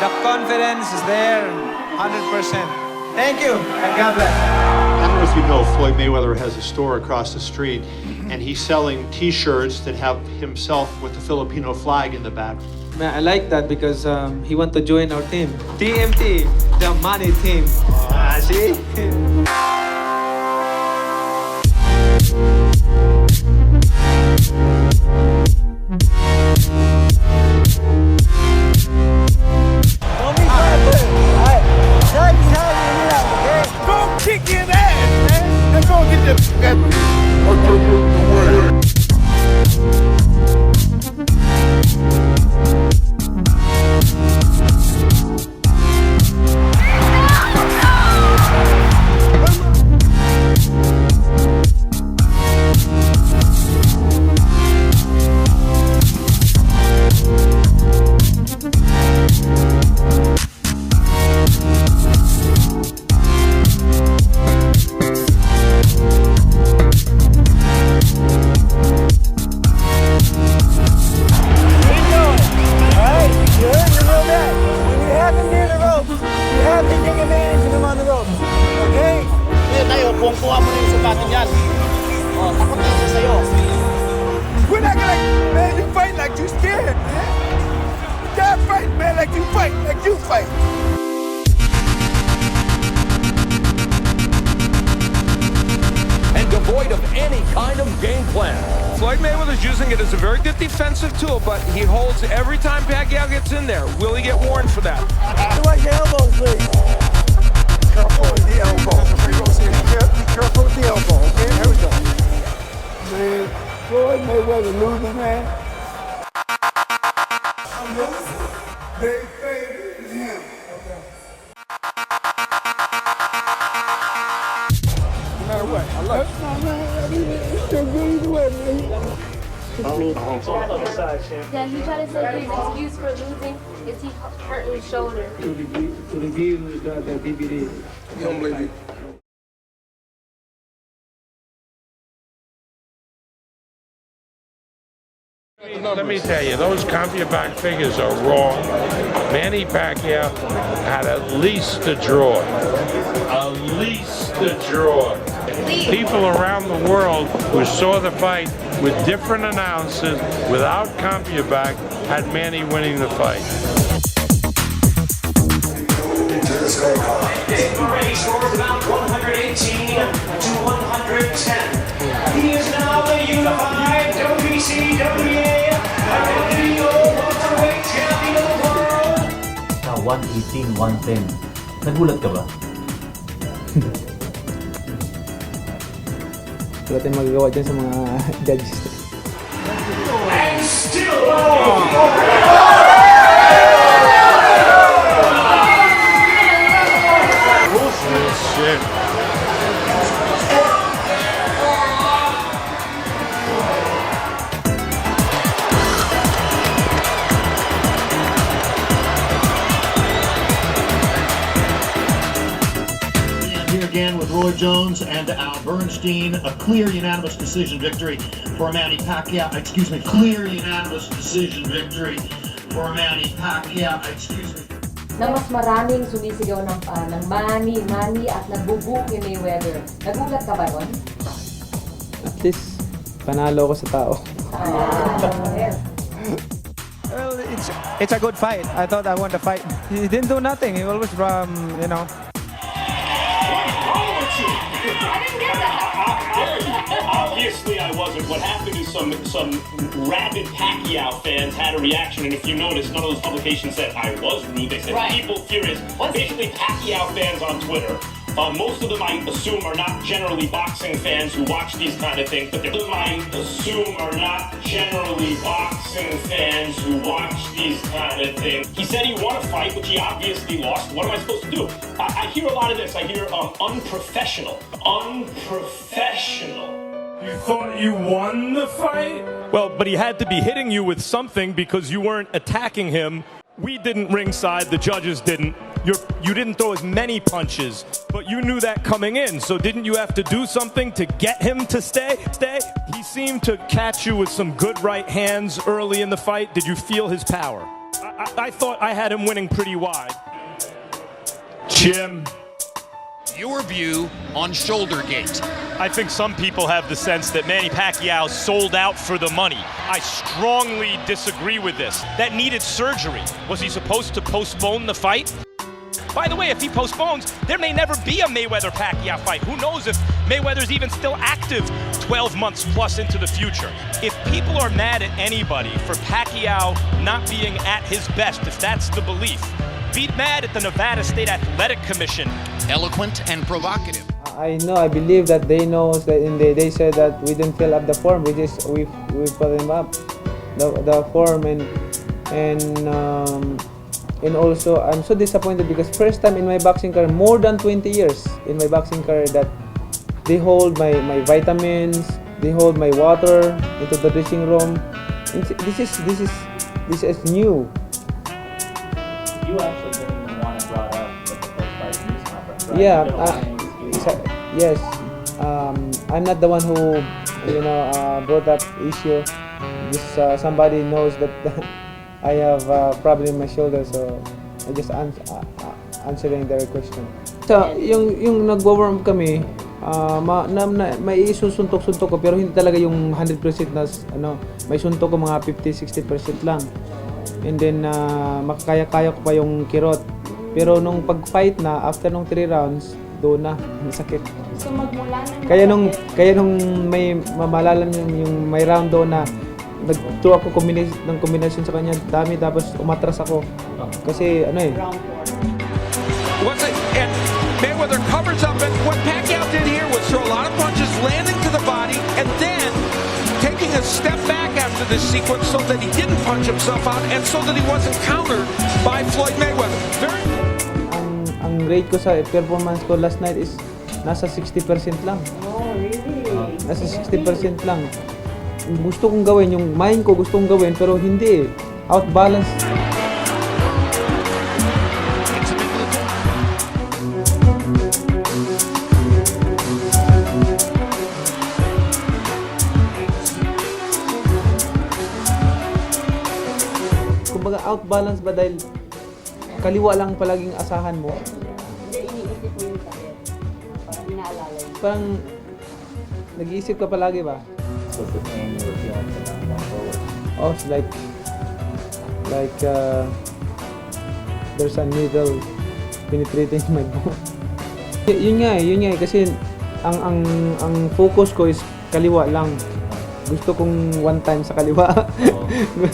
The confidence is there, 100%. Thank you, and God bless. I don't know if you know, Floyd Mayweather has a store across the street, and he's selling T-shirts that have himself with the Filipino flag in the back. Man, I like that because he want to join our team. TMT, the money team. See? Go kick his ass, man. Let's go get We're not gonna, man, you fight like you scared, man. You gotta fight, man, like you fight. And devoid of any kind of game plan. Floyd Mayweather's using it as a very good defensive tool, but he holds every time Pacquiao gets in there. Will he get warned for that? Watch your elbows, please. Careful with the elbow. Be careful with the elbow, okay? Here we go. Man, Floyd Mayweather losing, man. I'm losing. Big favorite is him. Okay. No matter what, I love you. It's still good either way, man. Yeah, he tried to say his excuse for losing is he hurt his shoulder. To review the DVD. You don't believe it? Let me tell you, those CompuBank figures are wrong. Manny Pacquiao had at least a draw. At least a draw. People around the world who saw the fight with different announcers without CompuBank had Manny winning the fight. Already scores about 118 to 110. He is now the unified WCWA welterweight champion of the world. Now 118, 110. Nagulat ka ba? Wala tayong magagawa dyan sa mga judges. And still Shit. Here again with Roy Jones and Al Bernstein, a clear unanimous decision victory for Manny Pacquiao. Clear unanimous decision victory for Manny Pacquiao. Na mas maraming sumisigaw ng Manny at nagbubuk ni Mayweather. Nagulat ka ba nun? At least, panalo ko sa tao. Well, it's a good fight. I thought I won the fight. He didn't do nothing. He always, you know. Obviously I wasn't. What happened is some rabid Pacquiao fans had a reaction, and if you notice, none of those publications said I was rude. They said people furious. Basically, Pacquiao fans on Twitter. Most of them, I assume, are not generally boxing fans who watch these kind of things, but I assume are not generally boxing fans who watch these kind of things. He said he won a fight, which he obviously lost. What am I supposed to do? I hear a lot of this. I hear unprofessional. Unprofessional. You thought you won the fight? Well, but he had to be hitting you with something because you weren't attacking him. We didn't ringside, the judges didn't. You didn't throw as many punches, but you knew that coming in. So didn't you have to do something to get him to stay? He seemed to catch you with some good right hands early in the fight. Did you feel his power? I thought I had him winning pretty wide. Jim. Your view on Shouldergate. I think some people have the sense that Manny Pacquiao sold out for the money. I strongly disagree with this. That needed surgery. Was he supposed to postpone the fight? By the way, if he postpones, there may never be a Mayweather-Pacquiao fight. Who knows if Mayweather's even still active 12 months plus into the future. If people are mad at anybody for Pacquiao not being at his best, if that's the belief, be mad at the Nevada State Athletic Commission. Eloquent and provocative. I know, I believe that they know that they said that we didn't fill up the form. We fill them up the form and also I'm so disappointed because first time in my boxing career, more than 20 years in my boxing career, that they hold my vitamins, they hold my water into the dressing room. This is new. You actually didn't even want to brought up with the first fight news conference, right? Yeah, You don't want any excuse. yes. I'm not the one who brought up issue. Just somebody knows that I have a problem in my shoulder, so I just answering their question. So, yung nag-warm kami, may isusuntok-suntok ko, pero hindi talaga yung 100% na may suntok ko mga 50-60% lang. And then makakaya-kaya ko pa yung kirot. Pero nung pag-fight na, after nung 3 rounds, doon na, masakit. So magmula na Kaya nung may mamalalan yung may round doon na nag-throw ako ng combination sa kanya, dami, tapos umatras ako. Kasi round 4. And Mayweather covers up, and what Pacquiao did here was throw a lot of punches, landing to the body, and then taking a step back after this sequence so that he didn't punch himself out and so that he wasn't countered by Floyd Mayweather. Ang rate ko sa performance ko last night is nasa 60% lang. Oh, really? Nasa 60% lang. Gusto kong gawin, yung mind ko gusto kong gawin, pero hindi. Outbalance. Kumbaga outbalance ba dahil kaliwa lang palaging asahan mo? Hindi, iniisip mo yung sakit. Parang inaalala yun. Parang nag-iisip ka palagi ba? So the pain you were feeling from that point forward. Oh, it's like there's a needle penetrating my bone. Yun nga kasi ang focus ko is kaliwa lang. Gusto kong one time sa kaliwa.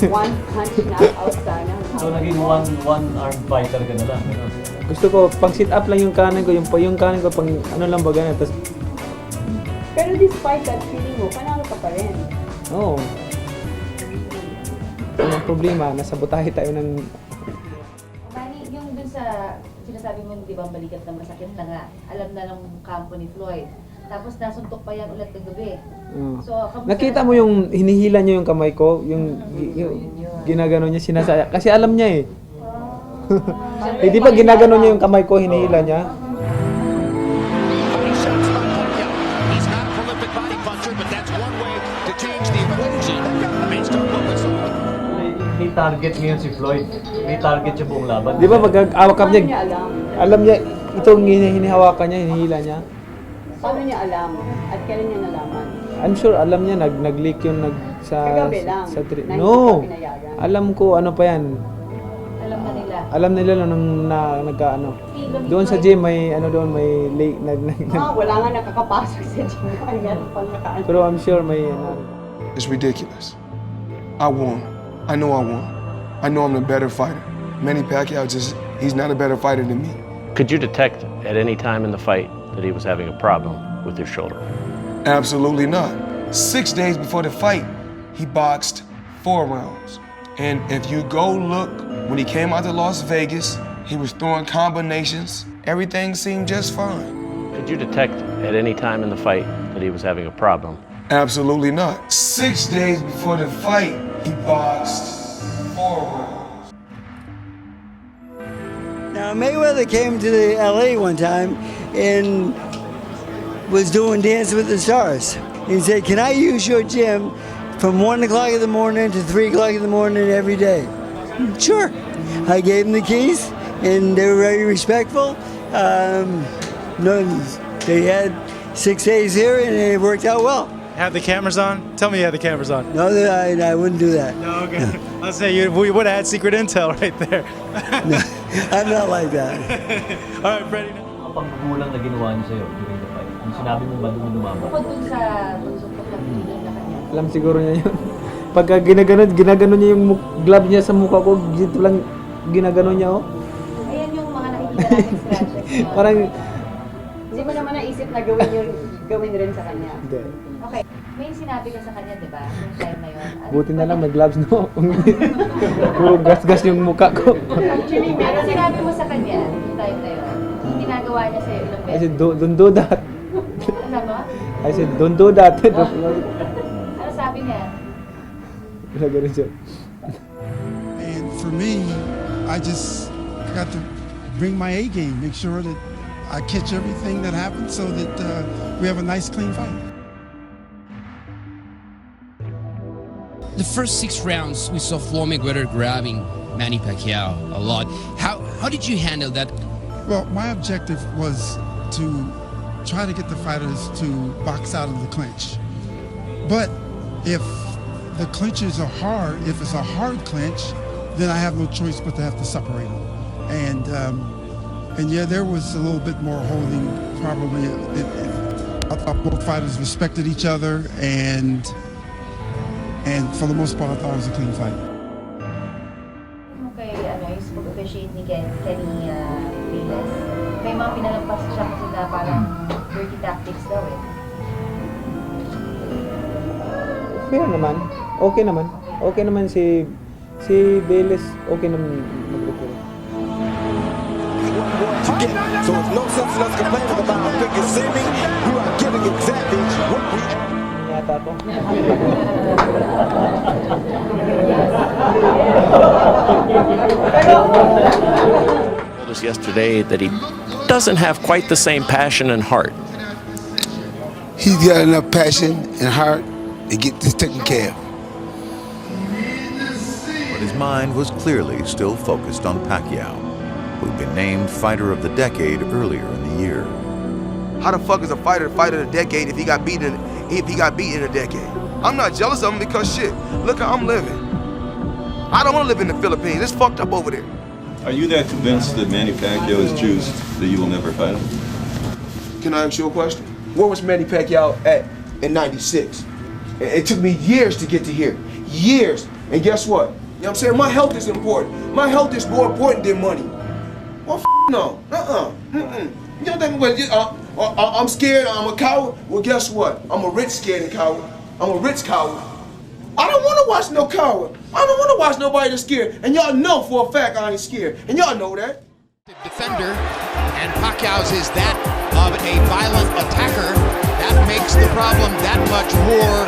One punch knockout sana. So naging one arm fighter ka na lang. Gusto ko pang sit up lang yung kanan ko, yung kanan ko pang ano lang ba ganun. Tapos Pero despite that feeling mo, panalo ka pa rin. Oo. Ang problema, nasabotahe tayo ng... Manny, yung dun sa sinasabi mo, di ba, balikat na masakit na nga. Alam na ng kampo ni Floyd. Tapos nasuntok pa yan ulit kagabi. So, nakita mo yung hinihila niya yung kamay ko? Yung ginagano niya, sinasaya. Kasi alam niya eh. Hindi pa ginagano niya yung kamay ko, hinihila niya. May target ngayon si Floyd. May target siya buong laban. Di ba mag-awak niya? Alam niya, itong hinihawakan niya, hinihila niya. Paano niya alam? At kailan niya nalaman? I'm sure alam niya, nag-leak yun Kagabi lang, No! Alam ko, ano pa yan. Alam na nila. Alam nila nung nagkaano. Doon sa gym, may may leak. Wala nga nakakapasok sa gym. Ay, meron pang nakaano. Pero I'm sure may It's ridiculous. I won. I know I won. I know I'm the better fighter. Manny Pacquiao he's not a better fighter than me. Could you detect at any time in the fight that he was having a problem with his shoulder? Absolutely not. 6 days before the fight, he boxed 4 rounds. And if you go look, when he came out to Las Vegas, he was throwing combinations. Everything seemed just fine. Could you detect at any time in the fight that he was having a problem? Absolutely not. 6 days before the fight, he boxed 4 rounds. Now, Mayweather came to the LA one time and was doing Dance with the Stars. He said, "Can I use your gym from 1 o'clock in the morning to 3 o'clock in the morning every day?" Sure. I gave them the keys, and they were very respectful. No, they had 6 days here, and it worked out well. Had the cameras on? Tell me you had the cameras on. No, I wouldn't do that. No, okay. No. I'll say we would have had secret intel right there. No, I'm not like that. All right, Freddie. Ang pagkukulang na ginawa niyo sa'yo during the fight, ang sinabi mo ba doon lumabas? Bukod dun sa pagsuntok ng tingin na kanya. Alam siguro niya yun. Pagka ginaganon niya yung glove niya sa mukha ko, dito lang ginaganon niya, oh. Ayan yung mga nakikita natin scratches. No? Parang, Hindi mo naman naisip na gawin rin sa kanya. hindi. Okay. May sinabi ka sa kanya, di ba? Yung time na yun. Buti na lang may gloves, no? Puro gas-gas yung mukha ko. Actually, meron sinabi mo sa kanya yung time na yun. Yung ginagawa niya sa'yo ilang I beses. said, don't do that. Ano mo? I said, don't do that. Ano sabi niya? Ganun siya. And for me, I just got to bring my A game, make sure that I catch everything that happens so that we have a nice, clean fight. The first 6 rounds, we saw Floyd Mayweather grabbing Manny Pacquiao a lot. How did you handle that? Well, my objective was to try to get the fighters to box out of the clinch. But if the clinches are hard, if it's a hard clinch, then I have no choice but to have to separate them. And yeah, there was a little bit more holding. Probably, I thought both fighters respected each other, and for the most part, I thought it was a clean fight. Okay, yung pag-officiate ni Kenny Bayless. May mga pinalampas siya kasi na parang dirty tactics daw eh. Fair naman. Okay naman. Okay naman si Bayless. Okay naman mag-record. So it's no sense in us complaining about how big it's seeming. You are getting exactly what we... Yata ako. Told us yesterday that he doesn't have quite the same passion and heart. He's got enough passion and heart to get this taken care of. But his mind was clearly still focused on Pacquiao, who'd been named Fighter of the Decade earlier in the year. How the fuck is a fighter the fighter of the decade if he got beaten in a decade? I'm not jealous of him because shit, look how I'm living. I don't want to live in the Philippines. It's fucked up over there. Are you that convinced that Manny Pacquiao is juiced that you will never fight him? Can I ask you a question? Where was Manny Pacquiao at in '96? It took me years to get to here. Years. And guess what? You know what I'm saying? My health is important. My health is more important than money. Well, no. You don't think I'm scared, I'm a coward? Well, guess what? I'm a rich scared and coward. I'm a rich coward. I don't want to watch no coward. I don't want to watch nobody that's scared. And y'all know for a fact I ain't scared. And y'all know that. Defender, and Pacquiao's is that of a violent attacker. That makes the problem that much more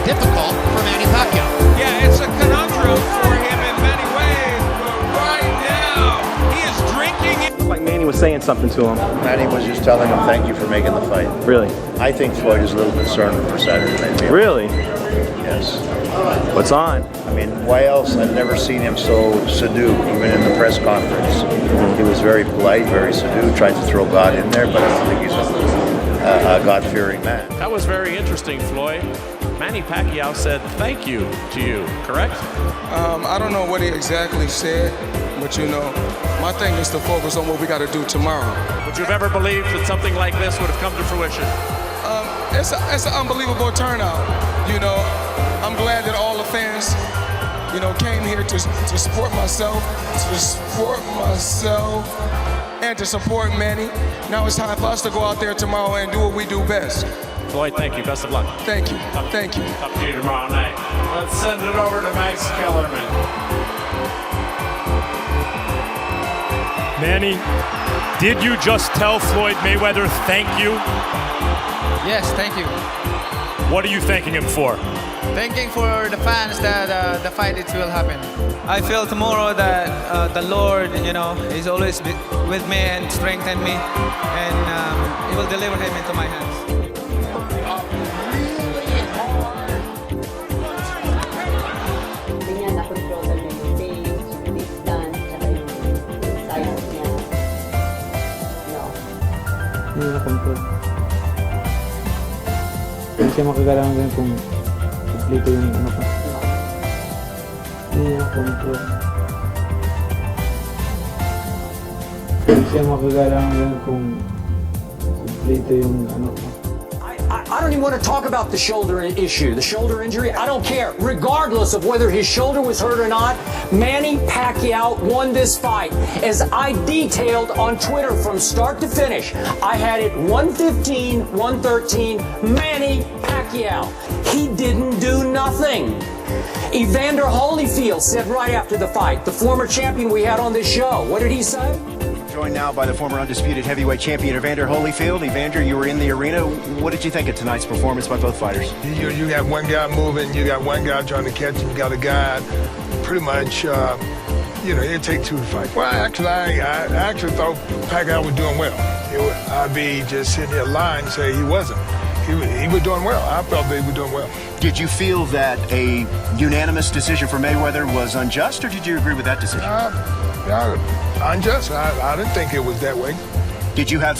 difficult for Manny Pacquiao. Yeah, it's a conundrum for him in many ways, but right now, he is drinking it. Like Manny was saying something to him. Manny was just telling him thank you for making the fight. Really? I think Floyd is a little concerned for Saturday night. Really? Yes. What's on? I mean, why else? I've never seen him so subdued, even in the press conference. He was very polite, very subdued, tried to throw God in there, but I don't think he's a God-fearing man. That was very interesting, Floyd. Manny Pacquiao said thank you to you, correct? I don't know what he exactly said, but you know, my thing is to focus on what we got to do tomorrow. Would you have ever believed that something like this would have come to fruition? It's an unbelievable turnout. You know, I'm glad that all the fans, you know, came here to support myself, and to support Manny. Now it's time for us to go out there tomorrow and do what we do best. Floyd, thank you. Best of luck. Thank you. Thank you. Up to you tomorrow night. Let's send it over to Max Kellerman. Manny, did you just tell Floyd Mayweather thank you? Yes, thank you. What are you thanking him for? Thanking for the fans that the fight it will happen. I feel tomorrow that the Lord, you know, is always with me and strengthen me, and He will deliver him into my hands. Ganyan, na-control na yung pace, Hindi niya na-control. Hindi siya makagalaw ganyan kung kumplito yung ano pa. Hindi niya na-control. Hindi siya makagalaw ganyan kung kumplito yung ano pa. I don't even want to talk about the shoulder issue, the shoulder injury. I don't care. Regardless of whether his shoulder was hurt or not, Manny Pacquiao won this fight. As I detailed on Twitter from start to finish, I had it 115, 113, Manny Pacquiao. He didn't do nothing. Evander Holyfield said right after the fight, the former champion we had on this show, what did he say? Joined now by the former undisputed heavyweight champion Evander Holyfield. Evander, you were in the arena. What did you think of tonight's performance by both fighters? You got one guy moving, you got one guy trying to catch him, you got a guy pretty much, it'd take two to fight. Well, actually, I actually thought Pacquiao was doing well. I'd be just sitting here lying and say he wasn't. He was doing well. I felt that he was doing well. Did you feel that a unanimous decision for Mayweather was unjust, or did you agree with that decision? Unjust. I didn't think it was that way. Did you have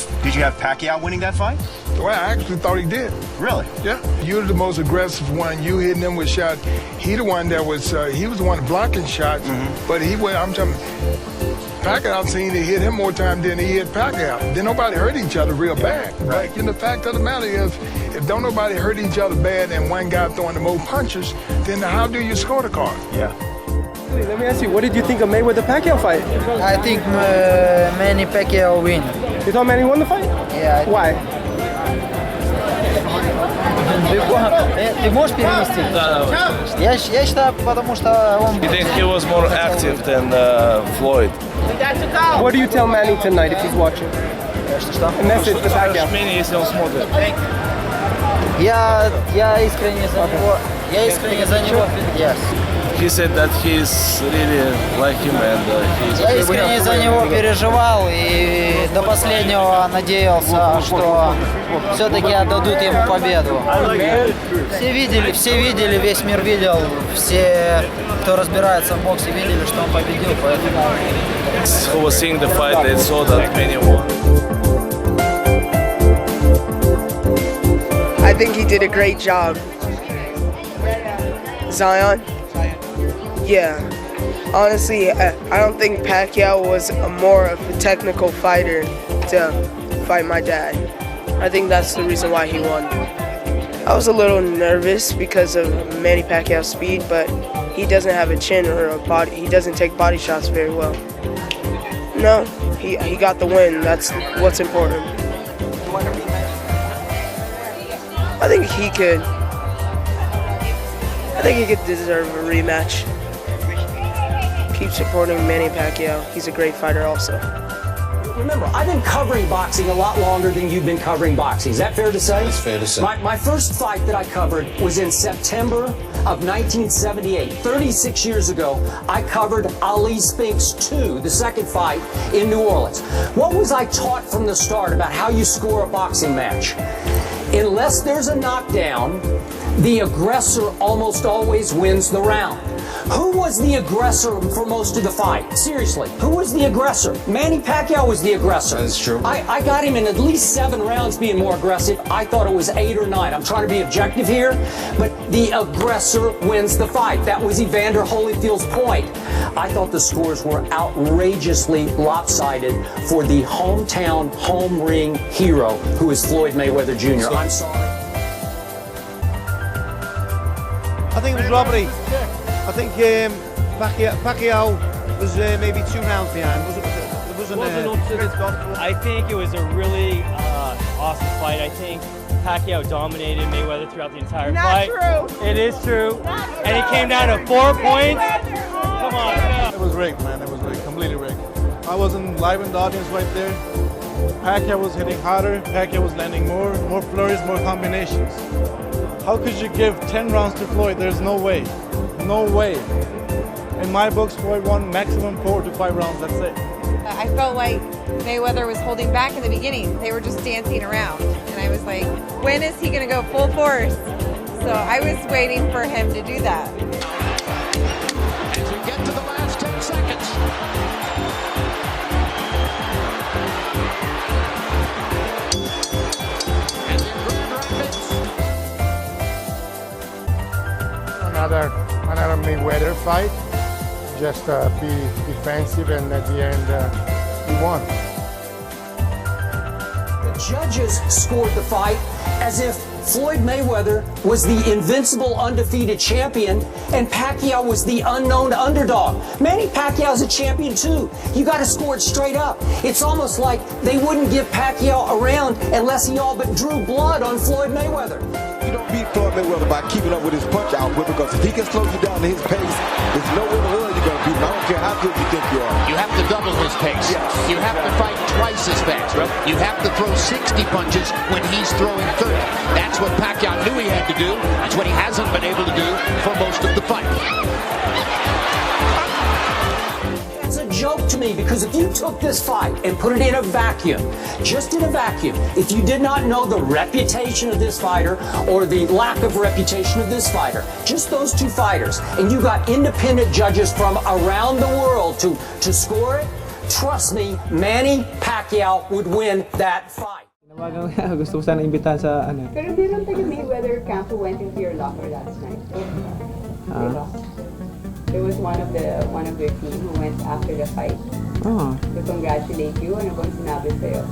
Pacquiao winning that fight? Well, I actually thought he did. Really? Yeah. You're the most aggressive one. You hitting him with shots. He the one that was. He was the one blocking shots. But he went. I'm telling you, Pacquiao seemed to hit him more time than he hit Pacquiao. Then nobody hurt each other real bad. Right. Like, the fact of the matter is, if don't nobody hurt each other bad and one guy throwing the most punches, then how do you score the card? Yeah. Let me ask you, what did you think of Mayweather-Pacquiao fight? I think Manny Pacquiao win. You thought Manny won the fight? Yeah. Why? Ты можешь перевести? Я считаю, потому что он... You think he was more active than Floyd? What do you tell Manny tonight if he's watching? A message to Pacquiao. Если он смотрит. Я искренне за него. Yes. He said that he's really like him and he's... Я искренне за него переживал и до последнего надеялся, что все-таки отдадут ему победу. Все видели, весь мир видел, все, кто разбирается в боксе, видели, что он победил, поэтому... Who was seeing the fight, they saw that Manny won. I think he did a great job. Zion? Yeah. Honestly, I don't think Pacquiao was more of a technical fighter to fight my dad. I think that's the reason why he won. I was a little nervous because of Manny Pacquiao's speed, but he doesn't have a chin or a body. He doesn't take body shots very well. No, he got the win. That's what's important. I think he could deserve a rematch. Keep supporting Manny Pacquiao. He's a great fighter also. Remember, I've been covering boxing a lot longer than you've been covering boxing. Is that fair to say? That's fair to say. My first fight that I covered was in September of 1978. 36 years ago, I covered Ali Spinks 2, the second fight in New Orleans. What was I taught from the start about how you score a boxing match? Unless there's a knockdown, the aggressor almost always wins the round. Who was the aggressor for most of the fight? Seriously, who was the aggressor? Manny Pacquiao was the aggressor. That's true. I got him in at least 7 rounds being more aggressive. I thought it was 8 or 9. I'm trying to be objective here, but the aggressor wins the fight. That was Evander Holyfield's point. I thought the scores were outrageously lopsided for the hometown home ring hero who is Floyd Mayweather Jr. I'm sorry. I think it was robbery. I think Pacquiao was maybe 2 rounds behind. I think it was a really awesome fight. I think Pacquiao dominated Mayweather throughout the entire fight. Not true. It is true. And it came down to 4 points. Come on. It was rigged, man. It was rigged. Completely rigged. I wasn't live in the audience right there. Pacquiao was hitting harder. Pacquiao was landing more flurries, more combinations. How could you give 10 rounds to Floyd? There's no way. No way. In my books, Floyd won maximum 4 to 5 rounds, that's it. I felt like Mayweather was holding back in the beginning. They were just dancing around. And I was like, when is he going to go full force? So I was waiting for him to do that. As we get to the last 10 seconds. Mayweather fight, just be defensive, and at the end, he won. The judges scored the fight as if Floyd Mayweather was the invincible, undefeated champion and Pacquiao was the unknown underdog. Manny Pacquiao's a champion too. You got to score it straight up. It's almost like they wouldn't give Pacquiao a round unless he all but drew blood on Floyd Mayweather. You don't beat Floyd Mayweather by keeping up with his punch output, because if he can slow you down to his pace, there's no way in the world you're going to beat him. I don't care how good you think you are. You have to double his pace. Yes. You have to fight twice as fast. Right. You have to throw 60 punches when he's throwing 30. That's what Pacquiao knew he had to do. That's what he hasn't been able to do for most of the fight. It's a joke to me, because if you took this fight and put it in a vacuum, just in a vacuum, if you did not know the reputation of this fighter or the lack of reputation of this fighter, just those two fighters, and you got independent judges from around the world to score it, trust me, Manny Pacquiao would win that fight. Gusto ko sana imbitahan sa ano. Pero meron tayo Mayweather camp who went into your locker last night. There was one of their team who went after the fight to congratulate you. Ano bang sinabi sa'yo?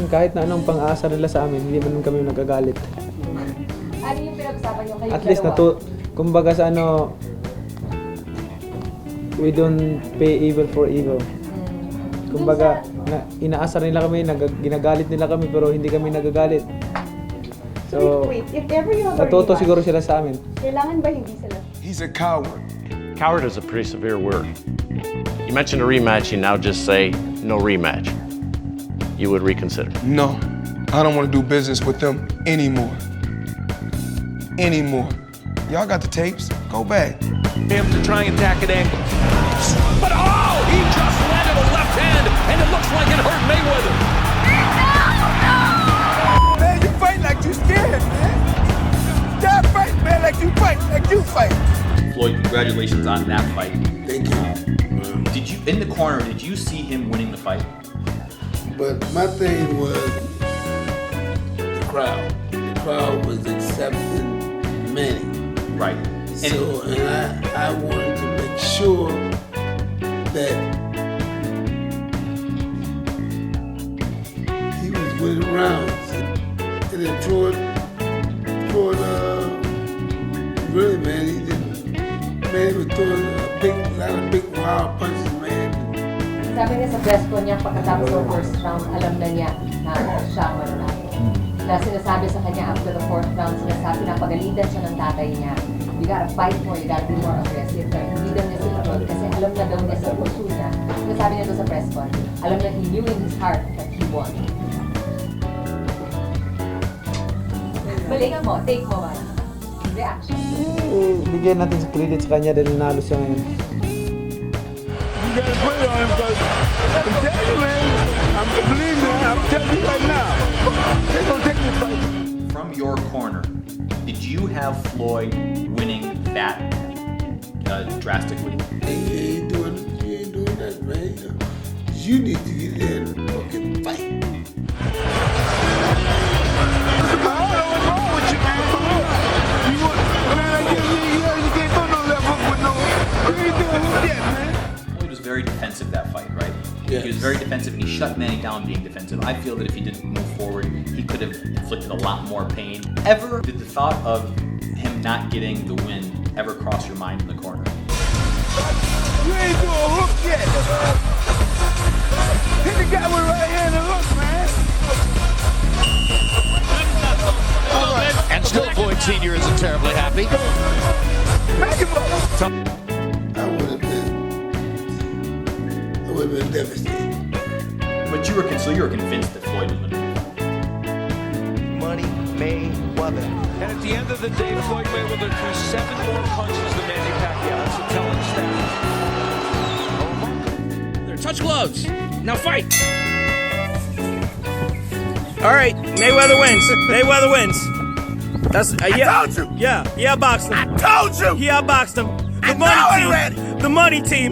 Kahit na anong pang-asa nila sa amin, hindi man kami nagagalit. Ano yung pinag-usapan nyo kayo? At least kumbaga sa ano, we don't pay evil for evil. Kumbaga, inaasar nila kami, ginagalit nila kami, pero hindi kami nagagalit. So, wait, if ever you have natuto siguro sila sa amin. Kailangan ba hindi sila? He's a coward. Coward is a pretty severe word. You mentioned a rematch, you now just say no rematch. You would reconsider? No, I don't want to do business with them anymore. Y'all got the tapes, go back. Him to try and attack an angle. But he just landed a left hand, and it looks like it hurt Mayweather. Man, you fight like you scared, man. You gotta fight, man, like you fight. Floyd, congratulations on that fight. Thank you. Did you, in the corner, did you see him winning the fight? But my thing was the crowd. The crowd was accepting Manny. Right. And I wanted to make sure that he was winning rounds. And then Floyd, really, man, he didn't. Man, he was throwing a lot of big wild punches, man. Sabi niya sa press con niya, pagkatapos ng first round, alam na niya na siya ang mananalo. Na sinasabi sa kanya after the fourth round, pinapagalitan siya ng tatay niya. You gotta fight more, you gotta be more aggressive. Kaya hindi daw niya sinunod kasi alam na daw niya sa puso niya. Sinasabi niya doon sa press con, alam niya, he knew in his heart that he won. Balikan mo, take mo ba? Reaction. Bigyan natin sa credit sa kanya dahil nanalo siya ngayon. You gotta put it on him, because I'm telling you, man, believe me, I'm telling you right now, they're gonna take this fight. From your corner, did you have Floyd winning that drastically? You ain't doing that, man. You need to get in and fucking fight. I don't know what's wrong with you, man. You can't throw no left hook with no. You ain't doing that, man. Floyd was very defensive that fight, right? Yes. He was very defensive, and he shut Manny down being defensive. I feel that if he didn't move forward, he could have inflicted a lot more pain. Ever did the thought of him not getting the win ever cross your mind in the corner? You ain't doing a hook yet. Hit the guy with right hand and hook, man. And still Floyd Sr. isn't terribly happy. Make him up. I would have been devastated. But you were convinced that Floyd was going to win. Money, Mayweather. And at the end of the day, Floyd Mayweather threw 7 more punches than Manny Pacquiao. That's a telling stat. They're touch gloves. Now fight. All right, Mayweather wins. Mayweather wins. That's I told you. Yeah, he outboxed him. I told you. He outboxed him. The money team. Already. The money team.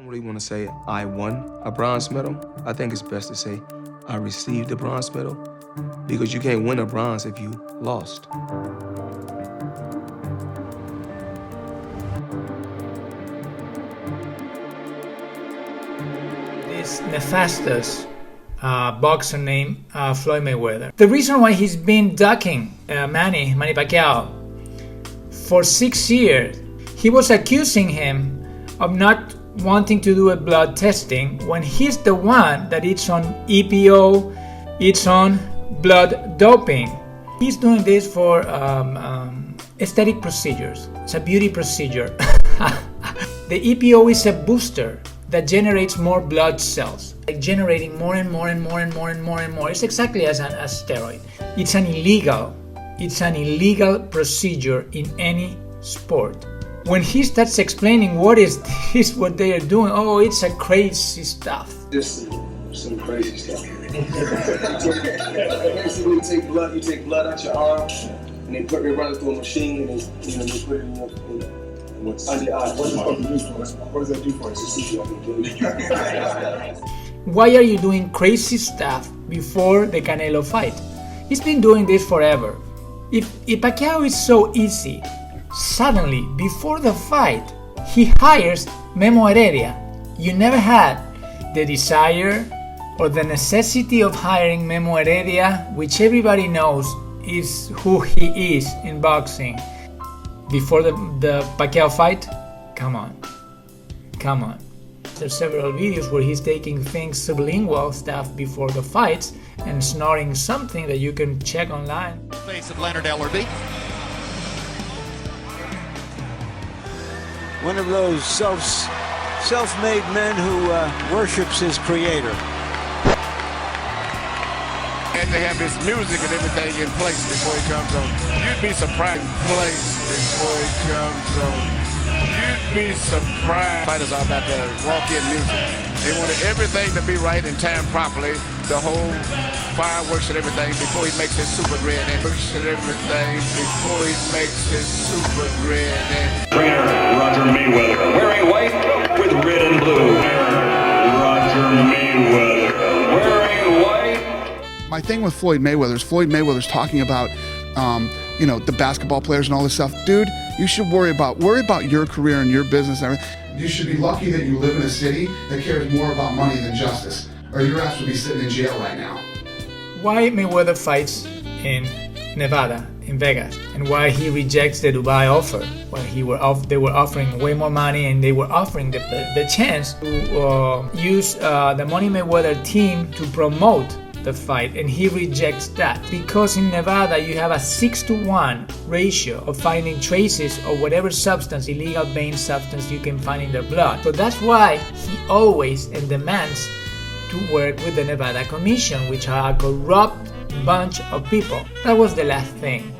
don't really want to say I won a bronze medal. I think it's best to say I received a bronze medal, because you can't win a bronze if you lost. This nefastus boxer named Floyd Mayweather. The reason why he's been ducking Manny Pacquiao for 6 years, he was accusing him of not wanting to do a blood testing when he's the one that it's on EPO, it's on blood doping. He's doing this for aesthetic procedures. It's a beauty procedure. The EPO is a booster that generates more blood cells, like generating more and more and more and more and more and more. It's exactly as a steroid. It's an illegal procedure in any sport. When he starts explaining what is this, what they are doing, oh, it's a crazy stuff. Just some crazy stuff. Basically, you take blood out your arm, and they run it through a machine, and they put it in your under your eye. What does that do for us? Why are you doing crazy stuff before the Canelo fight? He's been doing this forever. If Pacquiao is so easy, suddenly, before the fight, he hires Memo Heredia. You never had the desire or the necessity of hiring Memo Heredia, which everybody knows is who he is in boxing. Before the Pacquiao fight? Come on. There's several videos where he's taking things sublingual stuff before the fights and snorting something that you can check online. Face of Leonard Ellerby. One of those self-made men who worships his creator. And they have his music and everything in place before he comes on. You'd be surprised. Before he comes on. You'd be surprised. Fighters are about to walk in music. They wanted everything to be right and timed properly. The whole fireworks and everything before he makes his super red and everything before he makes his super red and Trainer Roger Mayweather, wearing white with red and blue. Roger Mayweather, wearing white. My thing with Floyd Mayweather's talking about, the basketball players and all this stuff. Dude, you should worry about your career and your business and everything. You should be lucky that you live in a city that cares more about money than justice, or your ass would be sitting in jail right now. Why Mayweather fights in Nevada, in Vegas, and why he rejects the Dubai offer, where they were offering way more money and they were offering the chance to use the Money Mayweather team to promote the fight, and he rejects that because in Nevada you have a 6-to-1 ratio of finding traces of whatever substance, illegal banned substance you can find in their blood. So that's why he always demands to work with the Nevada Commission, which are a corrupt bunch of people. That was the last thing.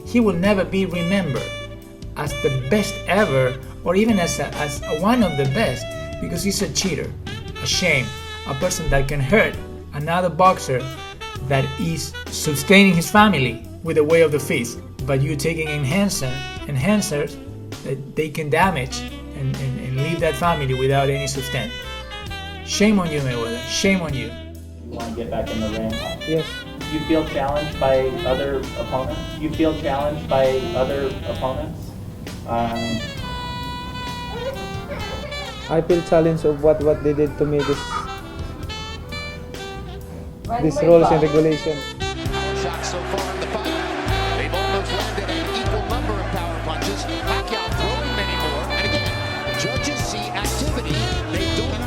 He will never be remembered as the best ever, or even as one of the best, because he's a cheater, a shame, a person that can hurt another boxer that is sustaining his family with the way of the fist. But you're taking enhancers that they can damage and leave that family without any sustain. Shame on you, Mayweather. Shame on you. You want to get back in the ring? Yes. You feel challenged by other opponents? I feel challenged of what they did to me, these rules and regulations. Power shots so far in the fight. They've almost landed an equal number of power punches. Pacquiao throwing many more. And again, judges see activity. They don't.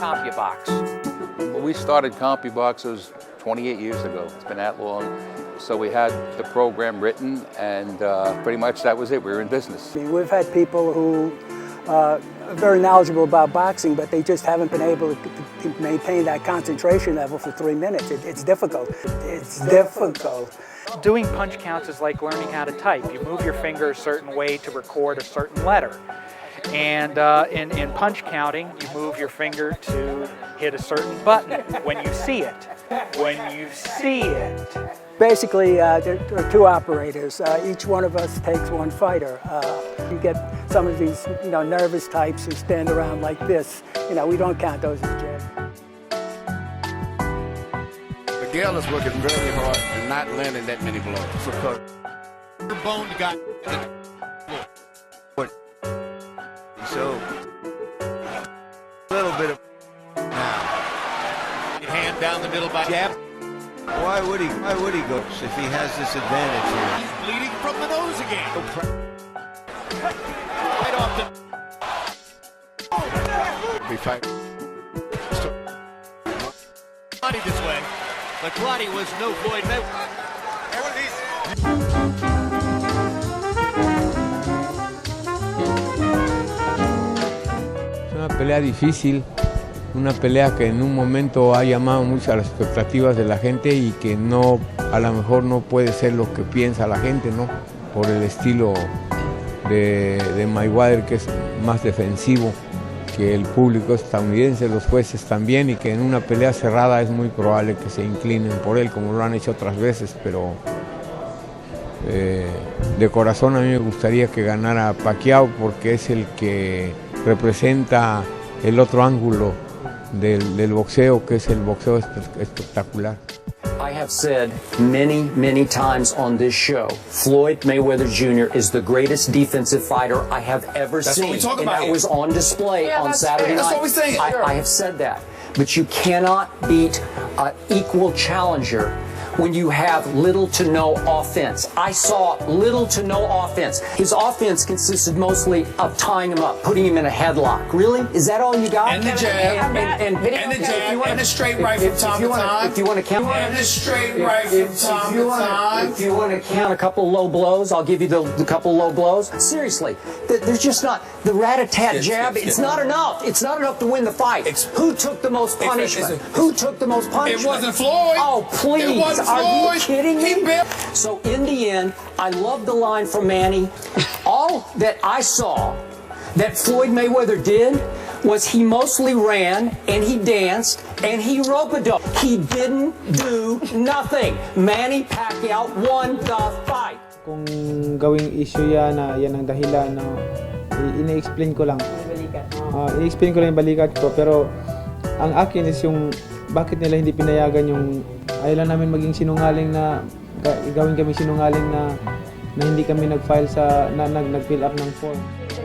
CompuBox. Well, we started CompuBox 28 years ago. It's been that long. So we had the program written, and pretty much that was it. We were in business. We've had people who are very knowledgeable about boxing, but they just haven't been able to maintain that concentration level for 3 minutes. It's difficult. It's difficult. Doing punch counts is like learning how to type. You move your finger a certain way to record a certain letter. And in punch counting, you move your finger to hit a certain button when you see it. When you see it. Basically, there are two operators. Each one of us takes one fighter. You get some of these, nervous types who stand around like this. We don't count those as jabs. Miguel is working very hard and not landing that many blows. Because Bone got so a little bit of hand down the middle by jab. Why would he go if he has this advantage here? He's bleeding from the nose again. Right off the be fight. Claudy this way, but Claudy was no Floyd Mayweather. Una pelea difícil, una pelea que en un momento ha llamado mucho a las expectativas de la gente y que no, a lo mejor no puede ser lo que piensa la gente, ¿no? Por el estilo de Mayweather, que es más defensivo que el público estadounidense, los jueces también, y que en una pelea cerrada es muy probable que se inclinen por él, como lo han hecho otras veces, pero de corazón a mí me gustaría que ganara Pacquiao, porque es el que representa el otro ángulo del boxeo, que es el boxeo espectacular. I have said many, many times on this show, Floyd Mayweather Jr. is the greatest defensive fighter I have ever That's seen. what we talk and about that here. was on display on Saturday night. That's what we're saying. I have said that. But you cannot beat an equal challenger when you have little to no offense. I saw little to no offense. His offense consisted mostly of tying him up, putting him in a headlock. Really? Is that all you got? And the jab. And the jab. And the straight right from time to time. If you want to count. And the straight right from time to time. If you want to count a couple low blows, I'll give you the couple low blows. Seriously, there's just not the rat-a-tat jab. It's not enough. It's not enough to win the fight. Who took the most punishment? Who took the most punishment? It wasn't Floyd. Oh, please. It wasn't Are you Floyd. kidding me? So in the end, I love the line from Manny. All that I saw that Floyd Mayweather did was he mostly ran and he danced and he rope-a-dope. He didn't do nothing. Manny Pacquiao won the fight. Kung gawing issue yan ang dahilan na ine-explain ko lang. I-explain ko lang yung balikat ko, pero ang akin is yung bakit nila hindi pinayagan yung ayaw lang namin maging sinungaling na gawin kami sinungaling na hindi kami nag-file sa nag-fill up ng form.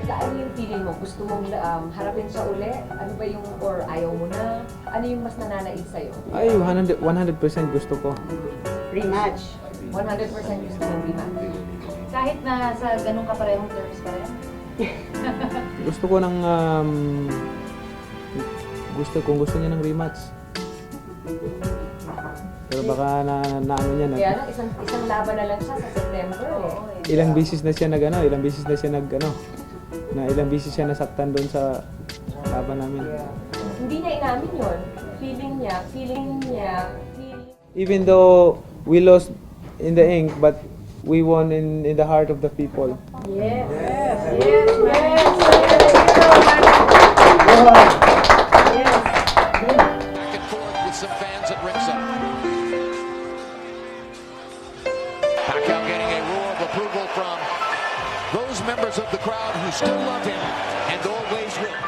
Ano yung feeling mo? Gusto mong harapin siya uli? Ano ba yung, or ayaw mo na? Ano yung mas nananaig sa'yo? Ay, 100% gusto ko. Rematch. 100% gusto mong rematch. Kahit na sa ganun kaparehong terms pa rin? Gusto ko ng kung gusto niya ng rematch. Pero baka na ano niya na. Kaya lang, isang laban na lang siya sa September eh. Ilang beses na siya ilang beses siya nasaktan doon sa laban namin. Yeah. Hindi niya inamin yun. Feeling niya. Even though we lost in the ink, but we won in the heart of the people. Yes. some fans at ringside. Pacquiao getting a roar of approval from those members of the crowd who still love him and always will.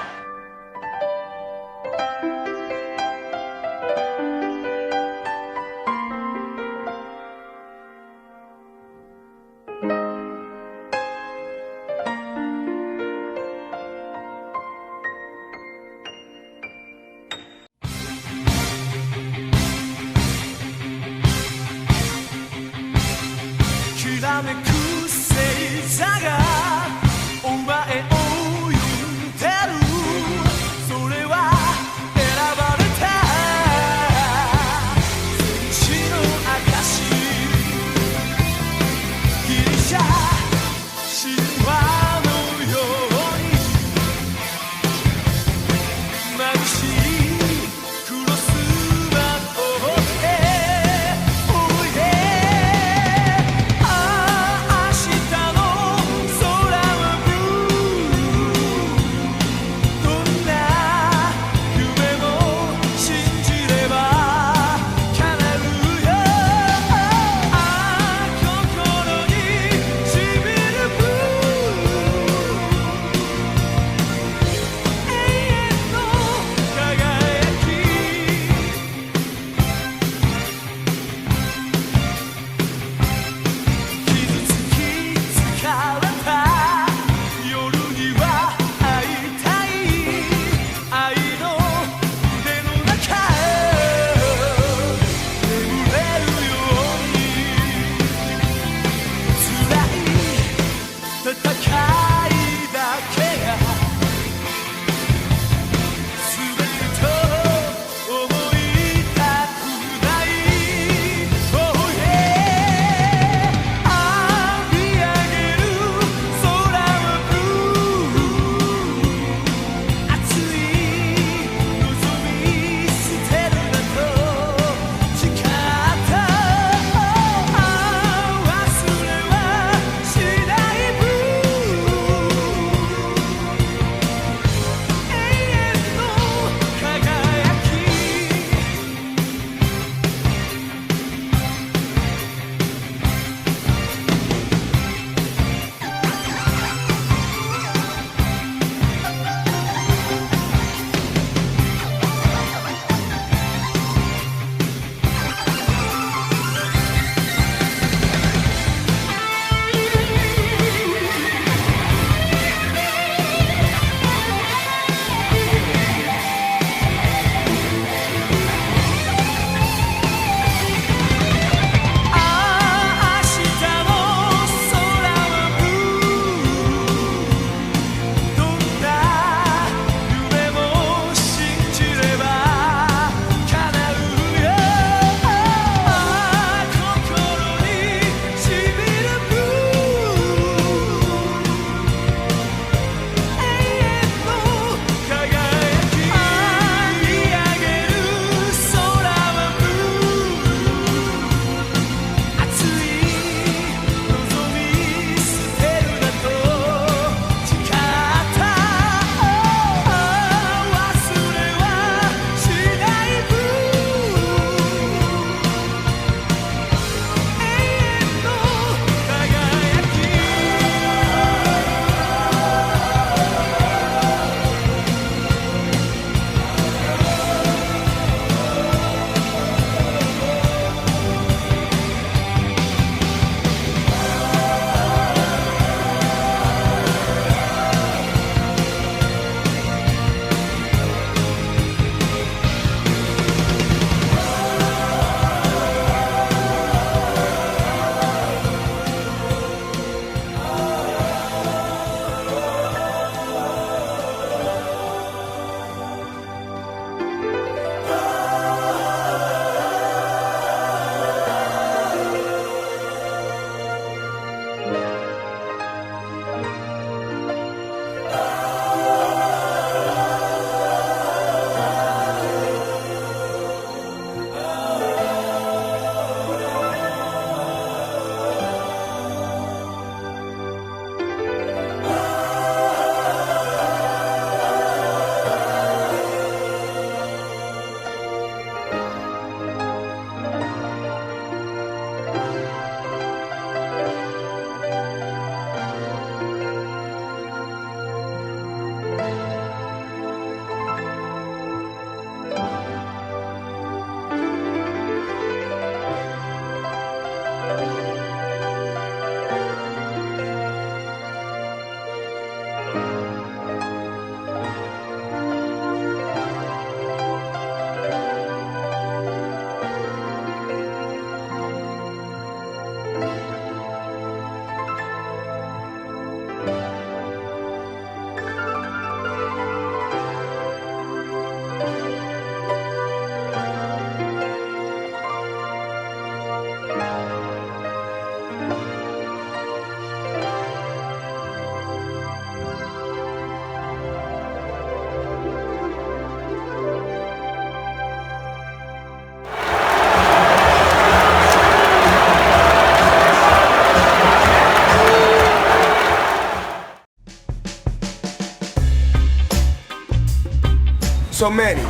So Manny,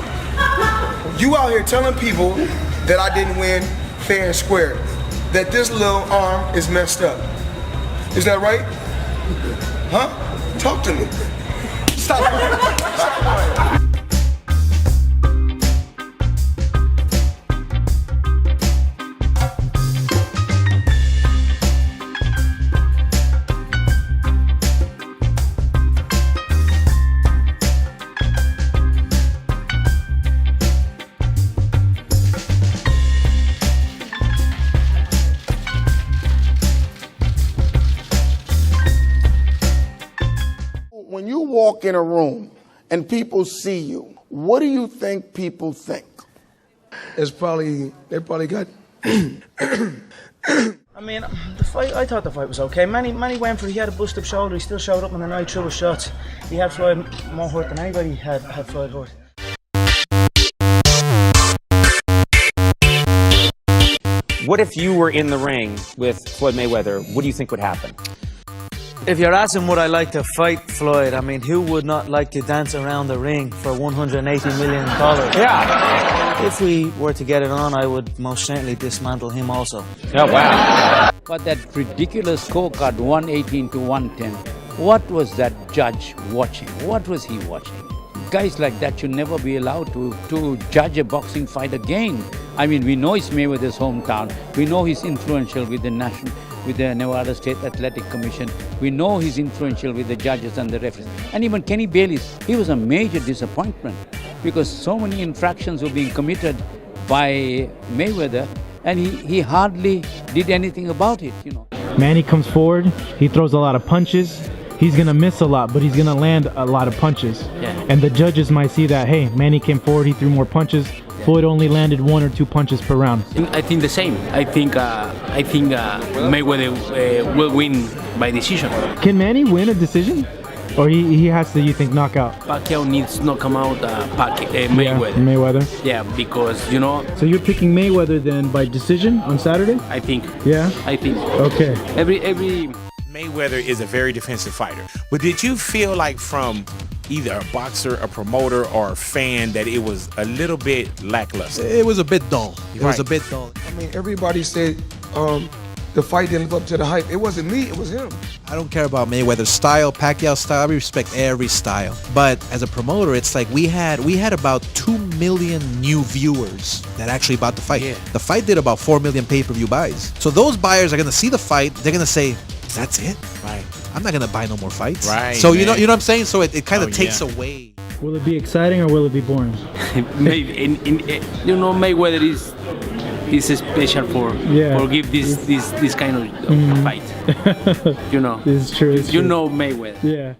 you out here telling people that I didn't win fair and square, that this little arm is messed up. Is that right? Huh? Talk to me. Stop. Stop. When you walk in a room and people see you, what do you think people think? They probably got. I mean, the fight. I thought the fight was okay. Manny went for it. He had a bust-up shoulder. He still showed up on the night, threw his shots. He had Floyd more hurt than anybody had Floyd hurt. What if you were in the ring with Floyd Mayweather? What do you think would happen? If you're asking would I like to fight Floyd, I mean, who would not like to dance around the ring for $180 million? Yeah. If we were to get it on, I would most certainly dismantle him also. Oh, wow. But that ridiculous scorecard, 118 to 110, what was that judge watching? What was he watching? Guys like that should never be allowed to judge a boxing fight again. I mean, we know it's Mayweather's hometown. We know he's influential with the Nevada State Athletic Commission. We know he's influential with the judges and the referees. And even Kenny Bayless, he was a major disappointment because so many infractions were being committed by Mayweather and he hardly did anything about it, you know. Manny comes forward, he throws a lot of punches. He's gonna miss a lot, but he's gonna land a lot of punches. Yeah. And the judges might see that, hey, Manny came forward, he threw more punches. Floyd only landed 1 or 2 punches per round. I think the same. I think Mayweather will win by decision. Can Manny win a decision? Or he has to, you think, knock out? Pacquiao needs to knock him out Mayweather. Yeah, Mayweather. Yeah, because, you know... So you're picking Mayweather then by decision on Saturday? I think. Yeah? I think. Okay. Every... Mayweather is a very defensive fighter. But did you feel like from either a boxer, a promoter, or a fan that it was a little bit lackluster? It was a bit dull. It was a bit dull. I mean, everybody said the fight didn't live up to the hype. It wasn't me, it was him. I don't care about Mayweather's style, Pacquiao's style. I respect every style. But as a promoter, it's like we had about 2 million new viewers that actually bought the fight. Yeah. The fight did about 4 million pay-per-view buys. So those buyers are going to see the fight. They're going to say, that's it? Right. I'm not going to buy no more fights. Right. So you know what I'm saying? So it kind of takes yeah. away. Will it be exciting or will it be boring? Maybe you know, Mayweather is special for give this kind of fight. You know. This is true. You know Mayweather. Yeah.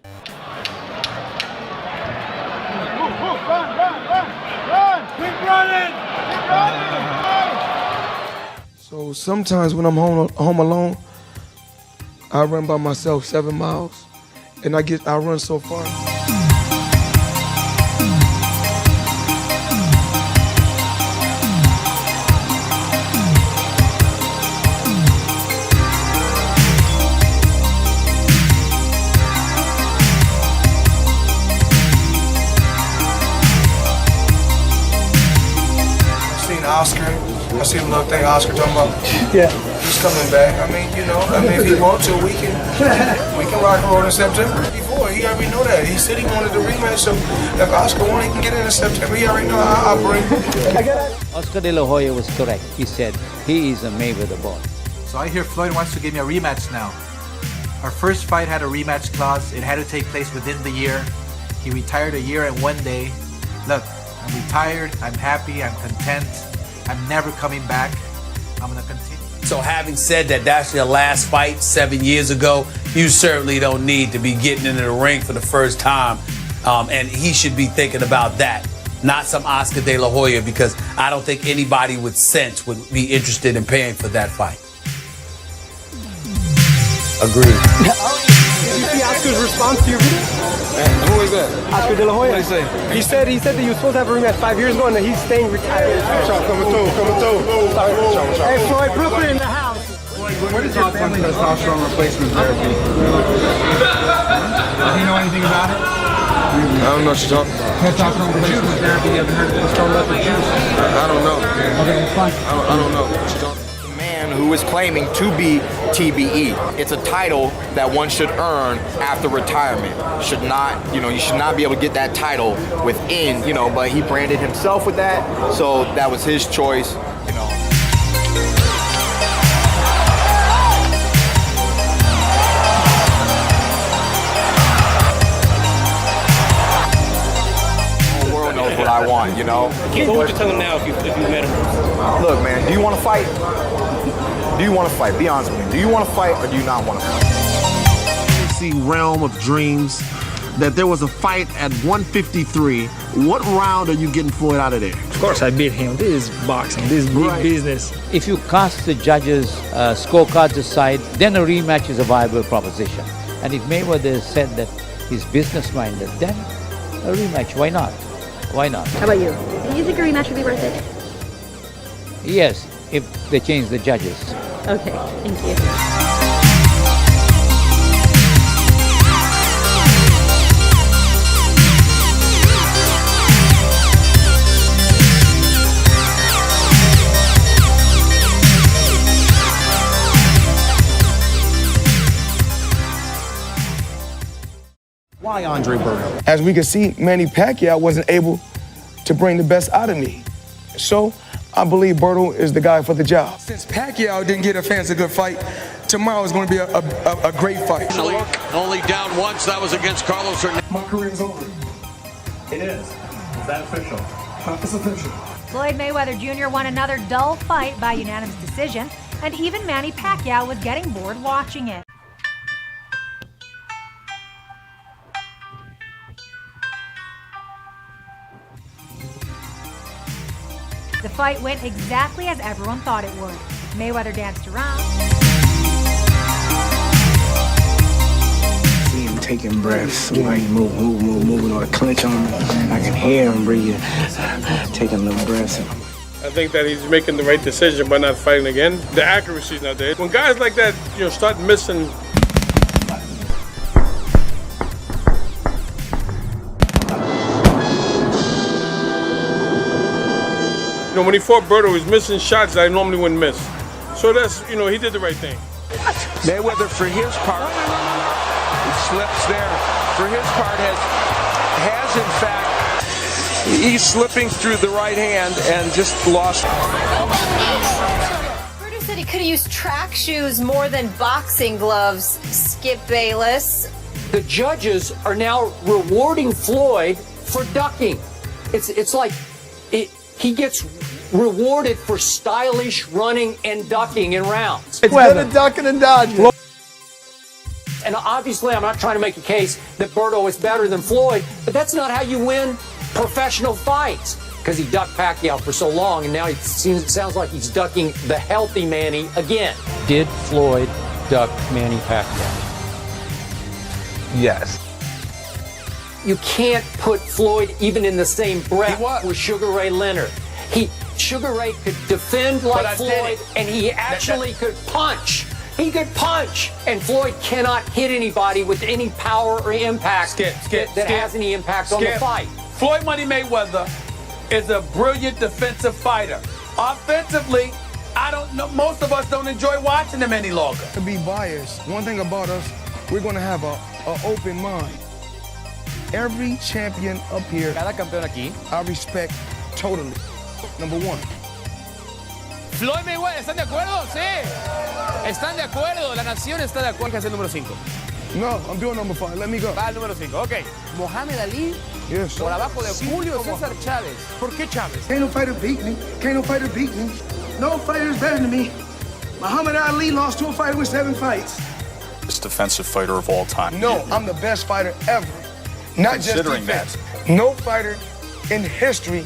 So sometimes when I'm home alone, I run by myself 7 miles, and I run so far. I've seen Oscar. I see a little thing Oscar talking about. Yeah. He's coming back. I mean, you know, if he wants to, we can rock and roll in September. Before, he already know that. He said he wanted the rematch, so if Oscar won, he can get it in September. He already know how I bring. Oscar De La Hoya was correct. He said he is a Mayweather boy. So I hear Floyd wants to give me a rematch now. Our first fight had a rematch clause. It had to take place within the year. He retired a year and 1 day. Look, I'm retired. I'm happy. I'm content. I'm never coming back. I'm going to continue. So having said that, that's your last fight 7 years ago. You certainly don't need to be getting into the ring for the first time. And he should be thinking about that, not some Oscar De La Hoya, because I don't think anybody with sense would be interested in paying for that fight. Agreed. Did you see Oscar's response to your video? Who is that? Oscar De La Hoya. What did he say? He said that you were supposed to have a rematch 5 years ago and that he's staying retired. Coming through. Hey, Floyd, Brooklyn in the house. What is your family testosterone replacement therapy? Does he know anything about it? I don't know what you're talking about. Can't talk about the juice was down. You ever heard of this? Don't let the juice. I don't know. Okay, it's fine. I don't know what you're talking about. Man who is claiming to be TBE. It's a title that one should earn after retirement. Should not, you should not be able to get that title within, but he branded himself with that, so that was his choice, The whole world knows what I want, What would you tell him now if you met him? Look, man, do you want to fight? Do you want to fight? Be honest with me. Do you want to fight or do you not want to fight? Realm of dreams that there was a fight at 153. What round are you getting Floyd out of there? Of course I beat him. This is boxing. This is big business. If you cast the judges' scorecards aside, then a rematch is a viable proposition. And if Mayweather said that he's business-minded, then a rematch, why not? Why not? How about you? Do you think a rematch would be worth it? Yes, if they change the judges. Okay, thank you. Why Andre Berto? As we can see, Manny Pacquiao wasn't able to bring the best out of me. So I believe Berto is the guy for the job. Since Pacquiao didn't get a fans a good fight, tomorrow is going to be a great fight. Only down once. That was against Carlos Hernandez. My career's over. It is. Is that official? It's official. Floyd Mayweather Jr. won another dull fight by unanimous decision, and even Manny Pacquiao was getting bored watching it. The fight went exactly as everyone thought it would. Mayweather danced around. See him taking breaths while he moving or clench on me. I can hear him breathing, taking little breaths. I think that he's making the right decision by not fighting again. The accuracy's not there. When guys like that, start missing. When he fought Berto, he was missing shots that I normally wouldn't miss. So that's, he did the right thing. Mayweather, for his part, he slips there. For his part, has in fact, he's slipping through the right hand and just lost. Berto said he could have used track shoes more than boxing gloves. Skip Bayless. The judges are now rewarding Floyd for ducking. It's like he gets rewarded for stylish running and ducking in rounds. It's good at ducking and dodging. And obviously, I'm not trying to make a case that Berto is better than Floyd, but that's not how you win professional fights. Because he ducked Pacquiao for so long, and now it sounds like he's ducking the healthy Manny again. Did Floyd duck Manny Pacquiao? Yes. You can't put Floyd even in the same breath with Sugar Ray Leonard. Sugar Ray could defend like Floyd, and he actually could punch. He could punch, and Floyd cannot hit anybody with any power or impact that has any impact on the fight. Floyd Money Mayweather is a brilliant defensive fighter. Offensively, I don't know. Most of us don't enjoy watching him any longer. To be biased, one thing about us, we're going to have an open mind. Every champion up here, I respect totally. Number one. Floyd Mayweather, ¿están de acuerdo? Sí. Están de acuerdo. La nación está de acuerdo. ¿Qué es el número 5? No, I'm doing number 5. Let me go. Va el número 5. Ok. Mohamed Ali. Yes. Por abajo de Julio César Chávez. ¿Por qué Chávez? Can't no fighter beat me. Can't no fighter beat me. No fighter is better than me. Muhammad Ali lost to a fighter with 7 fights. Best defensive fighter of all time. No, I'm the best fighter ever. Not just defense. No fighter in history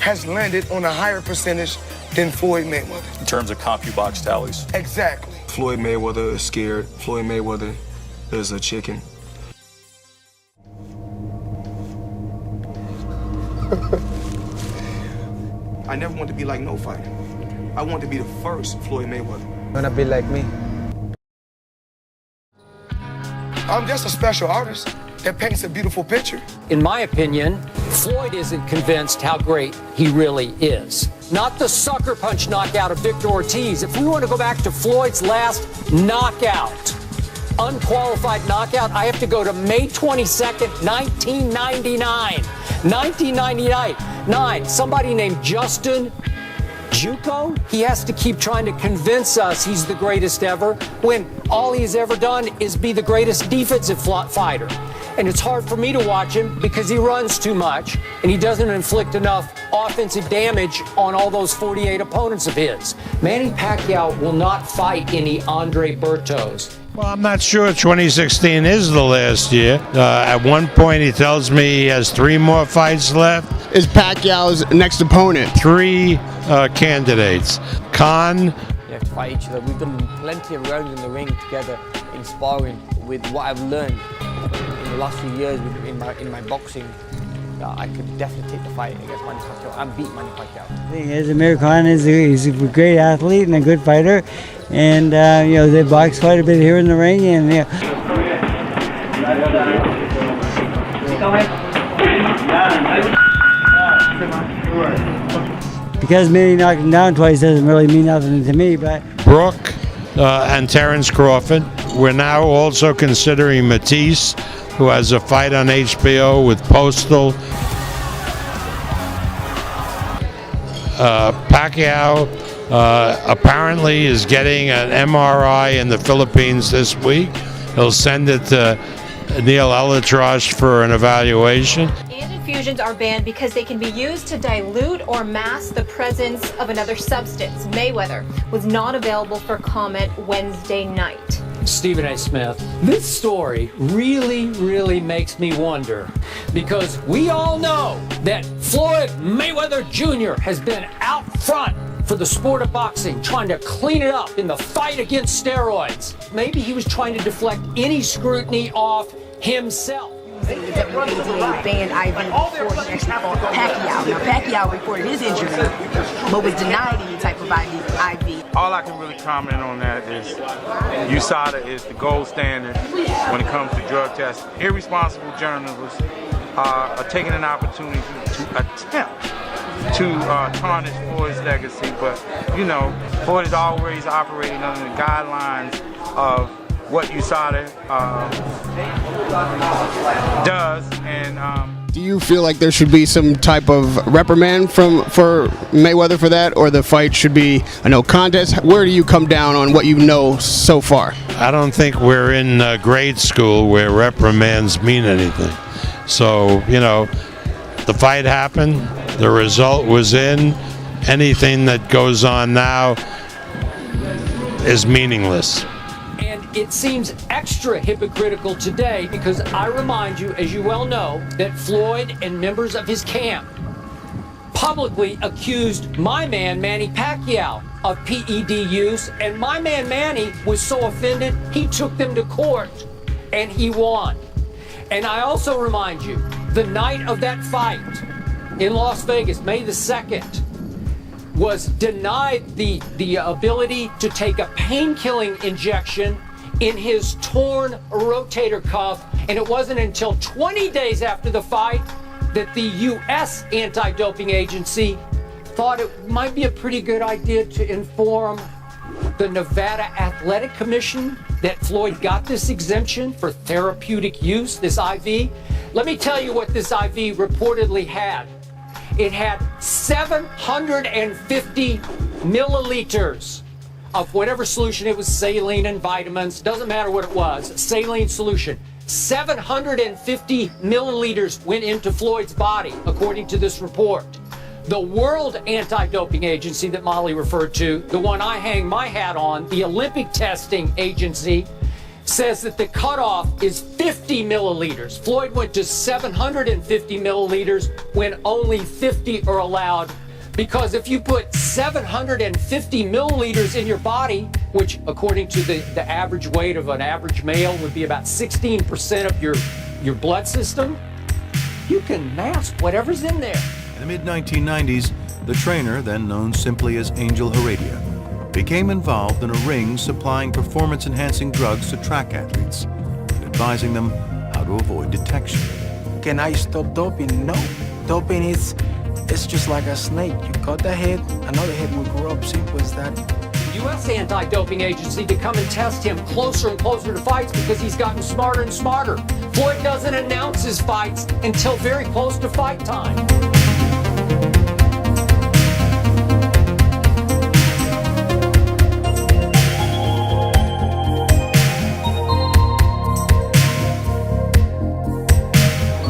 has landed on a higher percentage than Floyd Mayweather. In terms of CompuBox tallies. Exactly. Floyd Mayweather is scared. Floyd Mayweather is a chicken. I never want to be like no fighter. I want to be the first Floyd Mayweather. You wanna be like me? I'm just a special artist. That paints a beautiful picture. In my opinion, Floyd isn't convinced how great he really is. Not the sucker punch knockout of Victor Ortiz. If we want to go back to Floyd's last knockout, unqualified knockout, I have to go to May 22nd, 1999. 1999. Somebody named Justin Juco, he has to keep trying to convince us he's the greatest ever when all he's ever done is be the greatest defensive fighter. And it's hard for me to watch him because he runs too much and he doesn't inflict enough offensive damage on all those 48 opponents of his. Manny Pacquiao will not fight any Andre Bertos. Well, I'm not sure 2016 is the last year. At one point, he tells me he has 3 more fights left. Is Pacquiao's next opponent? 3 candidates. Khan. You have to fight each other. We've done plenty of rounds in the ring together in sparring with what I've learned in the last few years in my boxing. I could definitely take the fight against Manny Pacquiao and beat Manny Pacquiao. The thing is, Amir Khan is a great athlete and a good fighter, and they box quite a bit here in the ring, and because Manny knocked him down twice doesn't really mean nothing to me. But Brooke and Terrence Crawford. We're now also considering Matisse, who has a fight on HBO with Postal. Pacquiao apparently is getting an MRI in the Philippines this week. He'll send it to Neil Elatrosh for an evaluation. And infusions are banned because they can be used to dilute or mask the presence of another substance. Mayweather was not available for comment Wednesday night. Stephen A. Smith, this story really makes me wonder, because we all know that Floyd Mayweather Jr. has been out front for the sport of boxing, trying to clean it up in the fight against steroids. Maybe he was trying to deflect any scrutiny off himself. The WNBA banned IV before he actually fought Pacquiao. Now Pacquiao reported his injury, but was denied any type of IV. All I can really comment on that is USADA is the gold standard when it comes to drug testing. Irresponsible journalists are taking an opportunity to attempt to tarnish Floyd's legacy, but Floyd is always operating under the guidelines of what USADA does, and do you feel like there should be some type of reprimand for Mayweather for that, or the fight should be a no contest? Where do you come down on what you know so far? I don't think we're in grade school where reprimands mean anything. So, the fight happened, the result was in. Anything that goes on now is meaningless. It seems extra hypocritical today because I remind you, as you well know, that Floyd and members of his camp publicly accused my man Manny Pacquiao of PED use, and my man Manny was so offended he took them to court and he won. And I also remind you, the night of that fight in Las Vegas, May the 2nd, was denied the ability to take a pain-killing injection in his torn rotator cuff, and it wasn't until 20 days after the fight that the U.S. anti-doping agency thought it might be a pretty good idea to inform the Nevada Athletic Commission that Floyd got this exemption for therapeutic use, this IV. Let me tell you what this IV reportedly had. It had 750 milliliters of whatever solution. It was saline and vitamins, doesn't matter what it was, saline solution. 750 milliliters went into Floyd's body, according to this report. The World Anti-Doping Agency that Molly referred to, the one I hang my hat on, the Olympic Testing Agency, says that the cutoff is 50 milliliters. Floyd went to 750 milliliters when only 50 are allowed. Because if you put 750 milliliters in your body, which according to the average weight of an average male would be about 16% of your blood system, you can mask whatever's in there. In the mid-1990s, the trainer, then known simply as Angel Heredia, became involved in a ring supplying performance-enhancing drugs to track athletes and advising them how to avoid detection. Can I stop doping? No. Doping it's just like a snake. You cut the head, another head will grow up. Simple as that. U.S. anti-doping agency to come and test him closer and closer to fights because he's gotten smarter and smarter. Floyd doesn't announce his fights until very close to fight time.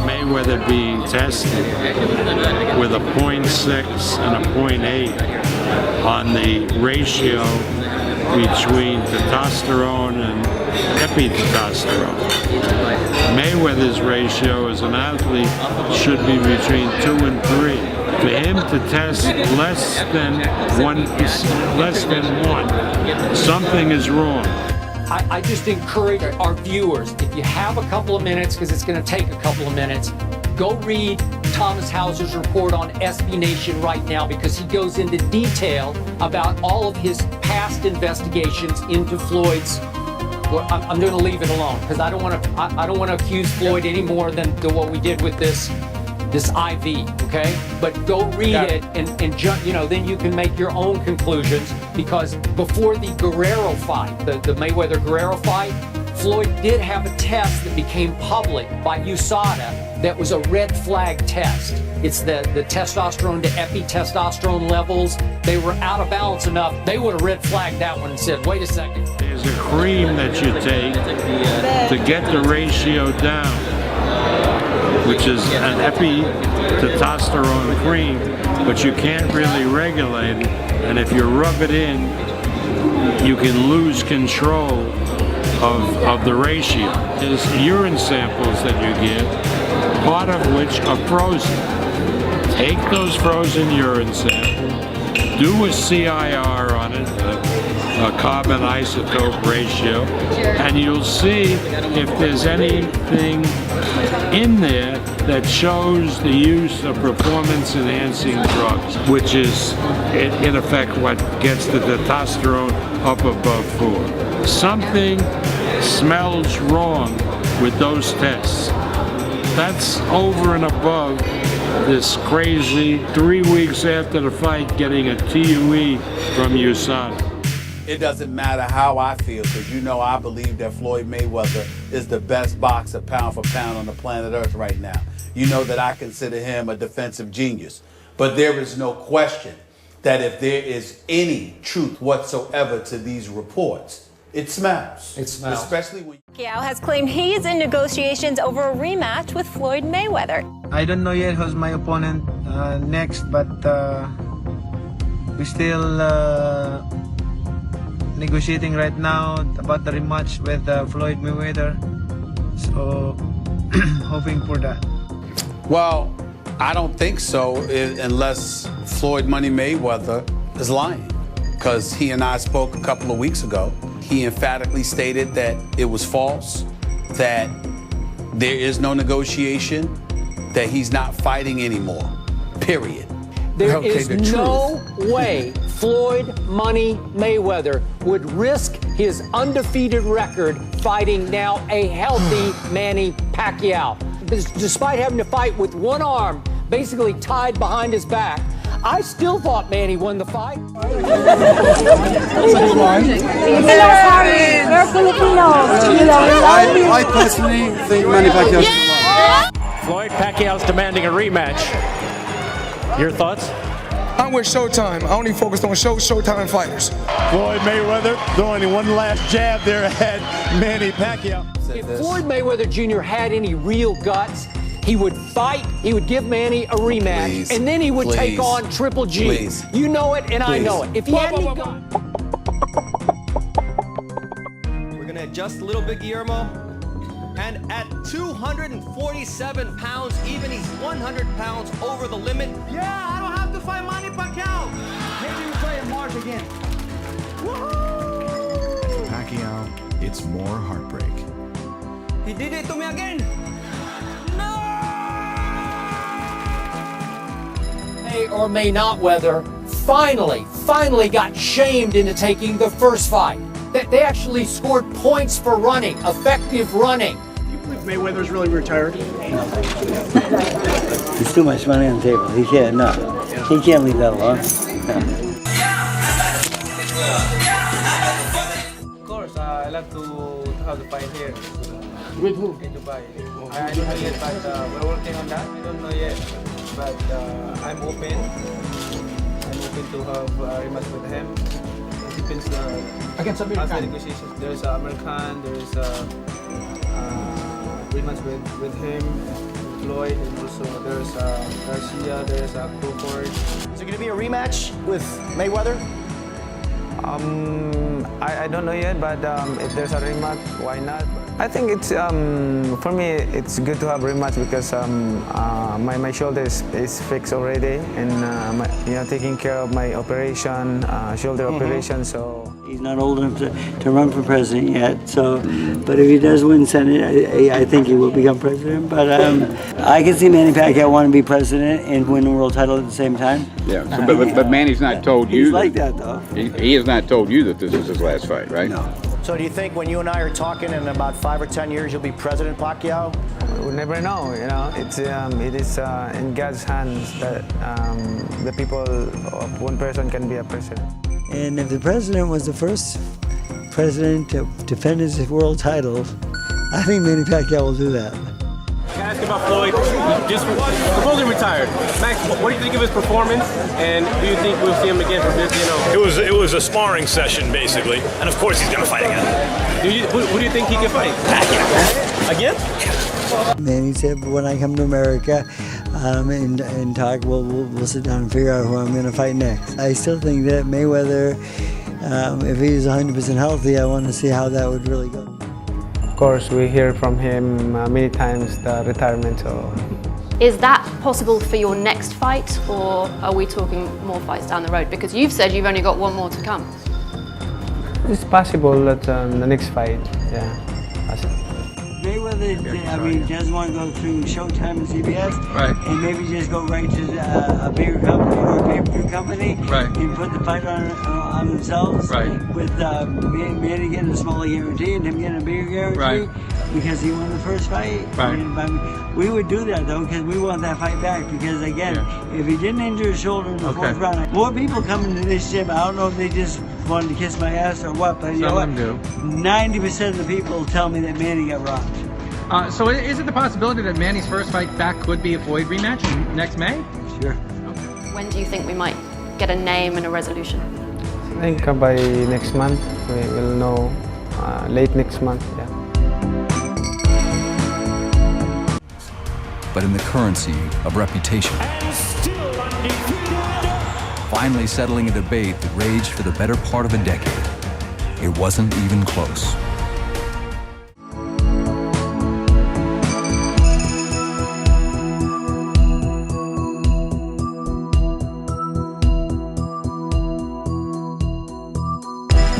Mayweather being tested with a 0.6 and a 0.8 on the ratio between testosterone and epitestosterone. Mayweather's ratio as an athlete should be between 2 and 3. For him to test less than 1, something is wrong. I just encourage our viewers, if you have a couple of minutes, because it's going to take a couple of minutes, go read Thomas Hauser's report on SB Nation right now, because he goes into detail about all of his past investigations into Floyd's. Well, I'm going to leave it alone because I don't want to accuse Floyd any more than what we did with this IV, okay? But go read it and then you can make your own conclusions, because before the Guerrero fight, the Mayweather-Guerrero fight, Floyd did have a test that became public by USADA that was a red flag test. It's the testosterone to epitestosterone levels. They were out of balance enough. They would have red flagged that one and said, wait a second. There's a cream that you take to get the ratio down, which is an epitestosterone cream, but you can't really regulate it. And if you rub it in, you can lose control of the ratio. There's urine samples that you get, part of which are frozen. Take those frozen urine samples, do a CIR on it, a carbon isotope ratio, and you'll see if there's anything in there that shows the use of performance-enhancing drugs, which is, in effect, what gets the testosterone up above 4. Something smells wrong with those tests. That's over and above this crazy 3 weeks after the fight getting a TUE from USADA. It doesn't matter how I feel, because I believe that Floyd Mayweather is the best boxer pound for pound on the planet Earth right now. You know that I consider him a defensive genius. But there is no question that if there is any truth whatsoever to these reports, it smells. It smells. Especially when Pacquiao has claimed he is in negotiations over a rematch with Floyd Mayweather. I don't know yet who's my opponent next, but we still negotiating right now about the rematch with Floyd Mayweather. So, hoping for that. Well, I don't think so unless Floyd Money Mayweather is lying, because he and I spoke a couple of weeks ago. He emphatically stated that it was false, that there is no negotiation, that he's not fighting anymore, period. There is no way Floyd Money Mayweather would risk his undefeated record fighting now a healthy Manny Pacquiao. Despite having to fight with one arm basically tied behind his back, I still thought Manny won the fight. We're Filipinos. I personally think Manny Pacquiao should win. Floyd Pacquiao's demanding a rematch. Your thoughts? I'm with Showtime. I only focused on Showtime fighters. Floyd Mayweather throwing one last jab there at Manny Pacquiao. If Floyd Mayweather Jr. had any real guts, he would fight, he would give Manny a rematch, and then he would take on Triple G. You know it, and I know it. If he had any guts... We're going to adjust a little bit, Guillermo. And at 247 pounds, even he's 100 pounds over the limit. Yeah, I don't have to fight Manny Pacquiao. Maybe we play in March again. Woohoo! Pacquiao, it's more heartbreak. He did it to me again. May or may not weather, finally got shamed into taking the first fight. They actually scored points for running, effective running. Mayweather's really retired? There's too much money on the table. He can't. No, he can't leave that alone. No. Of course, I love to have the fight here. With who? In Dubai. I don't know yet, but we're working on that. I don't know yet, but I'm open. I'm open to have a rematch with him. It depends Against American. Accusations. There's American. There's rematch with him, Floyd, and also there's Garcia. There's Crawford. Is it going to be a rematch with Mayweather? I don't know yet, but if there's a rematch, why not? I think it's for me it's good to have a rematch because my shoulder is fixed already, and taking care of my operation, shoulder operation. So he's not old enough to run for president yet. So, but if he does win Senate, I think he will become president. But I can see Manny Pacquiao want to be president and win the world title at the same time. Yeah, so, but Manny's not told you. He's like that though. He has not told you that this is his last fight, right? No. So do you think when you and I are talking in about 5 or 10 years, you'll be President Pacquiao? We never know. It is in God's hands that the people of one person can be a president. And if the president was the first president to defend his world title, I think Manny Pacquiao will do that. Can I ask about Floyd? Just supposedly retired. Max, what do you think of his performance? And do you think we'll see him again for this? It was a sparring session basically, and of course he's gonna fight again. Who do you think he can fight? Pacquiao. Again? Manny said, when I come to America and talk, we'll sit down and figure out who I'm going to fight next. I still think that Mayweather, if he's 100% healthy, I want to see how that would really go. Of course, we hear from him many times the retirement. So. Is that possible for your next fight, or are we talking more fights down the road? Because you've said you've only got one more to come. It's possible that the next fight, yeah, possible. Mayweather, doesn't want to go through Showtime and CBS, right? And maybe just go right to a bigger company or a pay-per-view company, right? And put the fight on themselves, right? With Manny getting a smaller guarantee and him getting a bigger guarantee, right? Because he won the first fight, right? We would do that though because we want that fight back. Because again, if he didn't injure his shoulder in the fourth round, more people coming to this gym. I don't know if they just wanted to kiss my ass or what, but you know what? 90% of the people tell me that Manny got robbed. So is it the possibility that Manny's first fight back could be a Floyd rematch next May? Sure. When do you think we might get a name and a resolution? I think by next month we will know, late next month, yeah. But in the currency of reputation, finally settling a debate that raged for the better part of a decade, it wasn't even close.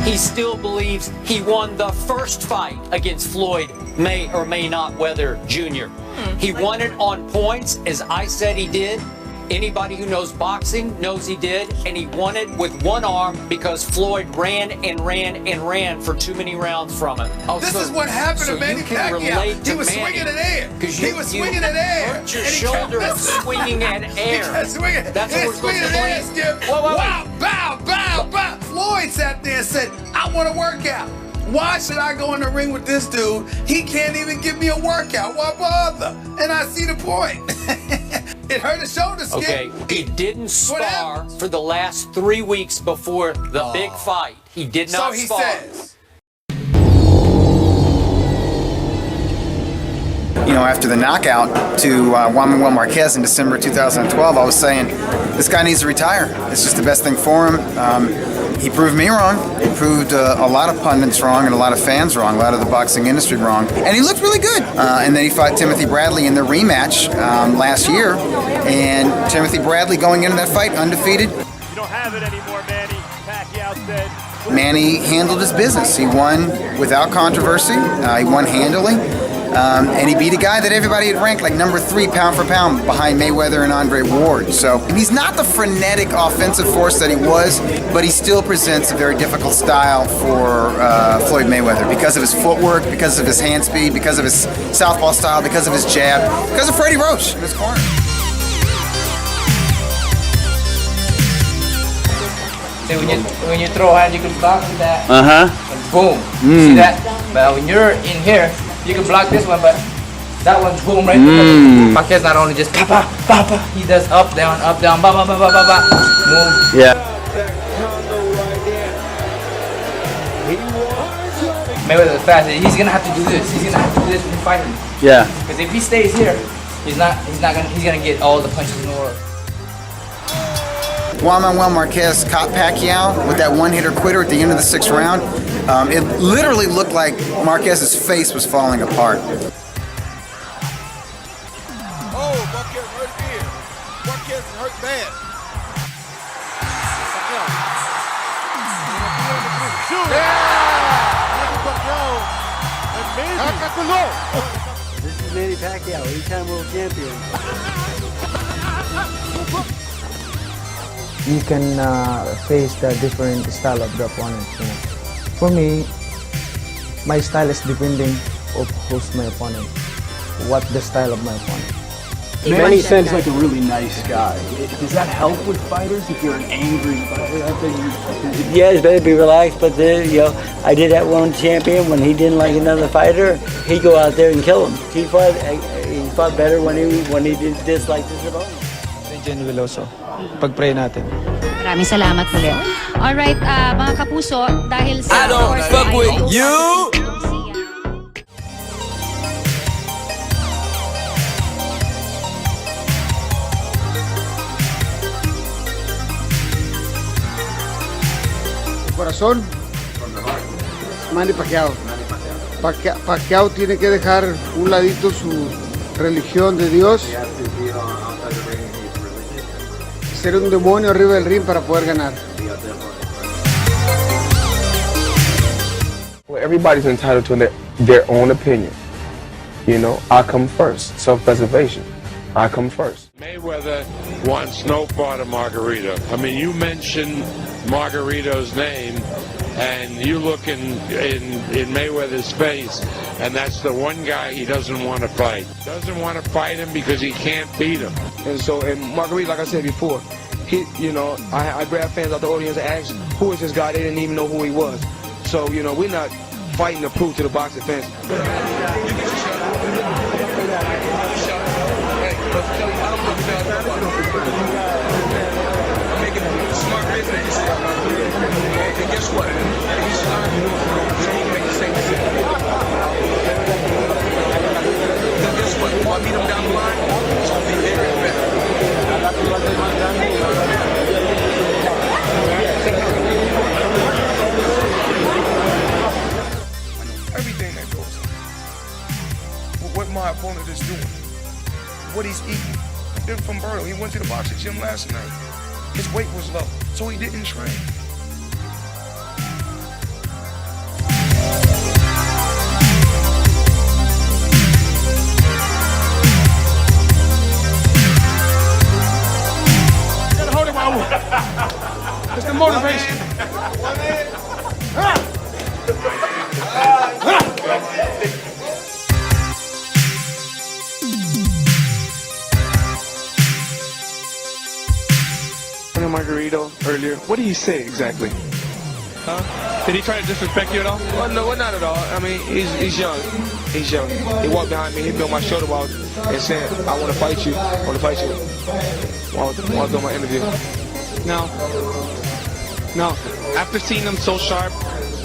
He still believes he won the first fight against Floyd May or may not Weather Jr. He won it on points, as I said he did. Anybody who knows boxing knows he did, and he won it with one arm because Floyd ran and ran and ran for too many rounds from him. This is what happened to Manny Pacquiao. He was swinging at air. He was swinging at air. Hurt your shoulder swinging at air. That's what we're supposed to blame. Skip. Wow, bow, bow, bow. Floyd sat there and said, I want a workout. Why should I go in the ring with this dude? He can't even give me a workout. Why bother? And I see the point. It hurt his shoulder, Skip. Okay, he didn't spar for the last 3 weeks before the big fight. He did not spar. So he says. You know, after the knockout to Juan Manuel Marquez in December 2012, I was saying, this guy needs to retire. It's just the best thing for him. He proved me wrong. He proved a lot of pundits wrong and a lot of fans wrong, a lot of the boxing industry wrong. And he looked really good. And then he fought Timothy Bradley in the rematch last year. And Timothy Bradley going into that fight undefeated. You don't have it anymore, Manny. Pacquiao said. Manny handled his business. He won without controversy. He won handily. And he beat a guy that everybody had ranked like number 3 pound for pound behind Mayweather and Andre Ward. So he's not the frenetic offensive force that he was, but he still presents a very difficult style for Floyd Mayweather because of his footwork, because of his hand speed, because of his southpaw style, because of his jab, because of Freddie Roach in his corner. See, when you throw a hand, you can block with that. And boom. Mm. See that? But when you're in here, you can block this one, but that one's boom right there. Pacquiao's not only just pa pa pa pa. He does up down ba ba ba ba ba ba. Move. Yeah. Mayweather's fast. He's gonna have to do this. He's gonna have to do this when you fight him. Yeah. Because if he stays here, he's gonna get all the punches in the world. Juan Manuel Marquez caught Pacquiao with that one-hitter quitter at the end of the 6th round. It literally looked like Marquez's face was falling apart. Oh, Marquez hurt bad. Marquez hurt bad. This is Manny Pacquiao, 8-time world champion. You can face the different style of the opponent. You know. For me, my style is depending of who's my opponent, what the style of my opponent. Manny sounds like a really nice guy. Does that help with fighters if you're an angry fighter? Yeah, it's better to be relaxed, but I did that one champion when he didn't like another fighter, he'd go out there and kill him. He fought better when he did dislike his opponent. Jen Veloso. Pag-pray natin. Maraming salamat muli. Alright, mga kapuso, dahil sa... I don't fuck with you! Corazón, Manny Pacquiao. Pacquiao tiene que dejar un ladito su religión de Dios. Ser un demonio arriba del ring para poder ganar. Well, everybody's entitled to their own opinion. You know, I come first. Self-preservation. I come first. Mayweather wants no part of Margarito. I mean, you mentioned Margarito's name, and you look in Mayweather's face, and that's the one guy he doesn't want to fight. Doesn't want to fight him because he can't beat him. And so, and Margarito, like I said before, I grabbed fans out the audience and asked, who is this guy? They didn't even know who he was. So, we're not fighting to prove to the boxing fans. I'm making smart business decisions. And guess what? He's smart. So he make the same decision. And guess what? If I beat him down the line, it's going to be bigger and better. Everything that goes on. What my opponent is doing. What he's eating. Then from birth, he went to the boxing gym last night. His weight was low, so he didn't train. Gotta hold it while I walk. It's the motivation. Margarito earlier. What did he say exactly? Huh? Did he try to disrespect you at all? Well, no, not at all. I mean, he's young. He's young. He walked behind me. He built my shoulder out and said, "I want to fight you. I want to fight you." While I was doing my interview. Now, after seeing him so sharp,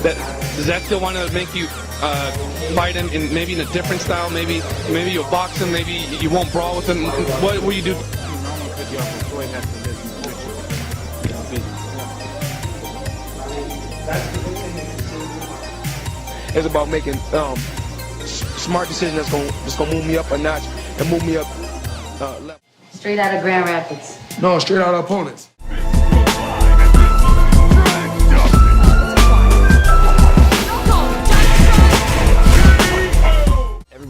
does that still want to make you fight him in maybe in a different style? Maybe you'll box him. Maybe you won't brawl with him. What will you do? It's about making smart decisions that's gonna move me up a notch and move me up level. Straight out of Grand Rapids. No, straight out of opponents.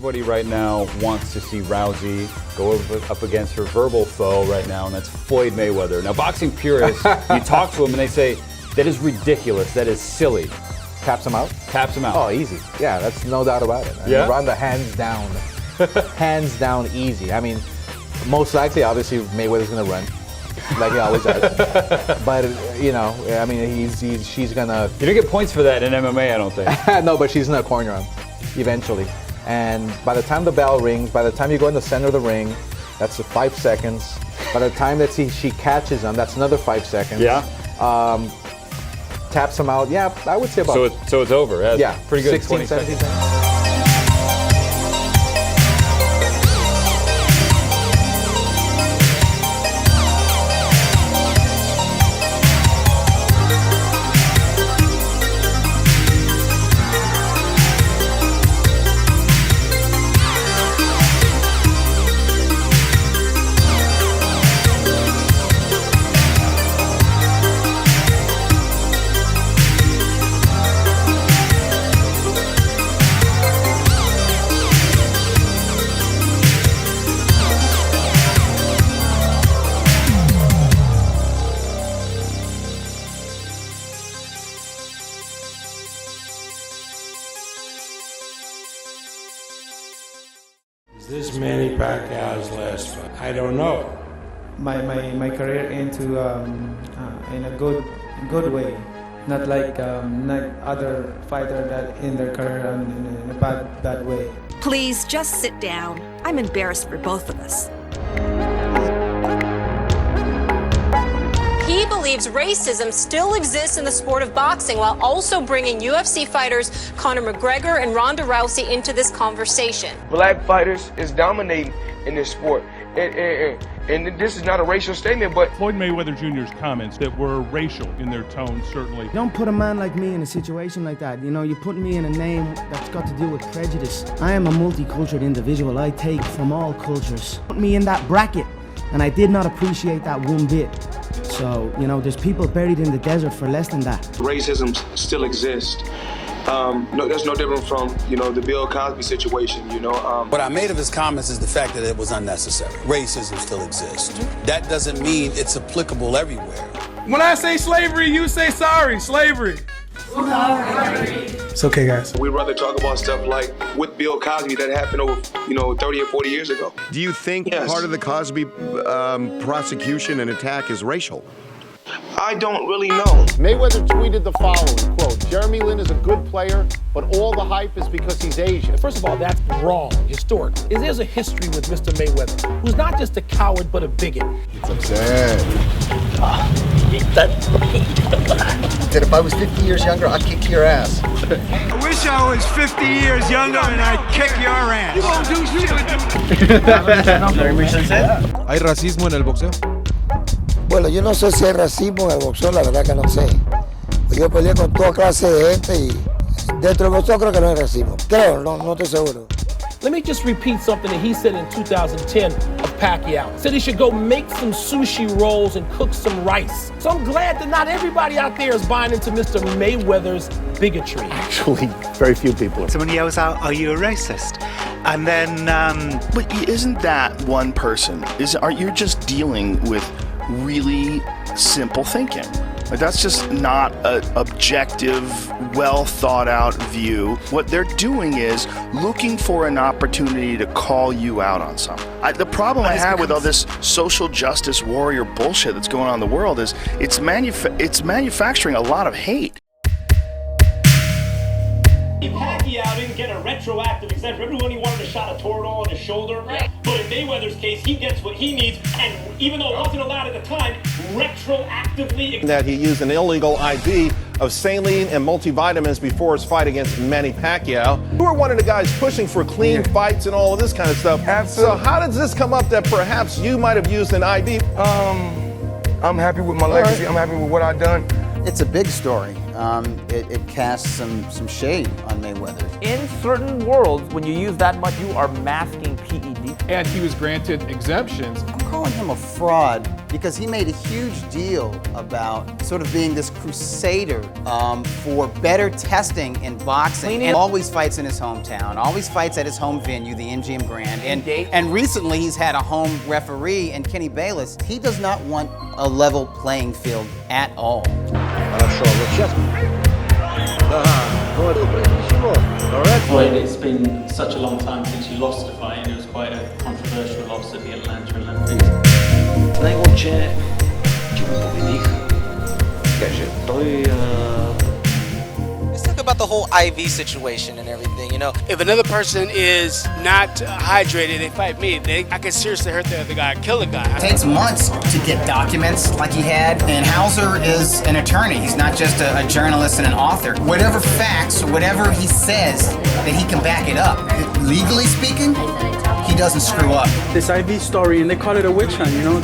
Everybody right now wants to see Rousey go up against her verbal foe right now, and that's Floyd Mayweather. Now, boxing purists, you talk to them and they say, that is ridiculous, that is silly. Taps him out? Taps him out. Oh, easy. Yeah, that's no doubt about it. Yeah? Ronda, hands down. Hands down, easy. I mean, most likely, obviously, Mayweather's going to run, like he always does. But, you know, I mean, she's going to... You don't get points for that in MMA, I don't think. No, but she's going to corner him, eventually. And by the time the bell rings, by the time you go in the center of the ring, that's 5 seconds. By the time that she catches him, that's another 5 seconds. Yeah. Taps him out. Yeah, I would say about... So it's over. That's yeah, pretty good. 16, 17 seconds. Is this Manny Pacquiao's last fight? I don't know. My career into in a good way, not like not other fighter that in their career in a bad way. Please just sit down. I'm embarrassed for both of us. He believes racism still exists in the sport of boxing while also bringing UFC fighters Conor McGregor and Ronda Rousey into this conversation. Black fighters is dominating in this sport. And this is not a racial statement, but Floyd Mayweather Jr.'s comments that were racial in their tone, certainly. Don't put a man like me in a situation like that. You know, you put me in a name that's got to do with prejudice. I am a multicultural individual. I take from all cultures. Put me in that bracket, and I did not appreciate that one bit. So, you know, there's people buried in the desert for less than that. racism still exists. No, that's no different from, you know, the Bill Cosby situation, you know. What I made of his comments is the fact that it was unnecessary. Racism still exists. That doesn't mean it's applicable everywhere. When I say slavery, you say sorry, slavery. It's okay, guys. We'd rather talk about stuff like with Bill Cosby that happened over, 30 or 40 years ago. Do you think part of the Cosby prosecution and attack is racial? I don't really know. Mayweather tweeted the following, quote, Jeremy Lin is a good player, but all the hype is because he's Asian. First of all, that's wrong, historic. There's a history with Mr. Mayweather, who's not just a coward, but a bigot. It's upset. Said if I was 50 years younger, I'd kick your ass. I wish I was 50 years younger and I'd kick your ass. You won't do shit. ¿Hay racismo en el boxeo? Bueno, yo no sé si hay racismo en el boxeo, la verdad que no sé. Yo peleé con toda clase de gente y dentro del boxeo creo que no hay racismo. Creo, no estoy seguro. Let me just repeat something that he said in 2010 of Pacquiao. Said he should go make some sushi rolls and cook some rice. So I'm glad that not everybody out there is buying into Mr. Mayweather's bigotry. Actually, very few people are. Someone yells out, "Are you a racist?" And then, but isn't that one person? Aren't you just dealing with really simple thinking? Like, that's just not an objective, well thought out view. What they're doing is looking for an opportunity to call you out on something. The problem I have with all this social justice warrior bullshit that's going on in the world is it's manufacturing a lot of hate. Pacquiao didn't get a retroactive exemption. Everyone he wanted a shot of Toradol on his shoulder. Right. But in Mayweather's case, he gets what he needs, and even though it wasn't allowed at the time, retroactively. That he used an illegal IV of saline and multivitamins before his fight against Manny Pacquiao. You were one of the guys pushing for clean fights and all of this kind of stuff. Absolutely. So how does this come up that perhaps you might have used an IV? I'm happy with my legacy. I'm happy with what I've done. It's a big story. It casts some shade on Mayweather. In certain worlds, when you use that much, you are masking PED. And he was granted exemptions. calling him a fraud because he made a huge deal about sort of being this crusader for better testing in boxing. And always fights in his hometown, always fights at his home venue, the MGM Grand. And recently he's had a home referee in Kenny Bayless. He does not want a level playing field at all. Floyd, it's been such a long time since you lost a fight, and it was quite a controversial loss at the Atlanta Olympics. Let's talk about the whole IV situation and everything, you know. If another person is not hydrated, they fight me, I could seriously hurt the other guy, kill the guy. It takes months to get documents like he had, and Hauser is an attorney. He's not just a journalist and an author. Whatever facts or whatever he says, that he can back it up. Legally speaking, he doesn't screw up. This IV story, and they call it a witch hunt, you know?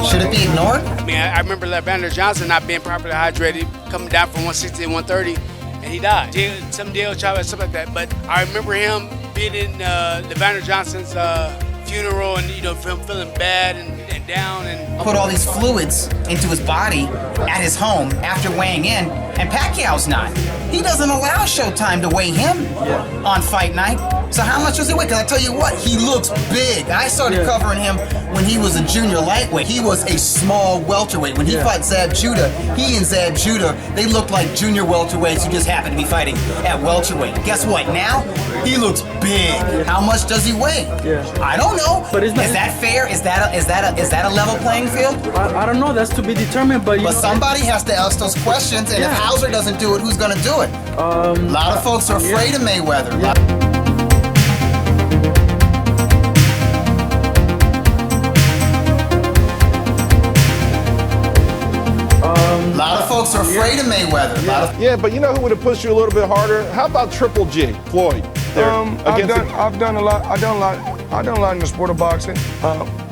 Should it be ignored? I mean, I remember Evander Johnson not being properly hydrated, coming down from 160 to 130, and he died. Some deal, Chavez, something like that. But I remember him being in Evander Johnson's funeral, and, you know, him feeling bad and down. And put all these fluids into his body at his home after weighing in, and Pacquiao's not. He doesn't allow Showtime to weigh him on fight night. So how much does he weigh? Because I tell you what, he looks big. I started covering him when he was a junior lightweight. He was a small welterweight. When he fought Zab Judah, he and Zab Judah, they looked like junior welterweights who just happened to be fighting at welterweight. Guess what? Now, he looks big. How much does he weigh? I don't know. But is that fair? Is that a level playing field? I don't know. That's to be determined. But somebody has to ask those questions. And if Hauser doesn't do it, who's going to do it? A lot of folks are afraid of Mayweather. A lot of folks are afraid of Mayweather. Yeah, but you know who would have pushed you a little bit harder? How about Triple G, Floyd? I've done a lot in the sport of boxing.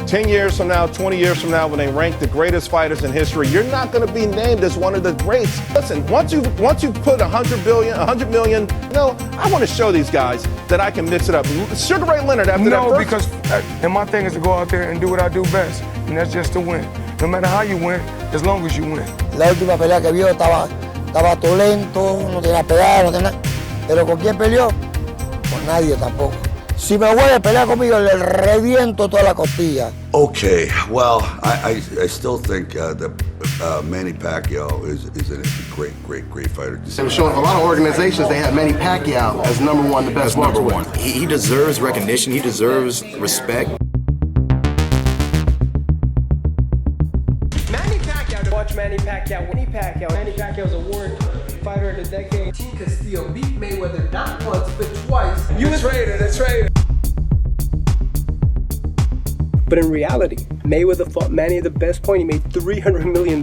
10 years from now, 20 years from now, when they rank the greatest fighters in history, you're not going to be named as one of the greats. Listen, once you put 100 million, you know, I want to show these guys that I can mix it up. Sugar Ray Leonard after that first. Because and my thing is to go out there and do what I do best, and that's just to win. No matter how you win, as long as you win. La última pelea que vio estaba todo lento, no tenía pegada, no tenía nada. Pero ¿con quién peleó? Con nadie tampoco. Si me vuelve a pelear conmigo, le reviento toda la costilla. Okay, well, I still think that Manny Pacquiao is a great fighter. They were showing a lot of organizations, they had Manny Pacquiao as number one, the best welterweight. He deserves recognition, he deserves respect. Watch Manny Pacquiao. Manny Pacquiao's award fighter of the decade. Team Castillo beat Mayweather not once but twice. That's right. But in reality, Mayweather fought Manny at the best point. He made $300 million.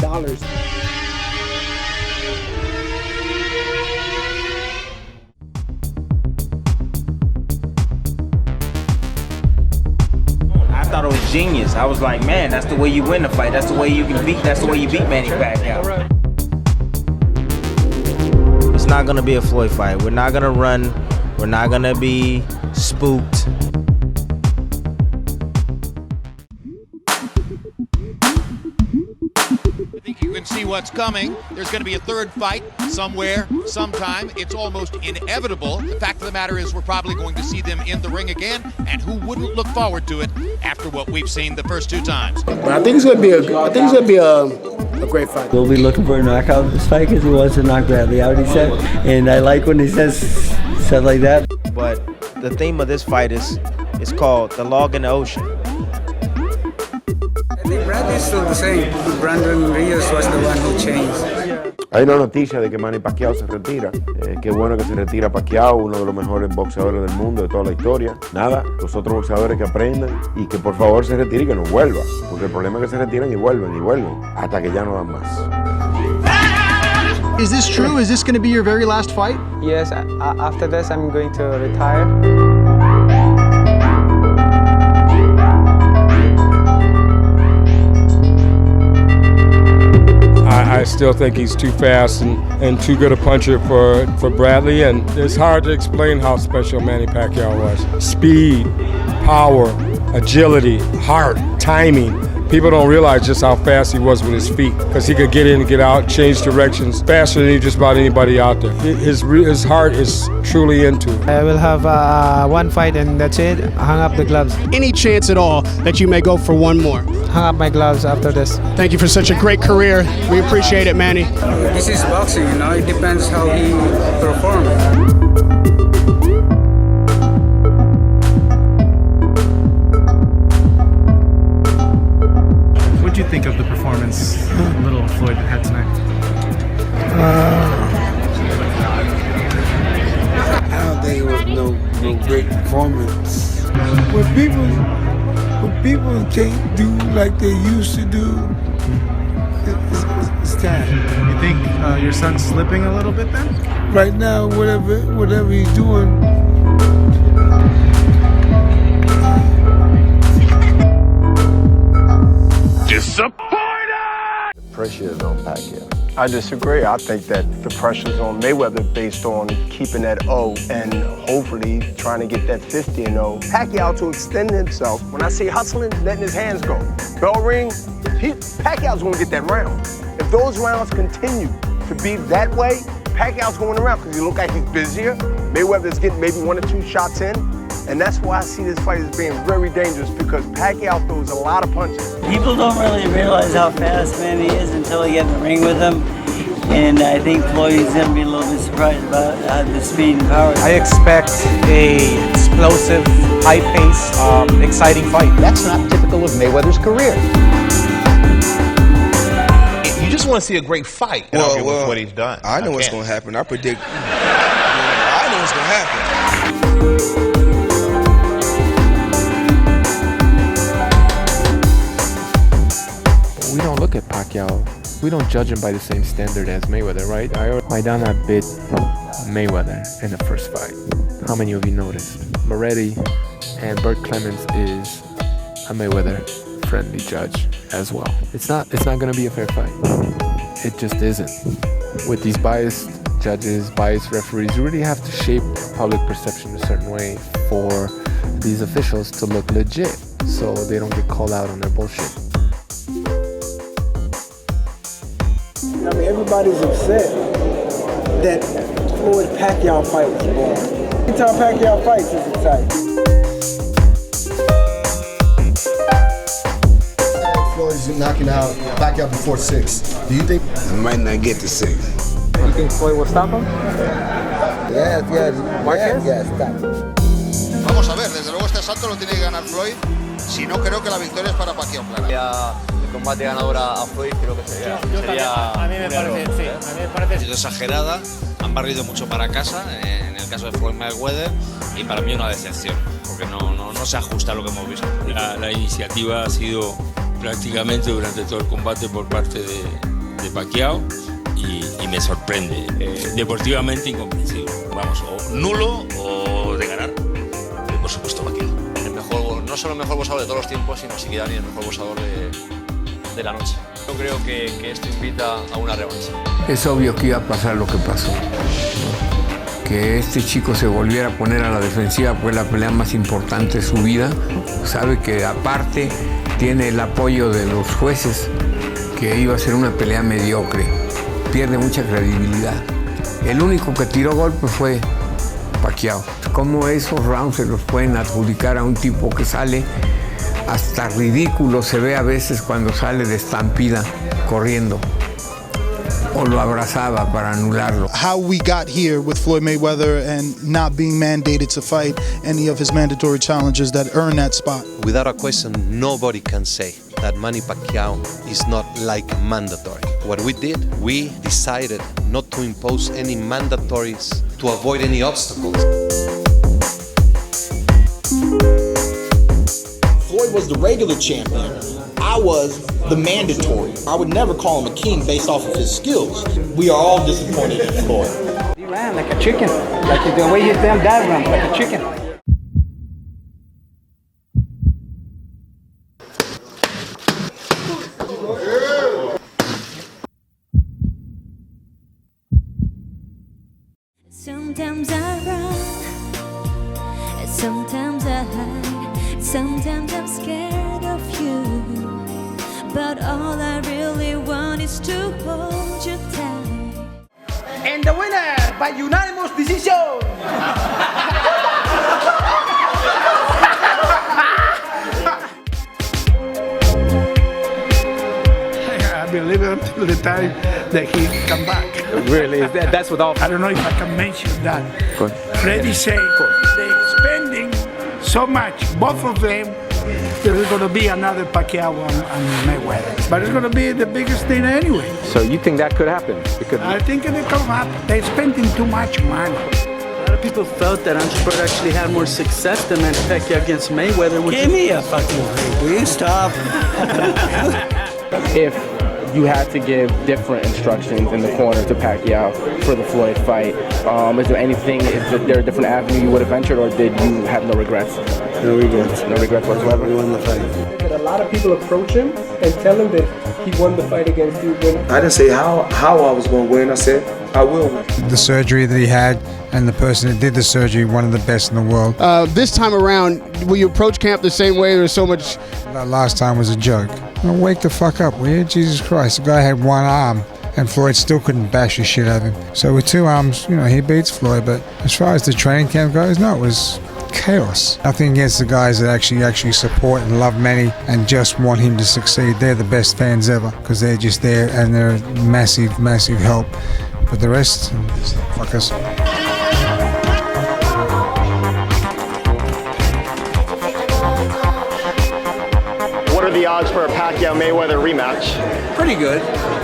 I thought it was genius. I was like, man, that's the way you win the fight. That's the way you beat Manny Pacquiao. It's not gonna be a Floyd fight. We're not gonna run. We're not gonna be spooked. You can see what's coming. There's going to be a third fight somewhere, sometime. It's almost inevitable. The fact of the matter is we're probably going to see them in the ring again, and who wouldn't look forward to it after what we've seen the first two times? But I think it's going to be a great fight. We'll be looking for a knockout this fight because he wants to knock Bradley out, he said. And I like when he says stuff like that. But the theme of this fight is called The Log in the Ocean. I think Bradley's still the same. Brandon Rios was the one who changed. Hay una noticia de que Manny Pacquiao se retira. Qué bueno que se retira Pacquiao, uno de los mejores boxeadores del mundo de toda la historia. Nada, los otros boxeadores que aprendan y que por favor se retire y que no vuelva. Porque el problema es que se retiran y vuelven, hasta que ya no dan más. Is this true? Is this going to be your very last fight? Yes, after this I'm going to retire. I still think he's too fast and too good a puncher for Bradley, and it's hard to explain how special Manny Pacquiao was. Speed, power, agility, heart, timing. People don't realize just how fast he was with his feet because he could get in and get out, change directions faster than just about anybody out there. His heart is truly into it. I will have one fight and that's it. Hang up the gloves. Any chance at all that you may go for one more? Hang up my gloves after this. Thank you for such a great career. We appreciate it, Manny. This is boxing, you know, it depends how he performs. What do you think of the performance little Floyd had tonight? I don't think it was no great performance. When people can't do like they used to do, it's time. You think your son's slipping a little bit then? Right now, whatever he's doing. Disappointed! The pressure is on Pacquiao. I disagree. I think that the pressure's on Mayweather based on keeping that O and hopefully trying to get that 50-0. Pacquiao to extend himself. When I say hustling, letting his hands go. Bell ring, Pacquiao's gonna get that round. If those rounds continue to be that way, Pacquiao's going around because he look like he's busier. Mayweather's getting maybe 1 or 2 shots in. And that's why I see this fight as being very dangerous because Pacquiao throws a lot of punches. People don't really realize how fast Manny is until they get in the ring with him. And I think Floyd's going to be a little bit surprised about the speed and power. I expect a explosive, high-paced, exciting fight. That's not typical of Mayweather's career. You just want to see a great fight. Well, with what he's done. I know what's going to happen. I predict. I know what's going to happen. We don't look at Pacquiao, we don't judge him by the same standard as Mayweather, right? Maidana bit Mayweather in the first fight. How many of you noticed? Moretti and Bert Clemens is a Mayweather-friendly judge as well. It's not going to be a fair fight. It just isn't. With these biased judges, biased referees, you really have to shape public perception a certain way for these officials to look legit, so they don't get called out on their bullshit. I mean, everybody's upset that Floyd Pacquiao fight was boring. Every time Pacquiao fights, it's exciting. Floyd's knocking out Pacquiao before 6. Do you think? I might not get to 6. You think Floyd will stop him? Yes, stop. Vamos a ver, desde luego este asalto lo tiene que ganar Floyd. Si no, creo que la victoria es para Pacquiao, clara. El combate ganador a Floyd creo que sería. A mí me parece, sí. A mí me parece. Ha sido exagerada, han barrido mucho para casa, en el caso de Floyd Mayweather, y para mí una decepción, porque no se ajusta a lo que hemos visto. La iniciativa ha sido prácticamente durante todo el combate por parte de Pacquiao y me sorprende. Deportivamente incomprensible. Vamos, o nulo o de ganar, por supuesto Pacquiao. No solo el mejor boxeador de todos los tiempos, sino siquiera ni el mejor boxeador de la noche. Yo creo que esto invita a una revancha. Es obvio que iba a pasar lo que pasó, ¿no? Que este chico se volviera a poner a la defensiva fue la pelea más importante de su vida. Sabe que aparte tiene el apoyo de los jueces, que iba a ser una pelea mediocre. Pierde mucha credibilidad. El único que tiró golpe fue Pacquiao. ¿Cómo esos rounds se los pueden adjudicar a un tipo que sale? Hasta ridículo se ve a veces cuando sale de estampida corriendo. O lo abrazaba para anularlo. How we got here with Floyd Mayweather and not being mandated to fight any of his mandatory challenges that earn that spot. Without a question, nobody can say that Manny Pacquiao is not like mandatory. What we did, we decided not to impose any mandatories to avoid any obstacles. Floyd was the regular champion. I was the mandatory. I would never call him a king based off of his skills. We are all disappointed in Floyd. He ran like a chicken, like the way his damn dad ran, like a chicken. Sometimes I run, sometimes I hide. Sometimes I'm scared of you, but all I really want is to hold you tight. And the winner by unanimous decision. I've been living until the time that he come back. Really? That's what all. I don't know if I can mention that. Freddie said they're spending so much, both of them, there's going to be another Pacquiao and Mayweather. But it's going to be the biggest thing anyway. So you think that could happen? I think it could happen. They're spending too much money. A lot of people felt that Unforgettable actually had more success than Manny Pacquiao against Mayweather. Give me a fucking break, will you stop? If you had to give different instructions in the corner to Pacquiao for the Floyd fight, is there anything, is there a different avenue you would have ventured, or did you have no regrets? No regrets. No regrets whatsoever? We won the fight. That a lot of people approach him and tell him that he won the fight against you. I didn't say how I was going to win. I said I will win. The surgery that he had and the person that did the surgery, one of the best in the world. This time around, will you approach camp the same way? There's so much. That last time was a joke. Now wake the fuck up, will you? Jesus Christ. The guy had one arm and Floyd still couldn't bash the shit out of him. So with two arms, you know, he beats Floyd. But as far as the training camp goes, no, it was chaos. Nothing against the guys that actually support and love Manny and just want him to succeed. They're the best fans ever because they're just there and they're massive help. But the rest, fuckers. What are the odds for a Pacquiao-Mayweather rematch? Pretty good.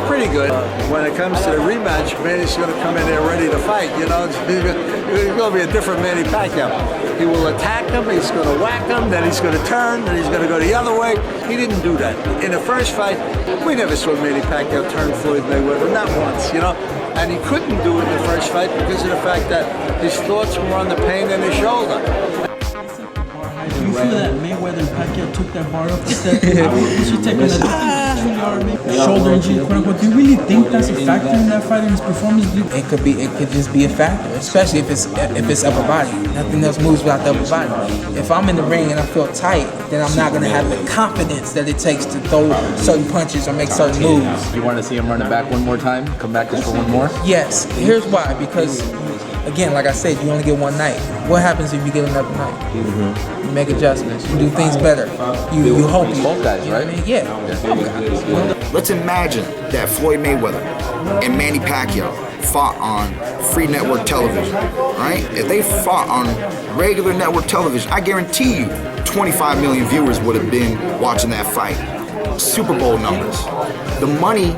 Pretty good. When it comes to the rematch, Manny's going to come in there ready to fight. You know, it's going to be a different Manny Pacquiao. He will attack him, he's going to whack him, then he's going to turn, then he's going to go the other way. He didn't do that. In the first fight, we never saw Manny Pacquiao turn Floyd Mayweather, not once, you know. And he couldn't do it in the first fight because of the fact that his thoughts were on the pain in his shoulder. Do you feel that Mayweather and Pacquiao took that bar up a step? Is he taking a shoulder injury, quote unquote? Do you really think that's a factor in that fight, in his performance? It could just be a factor, especially if it's upper body. Nothing else moves without the upper body. If I'm in the ring and I feel tight, then I'm not gonna have the confidence that it takes to throw certain punches or make certain moves. You want to see him run it back one more time? Come back just for one more? Yes. Here's why. Because again, like I said, you only get one night. What happens if you get another night? You make adjustments. You do things better. You hope. Both guys, right? Yeah. Both guys. Let's imagine that Floyd Mayweather and Manny Pacquiao fought on free network television, right? If they fought on regular network television, I guarantee you 25 million viewers would have been watching that fight. Super Bowl numbers. The money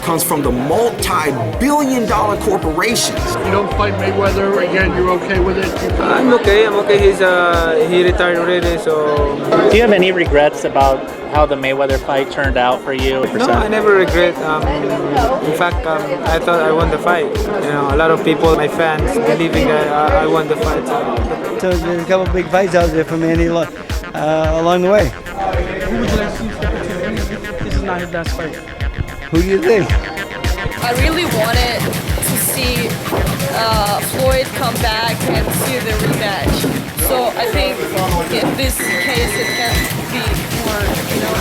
comes from the multi-billion-dollar corporations. You don't fight Mayweather again, you're okay with it? I'm okay. He retired already, so. Do you have any regrets about how the Mayweather fight turned out for you? No, I never regret. In fact, I thought I won the fight. You know, a lot of people, my fans, believing that I won the fight. So there's a couple big fights out there for me along the way. Who would you like to see step into the ring if this is not his last fight? Who do you think? I really wanted to see Floyd come back and see the rematch. So I think in this case it can be more, you know.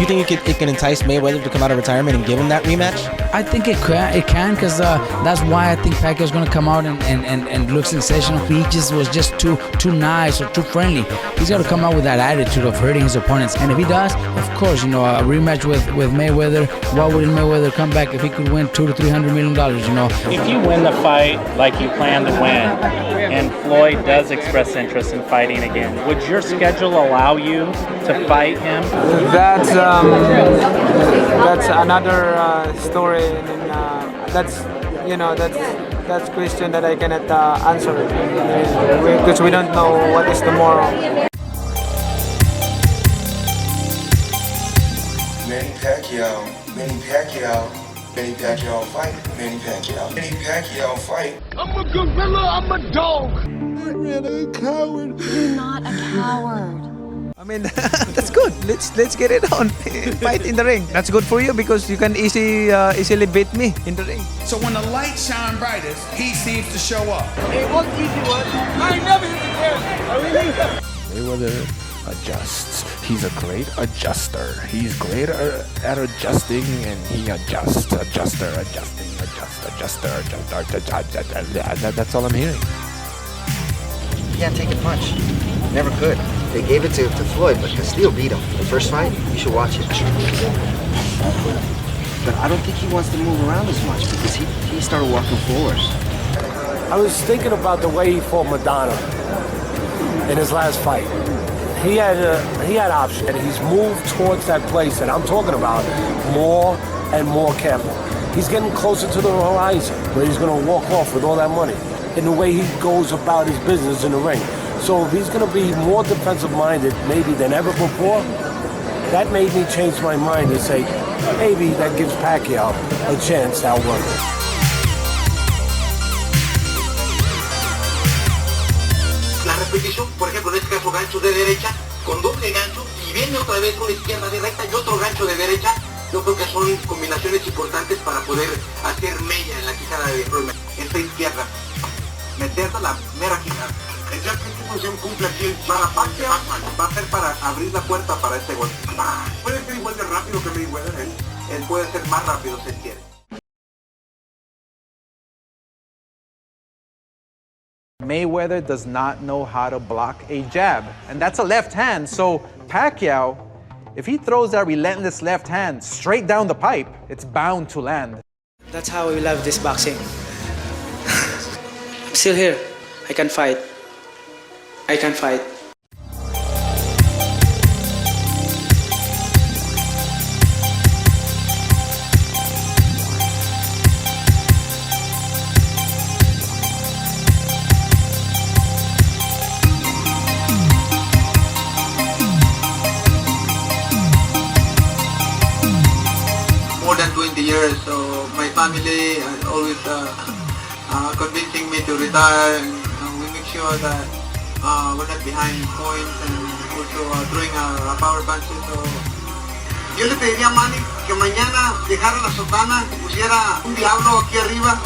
You think it can entice Mayweather to come out of retirement and give him that rematch? I think it can, because that's why I think Pacquiao's going to come out and look sensational. He was just too nice or too friendly. He's got to come out with that attitude of hurting his opponents. And if he does, of course, you know, a rematch with Mayweather, why wouldn't Mayweather come back if he could win $200 to $300 million, you know? If you win the fight like you plan to win, and Floyd does express interest in fighting again, would your schedule allow you to fight him? That's another story, and that's question that I cannot answer because we don't know what is tomorrow. Manny Pacquiao fight. Manny Pacquiao fight. I'm a gorilla, I'm a dog. I'm really a coward. You're not a coward. I mean, that's good. Let's get it on. Fight in the ring. That's good for you because you can easily beat me in the ring. So when the lights shine brightest, he seems to show up. Hey, one easy one. I ain't never hit the ring. Mayweather adjusts. He's a great adjuster. He's great at adjusting, and he adjusts. Adjuster. That's all I'm hearing. He can't take a punch. Never could. They gave it to Floyd, but Castillo beat him. The first fight, you should watch it. But I don't think he wants to move around as much because he started walking forwards. I was thinking about the way he fought Madonna in his last fight. He had options, and he's moved towards that place that I'm talking about more and more careful. He's getting closer to the horizon where he's going to walk off with all that money in the way he goes about his business in the ring. So if he's going to be more defensive-minded maybe than ever before, that made me change my mind and say, maybe that gives Pacquiao a chance to outwork him. La repetición, por ejemplo, en este caso gancho de derecha, con doble gancho, y viene otra vez una izquierda de recta y otro gancho de derecha, yo creo que son combinaciones importantes para poder hacer mella en la quijada de problema. Esta izquierda, meterla la mera quijada. Ya que esta función cumple aquí para Pacquiao, va a ser para abrir la puerta para este golpe. Puede ser igual de rápido que Mayweather, él puede ser más rápido si él quiere. Mayweather does not know how to block a jab, and that's a left hand. So Pacquiao, if he throws that relentless left hand straight down the pipe, it's bound to land. That's how we love this boxing. I'm still here. I can fight. I can fight. More than 20 years, so my family always convincing me to retire, and we make sure that we're not behind points, and also throwing a power punch. So yo le pediría a Manny que mañana dejara la sotana, que pusiera un diablo aquí arriba.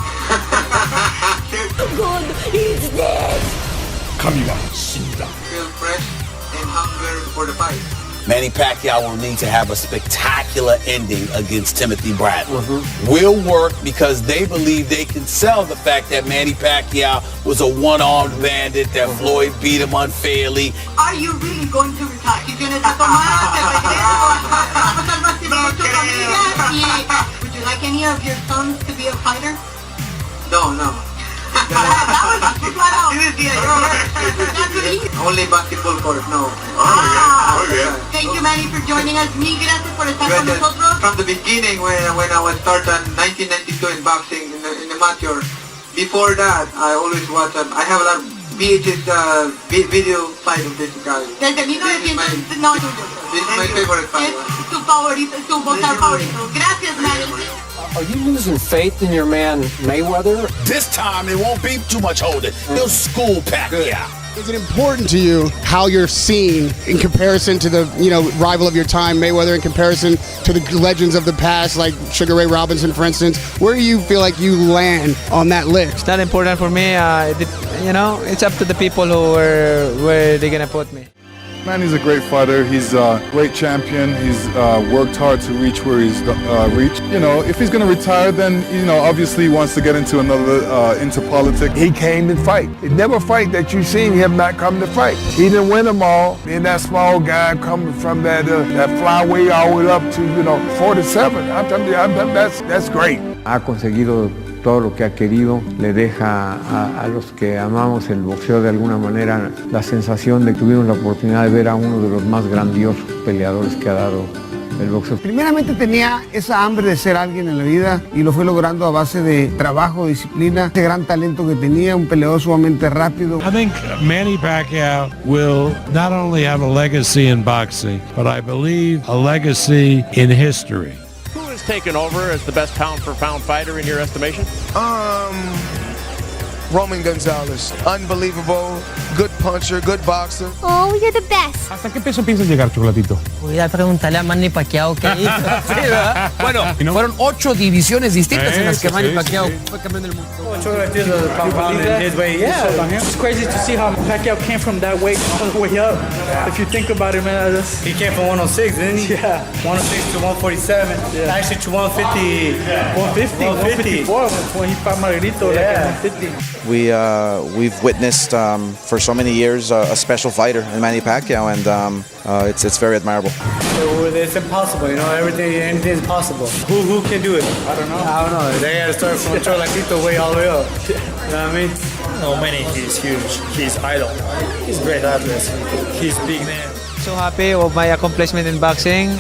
God is dead. Feel fresh and hunger for the fight. Manny Pacquiao will need to have a spectacular ending against Timothy Bradley. Will work because they believe they can sell the fact that Manny Pacquiao was a one-armed bandit, that Floyd beat him unfairly. Are you really going to retire? Si tienes que tomar de regreso, vamos al máximo con tu familia. Would you like any of your sons to be a fighter? No. Only basketball court, no. Thank you, Manny, for joining us. Mil gracias por estar con nosotros. From the beginning, when I was started in 1992 in boxing, in the amateur, before that, I always watch. I have a lot of VHS video fight of this guy. Desde 1900, no. This is my favorite fight. Es tu favorito, tu boxeador favorito. Gracias, Manny. Are you losing faith in your man Mayweather? This time it won't be too much holding. He'll school Pacquiao. Is it important to you how you're seen in comparison to the rival of your time, Mayweather, in comparison to the legends of the past, like Sugar Ray Robinson, for instance? Where do you feel like you land on that list? It's not important for me. It's up to the people where they're gonna put me. Manny's a great fighter. He's a great champion. He's worked hard to reach where he's reached. If he's going to retire, then obviously he wants to get into into politics. He came to fight. It never fight that you seen him not come to fight. He didn't win them all. Being that small guy coming from that flyweight all the way up to 47. I'm telling you, that's great. Ha conseguido todo lo que ha querido, le deja a los que amamos el boxeo de alguna manera la sensación de que tuvimos la oportunidad de ver a uno de los más grandiosos peleadores que ha dado el boxeo. Primeramente tenía esa hambre de ser alguien en la vida y lo fue logrando a base de trabajo, disciplina, ese gran talento que tenía, un peleador sumamente rápido. I think Manny Pacquiao will not only have a legacy in boxing, but I believe a legacy in history. Taken over as the best pound-for-pound fighter in your estimation? Roman Gonzalez. Unbelievable, good puncher, good boxer. Oh, you're the best. ¿Hasta qué peso piensas llegar, Chocolatito? Pudiera preguntarle a Manny Pacquiao qué hizo. Sí, ¿verdad? Bueno, fueron 8 divisiones distintas en las que Manny Pacquiao fue campeón del mundo. It's crazy to see how Pacquiao came from that weight all the way up. If you think about it, man. He came from 106, didn't he? Yeah. 106 to 147. Yeah. Actually to 150. 154 when he fought Margarito, like at 150. We've witnessed for so many years a special fighter in Manny Pacquiao, and it's very admirable. It's impossible, you know. Anything is possible. Who can do it? I don't know. They got to start from Chocolatito way all the way up. You know what I mean? No, Manny, he's huge. He's idol. He's a great athlete. He's big man. So happy with my accomplishment in boxing,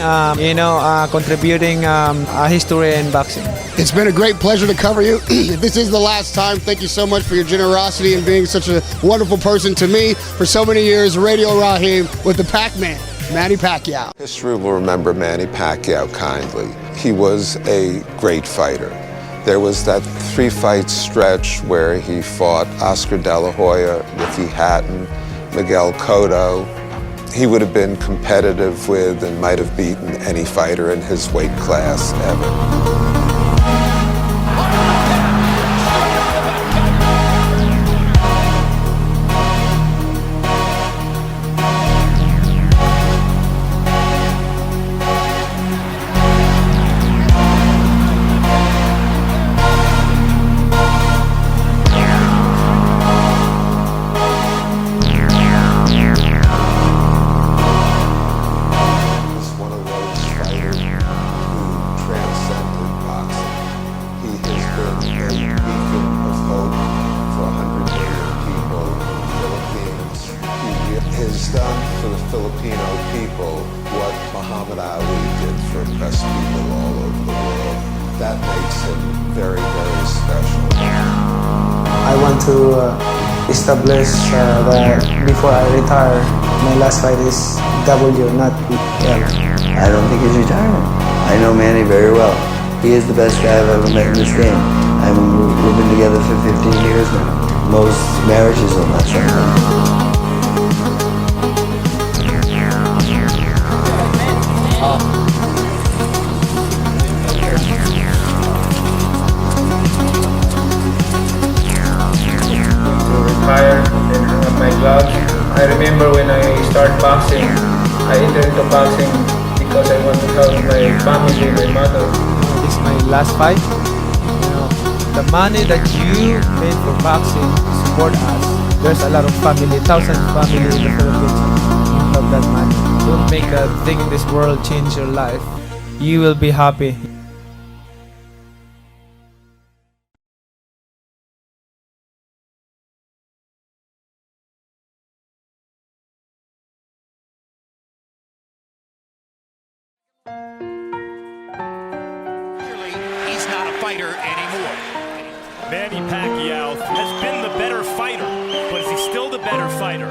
contributing a history in boxing. It's been a great pleasure to cover you. If this is the last time, thank you so much for your generosity and being such a wonderful person to me for so many years. Radio Raheem with the Pac-Man, Manny Pacquiao. History will remember Manny Pacquiao kindly. He was a great fighter. There was that 3-fight stretch where he fought Oscar De La Hoya, Ricky Hatton, Miguel Cotto. He would have been competitive with and might have beaten any fighter in his weight class ever. Filipino people what Muhammad Ali did for oppressed people all over the world. That makes him very, very special. I want to establish that before I retire, my last fight is W, not L. I don't think he's retiring. I know Manny very well. He is the best guy I've ever met in this game. We've been together for 15 years now. Most marriages are not short. Retire and hang up my gloves. I remember when I started boxing, I entered into boxing because I want to help my family, my mother. This is my last fight. You know, the money that you made for boxing support us. There's a lot of family, thousands of family in the Philippines who have that money. Don't make a thing in this world change your life. You will be happy. He's not a fighter anymore. Manny Pacquiao has been the better fighter, but is he still the better fighter?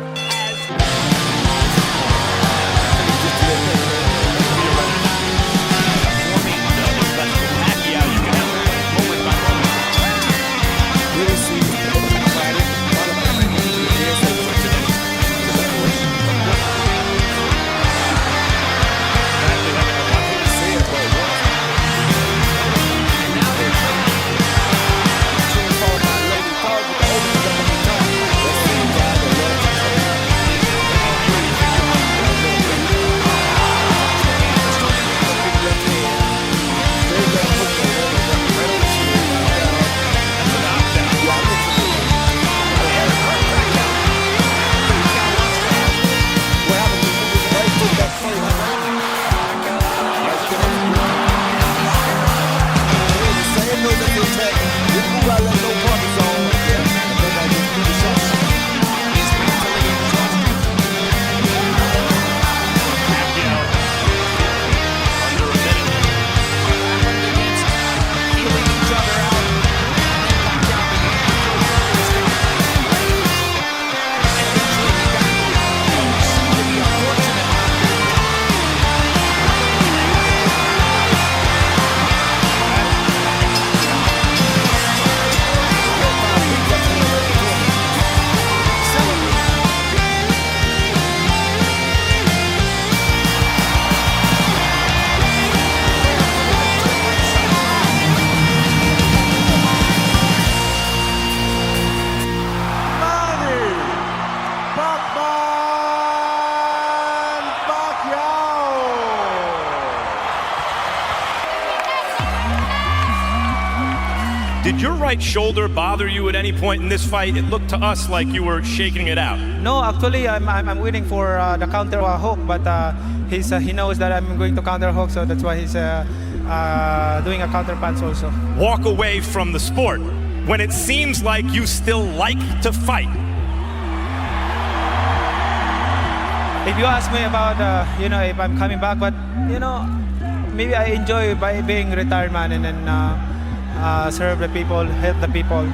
Did your right shoulder bother you at any point in this fight? It looked to us like you were shaking it out. No, actually, I'm waiting for the counter hook, but he knows that I'm going to counter hook, so that's why he's doing a counter punch also. Walk away from the sport when it seems like you still like to fight. If you ask me about, if I'm coming back, but, maybe I enjoy by being retired man and then serve the people, help the people.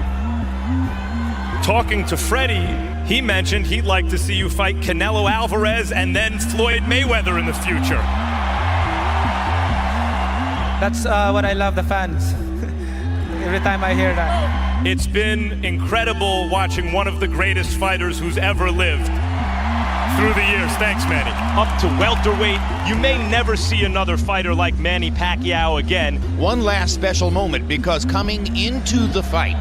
Talking to Freddie, he mentioned he'd like to see you fight Canelo Alvarez and then Floyd Mayweather in the future. That's what I love, the fans. Every time I hear that. It's been incredible watching one of the greatest fighters who's ever lived through the years. Thanks, Manny. Up to welterweight, you may never see another fighter like Manny Pacquiao again. One last special moment, because coming into the fight,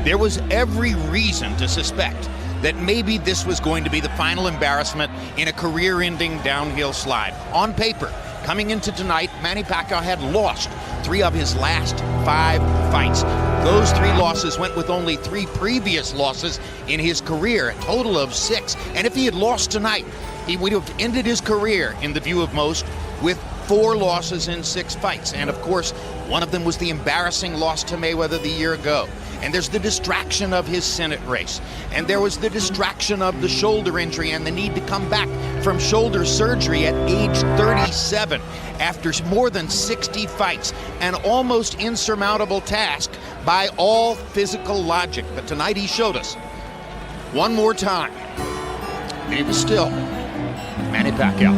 there was every reason to suspect that maybe this was going to be the final embarrassment in a career-ending downhill slide. On paper, coming into tonight, Manny Pacquiao had lost 3 of his last 5 fights. Those 3 losses went with only 3 previous losses in his career, a total of 6. And if he had lost tonight, he would have ended his career, in the view of most, with 4 losses in 6 fights. And of course, one of them was the embarrassing loss to Mayweather the year ago. And there's the distraction of his Senate race. And there was the distraction of the shoulder injury and the need to come back from shoulder surgery at age 37 after more than 60 fights. An almost insurmountable task by all physical logic. But tonight he showed us one more time. And it was still Manny Pacquiao.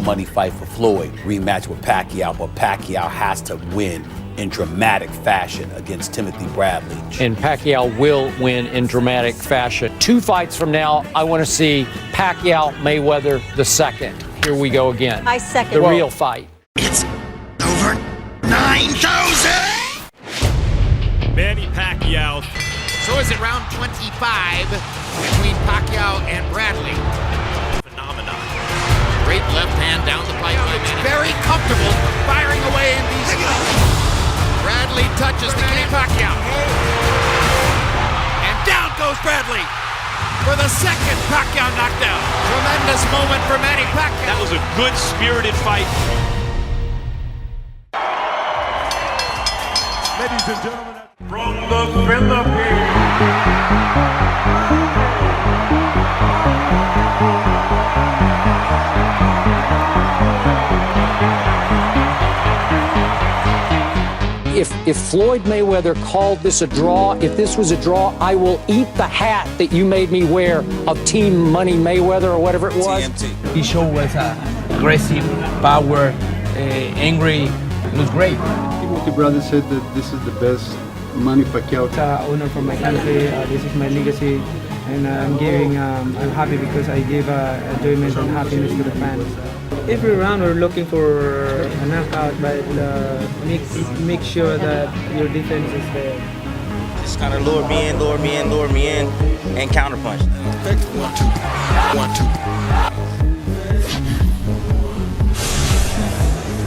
Money fight for Floyd, rematch with Pacquiao, but Pacquiao has to win in dramatic fashion against Timothy Bradley. And Pacquiao will win in dramatic fashion. 2 fights from now, I want to see Pacquiao Mayweather the second. Here we go again. I second. The real fight. It's over 9,000! Manny Pacquiao. So is it round 25 between Pacquiao and Bradley? Phenomenon. Great left hand down the pipe by Manny. Very comfortable firing away in these fights. Bradley touches the Manny Pacquiao. And down goes Bradley for the second Pacquiao knockdown. Tremendous moment for Manny Pacquiao. That was a good spirited fight. Ladies and gentlemen, from the Philippines. If Floyd Mayweather called this a draw, if this was a draw, I will eat the hat that you made me wear of Team Money Mayweather or whatever it was. He showed us aggressive, power, angry. It was great. Timothy Bradley said that this is the best Manny Pacquiao. It's an honor for my country. This is my legacy, and I'm happy because I gave enjoyment and happiness to the fans. Every round we're looking for a knockout, but make sure that your defense is there. Just kind of lure me in, and counterpunch. 1, 2, 1,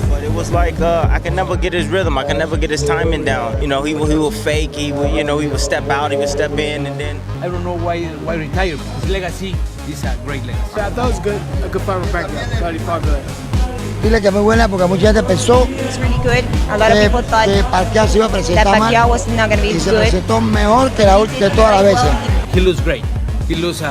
2. But it was like I could never get his rhythm. I could never get his timing down. You know, he will fake. He would step out. He would step in, and then. I don't know why retire. His legacy is a great legacy. Yeah, that was good. A good fight with Pacquiao. 35 good. Dile que muy buena porque mucha gente pensó It's really good. A lot of people thought que Pacquiao se iba a presentar that mal Pacquiao was not going to be y se good. presentó mejor que de todas las veces. He looks great. He looks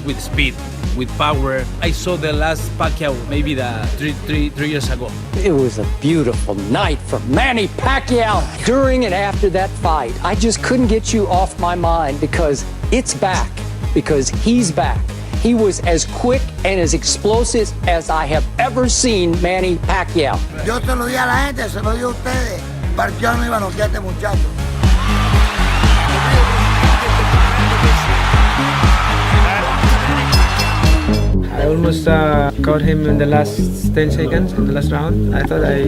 with speed. with power. I saw the last Pacquiao maybe three years ago. It was a beautiful night for Manny Pacquiao. During and after that fight, I just couldn't get you off my mind because it's back, because he's back. He was as quick and as explosive as I have ever seen Manny Pacquiao. Yo se lo di a la gente, se lo di a ustedes. Pacquiao no iba a noquear a este muchacho. I almost caught him in the last 10 seconds, in the last round. I thought I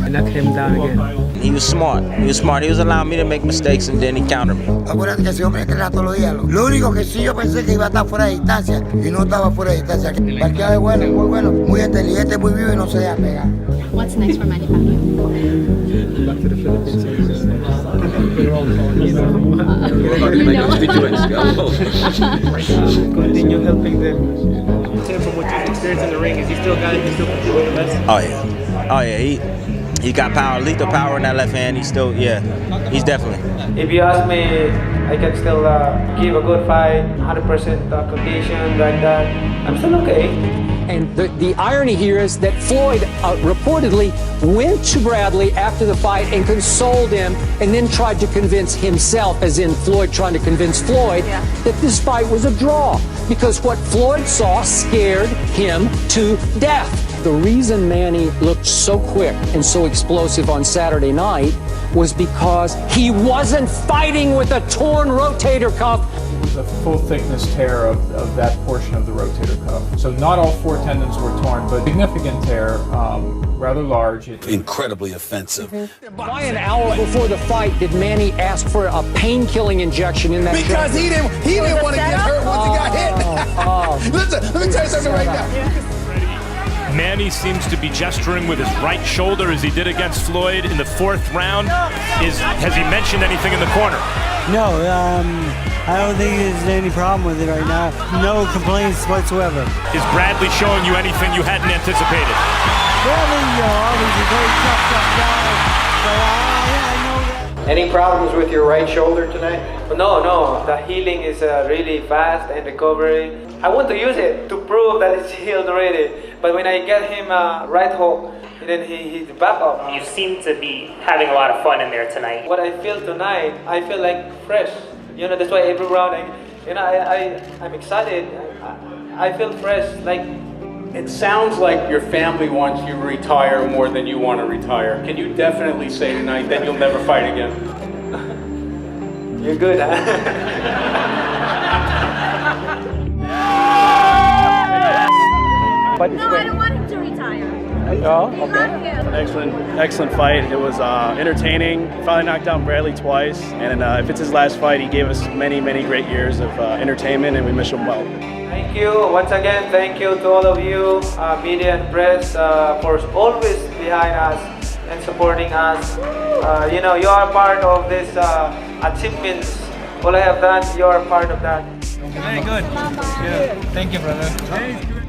knocked him down again. He was smart. He was allowing me to make mistakes and then he countered me. Acuérdate que ese hombre entrena todos los días. Lo único que sí yo pensé que iba a estar fuera de distancia y no estaba fuera de distancia. Pacquiao es bueno, muy bueno, muy inteligente, muy vivo y no se deja pegar. What's next for Manny Pacquiao? Back to the Philippines. Continue helping them. From what you've experienced in the ring, is he still got it? He still compete with the best? Oh yeah. He got power, lethal power in that left hand. He's still, he's definitely. If you ask me, I can still give a good fight, 100% condition like that. I'm still okay. And the irony here is that Floyd reportedly went to Bradley after the fight and consoled him and then tried to convince himself, as in Floyd trying to convince Floyd, that this fight was a draw because what Floyd saw scared him to death. The reason Manny looked so quick and so explosive on Saturday night was because he wasn't fighting with a torn rotator cuff. It was a full thickness tear of that portion of the rotator cuff. So not all 4 tendons were torn, but significant tear, rather large. Incredibly offensive. Why an hour before the fight did Manny ask for a pain-killing injection in that Because he didn't want to get hurt once he got hit. Listen, let me tell you something right now. Manny seems to be gesturing with his right shoulder as he did against Floyd in the 4th round. Has he mentioned anything in the corner? No, I don't think there's any problem with it right now. No complaints whatsoever. Is Bradley showing you anything you hadn't anticipated? Bradley, he's a very tough guy, but I know that. Any problems with your right shoulder tonight? No. The healing is really fast and recovery. I want to use it to prove that it's healed already. But when I get him right hook, then he's back up. You seem to be having a lot of fun in there tonight. What I feel tonight, I feel like fresh. That's why every round, I'm excited. I feel fresh, like. It sounds like your family wants you to retire more than you want to retire. Can you definitely say tonight that you'll never fight again? You're good, huh? No, I don't want him to retire. Oh, okay. Excellent fight. It was entertaining. Finally knocked down Bradley twice, and if it's his last fight, he gave us many, many great years of entertainment, and we wish him well. Thank you once again. Thank you to all of you, media and press, for always behind us and supporting us. You are part of this achievements. All I have done, you are part of that. Very good. Thank you, brother.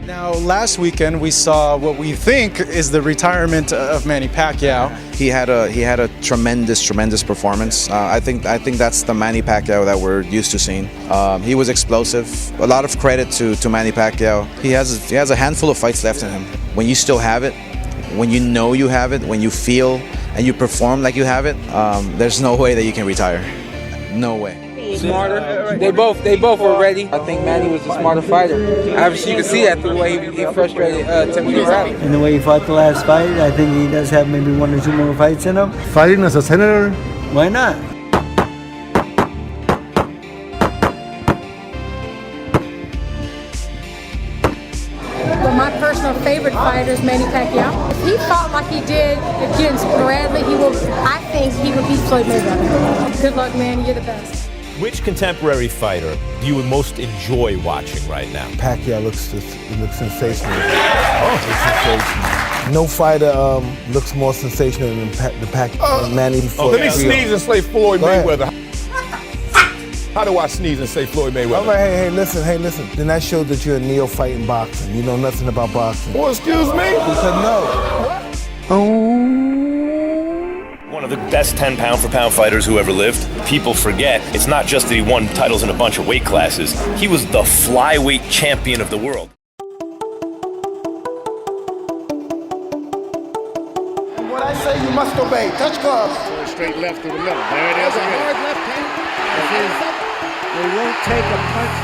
Now, last weekend we saw what we think is the retirement of Manny Pacquiao. He had a tremendous performance. I think that's the Manny Pacquiao that we're used to seeing. He was explosive. A lot of credit to Manny Pacquiao. He has a handful of fights left in him. When you still have it, when you know you have it, when you feel and you perform like you have it, there's no way that you can retire. No way. Smarter. They both were ready. I think Manny was the smarter fighter. Obviously, you can see that through the way he frustrated Timothy Bradley. And the way he fought the last fight, I think he does have maybe 1 or 2 more fights in him. Fighting as a senator? Why not? Well, my personal favorite fighter is Manny Pacquiao. If he fought like he did against Bradley, I think he would beat Floyd Mayweather. Good luck, Manny. You're the best. Which contemporary fighter do you most enjoy watching right now? Pacquiao looks sensational. It's sensational. No fighter looks more sensational than the Pacquiao. Manny before. Let me sneeze and say Floyd Mayweather. How do I sneeze and say Floyd Mayweather? All right, hey, listen. Then that shows that you're a neophyte in boxing. You know nothing about boxing. Well, excuse me? Because no. One of the best 10 pound-for-pound fighters who ever lived. People forget, it's not just that he won titles in a bunch of weight classes. He was the flyweight champion of the world. What I say, you must obey. Touch gloves. Straight left to the middle. There it is. That's a hard left hand. They won't take a punch.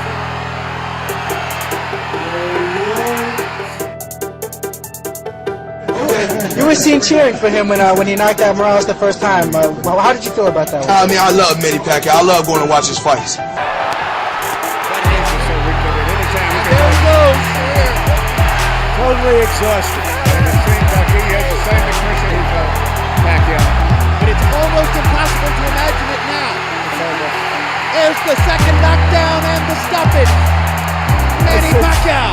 You were seen cheering for him when he knocked out Morales the first time. How did you feel about that one? I mean, I love Manny Pacquiao. I love going to watch his fights. There he goes. Totally exhausted. And it seems like he has the same expression he felt, Pacquiao. But it's almost impossible to imagine it now. There's the second knockdown and the stoppage. Manny Pacquiao.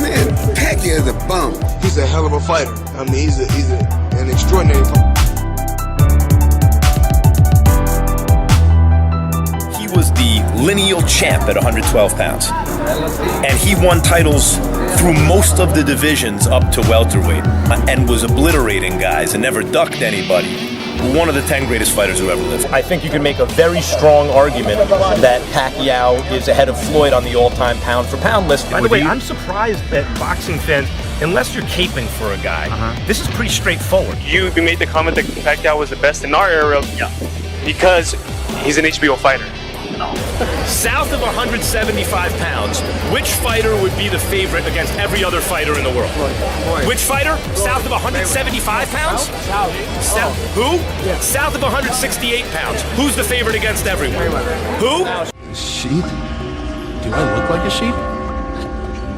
Man, Pacquiao is a bum. He's a hell of a fighter. I mean, he's an extraordinary fighter. He was the lineal champ at 112 pounds. And he won titles through most of the divisions up to welterweight and was obliterating guys and never ducked anybody. One of the 10 greatest fighters who ever lived. I think you can make a very strong argument that Pacquiao is ahead of Floyd on the all-time pound-for-pound list. By the way, I'm surprised that boxing fans, unless you're caping for a guy, this is pretty straightforward. You made the comment that Pacquiao was the best in our era because he's an HBO fighter. South of 175 pounds, which fighter would be the favorite against every other fighter in the world? Which fighter? South of 175 pounds? South. Who? South of 168 pounds. Who's the favorite against everyone? Who? Sheep? Do I look like a sheep?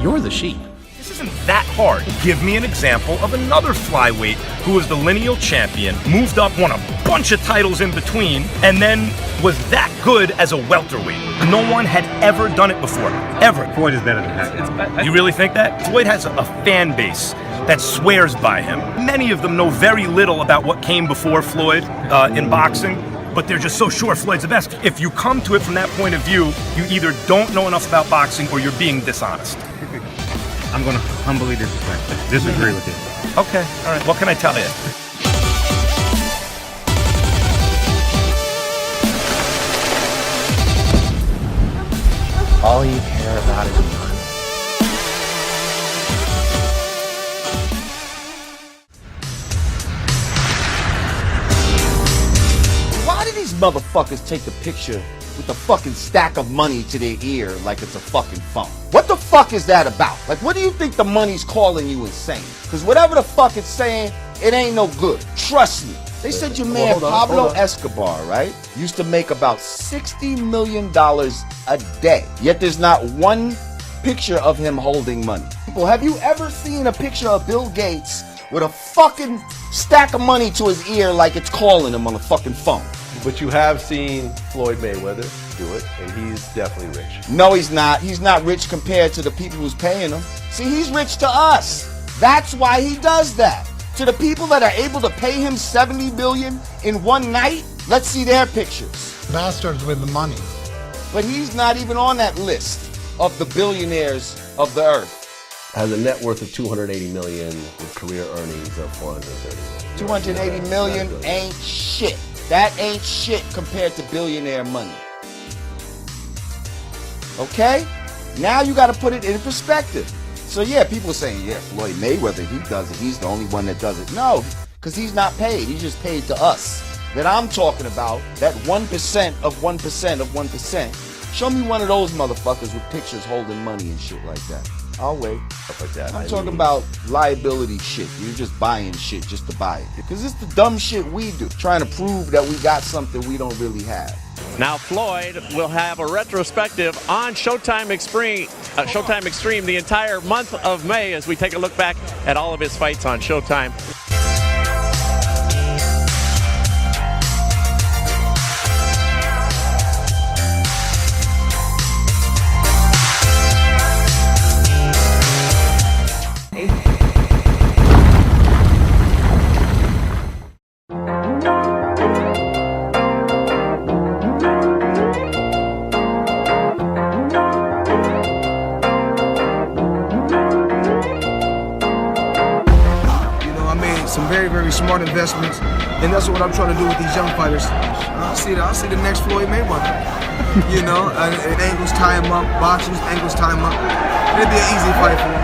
You're the sheep. This isn't that hard. Give me an example of another flyweight who was the lineal champion, moved up, won a bunch of titles in between, and then was that good as a welterweight. No one had ever done it before. Ever. Floyd is better than Pacquiao. You really think that? Floyd has a fan base that swears by him. Many of them know very little about what came before Floyd in boxing, but they're just so sure Floyd's the best. If you come to it from that point of view, you either don't know enough about boxing or you're being dishonest. I'm going to humbly disagree with you. Okay, all right. What can I tell you? All you care about is money. Why do these motherfuckers take a picture with a fucking stack of money to their ear like it's a fucking phone? What the fuck is that about? Like, what do you think the money's calling you and saying? Because whatever the fuck it's saying, it ain't no good. Trust me. They said your man Pablo Escobar, right, used to make about $60 million a day. Yet there's not one picture of him holding money. People, have you ever seen a picture of Bill Gates with a fucking stack of money to his ear like it's calling him on a fucking phone? But you have seen Floyd Mayweather do it, and he's definitely rich. No, he's not. He's not rich compared to the people who's paying him. See, he's rich to us. That's why he does that. To the people that are able to pay him $70 million in one night, let's see their pictures. Bastards with the money. But he's not even on that list of the billionaires of the earth. Has a net worth of $280 million with career earnings of $430 million. $280 million ain't shit. That ain't shit compared to billionaire money. Okay? Now you got to put it in perspective. So yeah, people are saying, yeah, Floyd Mayweather, he does it. He's the only one that does it. No, because he's not paid. He's just paid to us. That I'm talking about, that 1% of 1% of 1%. Show me one of those motherfuckers with pictures holding money and shit like that. I'll wait. Stuff like that. I'm talking about liability shit. You're just buying shit just to buy it. Because it's the dumb shit we do. Trying to prove that we got something we don't really have. Now Floyd will have a retrospective on Showtime Extreme the entire month of May as we take a look back at all of his fights on Showtime. smart investments, and that's what I'm trying to do with these young fighters. I see the next Floyd Mayweather. You know, and angles tie him up, boxers, angles tie him up. It'd be an easy fight for him.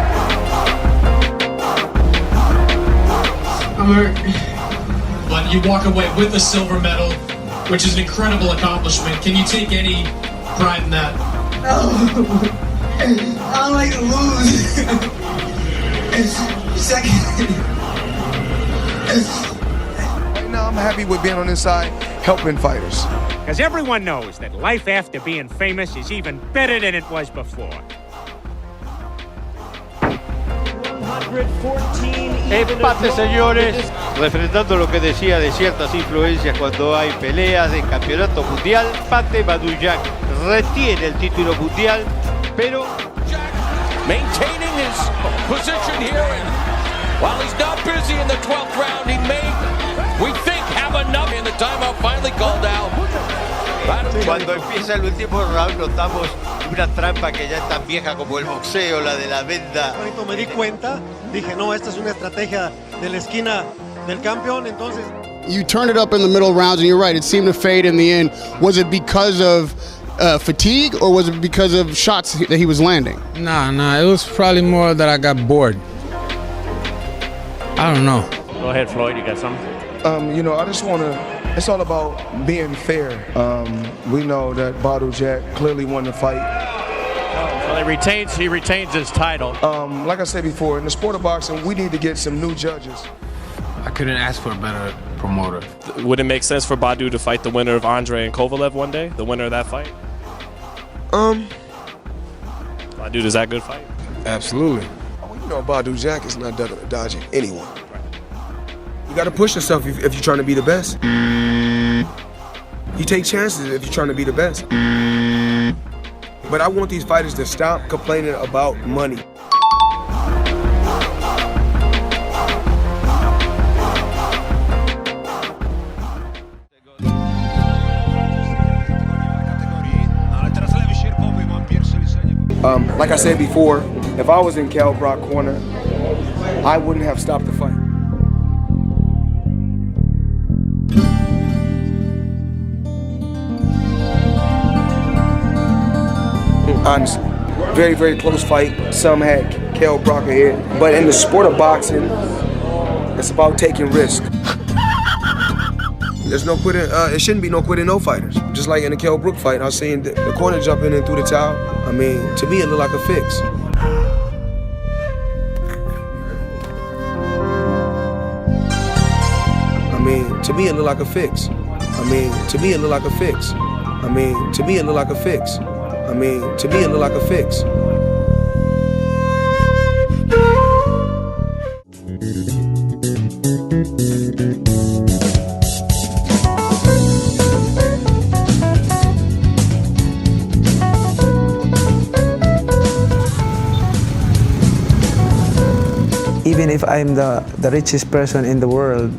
I'm hurt. But you walk away with a silver medal, which is an incredible accomplishment. Can you take any pride in that? No. I don't like to lose. Second. Right now, I'm happy with being on this side, helping fighters. Because everyone knows that life after being famous is even better than it was before. 114 empate, señores, refrendando lo que decía de ciertas influencias cuando hay peleas de campeonato mundial. Empate, Badujak retiene el título mundial, pero maintaining his position here, and while he's not busy in the 12th round, he may, we think, have enough in the timeout finally called out. Cuando empieza el último round notamos una trampa que ya es tan vieja como el boxeo, la de la venda. Me di cuenta, dije, no, esta es una estrategia de la esquina del campeón, entonces... You turned it up in the middle rounds, and you're right, it seemed to fade in the end. Was it because of fatigue, or was it because of shots that he was landing? Nah, it was probably more that I got bored. I don't know. Go ahead, Floyd, you got something? You know, I just want to... It's all about being fair. We know that Badou Jack clearly won the fight. So he retains his title. Like I said before, in the sport of boxing, we need to get some new judges. I couldn't ask for a better promoter. Would it make sense for Badou to fight the winner of Andre and Kovalev one day? The winner of that fight? Badou, is that a good fight? Absolutely. Well, you know, Badou Jack is not dodging anyone. You got to push yourself if you're trying to be the best. You take chances if you're trying to be the best. But I want these fighters to stop complaining about money. Like I said before, if I was in Cal Brock corner, I wouldn't have stopped the fight. Honestly, very, very close fight. Some had Kell Brock ahead, but in the sport of boxing, it's about taking risks. There's no quitting. It shouldn't be no quitting, no fighters. Just like in the Kell Brook fight, I was seeing the corner jumping in through the towel. I mean, to me, it looked like a fix. I mean, to me, it looked like a fix. I mean, to me, it looked like a fix. I mean, to me, it looked like a fix. I mean, to me, it looked like a fix. Even if I'm the richest person in the world,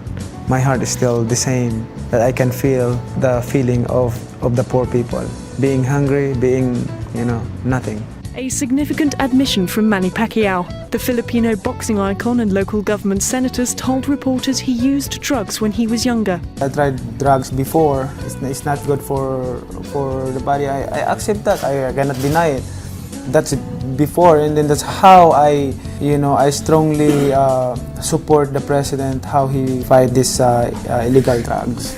my heart is still the same, that I can feel the feeling of the poor people. Being hungry, being, nothing. A significant admission from Manny Pacquiao. The Filipino boxing icon and local government senators told reporters he used drugs when he was younger. I tried drugs before. It's not good for the body. I accept that. I cannot deny it. That's before, and then that's how I strongly support the president, how he fight this illegal drugs.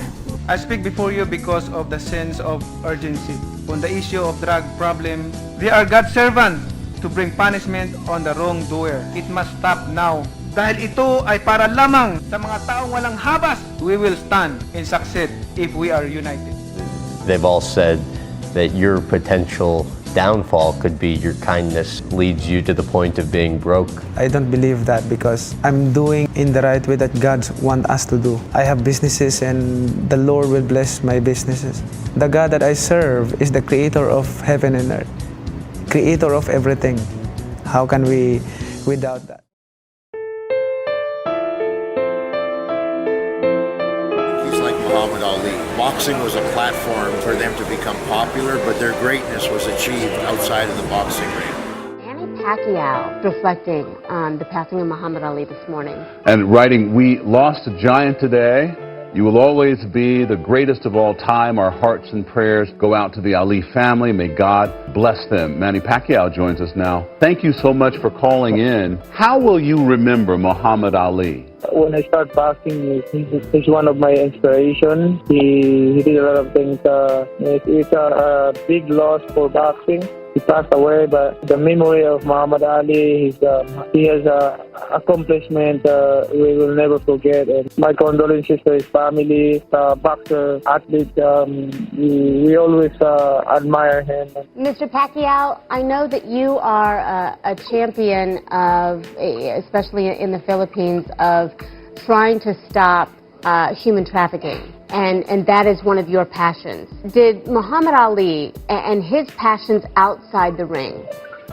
I speak before you because of the sense of urgency. On the issue of drug problem, they are God's servant to bring punishment on the wrongdoer. It must stop now. Dahil ito ay para lamang sa mga taong walang habas. We will stand and succeed if we are united. They've all said that your potential downfall could be your kindness leads you to the point of being broke. I don't believe that because I'm doing in the right way that God wants us to do. I have businesses and the Lord will bless my businesses. The God that I serve is the creator of heaven and earth, creator of everything. How can we without that? He's like Muhammad Ali. Boxing was a platform for them to become popular, but their greatness was achieved outside of the boxing ring. Pacquiao reflecting on the passing of Muhammad Ali this morning. And writing, "We lost a giant today. You will always be the greatest of all time. Our hearts and prayers go out to the Ali family. May God bless them." Manny Pacquiao joins us now. Thank you so much for calling in. How will you remember Muhammad Ali? When I started boxing, he's one of my inspirations. He did a lot of things. It's a big loss for boxing. He passed away, but the memory of Muhammad Ali, he has accomplishment we will never forget. And my condolences to his family, boxer, athlete. We always admire him. Mr. Pacquiao, I know that you are a champion of, especially in the Philippines, of trying to stop human trafficking. And that is one of your passions. Did Muhammad Ali and his passions outside the ring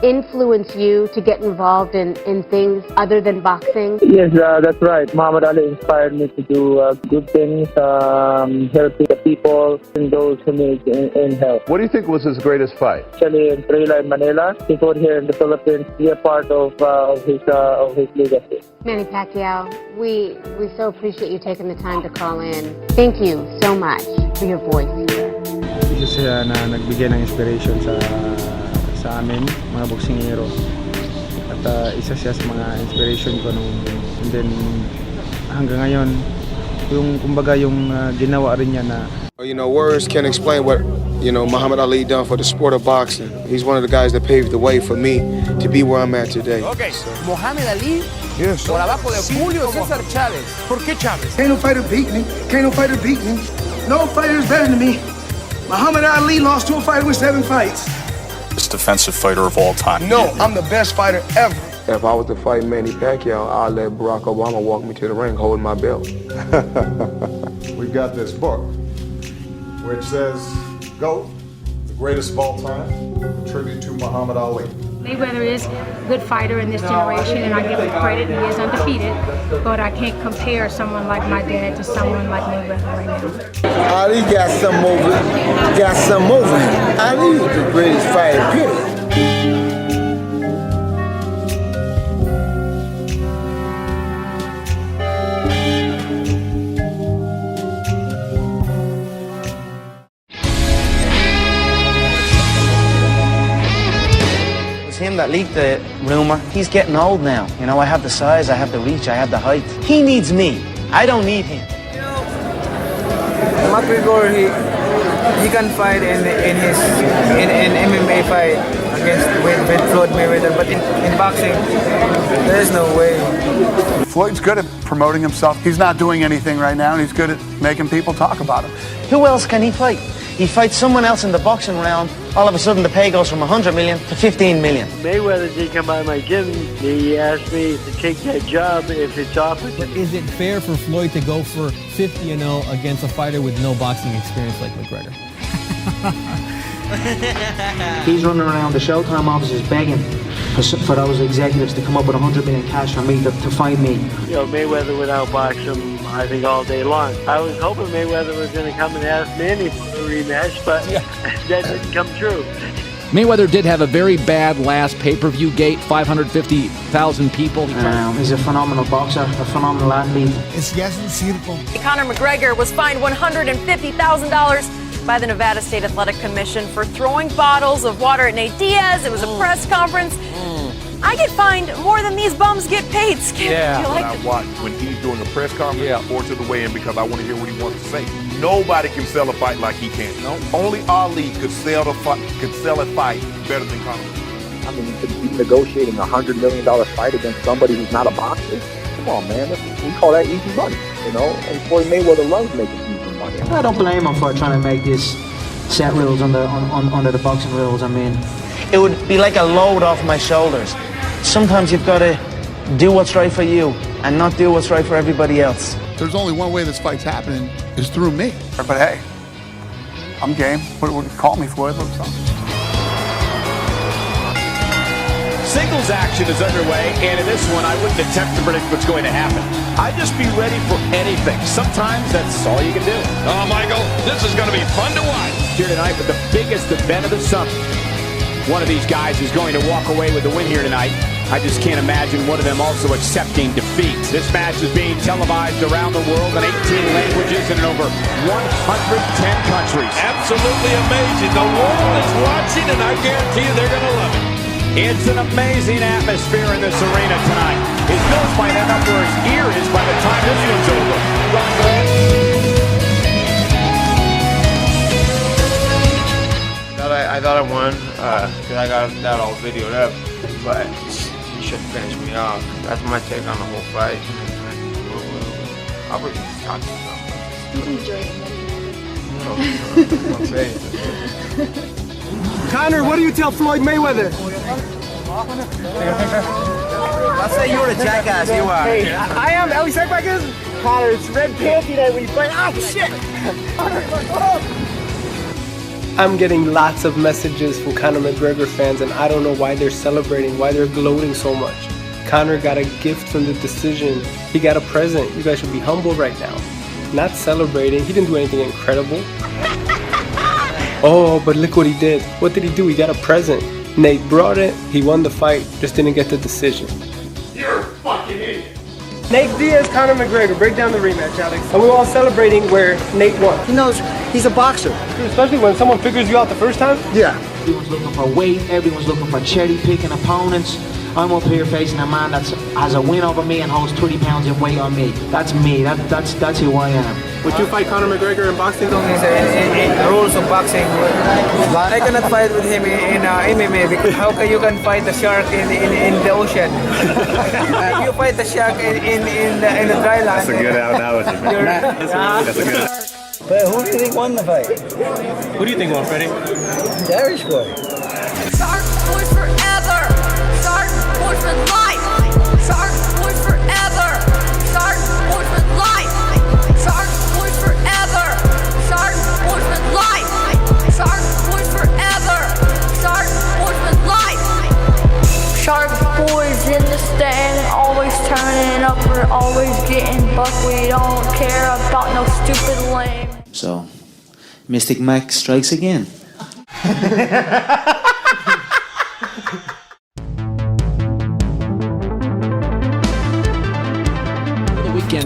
influence you to get involved in things other than boxing? Yes, that's right. Muhammad Ali inspired me to do good things, helping the people and those who need in help. What do you think was his greatest fight? Actually, in Manila, he fought here in the Philippines, be a part of his legacy. Manny Pacquiao, we so appreciate you taking the time to call in. Thank you so much for your voice here. Isa siya na nagbigay ng inspiration sa amin, mga boksingero. At isa siya sa mga inspiration ko and then hanggang ngayon, kumbaga yung ginawa rin niya na. You know, words can't explain what, Muhammad Ali done for the sport of boxing. He's one of the guys that paved the way for me to be where I'm at today. Okay, so. Muhammad Ali, yes, por abajo de Julio César Chávez. ¿Por qué Chávez? Can't no fighter beat me. Can't no fighter beat me. No fighter is better than me. Muhammad Ali lost to a fighter with 7 fights. Best defensive fighter of all time. No, I'm the best fighter ever. If I was to fight Manny Pacquiao, I'd let Barack Obama walk me to the ring holding my belt. We've got this book, which says, GOAT, the greatest of all time, a tribute to Muhammad Ali. Mayweather is a good fighter in this generation, and I give him credit. He is undefeated, but I can't compare someone like my dad to someone like Mayweather right now. Ali got some over him. Ali is the greatest fighter, period. Him that leaked the rumor. He's getting old now. I have the size, I have the reach, I have the height. He needs me. I don't need him. McGregor, he can fight in MMA fight with Floyd Mayweather, but in boxing, there's no way. Floyd's good at promoting himself. He's not doing anything right now, and he's good at making people talk about him. Who else can he fight? He fights someone else in the boxing round, all of a sudden the pay goes from 100 million to 15 million. Mayweather did come by my gym. He asked me to take that job if it's offered. But is it fair for Floyd to go for 50-0 against a fighter with no boxing experience like McGregor? He's running around the Showtime offices begging for those executives to come up with 100 million cash for me to fight me. Mayweather would outbox him, I think, all day long. I was hoping Mayweather was going to come and ask Manny for a rematch, but that didn't come true. Mayweather did have a very bad last pay-per-view gate, 550,000 people. He's a phenomenal boxer, a phenomenal athlete. Conor McGregor was fined $150,000 by the Nevada State Athletic Commission for throwing bottles of water at Nate Diaz. It was a press conference. I get fined more than these bums get paid, Skip. Yeah. Do you like I watch when he's doing a press conference or to the weigh-in because I want to hear what he wants to say. Nobody can sell a fight like he can. No. Only Ali could sell a fight better than Conor. I mean, you could be negotiating a $100 million fight against somebody who's not a boxer. Come on, man. We call that easy money, And Floyd Mayweather loves making easy money. I don't blame him for trying to make this set rules under the boxing rules. I mean, it would be like a load off my shoulders. Sometimes you've got to do what's right for you and not do what's right for everybody else. There's only one way this fight's happening is through me. But hey, I'm game. What call me for it? Singles action is underway, and in this one, I wouldn't attempt to predict what's going to happen. I'd just be ready for anything. Sometimes that's all you can do. Oh, Michael, this is going to be fun to watch. Here tonight with the biggest event of the summer. one of these guys is going to walk away with the win here tonight. I just can't imagine one of them also accepting defeat. This match is being televised around the world in 18 languages and in over 110 countries. Absolutely amazing. The world is watching, and I guarantee you they're going to love it. It's an amazing atmosphere in this arena tonight. His nose might end up where his ear is by the time this one's over. I thought I won because I got that all videoed up, but he should finish me off. That's my take on the whole fight. I'll be talking about it. You enjoy it. Conor, what do you tell Floyd Mayweather? I'll say you're a jackass, you are. Hey, I am. Ellie Sackback is? Conor, it's red panty night when you fight. Oh, shit! I'm getting lots of messages from Conor McGregor fans, and I don't know why they're celebrating, why they're gloating so much. Conor got a gift from the decision. He got a present. You guys should be humble right now. Not celebrating. He didn't do anything incredible. Oh, but look what he did. What did he do? He got a present. Nate brought it. He won the fight. Just didn't get the decision. You're a fucking idiot. Nate Diaz, Conor McGregor. Break down the rematch, Alex. And we're all celebrating where Nate won. He knows he's a boxer. Especially when someone figures you out the first time? Yeah. Everyone's looking for weight. Everyone's looking for cherry picking opponents. I'm up here facing a man that has a win over me and holds 20 pounds in weight on me. That's me. That's who I am. Would you fight Conor McGregor in boxing? The rules of boxing. I cannot fight with him in MMA because how can you fight the shark in the ocean? You fight the shark in the dry land. That's a good analogy, man. That's a good. But who do you think won the fight? Who do you think won, Freddie? The Irish boy. Shark boys forever. Shark boys for life. Shark boys forever. Shark boys for life. Shark boys forever. Shark boys for life. Shark boys forever. Shark boys for life. Shark boys in the stand, always turning up. We're always getting buck. We don't care about no stupid lame. So, Mystic Mac strikes again.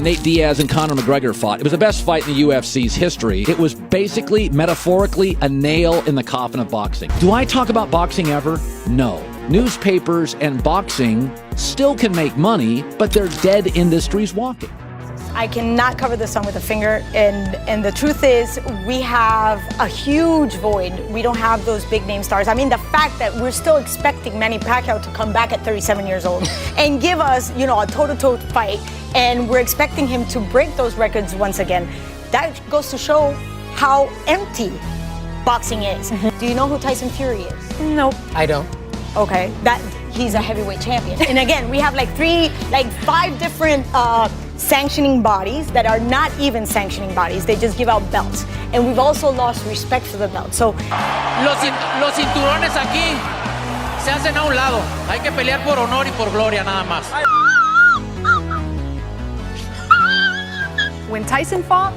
Nate Diaz and Conor McGregor fought. It was the best fight in the UFC's history. It was basically, metaphorically, a nail in the coffin of boxing. Do I talk about boxing ever? No. Newspapers and boxing still can make money, but they're dead industries walking. I cannot cover the sun with a finger, and the truth is we have a huge void. We don't have those big name stars. I mean, the fact that we're still expecting Manny Pacquiao to come back at 37 years old and give us, a toe-to-toe fight, and we're expecting him to break those records once again, that goes to show how empty boxing is. Do you know who Tyson Fury is? Nope. I don't. Okay, he's a heavyweight champion. And again, we have five different sanctioning bodies that are not even sanctioning bodies. They just give out belts. And we've also lost respect for the belt. So Los cinturones aquí se hacen a un lado. Hay que pelear por honor y por gloria nada más. When Tyson fought,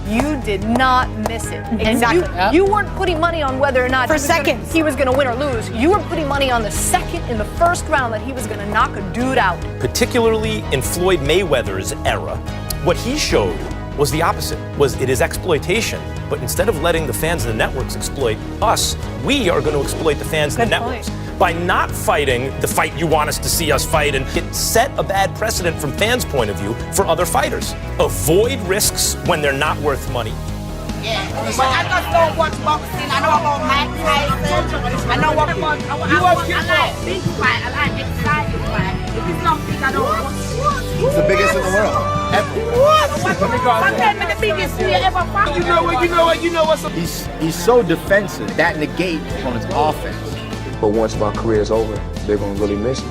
you did not miss it. Exactly. And you weren't putting money on whether or not he was going to win or lose. You were putting money on the second in the first round that he was going to knock a dude out. Particularly in Floyd Mayweather's era, what he showed was the opposite. It is exploitation. But instead of letting the fans and the networks exploit us, we are going to exploit the fans and the networks. By not fighting the fight you want us to see us fight, and it set a bad precedent from fans' point of view for other fighters. Avoid risks when they're not worth money. Yeah, but I just don't watch boxing. I know about Mike Tyson. I know what I like big fight. I like exciting fight. If it's something I don't watch. He's the biggest in the world. You know what? He's so defensive that negates opponent's offense. But once my career is over, they're going to really miss me.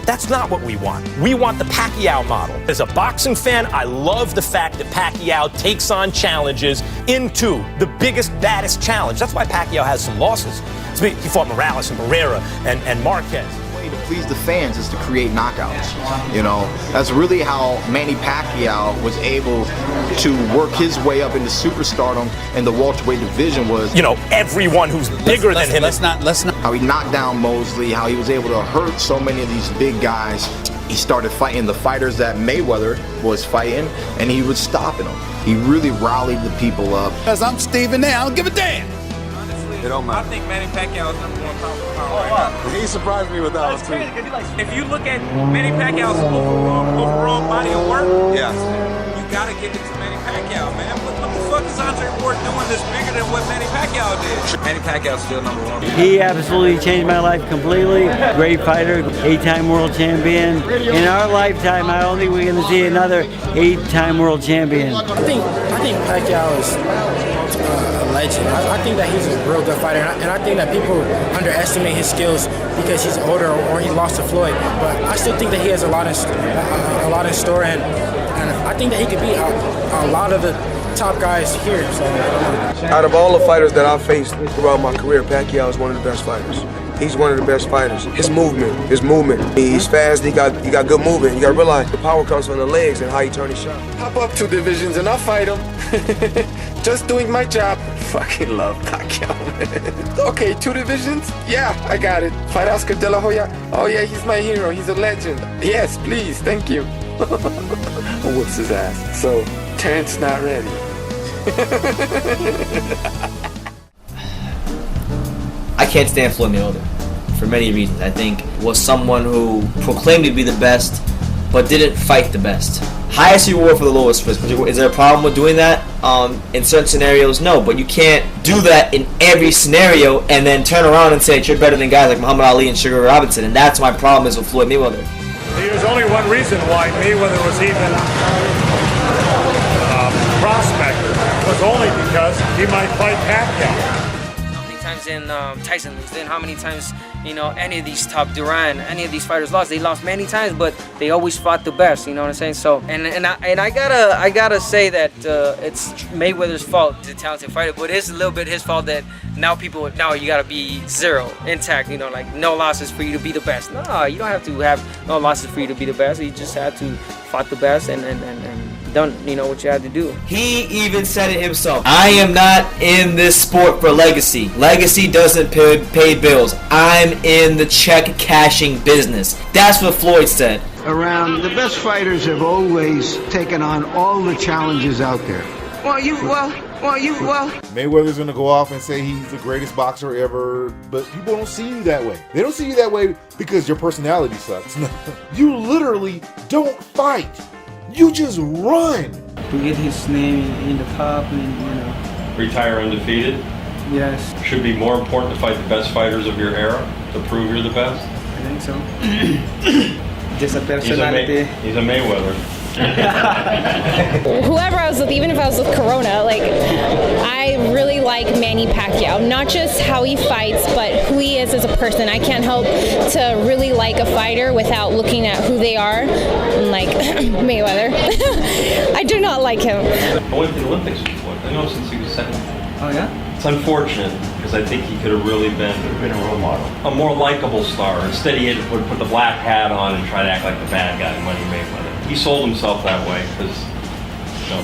That's not what we want. We want the Pacquiao model. As a boxing fan, I love the fact that Pacquiao takes on challenges into the biggest, baddest challenge. That's why Pacquiao has some losses. He fought Morales and Barrera and Marquez. To please the fans is to create knockouts. You know, that's really how Manny Pacquiao was able to work his way up into superstardom in the welterweight division. Was, you know, everyone who's bigger than him. Let's not. How he knocked down Mosley, how he was able to hurt so many of these big guys. He started fighting the fighters that Mayweather was fighting, and he was stopping them. He really rallied the people up. Because I'm Stephen now, I don't give a damn. It don't matter. I think Manny Pacquiao is number one power right now. He surprised me with that one, too. If you look at Manny Pacquiao's overall body of work, you got to give it to Manny Pacquiao, man. What the fuck is Andre Ward doing that's bigger than what Manny Pacquiao did? Manny Pacquiao's still number one. He absolutely changed my life completely. Great fighter, 8-time world champion. In our lifetime, I don't think we're going to see another 8-time world champion. I think Pacquiao is a legend. I think that he's a real good fighter, and I think that people underestimate his skills because he's older or he lost to Floyd. But I still think that he has a lot in store, and I think that he could beat a lot of the top guys here. So. Out of all the fighters that I've faced throughout my career, Pacquiao is one of the best fighters. He's one of the best fighters. His movement. He's fast. He got good movement. You got to realize the power comes from the legs and how he turns his shot. Hop up 2 divisions and I'll fight him. Just doing my job. Fucking love Pacquiao, man. Okay, 2 divisions? Yeah, I got it. Fight Oscar De La Hoya? Oh yeah, he's my hero. He's a legend. Yes, please. Thank you. Whoops his ass. So, Terrence not ready. I can't stand Floyd Mayweather for many reasons. I think was someone who proclaimed to be the best, but didn't fight the best. Highest reward for the lowest risk. Is there a problem with doing that? In certain scenarios, no. But you can't do that in every scenario and then turn around and say you're better than guys like Muhammad Ali and Sugar Ray Robinson. And that's my problem is with Floyd Mayweather. There's only one reason why Mayweather was even prospector. It was only because he might fight Pacquiao. In Tyson lose, then how many times any of these top Duran, any of these fighters lost? They lost many times, but they always fought the best. You know what I'm saying? So and I gotta say that it's Mayweather's fault, the talented fighter, but it's a little bit his fault that now you gotta be zero intact. Like no losses for you to be the best. No, you don't have to have no losses for you to be the best. You just have to fight the best and done what you had to do. He even said it himself. I am not in this sport for legacy. Legacy doesn't pay bills. I'm in the check cashing business. That's what Floyd said. Around the best fighters have always taken on all the challenges out there. Mayweather's gonna go off and say he's the greatest boxer ever, but people don't see you that way. They don't see you that way because your personality sucks. You literally don't fight. You just run. To get his name in the top and, Retire undefeated? Yes. Should be more important to fight the best fighters of your era to prove you're the best? I think so. Just a personality. He's a Mayweather. Whoever I was with, even if I was with Corona, I really like Manny Pacquiao. Not just how he fights, but who he is as a person. I can't help to really like a fighter without looking at who they are. Like Mayweather. I do not like him. I went to the Olympics before. I know since he was 7. Oh yeah? It's unfortunate because I think he could have really been a role model. A more likable star. Instead he had to put the black hat on and try to act like the bad guy, Money Mayweather. He sold himself that way because,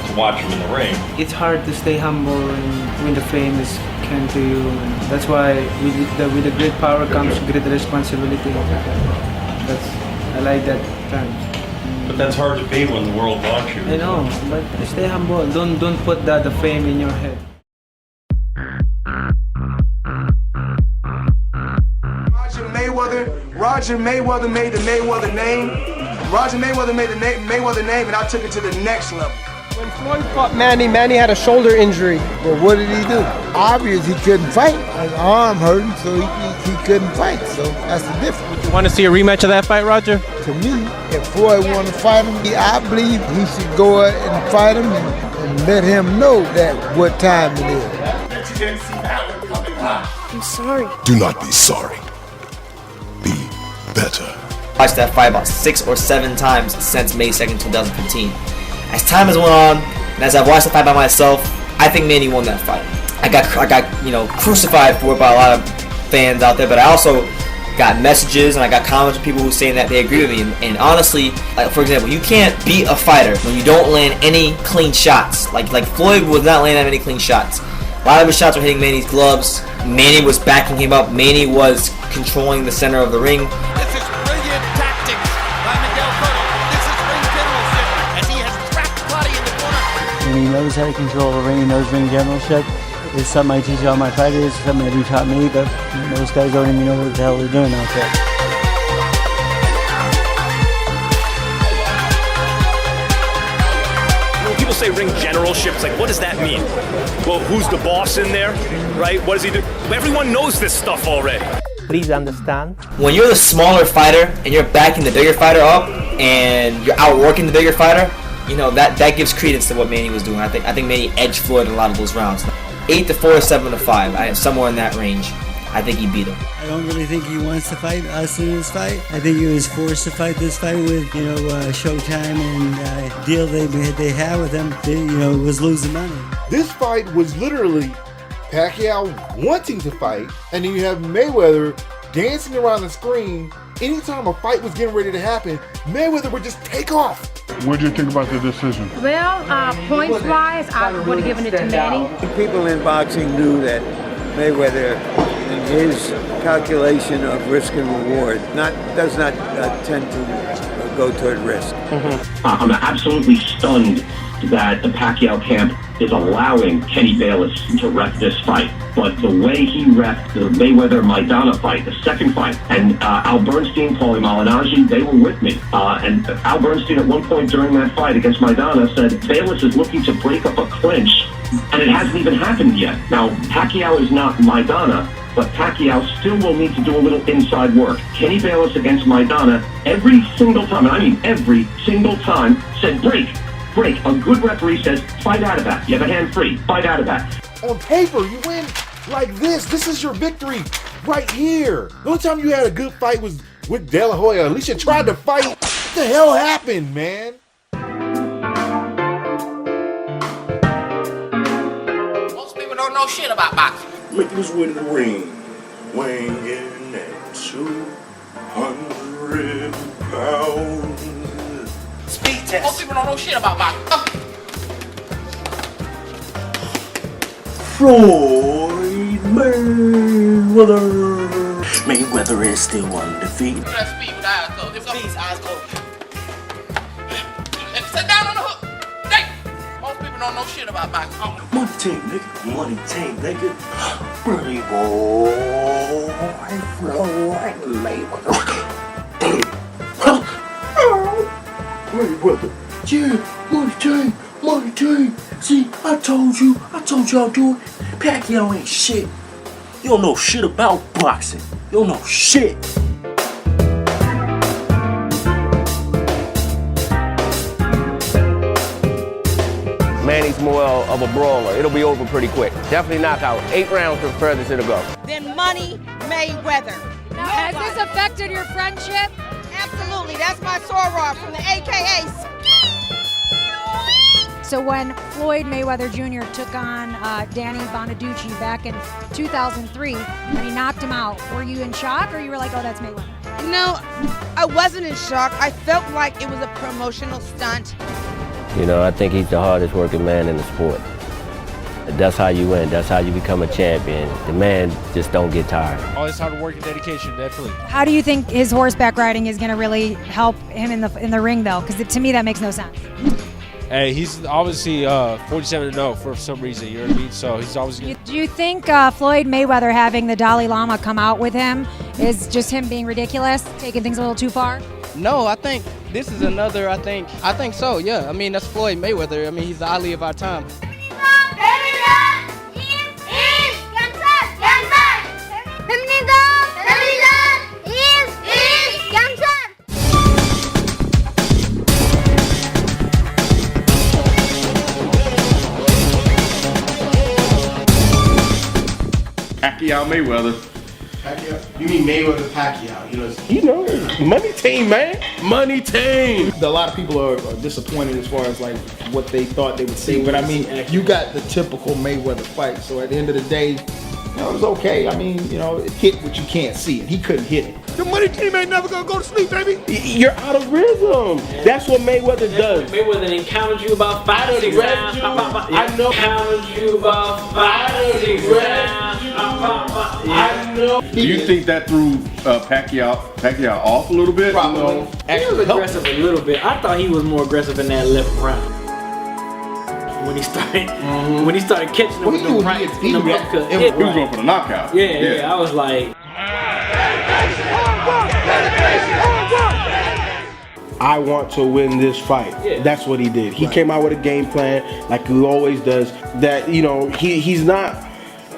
to watch him in the ring. It's hard to stay humble when the fame is come to you. And that's why with the great power comes great responsibility. I like that term. But that's hard to be when the world wants you. I know, but stay humble. Don't put the fame in your head. Roger Mayweather made the Mayweather name. Roger Mayweather made the Mayweather name, and I took it to the next level. When Floyd fought Manny had a shoulder injury. Well, what did he do? Obvious he couldn't fight. His arm hurting, so he couldn't fight. So that's the difference. You want to see a rematch of that fight, Roger? To me, if Floyd wanted to fight him, I believe he should go out and fight him and let him know that what time it is. You didn't see that one coming. I'm sorry. Do not be sorry. Be better. Watched that fight about 6 or 7 times since May 2nd, 2015. As time has went on, and as I've watched the fight by myself, I think Manny won that fight. I got crucified for it by a lot of fans out there, but I also got messages and I got comments from people who saying that they agree with me. And honestly, like for example, you can't beat a fighter when you don't land any clean shots. Like Floyd was not landing that many clean shots. A lot of his shots were hitting Manny's gloves. Manny was backing him up. Manny was controlling the center of the ring. This is brilliant tactics by Miguel Cotto. This is ring generalship as he has trapped Cotty in the corner. And he knows how to control the ring. He knows ring generalship. It's something I teach all my fighters, something that he taught me, but most guys don't even know what the hell they're doing out there. When people say ring generalship, it's like, what does that mean? Well, who's the boss in there, right? What does he do? Everyone knows this stuff already. Please understand. When you're the smaller fighter and you're backing the bigger fighter up and you're outworking the bigger fighter, you know, that gives credence to what Manny was doing. I think Manny edged Floyd in a lot of those rounds. 8-4, 7-5, somewhere in that range. I think he beat him. I don't really think he wants to fight us in this fight. I think he was forced to fight this fight with, Showtime and deal they had with him. Was losing money. This fight was literally Pacquiao wanting to fight, and then you have Mayweather dancing around the screen. Anytime a fight was getting ready to happen, Mayweather would just take off. What do you think about the decision? Well, points-wise, I would have given it to Manny. People in boxing knew that Mayweather, in his calculation of risk and reward, does not tend to go toward risk. I'm absolutely stunned that the Pacquiao camp is allowing Kenny Bayless to ref this fight. But the way he refed the Mayweather-Maidana fight, the second fight, and Al Bernstein, Paulie Malignaggi, they were with me. And Al Bernstein at one point during that fight against Maidana said, Bayless is looking to break up a clinch, and it hasn't even happened yet. Now, Pacquiao is not Maidana, but Pacquiao still will need to do a little inside work. Kenny Bayless against Maidana, every single time, and I mean every single time, said break. A good referee says, fight out of that. You have a hand free. Fight out of that. On paper, you win like this. This is your victory right here. The only time you had a good fight was with De La Hoya. At least you tried to fight. What the hell happened, man? Most people don't know shit about boxing. Making his way to the ring, weighing in at 200 pounds. Speed test. Most people don't know shit about boxing. Floyd Mayweather. Mayweather is still undefeated. That speed with eyes closed. If these eyes closed. Sit down on the hook. Hey. Most people don't know shit about boxing. Money team, nigga. Money team, nigga. Pretty boy. Floyd Mayweather. Mayweather. Yeah, money team. See, I told you I'll do it. Pacquiao ain't shit. You don't know shit about boxing. You don't know shit. Manny's more of a brawler. It'll be over pretty quick. Definitely knockout. 8 rounds the furthest it'll go. Then Money Mayweather. Now, has this affected your friendship? Absolutely. That's my soror from the AKA. So when Floyd Mayweather Jr. took on Danny Bonaducci back in 2003 and he knocked him out, were you in shock or you were like, oh, that's Mayweather? No, I wasn't in shock. I felt like it was a promotional stunt. I think he's the hardest working man in the sport. That's how you win. That's how you become a champion. The man just don't get tired. All his hard work and dedication, definitely. How do you think his horseback riding is going to really help him in the ring, though? Because to me, that makes no sense. Hey, he's obviously 47-0 for some reason, you know what I mean? So he's always gonna... Do you think Floyd Mayweather having the Dalai Lama come out with him is just him being ridiculous, taking things a little too far? No, I think this is another, I think so, yeah. I mean, that's Floyd Mayweather. I mean, he's the Ali of our time. Pacquiao Mayweather. Pacquiao? You mean Mayweather Pacquiao? Money team, man. Money team. A lot of people are disappointed as far as like what they thought they would see, but I mean, you got the typical Mayweather fight. So at the end of the day, it was okay. I mean, it hit what you can't see, and he couldn't hit it. The money team ain't never gonna go to sleep, baby. You're out of rhythm. That's what Mayweather does. Mayweather encountered you about 5 or 6 rounds. I know. Encountered you about 5 or 6 rounds. I know. Do you think that threw Pacquiao off a little bit? Probably. He was aggressive a little bit. I thought he was more aggressive in that left round. When he started catching him with the right, he was going for the knockout. Yeah. I was like, I want to win this fight. Yeah. That's what he did. He came out with a game plan like he always does. That he's not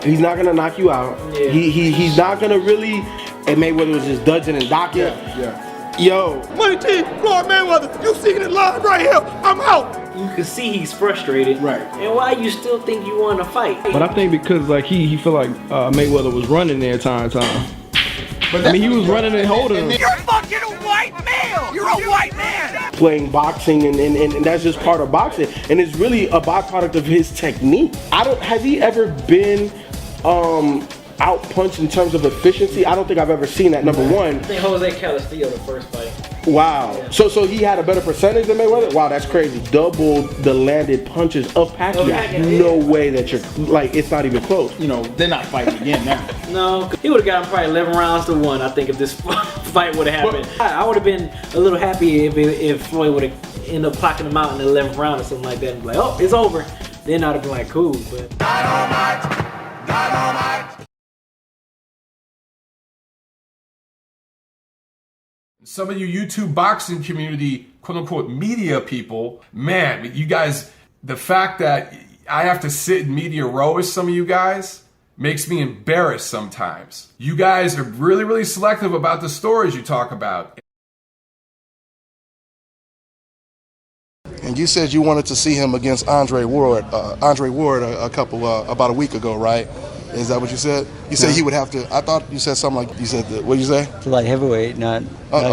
gonna knock you out. Yeah. He's not gonna really. And Mayweather was just dodging and docking. Yeah. Yo, Money team, Floyd Mayweather, you seeing it live right here. I'm out. you can see he's frustrated. Right. And why you still think you want to fight? But I think because like he feel like Mayweather was running there time. But I mean, he was running and holding him. You're fucking a white male! You're a white man! Playing boxing and that's just part of boxing. And it's really a byproduct of his technique. Has he ever been out-punched in terms of efficiency? I don't think I've ever seen that, number one. I think Jose Castillo the first fight. Wow. Yeah. So he had a better percentage than Mayweather? Wow, that's crazy. Double the landed punches of Pacquiao. No way that you're, like, it's not even close. You know, they're not fighting again now. No, he would have gotten probably 11 rounds to 1, I think, if this fight would have happened. I would have been a little happy if Floyd would have ended up clocking him out in the 11th round or something like that. And be like, oh, it's over. Then I'd have been like, cool. But some of you YouTube boxing community, quote unquote, media people, man, you guys, the fact that I have to sit in media row with some of you guys makes me embarrassed sometimes. You guys are really, really selective about the stories you talk about. And you said you wanted to see him against Andre Ward about a week ago, right? Is that what you said? You said he would have to. I thought you said something like, you said, what did you say? It's like heavyweight, not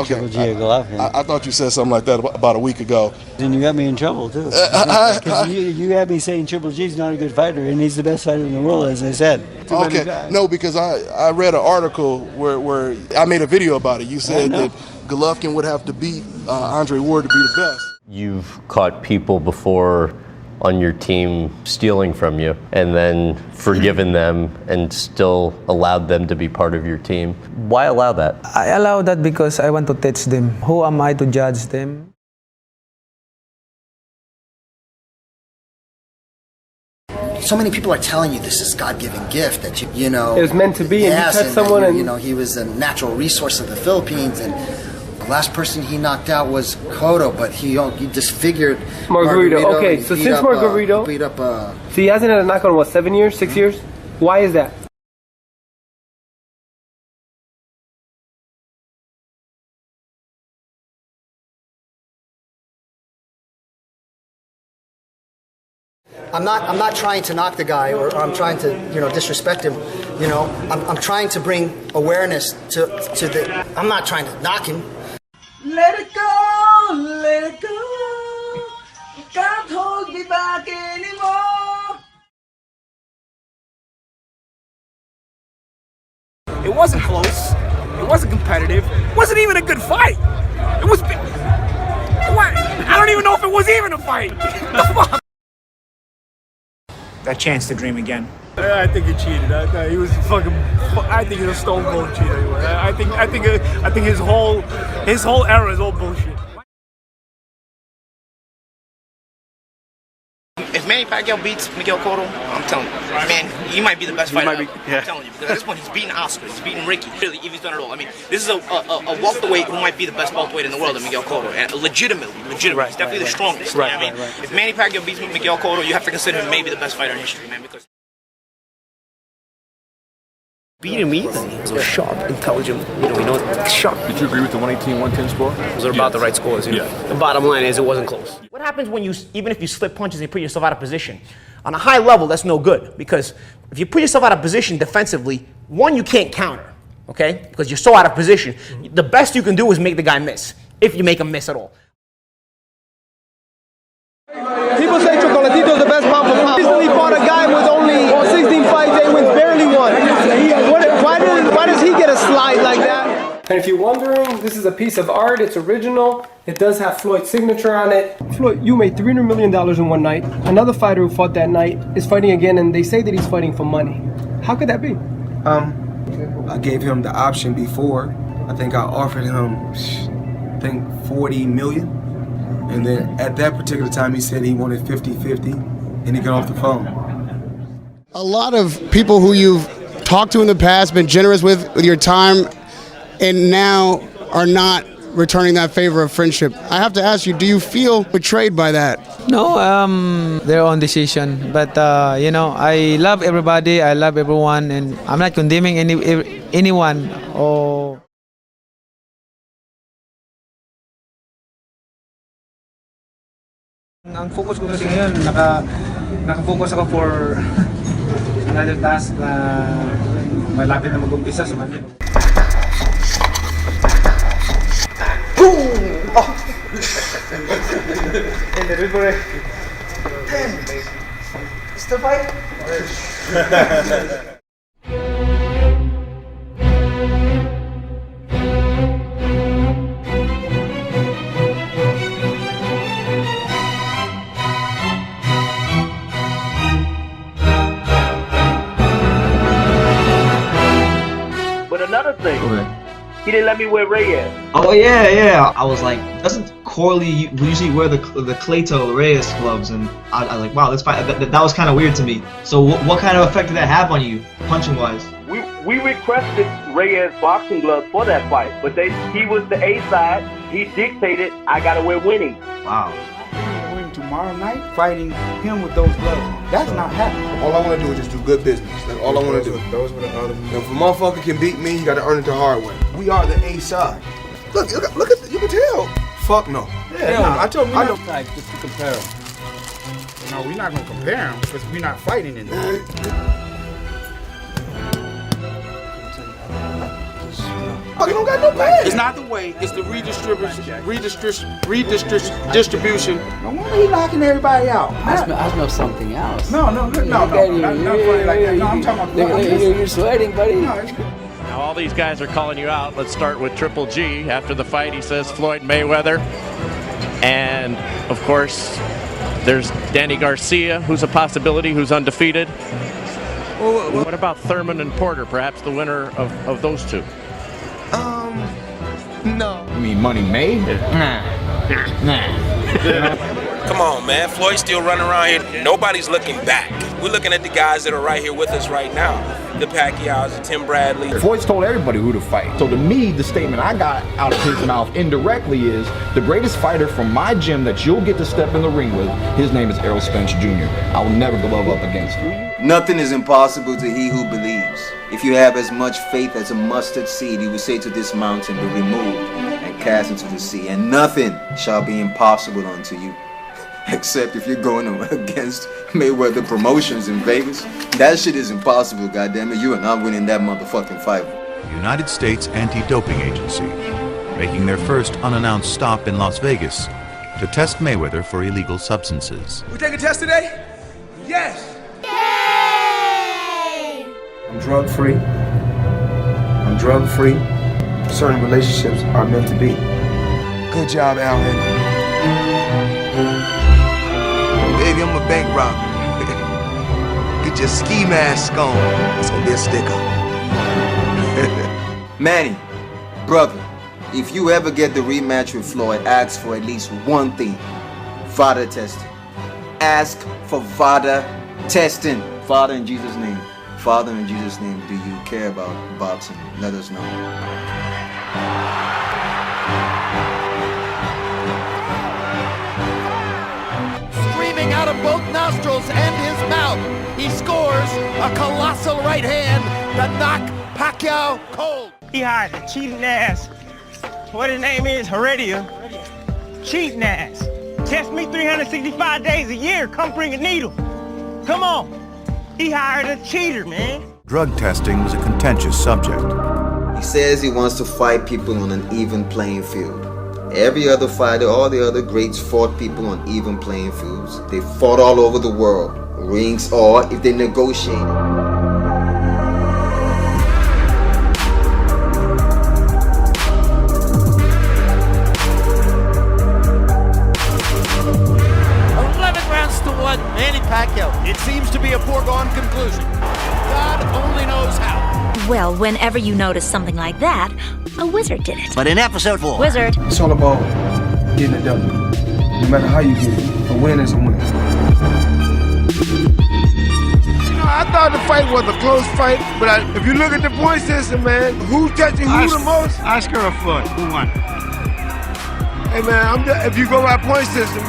Triple G or Golovkin. I thought you said something like that about a week ago. Then you got me in trouble too. Because you had me saying Triple G's not a good fighter, and he's the best fighter in the world, as I said. Okay, no, because I read an article where I made a video about it. You said that Golovkin would have to beat Andre Ward to be the best. You've caught people before on your team stealing from you and then forgiven them and still allowed them to be part of your team. Why allow that? I allow that because I want to teach them. Who am I to judge them? So many people are telling you this is God-given gift that you know. It was meant to be, yes, and you touch someone and you know, he was a natural resource of the Philippines, and the last person he knocked out was Cotto, but he disfigured Margarito. Okay, so since Margarito beat up so he hasn't had a knockout in what, 7 years, 6 years? Why is that? I'm not trying to knock the guy or I'm trying to disrespect him. I'm trying to bring awareness to the. I'm not trying to knock him. Let it go, let it go. You can't hold me back anymore. It wasn't close. It wasn't competitive. It wasn't even a good fight. It was. I don't even know if it was even a fight. The fuck? That chance to dream again. I think he cheated. He was fucking. I think he's a stone cold cheater. Anyway. I think his whole era is all bullshit. If Manny Pacquiao beats Miguel Cotto, I'm telling you, man, he might be the best fighter ever. I'm telling you, because at this point he's beaten Oscar, he's beaten Ricky. Really, if he's done it all. I mean, this is a welterweight who might be the best welterweight in the world, Miguel Cotto, and legitimately, he's definitely the strongest. Right, I mean, if Manny Pacquiao beats Miguel Cotto, you have to consider him maybe the best fighter in history, man, because. Beat him easily. He was sharp, intelligent, sharp. Did you agree with the 118-110 score? Those are about the right scores. Yeah. The bottom line is it wasn't close. What happens when even if you slip punches and you put yourself out of position? On a high level, that's no good, because if you put yourself out of position defensively, one, you can't counter, okay? Because you're so out of position. The best you can do is make the guy miss, if you make him miss at all. People say Chocolatito is the best pound for pound. Recently fought a guy with only 16 fights and wins barely one. Why does he get a slide like that? And if you're wondering, this is a piece of art. It's original. It does have Floyd's signature on it. Floyd, you made $300 million in one night. Another fighter who fought that night is fighting again, and they say that he's fighting for money. How could that be? I gave him the option before. I think I offered him, 40 million. And then at that particular time, he said he wanted 50-50, and he got off the phone. A lot of people who you've talked to in the past, been generous with your time, and now are not returning that favor of friendship. I have to ask you, do you feel betrayed by that? No, their own decision. But you know, I love everybody. I love everyone, and I'm not condemning anyone. Or ang focus ko kasi ngayon, naka-focus ako for another task na malapit na mag-umpisa sa Monday. Boom! Oh! And the river. 10. Still fight? But another thing, he didn't let me wear Reyes. Oh yeah. I was like, doesn't Corley usually wear the Cleto Reyes gloves? And I was like, wow, this fight that was kind of weird to me. So what kind of effect did that have on you, punching wise? We requested Reyes boxing gloves for that fight, but he was the A side. He dictated I gotta wear winning. Wow. Win tomorrow night, fighting him with those gloves. That's not happening. All I want to do is just do good business. That's all I want to do. Those were the other. If a motherfucker can beat me, you got to earn it the hard way. We are the A side. Look at, you can tell. Fuck no. Yeah, no, I told him I not like just to compare them. No, we're not gonna compare them because we're not fighting in them. You don't got no pay. It's not the weight, it's the redistribution. No wonder he knocking everybody out. I smell something else. No, not funny like that. No, I'm talking about. You're sweating, buddy. Now all these guys are calling you out. Let's start with Triple G. After the fight, he says Floyd Mayweather. And, of course, there's Danny Garcia, who's a possibility, who's undefeated. What about Thurman and Porter, perhaps the winner of those two? No. You mean Money May? Nah. Come on, man. Floyd's still running around here. Nobody's looking back. We're looking at the guys that are right here with us right now. The Pacquiaos, the Tim Bradley. Floyd's told everybody who to fight. So to me, the statement I got out of his mouth indirectly is the greatest fighter from my gym that you'll get to step in the ring with, his name is Errol Spence Jr. I will never glove up against him. Nothing is impossible to he who believes. If you have as much faith as a mustard seed, you will say to this mountain, be removed and cast into the sea, and nothing shall be impossible unto you. Except if you're going against Mayweather Promotions in Vegas. That shit is impossible, goddammit. You are not winning that motherfucking fight. United States Anti-Doping Agency, making their first unannounced stop in Las Vegas to test Mayweather for illegal substances. We take a test today? Yes. I'm drug-free. Certain relationships are meant to be. Good job, Alvin. Baby, I'm a bank robber. Get your ski mask on. It's gonna be a sticker. Manny, brother, if you ever get the rematch with Floyd, ask for at least one thing. VADA testing. Ask for VADA testing. Father, in Jesus' name. Father, in Jesus' name, do you care about boxing? Let us know. Streaming out of both nostrils and his mouth, he scores a colossal right hand that knocked Pacquiao cold. He hired a cheating ass. What his name is, Heredia. Cheating ass. Test me 365 days a year. Come bring a needle. Come on. He hired a cheater, man. Drug testing was a contentious subject. He says he wants to fight people on an even playing field. Every other fighter, all the other greats fought people on even playing fields. They fought all over the world, rings, or if they negotiated. Well, whenever you notice something like that, a wizard did it. But in episode 4, Wizard. It's all about getting it done. No matter how you get it, a win is a win. I thought the fight was a close fight, but if you look at the point system, man, who's touching who the most? Oscar or Floyd? Who won? Hey, man, if you go by point system,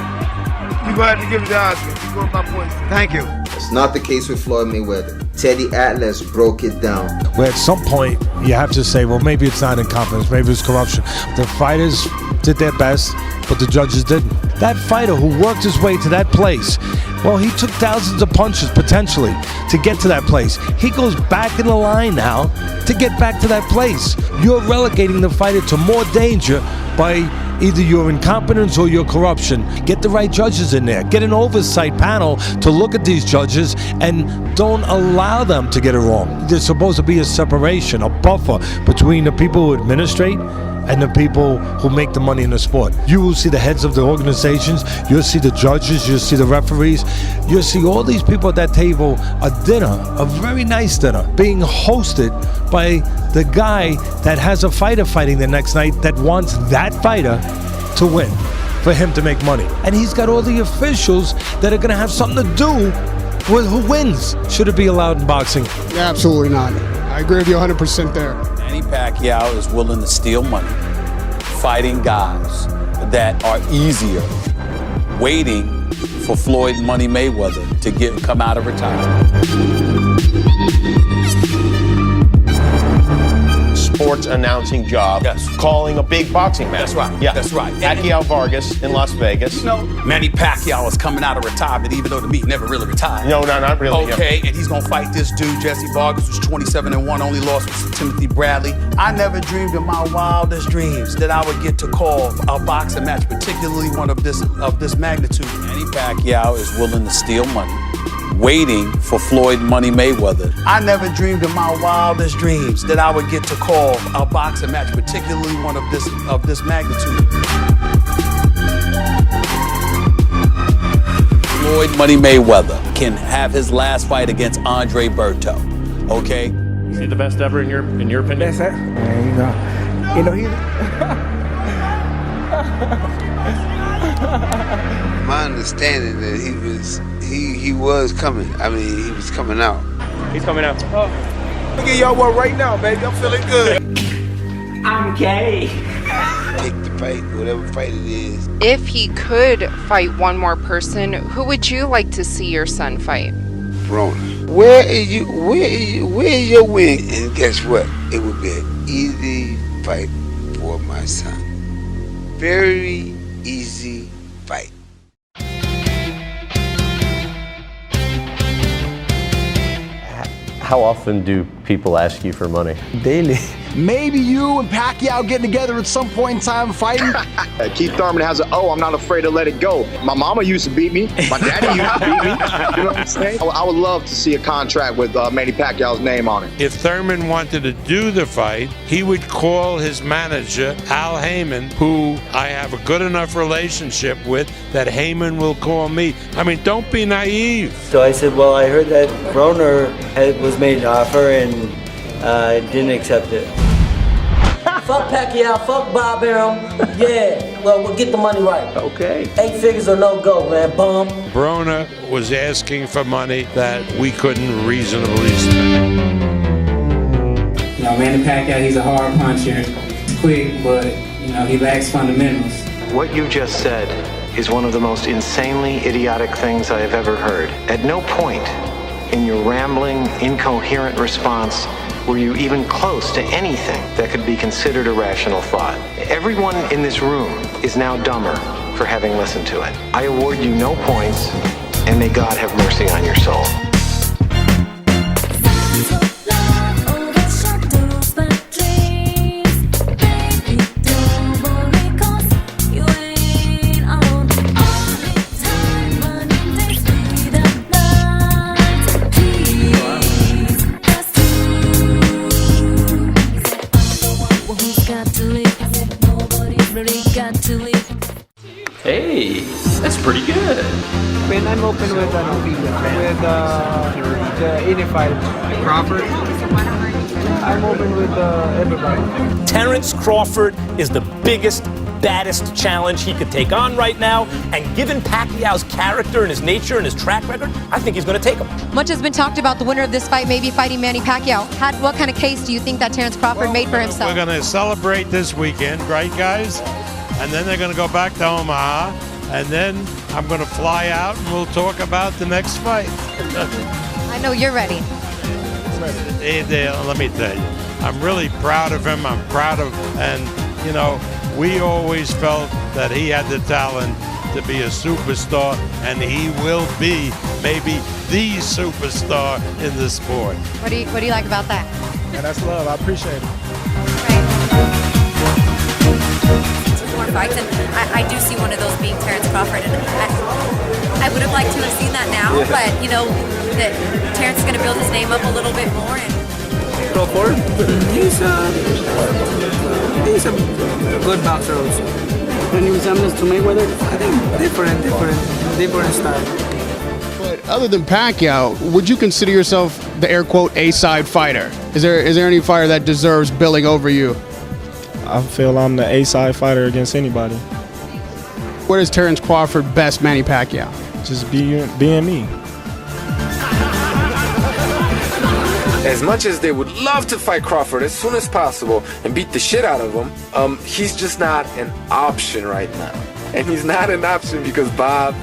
you're going to have to give it to Oscar. If you go by point system. Thank you. It's not the case with Floyd Mayweather. Teddy Atlas broke it down. Where at some point, you have to say, well, maybe it's not incompetence, maybe it's corruption. The fighters did their best, but the judges didn't. That fighter who worked his way to that place, well, he took thousands of punches, potentially, to get to that place. He goes back in the line now to get back to that place. You're relegating the fighter to more danger by either your incompetence or your corruption. Get the right judges in there. Get an oversight panel to look at these judges and don't allow them to get it wrong. There's supposed to be a separation, a buffer between the people who administrate and the people who make the money in the sport. You will see the heads of the organizations, you'll see the judges, you'll see the referees, you'll see all these people at that table, a dinner, a very nice dinner, being hosted by the guy that has a fighter fighting the next night that wants that fighter to win, for him to make money. And he's got all the officials that are gonna have something to do with who wins. Should it be allowed in boxing? Absolutely not. I agree with you 100% there. Manny Pacquiao is willing to steal money, fighting guys that are easier, waiting for Floyd Money Mayweather to come out of retirement. Sports announcing job. Yes. Calling a big boxing match. That's right. Yeah. That's right. Pacquiao Vargas in Las Vegas. You know, Manny Pacquiao is coming out of retirement, even though to me he never really retired. No, not really. Okay, and he's gonna fight this dude, Jesse Vargas, who's 27-1, only lost with Timothy Bradley. I never dreamed in my wildest dreams that I would get to call a boxing match, particularly one of this magnitude. Manny Pacquiao is willing to steal money, waiting for Floyd Money Mayweather. I never dreamed in my wildest dreams that I would get to call a boxing match, particularly one of this magnitude. Floyd Money Mayweather can have his last fight against Andre Berto. Okay? Is he the best ever in your opinion? That's it. You know, My understanding that he was coming. I mean, he was coming out. He's coming out. I'll give y'all one right now, baby. I'm feeling good. I'm gay. Pick the fight, whatever fight it is. If he could fight one more person, who would you like to see your son fight? Rona. Where is your win? And guess what? It would be an easy fight for my son. Very easy fight. How often do people ask you for money? Daily. Maybe you and Pacquiao getting together at some point in time fighting. Keith Thurman has I'm not afraid to let it go. My mama used to beat me. My daddy used to beat me. You know what I'm saying? I would love to see a contract with Manny Pacquiao's name on it. If Thurman wanted to do the fight, he would call his manager, Al Heyman, who I have a good enough relationship with that Heyman will call me. I mean, don't be naive. So I said, well, I heard that Broner was made an offer and didn't accept it. Fuck Pacquiao, fuck Bob Arum. Yeah, well, we'll get the money right. Okay. 8 figures or no go, man, bum. Broner was asking for money that we couldn't reasonably spend. You know, Manny Pacquiao, he's a hard puncher, quick, but, you know, he lacks fundamentals. What you just said is one of the most insanely idiotic things I have ever heard. At no point in your rambling, incoherent response were you even close to anything that could be considered a rational thought. Everyone in this room is now dumber for having listened to it. I award you no points, and may God have mercy on your soul. Hey, that's pretty good. Man, I'm open with the 85. Crawford? I'm open with everybody. Terence Crawford is the biggest, baddest challenge he could take on right now, and given Pacquiao's character and his nature and his track record, I think he's going to take him. Much has been talked about the winner of this fight maybe fighting Manny Pacquiao. What kind of case do you think that Terence Crawford made for himself? We're going to celebrate this weekend, right, guys? And then they're going to go back to Omaha, and then I'm going to fly out, and we'll talk about the next fight. I know you're ready. Let me tell you, I'm really proud of him. I'm proud of, and you know, we always felt that he had the talent to be a superstar, and he will be maybe the superstar in the sport. What do you like about that? And that's love. I appreciate it. More fights, and I do see one of those being Terence Crawford, and I would have liked to have seen that now, but you know that Terence is going to build his name up a little bit more. And Crawford, he's a good boxer also. Any resemblance to Mayweather? I think different style. But other than Pacquiao, would you consider yourself the air quote A-side fighter? Is there any fighter that deserves billing over you? I feel I'm the A-side fighter against anybody. Where does Terence Crawford best Manny Pacquiao? Just being me. As much as they would love to fight Crawford as soon as possible and beat the shit out of him, he's just not an option right now. And he's not an option because Bob,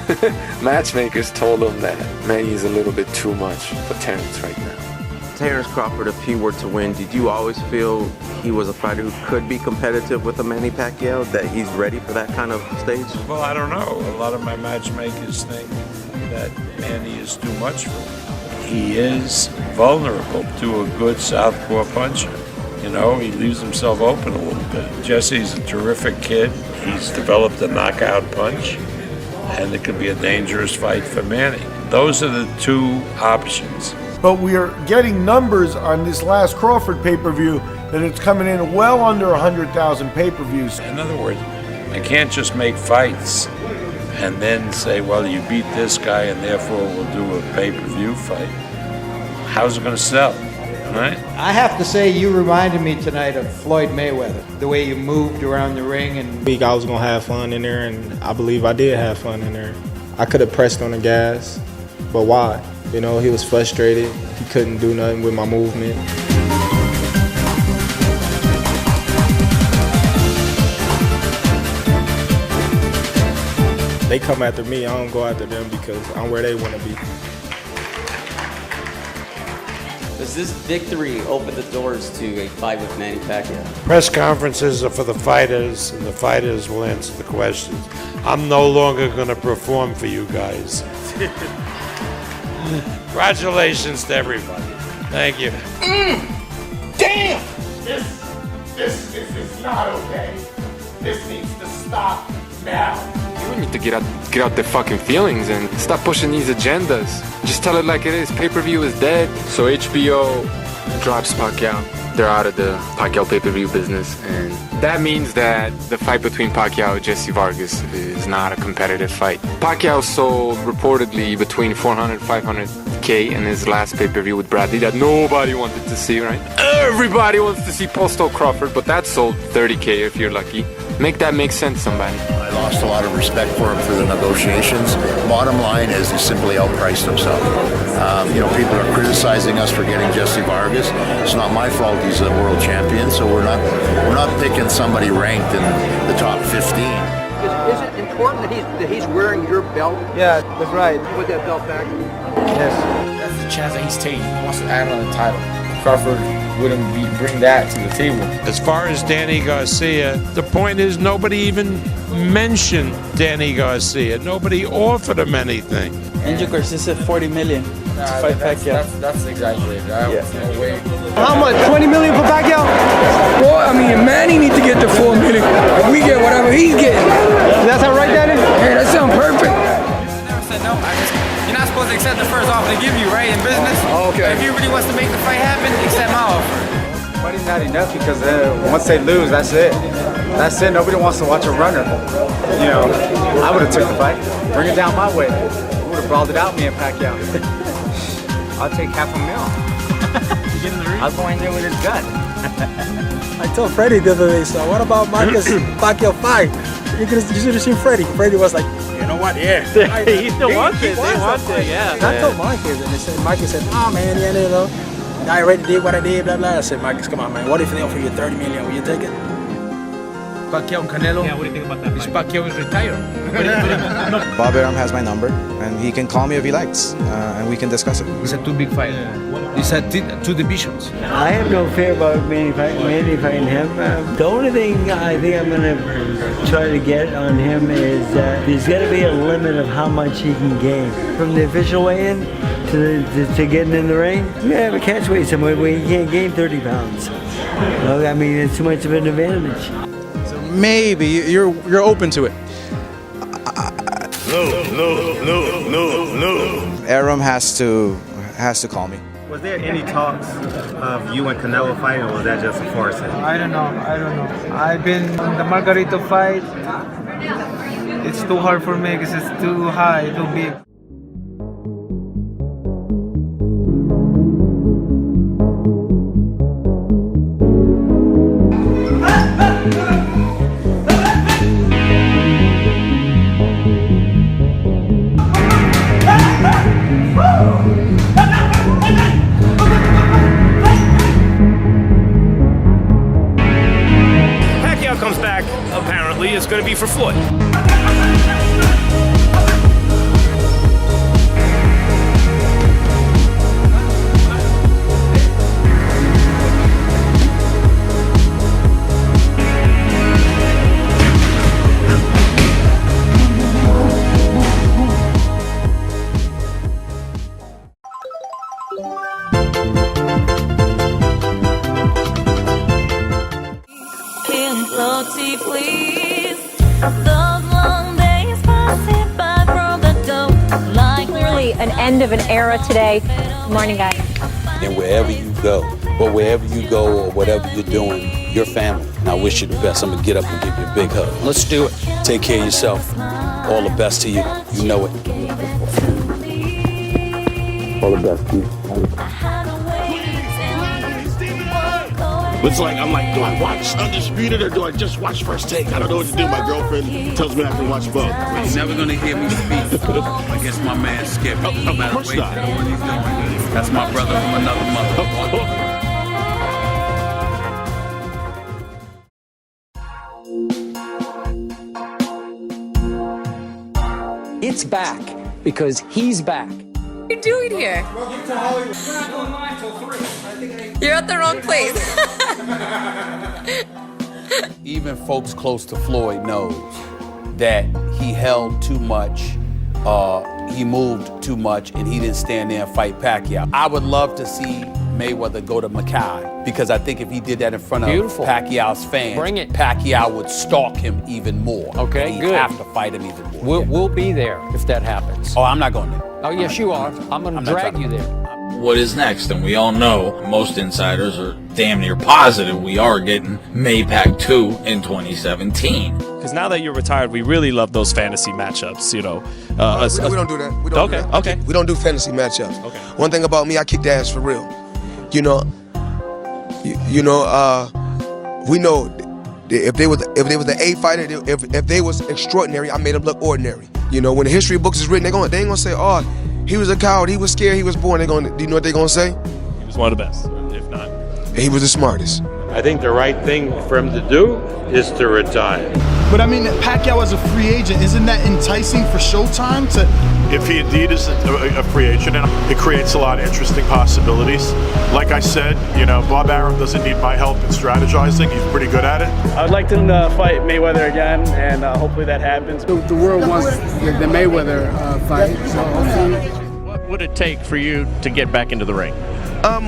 matchmakers, told him that Manny's a little bit too much for Terence right now. Terence Crawford, if he were to win, did you always feel he was a fighter who could be competitive with a Manny Pacquiao, that he's ready for that kind of stage? Well, I don't know. A lot of my matchmakers think that Manny is too much for him. He is vulnerable to a good southpaw puncher. You know, he leaves himself open a little bit. Jesse's a terrific kid. He's developed a knockout punch, and it could be a dangerous fight for Manny. Those are the two options. But we are getting numbers on this last Crawford pay-per-view that it's coming in well under 100,000 pay-per-views. In other words, I can't just make fights and then say, well, you beat this guy and therefore we'll do a pay-per-view fight. How's it going to sell, right? I have to say, you reminded me tonight of Floyd Mayweather. The way you moved around the ring, and I was going to have fun in there, and I believe I did have fun in there. I could have pressed on the gas, but why? You know, he was frustrated. He couldn't do nothing with my movement. They come after me, I don't go after them because I'm where they want to be. Does this victory open the doors to a fight with Manny Pacquiao? Press conferences are for the fighters, and the fighters will answer the questions. I'm no longer going to perform for you guys. Congratulations to everybody. Thank you. Damn! This is not okay. This needs to stop now. You need to get out their fucking feelings and stop pushing these agendas. Just tell it like it is. Pay-per-view is dead. So HBO drops Pacquiao. They're out of the Pacquiao pay-per-view business, and that means that the fight between Pacquiao and Jesse Vargas is not a competitive fight. Pacquiao sold reportedly between 400 and 500K in his last pay-per-view with Bradley that nobody wanted to see, right? Everybody wants to see Postal Crawford, but that sold 30K if you're lucky. Make that make sense, somebody. I lost a lot of respect for him for the negotiations. Bottom line is he simply outpriced himself. People are criticizing us for getting Jesse Vargas. It's not my fault he's a world champion, so we're not picking somebody ranked in the top 15. Is it important that he's wearing your belt? Yeah, that's right. Put that belt back. Yes. That's the chance that he's taking. He wants to add on the title. Crawford wouldn't bring that to the table. As far as Danny Garcia, the point is nobody even mentioned Danny Garcia. Nobody offered him anything. Angel Garcia said 40 million to fight Pacquiao. That's exaggerated. No way. How much? 20 million for Pacquiao? Well, I mean, Manny needs to get the 4 million. And we get whatever he's getting. That's how right that is? Hey, that sounds perfect. Never said no. You're not supposed to accept the first offer they give you, right? In business. Okay. If he really wants to make the fight happen, accept my offer. Money's not enough because once they lose, that's it. That's it. Nobody wants to watch a runner. I would have took the fight. Bring it down my way. We would have brawled it out, me and Pacquiao. I'll take $500,000. You get in the ring. I'll go in there with his gun. I told Freddie the other day, so what about Marcus Pacquiao fight? You should have seen Freddie. Freddie was like, you know what, yeah. He still wants it. He wants it, yeah. I told Marcus, and Marcus said, oh man, yeah, you know, I already did what I did, blah, blah. I said, Marcus, come on, man, what if they offer you $30 million? Will you take it? Pacquiao and Canelo. Yeah, what do you think about that? Pacquiao is retired. Bob Arum has my number, and he can call me if he likes, and we can discuss it. It's a too big fight. It's a two divisions. I have no fear about Manny fighting him. The only thing I think I'm going to try to get on him is that there's got to be a limit of how much he can gain. From the official weigh-in to getting in the ring, you have a catch weight somewhere where you can't gain 30 pounds. I mean, it's too much of an advantage. Maybe you're open to it. No. Arum has to call me. Was there any talks of you and Canelo fighting, or was that just a farce? I don't know. I've been on the Margarito fight. It's too hard for me because it's too high, too big. Comes back, apparently, it's going to be for Floyd. Clearly an end of an era today. Good morning, guys. And wherever you go, or whatever you're doing, your family. And I wish you the best. I'm going to get up and give you a big hug. Let's do it. Take care of yourself. All the best to you. You know it. All the best to you. It's like, I'm like, do I watch Undisputed or do I just watch First Take? I don't know what to do. My girlfriend tells me I can watch both. You're never going to hear me speak against my man Skip. No matter what he's doing. That's my brother from another mother. It's back because he's back. What are you doing here? Welcome to Hollywood. You're at the wrong place. Even folks close to Floyd knows that he held too much, he moved too much, and he didn't stand there and fight Pacquiao. I would love to see Mayweather go to Mackay, because I think if he did that in front of Pacquiao's fans, Pacquiao would stalk him even more. Okay, and good. He'd have to fight him even more. We'll be there if that happens. Oh, I'm not going there. Oh, yes, you are. I'm going to drag you there. What is next? And we all know, most insiders are damn near positive we are getting Maypac 2 in 2017. Because now that you're retired, we really love those fantasy matchups, you know. We don't do that. We don't do that. Okay. We don't do fantasy matchups. Okay. One thing about me, I kick the ass for real. You know, we know if they was the A fighter, if they was extraordinary, I made them look ordinary. You know, when the history books is written, they ain't gonna say, oh, he was a coward, he was scared, he was born. Do you know what they're gonna say? He was one of the best, if not. He was the smartest. I think the right thing for him to do is to retire. But I mean, Pacquiao as a free agent, isn't that enticing for Showtime to? If he indeed is a free agent, it creates a lot of interesting possibilities. Like I said, you know, Bob Arum doesn't need my help in strategizing. He's pretty good at it. I would like him to fight Mayweather again, and hopefully that happens. The world wants the Mayweather fight, so hopefully. What would it take for you to get back into the ring?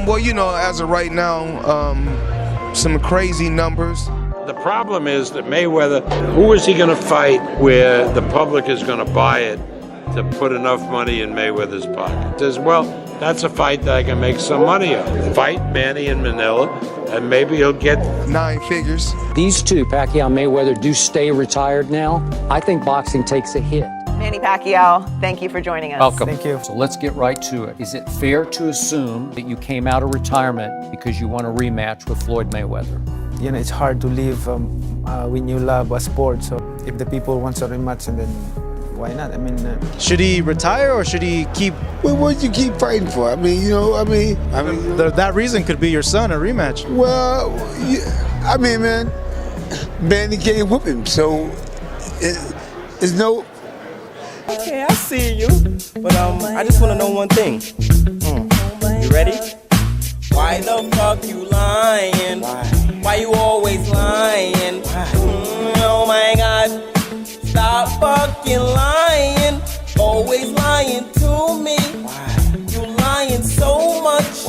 Well, you know, as of right now, some crazy numbers. The problem is that Mayweather, who is he going to fight where the public is going to buy it to put enough money in Mayweather's pocket? Says, well, that's a fight that I can make some money on. Fight Manny in Manila, and maybe he'll get 9 figures. These two, Pacquiao and Mayweather, do stay retired now. I think boxing takes a hit. Manny Pacquiao, thank you for joining us. Welcome. Thank you. So let's get right to it. Is it fair to assume that you came out of retirement because you want a rematch with Floyd Mayweather? You know, it's hard to live when you love a sport. So if the people want a rematch, and then why not? I mean, should he retire or should he keep? Well, what do you keep fighting for? I mean, that reason could be your son, a rematch. Well, yeah, I mean, man, he can't whoop him, so it's no. Okay, I see you, but I just want to know one thing. You ready? Why the fuck you lying? Why you always lying? Oh my God. Stop fucking lying. Always lying to me. You lying so much.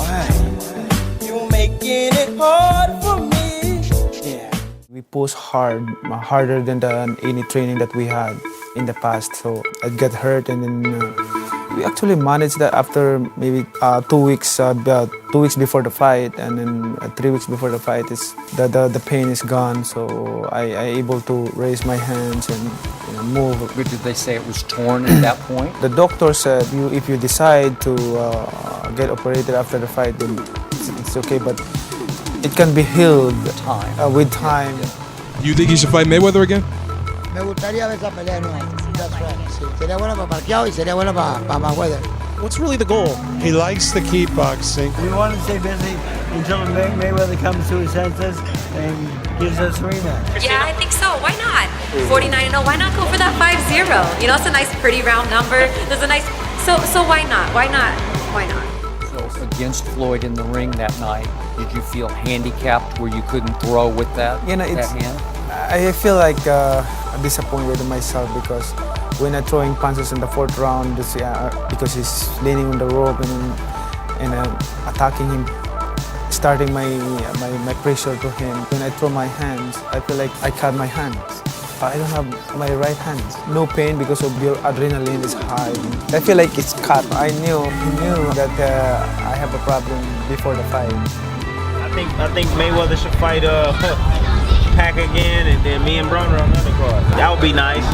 You making it hard for me. we push harder than any training that we had in the past. So I got hurt, and then we actually managed that after maybe 2 weeks, 2 weeks before the fight, and then 3 weeks before the fight, the pain is gone. So I able to raise my hands and move. But did they say it was torn at that point? The doctor said if you decide to get operated after the fight, then it's okay, but it can be healed with time. You think he should fight Mayweather again? Me gustaría ver esa pelea de nuevo. That's right. Sí, sería bueno para Pacquiao y sería bueno para Mayweather. What's really the goal? He likes to keep boxing. We want to stay busy until Mayweather comes to his senses and gives us a rematch. Yeah, I think so. Why not? 49-0. Why not go for that 5-0? You know, it's a nice, pretty round number. There's a nice. So why not? Why not? Why not? So against Floyd in the ring that night, did you feel handicapped where you couldn't throw with that? You know, that hand? I feel like disappointed in myself because when I'm throwing punches in the fourth round, because he's leaning on the rope and attacking him, starting my pressure to him. When I throw my hands, I feel like I cut my hands. I don't have my right hand. No pain because of your adrenaline is high. I feel like it's cut. He knew that I have a problem before the fight. I think Mayweather should fight Pac again, and then me and Broner on the other card. That would be nice.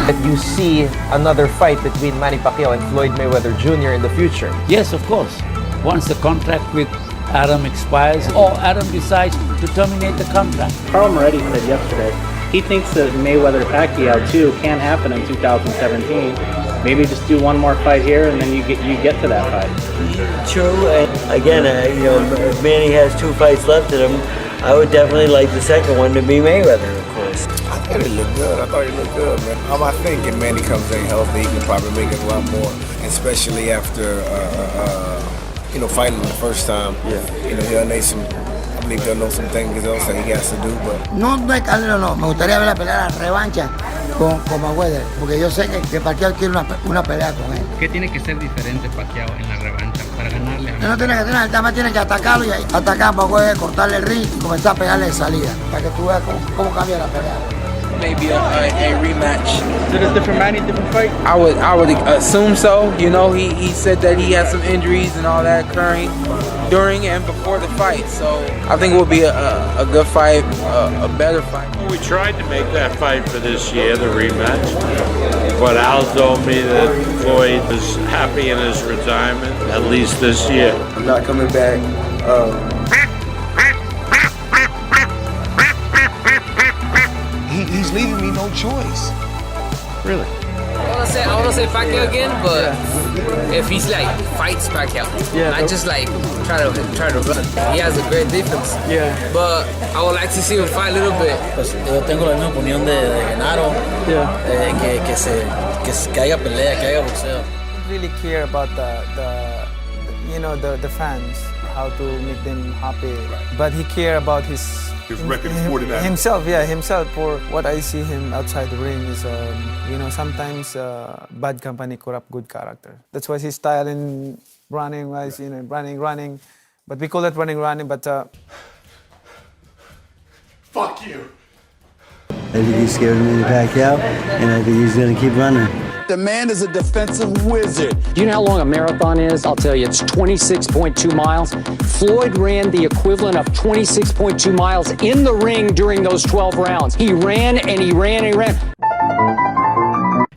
That you see another fight between Manny Pacquiao and Floyd Mayweather Jr. in the future? Yes, of course. Once the contract with Adam expires, or Adam decides to terminate the contract. Carl Moretti said yesterday he thinks that Mayweather-Pacquiao too can happen in 2017. Maybe just do one more fight here, and then you get to that fight. True, and again, if Manny has 2 fights left in him, I would definitely like the second one to be Mayweather, of course. I thought he looked good. man. I think if Manny comes in healthy, he can probably make it a lot more, especially after fighting the first time. Yeah. He'll need some. I believe he'll know some things else that he has to do, but. No de Canelo, no. Me gustaría ver la pelea, la revancha con Mayweather, porque yo sé que Pacquiao quiere una pelea con él. ¿Qué tiene que ser diferente Pacquiao en la revancha para ganarle a No tiene que tener, el tema tiene que atacarlo y atacar a Mayweather, cortarle el ring y comenzar a pegarle de salida, para que tú veas cómo cambia la pelea. Maybe a rematch. Is it a different Manny, different fight? I would assume so. He said that he had some injuries and all that occurring during and before the fight. So I think it will be a good fight, a better fight. Well, we tried to make that fight for this year, the rematch. But Al told me that Floyd is happy in his retirement, at least this year. I'm not coming back. He's leaving me no choice. Really? I want to say Pacquiao again, but if he's fights Pacquiao, not just try to run. He has a great defense. Yeah. But I would like to see him fight a little bit. Pues yo tengo la misma opinión de Genaro. Que haya pelea, que haya boxeo. I don't really care about the fans, how to make them happy, but he care about his record is 49. Himself. For what I see him outside the ring is, sometimes bad company corrupt good character. That's why his style in running was, running. But we call it running. But Fuck you. I think he's scared of Manny Pacquiao, and I think he's going to keep running. The man is a defensive wizard. Do you know how long a marathon is? I'll tell you, it's 26.2 miles. Floyd ran the equivalent of 26.2 miles in the ring during those 12 rounds. He ran and he ran and he ran.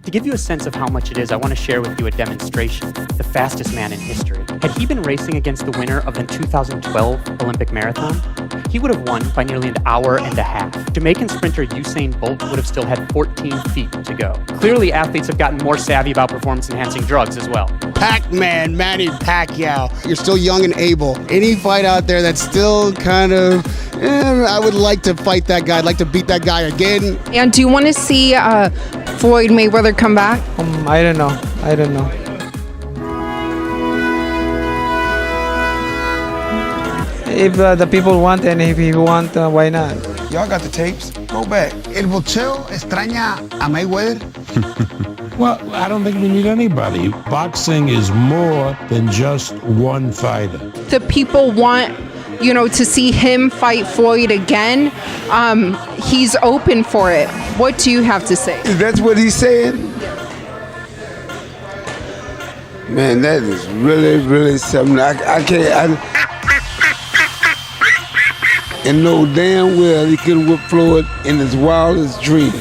The give you a sense of how much it is, I want to share with you a demonstration. The fastest man in history. Had he been racing against the winner of the 2012 Olympic marathon, he would have won by nearly an hour and a half. Jamaican sprinter Usain Bolt would have still had 14 feet to go. Clearly, athletes have gotten more savvy about performance-enhancing drugs as well. Pac-Man, Manny Pacquiao. You're still young and able. Any fight out there that's still kind of, I would like to fight that guy. I'd like to beat that guy again. And do you want to see Floyd Mayweather come back? I don't know. If the people want and if he want, why not? Y'all got the tapes. Go back. El boxeo extraña a Mayweather. Well, I don't think we need anybody. Boxing is more than just one fighter. The people want, to see him fight Floyd again. He's open for it. What do you have to say? That's what he's saying? Man, that is really, really something. I can't. And know damn well he could whip Floyd in his wildest dreams.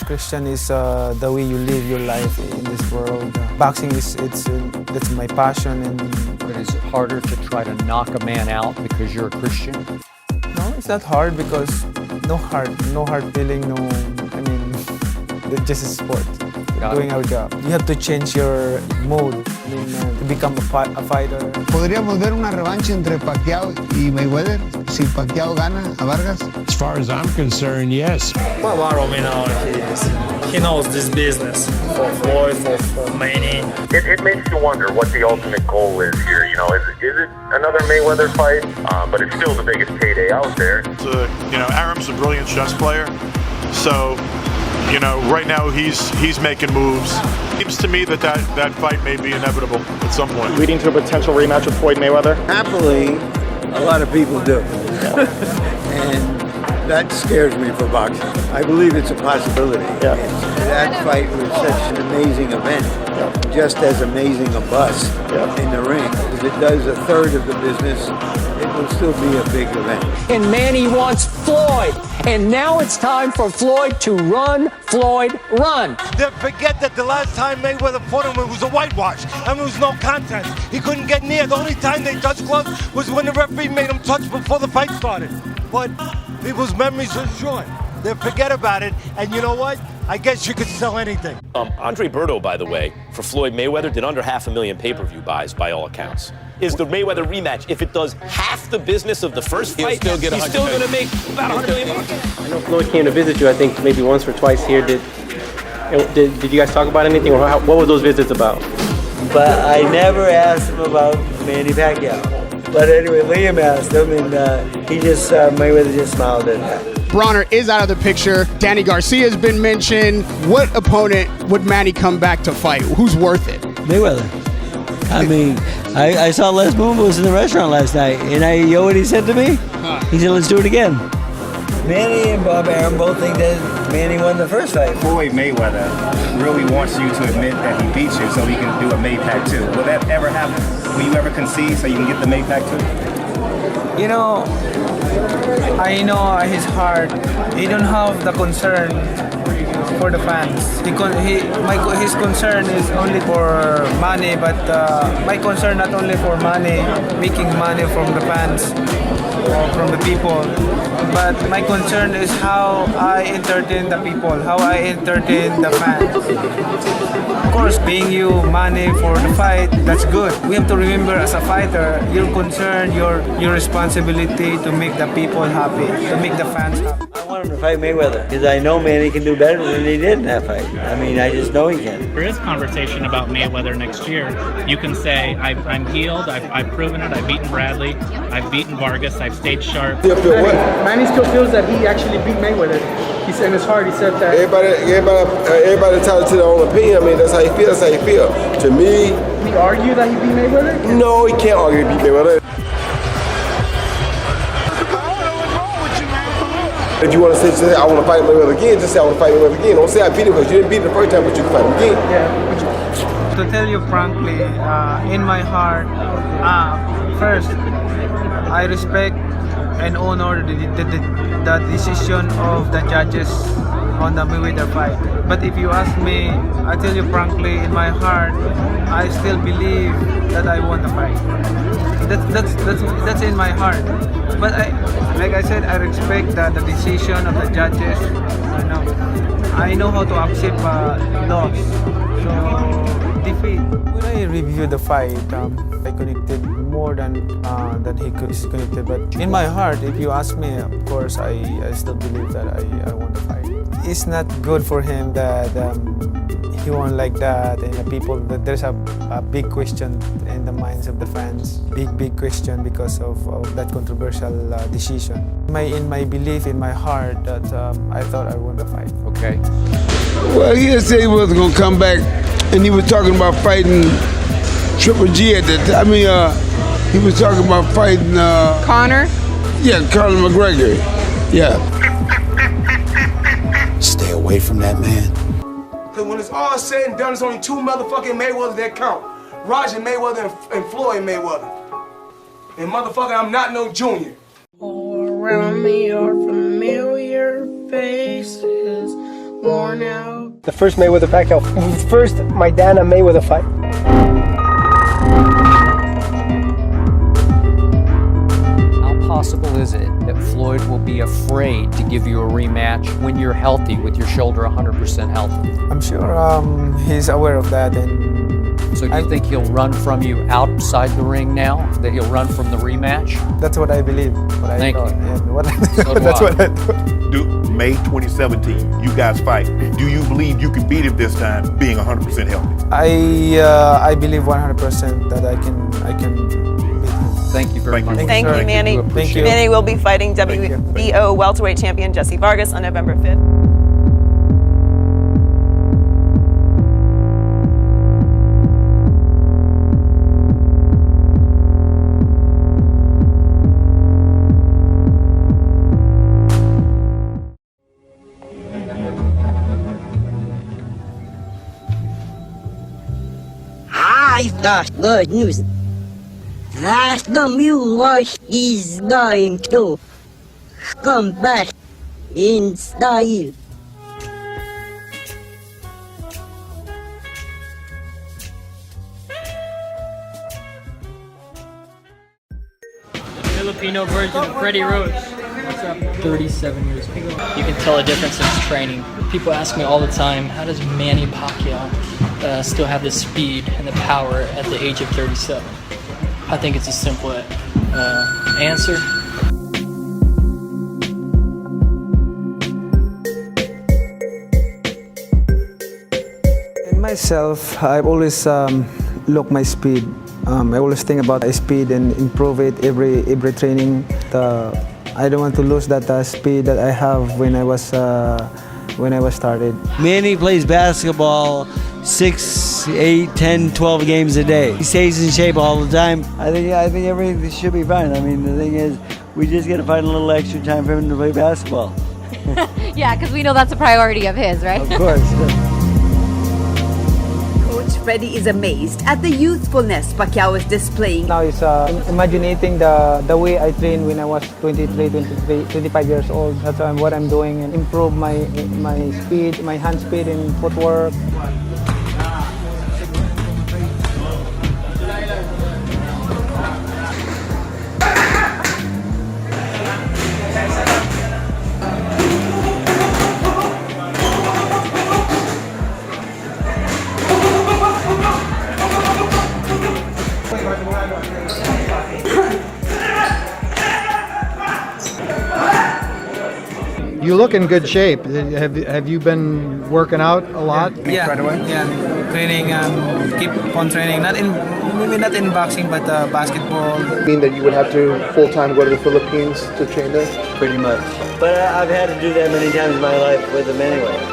Christian is the way you live your life in this world. Boxing it's my passion. But is it harder to try to knock a man out because you're a Christian? No, it's not hard because no hard feeling. It's just a sport. Doing our job. You have to change your mode to become a fighter. ¿Podríamos ver una revancha entre Pacquiao y Mayweather? Si Pacquiao gana a Vargas? As far as I'm concerned, yes. Well, Varro, he knows this business for Floyd, for Manny. It makes you wonder what the ultimate goal is here. Is it another Mayweather fight? But it's still the biggest payday out there. Aram's a brilliant chess player, so. Right now he's making moves. Seems to me that fight may be inevitable at some point. Leading to a potential rematch with Floyd Mayweather? Happily, a lot of people do. And that scares me for boxing. I believe it's a possibility. Yeah. That fight was such an amazing event. Just as amazing a buzz in the ring. If it does a third of the business, it will still be a big event. And Manny wants Floyd. And now it's time for Floyd to run, Floyd, run. Then forget that the last time Mayweather fought him, it was a whitewash. There was no contest. He couldn't get near. The only time they touched gloves was when the referee made him touch before the fight started. But people's memories are short. They forget about it. And you know what? I guess you could sell anything. Andre Berto, by the way, for Floyd Mayweather, did under 500,000 pay-per-view buys by all accounts. Is the Mayweather rematch, if it does half the business of the first fight, he's still going to make about $100 million. I know Floyd came to visit you, I think, maybe once or twice here. Did you guys talk about anything, or what were those visits about? But I never asked him about Manny Pacquiao. But anyway, Liam asked him, and Mayweather just smiled at that. Bronner is out of the picture. Danny Garcia has been mentioned. What opponent would Manny come back to fight? Who's worth it? Mayweather. I saw Les Moonves in the restaurant last night, and you know what he said to me? He said, let's do it again. Manny and Bob Arum both think that Manny won the first fight. Floyd Mayweather really wants you to admit that he beat you so he can do a Maypac 2. Will that ever happen? Will you ever concede so you can get the Maypac 2? I know his heart. He don't have the concern for the fans. His concern is only for money, but my concern not only for money, making money from the fans or from the people, but my concern is how I entertain the people, how I entertain the fans. Of course, paying you money for the fight, that's good. We have to remember as a fighter, your concern, your responsibility to make the people happy, to make the fans happy. I want him to fight Mayweather because I know Manny can do better than he did in that fight. I just know he can. There is conversation about Mayweather next year. You can say, I'm healed, I've proven it, I've beaten Bradley, I've beaten Vargas, I've stayed sharp. Manny still feels that he actually beat Mayweather. He's in his heart, he said that. Everybody entitled to their own opinion. That's how you feel, To me... Can he argue that he beat Mayweather? No, he can't argue he beat Mayweather. If you want to say, I want to fight Mayweather again, just say I want to fight Mayweather again. Don't say I beat him because you didn't beat him the first time, but you can fight him again. Yeah. To tell you frankly, in my heart, first, I respect and honor the decision of the judges on the Mayweather fight. But if you ask me, I tell you frankly, in my heart, I still believe that I won the fight. That's in my heart. But like I said, I respect the decision of the judges. I know how to accept loss. So defeat. When I reviewed the fight, I connected more than he connected. But in my heart, if you ask me, of course, I still believe that I won the fight. It's not good for him that he won like that, and the people. There's a big question in the minds of the fans. Big question because of that controversial decision. In my belief, in my heart, that I thought I won the fight. Okay. Well, he said he wasn't gonna come back, and he was talking about fighting Triple G at that time. I mean, he was talking about fighting Conor? Yeah, Conor McGregor. Yeah. Stay away from that man. Because when it's all said and done, there's only two motherfucking Mayweathers that count. Roger Mayweather and Floyd Mayweather. And motherfucker, I'm not no junior. All around me are familiar faces, worn out. The first Mayweather Pacquiao, first Maidana Mayweather fight. Possible is it that Floyd will be afraid to give you a rematch when you're healthy, with your shoulder 100% healthy? I'm sure he's aware of that. And so do you think he'll run from you outside the ring now? That he'll run from the rematch? That's what I believe. Thank you. So that's what I thought. May 2017, you guys fight. Do you believe you can beat him this time, being 100% healthy? I believe 100% that I can. Thank you very much. Thank you, Manny. Thank you. Manny will be fighting WBO welterweight champion Jesse Vargas on November 5th. I've got good news. That the mule is going to come back in style. Filipino version of Freddie Roach. What's up? 37 years ago. You can tell a difference in his training. People ask me all the time, how does Manny Pacquiao still have the speed and the power at the age of 37? I think it's a simple answer. In myself, I've always looked my speed. I always think about speed and improve it every training. I don't want to lose that speed that I have when I was started. Manny plays basketball 6, 8, 10, 12 games a day. He stays in shape all the time. I think everything should be fine. I mean, the thing is, we just got to find a little extra time for him to play basketball. Yeah, because we know that's a priority of his, right? Of course. Coach Freddie is amazed at the youthfulness Pacquiao is displaying. Now he's imagining the way I trained when I was 25 years old. That's what I'm doing, and improve my speed, my hand speed and footwork. You look in good shape. Have you been working out a lot? Yeah, training, keep on training. Maybe not in boxing, but basketball. Mean that you would have to full-time go to the Philippines to train there? Pretty much. But I've had to do that many times in my life with him anyway.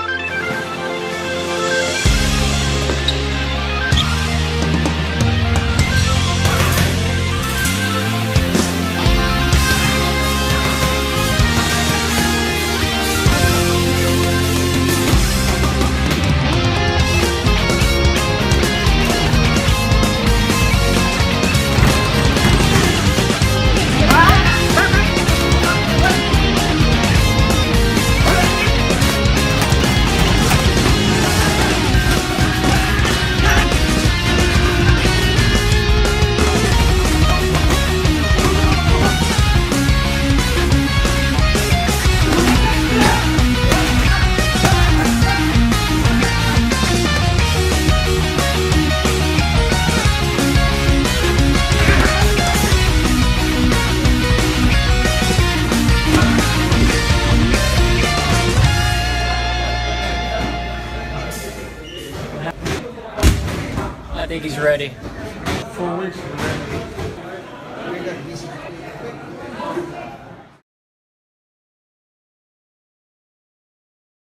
think he's ready. 4 weeks.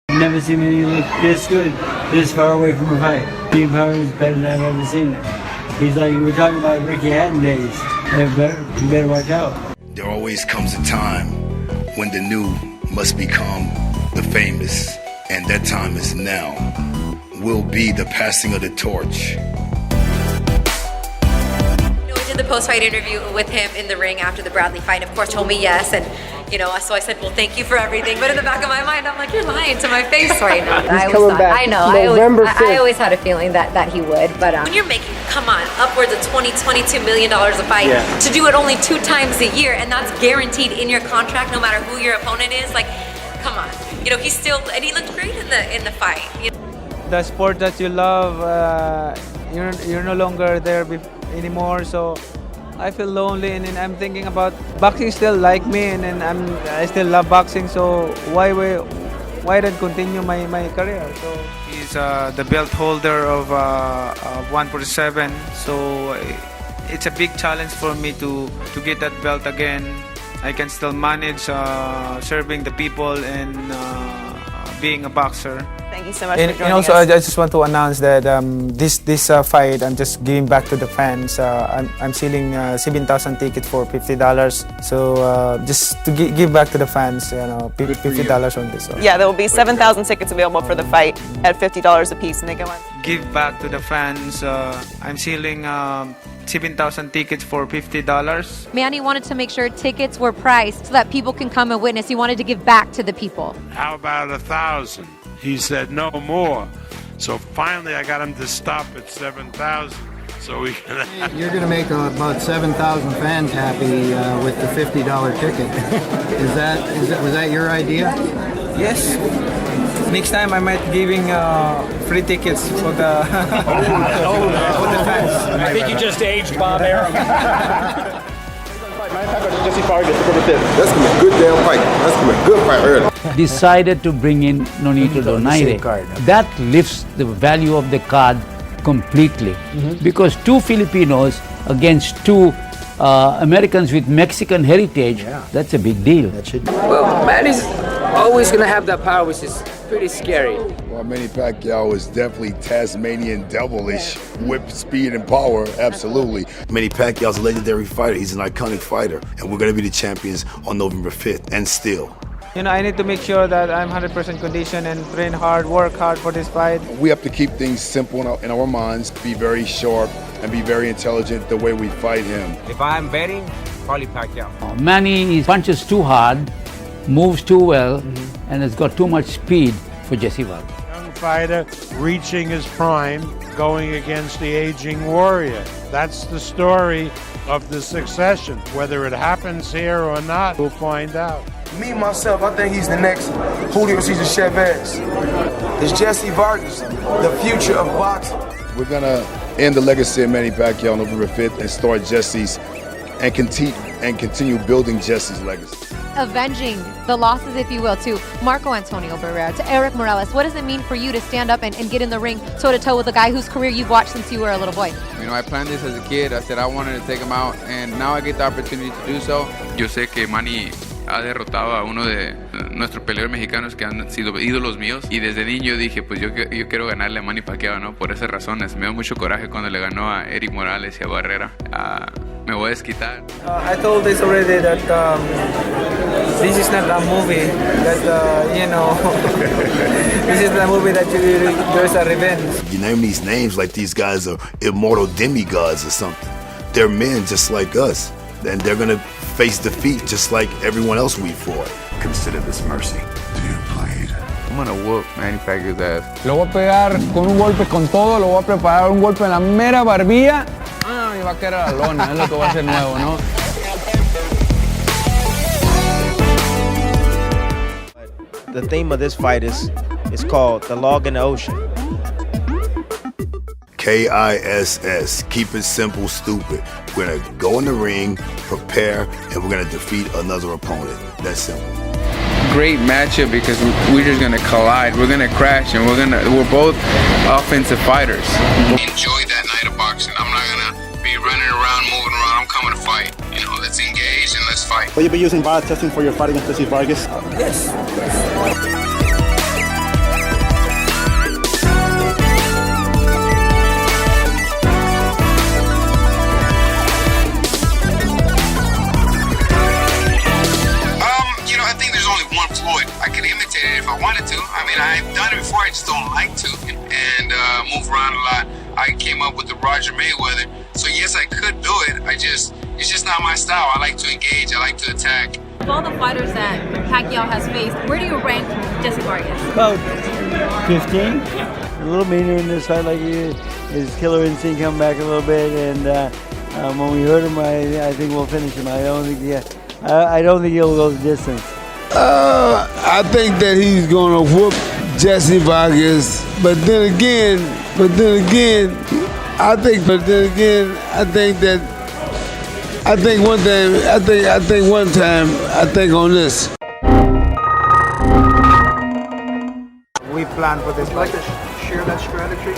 Never seen anything look this good, this far away from a fight. Team power is better than I've ever seen it. He's like, we're talking about Ricky Hatton days. You better watch out. There always comes a time when the new must become the famous, and that time is now. Will be the passing of the torch. We did the post-fight interview with him in the ring after the Bradley fight. Of course, told me yes, and so I said, well, thank you for everything. But in the back of my mind, I'm like, you're lying to my face right now. He's coming back. I know. I always had a feeling that he would. But when you're making, come on, upwards of $22 million a fight, to do it only 2 times a year, and that's guaranteed in your contract, no matter who your opponent is. Like, come on. He's still, and he looked great in the fight. The sport that you love, you're no longer there anymore. So I feel lonely, and I'm thinking about boxing still like me, and I still love boxing. So why not continue my career? So he's the belt holder of 147. So it's a big challenge for me to get that belt again. I can still manage serving the people and being a boxer. Thank you so much for joining and also, us. I just want to announce that this fight, I'm just giving back to the fans. I'm selling 7,000 tickets for $50. So just to give back to the fans, $50 on this. So. Yeah, there will be 7,000 tickets available for the fight at $50 a piece, and they go on. Give back to the fans. I'm selling 7,000 tickets for $50. Manny wanted to make sure tickets were priced so that people can come and witness. He wanted to give back to the people. How about 1,000? He said no more. So finally I got him to stop at 7,000 so we can... You're going to make about 7,000 fans happy with the $50 ticket. Was that your idea? Yes. Next time I might giving free tickets for the for the fans. I think you just aged Bob Arum. Jesse Vargas, that's gonna be a good damn fight. That's gonna be a good fight early. Decided to bring in Nonito Donaire. That lifts the value of the card completely. Because 2 Filipinos against 2 Americans with Mexican heritage, that's a big deal. Well, Manny's always going to have that power, which is pretty scary. Well, Manny Pacquiao is definitely Tasmanian devilish, whip speed and power, absolutely. Manny Pacquiao's a legendary fighter. He's an iconic fighter, and we're going to be the champions on November 5th, and still. I need to make sure that I'm 100% conditioned and train hard, work hard for this fight. We have to keep things simple in our minds, be very sharp, and be very intelligent the way we fight him. If I'm betting, probably Pacquiao. Manny punches too hard, moves too well, and has got too much speed for Jesse Vargas. Young fighter reaching his prime, going against the aging warrior. That's the story of the succession. Whether it happens here or not, we'll find out. Me, myself, I think he's the next Julio Cesar Chavez. It's Jesse Vargas, the future of boxing. We're going to end the legacy of Manny Pacquiao on November 5th and start Jesse's and continue building Jesse's legacy. Avenging the losses, if you will, to Marco Antonio Barrera, to Eric Morales. What does it mean for you to stand up and get in the ring toe-to-toe with a guy whose career you've watched since you were a little boy? I planned this as a kid. I said I wanted to take him out, and now I get the opportunity to do so. Yo sé que Manny ha derrotado a uno de nuestros peleadores mexicanos que han sido ídolos míos, y desde niño dije, pues yo quiero ganarle a Manny Pacquiao, ¿no? Por esas razones. Me dio mucho coraje cuando le ganó a Eric Morales y a Barrera. Me voy a desquitar. I told this already that this is not a movie that, this is the movie that there's a revenge. You name these names like these guys are immortal demigods or something. They're men just like us, and they're going to face defeat just like everyone else we fought. Consider this mercy. Do you played? I'm gonna whoop Manny Pacquiao's ass. Lo voy a pegar con un golpe con todo, lo voy a preparar un golpe en la mera barbilla. Y va a caer a la lona, es lo que va a hacer nuevo, ¿no? The theme of this fight is called The Log in the Ocean. KISS, keep it simple, stupid. We're going to go in the ring, prepare, and we're going to defeat another opponent. That's simple. great matchup because we're just gonna collide. We're gonna crash, and we're both offensive fighters. Enjoy that night of boxing. I'm not gonna be running around, moving around. I'm coming to fight. You know, let's engage and let's fight. Will you be using body testing for your fight against Jesse Vargas? Yes. I think there's only one Floyd. I could imitate it if I wanted to. I mean, I've done it before. I just don't like to and move around a lot. I came up with the Roger Mayweather. So yes, I could do it. It's just not my style. I like to engage. I like to attack. Of all the fighters that Pacquiao has faced, where do you rank Jesse Vargas? About 15. A little meaner in this fight, like his killer instinct come back a little bit, and when we hurt him, I think we'll finish him. I don't think he'll go the distance. I think that he's gonna whoop Jesse Vargas, but then again, I think on this. We plan for this. Would you like to share that strategy?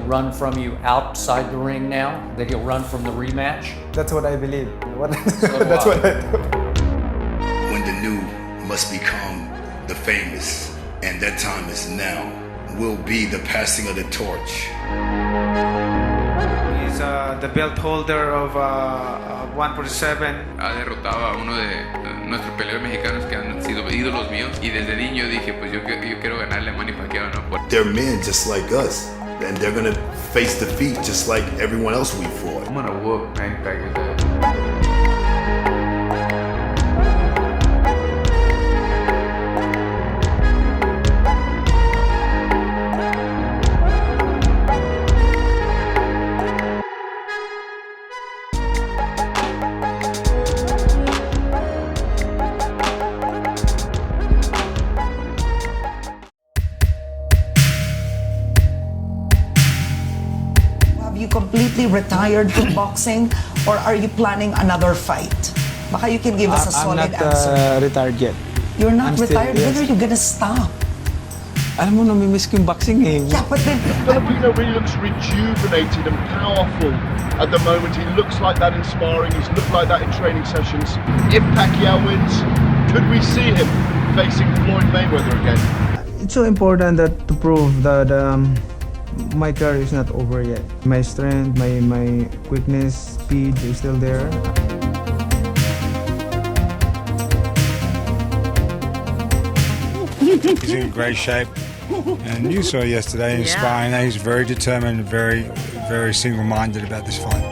run from you outside the ring now? That he'll run from the rematch? That's what I believe. That's what I When the new must become the famous, and that time is now, will be the passing of the torch. He's the belt holder of 147. Ha derrotado a uno de nuestros peleadores mexicanos que han sido ídolos míos y desde niño dije pues yo quiero ganarle a Manny Pacquiao, ¿no? They're men just like us, and they're gonna face defeat just like everyone else we fought. I'm gonna whoop Manny Pacquiao's ass. Completely retired from boxing, or are you planning another fight? Baka you can give us a solid answer. I'm not retired yet. You're not I'm retired? still, yes. When are you gonna stop? Alam mo, namimiss ko yung boxing eh. Yeah, but then... Filipino really looks rejuvenated and powerful at the moment. He looks like that in sparring. He's looked like that in training sessions. If Pacquiao wins, could we see him facing Floyd Mayweather again? It's so important that to prove that my career is not over yet. My strength, my quickness, speed is still there. He's in great shape, and you saw yesterday in sparring. He's very determined, very, very single-minded about this fight.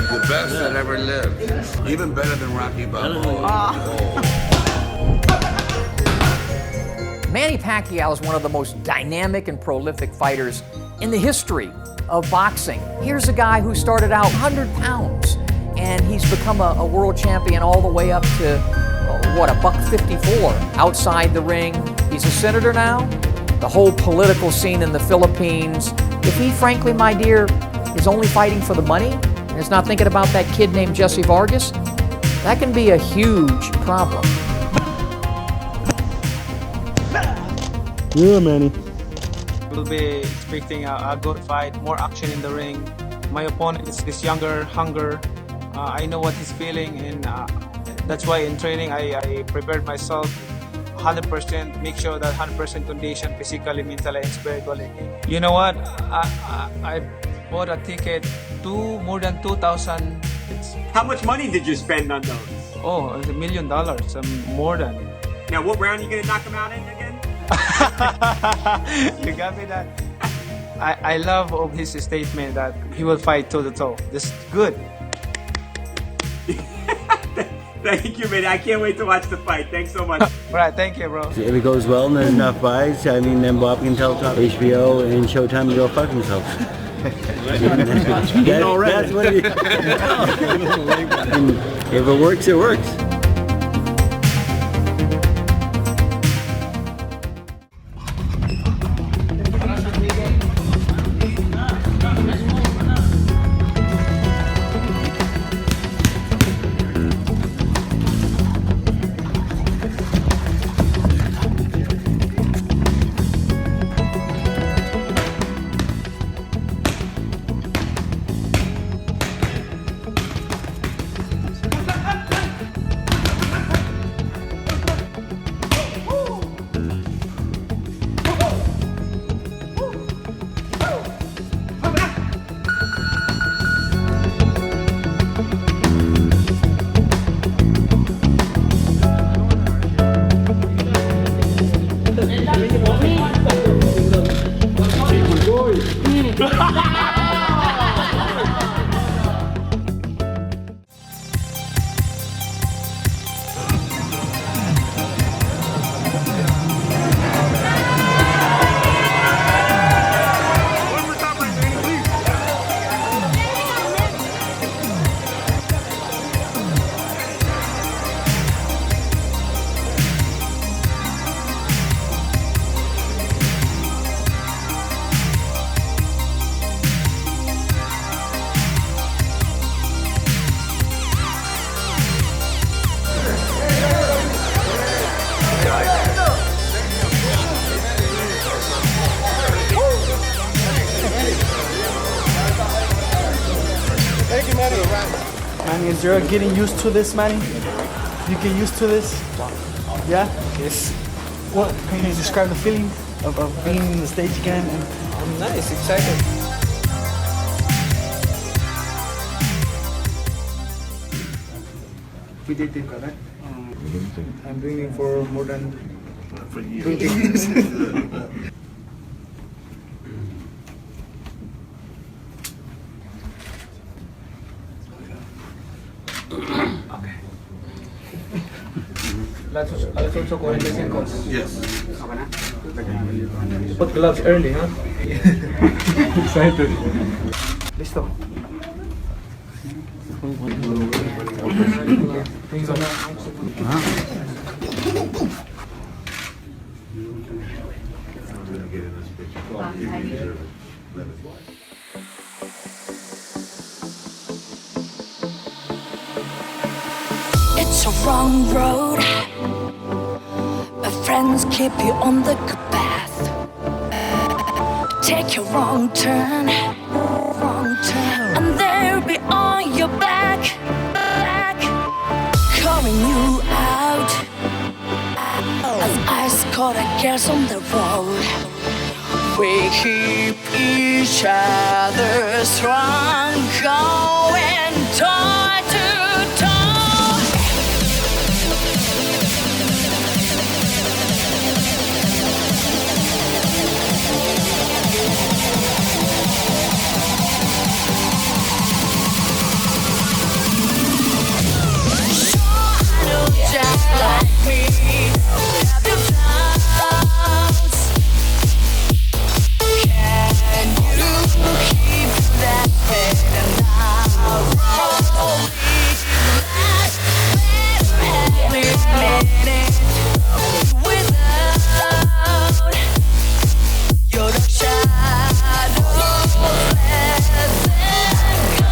The best that ever lived. Even better than Rocky Balboa. Manny Pacquiao is one of the most dynamic and prolific fighters in the history of boxing. Here's a guy who started out 100 pounds, and he's become a world champion all the way up to, $154 outside the ring. He's a senator now. The whole political scene in the Philippines. If he, frankly, my dear, is only fighting for the money, and is not thinking about that kid named Jesse Vargas, that can be a huge problem. Yeah, Manny. We'll be expecting a good fight, more action in the ring. My opponent is this younger hunger. I know what he's feeling, and that's why in training I prepared myself 100%, make sure that 100% condition, physically, mentally, and spiritually. You know what? I bought a ticket more than 2,000. How much money did you spend on those? Oh, it's $1 million, more than. Now, what round are you gonna knock him out in again? You got me that. I love of his statement that he will fight toe to toe. This is good. Thank you, man. I can't wait to watch the fight. Thanks so much. Right, thank you, bro. If it goes well and there's enough fights, I mean, then Bob can tell HBO and Showtime to go fuck themselves. That's what it is. If it works, it works. Manny, is there getting used to this, Manny? You get used to this? Yeah? Yes. What can you describe the feeling of being on the stage again? I'm nice, excited. I'm doing it for more than 20 years. Let's also 45. Yes. Put gloves early, huh? Excited. Listo. It's a wrong road, but friends keep you on the good path. Take a wrong turn, and they'll be on your back, calling you out as ice cold girls on the road. We keep each other strong, going toe to toe. Just like me, have your doubts. Can you keep that better now? Every minute without your shadow, let them go.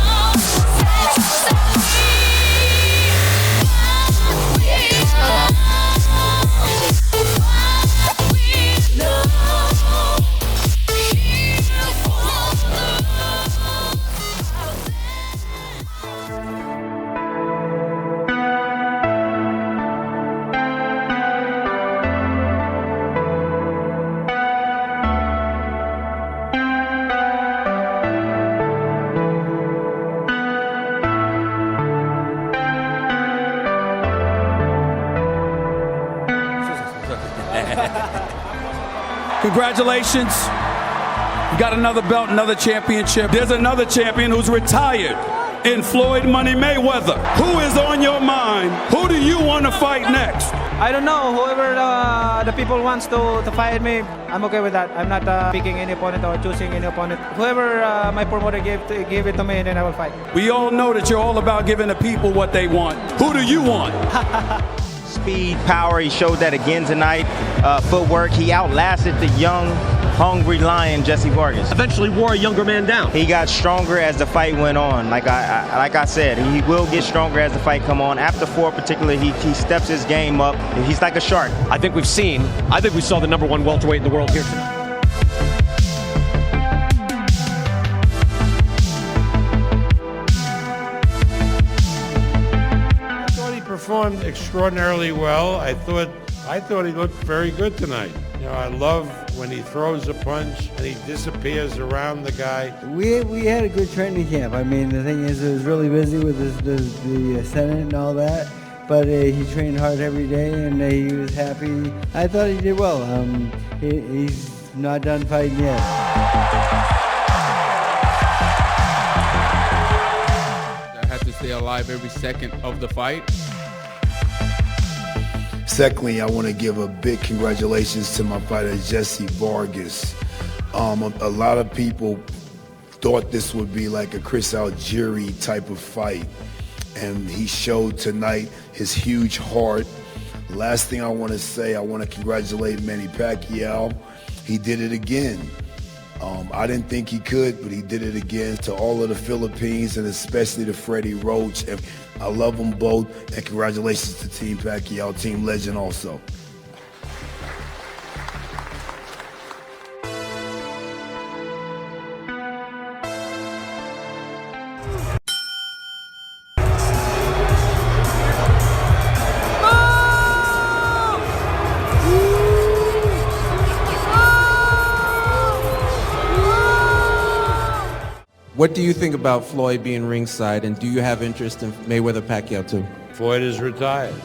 Set Congratulations. You got another belt, another championship. There's another champion who's retired in Floyd Money Mayweather. Who is on your mind? Who do you want to fight next? I don't know. Whoever the people wants to fight me, I'm okay with that. I'm not picking any opponent or choosing any opponent. Whoever my promoter give it to me, and then I will fight. We all know that you're all about giving the people what they want. Who do you want? Speed, power, he showed that again tonight. Footwork, he outlasted the young, hungry lion, Jesse Vargas. Eventually wore a younger man down. He got stronger as the fight went on. Like I said, he will get stronger as the fight come on. After 4 particularly, he steps his game up. He's like a shark. I think we saw the #1 welterweight in the world here tonight. Performed extraordinarily well. I thought he looked very good tonight. You know, I love when he throws a punch and he disappears around the guy. We had a good training camp. I mean, the thing is, it was really busy with the Senate and all that, but he trained hard every day and he was happy. I thought he did well. He's not done fighting yet. I had to stay alive every second of the fight. Secondly, I want to give a big congratulations to my fighter, Jesse Vargas. A lot of people thought this would be like a Chris Algieri type of fight, and he showed tonight his huge heart. Last thing I want to say, I want to congratulate Manny Pacquiao. He did it again. I didn't think he could, but he did it again. To all of the Philippines, and especially to Freddie Roach. And I love them both, and congratulations to Team Pacquiao, Team Legend also. What do you think about Floyd being ringside, and do you have interest in Mayweather-Pacquiao too? Floyd is retired,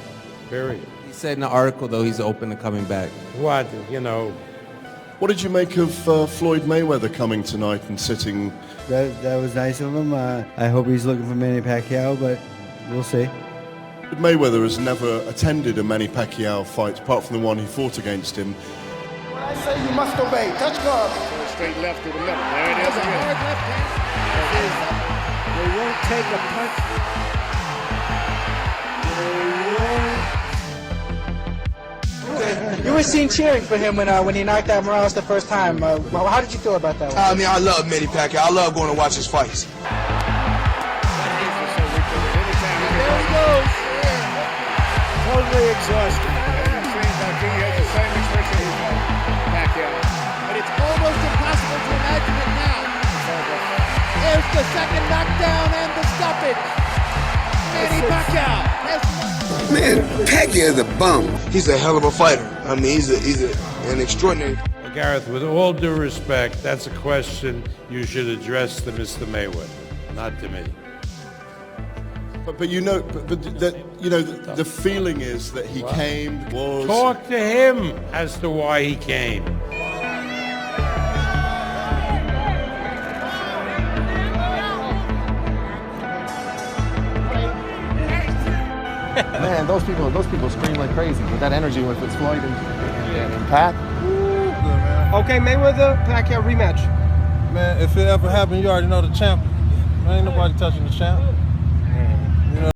period. He said in the article, though, he's open to coming back. What, you know? What did you make of Floyd Mayweather coming tonight and sitting? That was nice of him. I hope he's looking for Manny Pacquiao, but we'll see. Mayweather has never attended a Manny Pacquiao fight apart from the one he fought against him. When I say you must obey, touch guard. Straight left through the middle. There it is again. Hard left hand. They won't take a punch. You were seen cheering for him when he knocked out Morales the first time. How did you feel about that one? I mean, I love Manny Pacquiao. I love going to watch his fights. There he goes. Totally exhausted. It seems like he has the same expression as Pacquiao. But it's almost impossible to imagine it now. There's the second knockdown and the stoppage. Manny Pacquiao has Man, Pacquiao is a bum. He's a hell of a fighter. I mean, he's an extraordinary. Well, Gareth, with all due respect, that's a question you should address to Mr. Mayweather, not to me. But you know, the feeling is that he came. Talk to him as to why he came. Man, those people scream like crazy with that energy with Floyd and Pat. Okay, Mayweather, Pacquiao rematch. Man, if it ever happened, you already know the champ. There ain't nobody touching the champ. You know.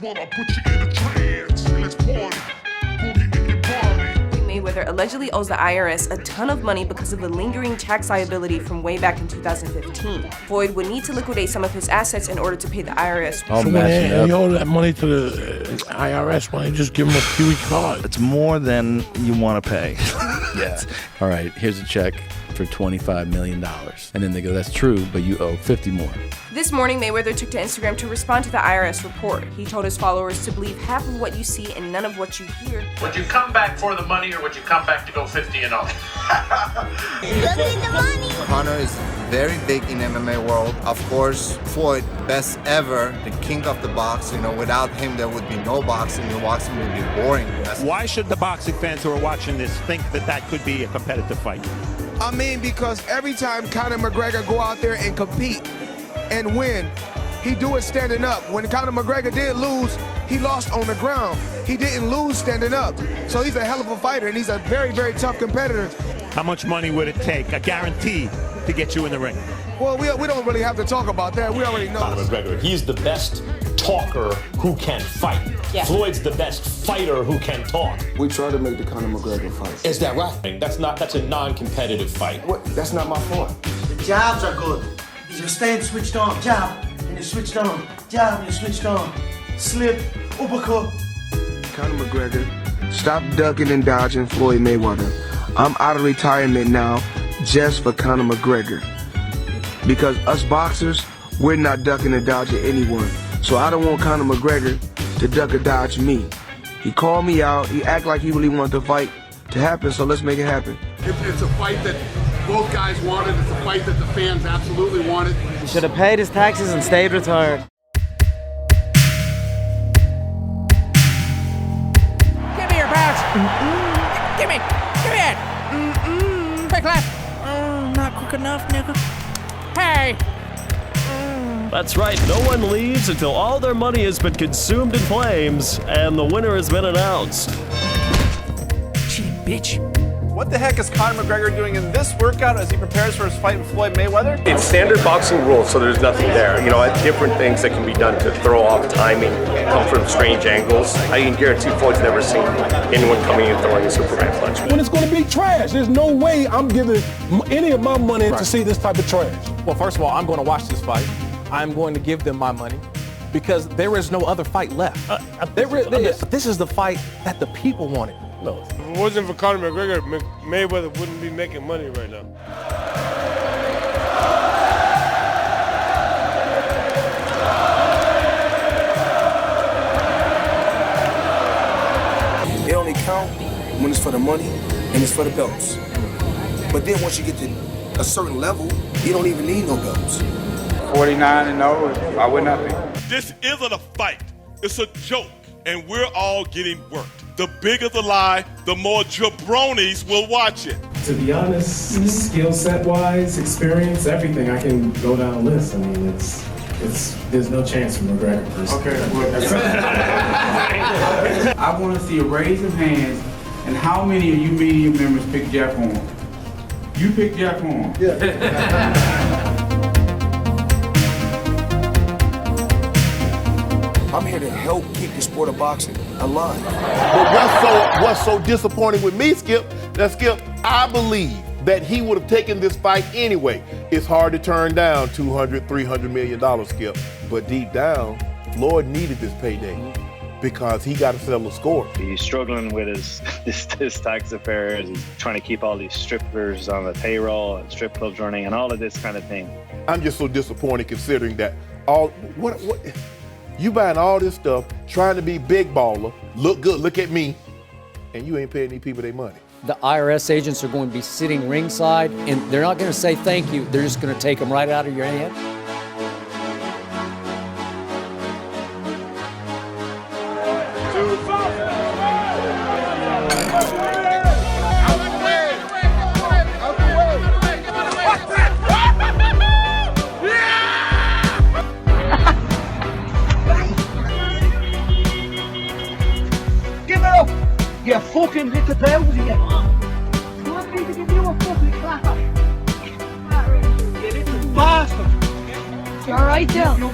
I'll put you in a trance. Let's party. Boogie in your body. Mayweather allegedly owes the IRS a ton of money because of a lingering tax liability from way back in 2015. Floyd would need to liquidate some of his assets in order to pay the IRS. So when you owe that money to the IRS, why don't you just give them a Kiwi card? It's more than you want to pay. Yeah. All right, here's a check for $25 million. And then they go, that's true, but you owe 50 more. This morning, Mayweather took to Instagram to respond to the IRS report. He told his followers to believe half of what you see and none of what you hear. Would you come back for the money or would you come back to go 50-0? Conor is very big in MMA world. Of course, Floyd, best ever, the king of the box. You know, without him, there would be no boxing. The boxing would be boring. Why should the boxing fans who are watching this think that that could be a competitive fight? I mean, because every time Conor McGregor go out there and compete and win, he do it standing up. When Conor McGregor did lose, he lost on the ground. He didn't lose standing up. So he's a hell of a fighter, and he's a very, very tough competitor. How much money would it take, a guarantee, to get you in the ring? Well, we don't really have to talk about that. We already know. Conor McGregor, he's the best talker who can fight. Yeah. Floyd's the best fighter who can talk. We try to make the Conor McGregor fight. Is that right? That's a non-competitive fight. What? That's not my fault. The jabs are good. You're staying switched on. Jab, and you're switched on. Jab, and you're switched on. Slip, uppercut. Conor McGregor, stop ducking and dodging Floyd Mayweather. I'm out of retirement now just for Conor McGregor. Because us boxers, we're not ducking and dodging anyone. So I don't want Conor McGregor to duck or dodge me. He called me out. He act like he really wanted the fight to happen, so let's make it happen. It's a fight that both guys wanted. It's a fight that the fans absolutely wanted. He should have paid his taxes and stayed retired. Give me your pass. Give me it. Quick left. Not quick enough, nigga. Hey. That's right, no one leaves until all their money has been consumed in flames and the winner has been announced. Cheating bitch. What the heck is Conor McGregor doing in this workout as he prepares for his fight with Floyd Mayweather? It's standard boxing rules, so there's nothing there. You know, different things that can be done to throw off timing, come from strange angles. I can guarantee Floyd's never seen anyone coming in throwing a Superman punch. When it's going to be trash, there's no way I'm giving any of my money to see this type of trash. Well, first of all, I'm going to watch this fight. I'm going to give them my money because there is no other fight left. This is the fight that the people wanted. No. If it wasn't for Conor McGregor, Mayweather wouldn't be making money right now. It only count when it's for the money and it's for the belts. But then once you get to a certain level, you don't even need no belts. 49-0, I win nothing. This isn't a fight. It's a joke, and we're all getting worked. The bigger the lie, the more jabronis will watch it. To be honest, skill set wise, experience, everything, I can go down a list. I mean, there's no chance for McGregor personally. Okay. I want to see a raise of hands, and how many of you media members picked Jeff Horn? You picked Jeff Horn. Yeah. I'm here to help keep the sport of boxing alive. But what's so disappointing with me, Skip, I believe that he would have taken this fight anyway. It's hard to turn down $200, $300 million, Skip. But deep down, Floyd needed this payday because he got to settle the score. He's struggling with his tax affairs. He's trying to keep all these strippers on the payroll and strip clubs running and all of this kind of thing. I'm just so disappointed considering that what you buying all this stuff, trying to be big baller, look good, look at me, and you ain't paying these people their money. The IRS agents are going to be sitting ringside, and they're not going to say thank you. They're just going to take them right out of your hand. You fucking little bells, you. Want me to give you a fucking clap? You little bastard. You alright, Joe?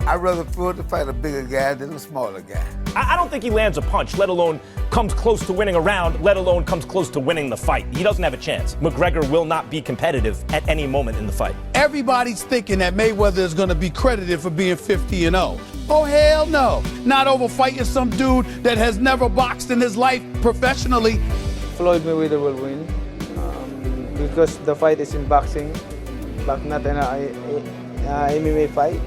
I'd rather Floyd to fight a bigger guy than a smaller guy. I don't think he lands a punch, let alone comes close to winning a round, let alone comes close to winning the fight. He doesn't have a chance. McGregor will not be competitive at any moment in the fight. Everybody's thinking that Mayweather is going to be credited for being 50-0. Oh, hell no. Not over fighting some dude that has never boxed in his life professionally. Floyd Mayweather will win because the fight is in boxing, but not in a MMA fight.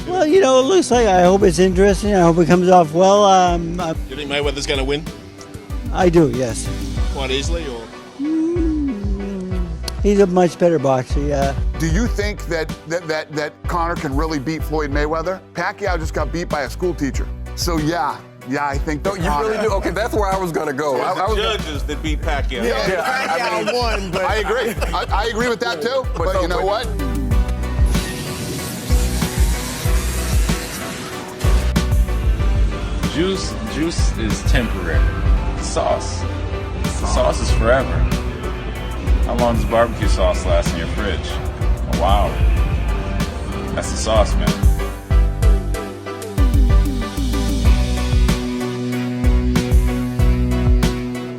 Well, you know, it looks like, I hope it's interesting. I hope it comes off well. Do you think Mayweather's going to win? I do, yes. Quite easily, or? He's a much better boxer, yeah. Do you think that Conor can really beat Floyd Mayweather? Pacquiao just got beat by a school teacher. So yeah, I think that you really do? Okay, that's where I was going to go. The judges that beat Pacquiao. Pacquiao won, but I agree. I agree with that too. But you know what? Juice is temporary. Sauce is forever. How long does barbecue sauce last in your fridge? A while. That's the sauce, man.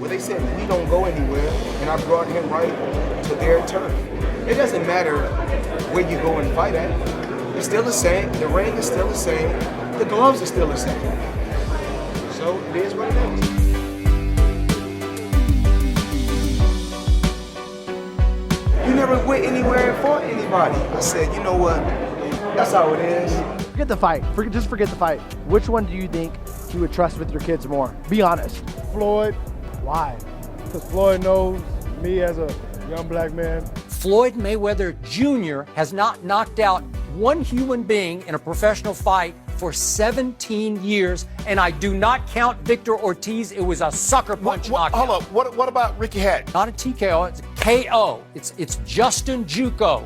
Well, they said we don't go anywhere, and I brought him right to their turf. It doesn't matter where you go and fight at. It's still the same. The ring is still the same. The gloves are still the same. So it is what it is. You never went anywhere and fought anybody. I said, you know what? That's how it is. Forget the fight. Just forget the fight. Which one do you think you would trust with your kids more? Be honest. Floyd. Why? Because Floyd knows me as a young black man. Floyd Mayweather Jr. has not knocked out one human being in a professional fight for 17 years, and I do not count Victor Ortiz. It was a sucker punch knockout. Hold up. What about Ricky Hatton? Not a TKO, it's a KO. It's Justin Juco.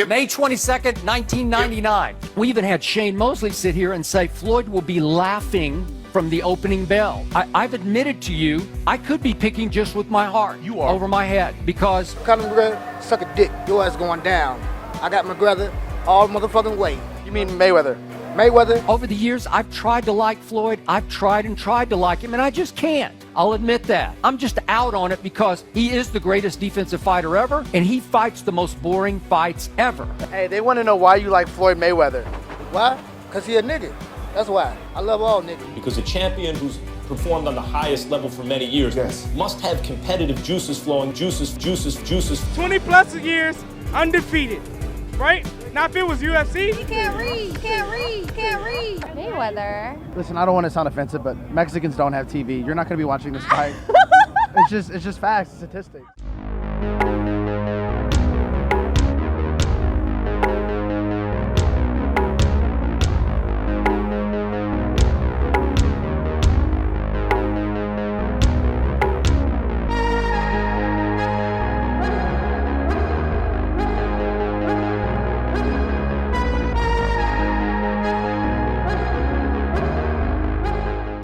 May 22nd, 1999. We even had Shane Mosley sit here and say Floyd will be laughing from the opening bell. I've admitted to you, I could be picking just with my heart. You are. Over my head, because Conor McGregor, suck a dick. Your ass going down. I got McGregor all motherfucking way. You mean Mayweather? Over the years, I've tried to like Floyd. I've tried to like him, and I just can't. I'll admit that. I'm just out on it because he is the greatest defensive fighter ever, and he fights the most boring fights ever. Hey, they want to know why you like Floyd Mayweather. Why? Because he a nigga. That's why. I love all niggas. Because a champion who's performed on the highest level for many years must have competitive juices flowing, juices. 20 plus years, undefeated, right? Now if it was UFC. He can't read. Mayweather. Listen, I don't want to sound offensive, but Mexicans don't have TV. You're not going to be watching this fight. It's just facts, statistics.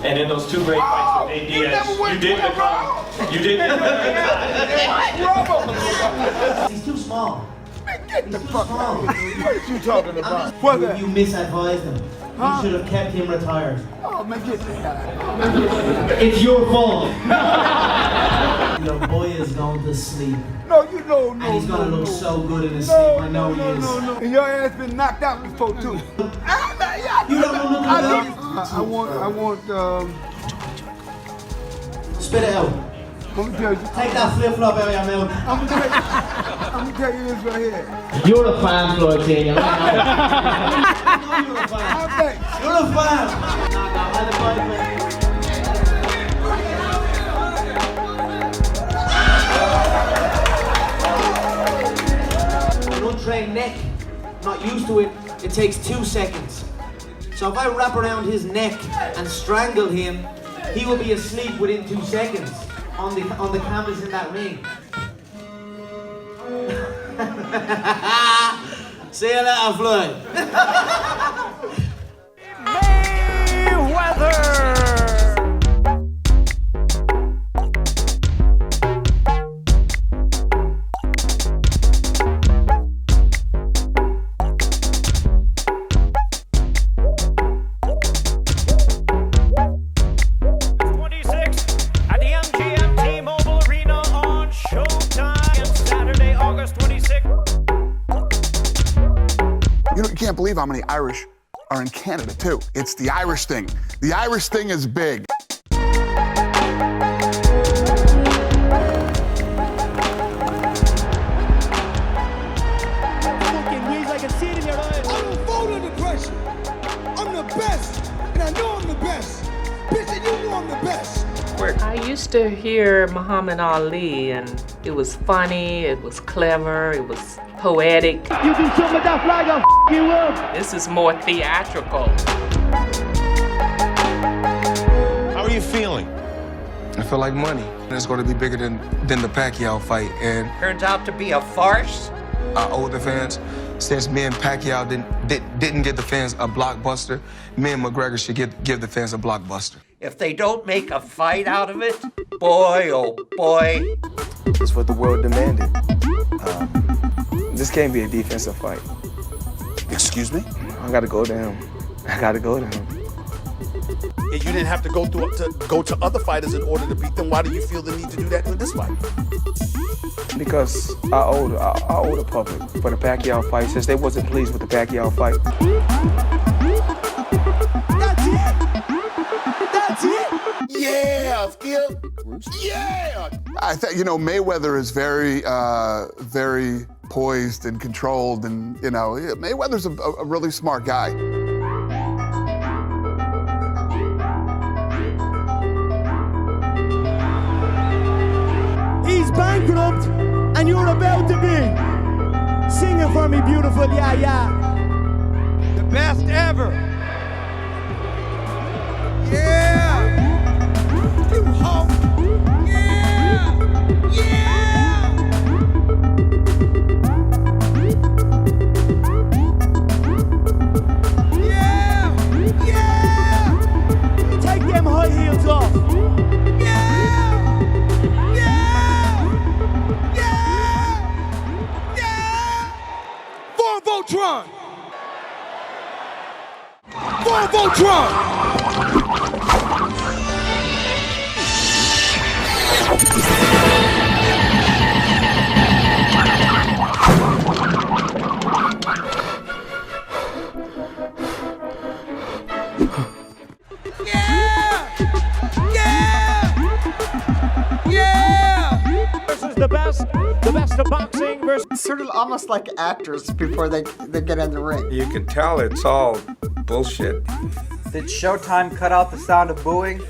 And in those two great fights with Nate Diaz, you did He's too small. Get the fuck out. What are you talking about? You misadvised him. You should have kept him retired. Oh, man, get the guy. It's your fault. Your boy is going to sleep. No, you don't know. And he's going to look so good in his sleep. I know he is. No. And your ass been knocked out before, too. You don't know nothing I want, Spit it out. Take that flip-flop out of your mouth. I'm gonna tell you this right here. You're a fan, Floyd King. I know you're a fan. You're a fan. An untrained neck, not used to it, it takes 2 seconds. So if I wrap around his neck and strangle him, he will be asleep within 2 seconds on the canvas in that ring. See you later, Floyd. Mayweather! You can't believe how many Irish are in Canada, too. It's the Irish thing. The Irish thing is big. to hear Muhammad Ali, and it was funny, it was clever, it was poetic. You do something with that flag, I'll f you up. This is more theatrical. How are you feeling? I feel like money. It's going to be bigger than the Pacquiao fight. And turns out to be a farce. I owe the fans. Since me and Pacquiao didn't give the fans a blockbuster, me and McGregor should give the fans a blockbuster. If they don't make a fight out of it, boy, oh boy. That's what the world demanded. This can't be a defensive fight. Excuse me? I gotta go to him. I gotta go to him. You didn't have to go to other fighters in order to beat them. Why do you feel the need to do that in this fight? Because I owe the public for the Pacquiao fight, since they wasn't pleased with the Pacquiao fight. That's it! Yeah, Skip. Yeah. I think Mayweather is very, very poised and controlled, and Mayweather's a really smart guy. He's bankrupt, and you're about to be. Sing it for me, beautiful, yeah, yeah. The best ever. Yeah! You hope. Yeah! Yeah! Yeah! Yeah! Take them high heels off. Voltron! For Voltron! Versus the best of boxing versus... Sort of almost like actors before they get in the ring. You can tell it's all bullshit. Did Showtime cut out the sound of booing?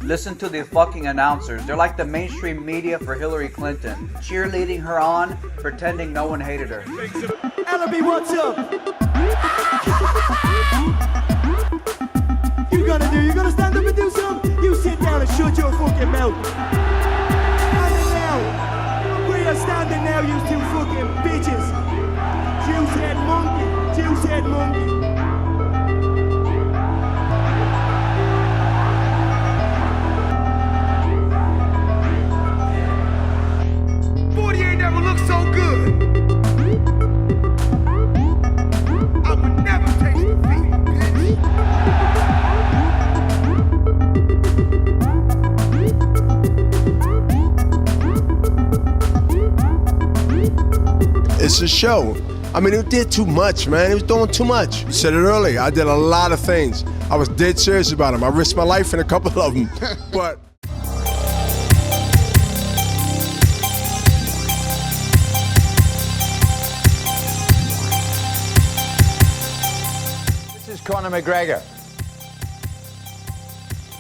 Listen to the fucking announcers. They're like the mainstream media for Hillary Clinton. Cheerleading her on, pretending no one hated her. Ellaby, what's up? You gonna stand up and do something? You sit down and shut your fucking mouth. Standing now. We are standing now, you two fucking bitches. Juice-head monkey. Juice-head monkey. Never looked so good. I would never taste defeat, bitch. It's a show. I mean, it did too much, man. It was doing too much. You said it earlier. I did a lot of things. I was dead serious about them. I risked my life in a couple of them. But Conor McGregor.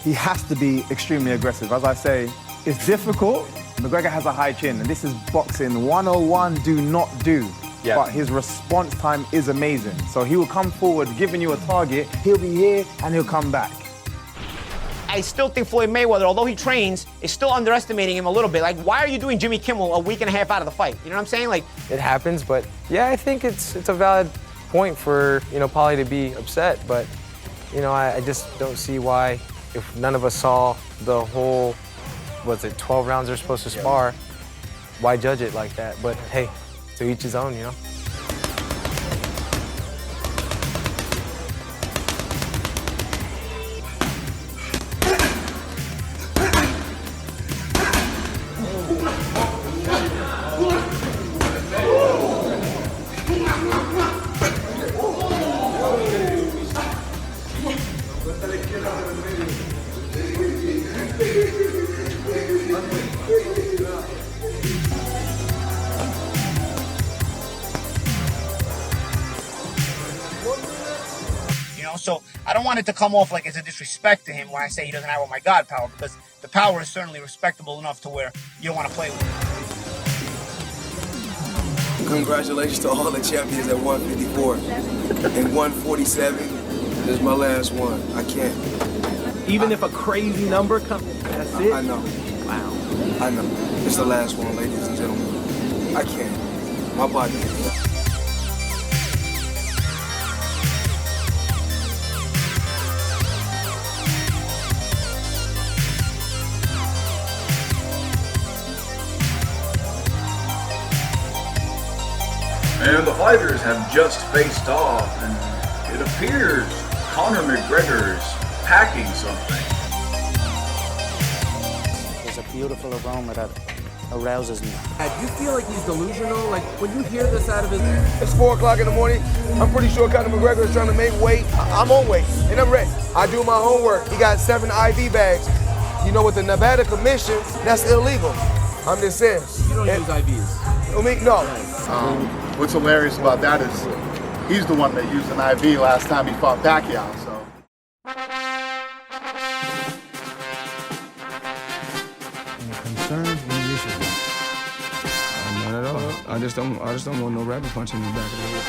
He has to be extremely aggressive. As I say, it's difficult. McGregor has a high chin, and this is boxing 101, do not do. Yeah. But his response time is amazing. So he will come forward, giving you a target, he'll be here, and he'll come back. I still think Floyd Mayweather, although he trains, is still underestimating him a little bit. Like, why are you doing Jimmy Kimmel a week and a half out of the fight? You know what I'm saying? Like, it happens, but yeah, I think it's a valid point for Paulie to be upset, but I just don't see why, if none of us saw the whole, 12 rounds they're supposed to spar, why judge it like that? But hey, to each his own, I don't want it to come off like it's a disrespect to him when I say he doesn't have all my God power, because the power is certainly respectable enough to where you don't want to play with it. Congratulations to all the champions at 154. And 147 is my last one. I can't. Even if a crazy number comes, that's it? I know. Wow. I know. It's the last one, ladies and gentlemen. I can't. My body. And the fighters have just faced off, and it appears Conor McGregor is packing something. There's a beautiful aroma that arouses me. Do you feel like he's delusional? Like, when you hear this out of his... It's 4 o'clock in the morning. I'm pretty sure Conor McGregor is trying to make weight. I'm on weight, and I'm ready. I do my homework. He got 7 IV bags. You know, with the Nevada Commission, that's illegal. I'm just saying. You don't use IVs? I mean, no. What's hilarious about that is he's the one that used an IV last time he fought Pacquiao. So. Concerns and issues. Not at all. I just don't want no rapper punching me back of the head.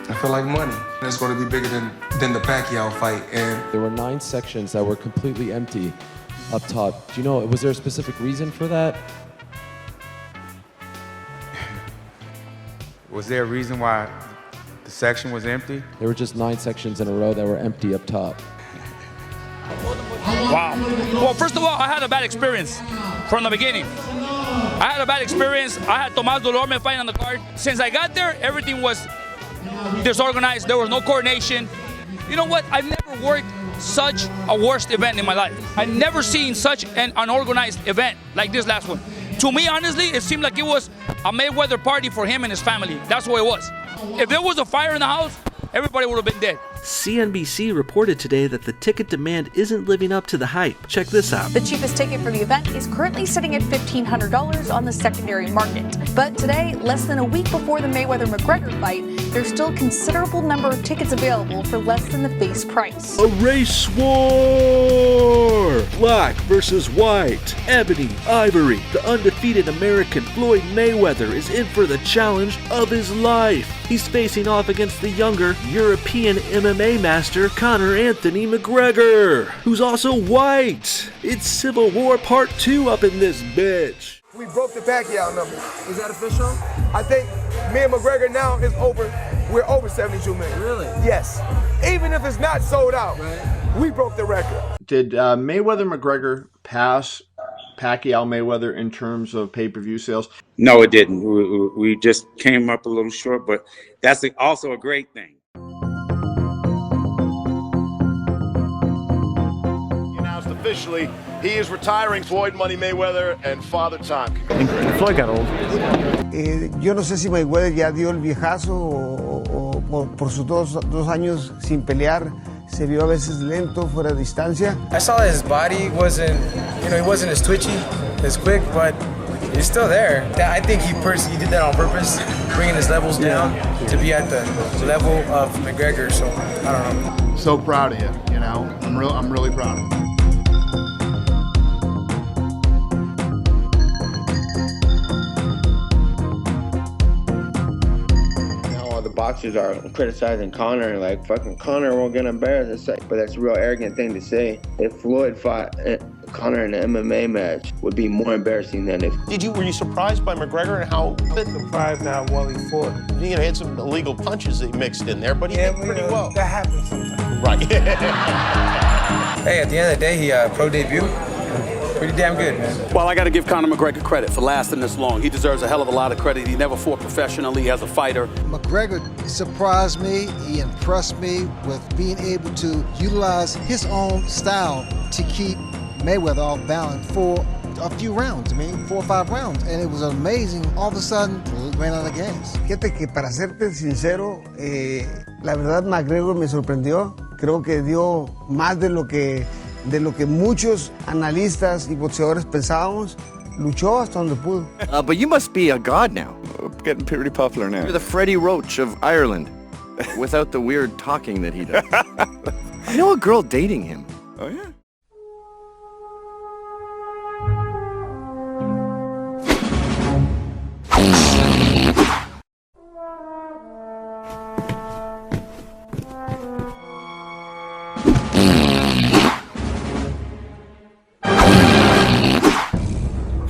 I feel like money. It's going to be bigger than the Pacquiao fight. And there were 9 sections that were completely empty up top. Do you know, was there a specific reason for that? Was there a reason why the section was empty? There were just 9 sections in a row that were empty up top. Wow. Well, first of all, I had a bad experience from the beginning. I had a bad experience. I had Tomás Dolorme fighting on the card. Since I got there, everything was disorganized. There was no coordination. You know what? I've never worked such a worst event in my life. I've never seen such an unorganized event like this last one. To me, honestly, it seemed like it was a Mayweather party for him and his family. That's what it was. If there was a fire in the house, everybody would have been dead. CNBC reported today that the ticket demand isn't living up to the hype. Check this out. The cheapest ticket for the event is currently sitting at $1,500 on the secondary market. But today, less than a week before the Mayweather-McGregor fight, there's still a considerable number of tickets available for less than the face price. A race war! Black versus white. Ebony, ivory. The undefeated American Floyd Mayweather is in for the challenge of his life. He's facing off against the younger European MMA master Conor Anthony McGregor, who's also white. It's Civil War Part 2 up in this bitch. We broke the Pacquiao number. Is that official? I think me and McGregor now is over. We're over 72 million. Really? Yes. Even if it's not sold out, we broke the record. Did Mayweather McGregor pass Pacquiao Mayweather in terms of pay-per-view sales? No, it didn't. We just came up a little short, but that's also a great thing. Announced officially, he is retiring. Floyd Money Mayweather and Father Time. Floyd got old. Yo no sé si Mayweather ya dio el viejazo o por sus dos años sin pelear se vio a veces lento, fuera de distancia. I saw that his body wasn't, he wasn't as twitchy, as quick, but he's still there. I think he did that on purpose, bringing his levels down to be at the level of McGregor. So I don't know. So proud of you. I'm really proud of him. Boxers are criticizing Conor, like fucking Conor won't get embarrassed. It's like, but that's a real arrogant thing to say. If Floyd fought Conor in an MMA match, would be more embarrassing than if. Were you surprised by McGregor and how? Surprised how well he fought. He had some illegal punches that he mixed in there, but he did pretty well. That happens sometimes. Right. Hey, at the end of the day, he pro debut. Pretty damn good, man. Well, I got to give Conor McGregor credit for lasting this long. He deserves a hell of a lot of credit. He never fought professionally as a fighter. McGregor surprised me. He impressed me with being able to utilize his own style to keep Mayweather off balance for a few rounds. 4 or 5 rounds. And it was amazing. All of a sudden, ran out of gas. Fíjate que para serte sincero, la verdad McGregor me sorprendió. Creo que dio más de lo que muchos analistas y boxeadores pensábamos. Luchó hasta donde pudo. But you must be a god now. Getting pretty popular now. You're the Freddie Roach of Ireland, without the weird talking that he does. I know a girl dating him. Oh, yeah?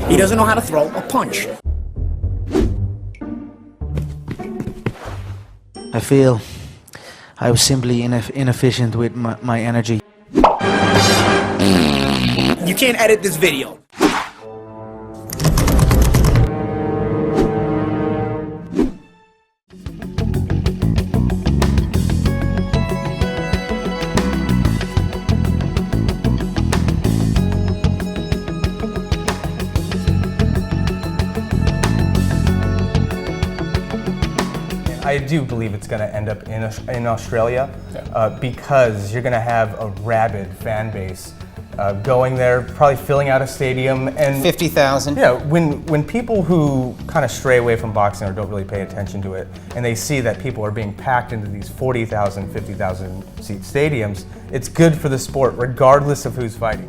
He doesn't know how to throw a punch. I feel I was simply inefficient with my energy. You can't edit this video. I do believe it's going to end up in Australia because you're going to have a rabid fan base going there, probably filling out a stadium. And 50,000. Yeah, when people who kind of stray away from boxing or don't really pay attention to it, and they see that people are being packed into these 40,000, 50,000 seat stadiums, it's good for the sport regardless of who's fighting.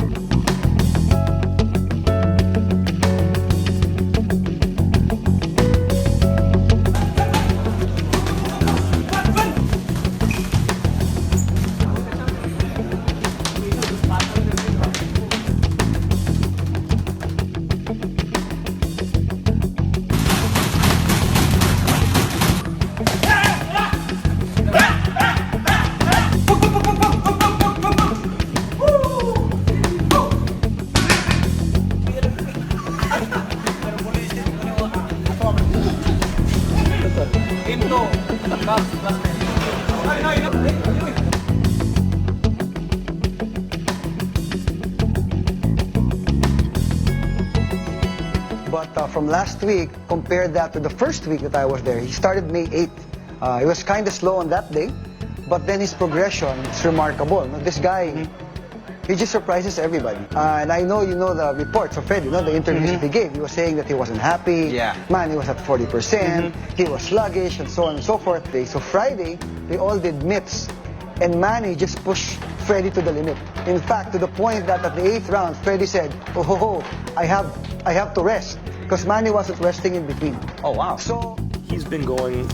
But from last week, compare that to the first week that I was there. He started May 8th. He was kind of slow on that day, but then his progression is remarkable. This guy, he just surprises everybody. And I know you know the reports of Fred, the interviews that he gave. He was saying that he wasn't happy. Yeah. Man, he was at 40%. He was sluggish and so on and so forth. So Friday, they all did myths. And Manny just pushed Freddie to the limit. In fact, to the point that at the 8th round, Freddie said, oh, I have to rest. Because Manny wasn't resting in between. Oh, wow. So he's been going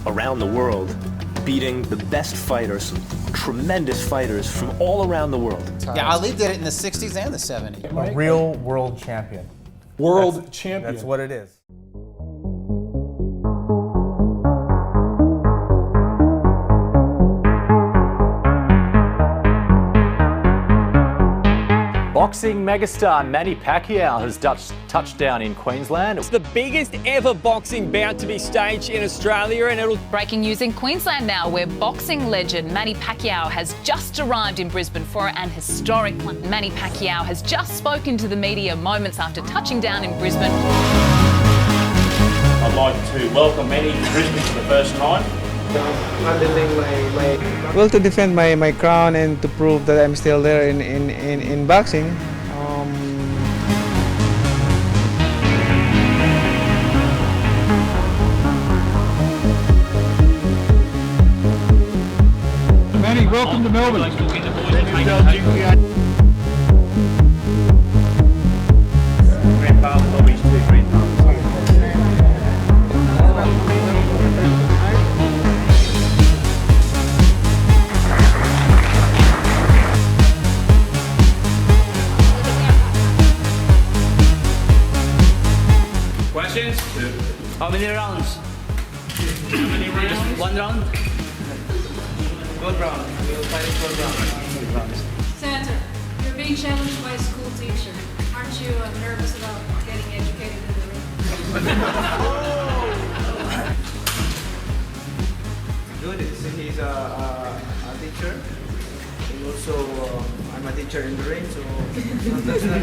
around the world, beating the best fighters, tremendous fighters from all around the world. Yeah, Ali did it in the 60s and the 70s. A real world champion. World champion. That's what it is. Boxing megastar Manny Pacquiao has touched down in Queensland. It's the biggest ever boxing bout to be staged in Australia, and it'll... Breaking news in Queensland now, where boxing legend Manny Pacquiao has just arrived in Brisbane for an historic one. Manny Pacquiao has just spoken to the media moments after touching down in Brisbane. I'd like to welcome Manny to Brisbane for the first time. Well, to defend my crown and to prove that I'm still there in boxing. Manny, welcome to Melbourne. Questions? How many rounds? Just one round? One round. We will fight it 12 rounds. Senator, you're being challenged by a school teacher. Aren't you nervous about getting educated in the ring? Good. He's a teacher. And also, I'm a teacher in the ring, so that's not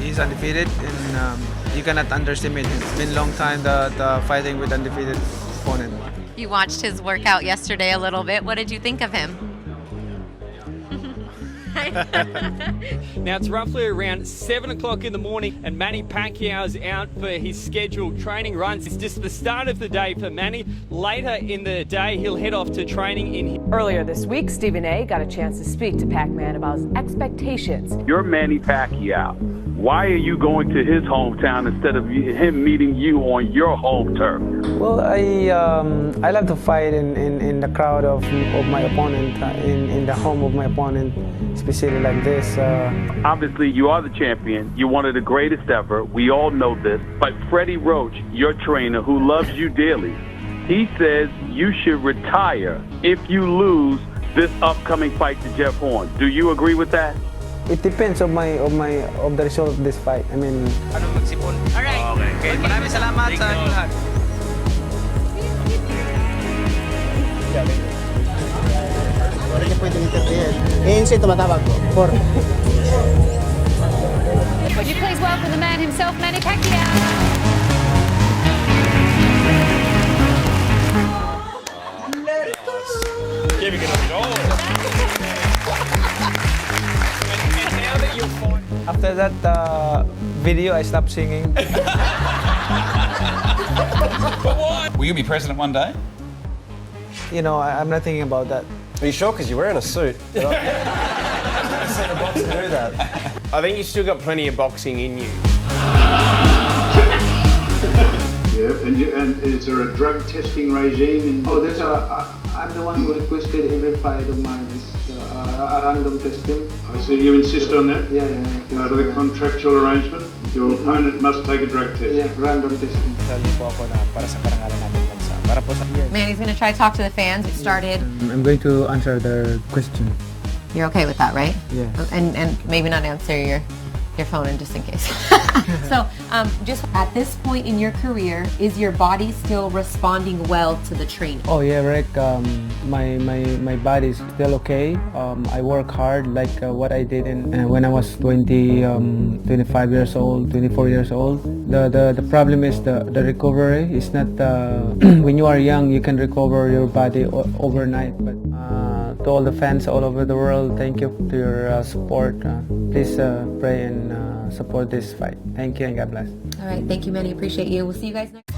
He's undefeated, and you cannot underestimate him. It's been a long time the fighting with undefeated opponent. You watched his workout yesterday a little bit. What did you think of him? Now it's roughly around 7 o'clock in the morning, and Manny Pacquiao's out for his scheduled training runs. It's just the start of the day for Manny. Later in the day, he'll head off to training in... Earlier this week, Stephen A. got a chance to speak to Pac-Man about his expectations. You're Manny Pacquiao. Why are you going to his hometown instead of him meeting you on your home turf? Well, I love to fight in the crowd of my opponent, in the home of my opponent, especially like this. Obviously, you are the champion. You're one of the greatest ever. We all know this. But Freddie Roach, your trainer, who loves you dearly, he says you should retire if you lose this upcoming fight to Jeff Horn. Do you agree with that? It depends of the result of this fight. I mean. Alright. Okay. Maraming salamat sa lahat. Hindi pwedeng interview. ANC tumatawag ko. For. Would you please welcome the man himself, Manny Pacquiao? Giving it up at all. After that video, I stopped singing. Will you be president one day? You know, I'm not thinking about that. Are you sure? Because you're wearing a suit. I think you still got plenty of boxing in you. Yeah, and is there a drug testing regime? I'm the one who requested every fight of mine a random testing. So you insist on that? Yeah. Part of the contractual arrangement? Your opponent must take a drug test? Yeah, random testing. Manny's going to try to talk to the fans. It started. I'm going to answer their question. You're okay with that, right? Yeah. And maybe not answer your phone in just in case. So, just at this point in your career, is your body still responding well to the training? Oh yeah, Rick. My body is still okay. I work hard like what I did when I was 25 years old, 24 years old. The problem is the recovery. It's not when you are young you can recover your body overnight. But to all the fans all over the world, thank you to your support. Please pray and support this fight. Thank you and God bless. All right, thank you, Manny. Appreciate you. We'll see you guys next.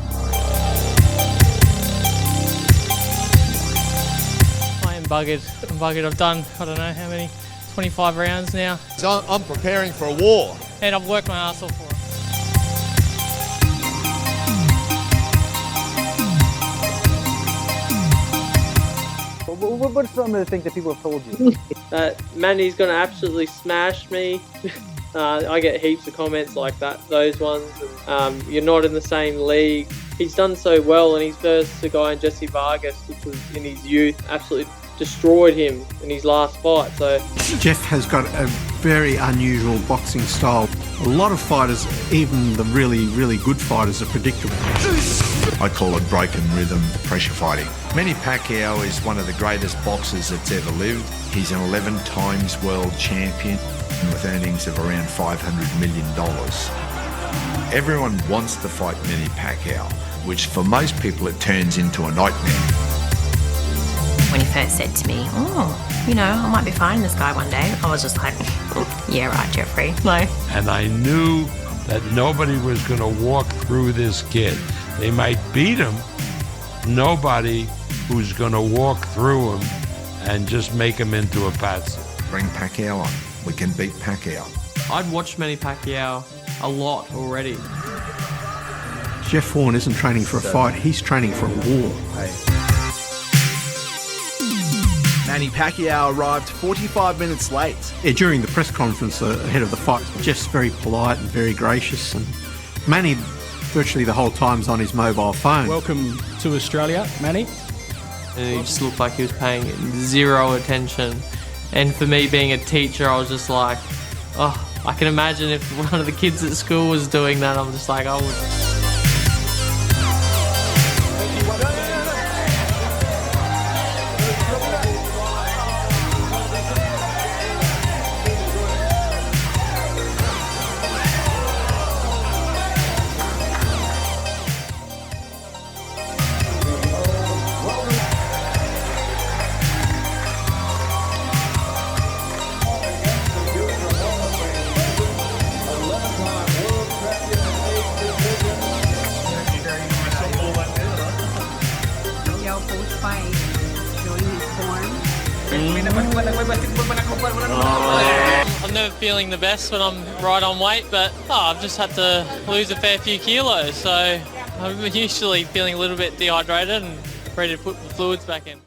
I am buggered. I've done, I don't know how many, 25 rounds now. So I'm preparing for a war. And I've worked my ass off for it. What's some of the things that people have told you? That Manny's going to absolutely smash me. I get heaps of comments like that, those ones. You're not in the same league. He's done so well, and he's versus a guy in Jesse Vargas, which was in his youth, absolutely destroyed him in his last fight. So Jeff has got a very unusual boxing style. A lot of fighters, even the really, really good fighters, are predictable. I call it broken rhythm pressure fighting. Manny Pacquiao is one of the greatest boxers that's ever lived. He's an 11 times world champion with earnings of around $500 million. Everyone wants to fight Manny Pacquiao, which for most people it turns into a nightmare. When he first said to me, oh, you know, I might be fighting this guy one day, I was just like, yeah, right, Jeffrey. No. And I knew that nobody was going to walk through this kid. They might beat him. Nobody who's going to walk through him and just make him into a patsy. Bring Pacquiao on. We can beat Pacquiao. I'd watched Manny Pacquiao a lot already. Jeff Horn isn't training for a fight, he's training for a war. Manny Pacquiao arrived 45 minutes late. Yeah, during the press conference ahead of the fight, Jeff's very polite and very gracious, and Manny virtually the whole time's on his mobile phone. Welcome to Australia, Manny. And he just looked like he was paying zero attention. And for me being a teacher, I was just like, oh, I can imagine if one of the kids at school was doing that, I'm just like, I would. I'm never feeling the best when I'm right on weight, but I've just had to lose a fair few kilos, so I'm usually feeling a little bit dehydrated and ready to put the fluids back in.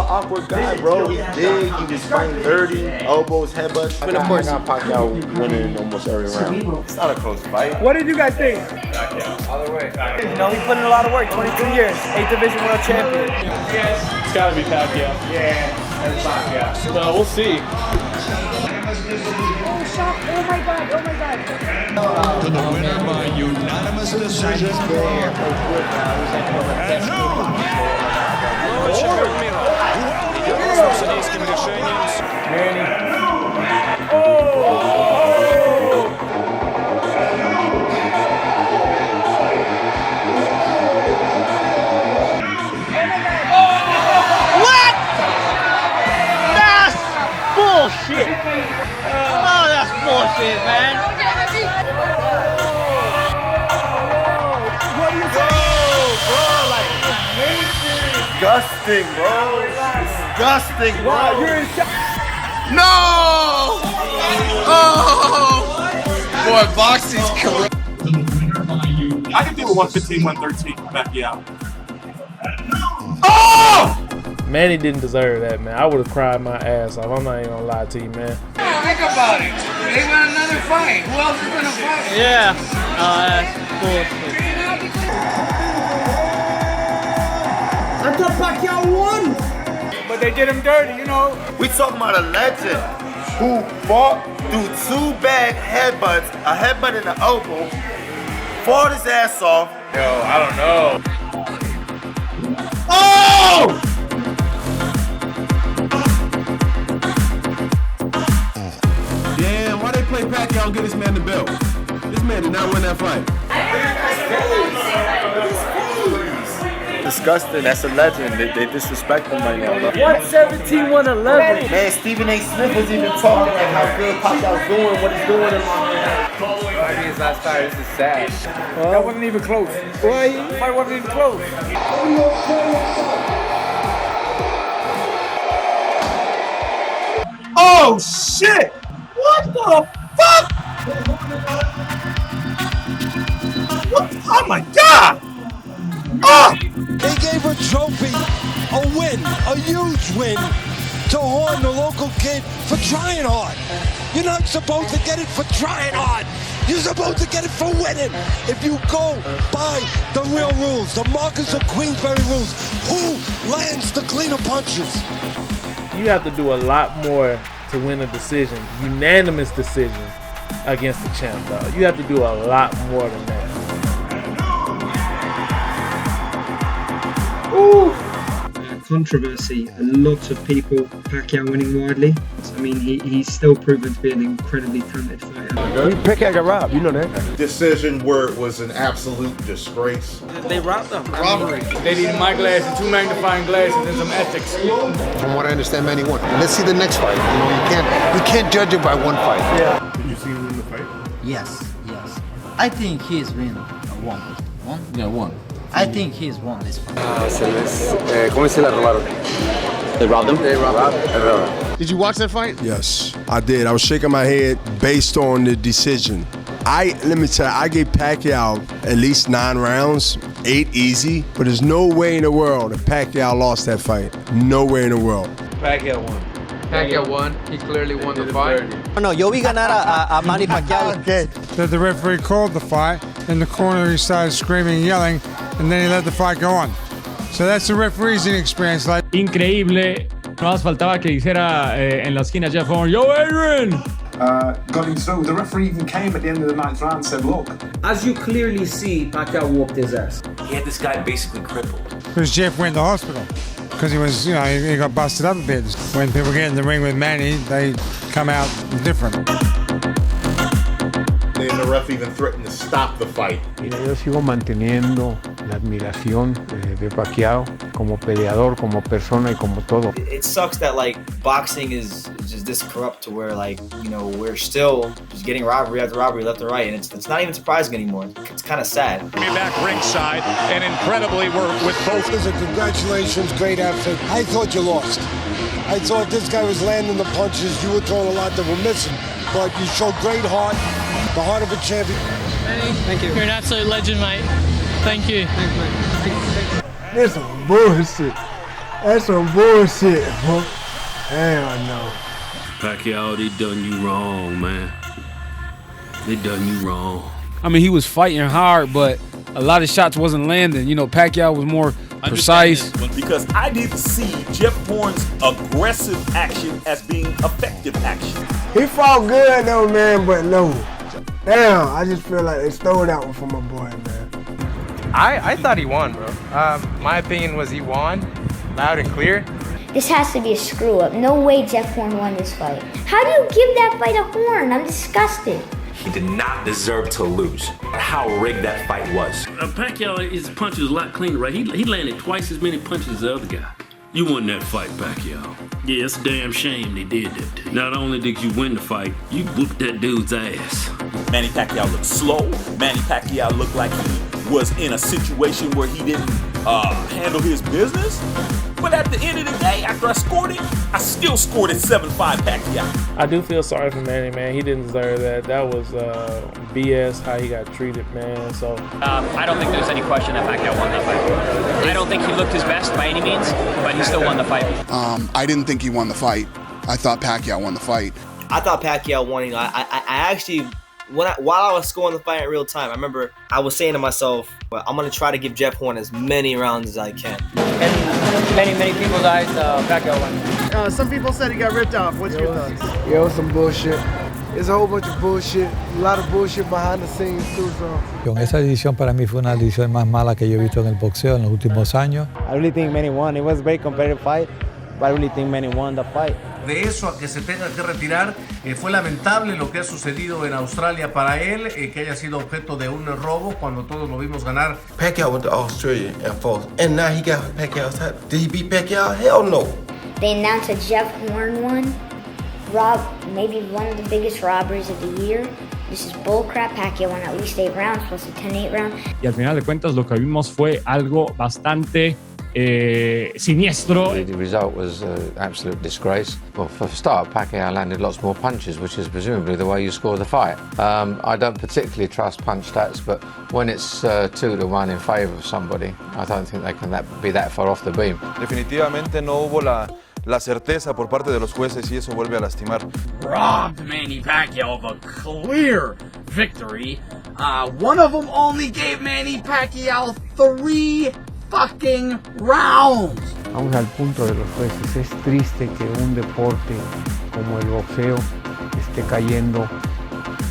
Awkward guy, bro. He's big. He was fighting dirty, elbows, headbutts. But of course, Pacquiao winning almost every round. It's not a close fight. What did you guys think? Pacquiao. All the way. You know, he put in a lot of work. 22 years, 8th division world champion. It's got to be Pacquiao. Yeah, that's Pacquiao. So we'll see. Oh, shock. Oh my God. Oh my God. To the winner by unanimous decision. What? That's bullshit. Oh, that's bullshit, man. What do you say? Bro, like, disgusting, bro. Disgusting, bro. Wow, you're in shock. No! Oh! Boy, boxing's corrupt. I can do a 115, 113 Pacquiao. Oh! Manny didn't deserve that, man. I would have cried my ass off. I'm not even gonna lie to you, man. Think about it. They want another fight. Who else is gonna fight? Yeah. That's bullshit. I thought Pacquiao won. But they did him dirty, you know. We talking about a legend who fought through 2 bad headbutts, a headbutt in the elbow, fought his ass off. Yo, I don't know. Oh! Damn, why they play Pacquiao and get this man the belt? This man did not win that fight. Disgusting. That's a legend. They disrespect him right now. 117, 111. Man, Stephen A. Smith was even talking like how good Pacquiao's doing, what he's doing in my man. His last fight. This is sad. That wasn't even close. Why? The fight wasn't even close. Oh shit! What the fuck? What? Oh my god! Oh! They gave a trophy, a win, a huge win, to Horn, the local kid, for trying hard. You're not supposed to get it for trying hard. You're supposed to get it for winning. If you go by the real rules, the Marcus of Queensberry rules, who lands the cleaner punches? You have to do a lot more to win a decision, unanimous decision against the champ, dog. You have to do a lot more than that. Ooh. Controversy. A lot of people, Pacquiao winning widely. I mean, he's still proven to be an incredibly talented fighter. Pacquiao got robbed, you know that. Decision where it was an absolute disgrace. They robbed them. Robbery. They needed my glasses, 2 magnifying glasses, and some ethics. From what I understand, Manny won. Let's see the next fight. You know, you can't judge it by one fight. Yeah. Did you see him win the fight? Yes. I think he's won. Yeah, won. I think he's won this fight. ¿Cómo se la robaron? They robbed him? They robbed him. Did you watch that fight? Yes, I did. I was shaking my head based on the decision. Let me tell you, I gave Pacquiao at least 9 rounds, 8 easy, but there's no way in the world that Pacquiao lost that fight. No way in the world. Pacquiao won. Pacquiao won. He clearly won the fight. No, yo vi ganar a Manny Pacquiao. Okay. The referee called the fight. In the corner, he started screaming, yelling, and then he let the fight go on. So that's the referee's inexperience. Increíble. No más faltaba que dijera en la esquina Jeff Horn, "Yo, Adrian!" Got him through. The referee even came at the end of the 9th round and said, look. As you clearly see, Pacquiao whooped his ass. He had this guy basically crippled. Because Jeff went to the hospital. Because he was, he got busted up a bit. When people get in the ring with Manny, they come out different. And the ref even threatened to stop the fight. Yo sigo manteniendo la admiración de Pacquiao como peleador, como persona y como todo. It sucks that like boxing is just this corrupt to where like, you know, we're still just getting robbery after robbery left and right, and it's not even surprising anymore. It's kind of sad. Me back ringside, and incredibly we're with both. Congratulations, great effort. I thought you lost. I thought this guy was landing the punches. You were throwing a lot that were missing, but you showed great heart, the heart of a champion. Thank you. You're an absolute legend, mate. Thank you. That's some bullshit. That's some bullshit, huh? Hell no. Pacquiao, they done you wrong, man. They done you wrong. I mean, he was fighting hard, but a lot of shots wasn't landing. You know, Pacquiao was more precise. Because I need to see Jeff Horn's aggressive action as being effective action. He fought good though, man, but no. Damn, I just feel like they stole that one from my boy, man. I thought he won, bro. My opinion was he won, loud and clear. This has to be a screw up. No way Jeff Horn won this fight. How do you give that fight to Horn? I'm disgusted. He did not deserve to lose. How rigged that fight was. Pacquiao, his punches was a lot cleaner, right? He landed twice as many punches as the other guy. You won that fight, Pacquiao. Yeah, it's a damn shame they did that to you. Not only did you win the fight, you whooped that dude's ass. Manny Pacquiao looked slow. Manny Pacquiao looked like he was in a situation where he didn't handle his business. But at the end of the day, after I scored it, I still scored it 7-5 Pacquiao. I do feel sorry for Manny, man. He didn't deserve that. That was BS how he got treated, man. So I don't think there's any question that Pacquiao won that fight. I don't think he looked his best by any means, but he still won the fight. I didn't think he won the fight. I thought Pacquiao won the fight. I thought Pacquiao won. You know, I actually, while I was scoring the fight in real time, I remember I was saying to myself, well, I'm going to try to give Jeff Horn as many rounds as I can. And many people's eyes, Pacquiao won. Some people said he got ripped off. What's your thoughts? Yeah, it was some bullshit. There's a whole bunch of bullshit, a lot of bullshit behind the scenes too. So. Esa decisión para mí fue una decisión más mala que yo he visto en el boxeo en los últimos años. I really think Manny won. It was a very competitive fight, but I really think Manny won the fight. De eso a que se tenga que retirar, fue lamentable lo que ha sucedido en Australia para él, que haya sido objeto de un robo cuando todos lo vimos ganar. Pacquiao went to Australia and fought, and now he got Pacquiao's hat. Did he beat Pacquiao? Hell no. They announced that Jeff Horn won. Rob, maybe one of the biggest robberies of the year. This is bullcrap. Pacquiao won at least 8 rounds, plus a 10-8 round. Y al final de cuentas lo que vimos fue algo bastante siniestro. The result was an absolute disgrace. Well, for a start, Pacquiao landed lots more punches, which is presumably the way you score the fight. I don't particularly trust punch stats, but when it's 2-1 in favour of somebody, I don't think they can be that far off the beam. Definitivamente no hubo la certeza por parte de los jueces y eso vuelve a lastimar. Robbed Manny Pacquiao of a clear victory. One of them only gave Manny Pacquiao 3 fucking rounds. Vamos al punto de los jueces. Es triste que un deporte como el boxeo esté cayendo.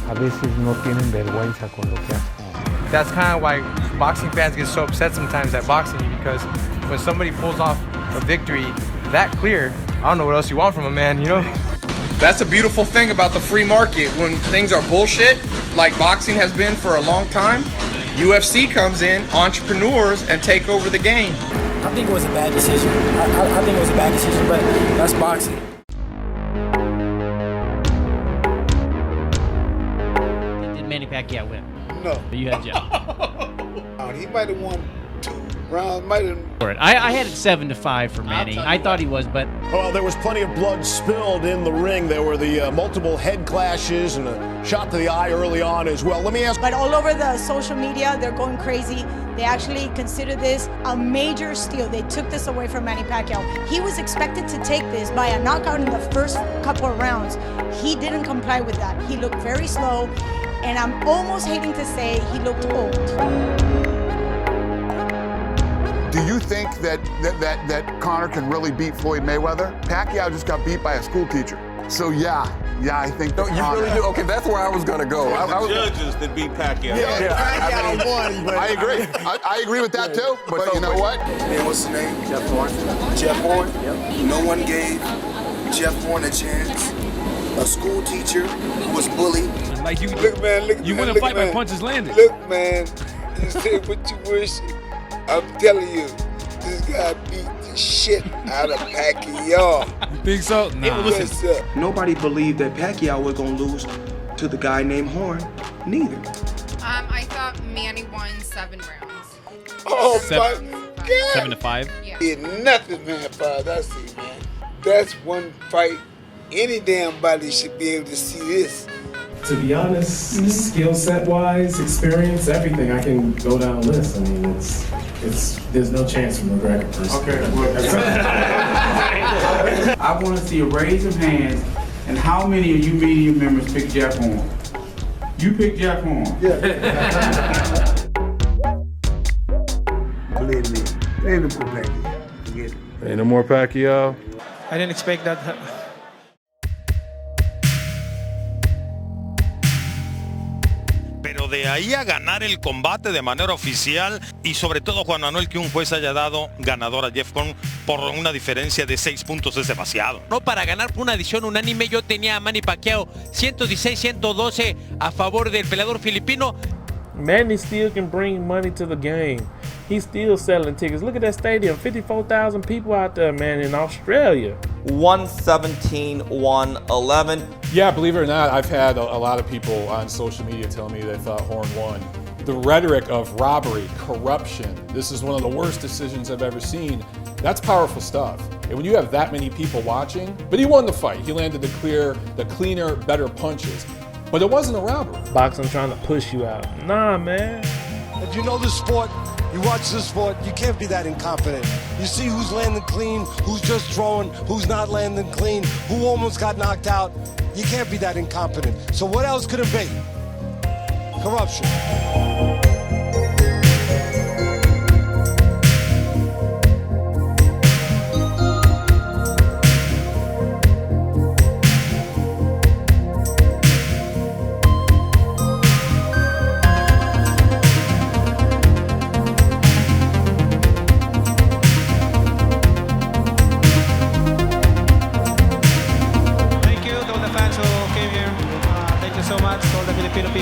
A veces no tienen vergüenza con lo que hacen. That's kind of why boxing fans get so upset sometimes at boxing, because when somebody pulls off a victory that clear, I don't know what else you want from a man, you know? That's a beautiful thing about the free market. When things are bullshit, like boxing has been for a long time, UFC comes in, entrepreneurs, and take over the game. I think it was a bad decision. I think it was a bad decision, but that's boxing. Did Manny Pacquiao win? No. You had Jeff. He might have won 2 rounds. Might have. I had it 7-5 for Manny. I thought he was, but well, there was plenty of blood spilled in the ring. There were the multiple head clashes and a shot to the eye early on as well. Let me ask. But all over the social media, they're going crazy. They actually consider this a major steal. They took this away from Manny Pacquiao. He was expected to take this by a knockout in the first couple of rounds. He didn't comply with that. He looked very slow, and I'm almost hating to say he looked old. Do you think that Conor can really beat Floyd Mayweather? Pacquiao just got beat by a school teacher. So yeah, I think. No, you really do. Okay, that's where I was gonna go. Judges that beat Pacquiao. Pacquiao won. But I agree. I agree with that too. But you know what? And what's his name? Jeff Horn. Jeff Horn. Yep. No one gave Jeff Horn a chance. A school teacher was bullied. Like you, look, man. Look, you man, win a fight by punches landed. Look, man. You say what you wish. I'm telling you, this guy beat the shit out of Pacquiao. You think so? Nah. Yes, sir. Nobody believed that Pacquiao was gonna lose to the guy named Horn. Neither. I thought Manny won 7 rounds. Oh my God. 7 to 5. Yeah. Did nothing, man, Father. I see, man. That's one fight any damn body should be able to see this. To be honest, skill set wise, experience, everything, I can go down the list. I mean, it's there's no chance for McGregor. Okay, I want to see a raise of hands, and how many of you media members pick Jeff Horn? You pick Jeff Horn. Yeah. Believe me, ain't no Pacquiao. Forget it. Ain't no more Pacquiao. I didn't expect that. Pero de ahí a ganar el combate de manera oficial y sobre todo, Juan Manuel, que un juez haya dado ganador a Jeff Horn por una diferencia de 6 puntos es demasiado. No, para ganar por una decisión unánime yo tenía a Manny Pacquiao 116-112 a favor del peleador filipino. Manny still can bring money to the game. He's still selling tickets. Look at that stadium, 54,000 people out there, man, in Australia. 117-111. Yeah, believe it or not, I've had a lot of people on social media tell me they thought Horn won. The rhetoric of robbery, corruption, this is one of the worst decisions I've ever seen. That's powerful stuff. And when you have that many people watching, but he won the fight. He landed the cleaner, better punches. But it wasn't a robbery. Boxing trying to push you out. Nah, man. If you know the sport, you watch the sport, you can't be that incompetent. You see who's landing clean, who's just throwing, who's not landing clean, who almost got knocked out. You can't be that incompetent. So what else could it be? Corruption.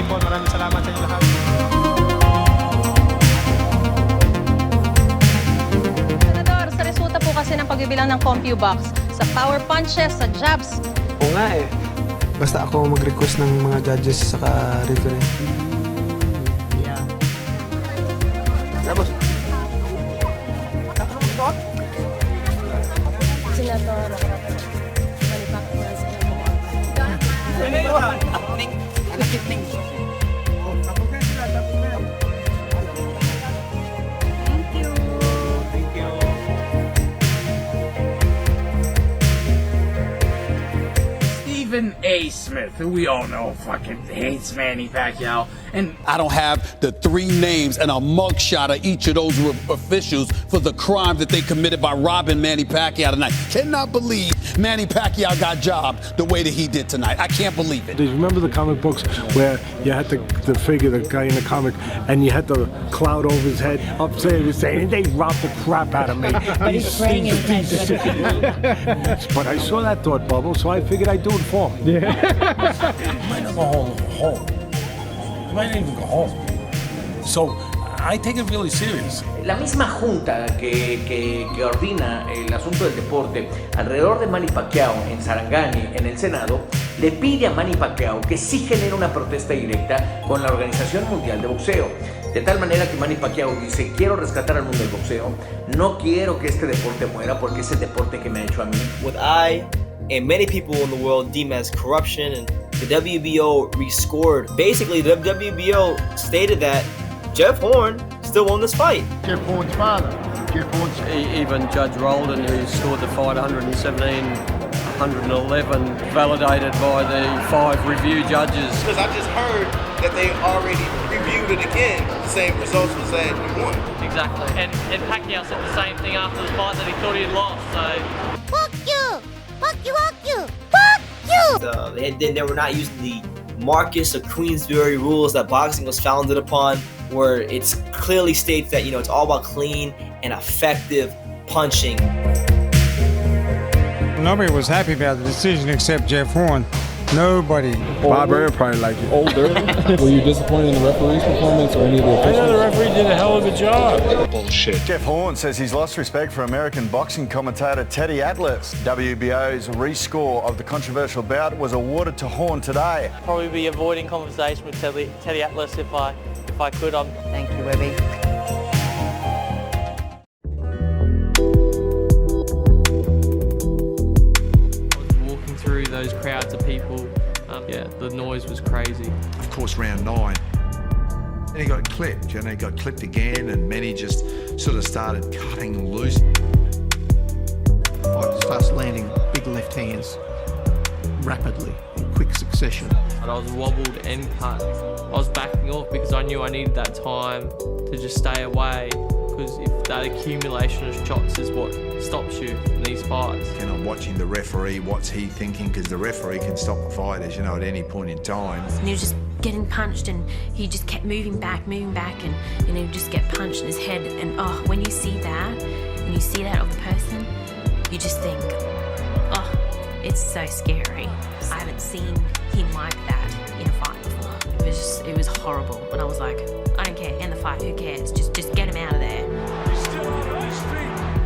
Maraming salamat sa inyo lahat. Senador, sa resulta po kasi ng pagbibilang ng CompuBox, sa power punches, sa jabs. Oo nga eh. Basta ako mag-request ng mga judges sa referee. Yeah. Tapos? Senador, Stephen A. Smith, who we all know fucking hates Manny Pacquiao, and I don't have the 3 names and a mugshot of each of those officials for the crime that they committed by robbing Manny Pacquiao tonight. Cannot believe Manny Pacquiao got jobbed the way that he did tonight. I can't believe it. Do you remember the comic books where you had to figure the guy in the comic and you had the cloud over his head up there, he was saying, they robbed the crap out of me. But he's praying in But I saw that thought bubble, so I figured I'd do it for him. Yeah. You might not go home. You might not even go home. So I take it really serious. La misma junta que ordena el asunto del deporte alrededor de Manny Pacquiao en Sarangani, en el Senado, le pide a Manny Pacquiao que sí genere una protesta directa con la Organización Mundial de Boxeo. De tal manera que Manny Pacquiao dice, quiero rescatar al mundo del boxeo, no quiero que este deporte muera porque es el deporte que me ha hecho a mí. What I and many people in the world deem as corruption, and the WBO rescored. Basically, the WBO stated that Jeff Horn still won this fight. Jeff Horn's father. Jeff Horn's... Even Judge Roldan, who scored the fight 117-111, validated by the 5 review judges. Because I just heard that they already reviewed it again. The same results were saying you won. Exactly. And Pacquiao said the same thing after the fight, that he thought he had lost. So. Fuck you! Fuck you! Fuck you! Fuck you! They were not using the Marcus or Queensberry rules that boxing was founded upon, where it's clearly states that, it's all about clean and effective punching. Nobody was happy about the decision except Jeff Horn. Nobody. Barbarian probably like it. Older. Were you disappointed in the referee's performance or any of the officials? I know the referee did a hell of a job. Bullshit. Jeff Horn says he's lost respect for American boxing commentator Teddy Atlas. WBO's rescore of the controversial bout was awarded to Horn today. Probably be avoiding conversation with Teddy Atlas if I could. Thank you, Webby. Walking through those crowds of people, yeah, the noise was crazy. Of course, round 9. And he got clipped, he got clipped again, and Manny just sort of started cutting loose. Fighter starts landing big left hands rapidly in quick succession. And I was wobbled and cut. I was backing off because I knew I needed that time to just stay away, because if that accumulation of shots is what stops you in these fights. And I'm watching the referee, what's he thinking, because the referee can stop the fight, as you know, at any point in time. And he was just getting punched, and he just kept moving back, and he would just get punched in his head. And oh, when you see that, and you see that of the person, you just think, oh, it's so scary. I haven't seen him like that in a fight before. It was horrible. And I was like, I don't care, end the fight, who cares? Just get him out of there.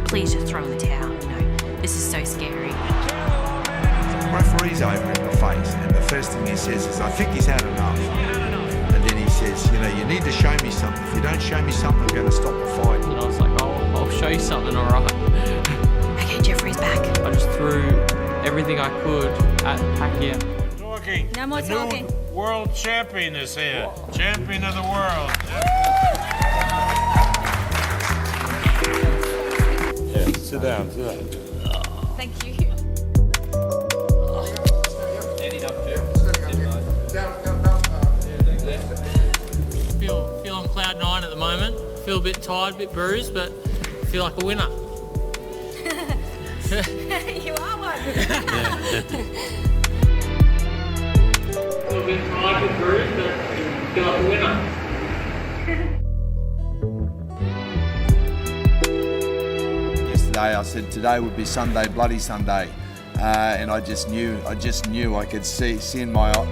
Please just throw in the towel, this is so scary. The referee's over in the face, and the first thing he says is, I think he's had enough. And then he says, you need to show me something. If you don't show me something, I'm going to stop the fight. And I was like, I'll show you something, all right. Okay, Jeffrey's back. I just threw everything I could at Pacquiao. Talking. No more talking. New world champion is here. Champion of the world. Yeah, sit down. Thank you. Feel on cloud 9 at the moment. Feel a bit tired, a bit bruised, but feel like a winner. You are one. A bit tired, a bit bruised, but feel like a winner. Yesterday I said today would be Sunday, bloody Sunday, and I just knew I could see in my eye.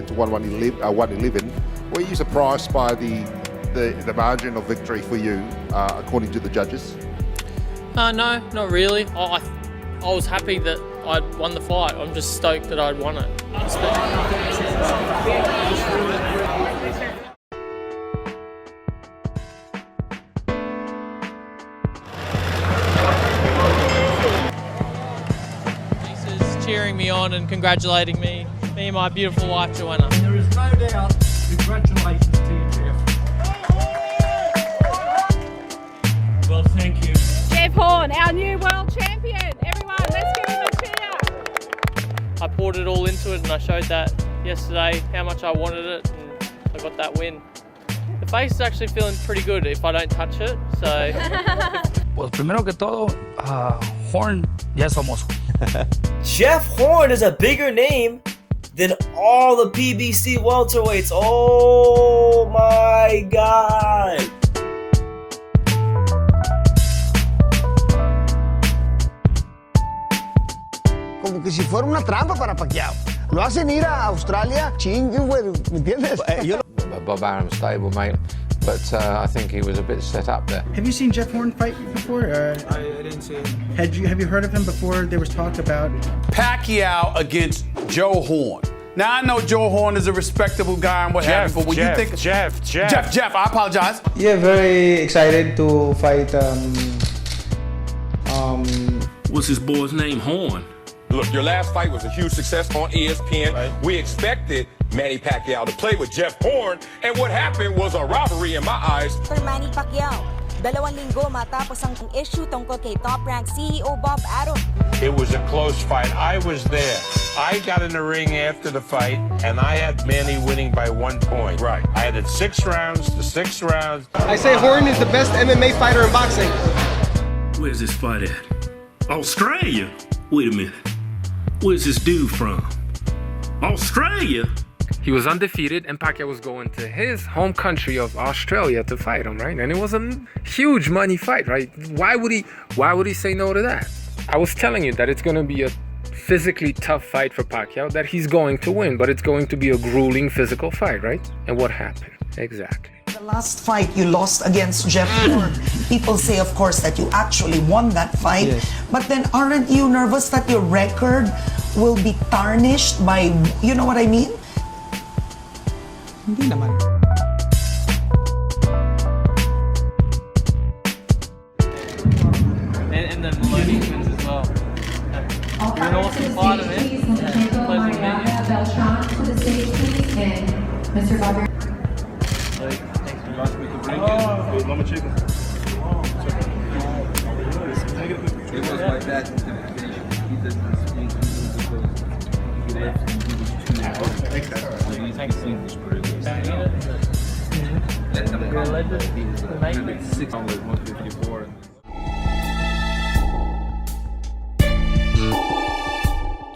To 111. Were you surprised by the margin of victory for you, according to the judges? No, not really. I was happy that I'd won the fight. I'm just stoked that I'd won it. Lisa's cheering me on and congratulating me. Me and my beautiful wife, Joanna. There is no doubt. Congratulations to you, Jeff. Well, thank you. Jeff Horn, our new world champion. Everyone, let's give him a cheer. I poured it all into it, and I showed that yesterday how much I wanted it, and I got that win. The face is actually feeling pretty good if I don't touch it, so... Pues primero que todo, Horn ya es famoso. Jeff Horn is a bigger name than all the PBC welterweights. Oh my God. Como que si fuera una trampa para Pacquiao. Lo hacen ir a Australia, chingue, güey, ¿me entiendes? Bob Arum's stable, mate. But I think he was a bit set up there. Have you seen Jeff Horn fight before? I didn't see him. Have you heard of him before? There was talk about Pacquiao against Joe Horn. Now I know Joe Horn is a respectable guy and what have you, but when you think Jeff, I apologize. Yeah, very excited to fight. What's his boy's name? Horn. Look, your last fight was a huge success on ESPN. Right. We expected Manny Pacquiao to play with Jeff Horn, and what happened was a robbery in my eyes. For Manny Pacquiao, 2 linggo matapos ang issue tungkol kay top-ranked CEO Bob Arum. It was a close fight. I was there. I got in the ring after the fight, and I had Manny winning by 1 point. Right. I had it 6 rounds to 6 rounds. I say Horn is the best MMA fighter in boxing. Where's this fight at? Australia? Wait a minute. Where's this dude from? Australia? He was undefeated, and Pacquiao was going to his home country of Australia to fight him, right? And it was a huge money fight, right? Why would he say no to that? I was telling you that it's going to be a physically tough fight for Pacquiao, that he's going to win, but it's going to be a grueling physical fight, right? And what happened? Exactly. The last fight you lost against Jeff Horn, people say, of course, that you actually won that fight. Yes. But then aren't you nervous that your record will be tarnished by, you know what I mean? Hindi naman. And the learning twins as well. You're an awesome part of it. Beltran to the stage, please, and Mr. Bobby. Thanks for asking me to bring it. Mama chicken. It was like that.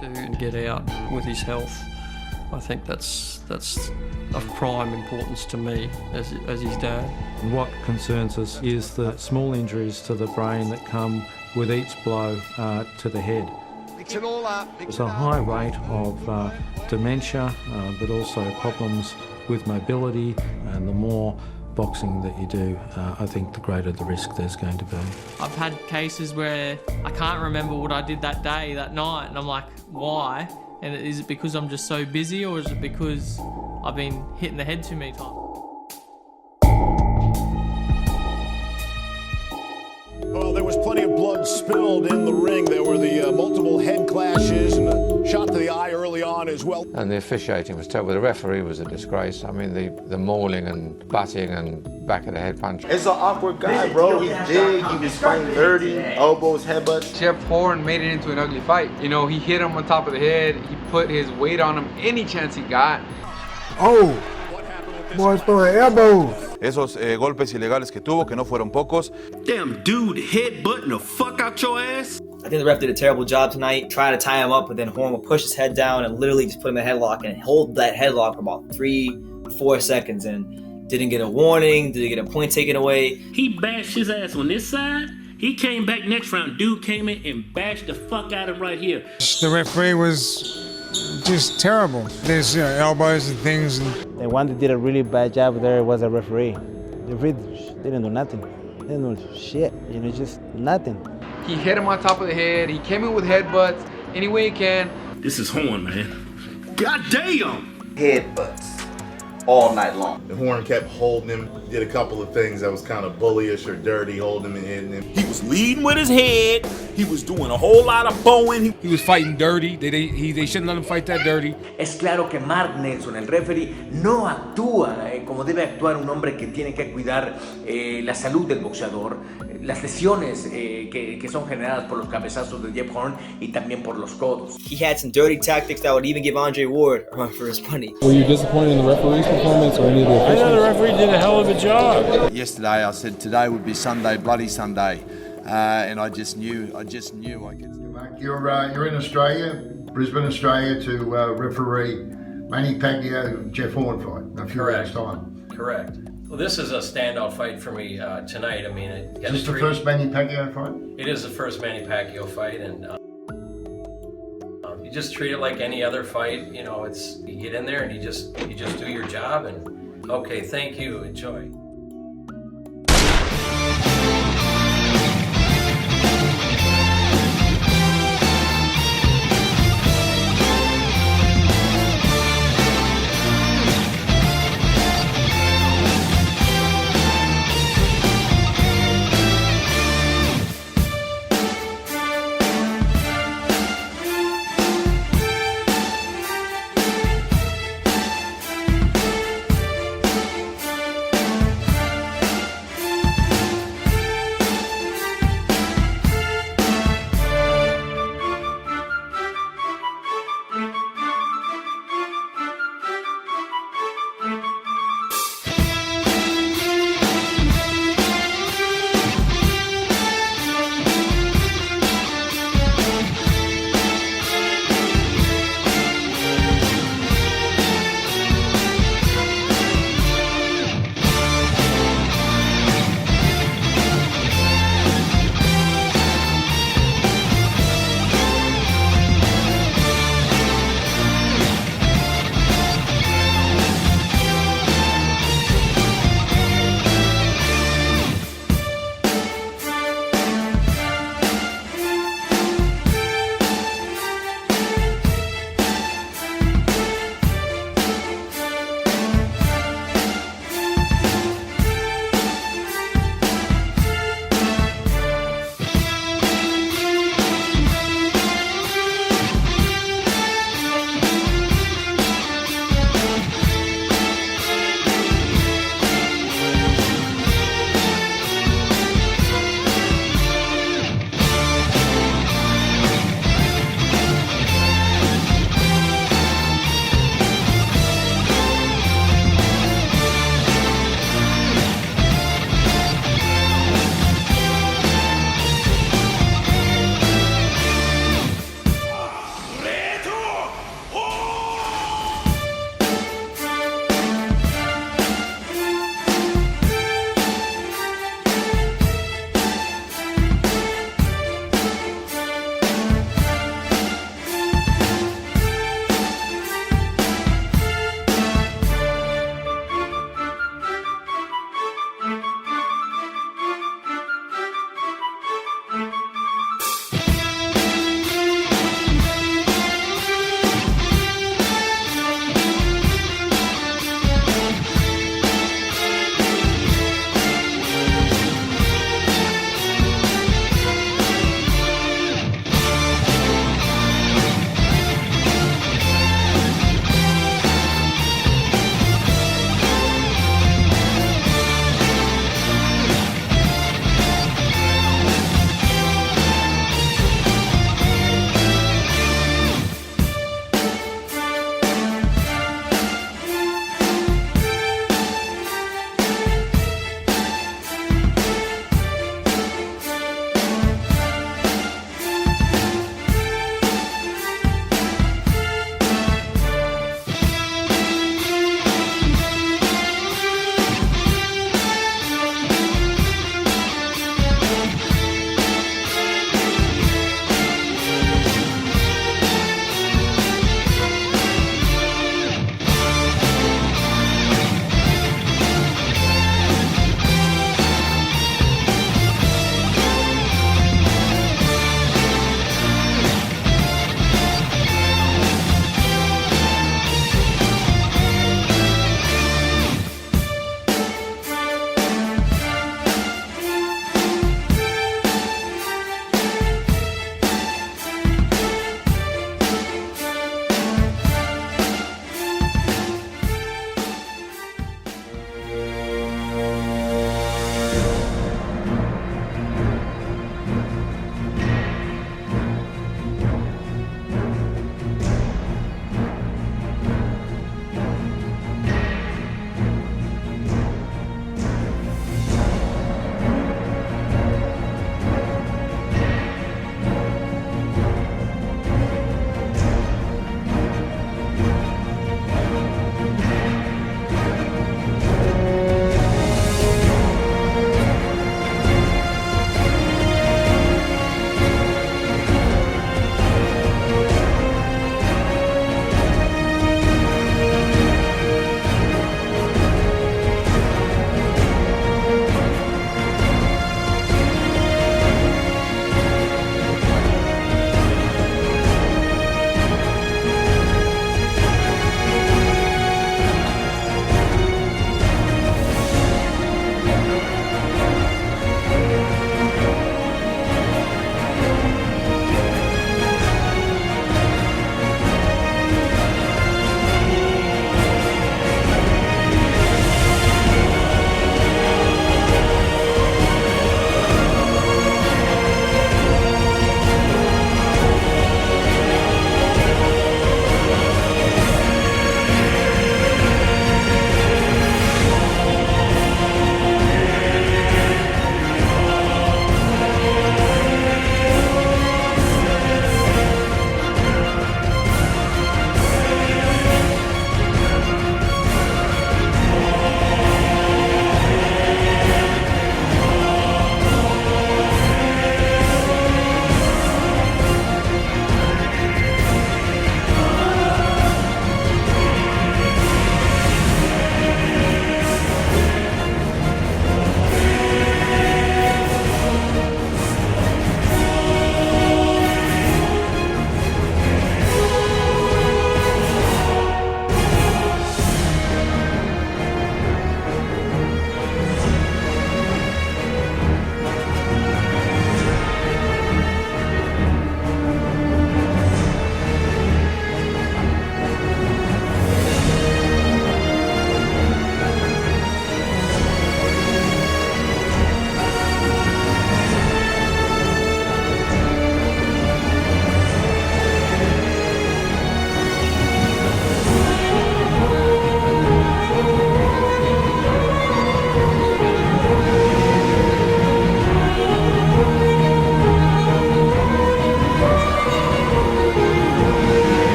To get out with his health, I think that's of prime importance to me as his dad. What concerns us is the small injuries to the brain that come with each blow to the head. There's a high rate of dementia, but also problems with mobility, and the more boxing that you do, I think the greater the risk there's going to be. I've had cases where I can't remember what I did that day, that night, and I'm like, why? And is it because I'm just so busy, or is it because I've been hitting the head too many times? Well, there was plenty of blood spilled in the ring. There were the multiple head clashes and a shot to the eye early on as well. And the officiating was terrible. The referee was a disgrace. I mean, the mauling and butting and back of the head punch. It's an awkward guy, bro. He's big, he was fighting dirty, elbows, headbutts. Jeff Horn made it into an ugly fight. You know, he hit him on top of the head. He put his weight on him any chance he got. Oh, boys throwing elbows. Esos golpes ilegales que tuvo, que no fueron pocos. Damn dude headbutting the fuck out your ass. I think the ref did a terrible job tonight, trying to tie him up, but then Horn will push his head down and literally just put him in a headlock and hold that headlock for about 3-4 seconds and didn't get a warning, didn't get a point taken away. He bashed his ass on this side. He came back next round. Dude came in and bashed the fuck out of him right here. The referee was just terrible. There's elbows and things. The one that did a really bad job there was a referee. The referee didn't do nothing. They didn't do shit, just nothing. He hit him on top of the head. He came in with headbutts any way he can. This is Horn, man. God damn! Headbutts all night long. The Horn kept holding him, did a couple of things that was kind of bullyish or dirty, holding him and hitting him. He was leading with his head. He was doing a whole lot of bowing. He was fighting dirty. They shouldn't let him fight that dirty. Es claro que Mark Nelson, el referee, no actúa como debe actuar un hombre que tiene que cuidar la salud del boxeador, las lesiones que son generadas por los cabezazos de Jeff Horn y también por los codos. He had some dirty tactics that would even give Andre Ward a run for his money. Were you disappointed in the referee's performance or any of the officials? I know the referee did a hell of a job. Yesterday I said today would be Sunday, bloody Sunday, and I just knew I could. You're in Australia, Brisbane, Australia, to referee Manny Pacquiao Jeff Horn fight in a few hours' time. Correct. Well, this is a standout fight for me tonight. I mean, is this the first Manny Pacquiao fight? It is the first Manny Pacquiao fight, and you just treat it like any other fight. You know, you get in there and you just do your job, and okay, thank you, enjoy.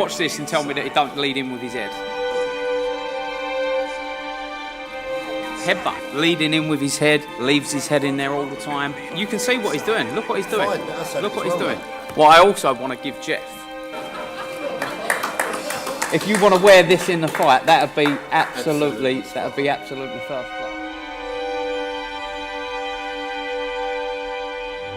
watch this and tell me that he don't lead in with his head. Headbutt, leading in with his head, leaves his head in there all the time. You can see what he's doing. Look what he's doing. Look what he's doing. Well, I also want to give Jeff. If you want to wear this in the fight, that'd be absolutely first class.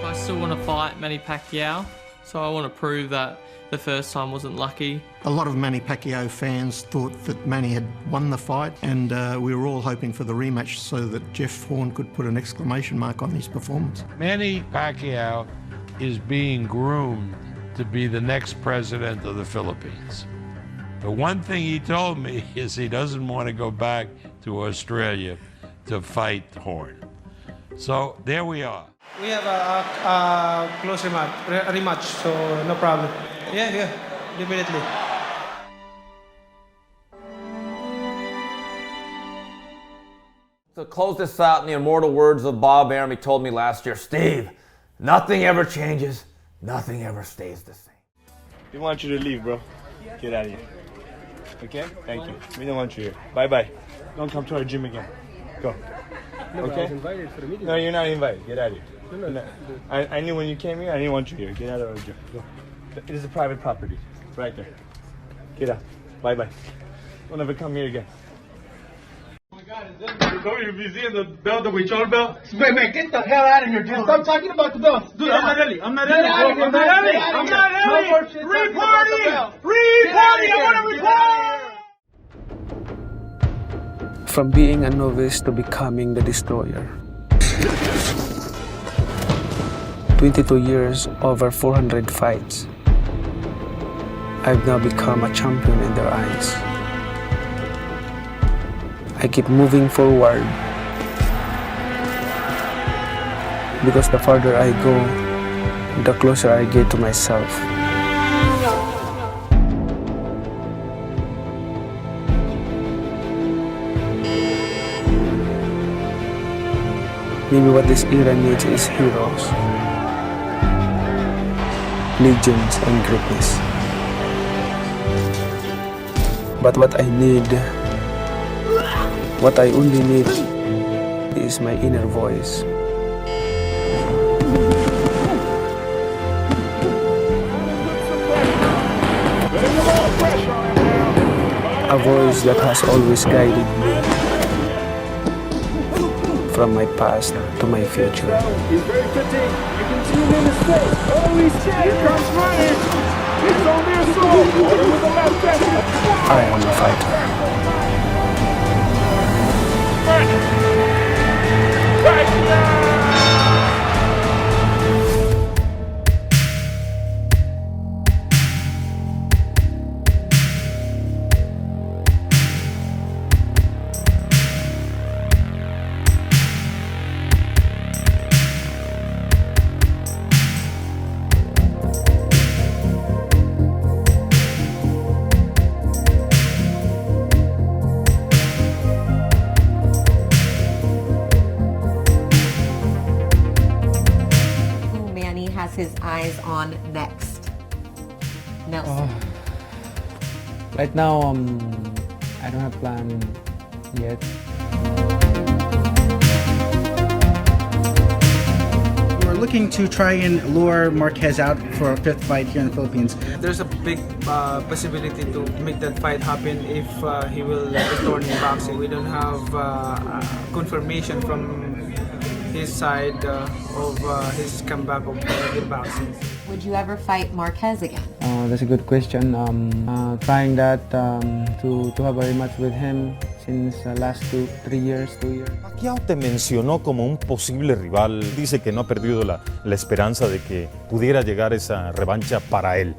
I still want to fight Manny Pacquiao, so I want to prove that the first time wasn't lucky. A lot of Manny Pacquiao fans thought that Manny had won the fight, and we were all hoping for the rematch so that Jeff Horn could put an exclamation mark on his performance. Manny Pacquiao is being groomed to be the next president of the Philippines. The one thing he told me is he doesn't want to go back to Australia to fight Horn. So there we are. We have a close rematch, so no problem. Yeah, definitely. To close this out in the immortal words of Bob Arum, he told me last year, Steve, nothing ever changes, nothing ever stays the same. We want you to leave, bro. Get out of here. Okay? Thank you. We don't want you here. Bye-bye. Don't come to our gym again. Go. No, okay? I was invited for the meeting. No, you're not invited. Get out of here. No. I knew when you came here, I didn't want you here. Get out of our gym. Go. It is a private property. Right there. Get out. Bye-bye. Don't ever come here again. You're busy in the belt, the Huichol belt. Wait, man, get the hell out of here, dude. Stop talking about the belt. Dude, I'm not ready. I'm not ready. Free party! I want to report! From being a novice to becoming the destroyer. 22 years, over 400 fights. I've now become a champion in their eyes. I keep moving forward because the farther I go, the closer I get to myself. Maybe what this era needs is heroes, legends, and greatness. But what I only need is my inner voice. A voice that has always guided me from my past to my future. He's very fatigued. You can see him in his face. Holy shit! Here comes Ryan. It's on their soul. With the left hand. I am a fighter. His eyes on next? Nelson. Right now, I don't have plan yet. We're looking to try and lure Marquez out for a fifth fight here in the Philippines. There's a big possibility to make that fight happen if he will return in boxing. We don't have confirmation from his side of his comeback of the boxing. Would you ever fight Marquez again? That's a good question. Trying that to have a rematch with him since last 2 years. Pacquiao te mencionó como un posible rival. Dice que no ha perdido la esperanza de que pudiera llegar esa revancha para él.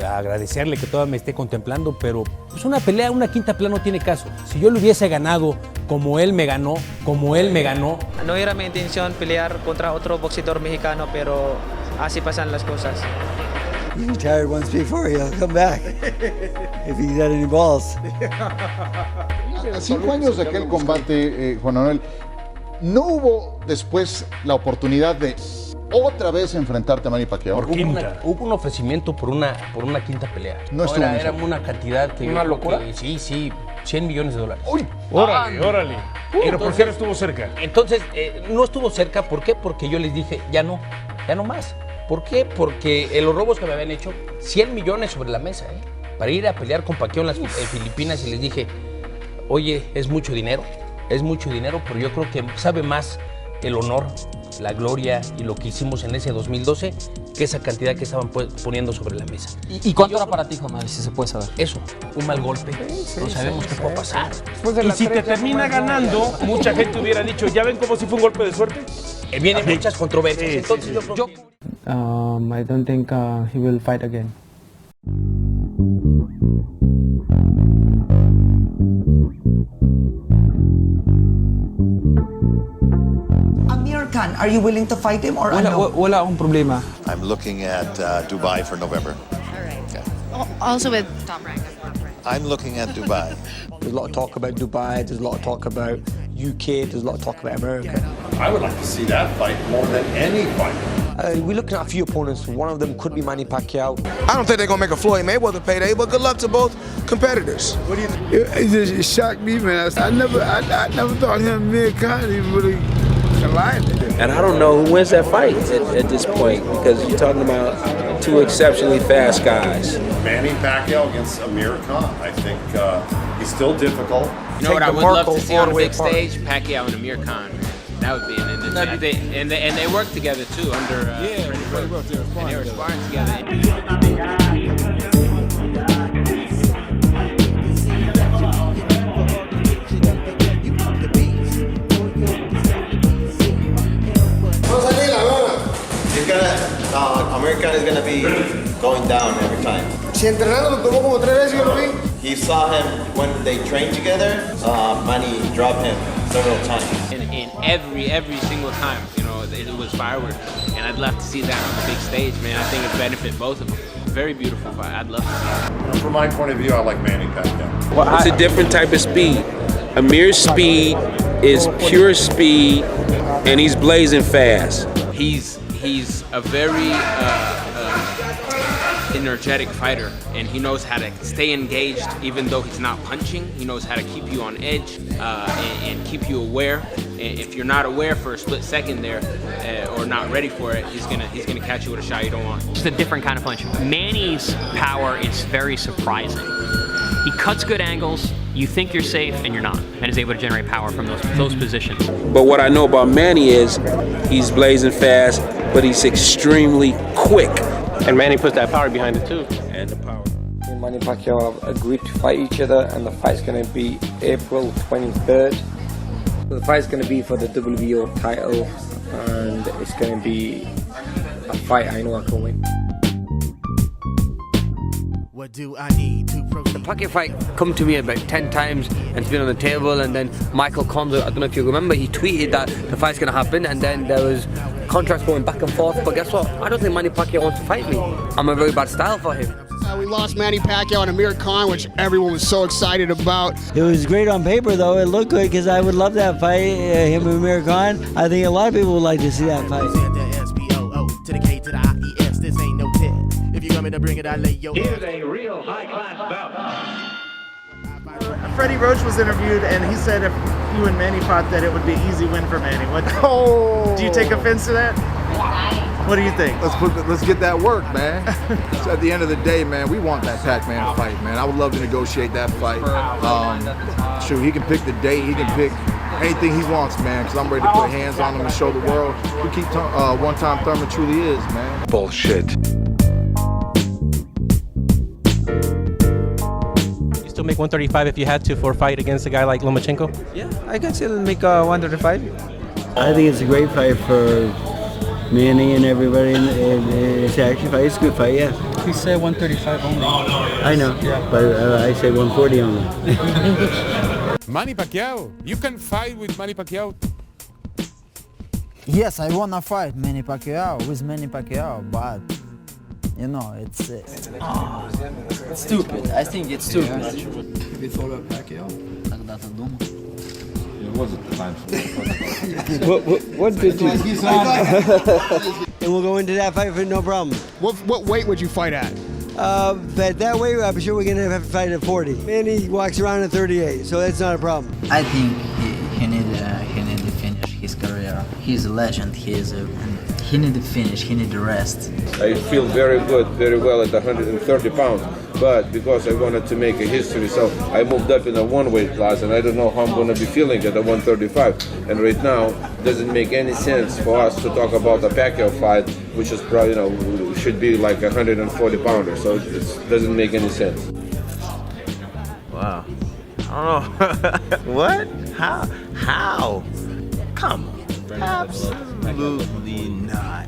Agradecerle que todavía me esté contemplando, pero pues una pelea, una quinta pelea no tiene caso. Si yo le hubiese ganado como él me ganó, No era mi intención pelear contra otro boxeador mexicano, pero así pasan las cosas. He retired once before, he'll come back if he's got any balls. A 5 años de aquel combate, Juan Manuel, ¿no hubo después la oportunidad de otra vez enfrentarte a Manny Pacquiao? Hubo un ofrecimiento por una quinta pelea. No estuvo era una cantidad que... ¿Una locura? Sí, $100 millones. ¡Uy! Órale. ¿Pero por qué no estuvo cerca? Entonces, no estuvo cerca. ¿Por qué? Porque yo les dije, ya no más. ¿Por qué? Porque los robos que me habían hecho, $100 millones sobre la mesa, para ir a pelear con Pacquiao en las Filipinas, y les dije, oye, es mucho dinero, pero yo creo que sabe más el honor, la gloria y lo que hicimos en ese 2012 que esa cantidad que estaban poniendo sobre la mesa. ¿Y cuánto era para ti, Juan Manuel, si se puede saber? Eso, un mal golpe, no sabemos qué puede pasar. Y si te termina ganando, mucha gente hubiera dicho, ¿ya ven cómo si fue un golpe de suerte? Vienen muchas controversias, entonces yo... I don't think he will fight again. Amir Khan, are you willing to fight him or no? Wala akong problema. I'm looking at Dubai for November. Also with Top Rank. I'm looking at Dubai. There's a lot of talk about Dubai, there's a lot of talk about UK, there's a lot of talk about America. I would like to see that fight more than any fight. We're looking at a few opponents. One of them could be Manny Pacquiao. I don't think they're gonna make a Floyd Mayweather payday, but good luck to both competitors. What do you think? It shocked me, man. I never thought him, Amir Khan, he really aligned. And I don't know who wins that fight at this point, because you're talking about two exceptionally fast guys. Manny Pacquiao against Amir Khan. I think he's still difficult. You know what I would love to see on a big stage? Pacquiao and Amir Khan. That would be and they work together too under Freddie Brooks. And they were sparring together. Amir Khan is gonna be going down every time. Si entrenando lo tomó como 3 veces, yo lo vi. He saw him when they trained together. Manny dropped him several times. In every single time, you know, it was fireworks, and I'd love to see that on the big stage, man. I think it'd benefit both of them. Very beautiful fight. I'd love to see it. From my point of view, I like Manny Pacquiao. It's a different type of speed. Amir's speed is pure speed, and he's blazing fast. He's a very energetic fighter, and he knows how to stay engaged even though he's not punching. He knows how to keep you on edge and keep you aware. And if you're not aware for a split second there or not ready for it, he's gonna catch you with a shot you don't want. It's a different kind of punch. Manny's power is very surprising. He cuts good angles. You think you're safe, and you're not, and is able to generate power from those positions. But what I know about Manny is he's blazing fast, but he's extremely quick. And Manny puts that power behind it too. And the power. Manny Pacquiao have agreed to fight each other, and the fight's going to be April 23rd. The fight's going to be for the WBO title, and it's going to be a fight I know I can win. What do I need to proceed? The Pacquiao fight come to me about 10 times and it's been on the table, and then Michael Condor, I don't know if you remember, he tweeted that the fight's going to happen, and then there was contracts going back and forth, but guess what? I don't think Manny Pacquiao wants to fight me. I'm a very bad style for him. We lost Manny Pacquiao and Amir Khan, which everyone was so excited about. It was great on paper, though. It looked good because I would love that fight, him and Amir Khan. I think a lot of people would like to see that fight. To the K to the IES, this ain't no tip. If you want me to bring it, I lay your Here's a real high-class bout. Freddie Roach was interviewed, and he said if you and Manny fought, that it would be an easy win for Manny. Do you take offense to that? What do you think? Let's get that work, man. So at the end of the day, man, we want that Pac-Man fight, man. I would love to negotiate that fight. Shoot, he can pick the date, he can pick anything he wants, man, because I'm ready to put hands on him and show the world who Keith One-Time Thurman truly is, man. Bullshit. You still make 135 if you had to for a fight against a guy like Lomachenko? Yeah, I can still make 135. I think it's a great fight for Manny and everybody, and it's actually a good fight, yeah. He said 135 only. I know, but I say 140 only. Manny Pacquiao. You can fight with Manny Pacquiao. Yes, I wanna fight Manny Pacquiao with Manny Pacquiao, but you know, it's stupid. I think it's stupid. Have you thought about Pacquiao? It wasn't the time for what did you... and we'll go into that fight for no problem. What weight would you fight at? At that weight, I'm sure we're gonna have to fight at 40. Manny walks around at 38, so that's not a problem. I think he need to finish his career. He's a legend. He need to finish. He need to rest. I feel very good, very well at 130 pounds. But because I wanted to make a history, so I moved up in a one weight class, and I don't know how I'm going to be feeling at the 135. And right now, it doesn't make any sense for us to talk about a Pacquiao fight, which is probably, should be like 140 pounder. So it doesn't make any sense. Wow. I don't know. What? How? Come on. Absolutely not.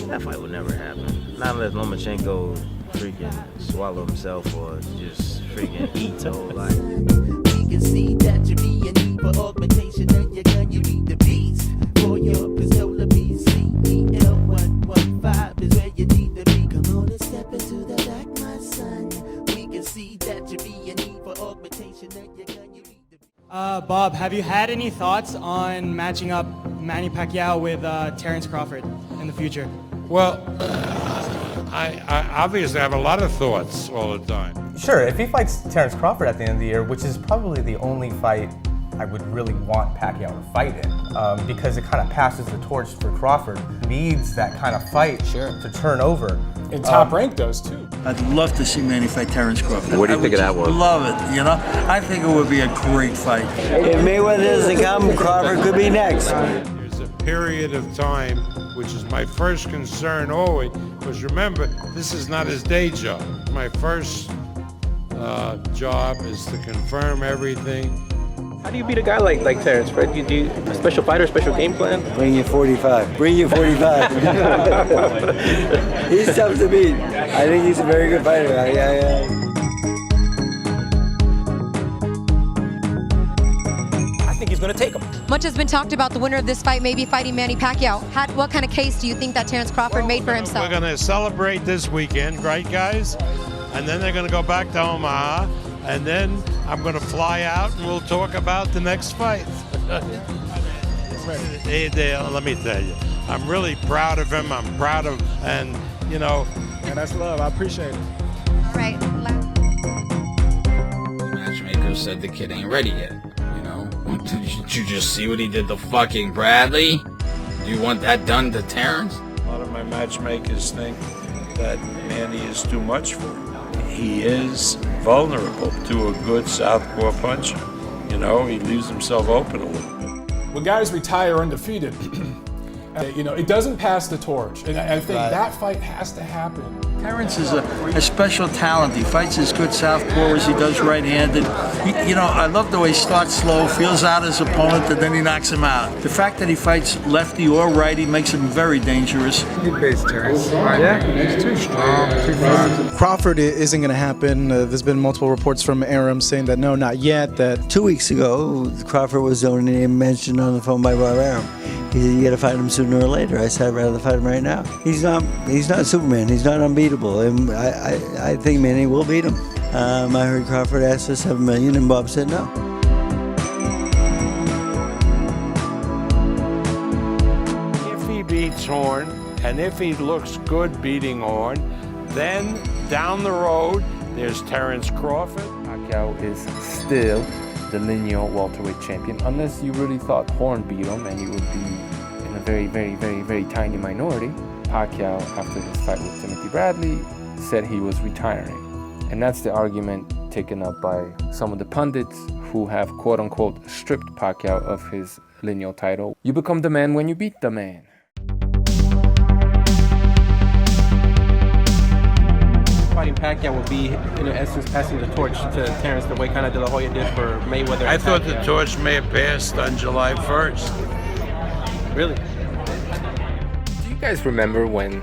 That fight would never happen. Not unless Lomachenko freaking swallow himself or just freaking eat the whole life. We can see that you be a need for augmentation of your gun. You need the beats for your pistola BCEL 115 is where you need to be. Come on and step into the back, my son. We can see that you be a need for augmentation of your gun. You need the Bob, have you had any thoughts on matching up Manny Pacquiao with Terrence Crawford in the future? Well, I obviously have a lot of thoughts all the time. Sure, if he fights Terrence Crawford at the end of the year, which is probably the only fight I would really want Pacquiao to fight in, because it kind of passes the torch for Crawford. Needs that kind of fight to turn over. And Top Rank does too. I'd love to see Manny fight Terrence Crawford. What do you think of that one? Love it, you know? I think it would be a great fight. If Mayweather doesn't come, Crawford could be next. There's a period of time, which is my first concern always, because remember, this is not his day job. My first job is to confirm everything. How do you beat a guy like Terrence, right? Do you do a special fighter, special game plan? Bring you 45. Bring you 45. He's tough to beat. I think he's a very good fighter. I think he's going to take him. Much has been talked about the winner of this fight maybe fighting Manny Pacquiao. What kind of case do you think that Terrence Crawford made for himself? We're going to celebrate this weekend, right, guys? And then they're going to go back to Omaha, and then I'm going to fly out, and we'll talk about the next fight. Let me tell you, I'm really proud of him. I'm proud of, and you know. And that's love. I appreciate it. All right. The matchmaker said the kid ain't ready yet. You know, did you just see what he did to fucking Bradley? Do you want that done to Terrence? A lot of my matchmakers think that Manny is too much for him. He is vulnerable to a good southpaw puncher. You know, he leaves himself open a little bit. When guys retire undefeated, it doesn't pass the torch. And I think that fight has to happen. Terrence is a special talent. He fights as good southpaw as he does right-handed. I love the way he starts slow, feels out his opponent, and then he knocks him out. The fact that he fights lefty or righty makes him very dangerous. Good base, Terrence. Yeah, he's too strong, too fast. Crawford isn't going to happen. There's been multiple reports from Aram saying that no, not yet. That 2 weeks ago, Crawford was the only name mentioned on the phone by Bob Aram. He said, you got to fight him sooner or later. I said, I'd rather fight him right now. He's not Superman. He's not unbeatable. And I think Manny will beat him. I heard Crawford asked for $7 million, and Bob said no. If he beats Horn, and if he looks good beating Horn, then down the road, there's Terrence Crawford. Pacquiao is still the lineal welterweight champion, unless you really thought Horn beat him and you would be in a very, very, very, very tiny minority. Pacquiao, after his fight with Timothy Bradley, said he was retiring. And that's the argument taken up by some of the pundits who have quote-unquote stripped Pacquiao of his lineal title. You become the man when you beat the man. Fighting Pacquiao would be, in essence, passing the torch to Terrence the way kind of De La Hoya did for Mayweather. I thought the torch may have passed on July 1st. Really? Do you guys remember when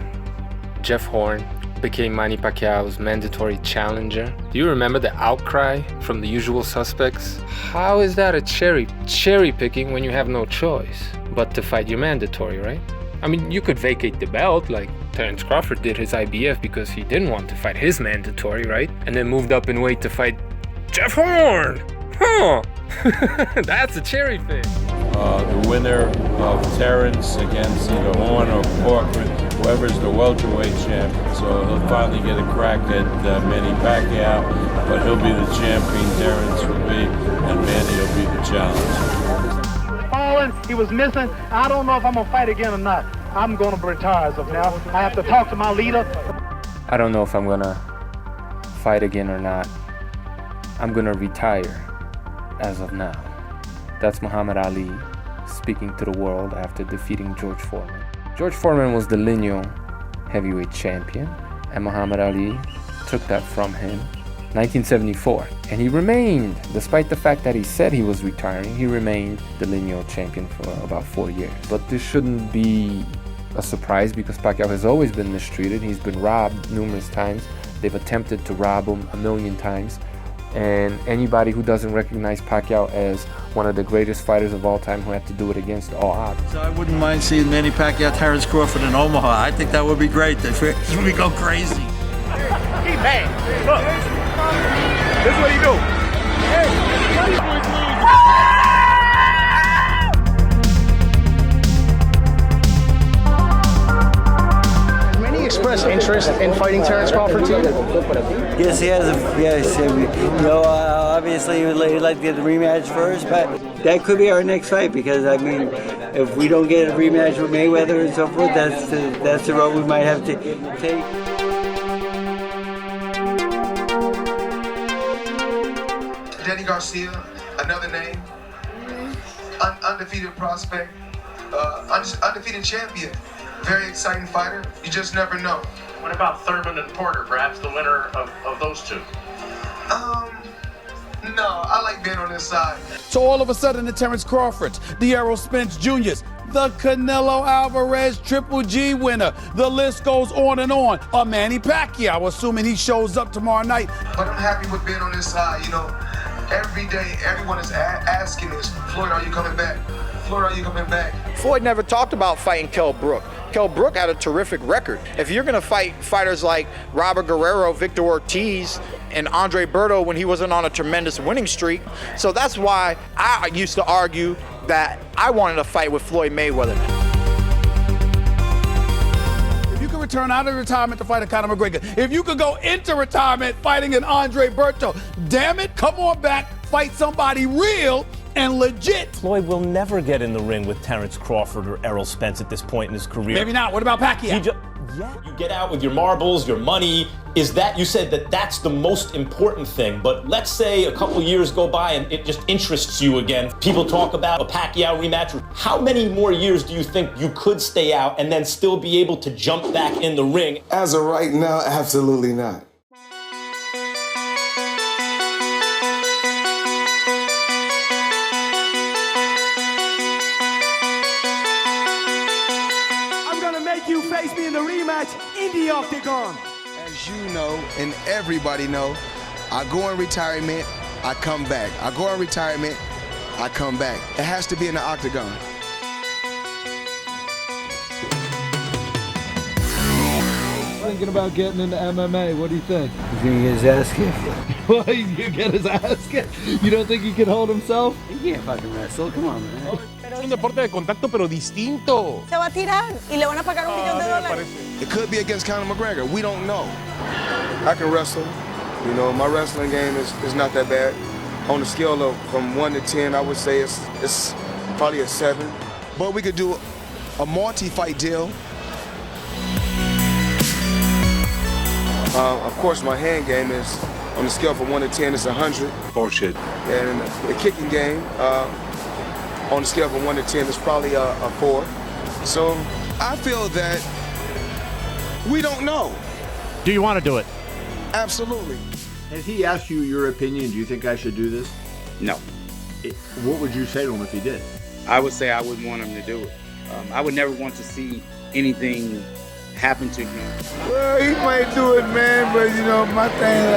Jeff Horn became Manny Pacquiao's mandatory challenger? Do you remember the outcry from the usual suspects? How is that a cherry picking when you have no choice but to fight your mandatory, right? I mean, you could vacate the belt like Terrence Crawford did his IBF because he didn't want to fight his mandatory, right? And then moved up in weight to fight Jeff Horn. Huh? That's a cherry pick. The winner of Terrence against either Horn or Crawford whoever's the welterweight champ. So he'll finally get a crack at Manny Pacquiao, but he'll be the champion, Terrence will be, and Manny will be the challenger. Falling, he was missing. I don't know if I'm gonna fight again or not. I'm gonna retire as of now. I have to talk to my leader. I don't know if I'm gonna fight again or not. I'm gonna retire as of now. That's Muhammad Ali speaking to the world after defeating George Foreman. George Foreman was the lineal heavyweight champion, and Muhammad Ali took that from him 1974. And he remained, despite the fact that he said he was retiring, he remained the lineal champion for about 4 years. But this shouldn't be a surprise because Pacquiao has always been mistreated. He's been robbed numerous times. They've attempted to rob him 1,000,000 times. And anybody who doesn't recognize Pacquiao as one of the greatest fighters of all time who had to do it against all odds. So I wouldn't mind seeing Manny Pacquiao, Terrence Crawford in Omaha. I think that would be great. We go crazy. He bad. Look. This is what he do. When he expressed interest in fighting Terrence Crawford too? Yes, he has. Yes, obviously he'd like to get the rematch first, but that could be our next fight because I mean, if we don't get a rematch with Mayweather and so forth, that's the road we might have to take. Danny Garcia, another name, undefeated prospect, undefeated champion, very exciting fighter. You just never know. What about Thurman and Porter, perhaps the winner of those two? No, I like being on this side. So all of a sudden, the Terrence Crawfords, the Errol Spence Jr.'s, the Canelo Alvarez Triple G winner, the list goes on and on. Manny Pacquiao, assuming he shows up tomorrow night. But I'm happy with being on this side. You know, every day, everyone is asking us, Floyd, are you coming back? Floyd, are you coming back? Floyd never talked about fighting Kell Brook. Kell Brook had a terrific record. If you're gonna fight fighters like Robert Guerrero, Victor Ortiz, and Andre Berto when he wasn't on a tremendous winning streak. So that's why I used to argue that I wanted to fight with Floyd Mayweather. If you could return out of retirement to fight a Conor McGregor, if you could go into retirement fighting an Andre Berto, damn it, come on back, fight somebody real and legit. Floyd will never get in the ring with Terrence Crawford or Errol Spence at this point in his career. Maybe not. What about Pacquiao? You get out with your marbles, your money. Is that, you said that that's the most important thing, but let's say a couple years go by and it just interests you again. People talk about a Pacquiao rematch. How many more years do you think you could stay out and then still be able to jump back in the ring? As of right now, absolutely not. You face me in the rematch in the octagon. As you know, and everybody know, I go in retirement, I come back. I go in retirement, I come back. It has to be in the octagon. Thinking about getting into MMA, what do you think? He's gonna get his ass kicked. What, he's gonna get his ass kicked? You don't think he can hold himself? He can't fucking wrestle, come on, man. Es un deporte de contacto, pero distinto. Se va a tirar y le van a pagar $1 million. It could be against Conor McGregor. We don't know. I can wrestle. You know, my wrestling game is not that bad. On a scale of from 1 to 10, I would say it's probably a 7. But we could do a multi-fight deal. Of course, my hand game is on a scale from 1 to 10, it's 100. Bullshit. And the kicking game, on a scale from 1 to 10, it's probably a 4. So I feel that we don't know. Do you want to do it? Absolutely. Has he asked you your opinion? Do you think I should do this? No. What would you say to him if he did? I would say I wouldn't want him to do it. I would never want to see anything happen to him. Well, he might do it, man, but you know, my thing,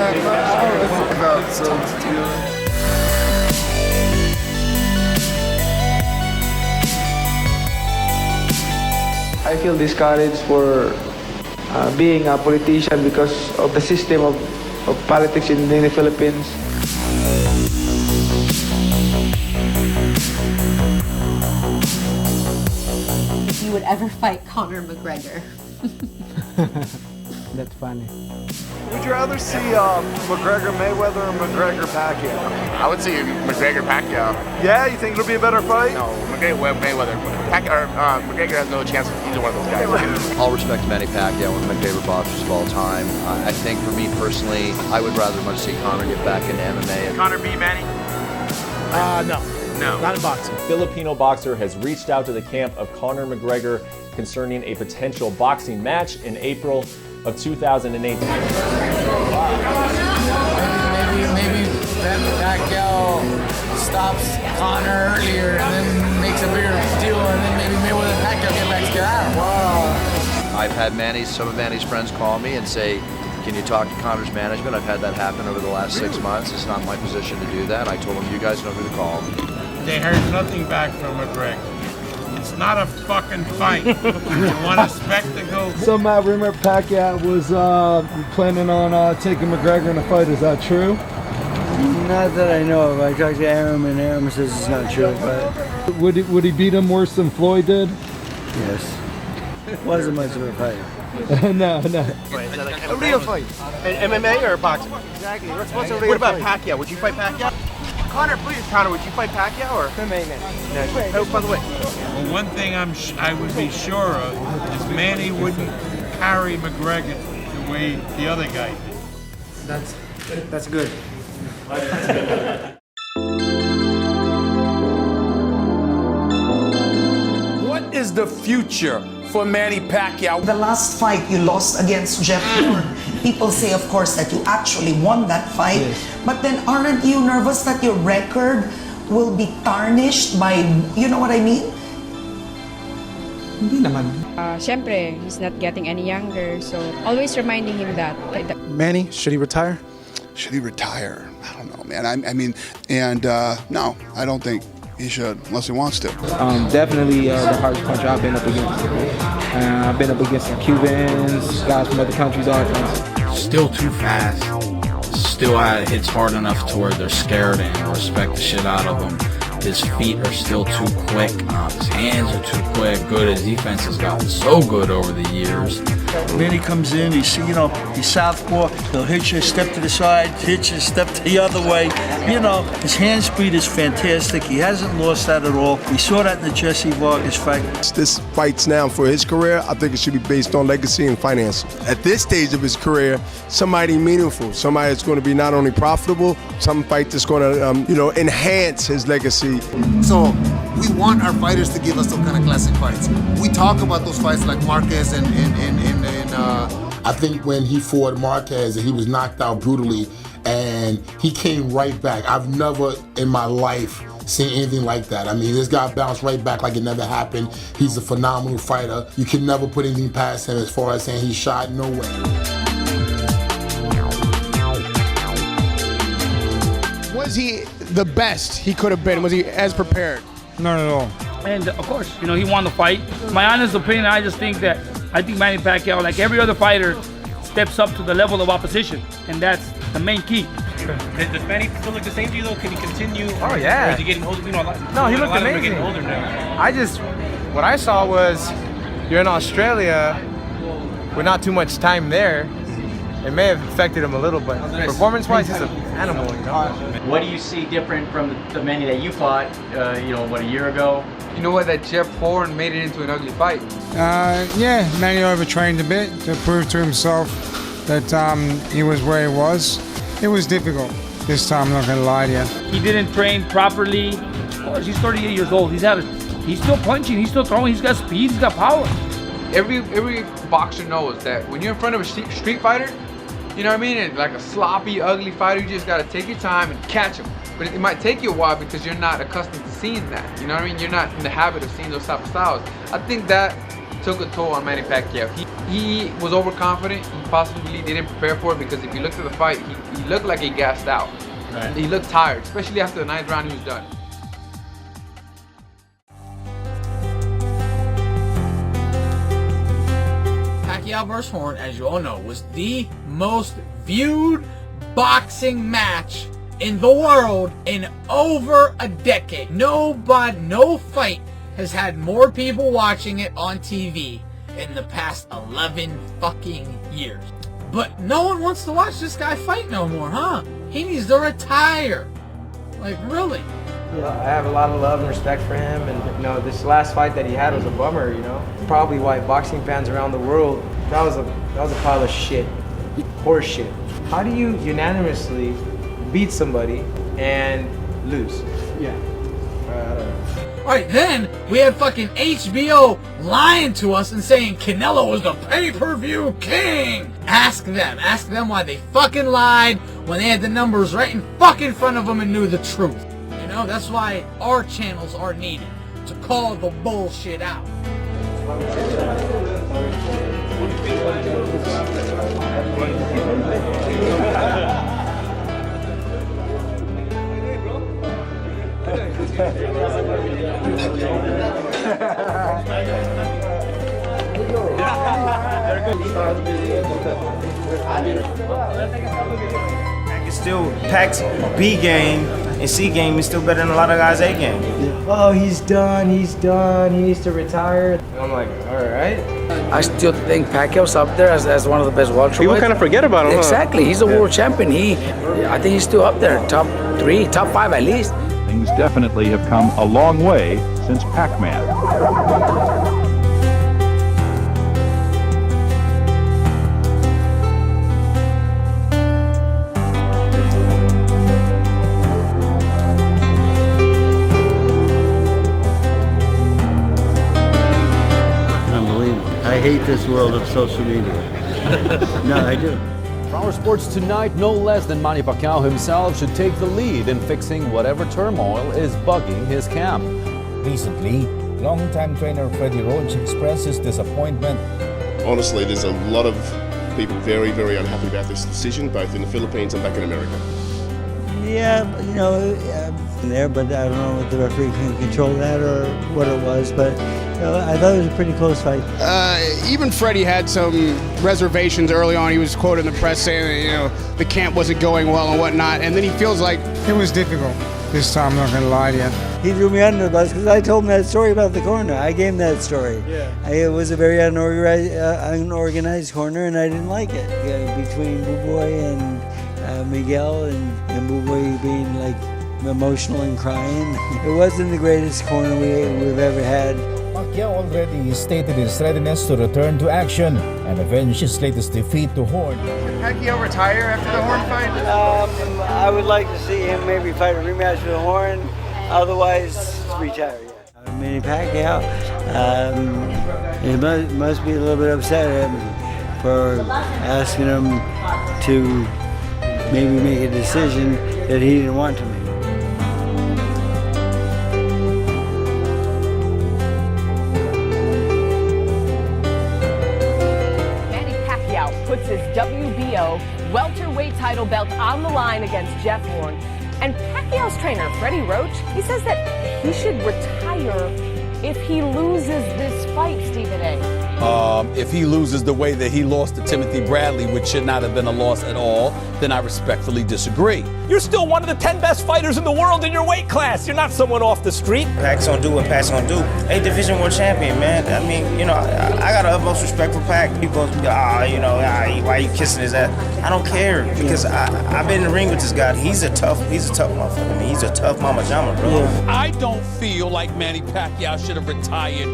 I feel discouraged for being a politician because of the system of politics in the Philippines. If you would ever fight Conor McGregor, That's funny. Would you rather see McGregor Mayweather or McGregor Pacquiao? I would see McGregor Pacquiao. Yeah, you think it'll be a better fight? No, McGregor Mayweather. McGregor has no chance with either one of those guys. All respect to Manny Pacquiao, one of my favorite boxers of all time. I think for me personally, I would rather much see Conor get back into MMA. Conor beat Manny? No. No. Not in boxing. Filipino boxer has reached out to the camp of Conor McGregor concerning a potential boxing match in April of 2018. Maybe then Pacquiao stops Conor earlier and then makes a bigger deal, and then maybe Mayweather and Pacquiao get back together. Wow. I've had some of Manny's friends call me and say, can you talk to Conor's management? I've had that happen over the last 6 months. It's not my position to do that. I told them, you guys know who to call. They heard nothing back from McGregor. It's not a fucking fight. You want a spectacle? Somehow rumor Pacquiao was planning on taking McGregor in a fight. Is that true? Not that I know of. I talked to Aram, and Aram says it's not true. But would he beat him worse than Floyd did? Yes. Wasn't much of a fight. No. A real fight. MMA or boxing? Exactly. What's a real What about fight? Pacquiao? Would you fight Pacquiao? Connor, please. Connor, would you fight Pacquiao or? MMA. No, by the way. Well, one thing I would be sure of is Manny wouldn't carry McGregor the way the other guy did. That's good. What is the future for Manny Pacquiao? The last fight you lost against Jeff Horn, people say, of course, that you actually won that fight. Yes. But then aren't you nervous that your record will be tarnished by, you know what I mean? Hindi naman. Siyempre, he's not getting any younger, so always reminding him that. Manny, should he retire? Should he retire? I don't know, man. I mean, no, I don't think he should, unless he wants to. Definitely the hardest puncher I've been up against. I've been up against some Cubans, guys from other countries, all kinds. Still too fast. Still hits hard enough to where they're scared and respect the shit out of him. His feet are still too quick. His hands are too quick. Good. His defense has gotten so good over the years. Manny comes in, he's southpaw, he'll hit you a step to the side, hit you a step to the other way. You know, his hand speed is fantastic. He hasn't lost that at all. We saw that in the Jesse Vargas fight. This fight's now for his career. I think it should be based on legacy and finance. At this stage of his career, somebody meaningful, somebody that's going to be not only profitable, some fight that's going to, enhance his legacy. So we want our fighters to give us some kind of classic fights. We talk about those fights like Marquez and I think when he fought Marquez and he was knocked out brutally and he came right back. I've never in my life seen anything like that. I mean, this guy bounced right back like it never happened. He's a phenomenal fighter. You can never put anything past him as far as saying he shot, no way. Was he the best he could have been? Was he as prepared? Not at all. And of course, he won the fight. My honest opinion, I think Manny Pacquiao, like every other fighter, steps up to the level of opposition, and that's the main key. Does Manny still look the same to you though? Can he continue? Oh yeah. Or is he getting older? No, he looked amazing. Getting older now. What I saw was, you're in Australia with not too much time there. It may have affected him a little, but performance-wise, he's an animal. What do you see different from the Manny that you fought, a year ago? You know what? That Jeff Horn made it into an ugly fight. Yeah, Manny overtrained a bit to prove to himself that he was where he was. It was difficult this time, I'm not gonna lie to you. He didn't train properly. Of course, he's 38 years old. He's still punching, he's still throwing, he's got speed, he's got power. Every boxer knows that when you're in front of a street fighter, you know what I mean? And like a sloppy, ugly fighter, you just gotta take your time and catch him. But it might take you a while because you're not accustomed to seeing that. You know what I mean? You're not in the habit of seeing those type of styles. I think that took a toll on Manny Pacquiao. He was overconfident. He possibly didn't prepare for it because if you looked at the fight, he looked like he gassed out. Right. He looked tired, especially after the 9th round he was done. Pacquiao vs. Horn, as you all know, was the most viewed boxing match in the world in over a decade. No fight has had more people watching it on TV. in the past 11 fucking years. But no one wants to watch this guy fight no more, huh? He needs to retire. Like, really? I have a lot of love and respect for him, and this last fight that he had was a bummer. Probably why boxing fans around the world, that was a pile of shit, horse shit. How do you unanimously beat somebody and lose? Yeah. I don't know. Alright, then we had fucking HBO lying to us and saying Canelo was the pay-per-view king. Ask them why they fucking lied when they had the numbers right in fucking front of them and knew the truth. That's why our channels are needed, to call the bullshit out. Still Pac's B game and C game is still better than a lot of guys' A game. Oh, he's done, he needs to retire. And I'm like, all right. I still think Pacquiao's up there as one of the best welterweights. People kind of forget about him, huh? Exactly, he's a world champion. I think he's still up there, top 3, top 5 at least. Things definitely have come a long way since Pac-Man. I hate this world of social media. No, I do. For our sports tonight, no less than Manny Pacquiao himself should take the lead in fixing whatever turmoil is bugging his camp. Recently, longtime trainer Freddie Roach expressed his disappointment. Honestly, there's a lot of people very, very unhappy about this decision, both in the Philippines and back in America. Yeah, there, but I don't know if the referee can control that or what it was, but I thought it was a pretty close fight. Even Freddie had some reservations early on. He was quoted in the press saying that, the camp wasn't going well and whatnot, and then he feels like it was difficult this time, I'm not going to lie to you. He threw me under the bus because I told him that story about the corner. I gave him that story. Yeah. It was a very unorganized corner, and I didn't like it. Between Boo Boy and Miguel, and Boo Boy being like emotional and crying. It wasn't the greatest corner we've ever had. Pacquiao already stated his readiness to return to action and avenge his latest defeat to Horn. Did Pacquiao retire after the Horn fight? I would like to see him maybe fight a rematch with Horn, otherwise retire. Manny Pacquiao, he must be a little bit upset at him for asking him to maybe make a decision that he didn't want to make. Puts his WBO welterweight title belt on the line against Jeff Horn. And Pacquiao's trainer, Freddie Roach, he says that he should retire if he loses this fight, Stephen A. If he loses the way that he lost to Timothy Bradley, which should not have been a loss at all, then I respectfully disagree. You're still one of the 10 best fighters in the world in your weight class. You're not someone off the street. Pac's gonna do what Pac's gonna do. Hey, Division World Champion, man. I mean, I got the utmost respect for Pac. People go, why are you kissing his ass? I don't care because I've been in the ring with this guy. He's a tough motherfucker. I mean, he's a tough mama jama, bro. Yeah. I don't feel like Manny Pacquiao should have retired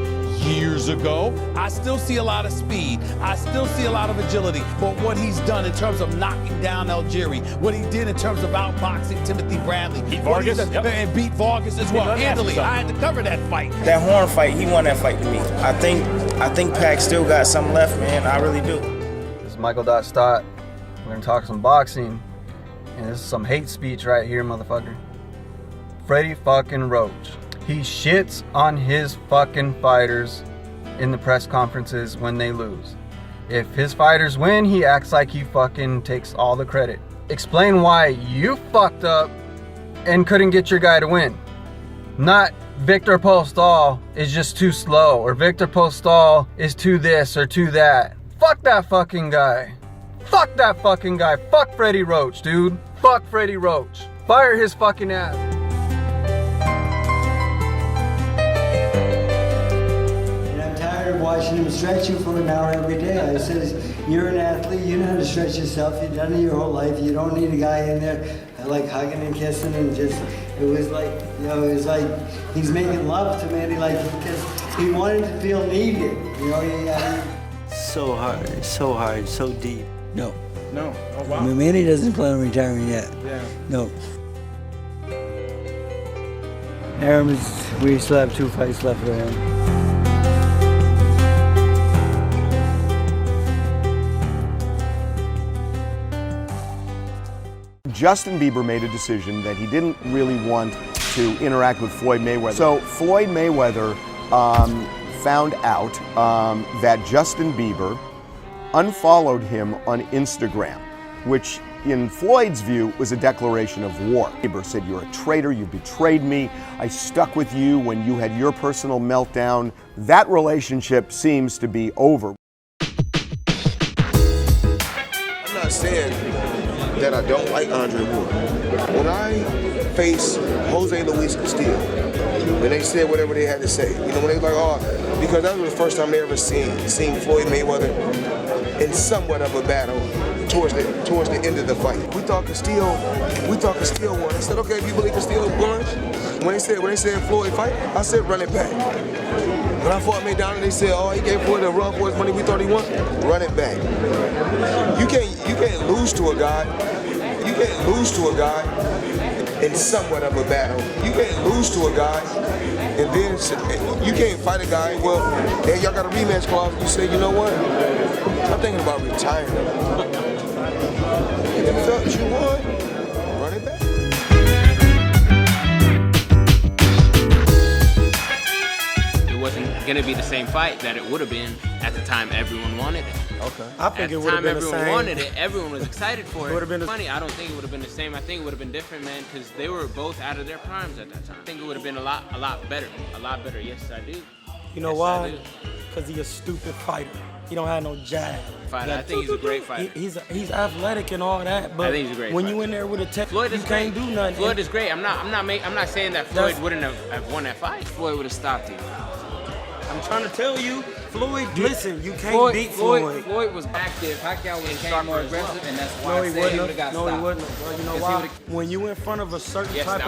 years ago. I still see a lot of speed. I still see a lot of agility. But what he's done in terms of knocking down Algieri, what he did in terms of outboxing Timothy Bradley, and beat Vargas as well, handily. I had to cover that fight. That Horn fight, he won that fight to me. I think Pac still got something left, man. I really do. This is Michael Stott. We're gonna talk some boxing, and this is some hate speech right here, motherfucker. Freddie fucking Roach. He shits on his fucking fighters in the press conferences when they lose. If his fighters win, he acts like he fucking takes all the credit. Explain why you fucked up and couldn't get your guy to win. Not Victor Postol is just too slow, or Victor Postol is too this or too that. Fuck that fucking guy. Fuck that fucking guy. Fuck Freddie Roach, dude. Fuck Freddie Roach. Fire his fucking ass. Watching him stretch you for an hour every day. I says, you're an athlete, you know how to stretch yourself, you've done it your whole life, you don't need a guy in there like hugging and kissing and just, it was like, you know, it was like he's making love to Manny, like, because he wanted to feel needed, you know. So hard, so deep. No. No. Oh, wow. I mean, Manny doesn't plan on retiring yet. Yeah. No. Aaron, we still have 2 fights left for him. Justin Bieber made a decision that he didn't really want to interact with Floyd Mayweather. So Floyd Mayweather found out that Justin Bieber unfollowed him on Instagram, which in Floyd's view was a declaration of war. Bieber said, "You're a traitor, you betrayed me, I stuck with you when you had your personal meltdown." That relationship seems to be over. I'm not saying that I don't like Andre Ward. When I face Jose Luis Castillo, when they said whatever they had to say, you know, when they was like, oh, because that was the first time they ever seen Floyd Mayweather in somewhat of a battle towards the end of the fight. We thought Castillo won. I said, okay, if you believe Castillo won, when they said Floyd fight, I said run it back. When I fought McDonald, they said, oh, he gave Floyd a run for his money, we thought he won. Run it back. You can't lose to a guy. You can't lose to a guy in somewhat of a battle. You can't lose to a guy and then you can't fight a guy. Well, hey, y'all got a rematch clause. You say, you know what? I'm thinking about retiring. If you felt you won, run it back. It wasn't going to be the same fight that it would have been at the time everyone wanted it. Okay. I think it would have been the same. At the time everyone wanted it, everyone was excited for it. It would have been funny. I don't think it would have been the same. I think it would have been different, man, because they were both out of their primes at that time. I think it would have been a lot better. A lot better. Yes, I do. You know why? Because he's a stupid fighter. He don't have no jab. I think he's a great fighter. He's athletic and all that, but I think he's a great when fighter. you in there with a tech, Floyd you can't do nothing. Floyd is great. I'm not saying that Floyd wouldn't have won that fight. Floyd would have stopped him. I'm trying to tell you, Floyd. Listen, you can't beat Floyd. Floyd was active. Pacquiao would have got more aggressive, and that's why he wouldn't have. No, he wouldn't have. Bro. You know why? When you in front of a certain type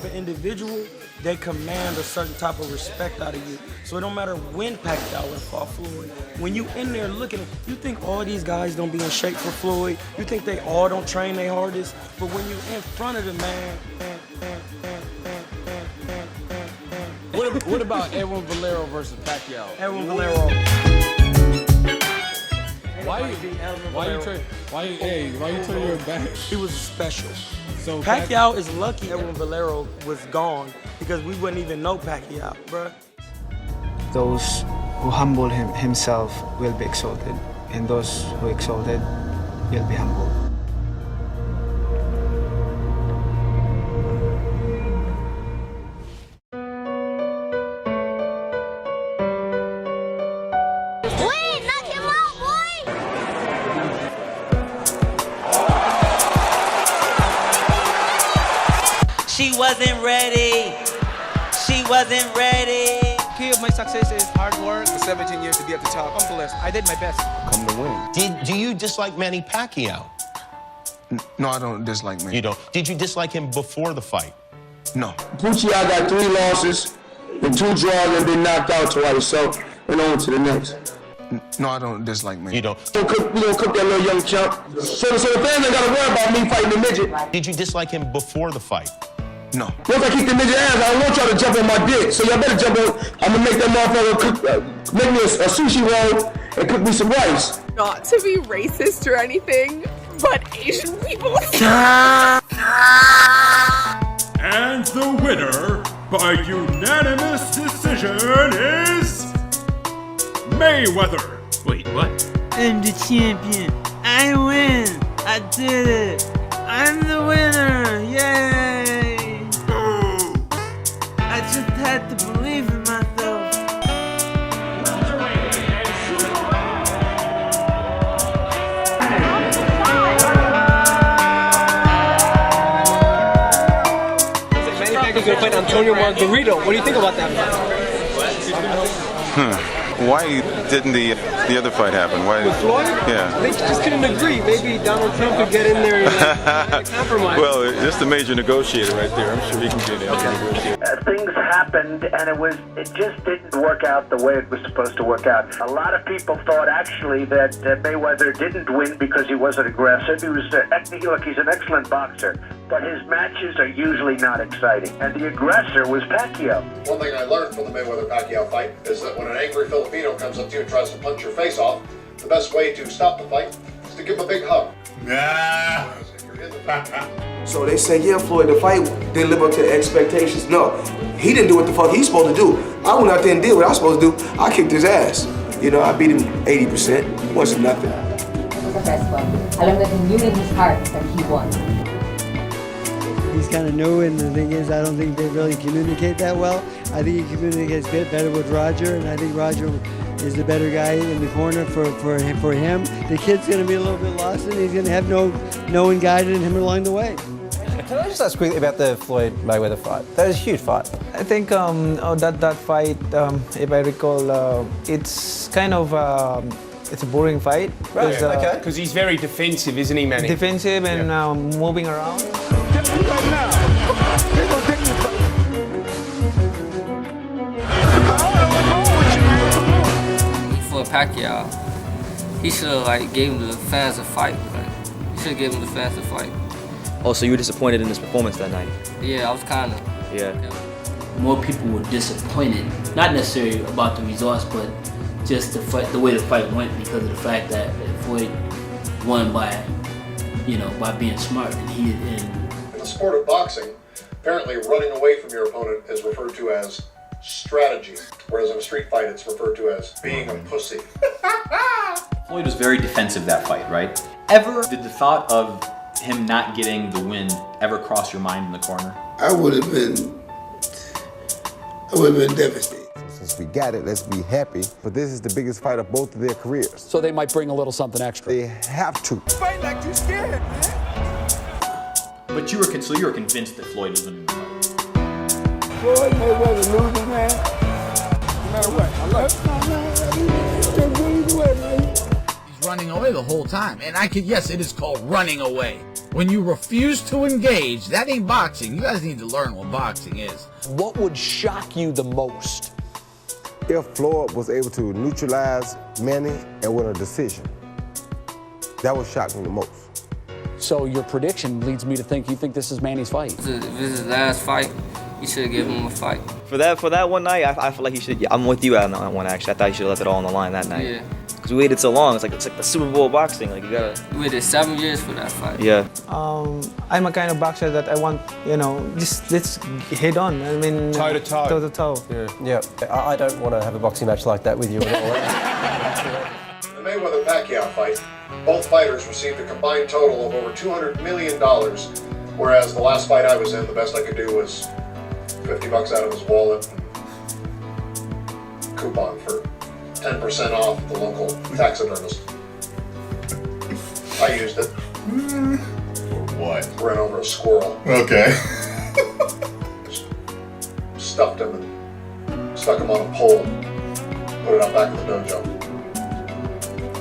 of individual, they command a certain type of respect out of you. So it don't matter when Pacquiao would fought Floyd. When you in there looking, you think all these guys don't be in shape for Floyd. You think they all don't train their hardest. But when you in front of the man. What about Edwin Valero versus Pacquiao? Edwin Valero. Why you turn your back? He was special. So Pacquiao is lucky Edwin Valero was gone because we wouldn't even know Pacquiao, bruh. Those who humble himself will be exalted, and those who exalted will be humbled. She wasn't ready. She wasn't ready. Key of my success is hard work. For 17 years to be at the top. I'm blessed. I did my best. Come to win. Do you dislike Manny Pacquiao? No, I don't dislike Manny. You don't? Did you dislike him before the fight? No. Pacquiao got 3 losses and 2 draws and been knocked out twice, so we're on to the next. No, I don't dislike Manny. You don't? We gonna cook that little young chump. So the fans ain't gotta worry about me fighting the midget. Did you dislike him before the fight? No. Once I kick the midget ass, I don't want y'all to jump on my dick. So y'all better jump on. I'm gonna make that motherfucker cook, make me a sushi roll and cook me some rice. Not to be racist or anything, but Asian people. And the winner by unanimous decision is Mayweather. Wait, what? I'm the champion. I win. I did it. I'm the winner. Yay. I just had to believe in myself. Manny Pacquiao's gonna fight Antonio Margarito. What do you think about that fight? Why didn't the other fight happen? Why? With Floyd? Yeah. They just couldn't agree. Maybe Donald Trump could get in there and compromise. Well, just a major negotiator right there. I'm sure he can get in and negotiate. Things happened, and it just didn't work out the way it was supposed to work out. A lot of people thought actually that Mayweather didn't win because he wasn't aggressive. He was look, he's an excellent boxer, but his matches are usually not exciting. And the aggressor was Pacquiao. One thing I learned from the Mayweather-Pacquiao fight is that when an angry Filipino comes up to you and tries to punch your face off, the best way to stop the fight is to give him a big hug. Nah. So they say, yeah, Floyd, the fight didn't live up to expectations. No, he didn't do what the fuck he's supposed to do. I went out there and did what I was supposed to do. I kicked his ass. You know, I beat him 80%. It wasn't nothing. Sa press club, alam natin yun in his heart that he won. He's kind of new, and the thing is, I don't think they really communicate that well. I think he communicates better with Roger, and I think Roger is the better guy in the corner for him. The kid's going to be a little bit lost, and he's going to have no one guiding him along the way. Can I just ask quickly about the Floyd-Mayweather fight? That was a huge fight. I think that fight, if I recall, it's kind of it's a boring fight. Right, okay. Because he's very defensive, isn't he, Manny? Defensive and moving around. For Pacquiao, he should have gave him the fans a fight. He should have given him the fans a fight. Oh, so you were disappointed in his performance that night? Yeah, I was kind of. Yeah. More people were disappointed, not necessarily about the results, but just the way the fight went, because of the fact that Floyd won by being smart, and he didn't. In the sport of boxing, apparently running away from your opponent is referred to as strategy, whereas in a street fight it's referred to as being a pussy. Floyd was very defensive that fight, right? Ever did the thought of him not getting the win ever cross your mind in the corner? I would have been devastated. Since we got it, let's be happy. But this is the biggest fight of both of their careers. So they might bring a little something extra. They have to. Fight like you scared, man. But you were convinced that Floyd was going to win. Floyd Mayweather losing, man. No matter what, I love it. He's running away the whole time. And yes, it is called running away. When you refuse to engage, that ain't boxing. You guys need to learn what boxing is. What would shock you the most? If Floyd was able to neutralize Manny and win a decision, that would shock me the most. So your prediction leads me to think you think this is Manny's fight. If this is his last fight, you should have given him a fight. For that one night, I feel like he should. I'm with you on that one, actually. I thought he should have left it all on the line that night. Yeah. Because we waited so long. It's like the Super Bowl of boxing. Like, you gotta. We waited 7 years for that fight. Yeah. I'm a kind of boxer that I want, just let's head on. I mean, toe to toe. Toe to toe. Yeah. I don't want to have a boxing match like that with you at all. In the Mayweather-Pacquiao fight, both fighters received a combined total of over $200 million, whereas the last fight I was in, the best I could do was $50 out of his wallet, coupon for 10% off at the local taxidermist. I used it. For what? Ran over a squirrel. Okay. Stuffed him and stuck him on a pole. Put it out back in the dojo.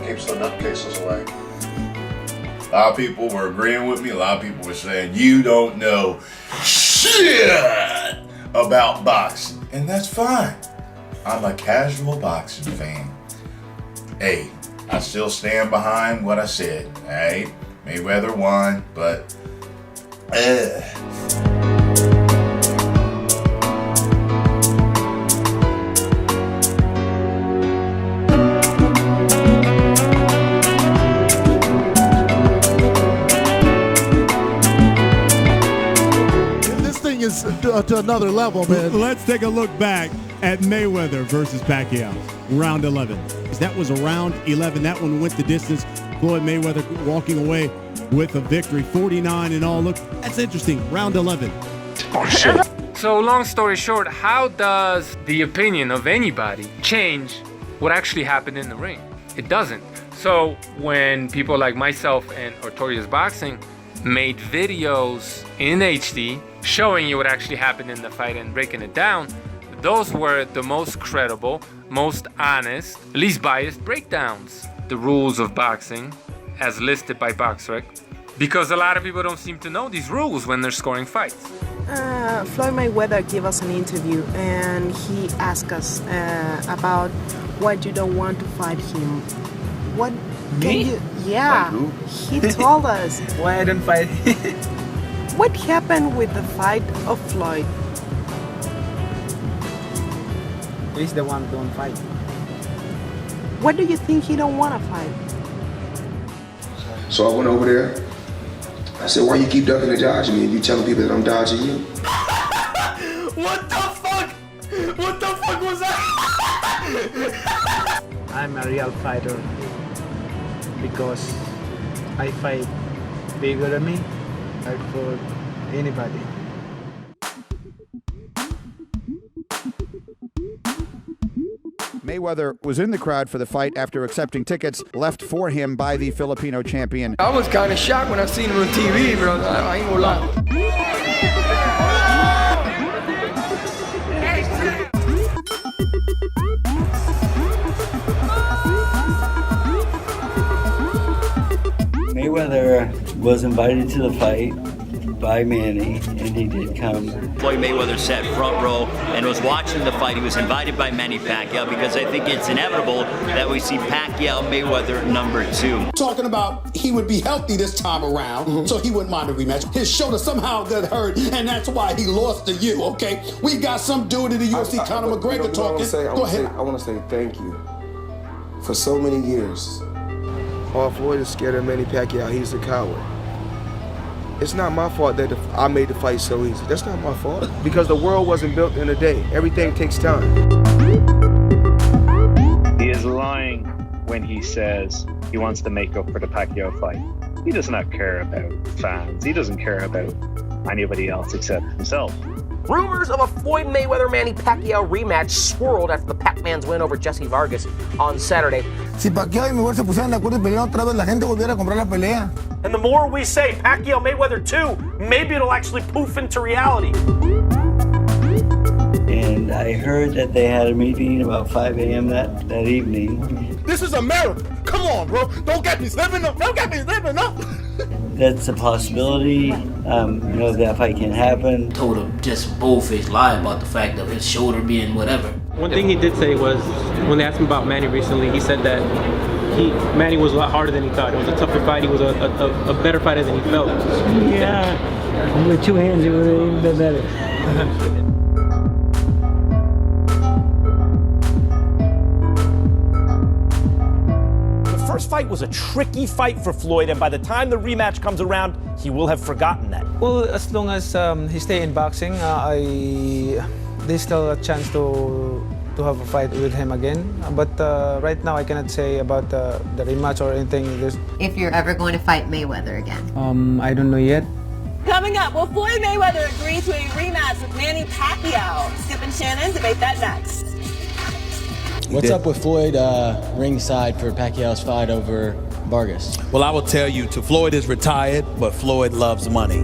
Keeps the nutcases away. A lot of people were agreeing with me. A lot of people were saying, you don't know shit about boxing. And that's fine. I'm a casual boxing fan. Hey, I still stand behind what I said, alright? Mayweather won, but This thing is to another level, man. Let's take a look back at Mayweather versus Pacquiao, round 11. That was a round 11. That one went the distance. Floyd Mayweather walking away with a victory, 49 in all. Look, that's interesting. Round 11. Oh, shit. So long story short, how does the opinion of anybody change what actually happened in the ring? It doesn't. So when people like myself and Artorias Boxing made videos in HD showing you what actually happened in the fight and breaking it down, the Those were the most credible, most honest, least biased breakdowns. The rules of boxing, as listed by BoxRec, because a lot of people don't seem to know these rules when they're scoring fights. Floyd Mayweather gave us an interview and he asked us about why you don't want to fight him. What Me? can you? Yeah, Fight who? he told us. Why I don't fight? What happened with the fight of Floyd? He's the one who don't fight. What do you think he don't want to fight? So I went over there. I said, why you keep ducking and dodging me? And you telling people that I'm dodging you? What the fuck? What the fuck was that? I'm a real fighter because I fight bigger than me. Fight for anybody. Mayweather was in the crowd for the fight after accepting tickets left for him by the Filipino champion. I was kind of shocked when I seen him on TV, bro. I ain't gonna lie. Mayweather was invited to the fight by Manny, and he did come. Floyd Mayweather sat front row and was watching the fight. He was invited by Manny Pacquiao because I think it's inevitable that we see Pacquiao Mayweather #2. Talking about he would be healthy this time around, so he wouldn't mind a rematch. His shoulder somehow got hurt, and that's why he lost to you, okay? We got some dude in the UFC, Conor McGregor, talking. Go ahead. I want to say thank you for so many years. Oh, Floyd is scared of Manny Pacquiao. He's a coward. It's not my fault that I made the fight so easy. That's not my fault. Because the world wasn't built in a day. Everything takes time. He is lying when he says he wants to make up for the Pacquiao fight. He does not care about fans. He doesn't care about anybody else except himself. Rumors of a Floyd Mayweather-Manny Pacquiao rematch swirled after the Pac-Man's win over Jesse Vargas on Saturday. Si Pacquiao y Mayweather se pusieran de acuerdo y pelearan otra vez, la gente volviera a comprar la pelea. And the more we say Pacquiao Mayweather 2, maybe it'll actually poof into reality. And I heard that they had a meeting about 5 a.m. that evening. This is America. Come on, bro. Don't get me slipping up. Don't get me slipping up. That's a possibility. That fight can happen. Told him just bold-faced lie about the fact of his shoulder being whatever. One thing he did say was, when they asked him about Manny recently, he said that Manny was a lot harder than he thought. It was a tougher fight. He was a better fighter than he felt. Yeah, with two hands it would have even been better. The first fight was a tricky fight for Floyd, and by the time the rematch comes around, he will have forgotten that. Well, as long as he stay in boxing, there's still a chance to have a fight with him again. But right now, I cannot say about the rematch or anything. If you're ever going to fight Mayweather again. I don't know yet. Coming up, will Floyd Mayweather agree to a rematch with Manny Pacquiao? Skip and Shannon debate that next. What's up with Floyd ringside for Pacquiao's fight over Vargas? Well, I will tell you, Floyd is retired, but Floyd loves money.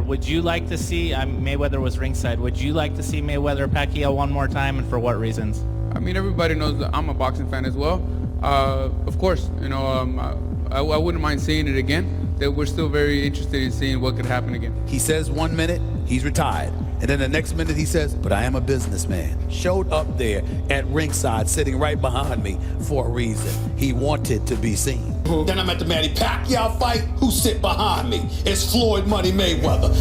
Would you like to see, Mayweather was ringside, would you like to see Mayweather Pacquiao one more time, and for what reasons? I mean, everybody knows that I'm a boxing fan as well. Of course, I wouldn't mind seeing it again. That we're still very interested in seeing what could happen again. He says 1 minute, he's retired. And then the next minute he says, but I am a businessman. Showed up there at ringside, sitting right behind me for a reason. He wanted to be seen. Then I'm at the Manny Pacquiao fight. Who sit behind me? It's Floyd Money Mayweather.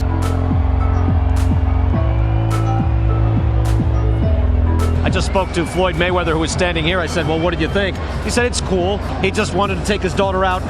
I just spoke to Floyd Mayweather, who was standing here. I said, well, what did you think? He said, it's cool. He just wanted to take his daughter out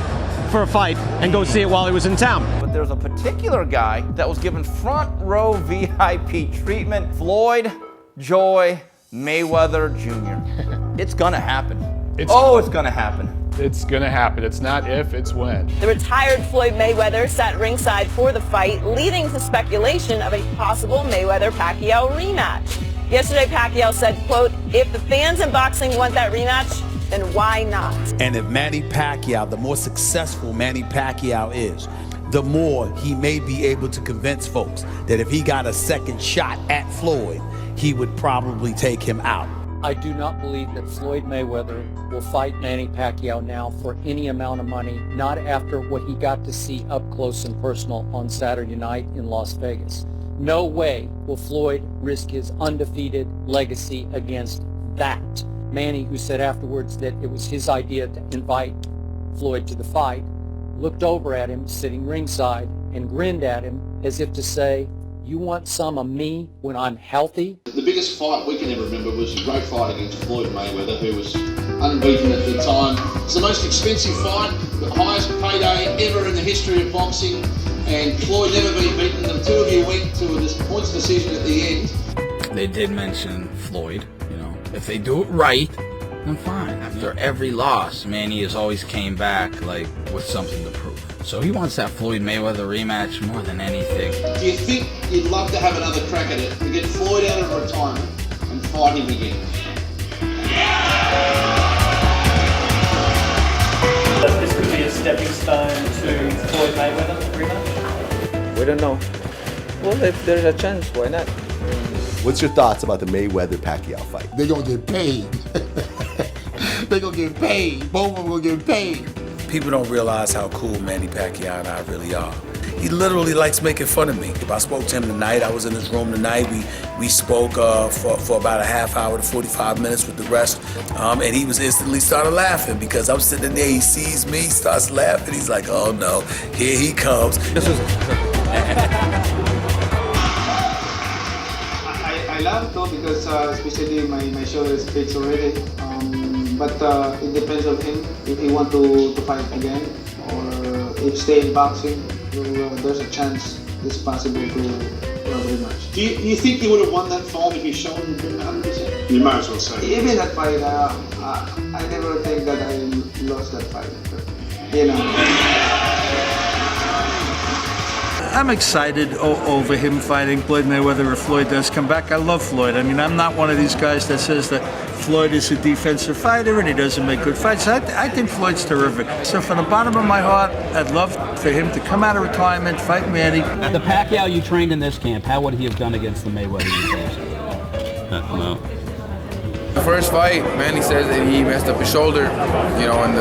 for a fight and go see it while he was in town. But there's a particular guy that was given front row VIP treatment, Floyd Joy Mayweather Jr. It's gonna happen. It's gonna happen. It's gonna happen. It's not if, it's when. The retired Floyd Mayweather sat ringside for the fight, leading to speculation of a possible Mayweather-Pacquiao rematch. Yesterday, Pacquiao said, quote, if the fans in boxing want that rematch, then why not? And if Manny Pacquiao, the more successful Manny Pacquiao is, the more he may be able to convince folks that if he got a second shot at Floyd, he would probably take him out. I do not believe that Floyd Mayweather will fight Manny Pacquiao now for any amount of money, not after what he got to see up close and personal on Saturday night in Las Vegas. No way will Floyd risk his undefeated legacy against that. Manny, who said afterwards that it was his idea to invite Floyd to the fight, looked over at him sitting ringside and grinned at him as if to say, you want some of me when I'm healthy? The biggest fight we can ever remember was a great fight against Floyd Mayweather, who was unbeaten at the time. It's the most expensive fight, the highest payday ever in the history of boxing, and Floyd never been beaten. The two of you went to a points decision at the end. They did mention Floyd, you know. If they do it right, then fine. After every loss, Manny has always came back like with something to prove. So he wants that Floyd Mayweather rematch more than anything. Do you think you'd love to have another crack at it, to get Floyd out of retirement and fight him again? This could be a stepping stone to Floyd Mayweather rematch? We don't know. Well, if there's a chance, why not? What's your thoughts about the Mayweather-Pacquiao fight? They're gonna get paid. They're gonna get paid. Both of them gonna get paid. People don't realize how cool Manny Pacquiao and I really are. He literally likes making fun of me. If I spoke to him tonight, I was in his room tonight. We spoke for about a half hour to 45 minutes with the rest, and he was instantly started laughing because I'm sitting there. He sees me, starts laughing. He's like, "Oh no, here he comes." I love though because especially my shoulder is fixed already. But it depends on him if he want to fight again or if stay in boxing. There's a chance it's possible to have a rematch. Do you think you would have won that fight if your shoulder had been 100%? You might as well say. Even that fight, I never think that I lost that fight. But, you know. I'm excited over him fighting Floyd Mayweather if Floyd does come back. I love Floyd. I mean, I'm not one of these guys that says that Floyd is a defensive fighter and he doesn't make good fights. I think Floyd's terrific. So from the bottom of my heart, I'd love for him to come out of retirement, fight Manny. The Pacquiao you trained in this camp, how would he have done against the Mayweather you faced? No. The first fight, Manny says that he messed up his shoulder, you know, and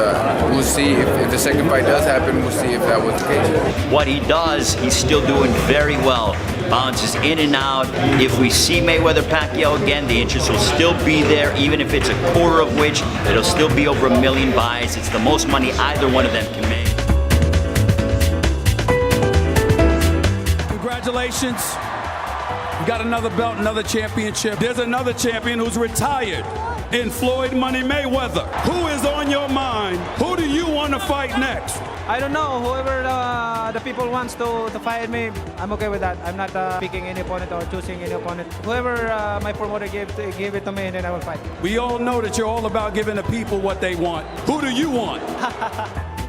we'll see if the second fight does happen, we'll see if that was the case. What he does, he's still doing very well. Bounces in and out. If we see Mayweather-Pacquiao again, the interest will still be there, even if it's a quarter of which, it'll still be over 1 million buys. It's the most money either one of them can make. Congratulations. You got another belt, another championship. There's another champion who's retired in Floyd Money Mayweather. Who is on your mind? Who do you want to fight next? I don't know. Whoever the people wants to fight me, I'm okay with that. I'm not picking any opponent or choosing any opponent. Whoever my promoter give it to me, and then I will fight. We all know that you're all about giving the people what they want. Who do you want?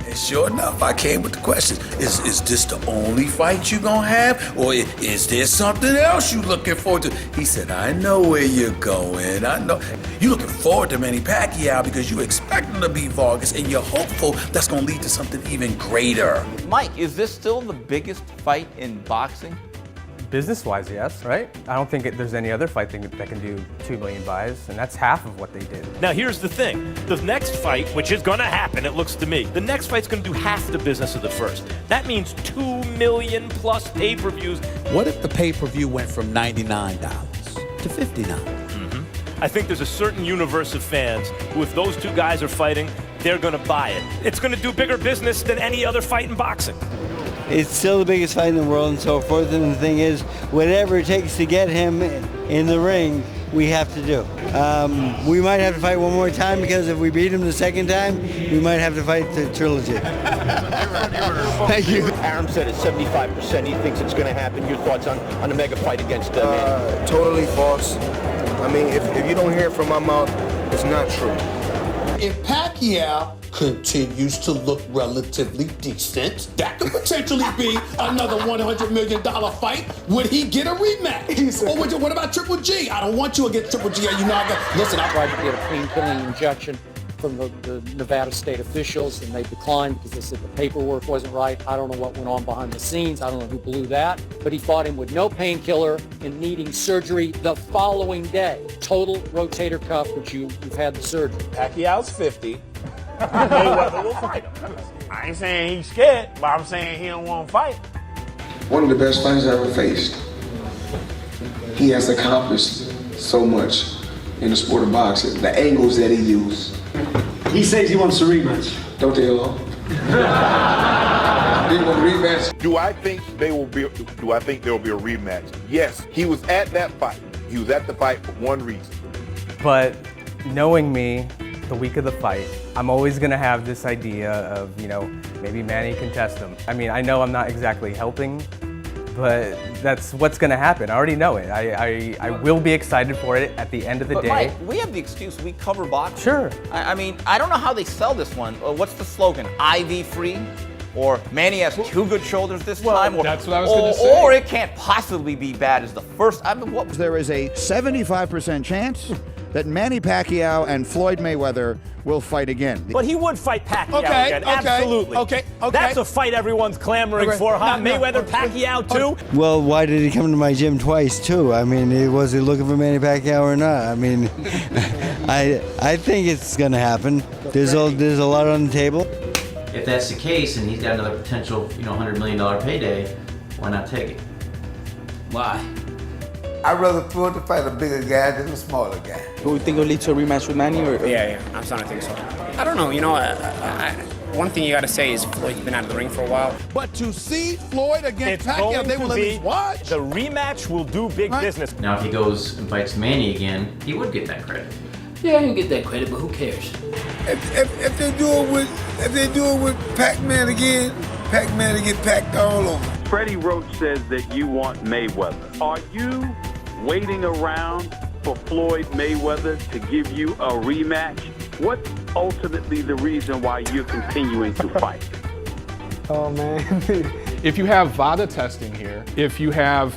And sure enough, I came with the question, is this the only fight you gonna have? Or is there something else you looking forward to? He said, I know where you're going. I know. You looking forward to Manny Pacquiao because you expect him to beat Vargas and you're hopeful that's gonna lead to something even greater. Mike, is this still the biggest fight in boxing? Business-wise, yes, right? I don't think there's any other fight that can do 2 million buys, and that's half of what they did. Now, here's the thing. The next fight, which is going to happen, it looks to me, the next fight's going to do half the business of the first. That means 2 million plus pay-per-views. What if the pay-per-view went from $99 to $59? I think there's a certain universe of fans who, if those two guys are fighting, they're going to buy it. It's going to do bigger business than any other fight in boxing. It's still the biggest fight in the world and so forth, and the thing is, whatever it takes to get him in the ring, we have to do. We might have to fight one more time because if we beat him the second time, we might have to fight the trilogy. Thank you. Aram said it's 75%. He thinks it's going to happen. Your thoughts on a mega fight against Manny? Totally false. I mean, if you don't hear it from my mouth, it's not true. If Pacquiao continues to look relatively decent, that could potentially be another $100 million fight. Would he get a rematch? Or what about Triple G? I don't want you against Triple G. You know, listen, I tried to get a pain-killing injection from the Nevada state officials, and they declined because they said the paperwork wasn't right. I don't know what went on behind the scenes. I don't know who blew that. But he fought him with no painkiller and needing surgery the following day. Total rotator cuff, which you've had the surgery. Pacquiao's 50. Mayweather will fight him. I ain't saying he's scared, but I'm saying he don't want to fight. One of the best fighters I ever faced. He has accomplished so much in the sport of boxing. The angles that he used. He says he wants a rematch. Don't they all? He want a rematch. Do I think there will be a rematch? Yes. He was at that fight. He was at the fight for one reason. But knowing me, the week of the fight, I'm always gonna have this idea of, maybe Manny can test him. I mean, I know I'm not exactly helping, but that's what's gonna happen. I already know it. I will be excited for it at the end of the day. Mike, we have the excuse we cover boxing. Sure. I mean, I don't know how they sell this one. What's the slogan? IV free? Or Manny has two good shoulders this time? Or, that's what I was going to say. Or it can't possibly be bad as the first. There is a 75% chance that Manny Pacquiao and Floyd Mayweather will fight again. But he would fight Pacquiao again, absolutely. Okay. That's a fight everyone's clamoring for, huh? Mayweather, Pacquiao, too? Well, why did he come to my gym twice, too? I mean, was he looking for Manny Pacquiao or not? I mean, I think it's going to happen. There's a lot on the table. If that's the case and he's got another potential, $100 million payday, why not take it? Why? I'd rather Floyd to fight a bigger guy than a smaller guy. Do we think it'll lead to a rematch with Manny? Yeah, I'm starting to think so. I don't know, one thing you got to say is Floyd's been out of the ring for a while. But to see Floyd against Pacquiao, they will at least watch. The rematch will do big business. Now, if he goes and fights Manny again, he would get that credit. Yeah, he can get that credit, but who cares? If they do it with Pac-Man again, Pac-Man will get packed all over. Freddie Roach says that you want Mayweather. Are you waiting around for Floyd Mayweather to give you a rematch? What's ultimately the reason why you're continuing to fight? Oh, man. If you have VADA testing here, if you have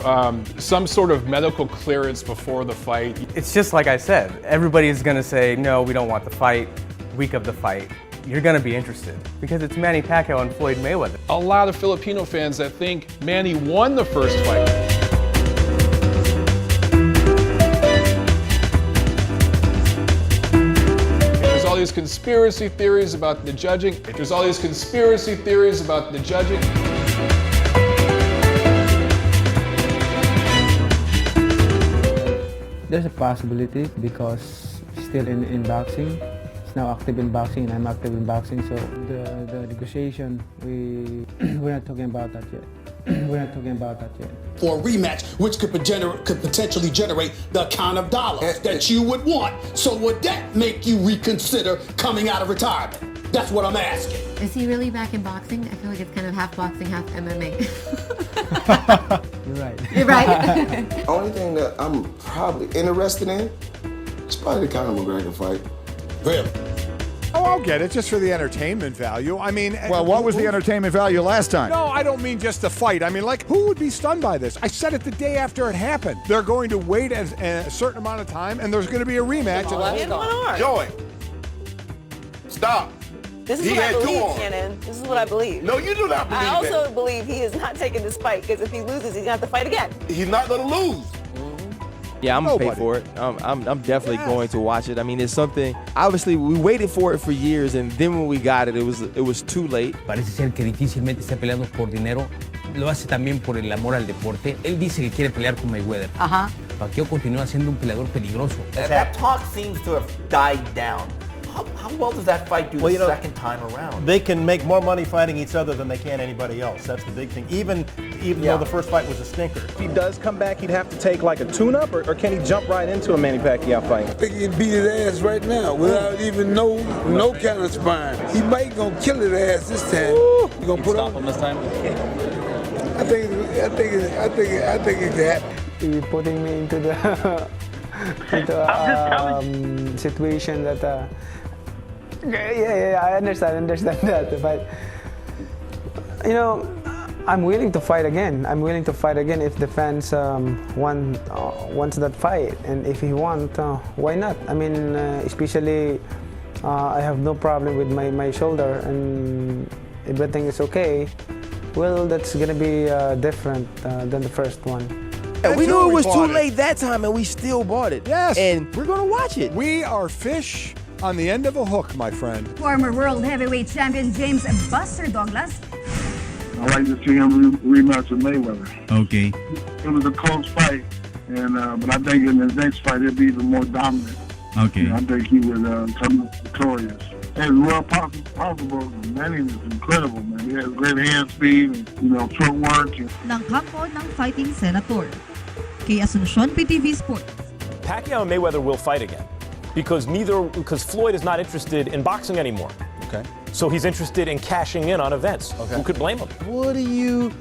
some sort of medical clearance before the fight. It's just like I said, everybody is gonna say, no, we don't want the fight, week of the fight. You're gonna be interested because it's Manny Pacquiao and Floyd Mayweather. A lot of Filipino fans that think Manny won the first fight. There's all these conspiracy theories about the judging. There's all these conspiracy theories about the judging. There's a possibility because still in boxing. He's now active in boxing and I'm active in boxing. So the negotiation, we're not talking about that yet. For a rematch, which could potentially generate the kind of dollars that you would want. So would that make you reconsider coming out of retirement? That's what I'm asking. Is he really back in boxing? I feel like it's kind of half boxing, half MMA. You're right. You're right. The only thing that I'm probably interested in is probably the Conor McGregor fight. Really? Oh, I'll get it, just for the entertainment value. I mean... Well, what was the entertainment value last time? No, I don't mean just the fight. I mean, who would be stunned by this? I said it the day after it happened. They're going to wait a certain amount of time, and there's going to be a rematch. Joey, stop. This is what I believe, Shannon. This is what I believe. No, you do not believe I also believe he is not taking this fight because if he loses, he's going to have to fight again. He's not going to lose. Yeah, I'm gonna pay for it. I'm definitely going to watch it. I mean, it's something. Obviously, we waited for it for years, and then when we got it, it was too late. Parece ser que difícilmente está peleando por dinero. Lo hace también por el amor al deporte. Él dice que quiere pelear con Mayweather. Ajá. Pacquiao continúa siendo un peleador peligroso. That talk seems to have died down. How well does that fight do the second time around? They can make more money fighting each other than they can anybody else. That's the big thing. Even though the first fight was a stinker. If he does come back, he'd have to take like a tune-up, or can he jump right into a Manny Pacquiao fight? I think he can beat his ass right now without even no counter sparring. He might gonna kill his ass this time. You gonna put stop him this time? I think it can happen. You're putting me into the situation that Yeah, I understand that, but you know, I'm willing to fight again. I'm willing to fight again if the fans wants that fight, and if he wants, why not? I mean, especially I have no problem with my shoulder, and everything is okay. Well, that's gonna be different than the first one. Yeah, we knew it was too late that time, and we still bought it. Yes. And we're gonna watch it. We are fish on the end of a hook, my friend. Former world heavyweight champion James Buster Douglas. I like to see him rematch with Mayweather. Okay. It was a close fight, and but I think in his next fight he'll be even more dominant. Okay. I think he would come victorious. As well possible. Manning is incredible, man. He has great hand speed, and, footwork. Ng kampo ng fighting senator. Kay Asuncion PTV Sports. Pacquiao and Mayweather will fight again because Floyd is not interested in boxing anymore. Okay. So he's interested in cashing in on events. Okay. Who could blame him? What are you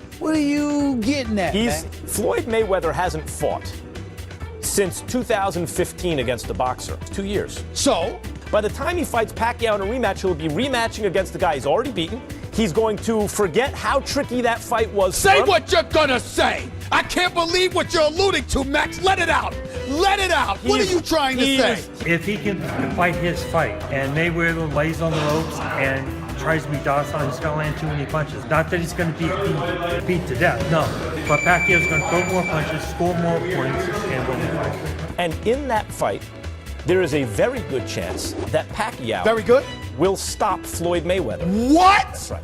getting at, man? Floyd Mayweather hasn't fought since 2015 against a boxer. 2 years. So? By the time he fights Pacquiao in a rematch, he'll be rematching against the guy he's already beaten. He's going to forget how tricky that fight was. Say what you're gonna say. I can't believe what you're alluding to, Max. Let it out. Let it out. What are you trying to say? If he can fight his fight and Mayweather lays on the ropes and tries to be docile, he's going to land too many punches. Not that he's going to be beat to death, no. But Pacquiao's going to throw more punches, score more points, and win the fight. And in that fight, there is a very good chance that Pacquiao will stop Floyd Mayweather. What? That's right.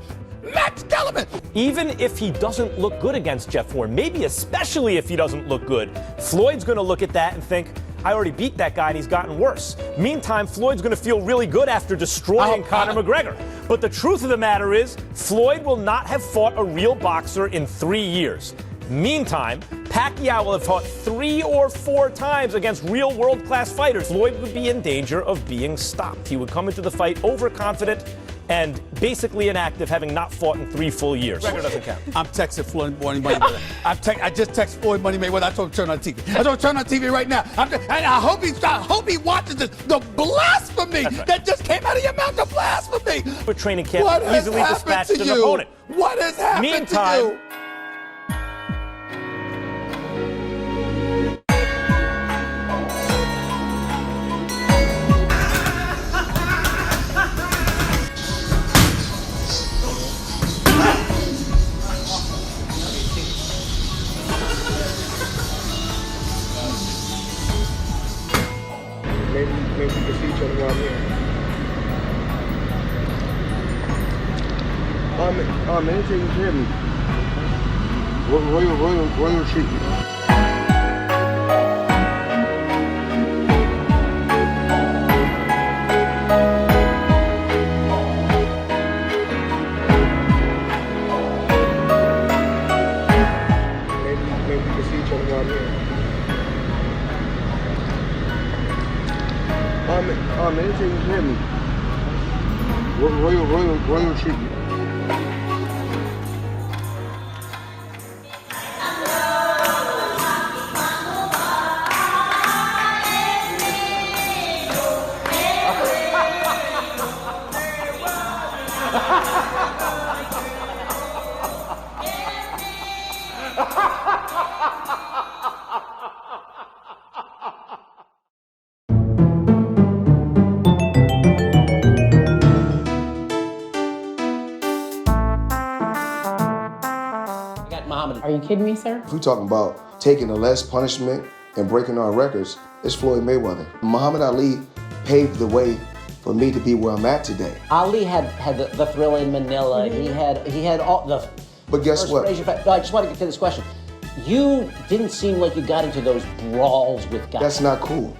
Max Kellerman! Even if he doesn't look good against Jeff Horn, maybe especially if he doesn't look good, Floyd's going to look at that and think, I already beat that guy and he's gotten worse. Meantime, Floyd's going to feel really good after destroying Conor McGregor. But the truth of the matter is, Floyd will not have fought a real boxer in 3 years. Meantime, Pacquiao will have fought 3 or 4 times against real world-class fighters. Floyd would be in danger of being stopped. He would come into the fight overconfident and basically inactive, having not fought in 3 full years. Record doesn't count. I'm texting Floyd Money Mayweather. I just texted Floyd Money Mayweather. I told him to turn on TV. I told him to turn on TV right now. And I hope he watches this. The blasphemy that just came out of your mouth. The blasphemy. With training camp, easily dispatched an opponent. What has happened to you? Maybe we can see each other while I'm here. Anything you hear me. Royal treatment. Maybe we can see each other while I'm here. Anything you hear me. Royal treatment. Are you kidding me, sir? If we're talking about taking the less punishment and breaking our records, it's Floyd Mayweather. Muhammad Ali paved the way for me to be where I'm at today. Ali had the thrill in Manila. Mm-hmm. He had all the. But guess what? I just want to get to this question. You didn't seem like you got into those brawls with guys. That's not cool.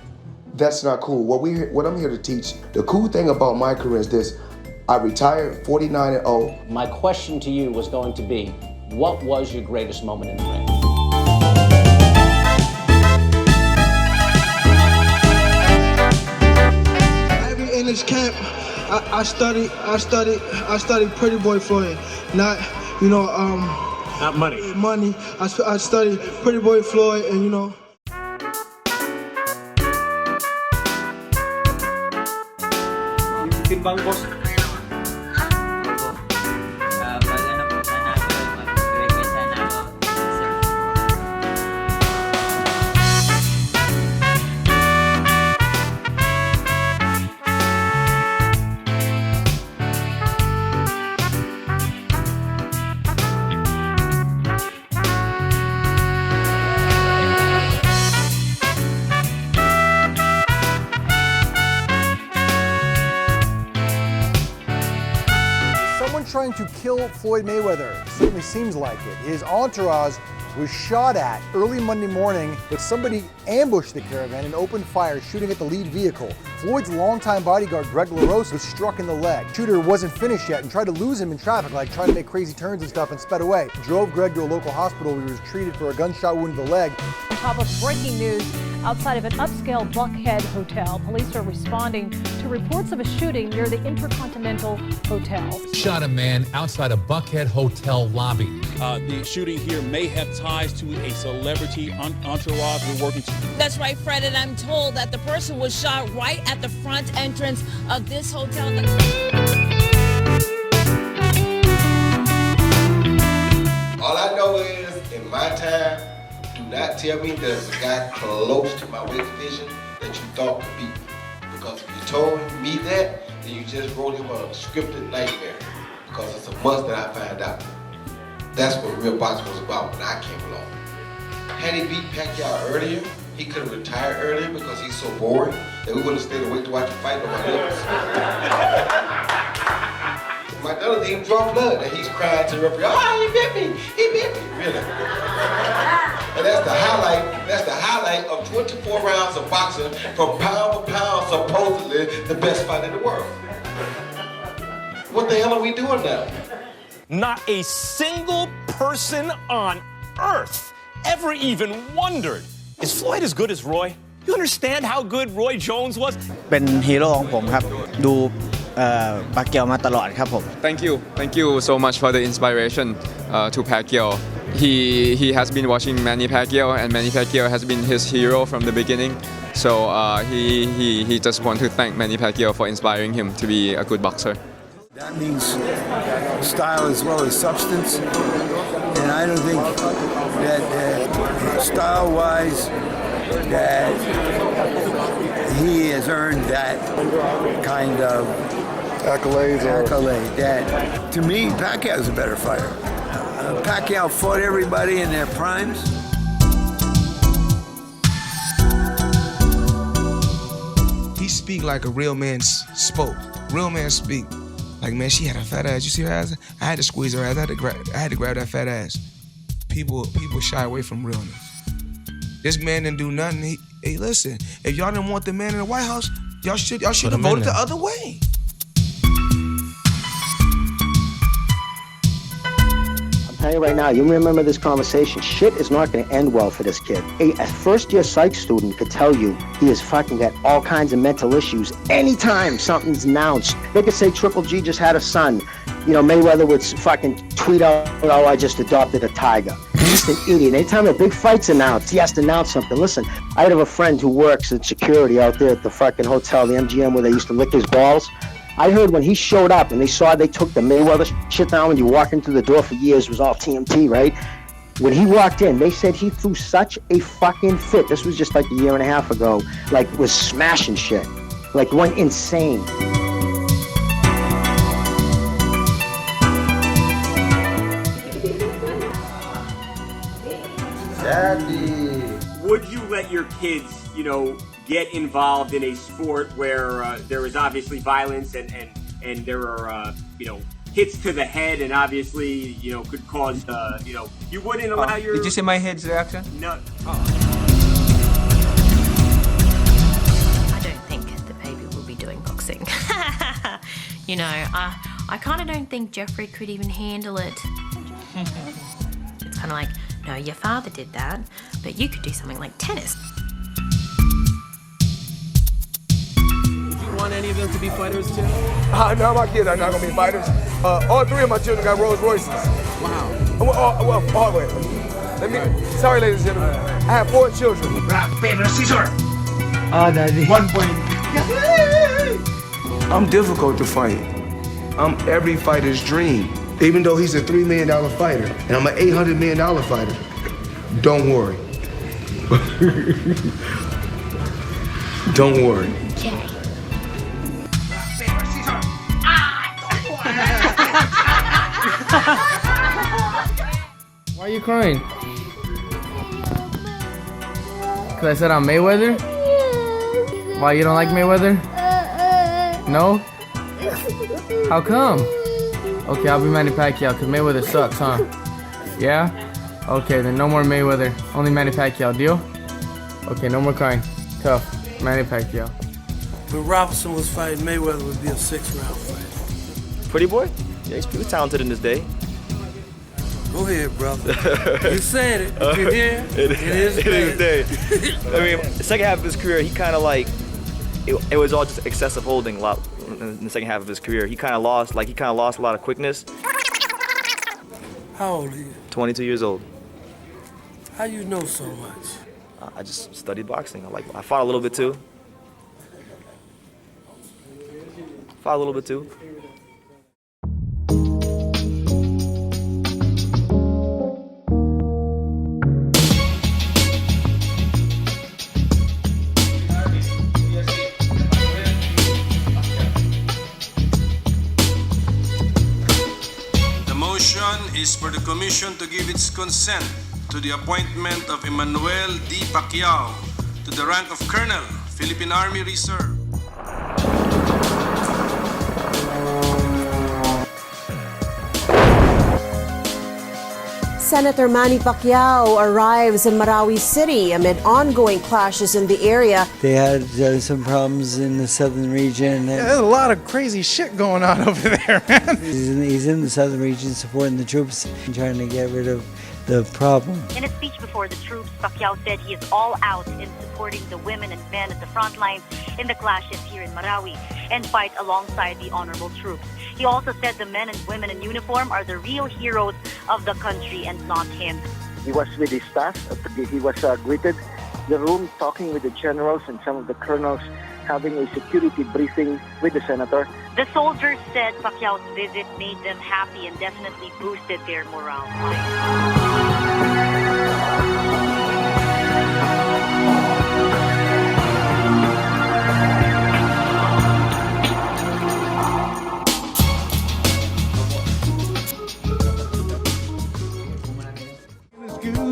That's not cool. What I'm here to teach. The cool thing about my career is this: I retired 49-0. My question to you was going to be, what was your greatest moment in the ring? In this camp, I studied Pretty Boy Floyd, not money. Money. I studied Pretty Boy Floyd, and timbang boss. Trying to kill Floyd Mayweather. Certainly seems like it. His entourage was shot at early Monday morning, but somebody ambushed the caravan and opened fire, shooting at the lead vehicle. Floyd's longtime bodyguard, Greg LaRose, was struck in the leg. Shooter wasn't finished yet and tried to lose him in traffic, like trying to make crazy turns and stuff, and sped away. Drove Greg to a local hospital where he was treated for a gunshot wound to the leg. On top of breaking news, outside of an upscale Buckhead hotel, police are responding to reports of a shooting near the Intercontinental Hotel. Shot a man outside a Buckhead hotel lobby. The shooting here may have ties to a celebrity entourage we're working to. That's right, Fred, and I'm told that the person was shot right at the front entrance of this hotel. All I know is, in my time, do not tell me there's a guy close to my weight division that you thought could beat me. Because if you told me that, then you just wrote him a scripted nightmare. Because it's a must that I find out. That's what real boxing was about when I came along. Had he beat Pacquiao earlier, he could have retired earlier because he's so boring that we wouldn't have stayed awake to watch him fight nobody else. My daughter didn't draw blood, and he's crying to the referee, he bit me, really. And that's the highlight of 24 rounds of boxing from pound for pound, supposedly the best fight in the world. What the hell are we doing now? Not a single person on earth ever even wondered, is Floyd as good as Roy? You understand how good Roy Jones was? เป็นฮีโร่ของผมครับดูPacquiao มาตลอดครับผม Thank you so much for the inspiration to Pacquiao. He has been watching Manny Pacquiao, and Manny Pacquiao has been his hero from the beginning. So he just want to thank Manny Pacquiao for inspiring him to be a good boxer. That means style as well as substance, and I don't think that style-wise that he has earned that kind of accolade. That, to me, Pacquiao is a better fighter. Pacquiao fought everybody in their primes. He speak like a real man spoke. Real man speak. Like, man, she had a fat ass. You see her ass? I had to squeeze her ass. I had to grab that fat ass. People shy away from realness. This man didn't do nothing. Hey, listen, if y'all didn't want the man in the White House, y'all should have voted the other way. I'm telling you right now, you remember this conversation. Shit is not going to end well for this kid. A first-year psych student could tell you he has fucking got all kinds of mental issues anytime something's announced. They could say Triple G just had a son. You know, Mayweather would fucking tweet out, oh, I just adopted a tiger. He's just an idiot. Anytime a big fight's announced, he has to announce something. Listen, I have a friend who works in security out there at the fucking hotel, the MGM, where they used to lick his balls. I heard when he showed up and they took the Mayweather shit down when you walk into the door for years, it was all TMT, right? When he walked in, they said he threw such a fucking fit. This was just like a year and a half ago. Like, was smashing shit. Like, went insane. Daddy. Would you let your kids, get involved in a sport where there is obviously violence and there are, hits to the head and obviously, could cause, you wouldn't allow your... Did you see my head's reaction? No. I don't think the baby will be doing boxing. I kind of don't think Jeffrey could even handle it. It's kind of like, no, your father did that, but you could do something like tennis. Want any of them to be fighters too? No, my kids are not gonna be fighters. All three of my children got Rolls Royces. Wow. Wait. Sorry, ladies and gentlemen. I have 4 children. Rock, paper, scissors. Daddy. 1 point. I'm difficult to fight. I'm every fighter's dream. Even though he's a $3 million fighter and I'm an $800 million fighter, don't worry. Don't worry. Why are you crying? Cause I said I'm Mayweather? Why, you don't like Mayweather? No? How come? Okay, I'll be Manny Pacquiao, cause Mayweather sucks, huh? Yeah? Okay, then no more Mayweather. Only Manny Pacquiao, deal? Okay, no more crying. Tough. Manny Pacquiao. When Robinson was fighting, Mayweather would be a 6-round fight. Pretty boy? Yeah, he was talented in his day. Go ahead, brother. You said it. If you're here, it is his day. I mean, the second half of his career, he kind of like, it was all just excessive holding a lot in the second half of his career. He kind of lost a lot of quickness. How old are you? 22 years old. How you know so much? I just studied boxing. I fought a little bit too. The motion is for the commission to give its consent to the appointment of Emmanuel D. Pacquiao to the rank of Colonel, Philippine Army Reserve. Senator Manny Pacquiao arrives in Marawi City amid ongoing clashes in the area. They had some problems in the southern region. Yeah, there's a lot of crazy shit going on over there, man. He's in the southern region supporting the troops and trying to get rid of the problem. In a speech before the troops, Pacquiao said he is all out in supporting the women and men at the front lines in the clashes here in Marawi and fight alongside the honorable troops. He also said the men and women in uniform are the real heroes of the country and not him. He was with his staff. He was greeted the room talking with the generals and some of the colonels, having a security briefing with the senator. The soldiers said Pacquiao's visit made them happy and definitely boosted their morale.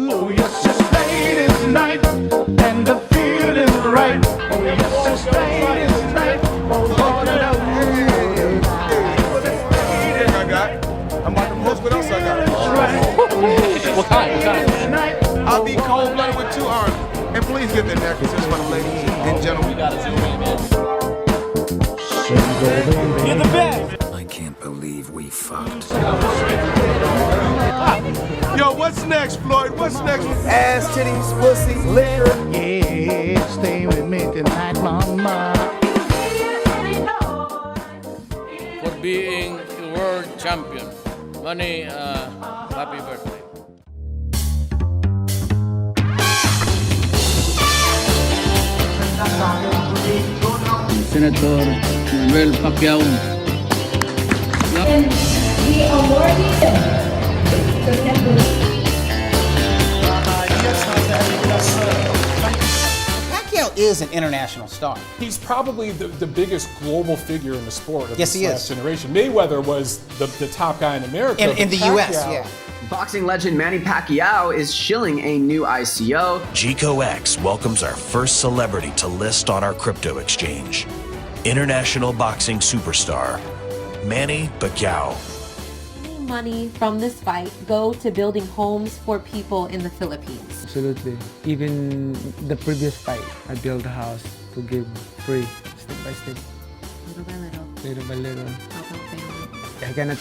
Oh yes, it's late tonight, and the feeling's right. Oh yes, it's late tonight. Oh Lord, I got. I'm about to post what else I got. What kind? I'll be cold-blooded with 2 arms. And please get the necklaces for the ladies and gentlemen. You gotta zoom in, man. You're the best. I can't believe we fucked. Yo, what's next, Floyd? What's next? Ass, titties, pussy, liquor. Yeah, stay with me tonight, mama. For being the world champion. Manny, happy birthday. Senator Manuel Pacquiao. Pacquiao is an international star. He's probably the biggest global figure in the sport of Yes, this he last is. generation. Mayweather was the top guy in America. In the U.S., yeah. Boxing legend Manny Pacquiao is shilling a new ICO. GecoX welcomes our first celebrity to list on our crypto exchange. International boxing superstar, Manny Pacquiao. Money from this fight go to building homes for people in the Philippines. Absolutely. Even the previous fight, I built a house to give free, step by step. Little by little. Little by little. Help out family. I cannot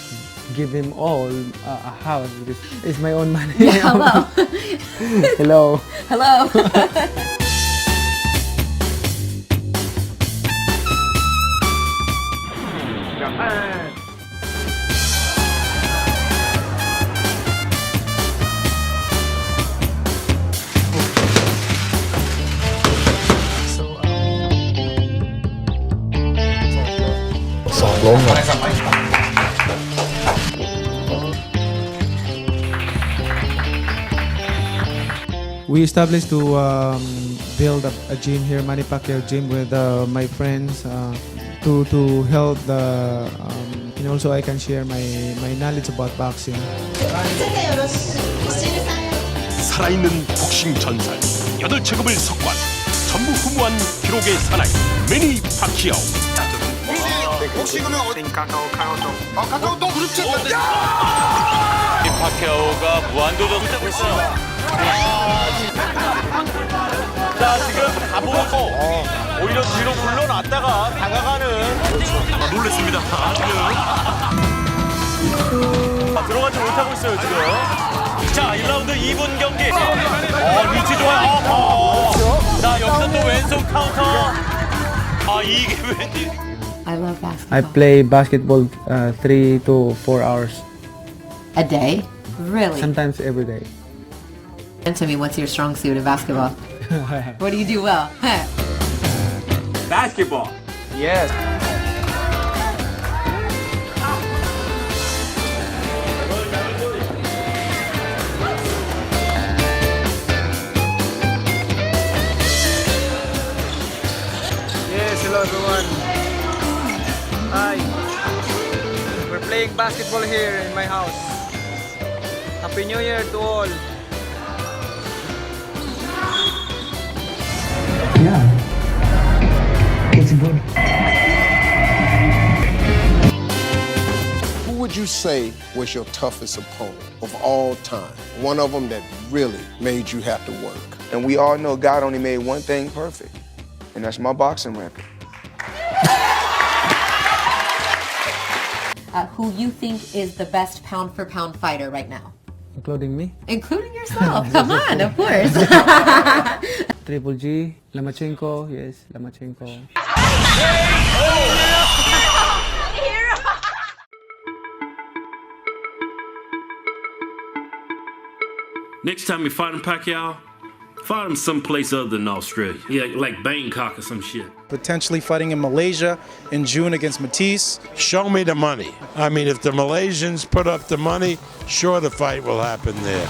give him all a house because it's my own money. Yeah, hello. Hello. Hello. ล้มเลย We established to build a gym here, Manny Pacquiao gym, with my friends to help the and also I can share my knowledge about boxing. 살아있는 복싱 전설 8체급을 석관 전부 후무한 기록의 사나이 매니 파키아오. 복싱하면 카카오톡. 카카오톡 그룹 챗. 이 파키아오가 무한도전을 하고 있어요. 자, 지금 가보고 오히려 뒤로 물러났다가 다가가는. 놀랬습니다. 들어가지 못하고 있어요, 지금. 자, 1라운드 2분 경기. 위치 좋아요. 자, 여기서 또 왼손 카운터. 이게 왠지. I love basketball. I play basketball 3 to 4 hours. A day? Really? Sometimes every day. And to me, what's your strong suit in basketball? What do you do well? Basketball. Yes. Yes, hello everyone. Hi. We're playing basketball here in my house. Happy New Year to all. It's good. Who would you say was your toughest opponent of all time? One of them that really made you have to work. And we all know God only made one thing perfect, and that's my boxing record. Who you think is the best pound-for-pound fighter right now? Including me? Including yourself. Come on, of course. Triple G, Lomachenko, yes, Lomachenko. Next time you fight him, Pacquiao, fight him someplace other than Australia. Yeah, like Bangkok or some shit. Potentially fighting in Malaysia in June against Matisse. Show me the money. I mean, if the Malaysians put up the money, sure the fight will happen there.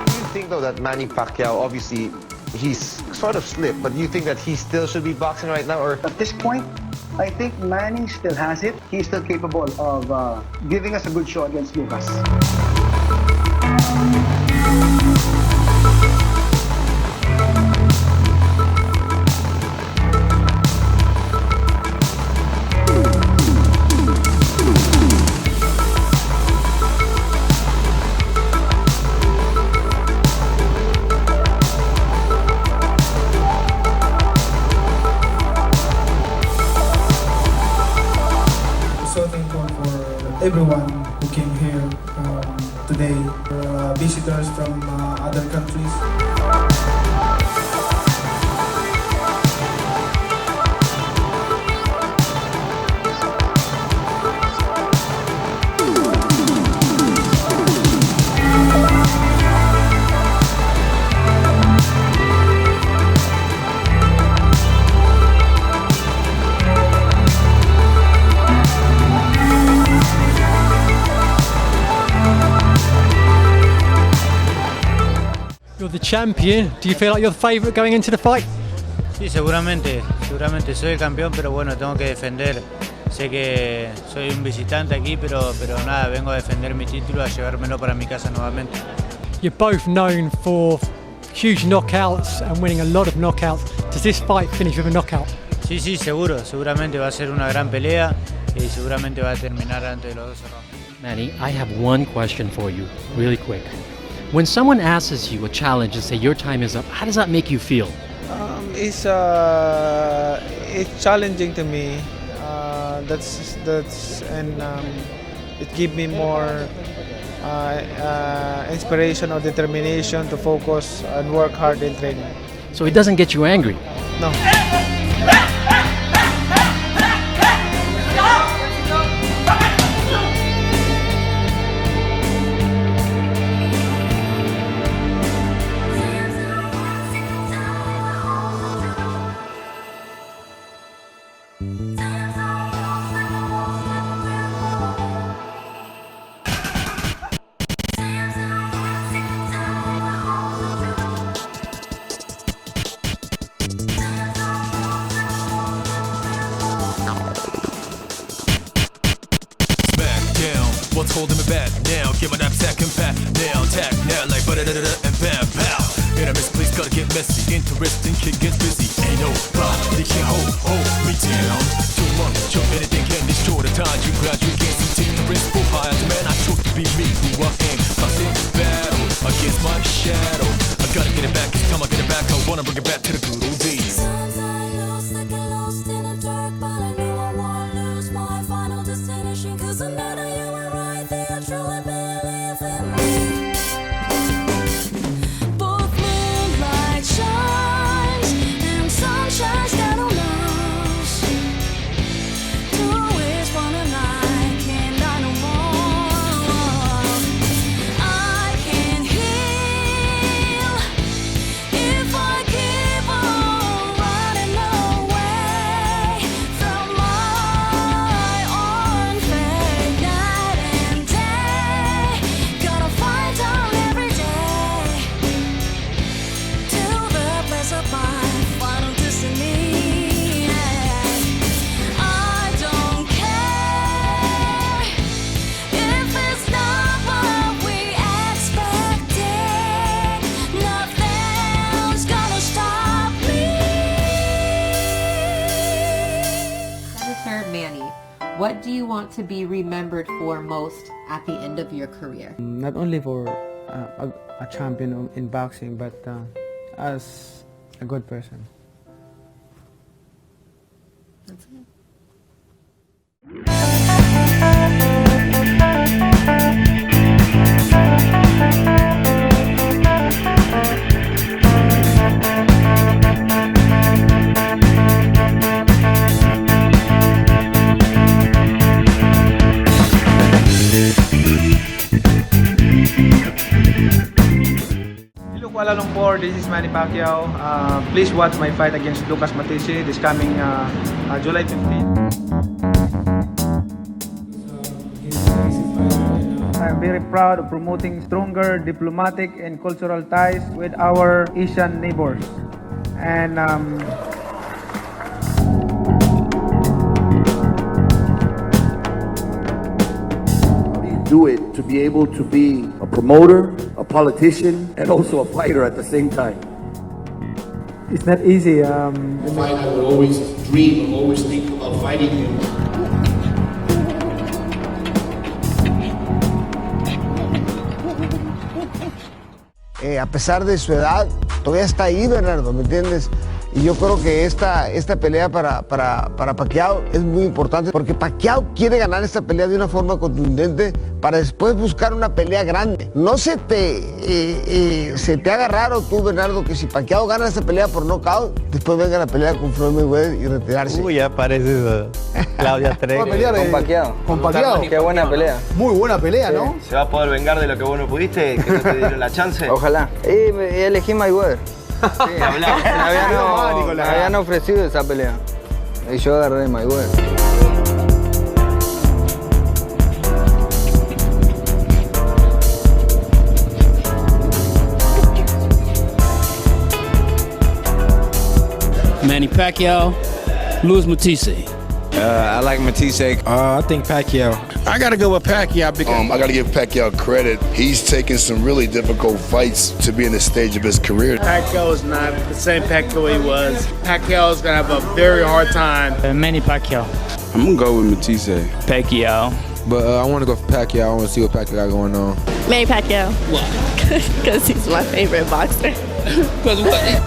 Do you think, though, that Manny Pacquiao, obviously, he's sort of slipped, but do you think that he still should be boxing right now? Or At this point, I think Manny still has it. He's still capable of giving us a good show against Lucas. So thankful for everyone who came here today, for visitors from other countries. You're the champion. Do you feel like you're the favourite going into the fight? Sí, seguramente soy el campeón, pero bueno, tengo que defender. Sé que soy un visitante aquí, pero nada, vengo a defender mi título, a llevármelo para mi casa nuevamente. You're both known for huge knockouts and winning a lot of knockouts. Does this fight finish with a knockout? Sí, seguramente va a ser una gran pelea y seguramente va a terminar antes de los 12 rounds. Manny, I have one question for you, really quick. When someone asks you a challenge and say your time is up, how does that make you feel? It's challenging to me. It gives me more inspiration or determination to focus and work hard in training. So it doesn't get you angry? No. messy, interesting, kid gets busy. Ain't nobody can hold me down. Too much of anything can destroy the time you graduate. Can't see take the risk for higher man. I chose to be me who I am. Cause in battle against my shadow, I gotta get it back. It's time I get it back. I wanna bring it back to the good old days. Sometimes I lose, like I'm lost in the dark, but I know I won't lose my final destination. Cause I know that you were right there, truly believe in me. Both moonlight shines and sunshine's got on us. Two is one and I can't die no more. I can heal if I keep on running away from my own fate. Night and day, gotta fight on every day to the place of my final destiny. I don't care if it's not what we expected. Nothing's gonna stop me. Senator Manny, what do you want to be remembered for most at the end of your career? Not only for a champion in boxing, but as a good person. That's it. Hello Kuala Lumpur, this is Manny Pacquiao. Please watch my fight against Lucas Matisse this coming July 15th. I'm very proud of promoting stronger diplomatic and cultural ties with our Asian neighbors. And do it to be able to be a promoter, a politician, and also a fighter at the same time. it's not easy. Fight, I would always dream, I always think about fighting you. A pesar de su edad, todavía está ahí, Bernardo, ¿me entiendes? Y yo creo que esta pelea para Pacquiao es muy importante porque Pacquiao quiere ganar esta pelea de una forma contundente para después buscar una pelea grande. No se te haga raro tú, Bernardo, que si Pacquiao gana esta pelea por knockout, después venga la pelea con Floyd Mayweather y retirarse. Uy, ya parece Claudia Treque. Con Pacquiao. Con Pacquiao. Qué buena pelea. Muy buena pelea, ¿no? ¿Se va a poder vengar de lo que vos no pudiste? ¿Que no te dieron la chance? Ojalá. Y elegí Mayweather. Sí, me habían ofrecido esa pelea y yo agarré Mayweather. Manny Pacquiao, Louis Matisse. I like Matisse. I think Pacquiao. I gotta go with Pacquiao because I gotta give Pacquiao credit. He's taken some really difficult fights to be in this stage of his career. Pacquiao is not the same Pacquiao he was. Pacquiao is gonna have a very hard time. Manny Pacquiao. I'm gonna go with Matisse. Pacquiao. But I want to go for Pacquiao. I want to see what Pacquiao got going on. Manny Pacquiao. Why? Because he's my favorite boxer. Because what?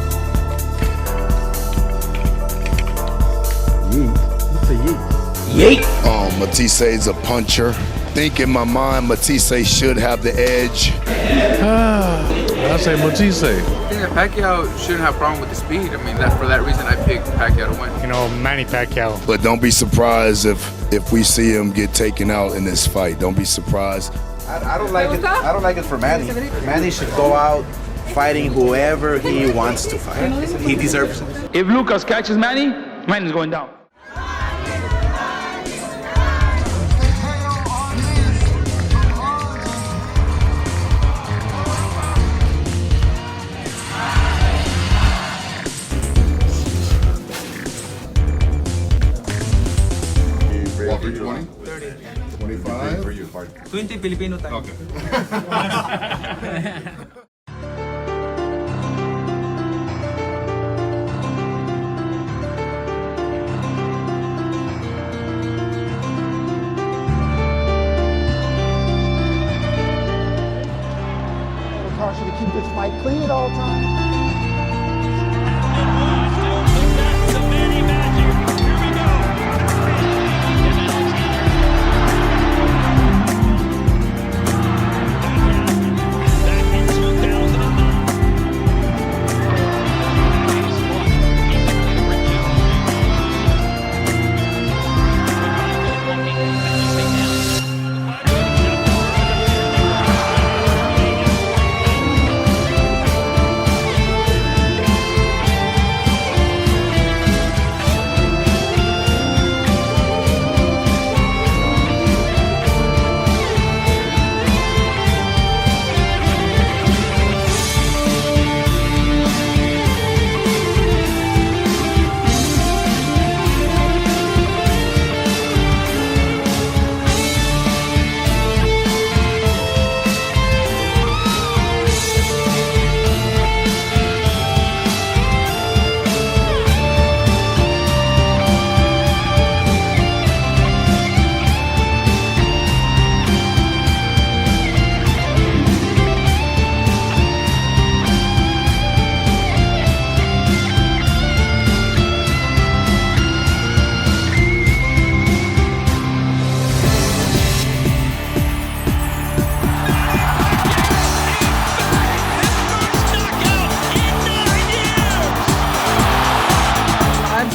Yeet. Matisse is a puncher. I think in my mind, Matisse should have the edge. I say Matisse. I think that Pacquiao shouldn't have a problem with the speed. I mean, for that reason, I picked Pacquiao to win. You know, Manny Pacquiao. But don't be surprised if we see him get taken out in this fight. Don't be surprised. I don't like it. I don't like it for Manny. Manny should go out fighting whoever he wants to fight. He deserves it. If Lucas catches Manny, Manny's going down. Walker 20? 30. 25? For you, 20 Filipino time. Okay. all time.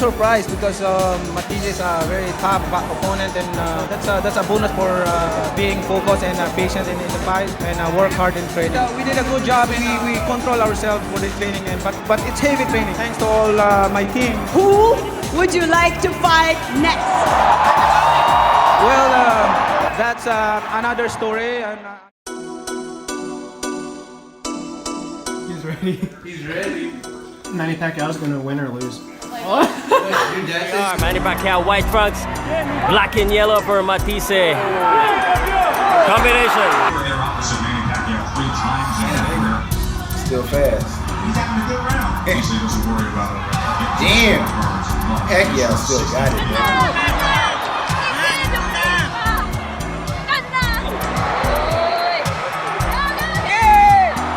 Surprised because Matisse is a very tough opponent, and that's a bonus for being focused and patient in the fight and work hard in training. We did a good job. We control ourselves for the training, but it's heavy training. Thanks to all my team. Who would you like to fight next? Well, that's another story. And, He's ready. He's ready. Manny Pacquiao's gonna win or lose. Manny Pacquiao, white fronts, black and yellow for Matisse. Combination. Still fast. He's having a good round. He doesn't worry about it. Damn. Pacquiao still got it, man.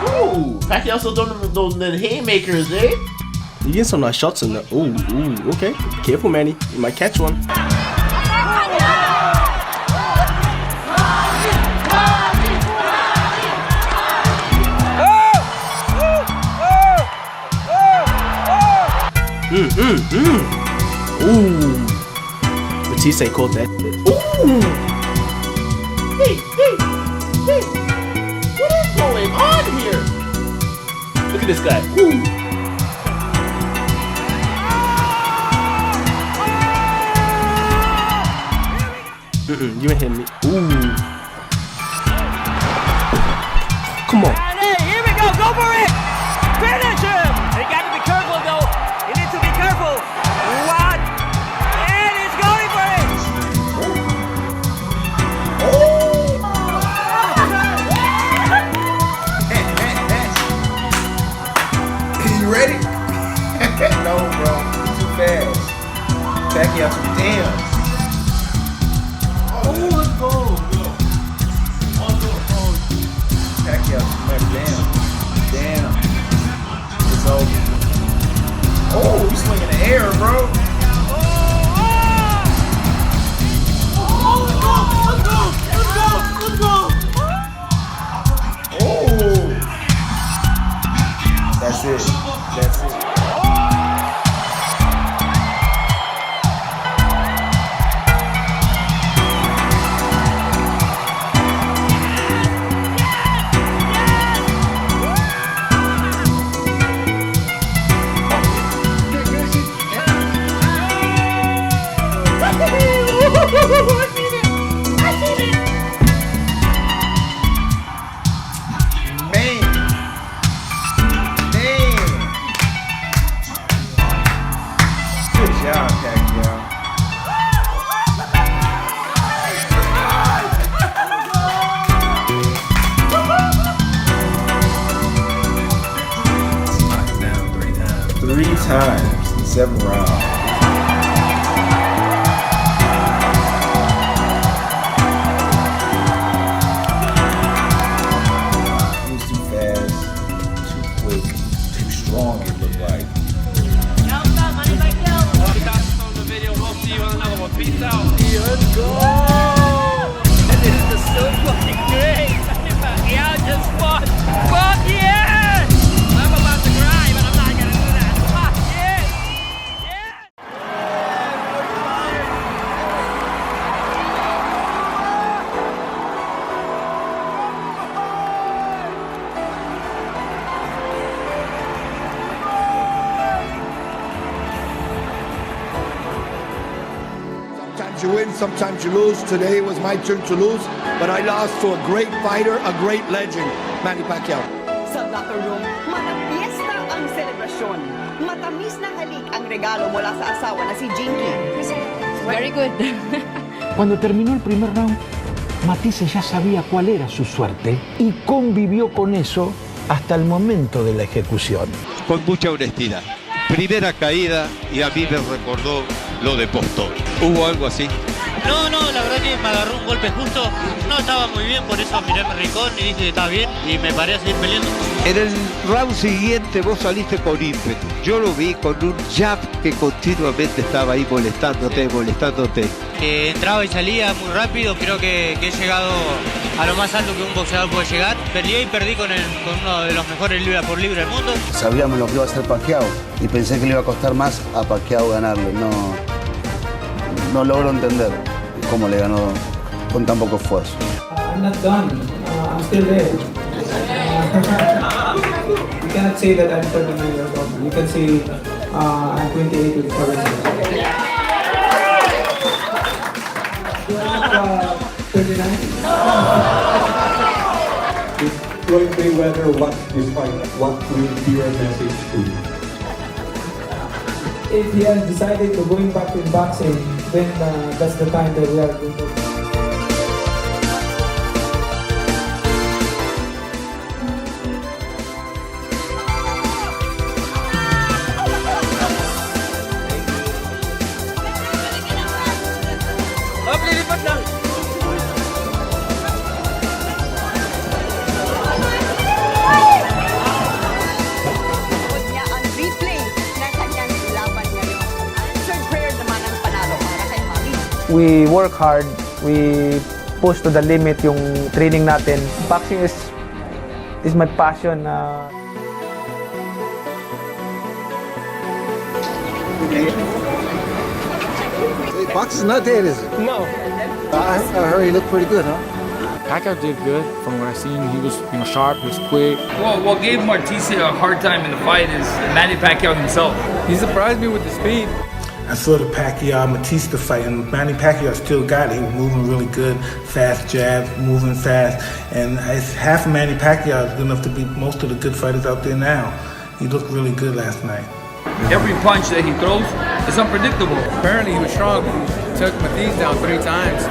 Ooh, Pacquiao still doing those haymakers, eh? You get some nice shots in there. Ooh, okay. Careful, Manny. You might catch one. Ooh. Matisse caught that. Ooh. Hey. What is going on here? Look at this guy. Ooh. You ain't hitting me. Ooh. Come on. Hey, here we go. Go for it. Finish him. You got to be careful, though. You need to be careful. What? And he's going for it. You ready? No, bro. Too fast. Pacquiao too damn. Pacquiao too much. Damn. It's over. Oh, you swinging the air, bro. Let's go. Oh. That's it. Three times in 7 rounds. He was too fast, too quick. strong he looked like. Peace out. Let's go. This is so fucking great. Pacquiao just fought. Fuck yeah! I'm about to cry, but I'm not gonna do that. Fuck yeah! Sometimes you win, sometimes you lose. Today was my turn to lose, but I lost to a great fighter, a great legend, Manny Pacquiao. Sa locker room, matapiesta ang selebrasyon. Matamis na halik ang regalo mula sa asawa na si Jinky. Very good. Cuando terminó el primer round, Matisse ya sabía cuál era su suerte y convivió con eso hasta el momento de la ejecución. Con mucha honestidad. Primera caída y a mí me recordó lo de Postor. ¿Hubo algo así? No, la verdad que me agarró un golpe justo. No estaba muy bien, por eso miré a mi rincón y dije que estaba bien y me paré a seguir peleando. En el round siguiente vos saliste con ímpetu. Yo lo vi con un jab que continuamente estaba ahí molestándote. Entraba y salía muy rápido, creo que he llegado a lo más alto que un boxeador puede llegar. Peleé y perdí con uno de los mejores libra por libra del mundo. Sabíamos lo que iba a hacer Pacquiao y pensé que le iba a costar más a Pacquiao ganarle. No logro entender cómo le ganó con tan poco esfuerzo. I'm not done. I'm still there. You cannot say that I'm 39 years old. You can say I'm 28 with currency. 39? If Floyd Mayweather watched this fight, what will be your message to him? If he has decided to going back in boxing, then that's the time that we are going to. We work hard, we push to the limit yung training natin. Boxing is my passion. Boxing's not dead, is it? No. I heard he looked pretty good, huh? Pacquiao did good. From what I seen, he was sharp, he was quick. Well, what gave Matisse a hard time in the fight is Manny Pacquiao himself. He surprised me with the speed. I saw the Pacquiao-Matisse fight, and Manny Pacquiao still got it. He was moving really good, fast jab, moving fast. And half of Manny Pacquiao is good enough to beat most of the good fighters out there now. He looked really good last night. Every punch that he throws is unpredictable. Apparently he was strong. He took Matisse down 3 times.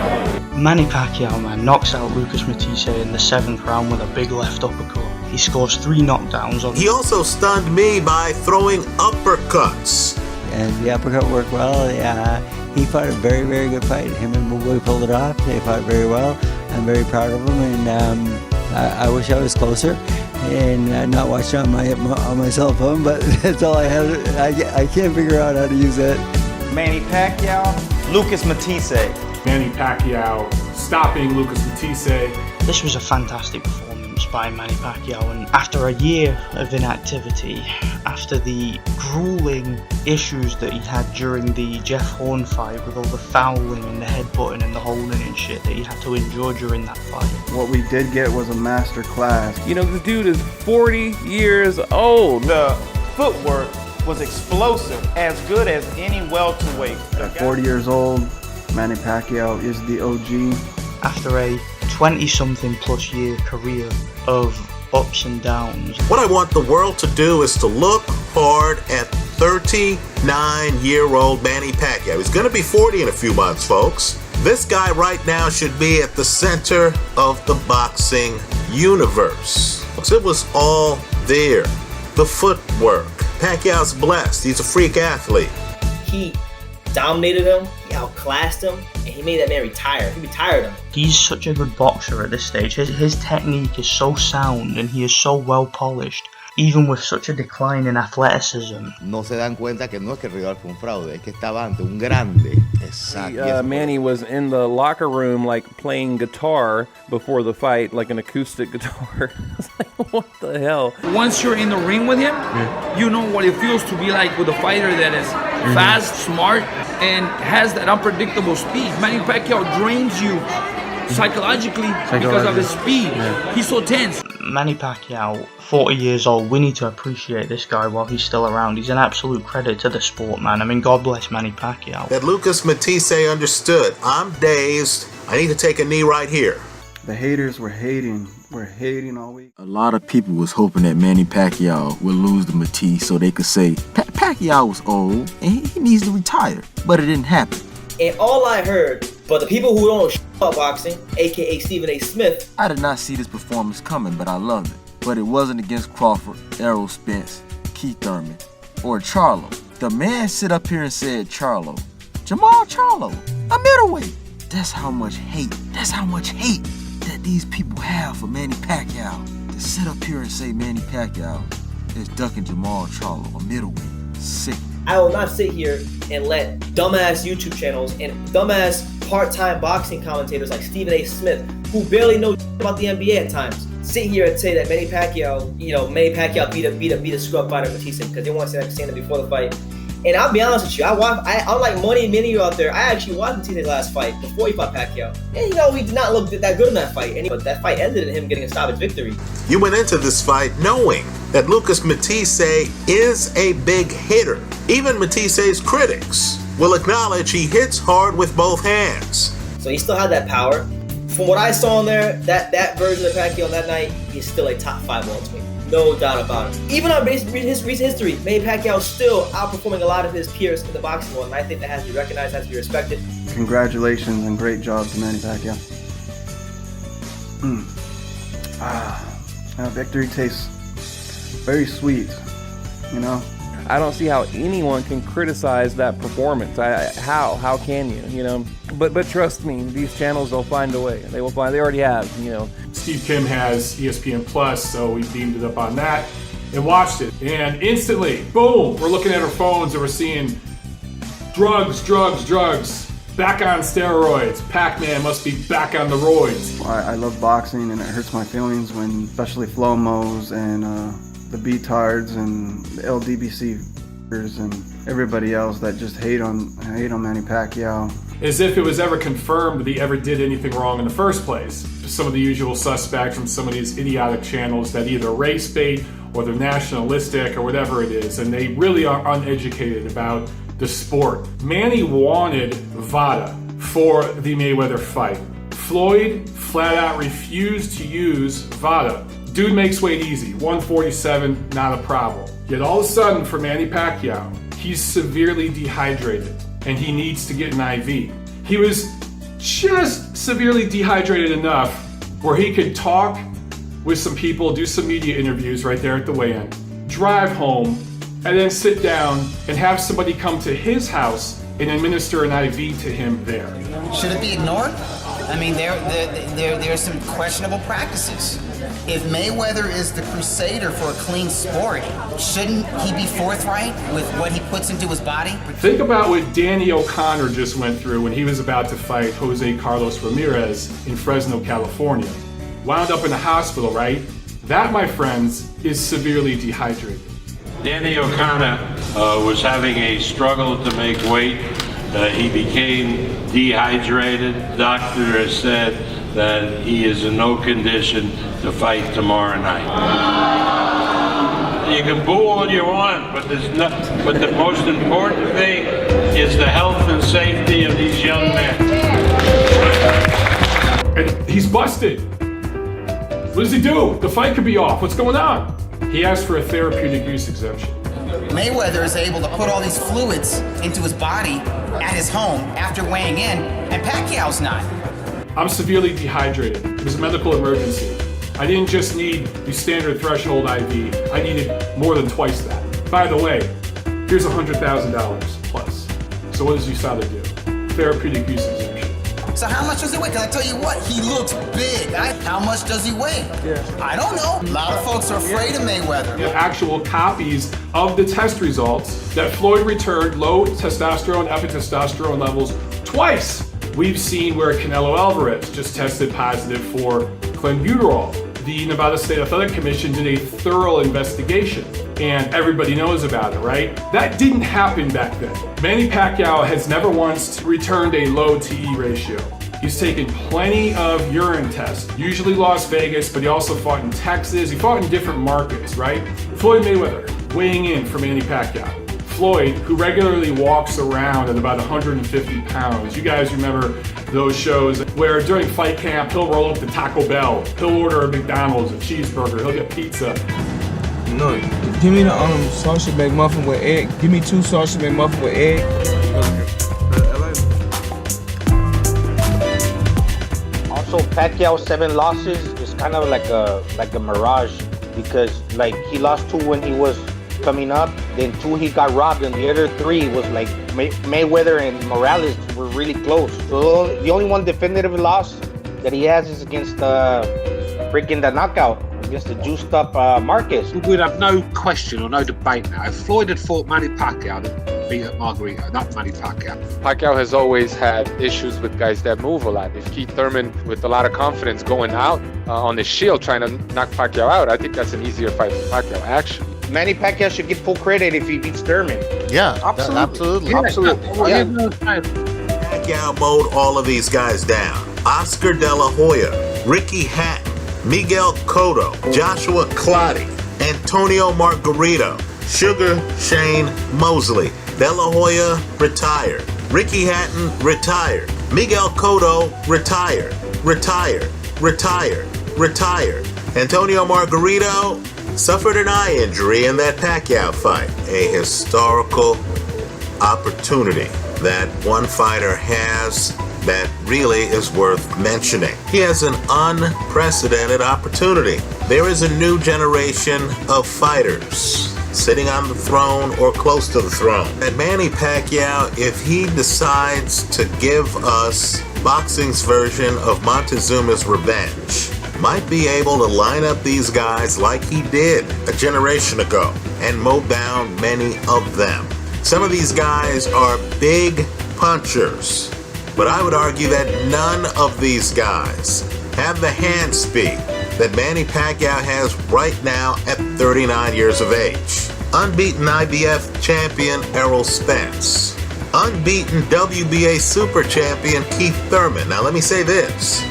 Manny Pacquiao, man, knocks out Lucas Matisse in the 7th round with a big left uppercut. He scores 3 knockdowns on. He also stunned me by throwing uppercuts. And the uppercut worked well. Yeah, he fought a very, very good fight. Him and Mugoy pulled it off. They fought very well. I'm very proud of him, and I wish I was closer and not watching on my cell phone. But that's all I had. I can't figure out how to use that. Manny Pacquiao, Lucas Matisse. Manny Pacquiao stopping Lucas Matisse. This was a fantastic performance by Manny Pacquiao, and after a year of inactivity, after the grueling issues that he had during the Jeff Horn fight with all the fouling and the headbutting and the holding and shit that he had to endure during that fight. What we did get was a master class. You know, this dude is 40 years old. The footwork was explosive, as good as any welterweight. At 40 years old, Manny Pacquiao is the OG. After a 20-something plus year career of ups and downs. What I want the world to do is to look hard at 39-year-old Manny Pacquiao. He's going to be 40 in a few months, folks. This guy right now should be at the center of the boxing universe. It was all there. The footwork. Pacquiao's blessed. He's a freak athlete. He dominated him, he outclassed him, and he made that man retire. He retired him. He's such a good boxer at this stage. His technique is so sound and he is so well polished even with such a decline in athleticism. No se dan cuenta que no es que el rival fue un fraude, es que estaba ante un grande. Exacto. Manny was in the locker room like playing guitar before the fight, like an acoustic guitar. I was like, what the hell? Once you're in the ring with him, you know what it feels to be like with a fighter that is fast, smart, and has that unpredictable speed. Manny Pacquiao drains you psychologically because of his speed. He's so tense. Manny Pacquiao, 40 years old, we need to appreciate this guy while he's still around. He's an absolute credit to the sport, man. I mean, God bless Manny Pacquiao. That Lucas Matisse understood. I'm dazed. I need to take a knee right here. The haters were hating. We're hating all week. A lot of people was hoping that Manny Pacquiao would lose to Matisse so they could say, Pacquiao was old and he needs to retire. But it didn't happen. And all I heard, but the people who don't about boxing, aka Stephen A. Smith. I did not see this performance coming, but I loved it. But it wasn't against Crawford, Errol Spence, Keith Thurman, or Charlo. The man sit up here and said Charlo. Jamal Charlo, a middleweight. That's how much hate that these people have for Manny Pacquiao. To sit up here and say Manny Pacquiao is ducking Jamal Charlo, a middleweight. Sick. I will not sit here and let dumbass YouTube channels and dumbass part-time boxing commentators like Stephen A. Smith, who barely know about the NBA at times, sit here and say that Manny Pacquiao beat a scrub fighter Matisse because they want to say that before the fight. And I'll be honest with you, unlike many of you out there, I actually watched Matisse's last fight before he fought Pacquiao. And he did not look that good in that fight. But that fight ended in him getting a stoppage victory. You went into this fight knowing that Lucas Matisse is a big hitter. Even Matisse's critics will acknowledge he hits hard with both hands. So he still had that power. From what I saw in there, that version of Pacquiao that night, he's still a top 5 welterweight. No doubt about it. Even on his recent history, Manny Pacquiao is still outperforming a lot of his peers in the boxing world, and I think that has to be recognized, has to be respected. Congratulations and great job to Manny Pacquiao. Victory tastes very sweet, you know? I don't see how anyone can criticize that performance. How can you, you know? But trust me, these channels, they'll find a way. They already have, you know. Steve Kim has ESPN Plus, so we beamed it up on that and watched it. And instantly, boom, we're looking at our phones and we're seeing drugs, back on steroids. Pac-Man must be back on the roids. I love boxing, and it hurts my feelings when especially Flow-Mos and the B-Tards and the LDBC and everybody else that just hate on Manny Pacquiao. As if it was ever confirmed that he ever did anything wrong in the first place. Some of the usual suspects from some of these idiotic channels that either race bait or they're nationalistic or whatever it is, and they really are uneducated about the sport. Manny wanted VADA for the Mayweather fight. Floyd flat out refused to use VADA. Dude makes weight easy, 147, not a problem. Yet all of a sudden for Manny Pacquiao, he's severely dehydrated and he needs to get an IV. He was just severely dehydrated enough where he could talk with some people, do some media interviews right there at the weigh-in, drive home, and then sit down and have somebody come to his house and administer an IV to him there. Should it be ignored? I mean, there's some questionable practices. If Mayweather is the crusader for a clean sport, shouldn't he be forthright with what he puts into his body? Think about what Danny O'Connor just went through when he was about to fight Jose Carlos Ramirez in Fresno, California. Wound up in the hospital, right? That, my friends, is severely dehydrated. Danny O'Connor was having a struggle to make weight. He became dehydrated. The doctor has said that he is in no condition to fight tomorrow night. You can boo all you want, but the most important thing is the health and safety of these young men. And he's busted. What does he do? The fight could be off. What's going on? He asked for a therapeutic use exemption. Mayweather is able to put all these fluids into his body at his home after weighing in, and Pacquiao's not. I'm severely dehydrated. It was a medical emergency. I didn't just need the standard threshold IV. I needed more than twice that. By the way, here's $100,000 plus. So what does USADA do? Therapeutic use exemption. So how much does he weigh? Because I tell you what, he looks big. How much does he weigh? I don't know. A lot of folks are afraid of Mayweather. We have actual copies of the test results that Floyd returned low testosterone, epitestosterone levels twice. We've seen where Canelo Alvarez just tested positive for clenbuterol. The Nevada State Athletic Commission did a thorough investigation, and everybody knows about it, right? That didn't happen back then. Manny Pacquiao has never once returned a low TE ratio. He's taken plenty of urine tests, usually Las Vegas, but he also fought in Texas. He fought in different markets, right? Floyd Mayweather weighing in for Manny Pacquiao. Floyd, who regularly walks around at about 150 pounds. You guys remember those shows where during fight camp, he'll roll up to Taco Bell, he'll order a McDonald's, a cheeseburger, he'll get pizza. No, give me the sausage McMuffin with egg. Give me 2 sausage McMuffin with egg. Also, Pacquiao's 7 losses is kind of like a mirage, because like he lost 2 when he was coming up, then 2 he got robbed, and the other 3 was like Mayweather and Morales were really close. So the only one definitive loss that he has is against freaking the knockout against the juiced up Marquez. We'd have no question or no debate now. If Floyd had fought Manny Pacquiao, then beat up Margarito, not Manny Pacquiao. Pacquiao has always had issues with guys that move a lot. If Keith Thurman, with a lot of confidence, going out on the shield trying to knock Pacquiao out, I think that's an easier fight for Pacquiao, actually. Manny Pacquiao should get full credit if he beats Thurman. Yeah, absolutely. Yeah. Yeah. Pacquiao mowed all of these guys down. Oscar De La Hoya, Ricky Hatton, Miguel Cotto, Joshua Clottey, Antonio Margarito, Sugar Shane Mosley. De La Hoya retired. Ricky Hatton retired. Miguel Cotto retired. Retired. Antonio Margarito suffered an eye injury in that Pacquiao fight. A historical opportunity that one fighter has that really is worth mentioning. He has an unprecedented opportunity. There is a new generation of fighters sitting on the throne or close to the throne. And Manny Pacquiao, if he decides to give us boxing's version of Montezuma's Revenge, might be able to line up these guys like he did a generation ago and mow down many of them. Some of these guys are big punchers, but I would argue that none of these guys have the hand speed that Manny Pacquiao has right now at 39 years of age. Unbeaten IBF champion Errol Spence. Unbeaten WBA super champion Keith Thurman. Now let me say this.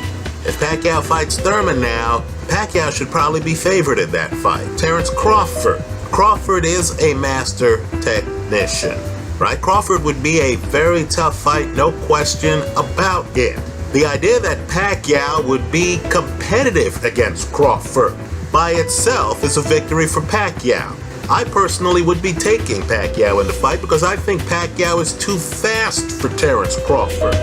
If Pacquiao fights Thurman now, Pacquiao should probably be favored in that fight. Terrence Crawford. Crawford is a master technician, right? Crawford would be a very tough fight, no question about it. The idea that Pacquiao would be competitive against Crawford by itself is a victory for Pacquiao. I personally would be taking Pacquiao in the fight because I think Pacquiao is too fast for Terrence Crawford.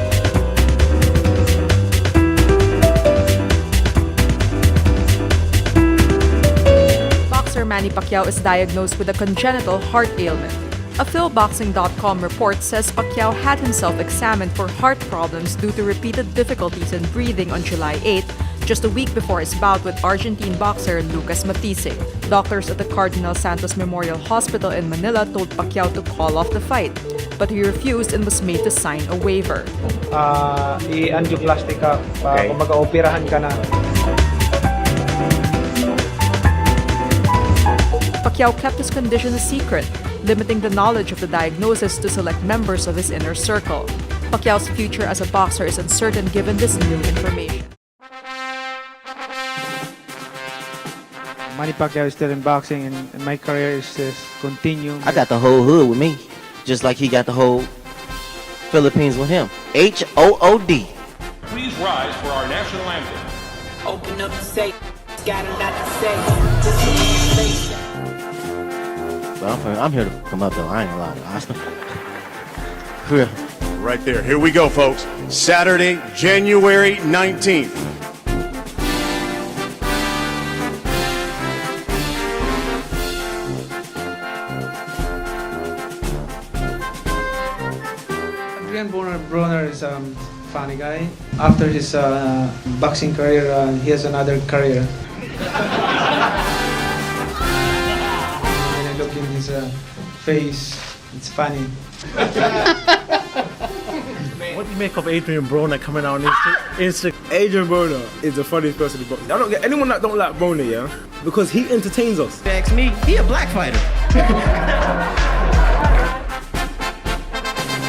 Boxer Manny Pacquiao is diagnosed with a congenital heart ailment. A PhilBoxing.com report says Pacquiao had himself examined for heart problems due to repeated difficulties in breathing on July 8, just a week before his bout with Argentine boxer Lucas Matisse. Doctors at the Cardinal Santos Memorial Hospital in Manila told Pacquiao to call off the fight, but he refused and was made to sign a waiver. I-angioplasty ka, kumbaga operahan ka na. Pacquiao kept his condition a secret, limiting the knowledge of the diagnosis to select members of his inner circle. Pacquiao's future as a boxer is uncertain given this new information. Manny Pacquiao is still in boxing, and my career is continue. I got the whole hood with me, just like he got the whole Philippines with him. HOOD. Please rise for our national anthem. Open up the safe, got a lot to say. Well, I'm here to come up though. I ain't gonna lie. Right there. Here we go, folks. Saturday, January 19th. Adrian Broner is Funny guy. After his boxing career, he has another career. When I look in his face, it's funny. What do you make of Adrian Broner coming out on Insta? Adrian Broner is the funniest person in boxing. I don't get anyone that don't like Broner, yeah? Because he entertains us. Ask me, he a black fighter.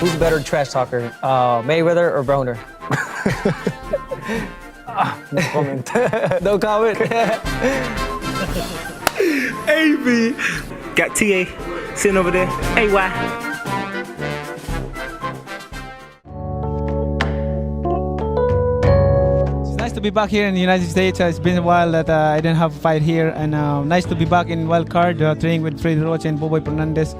Who's a better trash talker, Mayweather or Broner? No comment. No comment. AB. Got TA sitting over there. AY. Nice to be back here in the United States. It's been a while that I didn't have a fight here, and nice to be back in wild card, training with Freddy Rocha and Boboy Fernandez.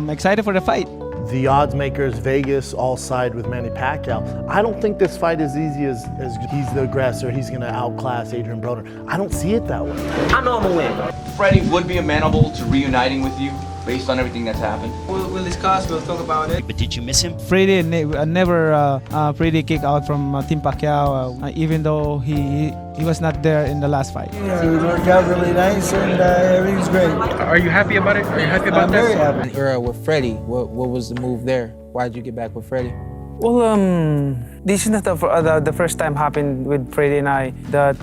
Excited for the fight. The odds makers, Vegas, all side with Manny Pacquiao. I don't think this fight is easy as he's the aggressor, he's gonna outclass Adrian Broner. I don't see it that way. I know I'm gonna win. Freddie would be amenable to reuniting with you based on everything that's happened. We'll discuss, we'll talk about it. But did you miss him? Freddy never Freddy kicked out from Team Pacquiao, even though he was not there in the last fight. Yeah, it worked out really nice and everything's great. Are you happy about it? Are you happy about I'm very happy. With Freddie, what was the move there? Why did you get back with Freddie? Well, this is not the first time happened with Freddy and I that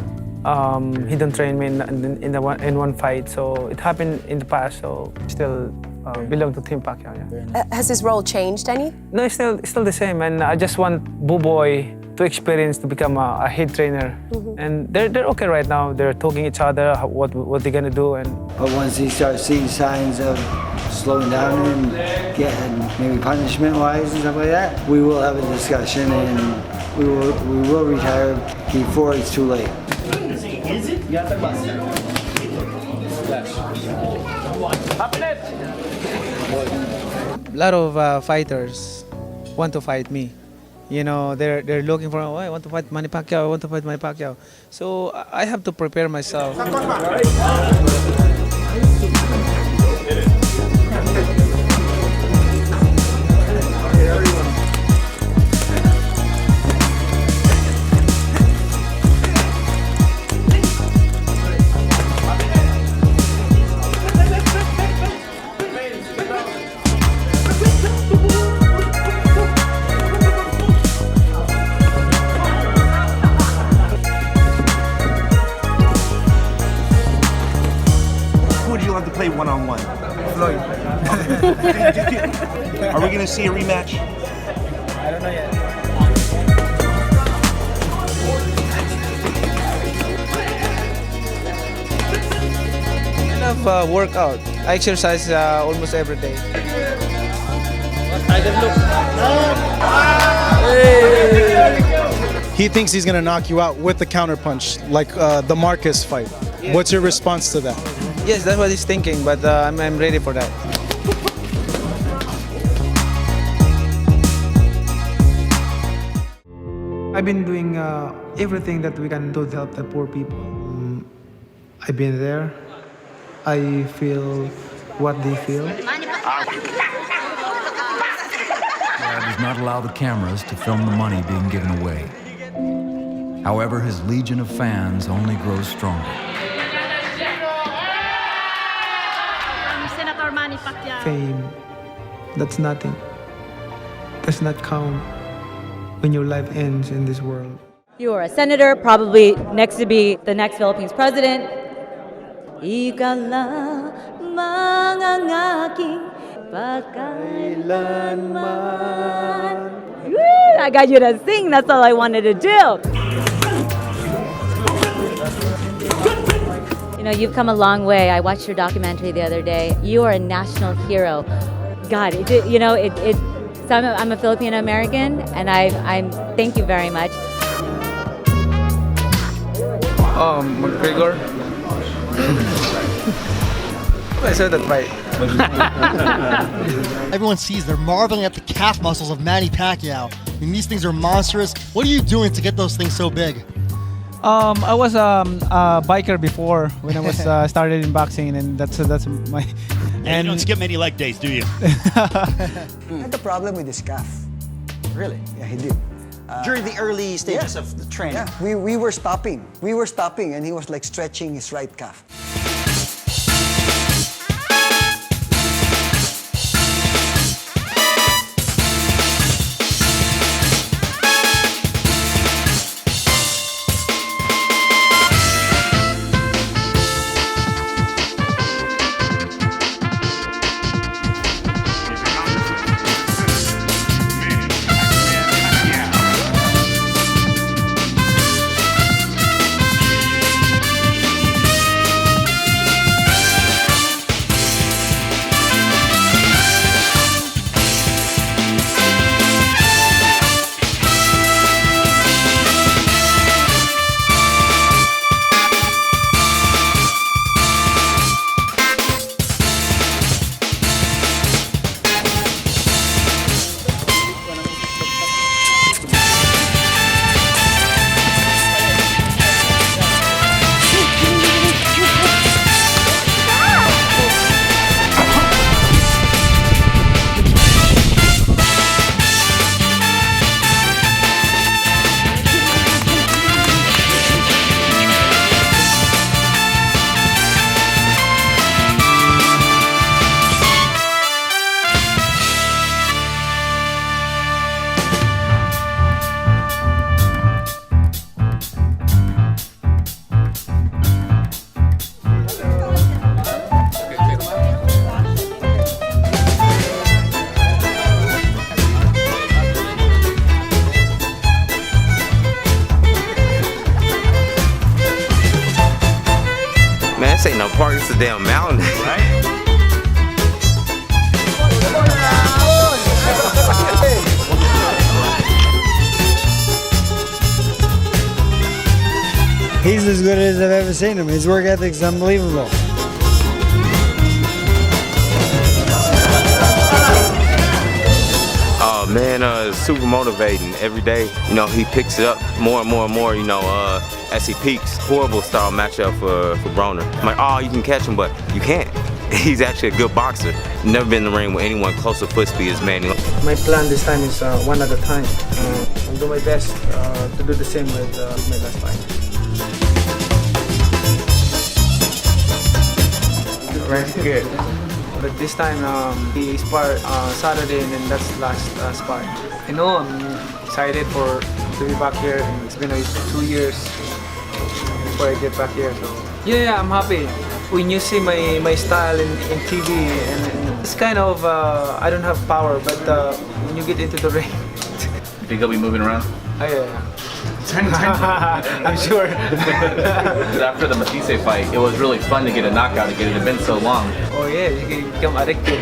he don't train me in one fight. So it happened in the past. So still belong to Team Pacquiao. Yeah. Has his role changed any? No, it's still the same. And I just want Boboy to experience to become a head trainer. And they're okay right now. They're talking each other what they're gonna do. But once he starts seeing signs of slowing down and getting maybe punishment-wise and stuff like that, we will have a discussion and we will retire before it's too late. Is it? You gotta talk about it. A lot of fighters want to fight me. You know, they're looking for, oh, I want to fight Manny Pacquiao, I want to fight Manny Pacquiao. So I have to prepare myself. Play one-on-one. Floyd. Are we going to see a rematch? I don't know yet. I love workout. I exercise almost every day. He thinks he's going to knock you out with the counterpunch, like the Marcus fight. What's your response to that? Yes, that's what he's thinking, but I'm ready for that. I've been doing everything that we can do to help the poor people. I've been there. I feel what they feel. Brad does not allow the cameras to film the money being given away. However, his legion of fans only grows stronger. Fame, that's nothing. Does not count when your life ends in this world. You are a senator, probably next to be the next Philippines president. Ikala mangangaking pagkailanman. I got you to sing, that's all I wanted to do. You know, you've come a long way. I watched your documentary the other day. You are a national hero. God, so I'm a Filipino American, and I'm thank you very much. McGregor. I said that right. Everyone sees they're marveling at the calf muscles of Manny Pacquiao. I mean, these things are monstrous. What are you doing to get those things so big? I was a biker before when I was started in boxing, and that's my. And you don't skip many leg days, do you? I had a problem with his calf. Really? Yeah, he did. During the early stages of the training. Yeah, we were stopping. We were stopping, and he was like stretching his right calf. This ain't no park, it's a damn mountain. Right? He's as good as I've ever seen him. His work ethic's unbelievable. Oh man, it's super motivating every day. You know, he picks it up more and more and more, you know, as he peaks. Horrible style matchup for Broner. I'm like, oh, you can catch him, but you can't. He's actually a good boxer. Never been in the ring with anyone close to foot speed as Manny. My plan this time is one at a time. I'll do my best to do the same with my last fight. Right, good. But this time he sparred Saturday, and then that's the last spar. I know I'm excited to be back here. It's been 2 years before I get back here. So yeah, I'm happy. When you see my style in TV, and it's kind of I don't have power, but when you get into the ring, You think he'll be moving around? oh yeah. I'm sure. After the Matisse fight, it was really fun to get a knockout again. It had been so long. Oh yeah, you can become addicted.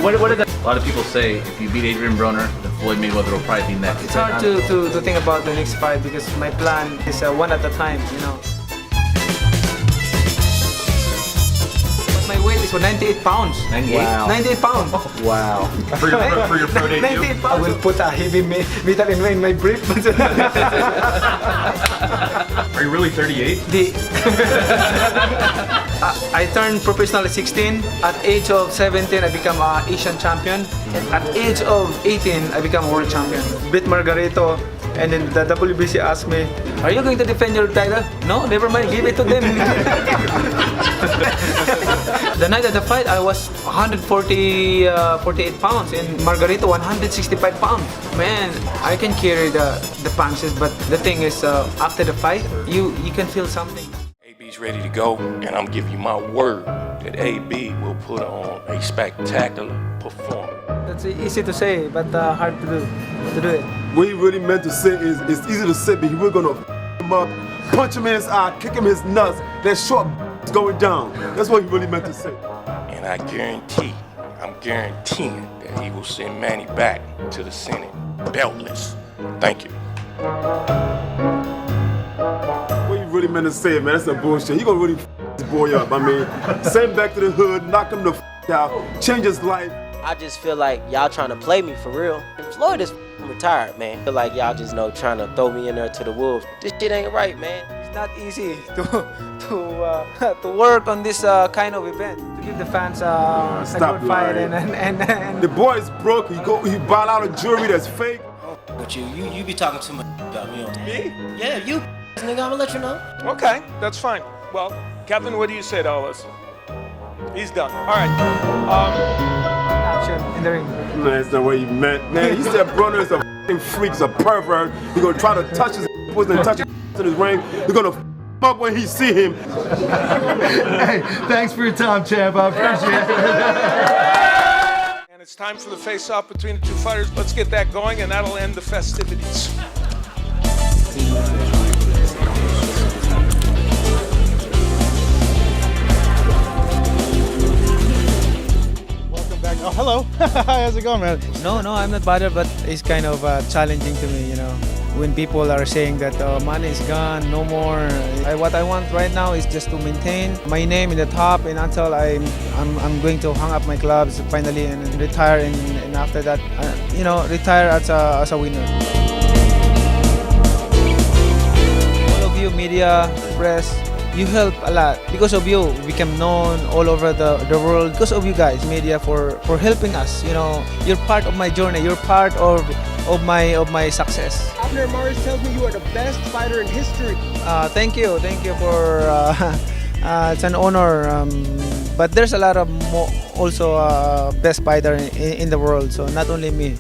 What did a lot of people say if you beat Adrian Broner, then Floyd Mayweather will probably be next? It's hard to think about the next fight because my plan is one at a time, you know. My weight is 98 pounds. 98? Wow. 98 pounds. Wow. For your pro debut? 98 pounds. I will put a heavy metal in my brief. Are you really 38? I turned professional at 16. At age of 17, I become an Asian champion. At age of 18, I become a world champion. Beat Margarito. And then the WBC asked me, are you going to defend your title? No, never mind, give it to them. The night of the fight, I was 48 pounds, and Margarito 165 pounds. Man, I can carry the punches, but the thing is, after the fight, you can feel something. AB's ready to go, and I'm giving you my word that AB will put on a spectacular performance. That's easy to say, but hard to do it. What he really meant to say is, it's easy to say, but he was gonna him up, punch him in his eye, kick him in his nuts. That short is going down. That's what he really meant to say. And I'm guaranteeing that he will send Manny back to the Senate beltless. Thank you. What he really meant to say, man, that's some bullshit. He gonna really this boy up. I mean, send him back to the hood, knock him the out, change his life. I just feel like y'all trying to play me for real. Floyd is retired, man. I feel like y'all just trying to throw me in there to the wolves. This shit ain't right, man. It's not easy to work on this kind of event. To give the fans a good fight and the boy is broke. He buy out of jewelry that's fake. with you. You be talking too much about me. Me? Yeah, you nigga. I'm gonna let you know. Okay, that's fine. Well, Kevin, what do you say to all this? He's done. All right. Action in the ring. Man, that's not what he meant. Man, he said Broner is a f***ing freak, he's a pervert. He's gonna try to touch his wasn't touch his in his ring. He's gonna f up when he see him. Hey, thanks for your time, champ. I appreciate it. And it's time for the face-off between the two fighters. Let's get that going, and that'll end the festivities. Oh, hello. How's it going, man? No, I'm not bothered, but it's kind of challenging to me, you know. When people are saying that money is gone, no more. What I want right now is just to maintain my name in the top, and until I'm going to hang up my gloves finally and retire, and after that, retire as a winner. All of you, media, press, you help a lot. Because of you, we become known all over the world. Because of you guys, media, for helping us. You know, you're part of my journey. You're part of my success. Abner Maris tells me you are the best fighter in history. Thank you for. It's an honor. But there's a lot of also best fighter in the world. So not only me.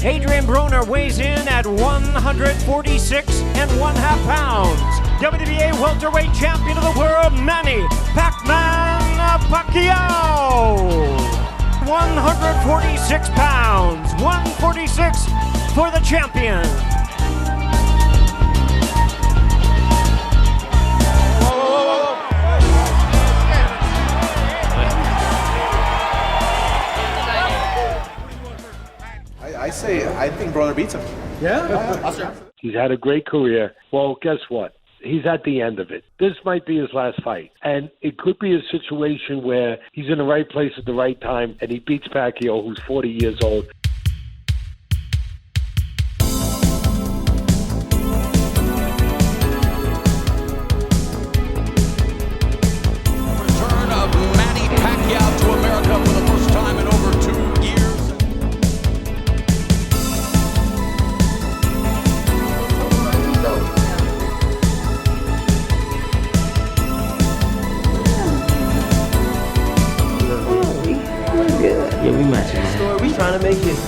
Adrian Broner weighs in at 146.5 pounds. WBA welterweight champion of the world, Manny Pacquiao. 146 pounds, 146 for the champion. I think Broner beats him. Yeah? He's had a great career. Well, guess what? He's at the end of it. This might be his last fight. And it could be a situation where he's in the right place at the right time and he beats Pacquiao, who's 40 years old. Return of Manny Pacquiao to America for the first time in over 2 years. Yeah, we matching, man. We trying to make this.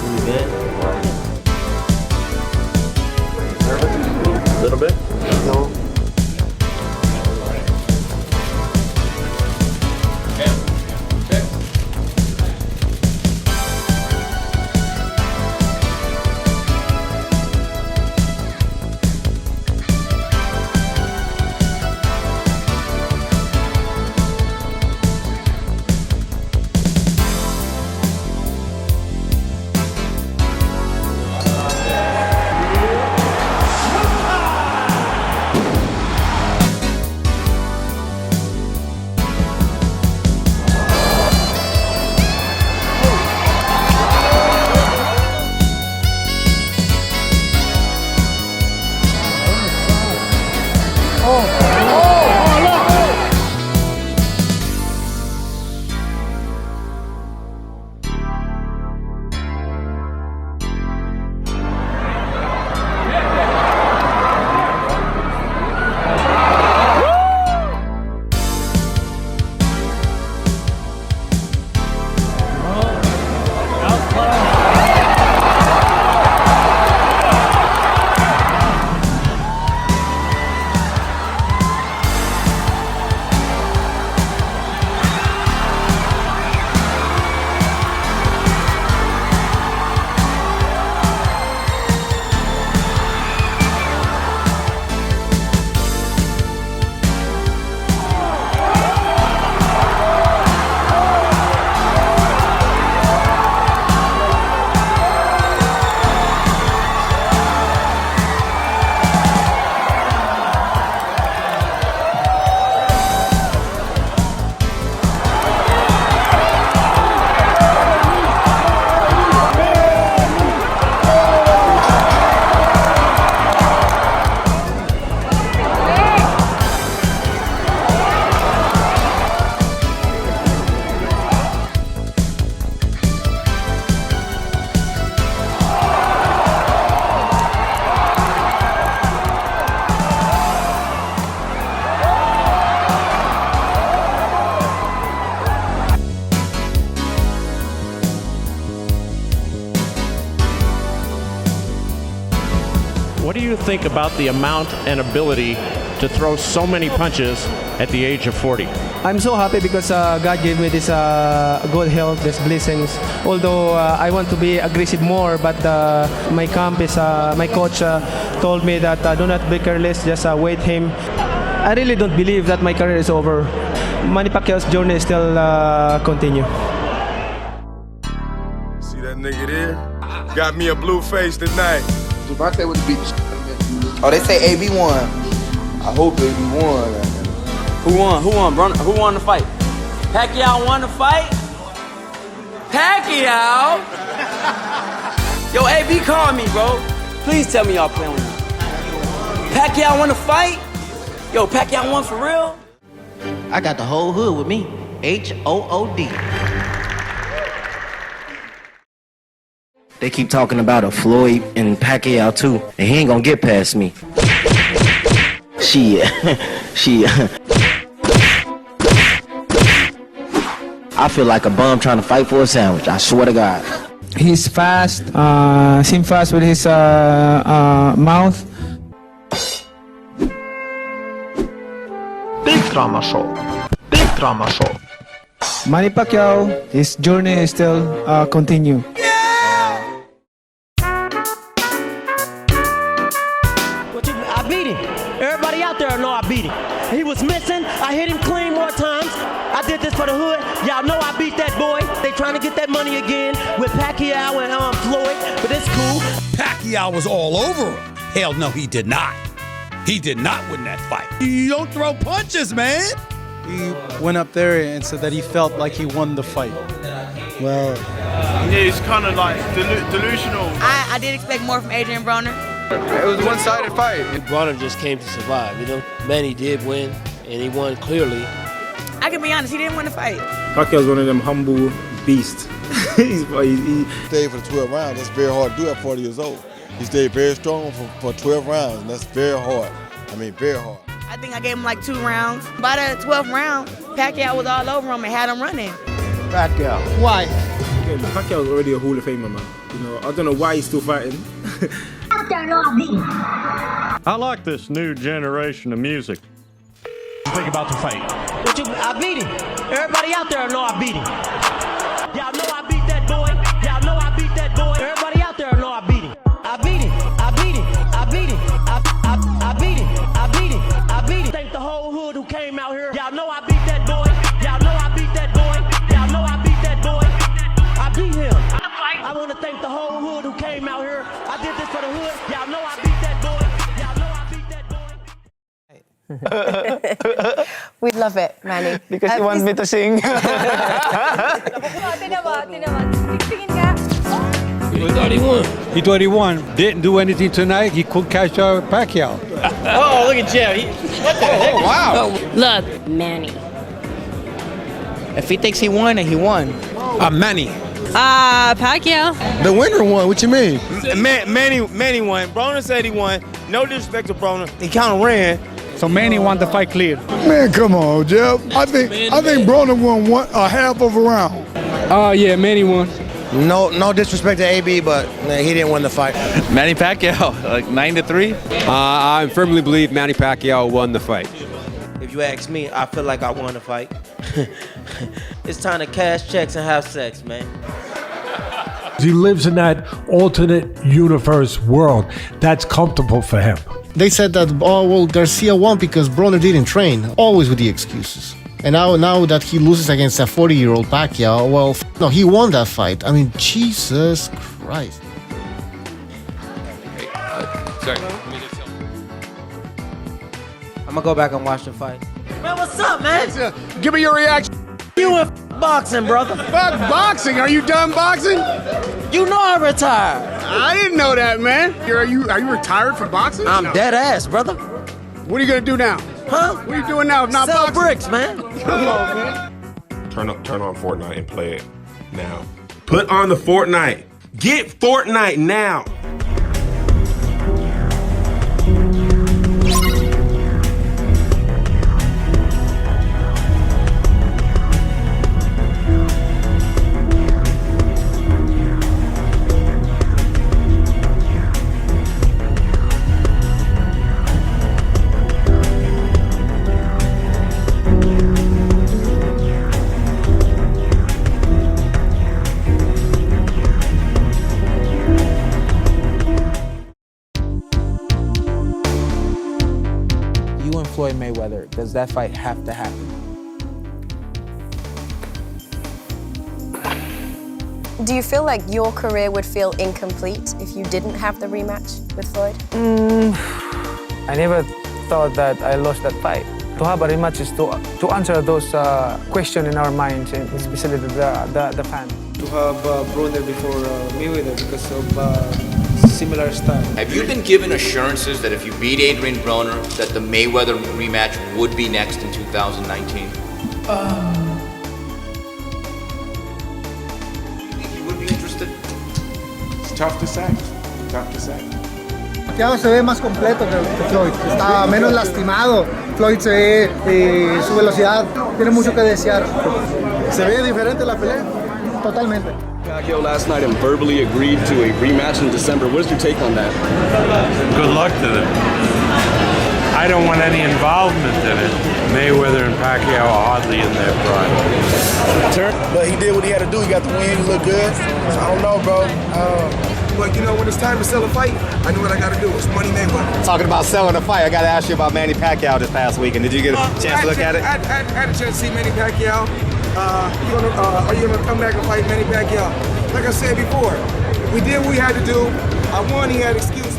you think about the amount and ability to throw so many punches at the age of 40? I'm so happy because God gave me this good health, these blessings. Although I want to be aggressive more, but my coach told me that do not be careless, just wait him. I really don't believe that my career is over. Manny Pacquiao's journey is still continue. See that nigga there? Got me a blue face tonight. Devontae would beat the shit out of me. Oh, they say AB won. I hope AB won. Who won? Who won, bro? Who won the fight? Pacquiao won the fight? Pacquiao? Yo, AB call me, bro. Please tell me y'all playing with me. Pacquiao won the fight? Yo, Pacquiao won for real? I got the whole hood with me. HOOD. They keep talking about a Floyd and Pacquiao too, and he ain't gonna get past me. She. I feel like a bum trying to fight for a sandwich. I swear to God. He's fast. Seem fast with his mouth. Big drama show. Big drama show. Manny Pacquiao, his journey is still continue. I beat him. Everybody out there know I beat him. He was missing. I hit him clean more times. I did this for the hood. Y'all know I beat that boy. They trying to get that money again with Pacquiao and Floyd, but it's cool. Pacquiao was all over him. Hell no, he did not. He did not win that fight. You don't throw punches, man. He went up there and said that he felt like he won the fight. Well, yeah, it's kind of like delusional. I did expect more from Adrian Broner. It was a one-sided fight. Broner just came to survive, you know. Manny did win, and he won clearly. I can be honest, he didn't win the fight. Pacquiao's one of them humble beasts. he stayed for the 12 rounds. That's very hard to do at 40 years old. He stayed very strong for 12 rounds, and that's very hard. I mean, very hard. I think I gave him like 2 rounds. By the 12th round, Pacquiao was all over him and had him running. Pacquiao. Why? Yeah, Pacquiao's already a Hall of Famer, man. You know, I don't know why he's still fighting. I like this new generation of music. Think about the fight. I beat him. Everybody out there know I beat him. Y'all know I beat that boy. Y'all know I beat that boy. Everybody out there know I beat him. I beat him. I beat him. I beat him. I beat him. I beat him. I beat him. Thank the whole hood who came out here. Y'all know I beat that boy. Y'all know I beat that boy. Y'all know I beat that boy. I beat him. I want to thank the whole hood who came out here. I did this for the hood. Y'all know I beat that boy. Y'all know I beat that boy. We love it, Manny. Because he wants me to sing. He thought he won. He thought he won. Didn't do anything tonight. He couldn't catch Pacquiao. Oh, look at Jeff. What the heck? Wow. Look, Manny. If he thinks he won, then he won. Manny. Pacquiao. The winner won. What you mean? Manny won. Broner said he won. No disrespect to Broner. He kind of ran. So Manny won the fight clear. Man, come on, Jeff. I think Broner won a half of a round. Yeah, Manny won. No disrespect to AB, but he didn't win the fight. Manny Pacquiao, like 9-3. I firmly believe Manny Pacquiao won the fight. If you ask me, I feel like I won the fight. It's time to cash checks and have sex, man. He lives in that alternate universe world. That's comfortable for him. They said that, oh, well, Garcia won because Broner didn't train. Always with the excuses. And now that he loses against a 40-year-old Pacquiao, well, no, he won that fight. I mean, Jesus Christ. Sorry. I'm gonna go back and watch the fight. Man, what's up, man? Give me your reaction. You in boxing, brother. Fuck boxing. Are you done boxing? You know I retired. I didn't know that, man. Are you retired from boxing? I'm dead ass, brother. What are you gonna do now? Huh? What are you doing now if not Sell boxing? bricks, man. Come on, man. Turn on Fortnite and play it now. Put on the Fortnite. Get Fortnite now. Mayweather because that fight have to happen. Do you feel like your career would feel incomplete if you didn't have the rematch with Floyd? I never thought that I lost that fight. To have a rematch is to answer those questions in our minds, and especially the fan. To have Broner before Mayweather because of similar style. Have you been given assurances that if you beat Adrian Broner, that the Mayweather rematch would be next in 2019? You would be interested? It's tough to say. Tough to say. Pacquiao se ve más completo que Floyd, está menos lastimado. Floyd se ve, su velocidad tiene mucho que desear. ¿Se ve diferente la pelea? Totalmente. Pacquiao last night and verbally agreed to a rematch in December. What is your take on that? Good luck to them. I don't want any involvement in it. Mayweather and Pacquiao are hardly in their prime. But he did what he had to do. He got the win. He looked good. So I don't know, bro. But you know, when it's time to sell a fight, I know what I got to do. It's money Mayweather. Talking about selling a fight, I got to ask you about Manny Pacquiao this past weekend. Did you get a chance to look at it? I had a chance to see Manny Pacquiao. Are you gonna come back and fight Manny Pacquiao? Like I said before, we did what we had to do. I won. He had excuses.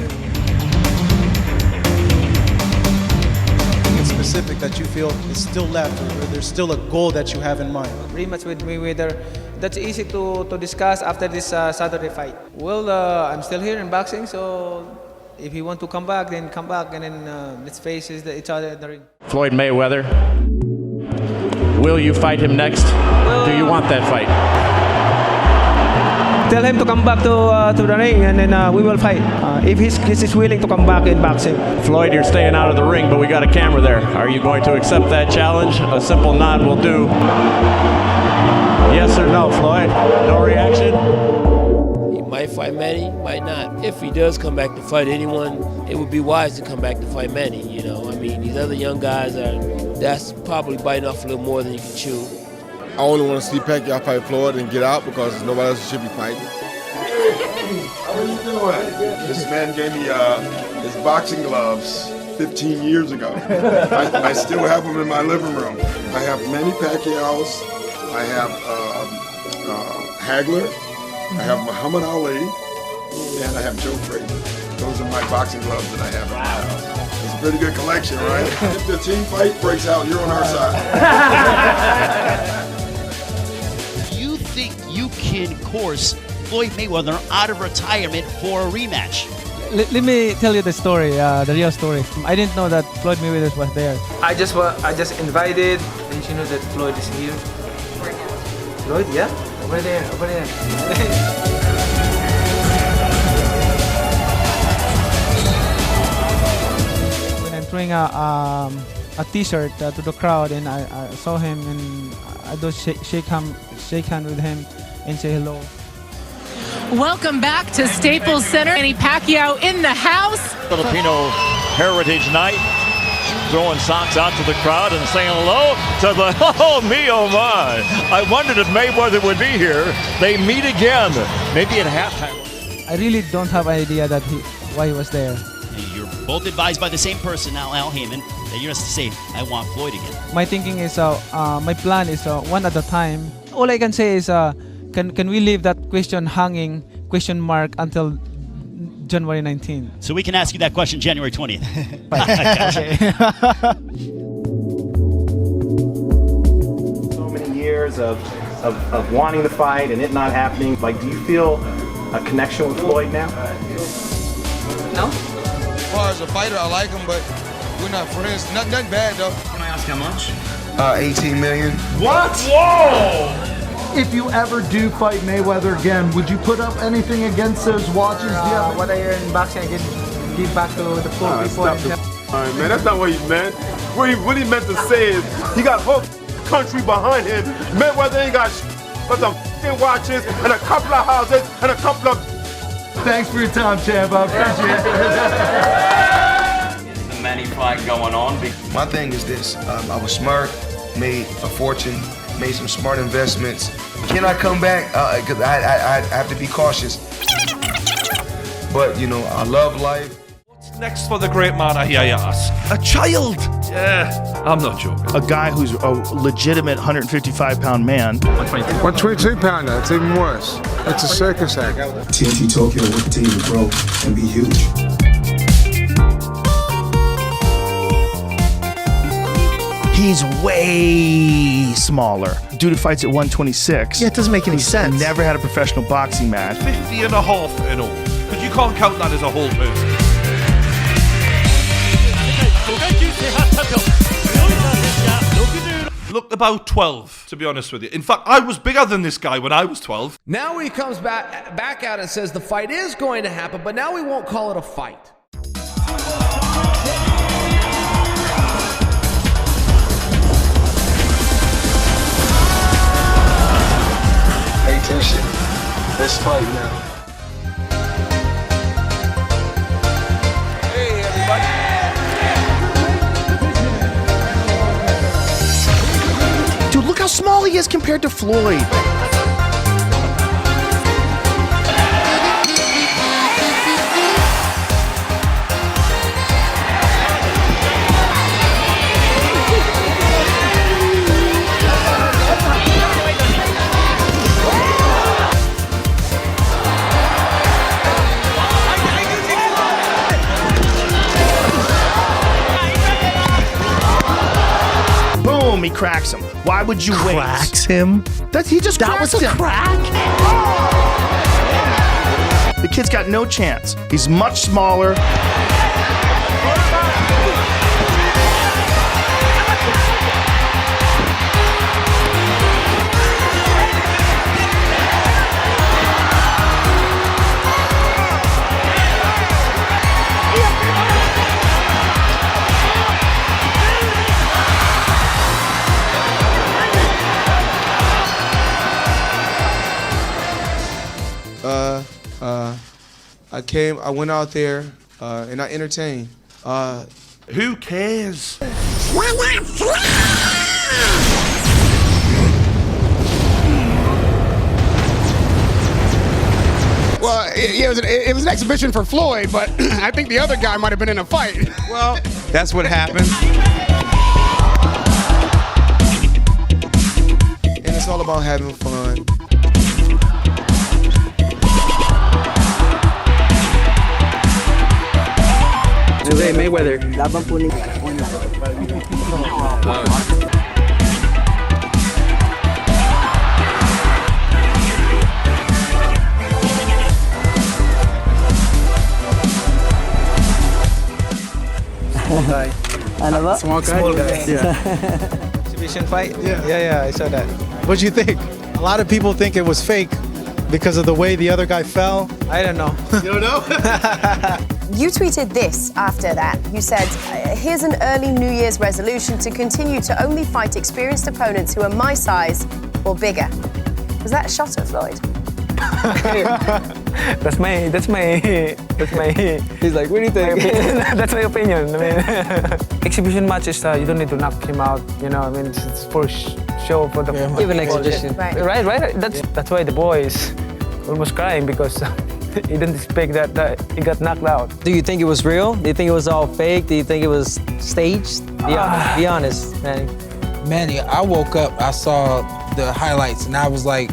It's specific that you feel is still left, or there's still a goal that you have in mind. Rematch with Mayweather. That's easy to discuss after this Saturday fight. Well, I'm still here in boxing, so if you want to come back, then come back, and then let's face each other in the ring. Floyd Mayweather. Will you fight him next? Do you want that fight? Tell him to come back to the ring, and then we will fight. If he's willing to come back in boxing. Floyd, you're staying out of the ring, but we got a camera there. Are you going to accept that challenge? A simple nod will do. Yes or no, Floyd? No reaction? He might fight Manny, might not. If he does come back to fight anyone, it would be wise to come back to fight Manny, you know. I mean, these other young guys that's probably biting off a little more than you can chew. I only want to see Pacquiao fight Floyd and get out because nobody else should be fighting. How are you doing? This man gave me his boxing gloves 15 years ago. I still have them in my living room. I have Manny Pacquiao's. I have Hagler. I have Muhammad Ali. And I have Joe Frazier. Those are my boxing gloves that I have in my house. It's a pretty good collection, right? If the team fight breaks out, you're on our side. You think you can course Floyd Mayweather out of retirement for a rematch? Let me tell you the story, the real story. I didn't know that Floyd Mayweather was there. I just invited, and she knew that Floyd is here. Floyd, yeah? Over there, over there. When I'm throwing a t-shirt to the crowd, and I saw him, and I just shake hand with him and say hello. Welcome back to Staples Center. Manny Pacquiao in the house. Filipino Heritage Night. Throwing socks out to the crowd and saying hello to the, oh me, oh my. I wondered if Mayweather would be here. They meet again, maybe at halftime. I really don't have an idea that why he was there. You're both advised by the same person now, Al Heyman, that you're just to say, I want Floyd again. My thinking is, my plan is one at a time. All I can say is, can we leave that question mark until January 19th? So we can ask you that question January 20th. So many years of wanting to fight and it not happening. Like, do you feel a connection with Floyd now? No. As far as a fighter, I like him, but we're not friends. Nothing bad, though. Can I ask how much? 18 million. What? Whoa! If you ever do fight Mayweather again, would you put up anything against those watches? What I earn in boxing, I can give back to the poor people. All right, man, that's not what he meant. What he meant to say is he got whole country behind him. Mayweather ain't got but some watches and a couple of houses and a couple of. Thanks for your time, champ. I appreciate it. The Manny fight going on. My thing is this: I was smart, made a fortune, made some smart investments. Can I come back? Because I have to be cautious. But, you know, I love life. What's next for the great man, I hear you ask? A child! Yeah, I'm not joking. A guy who's a legitimate 155-pound man. 122-pounder, it's even worse. It's a circus act. TNT Tokyo will continue to grow and be huge. He's way smaller. Dude who fights at 126. Yeah, it doesn't make any sense. Never had a professional boxing match. 50 and a half and all. Because you can't count that as a whole person. Looked about 12, to be honest with you. In fact, I was bigger than this guy when I was 12. Now he comes back out and says the fight is going to happen, but now we won't call it a fight. Pay attention. Let's fight now. Hey, everybody. Dude, look how small he is compared to Floyd. He cracks him. Why would you wait? Cracks him? He just that cracks was a him. crack? The kid's got no chance. He's much smaller. I went out there and I entertained. Who cares? Well, it was an exhibition for Floyd, but I think the other guy might have been in a fight. Well, that's what happened. And it's all about having fun. Today, Mayweather. Laban po ni Ano ba? Small guy? Yeah. Exhibition fight? Yeah, I saw that. What do you think? A lot of people think it was fake because of the way the other guy fell. I don't know. You don't know? You tweeted this after that. You said, here's an early New Year's resolution to continue to only fight experienced opponents who are my size or bigger. Was that a shot at Floyd? That's my. He's like, what do you think? That's my opinion. I mean, exhibition matches, you don't need to knock him out. You know, I mean, it's for show for the. Even exhibition. Right. That's why the boy is almost crying because he didn't expect that he got knocked out. Do you think it was real? Do you think it was all fake? Do you think it was staged? Be honest, Manny. Manny, I woke up, I saw the highlights, and I was like,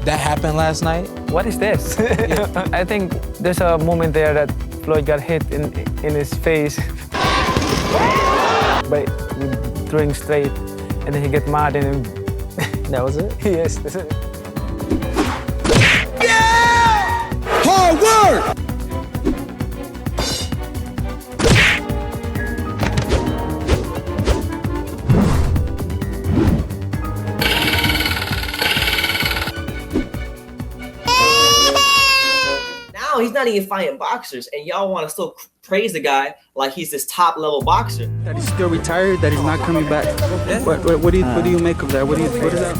that happened last night? What is this? I think there's a moment there that Floyd got hit in his face by throwing straight, and then he got mad and that was it? Yes, that's it. Yeah! Hard work! He's not even fighting boxers, and y'all want to still praise the guy like he's this top-level boxer. That he's still retired, that he's not coming back. What do you make of that? What is that?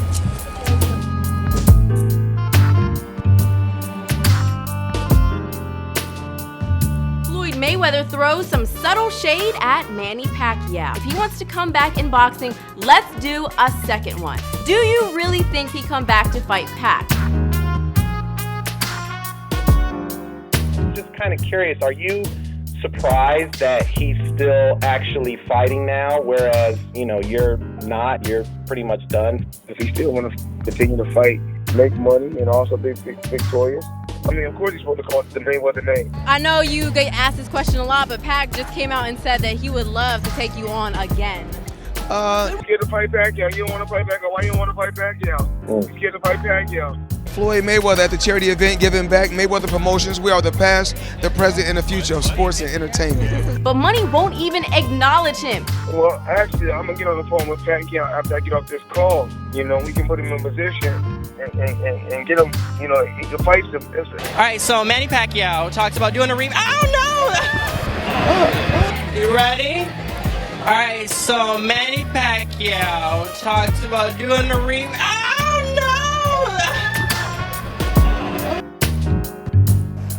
Floyd Mayweather throws some subtle shade at Manny Pacquiao. If he wants to come back in boxing, let's do a second one. Do you really think he'd come back to fight Pac? Just kind of curious, are you surprised that he's still actually fighting now, whereas, you're not. You're pretty much done. If he still want to continue to fight, make money, and also be victorious, I mean, of course he's supposed to call it the Mayweather name. I know you get asked this question a lot, but Pac just came out and said that he would love to take you on again. You're scared to fight Pacquiao. You don't want to fight Pacquiao. Why you don't want to fight Pacquiao? You're scared to fight Pacquiao. Floyd Mayweather at the charity event giving back. Mayweather Promotions. We are the past, the present, and the future of sports and entertainment. But money won't even acknowledge him. Well, actually, I'm going to get on the phone with Pacquiao after I get off this call. We can put him in position and get him, he can fight him. All right, so Manny Pacquiao talks about doing a rematch. Oh, no! You ready? All right, so Manny Pacquiao talks about doing a rematch. Oh,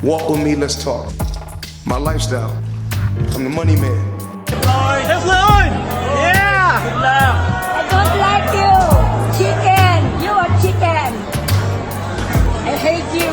no! Walk with me, let's talk. My lifestyle. I'm the money man. That's Lloyd! Yeah! I don't like you! Chicken! You are chicken! I hate you!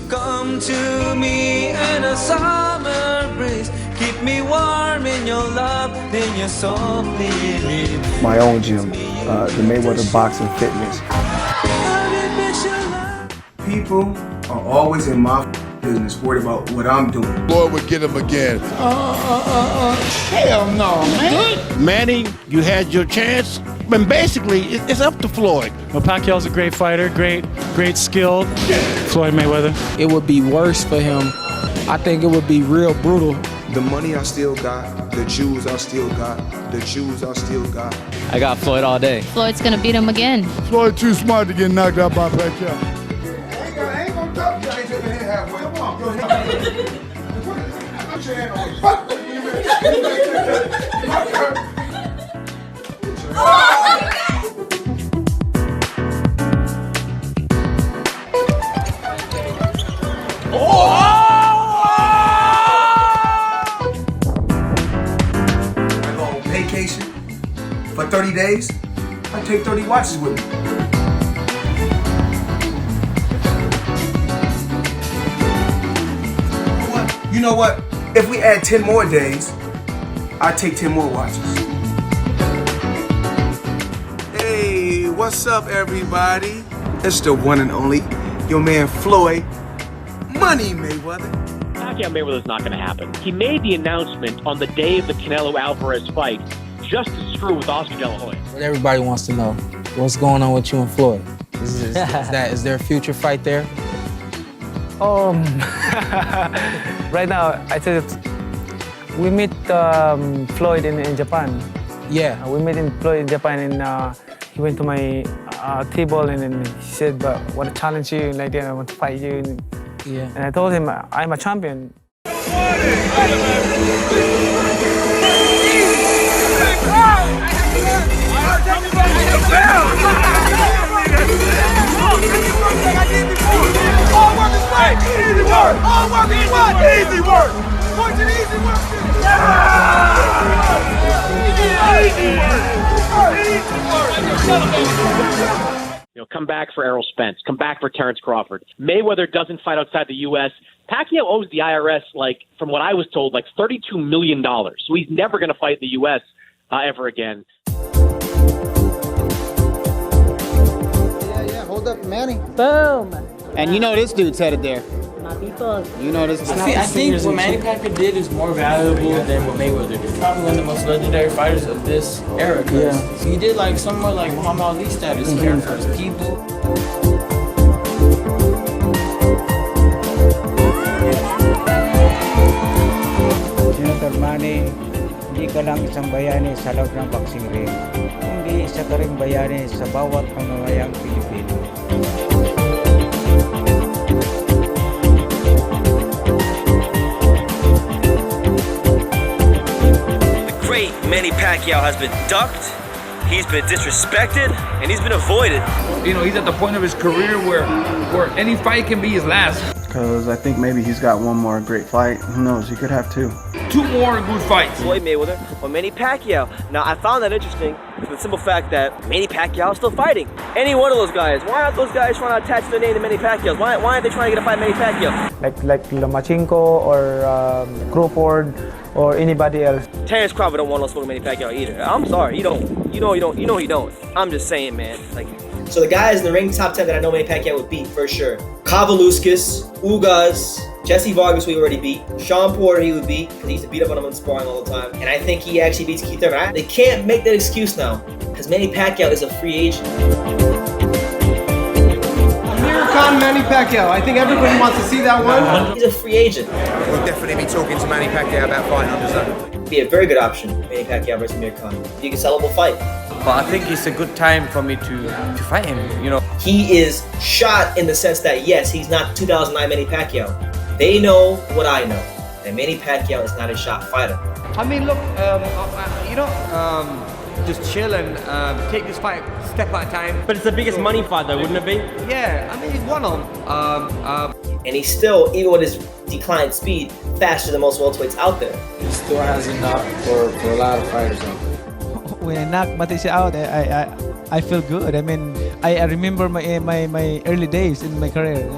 Come to me in a summer breeze. Keep me warm in your love, then you softly leave. My own gym, the Mayweather Boxing Fitness. People are always in my business, worried about what I'm doing. Lord would get him again. Hell no, man. Manny, you had your chance. But basically, it's up to Floyd. Well, Pacquiao's a great fighter, great skill. Floyd Mayweather. It would be worse for him. I think it would be real brutal. The money I still got, the jewels I still got, the jewels I still got. I got Floyd all day. Floyd's gonna beat him again. Floyd too smart to get knocked out by Pacquiao. I ain't gonna talk to you. I ain't taking it halfway. Come on, go ahead. Put your hand on me. I go on vacation for 30 days. I take 30 watches with me. You know what? If we add 10 more days, I take 10 more watches. Hey, what's up, everybody? It's the one and only, your man Floyd Money Mayweather. Pacquiao Mayweather's not going to happen. He made the announcement on the day of the Canelo Alvarez fight just to screw with Oscar De La Hoya. What everybody wants to know, what's going on with you and Floyd? Is there a future fight there? Right now, I said we meet Floyd in Japan. Yeah. We met Floyd in Japan, and he went to my table, and then he said, "But I want to challenge you, like that. I want to fight you." Yeah. And I told him, "I'm a champion." Easy work! Point to the easy work! Come back for Errol Spence. Come back for Terrence Crawford. Mayweather doesn't fight outside the U.S. Pacquiao owes the IRS, from what I was told, $32 million. So he's never going to fight the U.S. Ever again. Yeah, hold up, Manny. Boom. And you know this dude's headed there. My people. You know this. I think what Manny Pacquiao did is more valuable than what Mayweather did. Probably one of the most legendary fighters of this era. Because he did somewhere like Muhammad Ali status. He cared for his people. Senator Manny, hindi ka lang isang bayani sa loob ng boxing ring, kundi isa ka ring bayani sa bawat pamamayang Pilipino. Manny Pacquiao has been ducked, he's been disrespected, and he's been avoided. He's at the point of his career where any fight can be his last. because I think maybe he's got one more great fight. Who knows? He could have two. Two more good fights. Floyd Mayweather or Manny Pacquiao. Now, I found that interesting for the simple fact that Manny Pacquiao is still fighting. Any one of those guys. Why aren't those guys trying to attach their name to Manny Pacquiao? Why aren't they trying to get a fight Manny Pacquiao? Like Lomachenko or Crawford or anybody else. Terrence Crawford don't want no smoke with Manny Pacquiao either. I'm sorry, you don't. You know he don't. I'm just saying, man. Like. So the guys in the ring top 10 that I know Manny Pacquiao would beat for sure. Kavaluskas, Ugas, Jesse Vargas we already beat. Sean Porter he would beat because he used to beat up on him in sparring all the time. And I think he actually beats Keith Thurman. They can't make that excuse now because Manny Pacquiao is a free agent. Manny Pacquiao. I think everybody wants to see that one. He's a free agent. We'll definitely be talking to Manny Pacquiao about fighting under zone. Be a very good option, Manny Pacquiao versus Amir Khan. You can sellable fight. But I think it's a good time for me to fight him, you know. He is shot in the sense that, yes, he's not 2009 Manny Pacquiao. They know what I know, that Manny Pacquiao is not a shot fighter. I mean, look, just chill and take this fight step at a time. But it's the biggest money fight though, wouldn't it be? Yeah, I mean, he's one of them. And he's still, even with his declined speed, faster than most welterweights out there. He still has enough for a lot of fighters. When I knocked Matisse out, I feel good. I mean, I remember my early days in my career.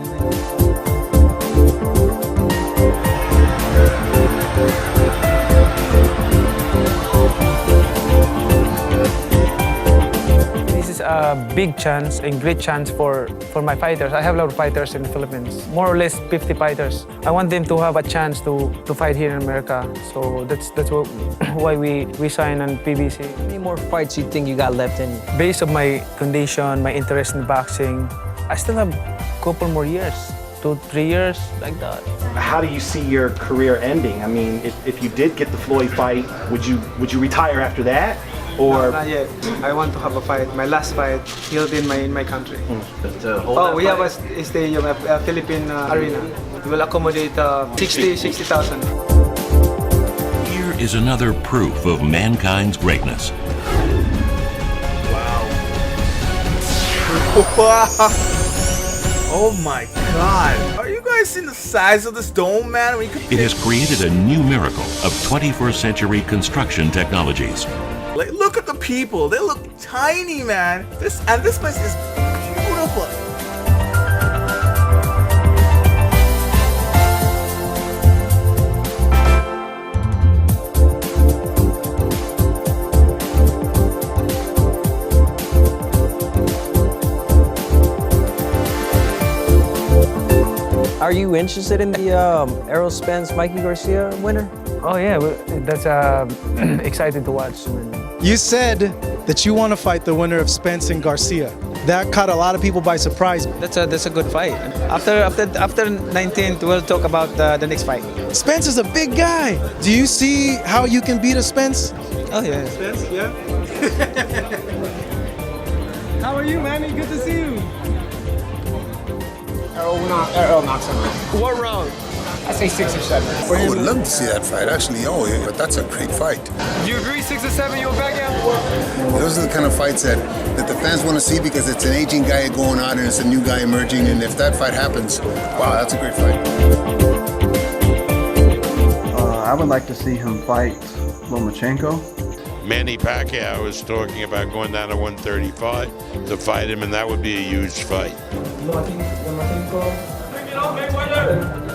This is a big chance and great chance for my fighters. I have a lot of fighters in the Philippines, more or less 50 fighters. I want them to have a chance to fight here in America. So that's why we sign on PBC. How many more fights you think you got left in you? Based on my condition, my interest in boxing, I still have a couple more years, 2-3 years, like that. How do you see your career ending? I mean, if you did get the Floyd fight, would you retire after that? Or no, not yet. I want to have a fight. My last fight held in my country. We have a stadium, a Philippine arena. We will accommodate 60,000. Here is another proof of mankind's greatness. Wow. Oh my God. Are you guys seeing the size of this dome, man? It has created a new miracle of 21st century construction technologies. Like, look at the people. They look tiny, man. This place is beautiful. Are you interested in the Errol Spence Mikey Garcia winner? Oh yeah, that's exciting to watch. You said that you want to fight the winner of Spence and Garcia. That caught a lot of people by surprise. That's a good fight. After 19th, we'll talk about the next fight. Spence is a big guy. Do you see how you can beat a Spence? Oh yeah. Spence, yeah. How are you, Manny? Good to see you. Errol knocks him out. What round? I say 6 or 7. I would love to see that fight, actually. Oh, yeah, but that's a great fight. Do you agree 6 or 7, you'll back out? Those are the kind of fights that the fans want to see because it's an aging guy going on and it's a new guy emerging. And if that fight happens, wow, that's a great fight. I would like to see him fight Lomachenko. Manny Pacquiao is talking about going down to 135 to fight him, and that would be a huge fight. Lomachenko. Bring it on, Mayweather!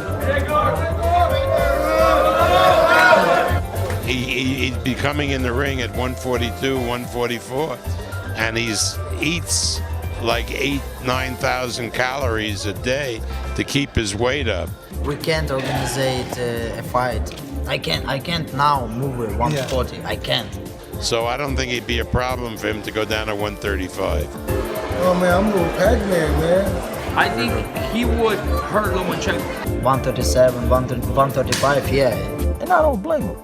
He'd be coming in the ring at 142, 144, and he eats like 9,000 calories a day to keep his weight up. We can't organize a fight. I can't now move at 140. Yeah. I can't. So I don't think it'd be a problem for him to go down to 135. Oh man, I'm going Pac-Man, man. I think he would hurt Lomachenko. 137, 135, yeah. And I don't blame him.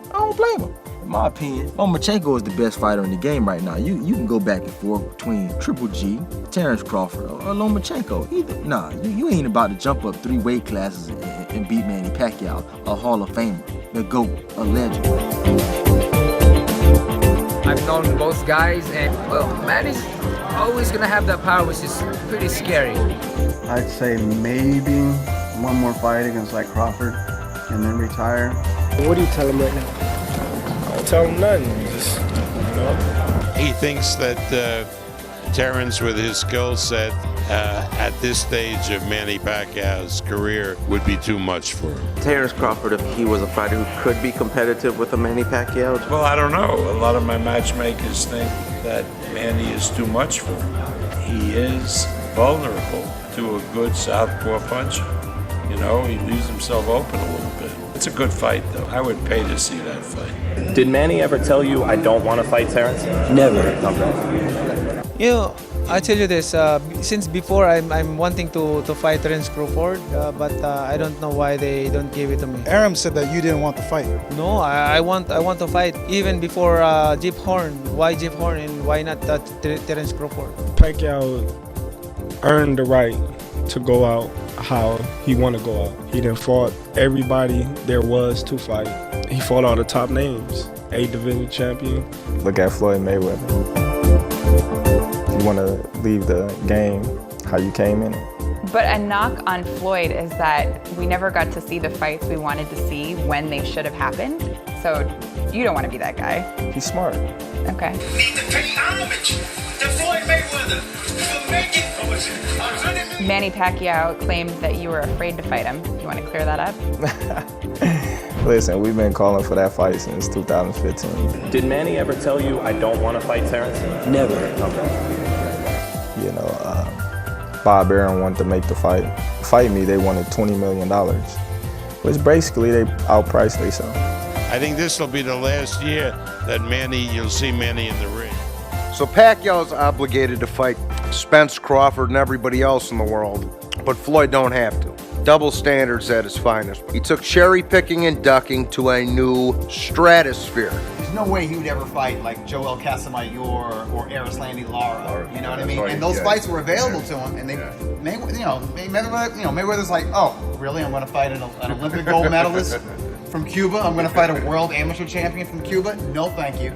In my opinion, Lomachenko is the best fighter in the game right now. You can go back and forth between Triple G, Terrence Crawford, or Lomachenko. Either. Nah, you ain't about to jump up 3 weight classes and beat Manny Pacquiao, a Hall of Famer, the GOAT, a legend. I've known both guys, and well, Manny's always gonna have that power, which is pretty scary. I'd say maybe one more fight against like Crawford and then retire. What do you tell him right now? I don't tell him nothing. Just, you know. He thinks that Terrence, with his skill set, at this stage of Manny Pacquiao's career, would be too much for him. Terrence Crawford, if he was a fighter who could be competitive with a Manny Pacquiao? Well, I don't know. A lot of my matchmakers think that Manny is too much for him. He is vulnerable to a good southpaw puncher. You know, he leaves himself open a little bit. It's a good fight, though. I would pay to see that fight. Did Manny ever tell you, I don't want to fight Terrence? Never. Okay. You know, I tell you this, since before I'm wanting to fight Terence Crawford, but I don't know why they don't give it to me. Aram said that you didn't want to fight. No, I want to fight even before Jeff Horn. Why Jeff Horn and why not Terence Crawford? Pacquiao earned the right to go out how he want to go out. He done fought everybody there was to fight. He fought all the top names. 8 division champion. Look at Floyd Mayweather. You want to leave the game how you came in it. But a knock on Floyd is that we never got to see the fights we wanted to see when they should have happened. So you don't want to be that guy. He's smart. Okay. Need to pay homage to Floyd Mayweather for making Manny Pacquiao claimed that you were afraid to fight him. You want to clear that up? Listen, we've been calling for that fight since 2015. Did Manny ever tell you, I don't want to fight Terrence? Never. Okay. You know, Bob Arum wanted to make the fight me. They wanted $20 million, which basically they outpriced themselves. I think this will be the last year that you'll see Manny in the ring. So Pacquiao's obligated to fight Spence, Crawford, and everybody else in the world, but Floyd don't have to. Double standards at his finest. He took cherry picking and ducking to a new stratosphere. There's no way he would ever fight like Joel Casamayor or Arislandi Lara. You know what I mean? And those fights were available to him, and they, Mayweather's like, oh, really? I'm going to fight an Olympic gold medalist from Cuba? I'm going to fight a world amateur champion from Cuba? No, thank you.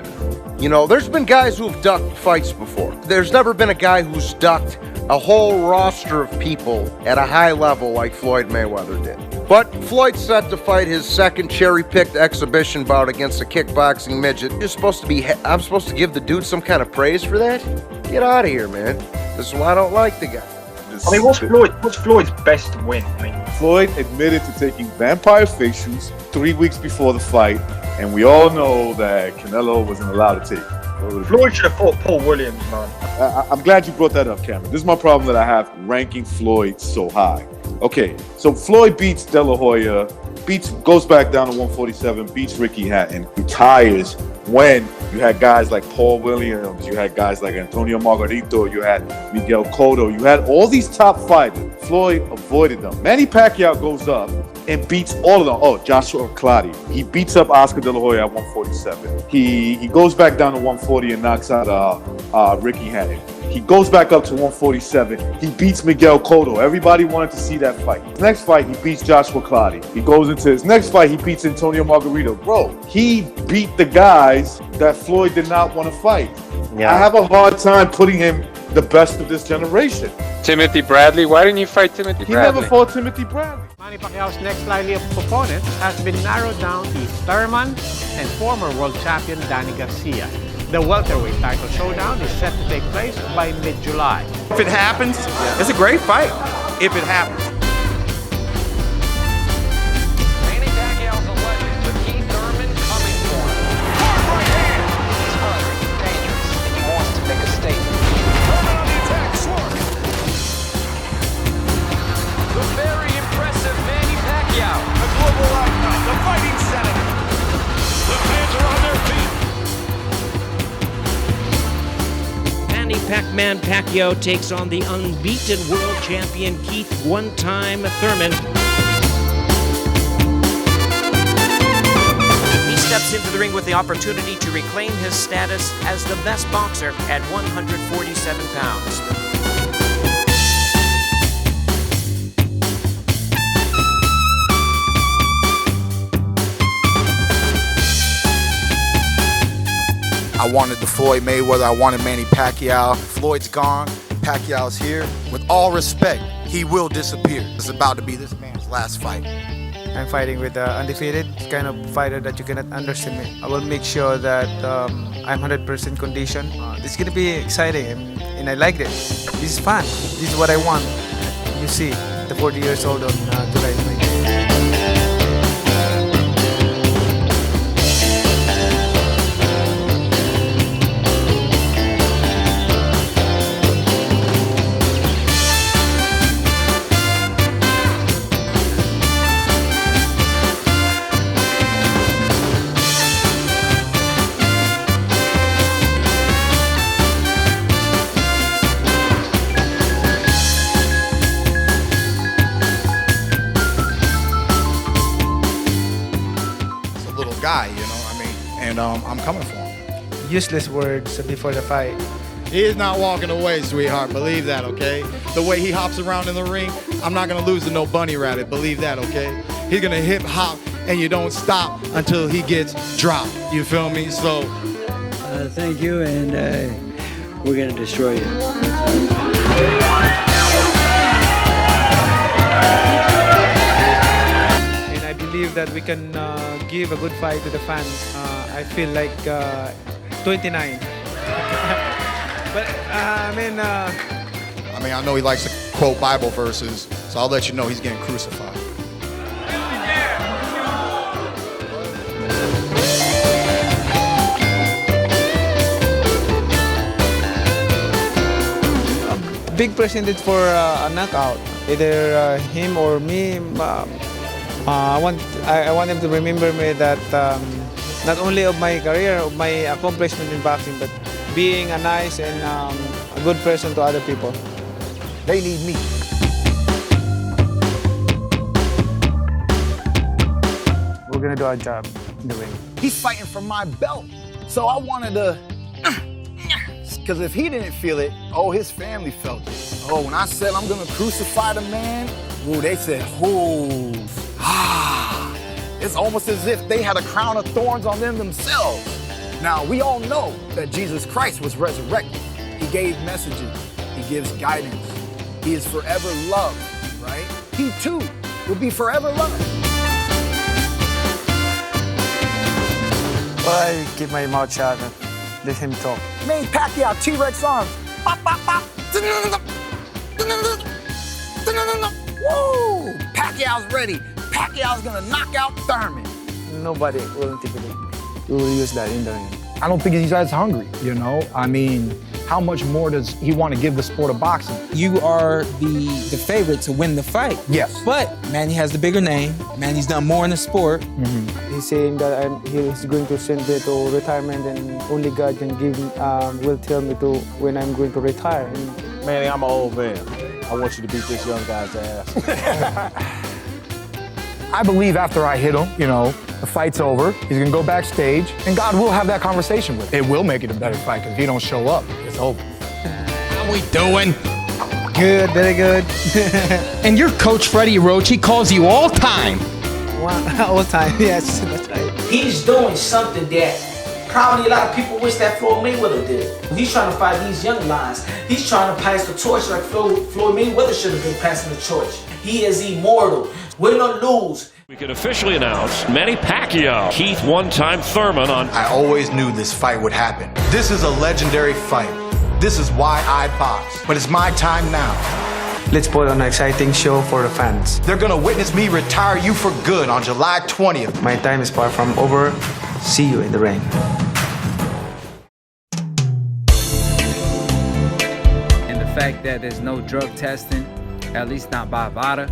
You know, there's been guys who've ducked fights before. There's never been a guy who's ducked a whole roster of people at a high level like Floyd Mayweather did. But Floyd's set to fight his second cherry-picked exhibition bout against a kickboxing midget. I'm supposed to give the dude some kind of praise for that? Get out of here, man. This is why I don't like the guy. I mean, what's Floyd's best win? I mean, Floyd admitted to taking vampire facials 3 weeks before the fight, and we all know that Canelo wasn't allowed to take it. Floyd should have fought Paul Williams, man. I'm glad you brought that up, Cameron. This is my problem that I have ranking Floyd so high. Okay, so Floyd beats De La Hoya, goes back down to 147, beats Ricky Hatton, retires when you had guys like Paul Williams, you had guys like Antonio Margarito, you had Miguel Cotto, you had all these top fighters. Floyd avoided them. Manny Pacquiao goes up and beats all of them. Oh, Joshua Clottey. He beats up Oscar De La Hoya at 147. He goes back down to 140 and knocks out Ricky Hatton. He goes back up to 147. He beats Miguel Cotto. Everybody wanted to see that fight. His next fight, he beats Joshua Clottey. He goes into his next fight, he beats Antonio Margarito. Bro, he beat the guys that Floyd did not want to fight. Yeah. I have a hard time putting him the best of this generation. Timothy Bradley? Why didn't you fight Timothy Bradley? He never fought Timothy Bradley. Manny Pacquiao's next likely opponent has been narrowed down to Thurman and former world champion Danny Garcia. The welterweight title showdown is set to take place by mid-July. If it happens, it's a great fight. If it happens. Manny Pacquiao's a legend, but Keith Thurman coming for him. Hard right hand. He's hungry, dangerous, and he wants to make a statement. Thurman on the attack, sword. The very impressive Manny Pacquiao. A global icon, the fighting senator. The fans are on their feet. Manny Pac-Man Pacquiao takes on the unbeaten world champion Keith one-time Thurman. He steps into the ring with the opportunity to reclaim his status as the best boxer at 147 pounds. I wanted the Floyd Mayweather, I wanted Manny Pacquiao. Floyd's gone, Pacquiao's here. With all respect, he will disappear. It's about to be this man's last. last fight? I'm fighting with undefeated, kind of fighter that you cannot underestimate. I will make sure that I'm 100% condition. This is gonna be exciting, and I like this. This is fun. This is what I want. You see, the 40 years old on July 20. Guy, you know, I mean, and I'm coming for him. Useless words before the fight. He is not walking away, sweetheart. Believe that, okay? The way he hops around in the ring, I'm not gonna lose to no bunny rabbit. Believe that, okay? He's gonna hip hop, and you don't stop until he gets dropped. You feel me? So, thank you, and we're gonna destroy you. I believe that we can give a good fight to the fans. I feel like 29. But I mean, I know he likes to quote Bible verses, so I'll let you know he's getting crucified. Big percentage for a knockout, either him or me. I want them to remember me that not only of my career, of my accomplishment in boxing, but being a nice and a good person to other people. They need me. We're gonna do our job in the ring. He's fighting for my belt, so I wanted to, because if he didn't feel it, oh, his family felt it. Oh, when I said I'm gonna crucify the man, ooh, they said, ooh. It's almost as if they had a crown of thorns on them themselves. Now, we all know that Jesus Christ was resurrected. He gave messages. He gives guidance. He is forever loved, right? He, too, will be forever loved. Well, I keep my mouth shut and let him talk. Manny Pacquiao, T-Rex arms. Pop, pop, pop. Woo! Pacquiao's ready. Pacquiao's gonna knock out Thurman. Nobody will intimidate me. We will use that in the ring. I don't think he's as hungry, you know? I mean, how much more does he want to give the sport of boxing? You are the favorite to win the fight. Yes. But Manny has the bigger name. Manny's done more in the sport. Mm-hmm. He's saying that he's going to send me to retirement, and only God can will tell me to when I'm going to retire. Manny, I'm an old man. I want you to beat this young guy's ass. I believe after I hit him, you know, the fight's over, he's gonna go backstage, and God will have that conversation with him. It will make it a better fight, because if he don't show up, it's over. How we doing? Good, very good. And your coach, Freddie Roach, he calls you all time. All time, yes, that's right. He's doing something that probably a lot of people wish that Floyd Mayweather did. He's trying to fight these young lions. He's trying to pass the torch like Floyd Mayweather should have been passing the torch. He is immortal. Win or lose. We can officially announce Manny Pacquiao, Keith one-time Thurman on. I always knew this fight would happen. This is a legendary fight. This is why I box. But it's my time now. Let's put on an exciting show for the fans. They're gonna witness me retire you for good on July 20th. My time is far from over. See you in the ring. And the fact that there's no drug testing, at least not by VADA,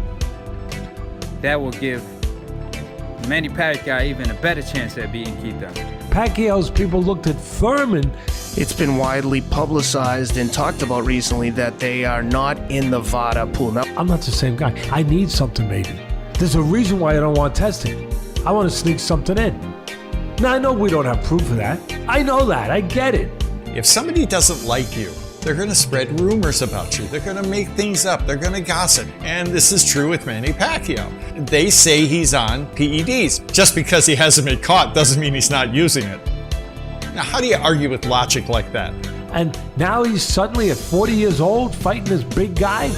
that will give Manny Pacquiao even a better chance at beating Keith Thurman. Pacquiao's people looked at Thurman. It's been widely publicized and talked about recently that they are not in the VADA pool. Now, I'm not the same guy. I need something, maybe. There's a reason why I don't want testing. I want to sneak something in. Now, I know we don't have proof of that. I know that. I get it. If somebody doesn't like you, they're going to spread rumors about you. They're going to make things up. They're going to gossip. And this is true with Manny Pacquiao. They say he's on PEDs. Just because he hasn't been caught doesn't mean he's not using it. Now, how do you argue with logic like that? And now he's suddenly at 40 years old fighting this big guy?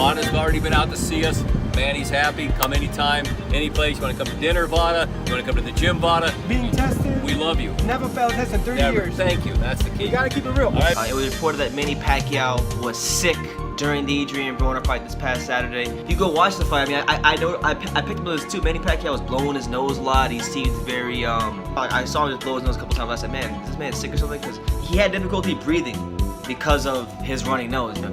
Vada's already been out to see us. Manny's happy. Come anytime, any place. You want to come to dinner, Vada? You want to come to the gym, Vada? Being tested. We love you. Never failed a test in 30 years. Thank you. That's the key. You gotta keep it real. All right. It was reported that Manny Pacquiao was sick during the Adrian Broner fight this past Saturday. If you go watch the fight, I mean, I know I picked up on this too. Manny Pacquiao was blowing his nose a lot. He seemed very I saw him just blow his nose a couple times. I said, man, is this man sick or something? Because he had difficulty breathing because of his running nose. You know,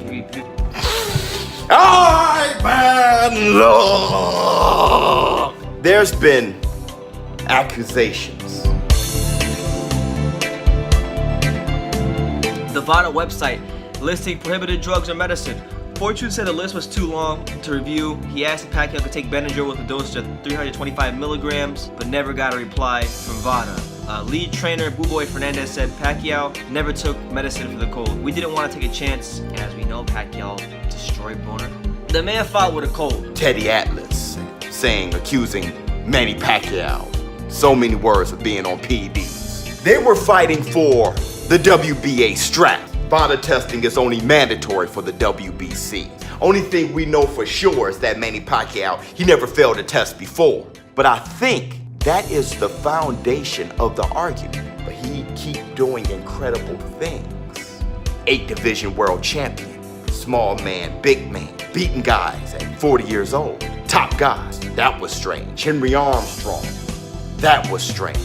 Alright, man, look. There's been accusations. The VADA website listing prohibited drugs or medicine. Fortune said the list was too long to review. He asked if Pacquiao could take Benadryl with a dosage of 325 milligrams, but never got a reply from VADA. Lead trainer Buboy Fernandez said Pacquiao never took medicine for the cold. We didn't want to take a chance, and as we know, Pacquiao destroyed Broner. The man fought with a cold. Teddy Atlas accusing Manny Pacquiao, so many words of being on PEDs. They were fighting for the WBA strap. VADA testing is only mandatory for the WBC. Only thing we know for sure is that Manny Pacquiao, he never failed a test before. But I think that is the foundation of the argument. But he keep doing incredible things. 8 division world champion, small man, big man, beating guys at 40 years old. Top guys, that was strange. Henry Armstrong, that was strange.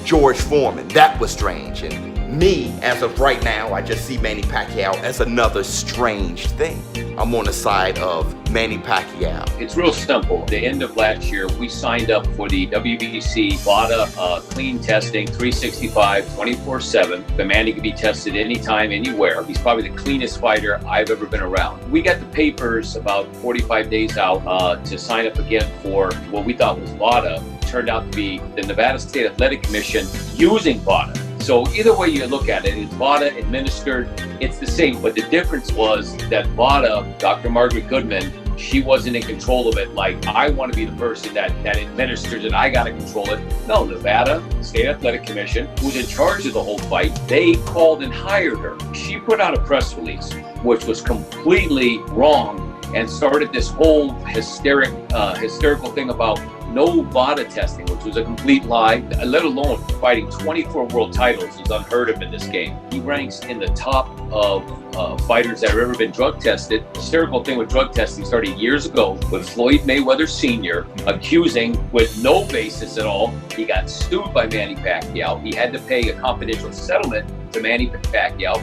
George Foreman, that was strange. And me, as of right now, I just see Manny Pacquiao as another strange thing. I'm on the side of Manny Pacquiao. It's real simple. At the end of last year, we signed up for the WBC VADA clean testing, 365, 24/7. The Manny can be tested anytime, anywhere. He's probably the cleanest fighter I've ever been around. We got the papers about 45 days out to sign up again for what we thought was VADA. Turned out to be the Nevada State Athletic Commission using VADA. So either way you look at it, it's VADA administered, it's the same. But the difference was that VADA, Dr. Margaret Goodman, she wasn't in control of it. Like, I want to be the person that administers it, I got to control it. No, Nevada State Athletic Commission, who's in charge of the whole fight, they called and hired her. She put out a press release, which was completely wrong and started this whole hysterical thing about no VADA testing, which was a complete lie, let alone fighting 24 world titles is unheard of in this game. He ranks in the top of fighters that have ever been drug tested. The hysterical thing with drug testing started years ago with Floyd Mayweather Sr. accusing with no basis at all. He got sued by Manny Pacquiao. He had to pay a confidential settlement to Manny Pacquiao.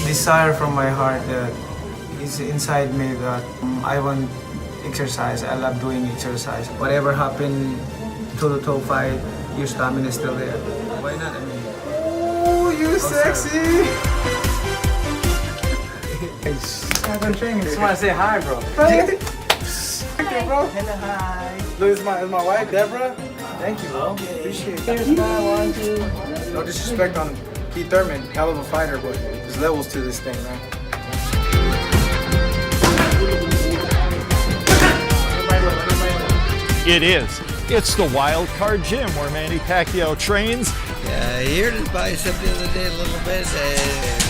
Desire from my heart that is inside me that I want exercise. I love doing exercise. Whatever happened, toe-to-toe fight, your stamina is still there. Why not? I mean, oh, you sexy! I've been training. Just want to say hi, bro. Hi. Okay, bro. Hi. Look, it's my wife, Deborah. Thank you, bro. Appreciate it. Here's my 1, 2. No disrespect on Keith Thurman, hell of a fighter, but there's levels to this thing, man. It is. It's the Wild Card Gym where Manny Pacquiao trains. Yeah, he hurt his bicep the other day a little bit, a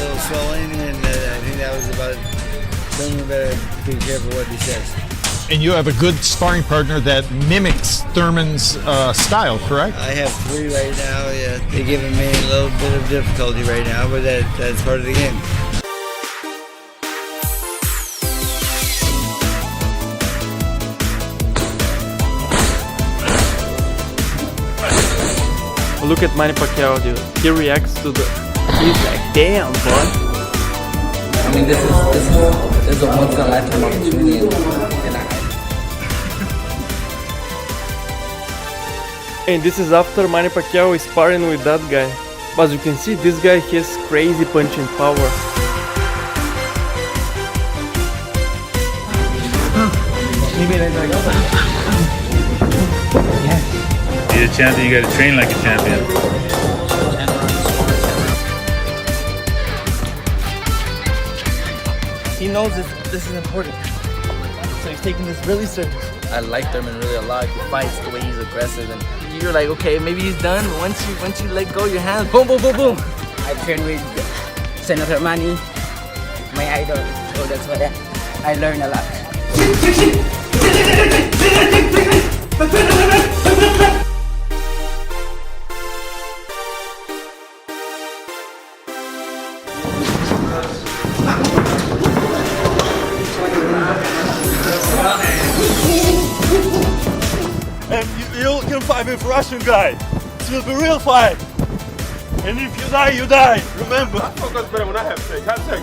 little swelling, and I think that was about it. Thurman better be careful what he says. And you have a good sparring partner that mimics Thurman's style, correct? I have 3 right now. Yeah, they're giving me a little bit of difficulty right now, but that's part of the game. Look at Manny Pacquiao, dude. He reacts to the. He's like, damn, boy. I mean, this is a once in a lifetime opportunity, And this is after Manny Pacquiao is sparring with that guy. But as you can see, this guy has crazy punching power. Be a champion, you gotta train like a champion. He knows this is important, so he's taking this really serious. I like Thurman really a lot. He fights the way he's aggressive, and you're like, okay, maybe he's done. Once you let go your hands, boom, boom, boom, boom. I trained with Senator Manny, my idol, so that's why I learned a lot. And you can fight with Russian guy. It will be real fight. And if you die, you die. Remember. I focus better when I have sex. Have sex.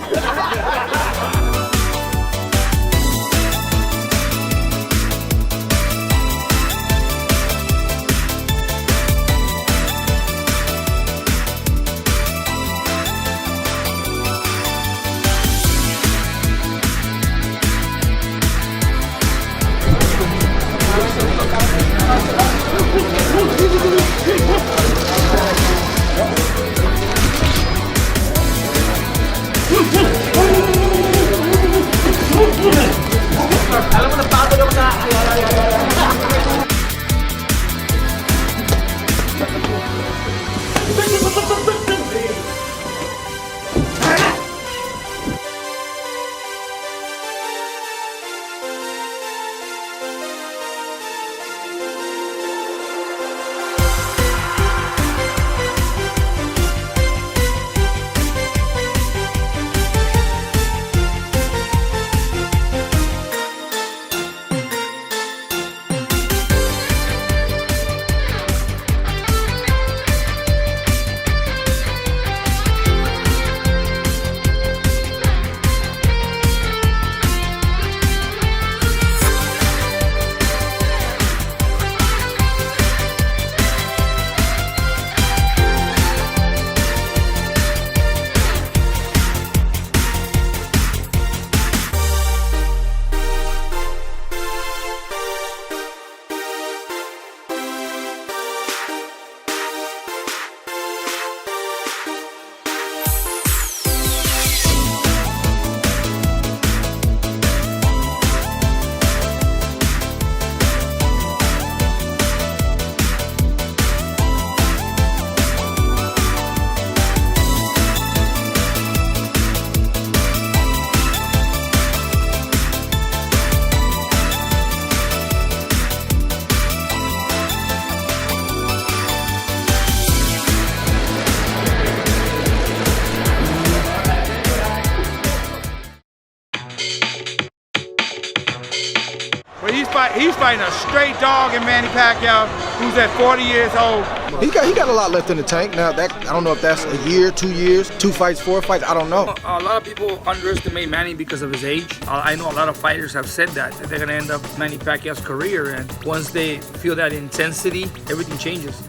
He's fighting a straight dog in Manny Pacquiao. who's at 40 years old. He got a lot left in the tank. Now that I don't know if that's a year, 2 years, 2 fights, 4 fights. I don't know. A lot of people underestimate Manny because of his age. I know a lot of fighters have said that they're gonna end up Manny Pacquiao's career, and once they feel that intensity, everything changes.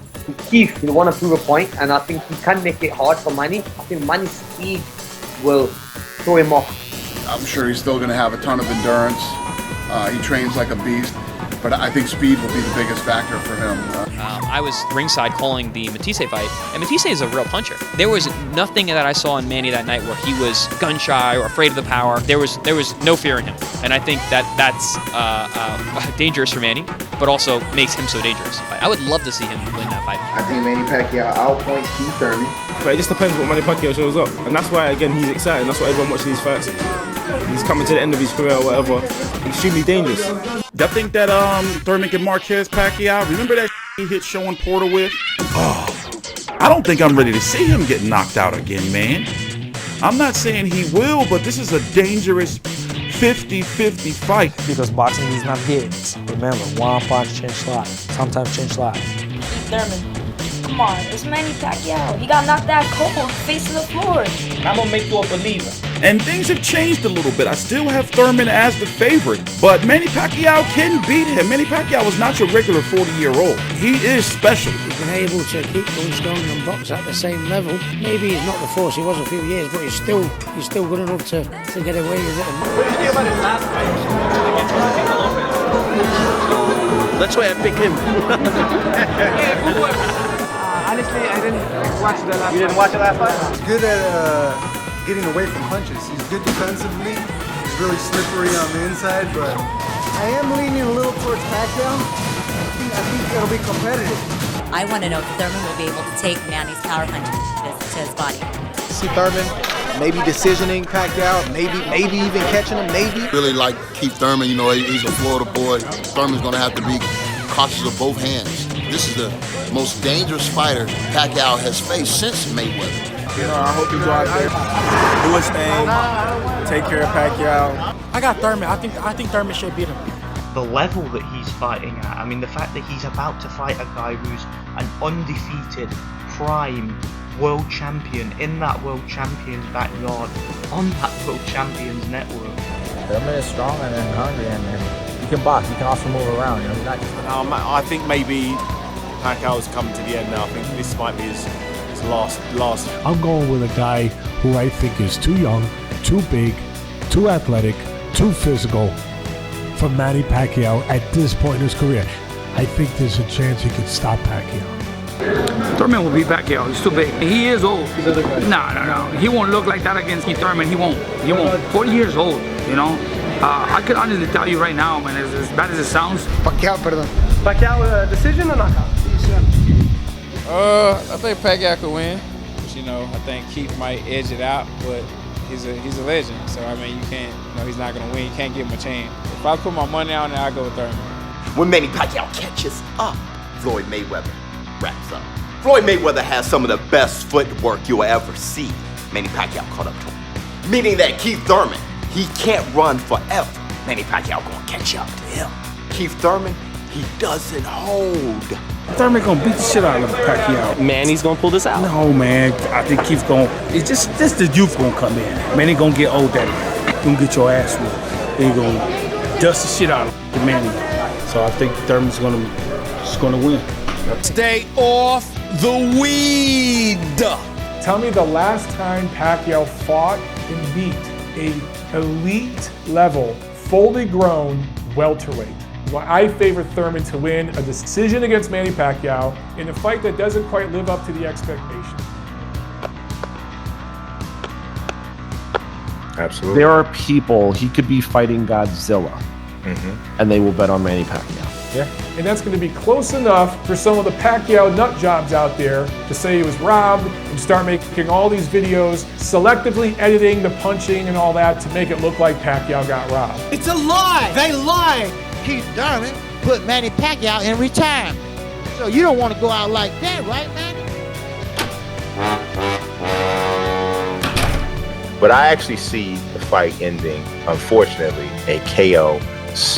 Keith, he'll want to prove a point, and I think he can make it hard for Manny. I think Manny's speed will throw him off. I'm sure he's still going to have a ton of endurance. He trains like a beast, but I think speed will be the biggest factor for him. I was ringside calling the Matisse fight, and Matisse is a real puncher. There was nothing that I saw in Manny that night where he was gun shy or afraid of the power. There was no fear in him, and I think that's dangerous for Manny, but also makes him so dangerous. I would love to see him win that fight. I think Manny Pacquiao outpoints Keith Thurman. But it just depends what Manny Pacquiao shows up, and that's why again he's exciting. That's why everyone watches these fights. He's coming to the end of his career or whatever. Extremely dangerous. I think that Thurman can Marquez Pacquiao. Remember that he hit Sean Porter with? Oh, I don't think I'm ready to see him get knocked out again, man. I'm not saying he will, but this is a dangerous 50-50 fight. Because boxing is not hits. Remember, one punch change life. Sometimes change life. Thurman, come on, it's Manny Pacquiao. He got knocked out cold, facing the floor. I'm gonna make you a believer. And things have changed a little bit. I still have Thurman as the favorite, but Manny Pacquiao can beat him. Manny Pacquiao is not your regular 40-year-old. He is special. He's been able to keep going strong and box at the same level. Maybe he's not the force he was a few years, but he's still good enough to get away with it. What did you think about his last fight against Teofimo Lopez? That's why I picked him. Honestly, I didn't watch the last fight. You didn't watch the last fight? He's good at getting away from punches. He's good defensively. He's really slippery on the inside, but I am leaning a little towards Pacquiao. I think it'll be competitive. I want to know if Thurman will be able to take Manny's power punches to his body. See Thurman, maybe decisioning Pacquiao, maybe even catching him, maybe. Really like Keith Thurman, you know, he's a Florida boy. Thurman's going to have to be cautious of both hands. This is the most dangerous fighter Pacquiao has faced since Mayweather. You know, I hope he go out there, do his thing, take care of Pacquiao. I got Thurman. I think Thurman should beat him. The level that he's fighting at, I mean, the fact that he's about to fight a guy who's an undefeated, prime world champion in that world champion's backyard, on that world champion's network. Thurman is strong and hungry, and he can box. He can also move around. You know, he's not just. I think maybe Pacquiao's coming to the end now. I think this might be his last. I'm going with a guy who I think is too young, too big, too athletic, too physical for Manny Pacquiao at this point in his career. I think there's a chance he could stop Pacquiao. Thurman will beat Pacquiao. He's too big. He is old. No. He won't look like that against Keith Thurman. He won't. 40 years old, you know. I could honestly tell you right now, man, as bad as it sounds. Pacquiao decision or knockout? I think Pacquiao could win. But, you know, I think Keith might edge it out, but he's a legend. So I mean, you can't. You know, he's not gonna win. You can't give him a chance. If I put my money on it, I'll go with Thurman. When Manny Pacquiao catches up, Floyd Mayweather wraps up. Floyd Mayweather has some of the best footwork you'll ever see. Manny Pacquiao caught up to him, meaning that Keith Thurman, he can't run forever. Manny Pacquiao gonna catch up to him. Keith Thurman, he doesn't hold. Thurman gonna beat the shit out of Pacquiao. Manny's gonna pull this out. No, man. I think Keith's gonna. It's just the youth gonna come in. Man, he gonna get old daddy. Gonna get your ass whooped. He gonna dust the shit out of Manny. So I think Thurman's gonna win. Stay off the weed. Tell me the last time Pacquiao fought and beat a elite level, fully grown welterweight. I favor Thurman to win a decision against Manny Pacquiao in a fight that doesn't quite live up to the expectation. Absolutely. There are people, he could be fighting Godzilla, and they will bet on Manny Pacquiao. Yeah. And that's going to be close enough for some of the Pacquiao nut jobs out there to say he was robbed and start making all these videos, selectively editing the punching and all that to make it look like Pacquiao got robbed. It's a lie. They lied. Keith Thurman put Manny Pacquiao in retirement. So you don't want to go out like that, right, Manny? But I actually see the fight ending, unfortunately, a KO,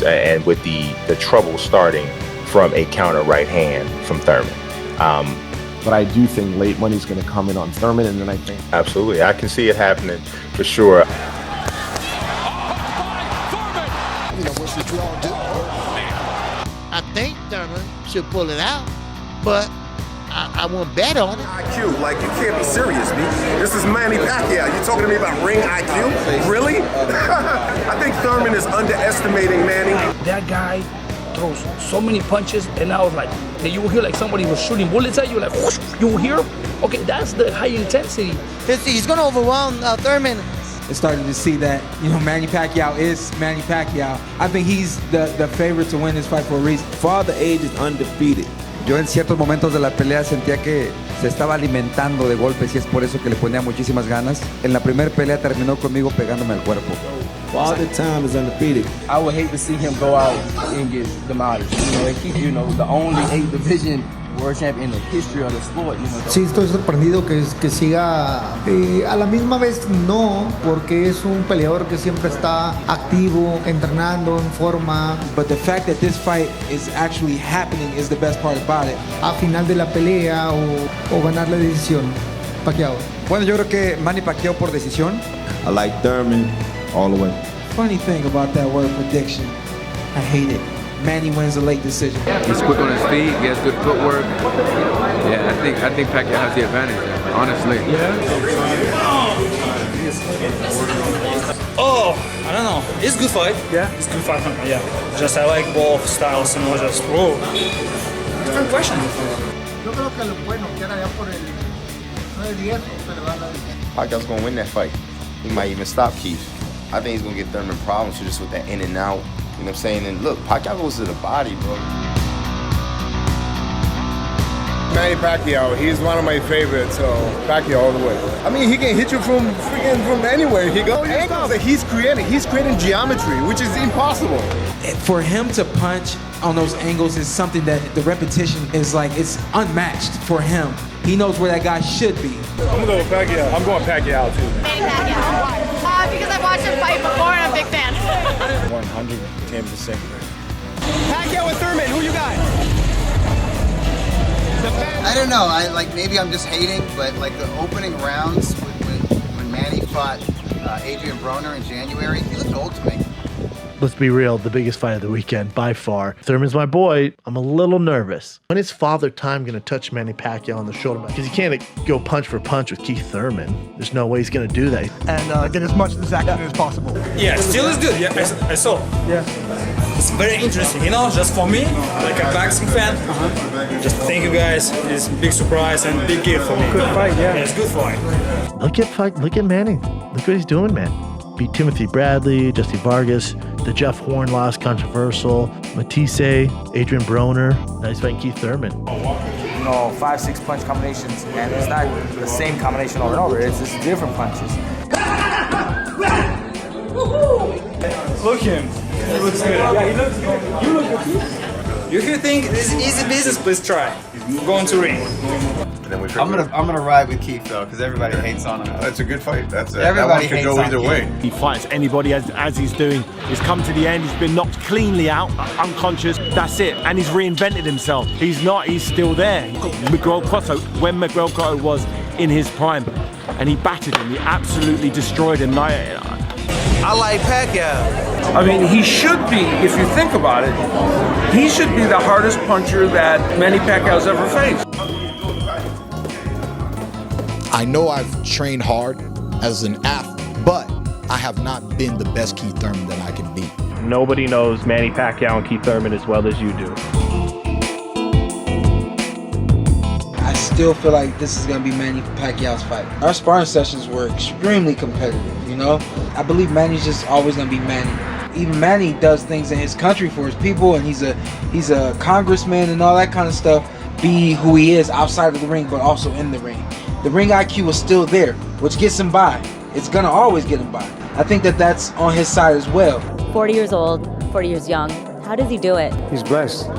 and with the trouble starting from a counter right hand from Thurman. But I do think late money's going to come in on Thurman, and then I think Absolutely, I can see it happening for sure. You know, what's the draw do? I think Thurman should pull it out, but I won't bet on it. IQ, like you can't be serious, B. This is Manny Pacquiao. You talking to me about ring IQ? Really? I think Thurman is underestimating Manny. That guy throws so many punches, and I was like, you will hear like somebody was shooting bullets at you, like whoosh, you will hear? Okay, that's the high intensity. He's gonna overwhelm Thurman. It's starting to see that, Manny Pacquiao is Manny Pacquiao. I think he's the favorite to win this fight for a reason. Father Age is undefeated. Yo en ciertos momentos de la pelea sentía que se estaba alimentando de golpes y es por eso que le ponía muchísimas ganas. En la primera pelea terminó conmigo pegándome al cuerpo. Father Time is undefeated. I would hate to see him go out and get demolished. The only 8 division world champion in the history of the sport. Sí, estoy sorprendido que siga. A la misma vez no, porque es un peleador que siempre está activo, entrenando en forma. But the fact that this fight is actually happening is the best part about it. A final de la pelea o ganar la decisión, Pacquiao. Bueno, yo creo que Manny Pacquiao por decisión. I like Thurman all the way. Funny thing about that word prediction, I hate it. Manny wins a late decision. He's quick on his feet. He has good footwork. Yeah, I think Pacquiao has the advantage there, honestly. Oh, I don't know. It's a good fight. Yeah? It's a good fight. Yeah. Just I like both styles, just different question. Yo creo que lo puede noquear allá por el 9-10, pero va a la Pacquiao's gonna win that fight. He might even stop Keith. I think he's gonna get Thurman problems just with that in and out. You know what I'm saying? And look, Pacquiao goes to the body, bro. Manny Pacquiao, he's one of my favorites, so Pacquiao all the way. I mean, he can hit you from anywhere he goes. Angles that he's creating geometry, which is impossible. For him to punch on those angles is something that the repetition is like, it's unmatched for him. He knows where that guy should be. I'm gonna go with Pacquiao. I'm going Pacquiao too. Manny Pacquiao. Because I've watched him fight before and I'm a big fan. 110%. Pacquiao and Thurman, who you got? I don't know. Maybe I'm just hating, but like the opening rounds when Manny fought Adrian Broner in January, he looked old to me. Let's be real, the biggest fight of the weekend by far. Thurman's my boy. I'm a little nervous. When is Father Time going to touch Manny Pacquiao on the shoulder? Because he can't go punch for punch with Keith Thurman. There's no way he's going to do that. And get as much of this action as possible. Yeah, still is good. Yeah, I saw. Yeah. It's very interesting, just for me, like a boxing fan. Just thank you guys. It's a big surprise and big gift for me. Good fight, yeah. It's a good fight. Look at Manny. Look what he's doing, man. Beat Timothy Bradley, Jesse Vargas, the Jeff Horn loss, controversial, Matisse, Adrian Broner. Now he's fighting Keith Thurman. 5-6 punch combinations, and it's not the same combination over and over. It's just different punches. Look him. He looks good. Yeah, he looks good. You look good. If you think this is easy business, please try. Go into ring. I'm gonna ride with Keith though, because everybody hates on him. That's a good fight. Everybody that one could go either way. He fights anybody as he's doing. He's come to the end. He's been knocked cleanly out, unconscious. That's it. And he's reinvented himself. He's not. He's still there. Miguel Cotto, when Miguel Cotto was in his prime, and he battered him. He absolutely destroyed him. I like Pacquiao. I mean, he should be, if you think about it, he should be the hardest puncher that Manny Pacquiao's ever faced. I know I've trained hard as an athlete, but I have not been the best Keith Thurman that I can be. Nobody knows Manny Pacquiao and Keith Thurman as well as you do. I still feel like this is going to be Manny Pacquiao's fight. Our sparring sessions were extremely competitive, I believe Manny's just always going to be Manny. Even Manny does things in his country for his people, and he's a congressman and all that kind of stuff. Be who he is outside of the ring, but also in the ring. The ring IQ is still there, which gets him by. It's going to always get him by. I think that's on his side as well. 40 years old, 40 years young. How does he do it? He's blessed.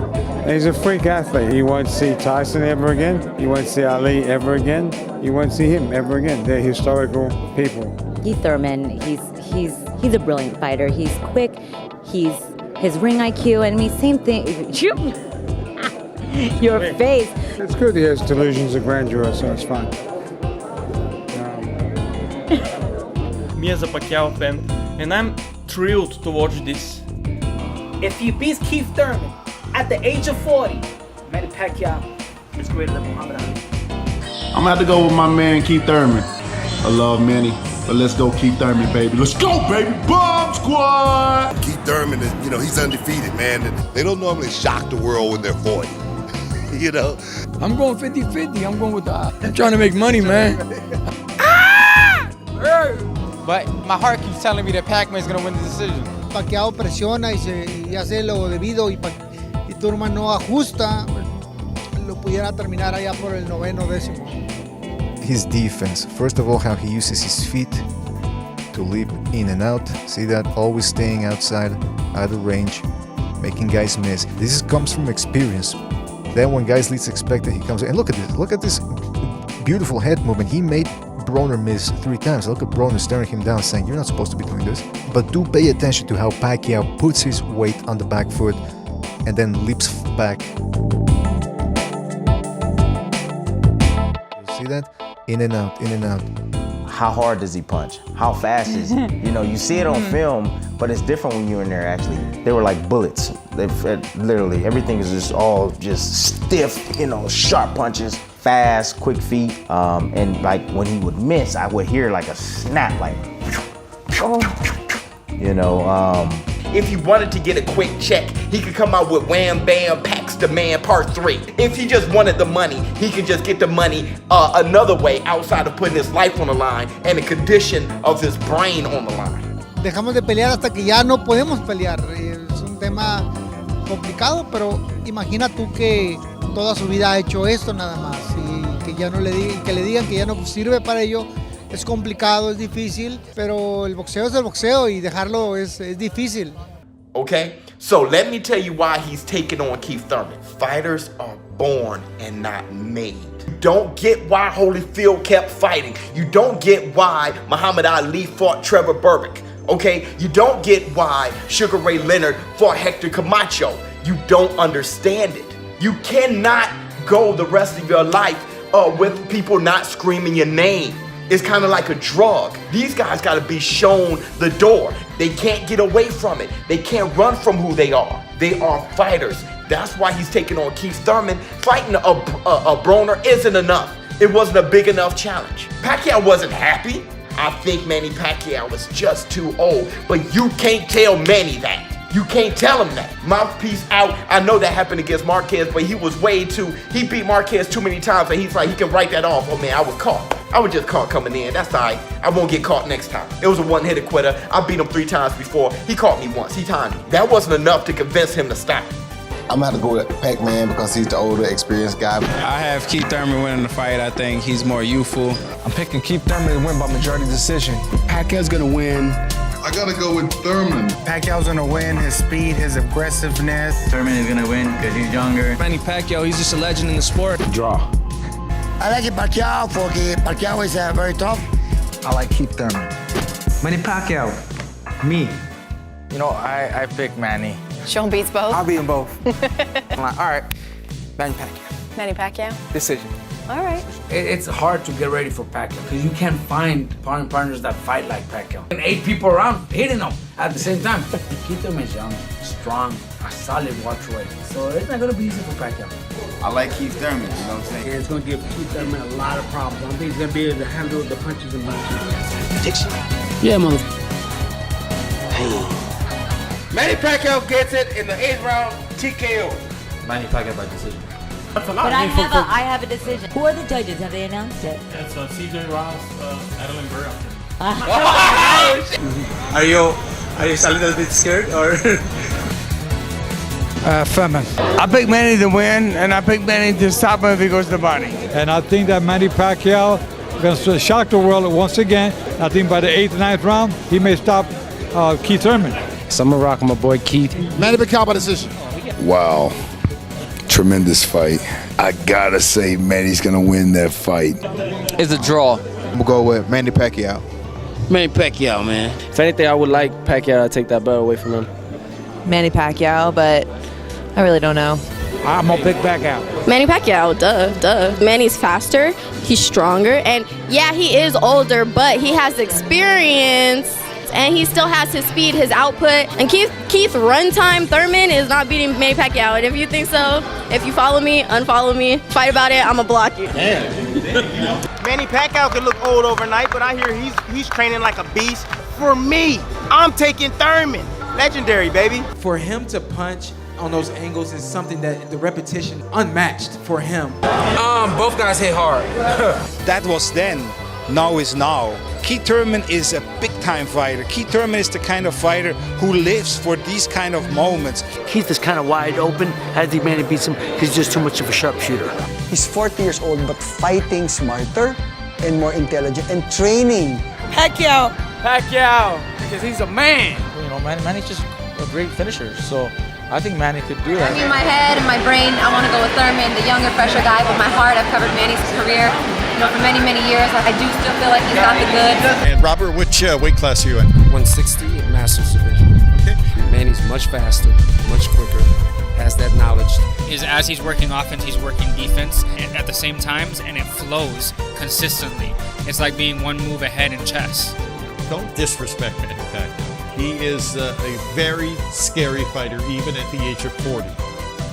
He's a freak athlete. You won't see Tyson ever again. You won't see Ali ever again. You won't see him ever again. They're historical people. Keith Thurman, he's a brilliant fighter. He's quick. His ring IQ, and same thing. Your face. It's good he has delusions of grandeur, so it's fine. Me as a Pacquiao fan, and I'm thrilled to watch this. If he beats Keith Thurman at the age of 40, Manny Pacquiao is greater than Muhammad Ali. I'm gonna have to go with my man Keith Thurman. I love Manny, but let's go Keith Thurman, baby. Let's go, baby. Bomb Squad! Keith Thurman is, he's undefeated, man. They don't normally shock the world when they're 40. I'm going 50-50. I'm going with the odds. I'm trying to make money, man. But my heart keeps telling me that Pac-Man's gonna win the decision. Pacquiao presiona y hace lo debido y Thurman no ajusta, lo pudiera terminar allá por el 9º décimo. His defense. First of all, how he uses his feet to leap in and out. See that? Always staying outside the range, making guys miss. This comes from experience. Then when guys least expect it, he comes in. And look at this. Look at this beautiful head movement. He made Broner miss 3 times. Look at Broner staring him down saying, you're not supposed to be doing this. But do pay attention to how Pacquiao puts his weight on the back foot and then leaps back. You see that? In and out, in and out. How hard does he punch? How fast is he? You see it on film, but it's different when you're in there actually. They were like bullets. Literally, everything is just stiff, sharp punches, fast, quick feet. And like when he would miss, I would hear like a snap, like, If he wanted to get a quick check, he could come out with Wham Bam Packs the Man Part 3. If he just wanted the money, he could just get the money another way outside of putting his life on the line and the condition of his brain on the line. Dejamos de pelear hasta que ya no podemos pelear. Es un tema complicado, pero imagina tú que toda su vida ha hecho esto nada más y que ya no le digan que ya no sirve para ello. Es complicado, es difícil, pero el boxeo es el boxeo y dejarlo es difícil. Okay, so let me tell you why he's taking on Keith Thurman. Fighters are born and not made. You don't get why Holyfield kept fighting. You don't get why Muhammad Ali fought Trevor Berbick. Okay, you don't get why Sugar Ray Leonard fought Hector Camacho. You don't understand it. You cannot go the rest of your life with people not screaming your name. It's kind of like a drug. These guys got to be shown the door. They can't get away from it. They can't run from who they are. They are fighters. That's why he's taking on Keith Thurman. Fighting a Broner isn't enough. It wasn't a big enough challenge. Pacquiao wasn't happy. I think Manny Pacquiao was just too old. But you can't tell Manny that. You can't tell him that. Mouthpiece out. I know that happened against Marquez, but he beat Marquez too many times, and he's like, he can write that off. Oh man, I was caught. I was just caught coming in. That's all right. I won't get caught next time. It was a one-hitter quitter. I beat him 3 times before. He caught me once. He timed me. That wasn't enough to convince him to stop. I'm gonna have to go with Pac-Man because he's the older, experienced guy. I have Keith Thurman winning the fight. I think he's more youthful. I'm picking Keith Thurman to win by majority decision. Pacquiao's gonna win. I gotta go with Thurman. Pacquiao's gonna win. His speed, his aggressiveness. Thurman is gonna win because he's younger. Manny Pacquiao, he's just a legend in the sport. Draw. I like Pacquiao porque Pacquiao is very tough. I like Keith Thurman. Manny Pacquiao. Me. I pick Manny. Sean beats both. I'll beat them both. I'm like, all right, Manny Pacquiao. Manny Pacquiao. Decision. All right. It's hard to get ready for Pacquiao because you can't find partners that fight like Pacquiao. And 8 people around hitting them at the same time. Keith Thurman's young, strong, a solid welterweight. So it's not going to be easy for Pacquiao. I like Keith Thurman, you know what I'm saying? It's going to give Keith Thurman a lot of problems. I don't think he's going to be able to handle the punches and punches. Prediction? Yeah, mother. Hey. Manny Pacquiao gets it in the 8th round, TKO. Manny Pacquiao by decision. But I have a decision. Who are the judges? Have they announced it? It's CJ Ross, Adeline Burrow. Are you a little bit scared or? Thurman. I pick Manny to win, and I pick Manny to stop him if he goes to the body. And I think that Manny Pacquiao is going to shock the world once again. I think by the 8th, 9th round, he may stop Keith Thurman. So I'm going to rock my boy Keith. Manny Pacquiao by decision. Wow. Tremendous fight. I gotta say, Manny's gonna win that fight. It's a draw. I'm gonna go with Manny Pacquiao. Manny Pacquiao, man. If anything, I would like Pacquiao to take that belt away from him. Manny Pacquiao, but I really don't know. I'm gonna pick Pacquiao. Manny Pacquiao, duh. Manny's faster, he's stronger, and yeah, he is older, but he has experience, and he still has his speed, his output. And Keith runtime Thurman is not beating Manny Pacquiao. And if you think so, if you follow me, unfollow me, fight about it, I'ma block you. Manny Pacquiao could look old overnight, but I hear he's training like a beast. For me, I'm taking Thurman. Legendary, baby. For him to punch on those angles is something that the repetition unmatched for him. Both guys hit hard. That was then, now is now. Keith Thurman is a big-time fighter. Keith Thurman is the kind of fighter who lives for these kind of moments. Keith is kind of wide open. As the man beats him, he's just too much of a sharpshooter. He's 40 years old, but fighting smarter and more intelligent and training. Pacquiao, because he's a man. You know, Manny's just a great finisher, so I think Manny could do that. In my head and my brain, I want to go with Thurman, the younger, fresher guy. But my heart, I've covered Manny's career, for many, many years. I do still feel like he's got the goods. And Robert, which weight class are you in? 160 in Masters division. Okay. Manny's much faster, much quicker, has that knowledge. As he's working offense, he's working defense at the same times, and it flows consistently. It's like being one move ahead in chess. Don't disrespect Manny Pacquiao. He is a very scary fighter, even at the age of 40.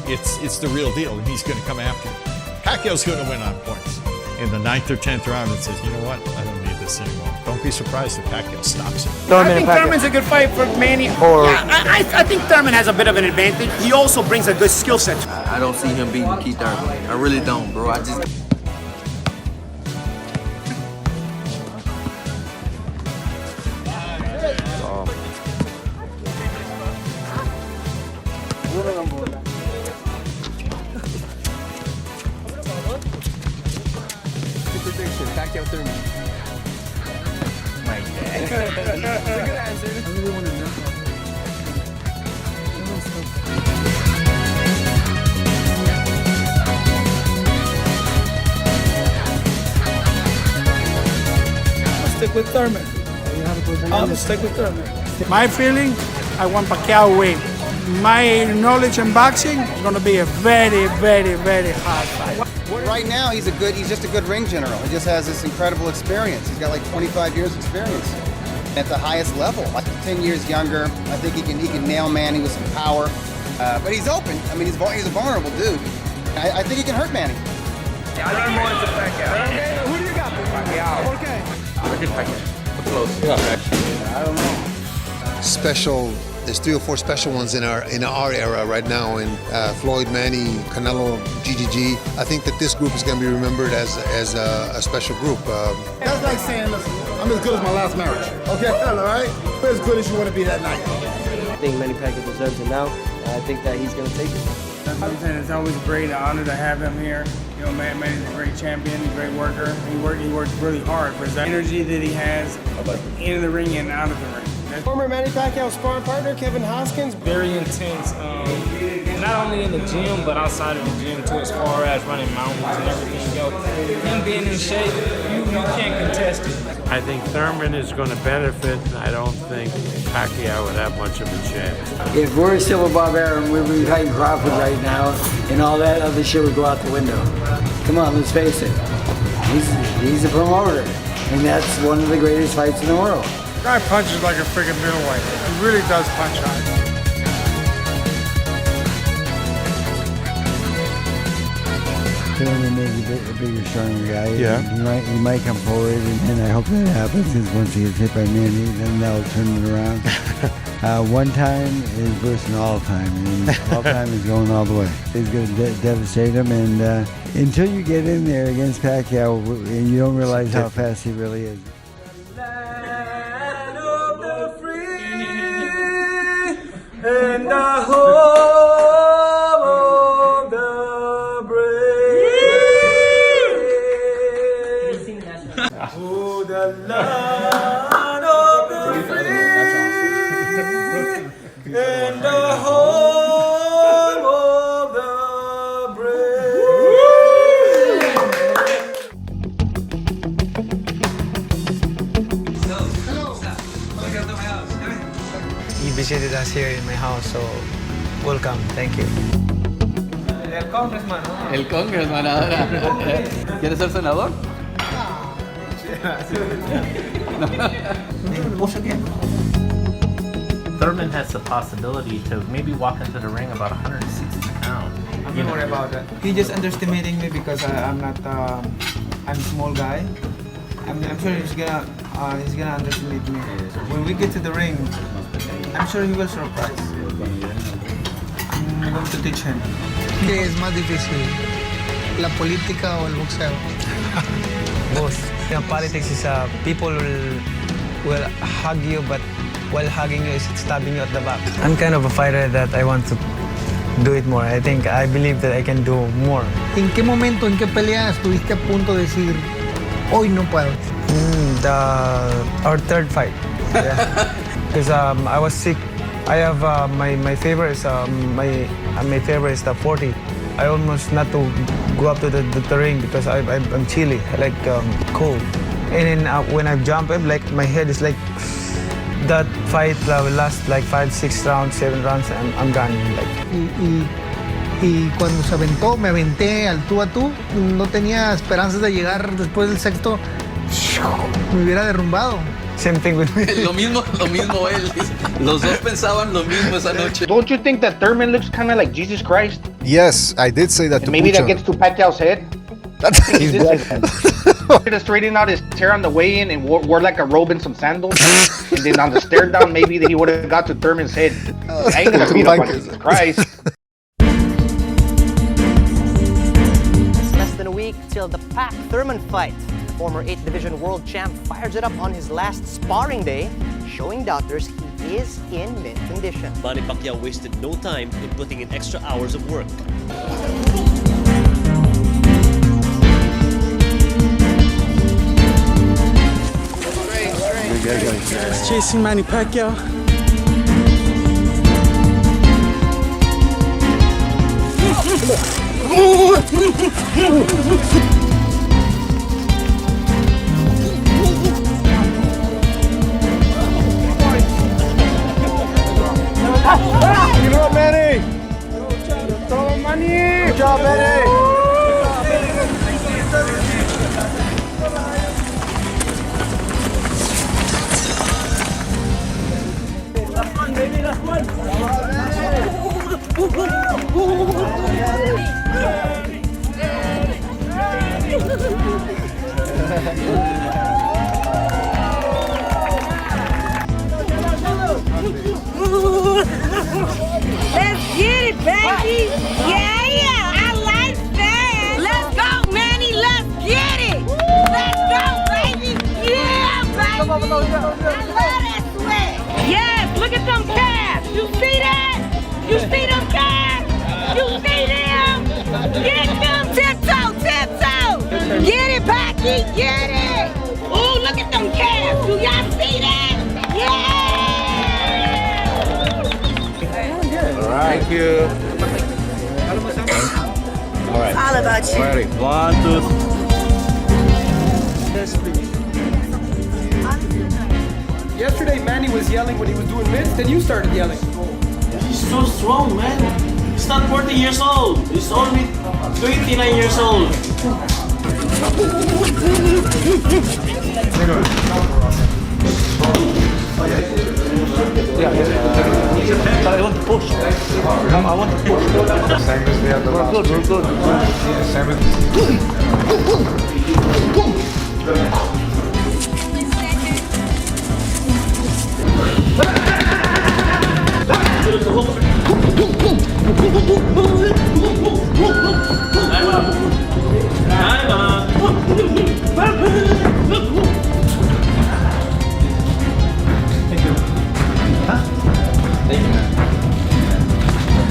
It's the real deal, and he's going to come after you. Pacquiao's going to win on points. In the 9th or 10th round, it says, you know what? I don't need this anymore. Don't be surprised if Pacquiao stops him. I think Thurman's a good fight for Manny. I think Thurman has a bit of an advantage. He also brings a good skill set. I don't see him beating Keith Thurman. I really don't, bro. I just... Prediction, Pacquiao Thurman. My dad. It's a good answer. I really want to know. I'll stick with Thurman. I'll stick with Thurman. My feeling, I want Pacquiao to win. My knowledge in boxing is going to be a very, very, very hard fight. Right now, he's just a good ring general. He just has this incredible experience. He's got like 25 years experience at the highest level. Like 10 years younger. I think he can nail Manny with some power. But he's open. I mean, he's a vulnerable dude. I think he can hurt Manny. I lean more into Pacquiao. Okay, who do you got? Pacquiao. Okay. I think Pacquiao. Close. I don't know. Special. There's 3 or 4 special ones in our era right now, and Floyd, Manny, Canelo, GGG. I think that this group is going to be remembered as a special group. That's like saying, listen, I'm as good as my last marriage. Okay, all right? You're as good as you want to be that night. I think Manny Pacquiao deserves it now, and I think that he's going to take it. It's always a great honor to have him here. You know, Manny's a great champion, a great worker. He works really hard for his energy that he has in the ring and out of the ring. Former Manny Pacquiao sparring partner Kevin Hoskins. Very intense, not only in the gym, but outside of the gym too, as far as running mountains and everything else. Him being in shape, you can't contest it. I think Thurman is going to benefit, and I don't think Pacquiao would have much of a chance. If we're a civil barbarian, we'd be fighting Crawford right now, and all that other shit would go out the window. Come on, let's face it. He's a promoter, and that's one of the greatest fights in the world. The guy punches like a freaking middleweight. He really does punch hard. Thurman is a bigger, stronger guy. Yeah. He might come forward, and I hope that happens, because once he gets hit by Manny, then that'll turn it around. One time is worse than all time, and all time is going all the way. He's going to devastate him, and until you get in there against Pacquiao, and you don't realize how fast he really is. And the home of the brave. Oh, the land of the free. And the home of the brave. He visited us here in my house, so welcome. Thank you. El congressman. ¿No? El congressman ahora. ¿Quieres ser senador? Thurman has the possibility to maybe walk into the ring about 160 pounds. I'm not worried about that. He just underestimating me because I'm not. I'm a small guy. I'm sure he's gonna underestimate me. When we get to the ring, I'm sure he will surprise. I'm going to teach him. ¿Qué es más difícil? ¿La política o el boxeo? Both. Politics is people will hug you, but while hugging you is stabbing you at the back. I'm kind of a fighter that I want to do it more. I believe that I can do more. ¿En qué momento, en qué pelea estuviste a punto de decir, hoy no puedo? Our third fight. Yeah. Because I was sick. I have my favorite is my favorite is the 40. I almost not to go up to the ring because I'm chilly. I like cold. And then when I jump, like my head is like. That fight will last like 5, 6 rounds, 7 rounds, and I'm done. Like. Y cuando se aventó, me aventé al tú a tú. No tenía esperanzas de llegar después del sexto. Me hubiera derrumbado. Same thing with me. Lo mismo él. Los dos pensaban lo mismo esa noche. Don't you think that Thurman looks kind of like Jesus Christ? Yes, I did say that to Maybe Pucho. that gets to Pacquiao's head. He's Should have straightened out his hair on the way-in and wore like a robe and some sandals. And then on the stare down, maybe that he would have got to Thurman's head. I ain't gonna beat up on Jesus Christ. It's less than a week till the Pac-Thurman fight. The former 8th Division World Champ fires it up on his last sparring day, showing doubters he is in mint condition. Manny Pacquiao wasted no time in putting in extra hours of work. Chasing Manny Pacquiao. Good job, Manny! Good job, Manny! Let's get it, baby! Yeah, I like that! Let's go, Manny! Let's get it! Let's go, baby! Yeah, baby! I love that sweat! Yes, look at them calves! You see that? You see them calves? You see them? Get them! Tiptoe, tiptoe! Get it, Packy! Get it! Ooh, look at them calves! Do y'all see that? Yeah! All right. Thank you. All right. It's all about you. Ready? 1, 2. Yesterday, Manny was yelling when he was doing mitts, then you started yelling. He's so strong, man. He's not 40 years old. He's only 29 years old. I want to push. I want to push. Same as the other last. We're good. Same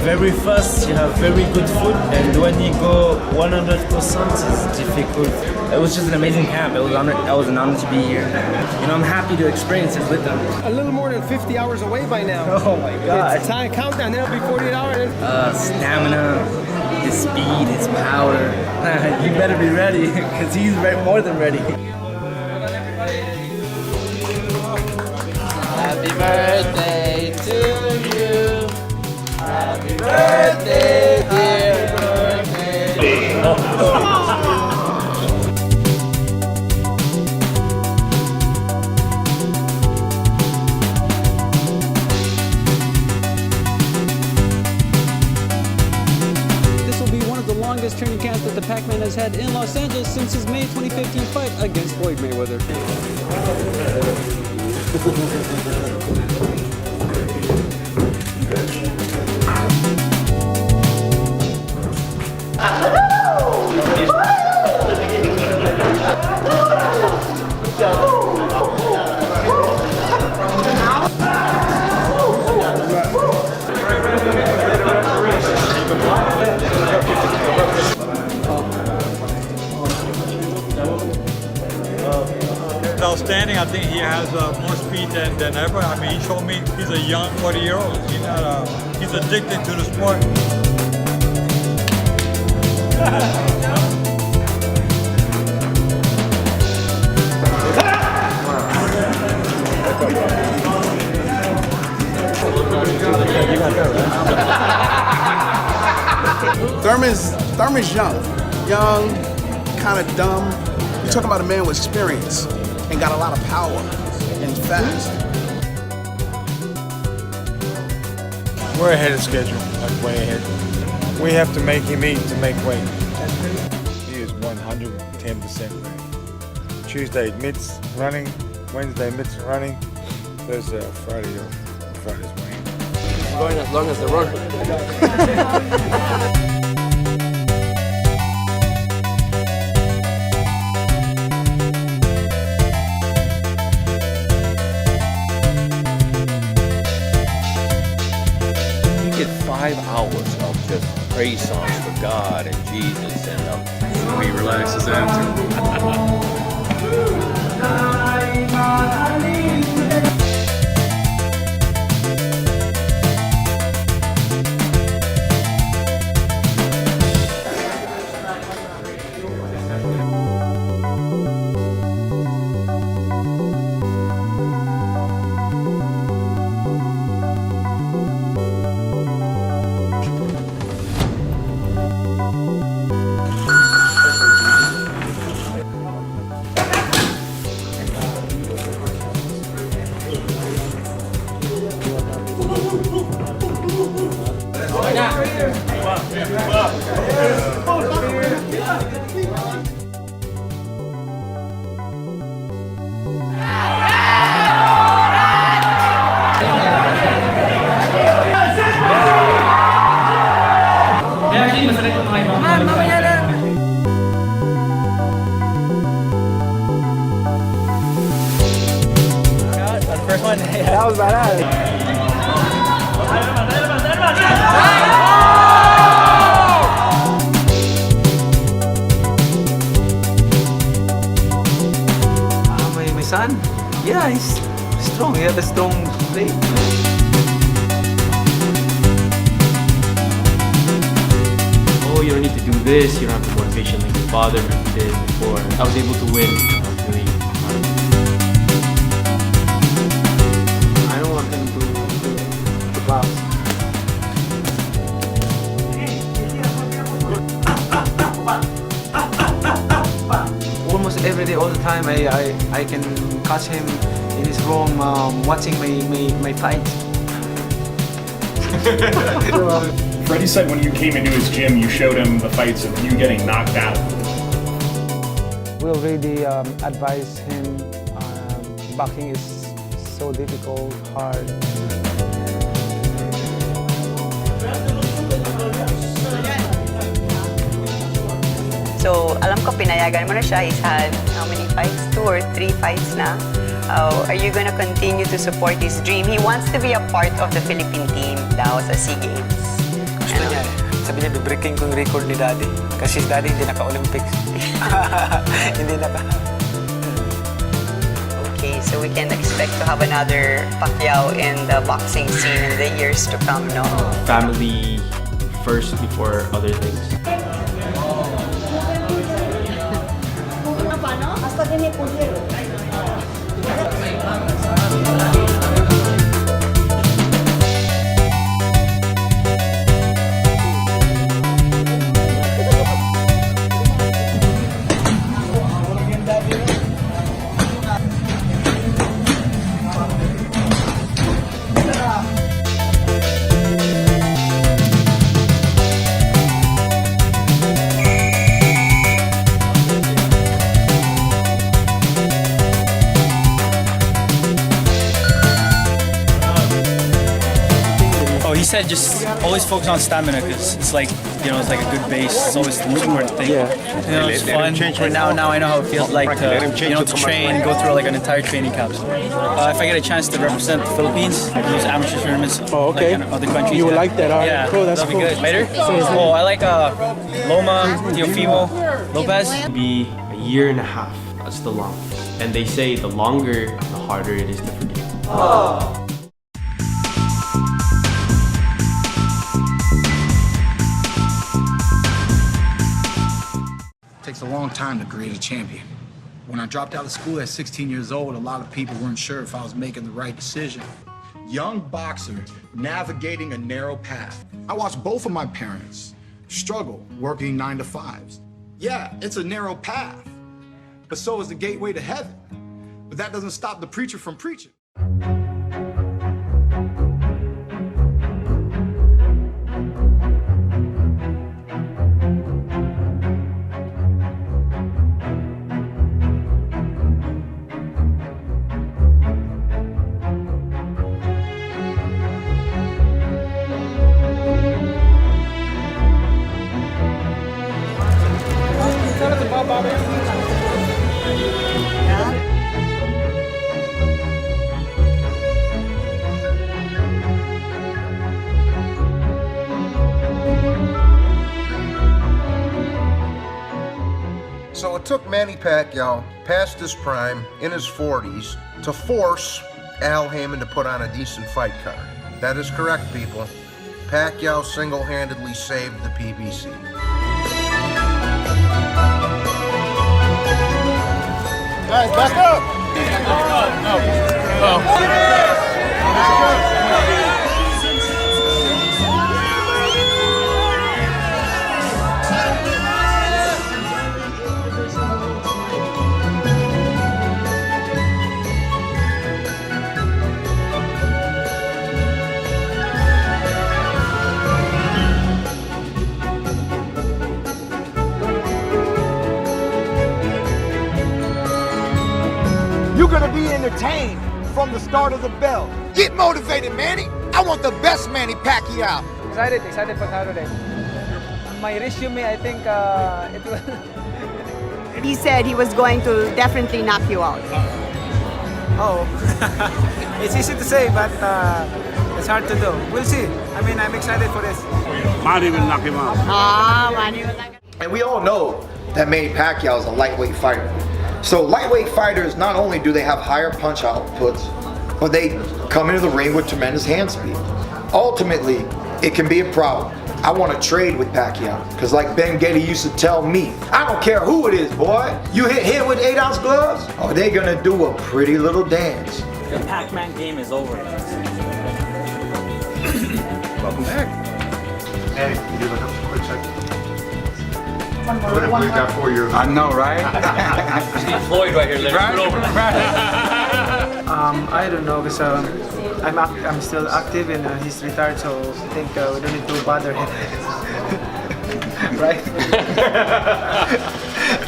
Very fast, you have very good food, and when you go 100%, it's difficult. It was just an amazing camp. It was an honor to be here. You know, I'm happy to experience it with them. A little more than 50 hours away by now. Oh my God. It's time countdown, then it'll be 48 hours. Stamina, his speed, his power. You better be ready, because he's more than ready. Happy birthday to you. Happy birthday, dear birthday. longest training camp that the Pac-Man has had in Los Angeles since his May 2015 fight against Floyd Mayweather. Outstanding. I think he has more speed than ever. I mean, he showed me he's a young 40-year-old. He's addicted to the sport. Thurman's young, kind of dumb. You're talking about a man with experience and got a lot of power and fast. We're ahead of schedule, like way ahead. We have to make him eat to make weight. He is 110% ready. Tuesday, mitts running. Wednesday, mitts running. Thursday, Friday's weighing. I'm going as long as the run. You get 5 hours of just praise songs for God and Jesus, and he relaxes after. That was badass. My son, yeah, he's strong. He has a strong play. Oh, you don't need to do this. You don't have the motivation like your father did before. I was able to win. I was really hard. I don't want him to bounce. Almost every day, all the time, I can catch him in his room watching my fight. Freddie said when you came into his gym, you showed him the fights of you getting knocked out. We already advised him boxing is so difficult, hard. So, alam ko pinayagan mo na siya. He's had how many fights? 2 or 3 fights na. Are you gonna continue to support his dream? He wants to be a part of the Philippine team daw sa SEA Games. Gusto niya eh. Sabi niya, bibreaking ko yung record ni Daddy. Kasi si Daddy hindi naka-Olympics. Hindi naka... Okay, so we can expect to have another Pacquiao in the boxing scene in the years to come, no? Family first before other things. said just always focus on stamina because it's like, you know, it's like a good base. It's always the most important thing. Yeah. You know, it's fun. And now I know how it feels like to, you know, to train, go through like an entire training camp. If I get a chance to represent the Philippines, use amateur tournaments, like in other countries. You would like that, all right? Yeah, Cool, that's that'd cool. be good. Later? Oh, I like Loma, Teofimo, Lopez. Be a year and a half. That's the long. And they say the longer, the harder it is to forget. Oh. It takes a long time to create a champion. When I dropped out of school at 16 years old, a lot of people weren't sure if I was making the right decision. Young boxer navigating a narrow path. I watched both of my parents struggle working 9 to 5s. Yeah, it's a narrow path, but so is the gateway to heaven. But that doesn't stop the preacher from preaching. So it took Manny Pacquiao, past his prime, in his 40s, to force Al Haymon to put on a decent fight card. That is correct, people. Pacquiao single-handedly saved the PBC. Guys, back up! You're gonna be entertained from the start of the bell. Get motivated, Manny. I want the best Manny Pacquiao. Excited for Saturday. My resume, I think it will. He said he was going to definitely knock you out. Oh, it's easy to say, but it's hard to do. We'll see. I mean, I'm excited for this. Manny will knock him out. Manny will knock him out. And we all know that Manny Pacquiao is a lightweight fighter. So lightweight fighters, not only do they have higher punch outputs, but they come into the ring with tremendous hand speed. Ultimately, it can be a problem. I want to trade with Pacquiao, because like Ben Getty used to tell me, I don't care who it is, boy. You hit him with 8-ounce gloves, or they're going to do a pretty little dance. The Pac-Man game is over. Welcome back. Hey, can you look up a quick second? I know, right? Steve Floyd right here, let's put over. I don't know, because I'm still active and he's retired, so I think we don't need to bother him. Right?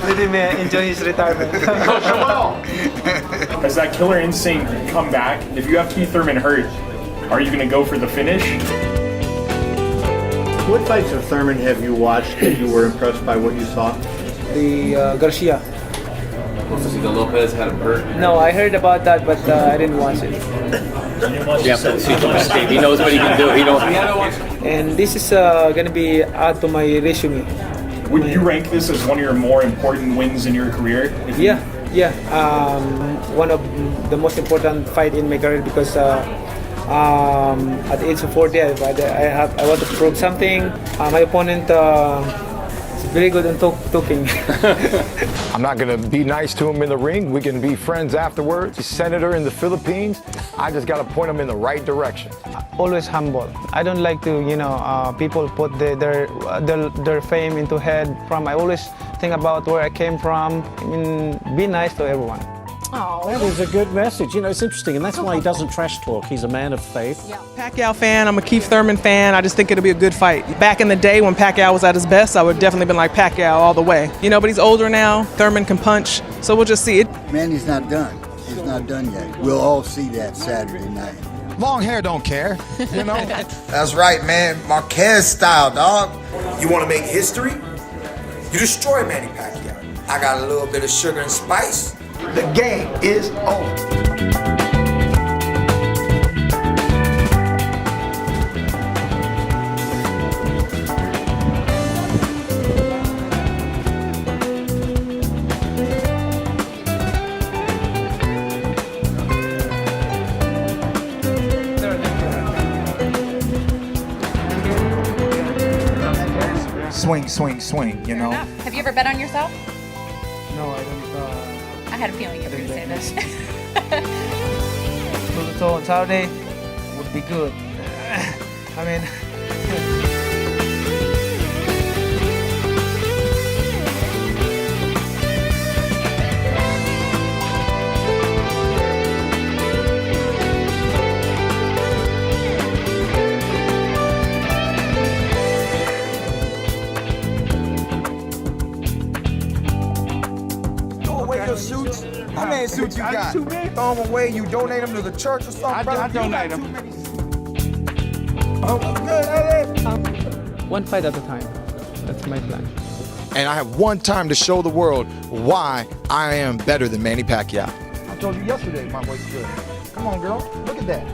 Let him enjoy his retirement. As that killer instinct come back, if you have Keith Thurman hurt, are you going to go for the finish? What fights of Thurman have you watched that you were impressed by what you saw? The Garcia. Jessica Lopez had him hurt. No, I heard about that, but I didn't watch it. Yeah, but he knows what he can do. He don't. And this is gonna be add to my resume. Would you rank this as one of your more important wins in your career? Yeah. One of the most important fight in my career because at the age of 40, I want to prove something. My opponent is very good at talking. I'm not going to be nice to him in the ring. We can be friends afterwards. He's senator in the Philippines. I just got to point him in the right direction. Always humble. I don't like to, people put their fame into head. I always think about where I came from. I mean, be nice to everyone. Oh, that is a good message. It's interesting, and that's why he doesn't trash talk. He's a man of faith. Yeah. Pacquiao fan, I'm a Keith Thurman fan. I just think it'll be a good fight. Back in the day when Pacquiao was at his best, I would definitely been like Pacquiao all the way. But he's older now. Thurman can punch, so we'll just see it. Manny's not done. is not done yet. We'll all see that Saturday night. Long hair don't care, you know? That's right, man. Marquez style, dog. You want to make history? You destroy Manny Pacquiao. I got a little bit of sugar and spice. The game is over. Swing, swing, swing, you know? Have you ever bet on yourself? No, I don't. I had a feeling you were going to say this. So on Saturday would be good. I mean. Suits? How many suits you got? Throw them away, you donate them to the church or something? I donate them. Oh, good, hey. One fight at a time. That's my plan. And I have one time to show the world why I am better than Manny Pacquiao. I told you yesterday my weight's good. Come on, girl. Look at that.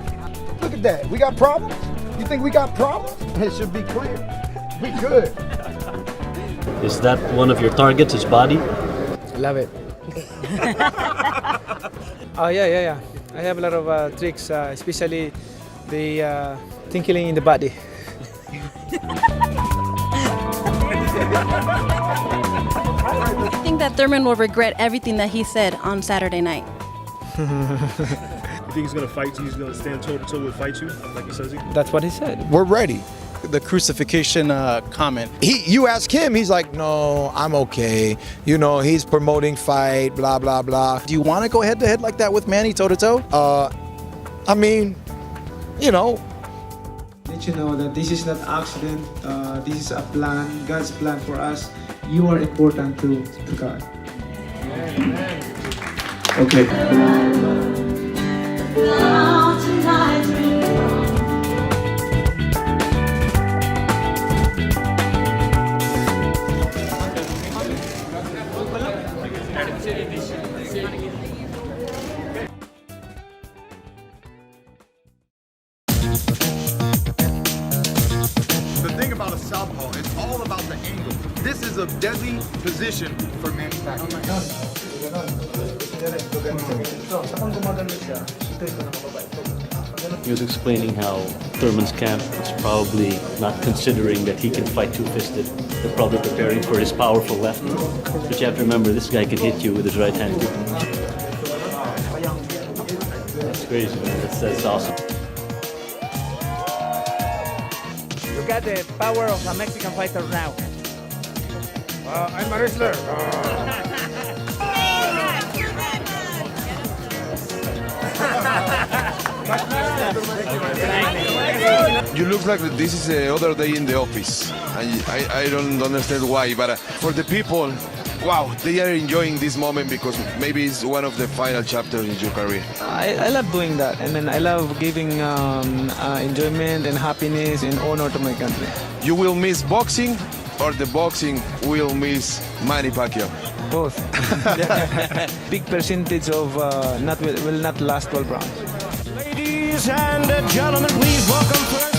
Look at that. We got problems? You think we got problems? It should be clear. We good. Is that one of your targets, his body? Love it. Oh yeah. I have a lot of tricks, especially the tinkling in the body. I think that Thurman will regret everything that he said on Saturday night. You think he's gonna fight you? He's gonna stand toe to toe and fight you, like he says he? That's what he said. We're ready. The crucifixion comment. You ask him, he's like, no, I'm okay. You know, he's promoting fight, blah, blah, blah. Do you want to go head to head like that with Manny toe to toe? I mean, you know. Let you know that this is not accident. This is a plan, God's plan for us. You are important to God. Amen. Okay. The thing about a southpaw, it's all about the angle. This is a deadly position for Manny Pacquiao. He was explaining how Thurman's camp is probably not considering that he can fight two-fisted. They're probably preparing for his powerful left. But you have to remember, this guy can hit you with his right hand too. That's crazy, man. That's awesome. You got the power of a Mexican fighter now. I'm a wrestler. You look like this is the other day in the office. I don't understand why, but for the people, wow, they are enjoying this moment because maybe it's one of the final chapters in your career. I love doing that. I mean, I love giving enjoyment and happiness and honor to my country. You will miss boxing, or the boxing will miss Manny Pacquiao? Both. Big percentage of will not last 12 rounds. Ladies and gentlemen, please welcome first.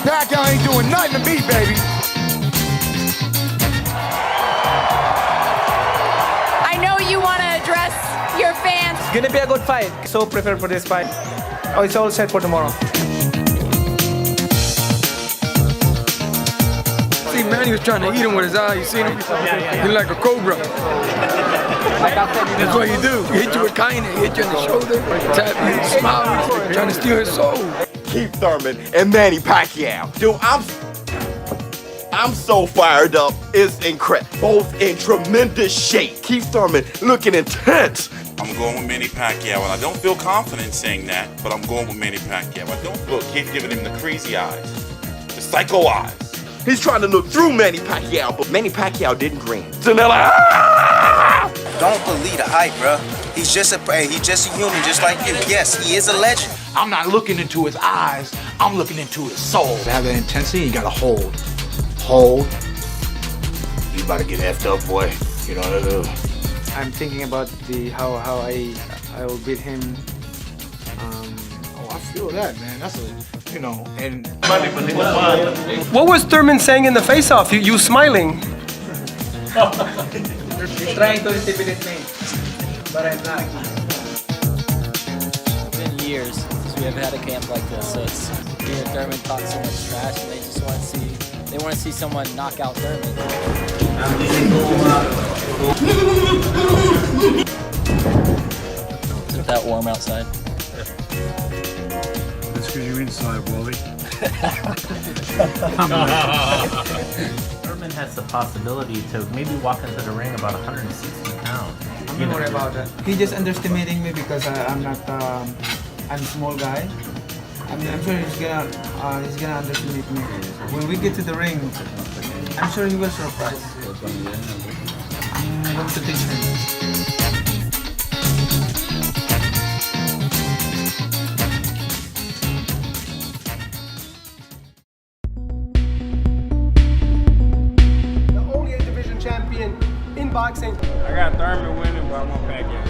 Pacquiao ain't doing nothing to me, baby. I know you want to address your fans gonna be a good fight. So prepared for this fight. Oh, it's all set for tomorrow. See, man, he was trying to eat him with his eye. You seen him? He's like a cobra. That's what you do. He hit you with kindness. He hit you on the shoulder, tap you, smile, trying to steal his soul. Keith Thurman and Manny Pacquiao. Dude, I'm so fired up. It's incredible. Both in tremendous shape. Keith Thurman looking intense. I'm going with Manny Pacquiao, and I don't feel confident saying that, but I'm going with Manny Pacquiao. I don't feel Keith giving him the crazy eyes, the psycho eyes. He's trying to look through Manny Pacquiao, but Manny Pacquiao didn't grin. So they're like, ah! Don't believe the hype, bro. He's just a human, just like you. Yes, he is a legend. I'm not looking into his eyes. I'm looking into his soul. To have that intensity, you gotta hold. Hold. You about to get effed up, boy. You know what to do. I'm thinking about how I will beat him. I feel that, man. That's and What was Thurman saying in the face-off? You smiling? He's trying to intimidate me, but I'm not. It's been years since we have had a camp like this, so it's me and Thurman talk so much trash, and they just want to see someone knock out Thurman. Is it that warm outside? That's because you're inside, Wally. Thurman has the possibility to maybe walk into the ring about 160 pounds. I'm not worried about that. He's just underestimating me because I'm not. I'm a small guy. I'm sure he's gonna underestimate me. When we get to the ring, I'm sure he will surprise. I'm going to teach him. Champion in boxing. I got Thurman winning, but I want Pacquiao.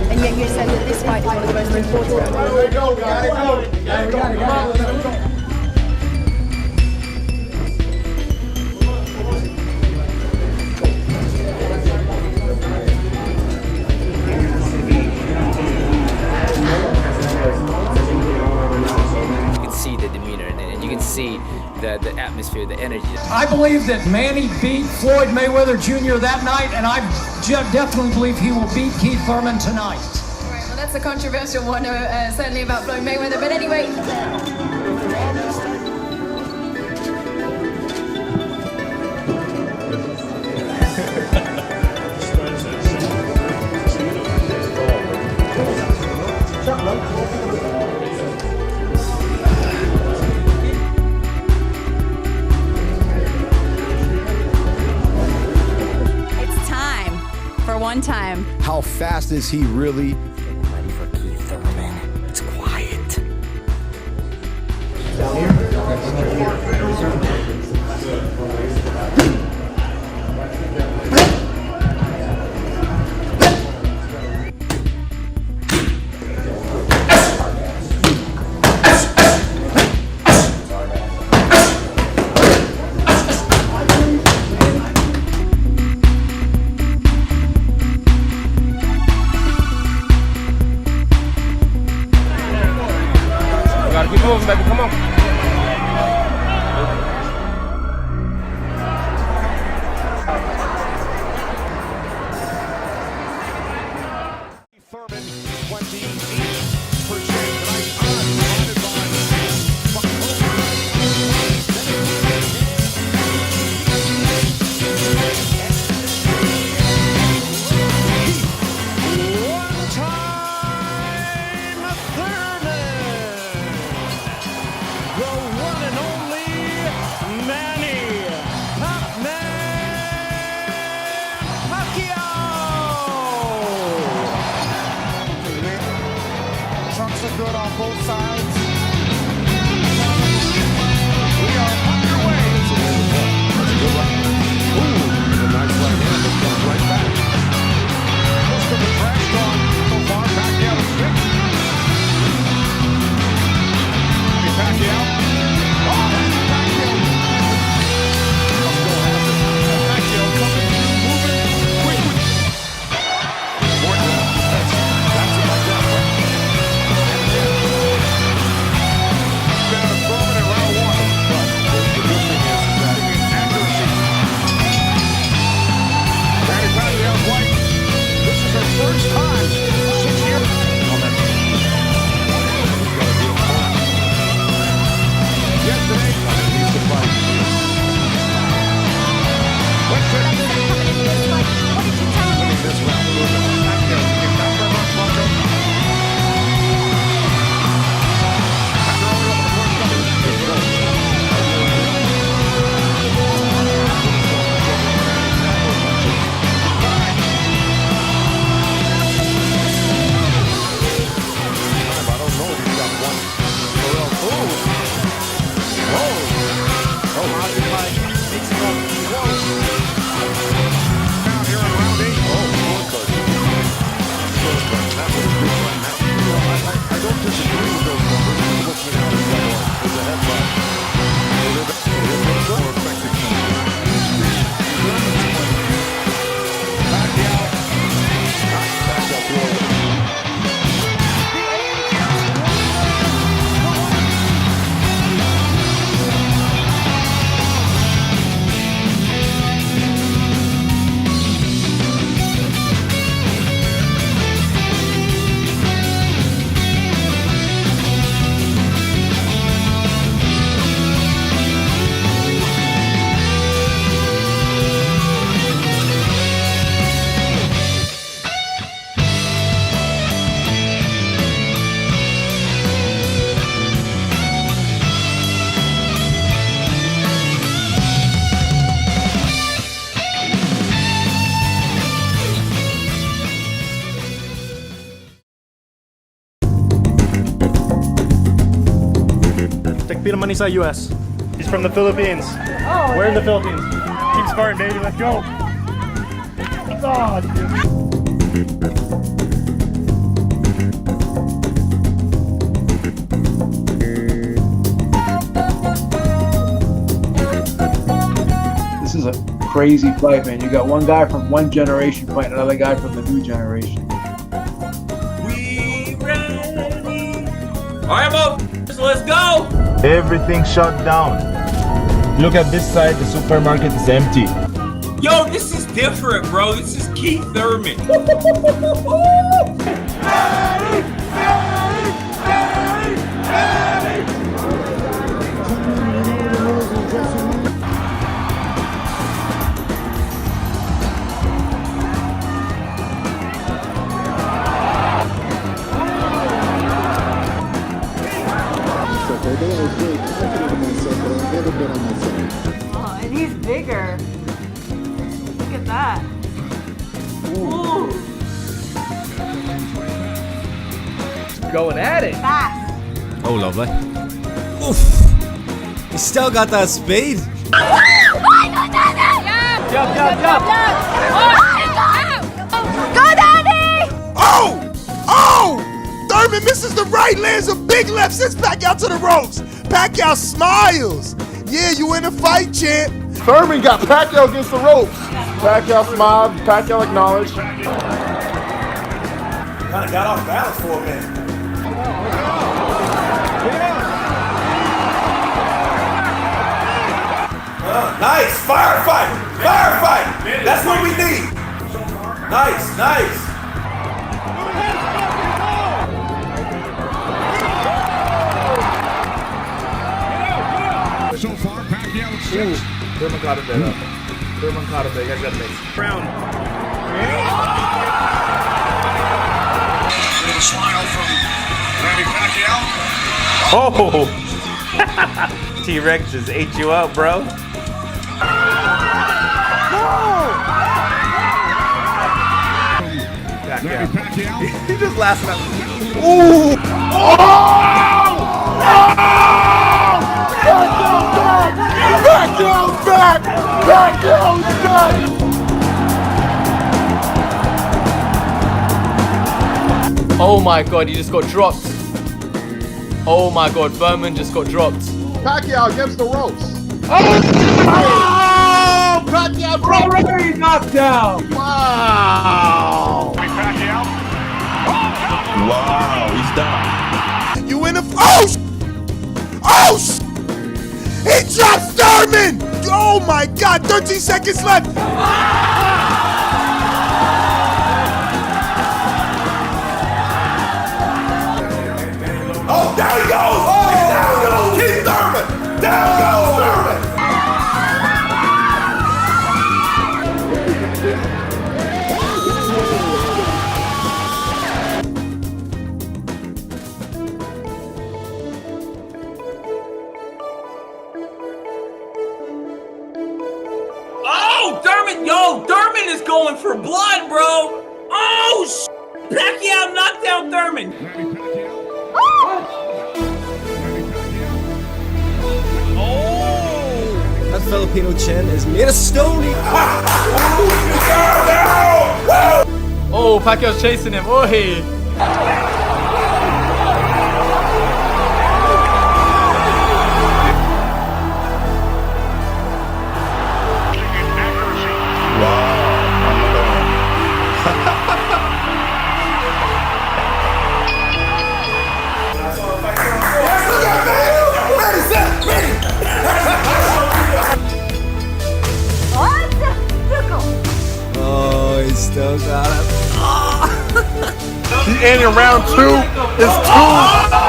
And yet you said that this fight is one of the most important. You can see the demeanor and you can see the atmosphere, the energy. I believe that Manny beat Floyd Mayweather Jr. that night, and I definitely believe he will beat Keith Thurman tonight. Right, well, that's a controversial one, certainly about Floyd Mayweather. But anyway. One time. How fast is he really? Getting ready for Keith Thurman. It's quiet. Keep moving, baby. Come on. Trunks are good on both sides. to Money Side US. He's from the Philippines. Oh, We're in the Philippines. Keep sparring, baby. Let's go. Oh, This is a crazy fight, man. You got one guy from one generation fighting another guy from the new generation. All right, Mo, let's go. Everything shut down. Look at this side, the supermarket is empty. Yo, this is different, bro. This is Keith Thurman. Oh, and he's bigger. Look at that. Ooh. Going at it. Fast. Oh, lovely. Oof. He's still got that speed. Jump, jump, jump. Go, Daddy! Oh! Oh! Thurman misses the right, lands a big left, sends Pacquiao to the ropes. Pacquiao smiles. Yeah, you in a fight, champ. Thurman got Pacquiao against the ropes. Pacquiao smiled, Pacquiao acknowledged. Kind of got off balance for a minute. Nice, firefight, firefight. That's what we need. Nice, nice. So far, Pacquiao 6. Thurman caught it there. Thurman caught it there. You guys got to make Round. Little smile from Manny Pacquiao. Oh! T-Rex just ate you up, bro. Manny Pacquiao. He just laughing at me. Ooh! Oh! Pacquiao's back! Pacquiao's back! Oh my god, he just got dropped. Oh my god, Thurman just got dropped. Pacquiao against the ropes. Oh! Pacquiao Already knocked down. Wow! Wow, he's down. You in the... Oh! Oh! He drops Thurman! Oh my God, 13 seconds left! Oh, down he goes! Down goes Keith Thurman! Down goes Thurman! Oh, Thurman, yo, Thurman is going for blood, bro. Oh, Pacquiao knocked down Thurman. That Filipino chin is made of stone. Oh, Pacquiao's chasing him. Oh, hey. Oh, he's still got it. He ended round 2. It's 2.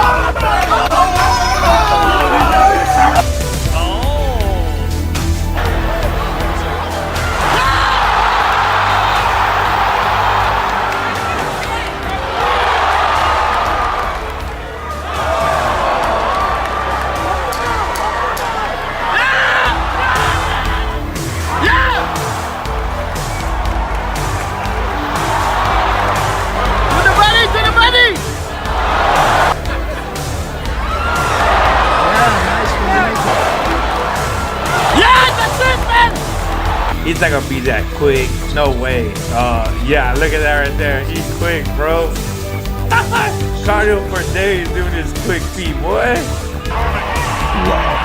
He's not gonna be that quick. No way. Yeah, look at that right there. He's quick, bro. Cardio for days doing this quick feet, boy. Wow.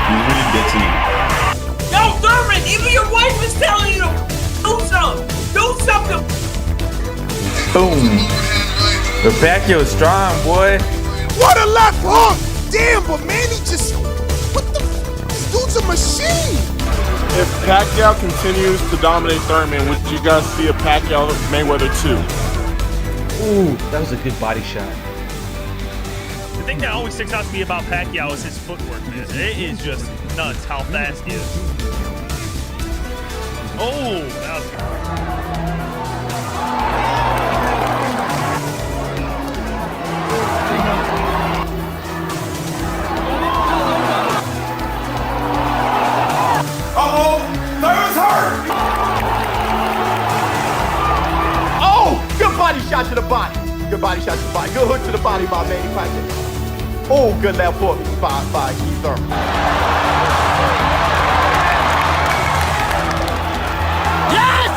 You really gets in. Yo, Thurman, even your wife is telling you to do something. Do something. Boom. The Pacquiao is strong, boy. What a left hook! Damn, but man, he just... What the f? This dude's a machine! If Pacquiao continues to dominate Thurman, would you guys see a Pacquiao Mayweather 2? Ooh, that was a good body shot. The thing that always sticks out to me about Pacquiao is his footwork, man. It is just nuts how fast he is. Oh, that was Uh-oh! Thurman's hurt! Oh! Good body shot to the body. Good body shot to the body. Good hook to the body by Manny Pacquiao. Oh, good left hook by Keith Thurman. Yes!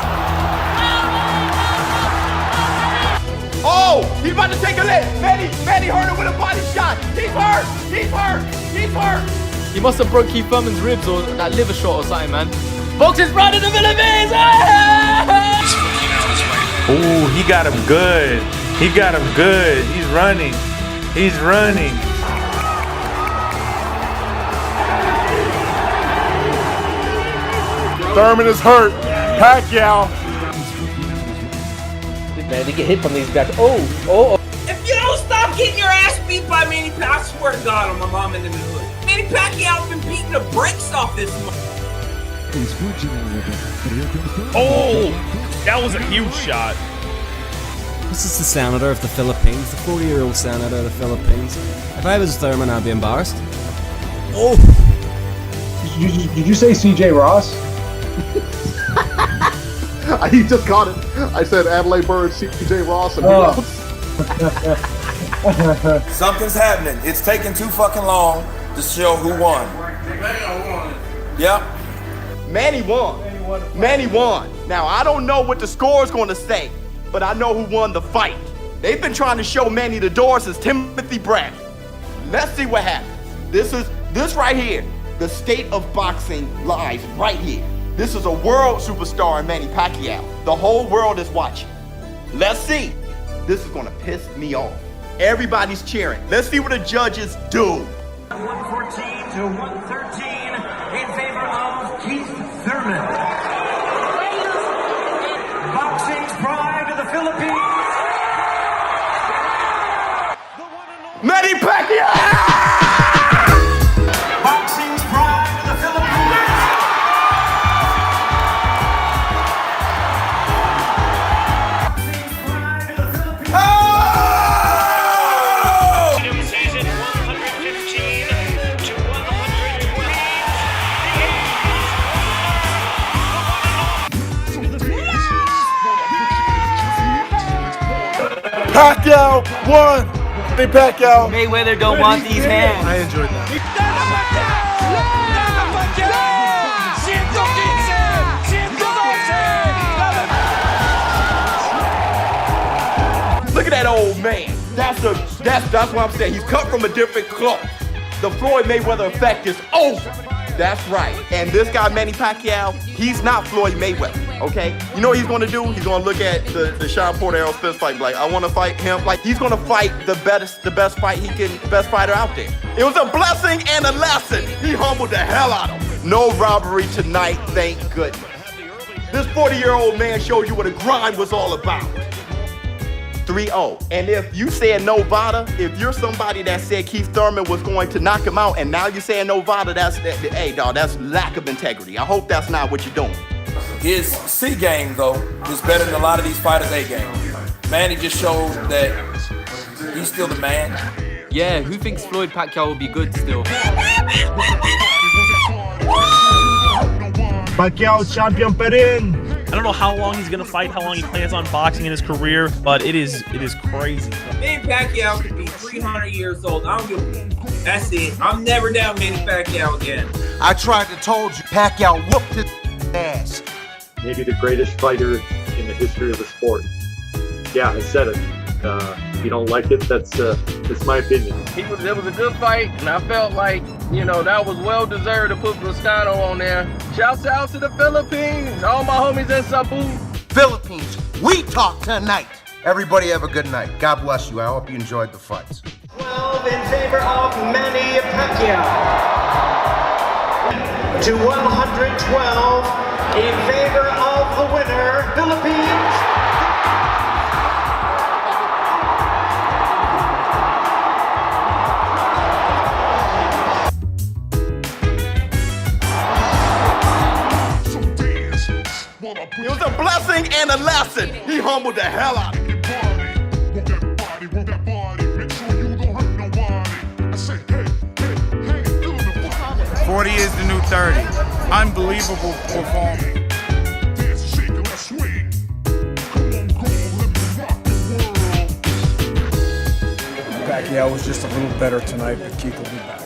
Oh! He's about to take a lick. Manny hurt him with a body shot. He's hurt! He's hurt! He's hurt! He must have broke Keith Thurman's ribs or that liver shot or something, man. Boxing's brand in the Philippines! Ooh, he got him good. He got him good. He's running. He's running. Thurman is hurt. Pacquiao. Man, they get hit from these guys. Oh. If you don't stop getting your ass beat by Manny Pacquiao, I swear to God on my mom and in the hood. Manny Pacquiao been beating the brakes off this month. Oh, that was a huge shot. This is the senator of the Philippines, the 40-year-old senator of the Philippines. If I was Thurman, I'd be embarrassed. Oh! Did you say CJ Ross? He just got it. I said Adelaide Bird, CJ Ross, and Something's happening. It's taking too fucking long to show who won. Yep. Manny won. Manny won. Now, I don't know what the score is going to say, but I know who won the fight. They've been trying to show Manny the door since Timothy Bradley. Let's see what happens. This right here, the state of boxing lies right here. This is a world superstar in Manny Pacquiao. The whole world is watching. Let's see. This is gonna piss me off. Everybody's cheering. Let's see what the judges do. 114 to 113 in favor of Keith Thurman. Boxing's pride of the Philippines. Manny Pacquiao! Boxing's pride of the Philippines. Season 115 to 120. Pacquiao won! Manny Pacquiao! Mayweather don't want these hands. I enjoyed that. Look at that old man. That's what I'm saying. He's cut from a different cloth. The Floyd Mayweather effect is over. That's right. And this guy, Manny Pacquiao, he's not Floyd Mayweather, okay? You know what he's gonna do? He's gonna look at the Sean Porter Errol Spence fight, like, I wanna fight him. Like, he's gonna fight the best fight he can, best fighter out there. It was a blessing and a lesson. He humbled the hell out of him. No robbery tonight, thank goodness. This 40-year-old man showed you what a grind was all about. 3-0. And if you said Novada, if you're somebody that said Keith Thurman was going to knock him out and now you're saying Novada, hey, dog, that's lack of integrity. I hope that's not what you're doing. His C game, though, is better than a lot of these fighters' A game. Manny just showed that he's still the man. Yeah, who thinks Floyd Pacquiao will be good still? Pacquiao champion pa rin. I don't know how long he's gonna fight, how long he plans on boxing in his career, but it is crazy. Manny Pacquiao could be 300 years old. I don't give a... That's it. I'm never down Manny Pacquiao again. I tried to told you, Pacquiao whooped his ass. Maybe the greatest fighter in the history of the sport. Yeah, I said it. If you don't like it, that's my opinion. It was a good fight, and I felt like, that was well deserved to put Moscato on there. Shouts out to the Philippines, all my homies in Cebu. Philippines, we talk tonight. Everybody have a good night. God bless you. I hope you enjoyed the fights. 12 in favor of Manny Pacquiao. To 112 in favor of the winner, Philippines. It was a blessing and a lesson. He humbled the hell out of me. 40 is the new 30. Unbelievable performance. Pacquiao was just a little better tonight, but Keith will be back.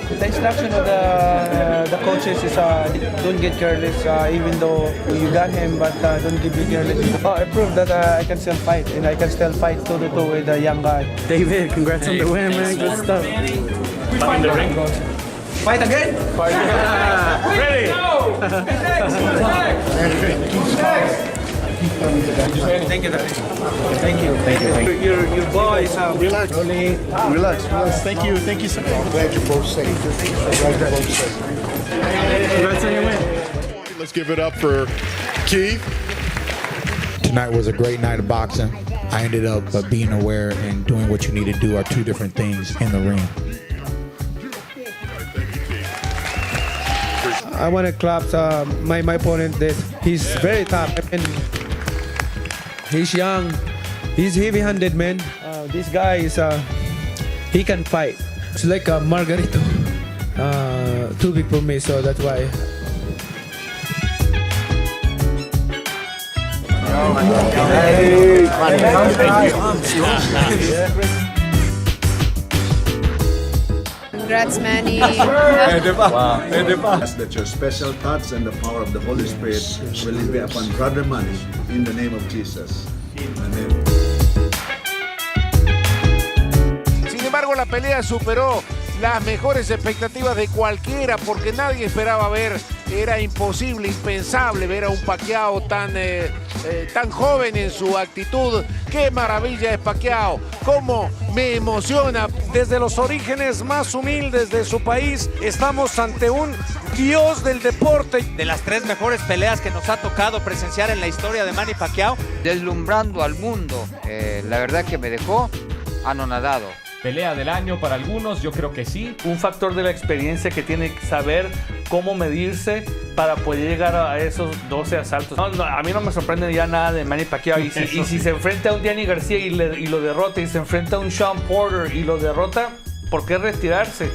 The instruction of the coaches is don't get careless, even though you got him, but don't be careless. I proved that I can still fight, and I can still fight toe-to-toe with a young guy. David, congrats on the win, man. Good stuff. Fight in the ring. Fight again? Fight again. Ready? Thank you, Daddy. Thank you. Your boys have Relax. Relax. Thank you so much. I'm glad you're both safe. Congrats on your win. Let's give it up for Keith. Tonight was a great night of boxing. I ended up being aware and doing what you need to do are two different things in the ring. I want to clap my opponent. That he's very tough. And he's young. He's heavy-handed, man. This guy is he can fight. It's like a Margarito. Too big for me, so that's why. Congrats, Manny. Ask that your special thoughts and the power of the Holy Spirit will be upon Brother Manny in the name of Jesus. Amen. Sin embargo, la pelea superó las mejores expectativas de cualquiera porque nadie esperaba ver, era imposible, impensable ver a un Pacquiao tan joven en su actitud. ¡Qué maravilla es Pacquiao! ¡Cómo me emociona! Desde los orígenes más humildes de su país, estamos ante un dios del deporte. De las 3 mejores peleas que nos ha tocado presenciar en la historia de Manny Pacquiao. Deslumbrando al mundo, la verdad que me dejó anonadado. Pelea del año para algunos, yo creo que sí. Un factor de la experiencia que tiene que saber cómo medirse para poder llegar a esos 12 asaltos. No, a mí no me sorprende ya nada de Manny Pacquiao. Y si se enfrenta a un Danny García y lo derrota, y se enfrenta a un Sean Porter y lo derrota, ¿por qué retirarse?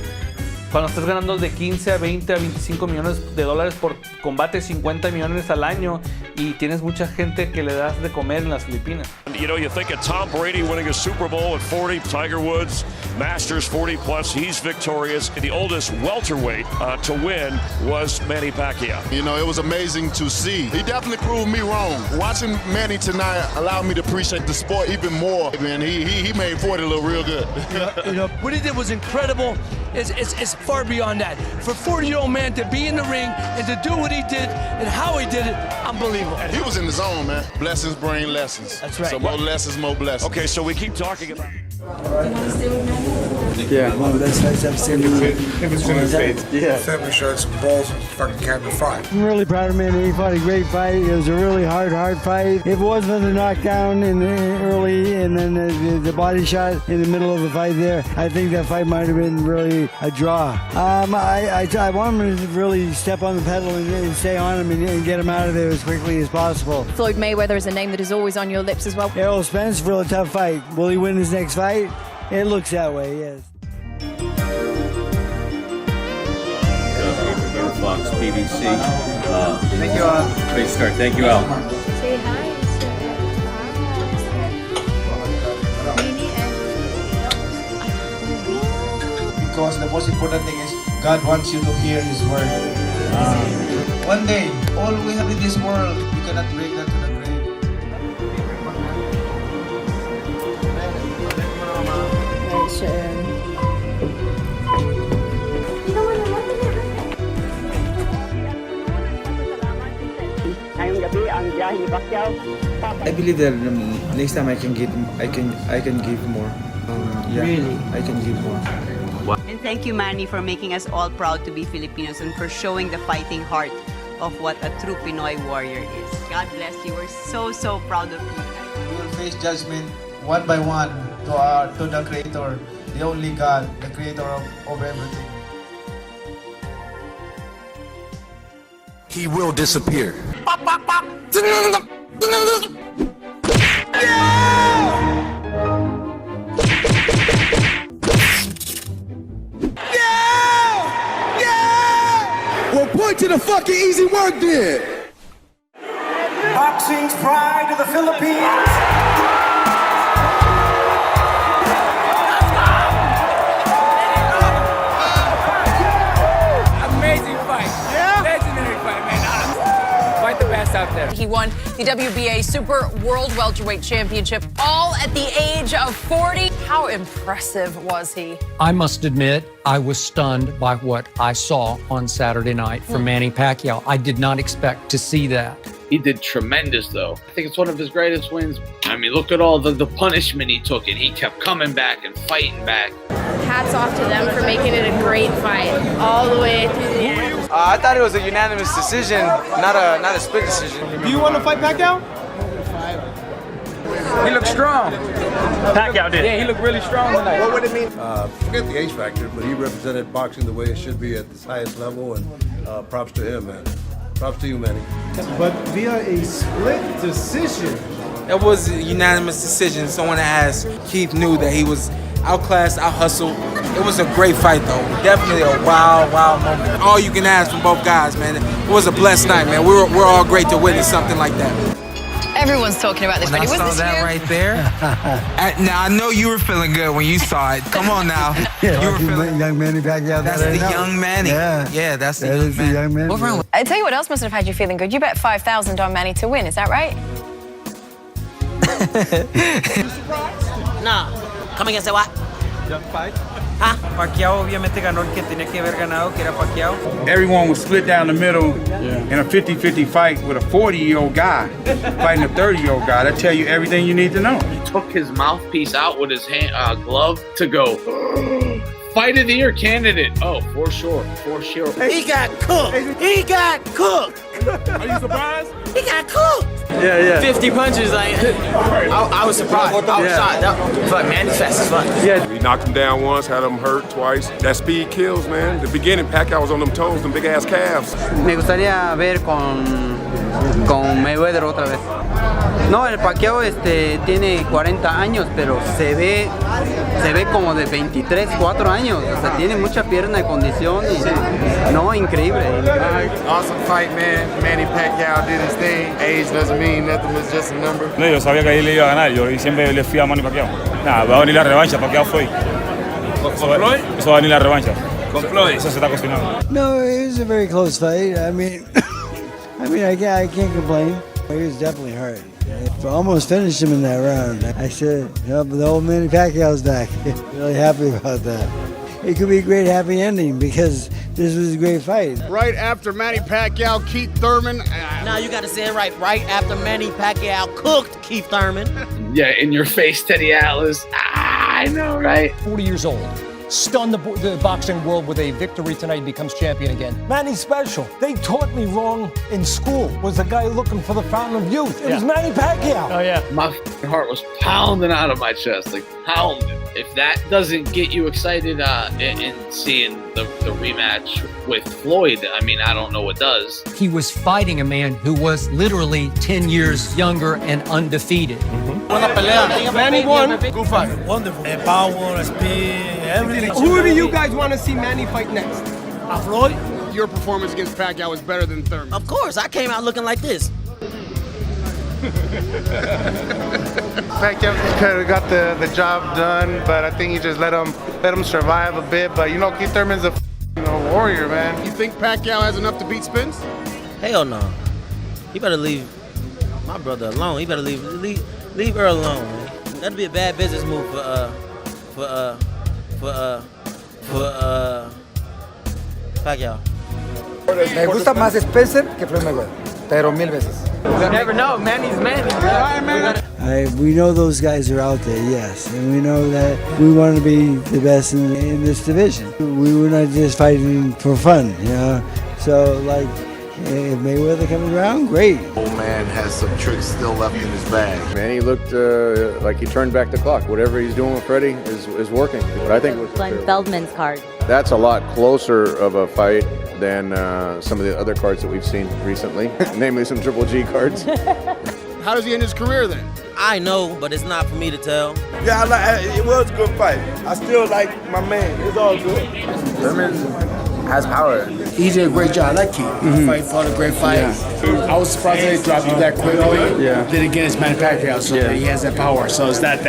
Cuando estás ganando de 15 a 20 a 25 millones de dólares por combate, 50 millones al año, y tienes mucha gente que le das de comer en las Filipinas. You know, you think of Tom Brady winning a Super Bowl at 40, Tiger Woods, Masters 40 plus, he's victorious. The oldest welterweight to win was Manny Pacquiao. You know, it was amazing to see. He definitely proved me wrong. Watching Manny tonight allowed me to appreciate the sport even more. Man, he made 40 look real good. You know, what he did was incredible. It's far beyond that. For a 40-year-old man to be in the ring and to do what he did and how he did it, unbelievable. He was in the zone, man. Blessings bring lessons. That's right. So more lessons, more blessings. Okay, so we keep talking about... Yeah, one of the best fights I've seen. It was in his face. Yeah. Family shirts and balls and fucking cannon fight. I'm really proud of him. He fought a great fight. It was a really hard fight. If it wasn't for the knockdown in the early and then the body shot in the middle of the fight there, I think that fight might have been really a draw. I want him to really step on the pedal and stay on him and get him out of there as quickly as possible. Floyd Mayweather is a name that is always on your lips as well. Errol Spence, really tough fight. Will he win his next fight? It looks that way, yes. Fox, BBC. Thank you, Al. Great start. Thank you, Al. Say hi, because the most important thing is God wants you to hear His word. One day, all we have in this world, you cannot bring that to the grave. I believe that next time I can give more. Really? I can give more. And thank you, Manny, for making us all proud to be Filipinos and for showing the fighting heart of what a true Pinoy warrior is. God bless you. We're so, so proud of you. We will face judgment one by one to the Creator, the only God, the Creator of everything. He will disappear. Well, point to the fucking easy work then. Boxing's pride of the Philippines. Amazing fight. Yeah? Legendary fight, man. Quite the best out there. He won the WBA Super World Welterweight Championship all at the age of 40. How impressive was he? I must admit, I was stunned by what I saw on Saturday night from Manny Pacquiao. I did not expect to see that. He did tremendous, though. I think it's one of his greatest wins. I mean, look at all the punishment he took, and he kept coming back and fighting back. Hats off to them for making it a great fight all the way through the end. I thought it was a unanimous decision, not a split decision. Do you want to fight Pacquiao? He looked strong. Pacquiao did. Yeah, he looked really strong tonight. What would it mean? Forget the age factor, but he represented boxing the way it should be at the highest level, and props to him, man. Props to you, Manny. But via a split decision. It was a unanimous decision. Someone asked, Keith knew that he was outclassed, out-hustled. It was a great fight, though. Definitely a wow moment. All you can ask from both guys, man. It was a blessed night, man. We're all great to witness something like that. Everyone's talking about this When fight. I saw that right there, now I know you were feeling good when you saw it. Come on now. You were feeling young Manny Pacquiao. That's the young Manny. Yeah, that's the young Manny. What's wrong with I tell you what else must have had you feeling good. You bet 5,000 on Manny to win. Is that right? No. Come against the what? Jump fight. Huh? Pacquiao obviamente ganó el que tenía que haber ganado, que era Pacquiao. Everyone was split down the middle in a 50-50 fight with a 40-year-old guy fighting a 30-year-old guy. That tell you everything you need to know. He took his mouthpiece out with his hand, glove to go, fight of the year candidate. Oh, for sure. He got cooked. He got cooked. Are you surprised? He got cooked. Yeah. 50 punches. Like, I was surprised. I was shocked. Fuck, man, he's fast as fuck. Yeah. He knocked him down once, had him hurt twice. That speed kills, man. The beginning, Pacquiao was on them toes, them big ass calves. Me gustaría ver con Mayweather otra vez. No, el Pacquiao tiene 40 años, pero se ve como de 23, 4 años. O sea, tiene mucha pierna y condición y no, increíble. Awesome fight, man. Manny Pacquiao did his thing. Age doesn't mean nothing, was just a number. No, yo sabía que ahí le iba a ganar. Yo siempre le fui a Manny Pacquiao. Nada, va a venir la revancha. Pacquiao fue. ¿Con Floyd? Eso va a venir la revancha. ¿Con Floyd? Eso se está cocinando. No, it was a very close fight. I mean, I can't complain. He was definitely hurt. I almost finished him in that round. I said, the old Manny Pacquiao's back. Really happy about that. It could be a great happy ending because this was a great fight. Right after Manny Pacquiao, Keith Thurman. Now you got to say it right. Right after Manny Pacquiao cooked Keith Thurman. Yeah, in your face, Teddy Atlas. I know, right? 40 years old. Stunned the boxing world with a victory tonight, becomes champion again. Manny's special. They taught me wrong in school. Was the guy looking for the fountain of youth. It was Manny Pacquiao. Oh, yeah. My heart was pounding out of my chest, like pounding. If that doesn't get you excited in seeing the rematch with Floyd, I mean, I don't know what does. He was fighting a man who was literally 10 years younger and undefeated. Buena pelea. Manny won. Good fight. Wonderful. Power, speed, everything. Who do you guys want to see Manny fight next? Floyd? Your performance against Pacquiao was better than Thurman. Of course, I came out looking like this. Pacquiao could have got the job done, but I think he just let him survive a bit. But you know, Keith Thurman's a warrior, man. You think Pacquiao has enough to beat Spence? Hell no. He better leave my brother alone. He better leave Earl alone, man. That'd be a bad business move for Pacquiao. Me gusta más Spencer que Floyd Mayweather, pero mil veces. You never know, Manny's Manny. We know those guys are out there, yes, and we know that we want to be the best in this division. We were not just fighting for fun, you know. So, like, if Mayweather comes around, great. Old man has some tricks still left in his bag. Man, he looked like he turned back the clock. Whatever he's doing with Freddie is working. But I think Glenn Feldman's card. That's a lot closer of a fight than some of the other cards that we've seen recently, namely some Triple G cards. How does he end his career then? I know, but it's not for me to tell. Yeah, it was a good fight. I still like my man. It's all good. Thurman has power. He did a great job. I like Keith. Fight fought a great fight. Yeah. I was surprised they dropped you that quickly. Yeah. Then again, it's Manny Pacquiao, so he has that power. So it's that.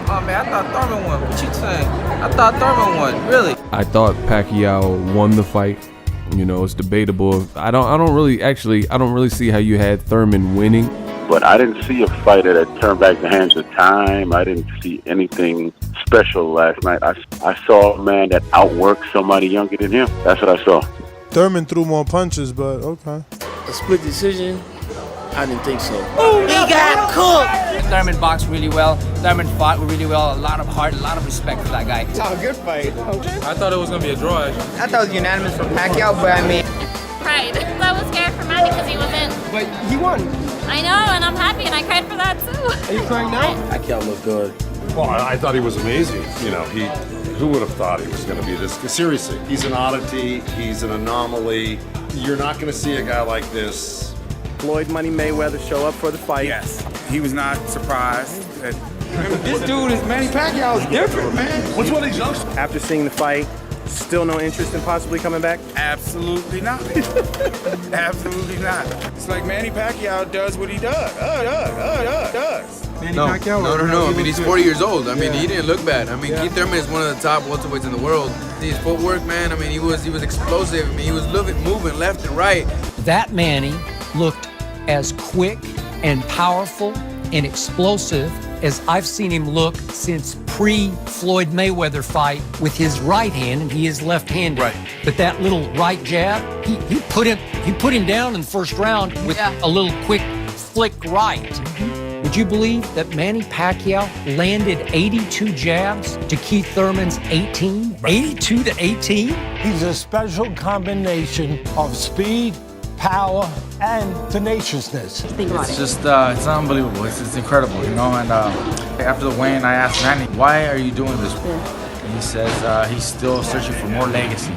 Oh man, I thought Thurman won. What you saying? I thought Thurman won. Really? I thought Pacquiao won the fight. You know, it's debatable. I don't really see how you had Thurman winning. But I didn't see a fighter that turned back the hands of time. I didn't see anything special last night. I saw a man that outworked somebody younger than him. That's what I saw. Thurman threw more punches, but okay. A split decision? I didn't think so. He got cooked! Thurman boxed really well. Thurman fought really well. A lot of heart, a lot of respect for that guy. It's a good fight. I thought it was going to be a draw. I thought it was unanimous for Pacquiao, but I mean... Right. I was scared for Manny because he was in. But he won. I know, and I'm happy, and I cried for that too. Are you crying now? Pacquiao looked good. Well, I thought he was amazing. You know, who would have thought he was going to be this? Seriously, he's an oddity. He's an anomaly. You're not going to see a guy like this. Floyd Money Mayweather show up for the fight. Yes, he was not surprised. This dude is Manny Pacquiao is different, man. Which one of these youngsters? After seeing the fight, still no interest in possibly coming back? Absolutely not. Absolutely not. It's like Manny Pacquiao does what he does. Manny Pacquiao? No. I mean, he's 40 years old. I mean, he didn't look bad. I mean, Keith Thurman is one of the top welterweights in the world. His footwork, man, I mean, he was explosive. I mean, he was moving left and right. That Manny looked as quick and powerful and explosive as I've seen him look since pre-Floyd Mayweather fight with his right hand, and he is left-handed. Right. But that little right jab, he put him down in the first round with a little quick flick right. Would you believe that Manny Pacquiao landed 82 jabs to Keith Thurman's 18? 82 to 18? He's a special combination of speed, power, and tenaciousness. It's just, it's unbelievable. It's incredible, you know. And after the weigh-in, I asked Manny, "Why are you doing this?" And he says he's still searching for more legacy.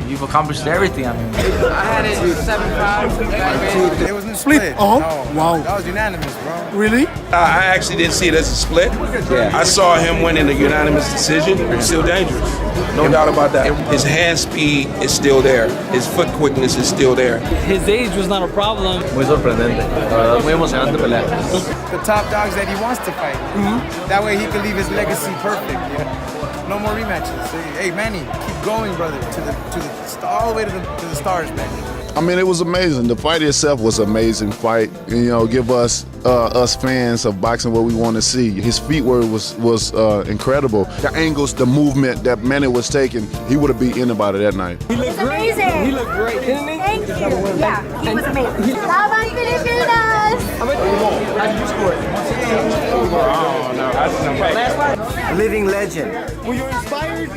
You've accomplished everything. I mean, I had it 7-5. It wasn't split. Oh, no, wow. That was unanimous, bro. Really? I actually didn't see it as a split. I saw him winning a unanimous decision. He's still dangerous. No doubt about that. His hand speed is still there. His foot quickness is still there. His age was not a problem. Muy sorprendente. Muy emocionante pelea. The top dogs that he wants to fight. That way he can leave his legacy perfect. Yeah. No more rematches. Hey, Manny, keep going, brother, all the way to the stars, man. I mean, it was amazing. The fight itself was an amazing fight. You know, give us fans of boxing what we want to see. His footwork was incredible. The angles, the movement that Manny was taking, he would have beat anybody that night. He looked great. Amazing. He looked great, didn't he? Thank you. Yeah, he was amazing. How about Filipinos? How did you score it? Oh, no. Last fight. Living legend. Were you inspired?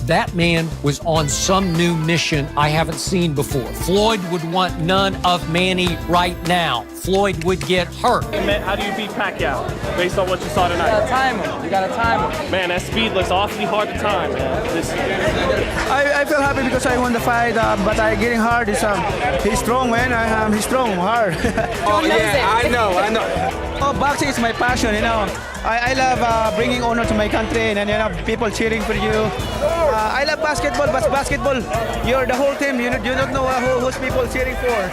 That man was on some new mission I haven't seen before. Floyd would want none of Manny right now. Floyd would get hurt. How do you beat Pacquiao based on what you saw tonight? You gotta time him. Man, that speed looks awfully hard to time, man. I feel happy because I won the fight, but I getting hard. He's strong, man. He's strong, hard. Oh yeah, I know. Oh, boxing is my passion, you know. I love bringing honor to my country and you know, people cheering for you. I love basketball, but basketball, you're the whole team. You don't know who's people cheering for.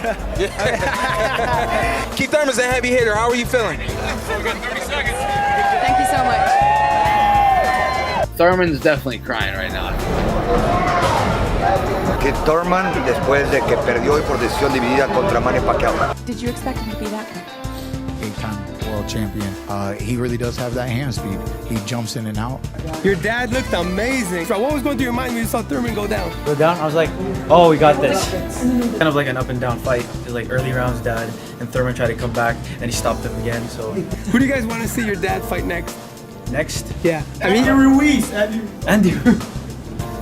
Keith Thurman's a heavy hitter. How are you feeling? 30 seconds. Thank you so much. Thurman's definitely crying right now. Keith Thurman, después de que perdió hoy por decisión dividida contra Manny Pacquiao. Did you expect him to be that good? 8-time world champion. He really does have that hand speed. He jumps in and out. Your dad looked amazing. So what was going through your mind when you saw Thurman go down? Go down? I was like, oh, we got this. Kind of like an up and down fight. It was like early rounds died, and Thurman tried to come back, and he stopped him again. So, who do you guys want to see your dad fight next? Next? Yeah. Andy Ruiz. Andy.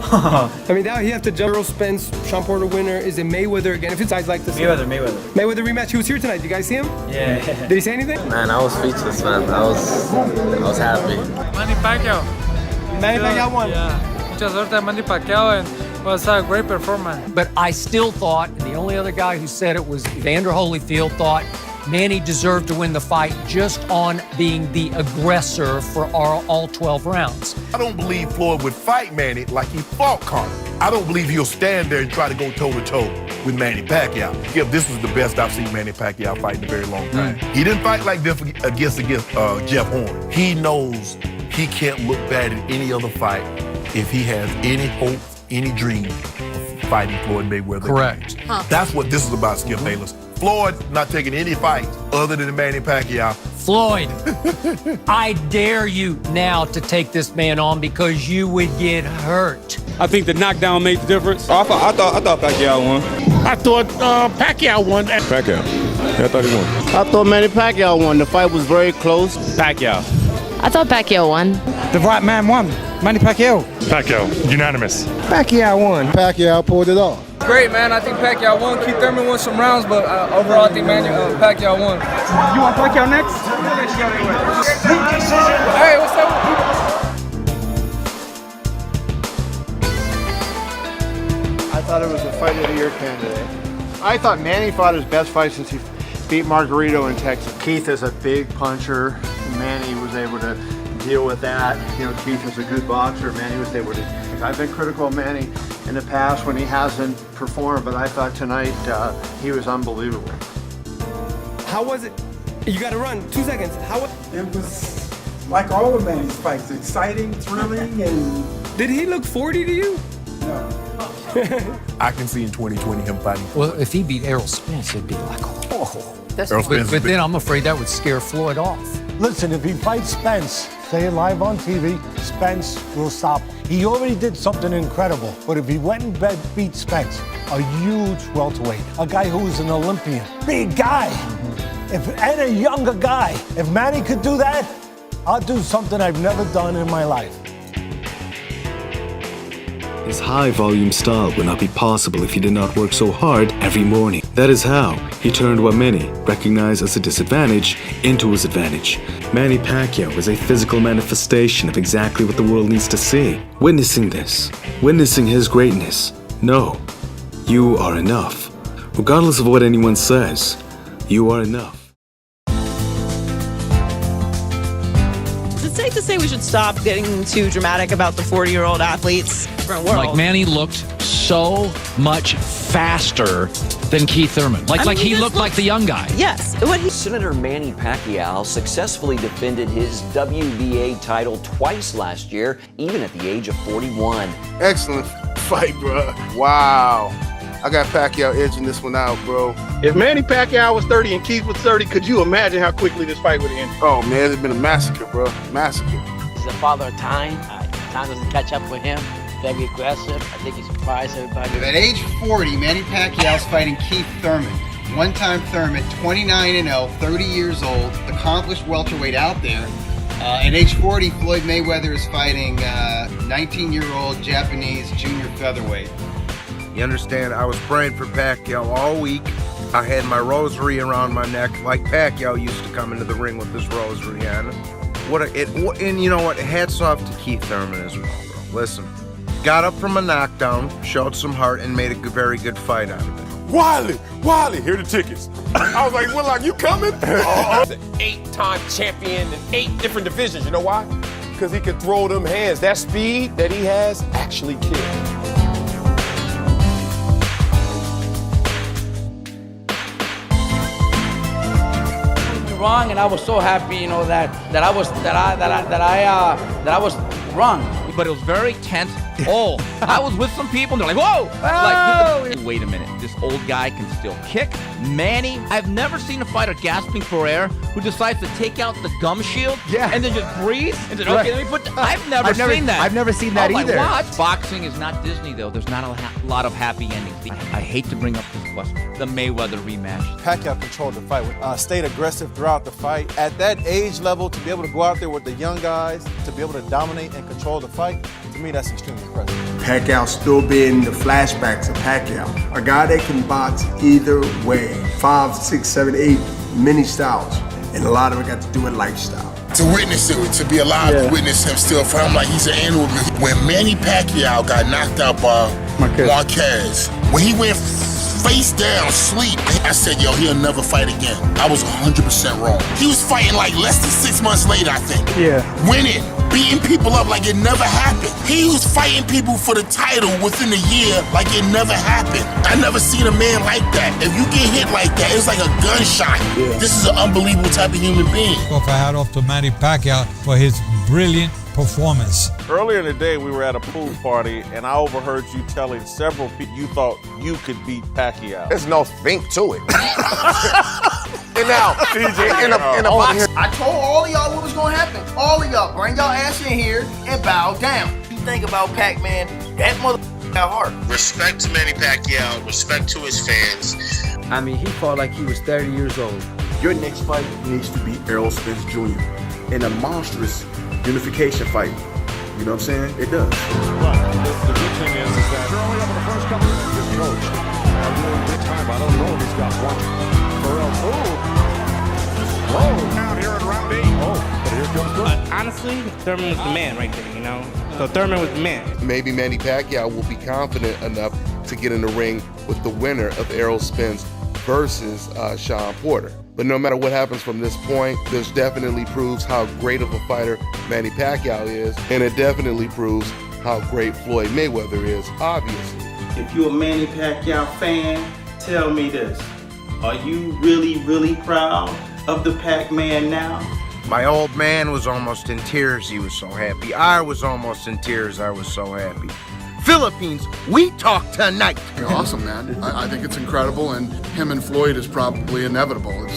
I mean, now he have to jump. Errol Spence, Sean Porter winner. Is it Mayweather again? If it's guys like this. Mayweather. Mayweather rematch. He was here tonight. Did you guys see him? Yeah. Did he say anything? Man, I was speechless, man. I was happy. Manny Pacquiao. Manny Pacquiao won. Yeah. Mucha suerte, Manny Pacquiao, and was a great performance. But I still thought, and the only other guy who said it was Evander Holyfield, thought Manny deserved to win the fight just on being the aggressor for all 12 rounds. I don't believe Floyd would fight Manny like he fought Conor. I don't believe he'll stand there and try to go toe-to-toe with Manny Pacquiao. Yeah, this was the best I've seen Manny Pacquiao fight in a very long time. He didn't fight like this against Jeff Horn. He knows he can't look bad in any other fight if he has any hope, any dream of fighting Floyd Mayweather. Correct. Huh. That's what this is about, Skip Bayless. Floyd not taking any fight other than Manny Pacquiao. Floyd, I dare you now to take this man on because you would get hurt. I think the knockdown made the difference. I thought Pacquiao won. I thought Pacquiao won. Pacquiao. Yeah, I thought he won. I thought Manny Pacquiao won. The fight was very close. Pacquiao. I thought Pacquiao won. The right man won. Manny Pacquiao. Pacquiao. Unanimous. Pacquiao won. Pacquiao pulled it off. Great, man. I think Pacquiao won. Keith Thurman won some rounds, but overall, I think Pacquiao won. You want Pacquiao next? Hey, what's up? I thought it was a fight of the year candidate. I thought Manny fought his best fight since he beat Margarito in Texas. Keith is a big puncher. Manny was able to deal with that. You know, Keith is a good boxer. Manny was able to. I've been critical of Manny in the past when he hasn't performed, but I thought tonight he was unbelievable. How was it? You got to run. 2 seconds. How? It was like all of Manny's fights, exciting, thrilling, and. Did he look 40 to you? No. I can see in 2020 him fighting. Well, if he beat Errol Spence, it'd be like, oh. But then I'm afraid that would scare Floyd off. Listen, if he fights Spence, say it live on TV, Spence will stop. He already did something incredible, but if he went and beat Spence, a huge welterweight, a guy who was an Olympian, big guy, and a younger guy, if Manny could do that, I'll do something I've never done in my life. His high-volume style would not be possible if he did not work so hard every morning. That is how he turned what many recognize as a disadvantage into his advantage. Manny Pacquiao is a physical manifestation of exactly what the world needs to see. Witnessing this, witnessing his greatness, no, you are enough. Regardless of what anyone says, you are enough. Is it safe to say we should stop getting too dramatic about the 40-year-old athletes? Like Manny looked so much faster than Keith Thurman. Like he looked like the young guy. Yes. Senator Manny Pacquiao successfully defended his WBA title twice last year, even at the age of 41. Excellent fight, bro. Wow. I got Pacquiao edging this one out, bro. If Manny Pacquiao was 30 and Keith was 30, could you imagine how quickly this fight would end? Oh, man, it's been a massacre, bro. Massacre. He's a father of time. Time doesn't catch up with him. Very aggressive. I think he surprised everybody. At age 40, Manny Pacquiao's fighting Keith Thurman. One-time Thurman, 29-0, 30 years old, accomplished welterweight out there. At age 40, Floyd Mayweather is fighting 19-year-old Japanese junior featherweight. You understand, I was praying for Pacquiao all week. I had my rosary around my neck, like Pacquiao used to come into the ring with his rosary on. And you know what? Hats off to Keith Thurman as well, bro. Listen, got up from a knockdown, showed some heart, and made a very good fight out of it. Wiley, here are the tickets. I was like, you coming? The 8-time champion in 8 different divisions. You know why? because he can throw them hands. That speed that he has actually kills. Wrong, and I was so happy, you know, that I was wrong. But it was very tense. Oh, I was with some people and they're like, whoa! Like, wait a minute, this old guy can still kick. Manny, I've never seen a fighter gasping for air who decides to take out the gum shield and then just breathe and then, okay, let me put I've never seen that. I've never seen that either. What? Boxing is not Disney, though. There's not a lot of happy endings. I hate to bring up this question. The Mayweather rematch. Pacquiao controlled the fight, stayed aggressive throughout the fight. At that age level, to be able to go out there with the young guys, to be able to dominate and control the fight, to me, that's extremely impressive. Pacquiao still being the flashbacks of Pacquiao. A guy that can box either way. 5, 6, 7, 8, many styles. And a lot of it got to do with lifestyle. To witness it, to be alive to witness him still fight, I'm like, he's an animal. When Manny Pacquiao got knocked out by Marquez, when he went face down, sleep, I said, yo, he'll never fight again. I was 100% wrong. He was fighting like less than 6 months later, I think. Winning, beating people up like it never happened. He was fighting people for the title within a year like it never happened. I never seen a man like that. If you get hit like that, it's like a gunshot. This is an unbelievable type of human being. Off a hat off to Manny Pacquiao for his brilliant performance. Earlier in the day, we were at a pool party, and I overheard you telling several people you thought you could beat Pacquiao. There's no think to it. And now, TJ, in a box. I told all of y'all what was gonna happen. All of y'all, bring y'all ass in here and bow down. You think about Pac-Man, that motherfucker got heart. Respect to Manny Pacquiao, respect to his fans. I mean, he fought like he was 30 years old. Your next fight needs to be Errol Spence Jr. in a monstrous unification fight. You know what I'm saying? It does. But the good thing is that early up in the first couple of his coach. A really good time. I don't know if he's got one. Whoa! Down here in round 8. But here comes Thurman. Honestly, Thurman was the man right there, you know? So Thurman was the man. Maybe Manny Pacquiao will be confident enough to get in the ring with the winner of Errol Spence versus Sean Porter. But no matter what happens from this point, this definitely proves how great of a fighter Manny Pacquiao is, and it definitely proves how great Floyd Mayweather is, obviously. If you're a Manny Pacquiao fan, tell me this. Are you really, really proud of the Pac-Man now? My old man was almost in tears. He was so happy. I was almost in tears. I was so happy. Philippines, we talk tonight. Awesome, man. I think it's incredible, and him and Floyd is probably inevitable.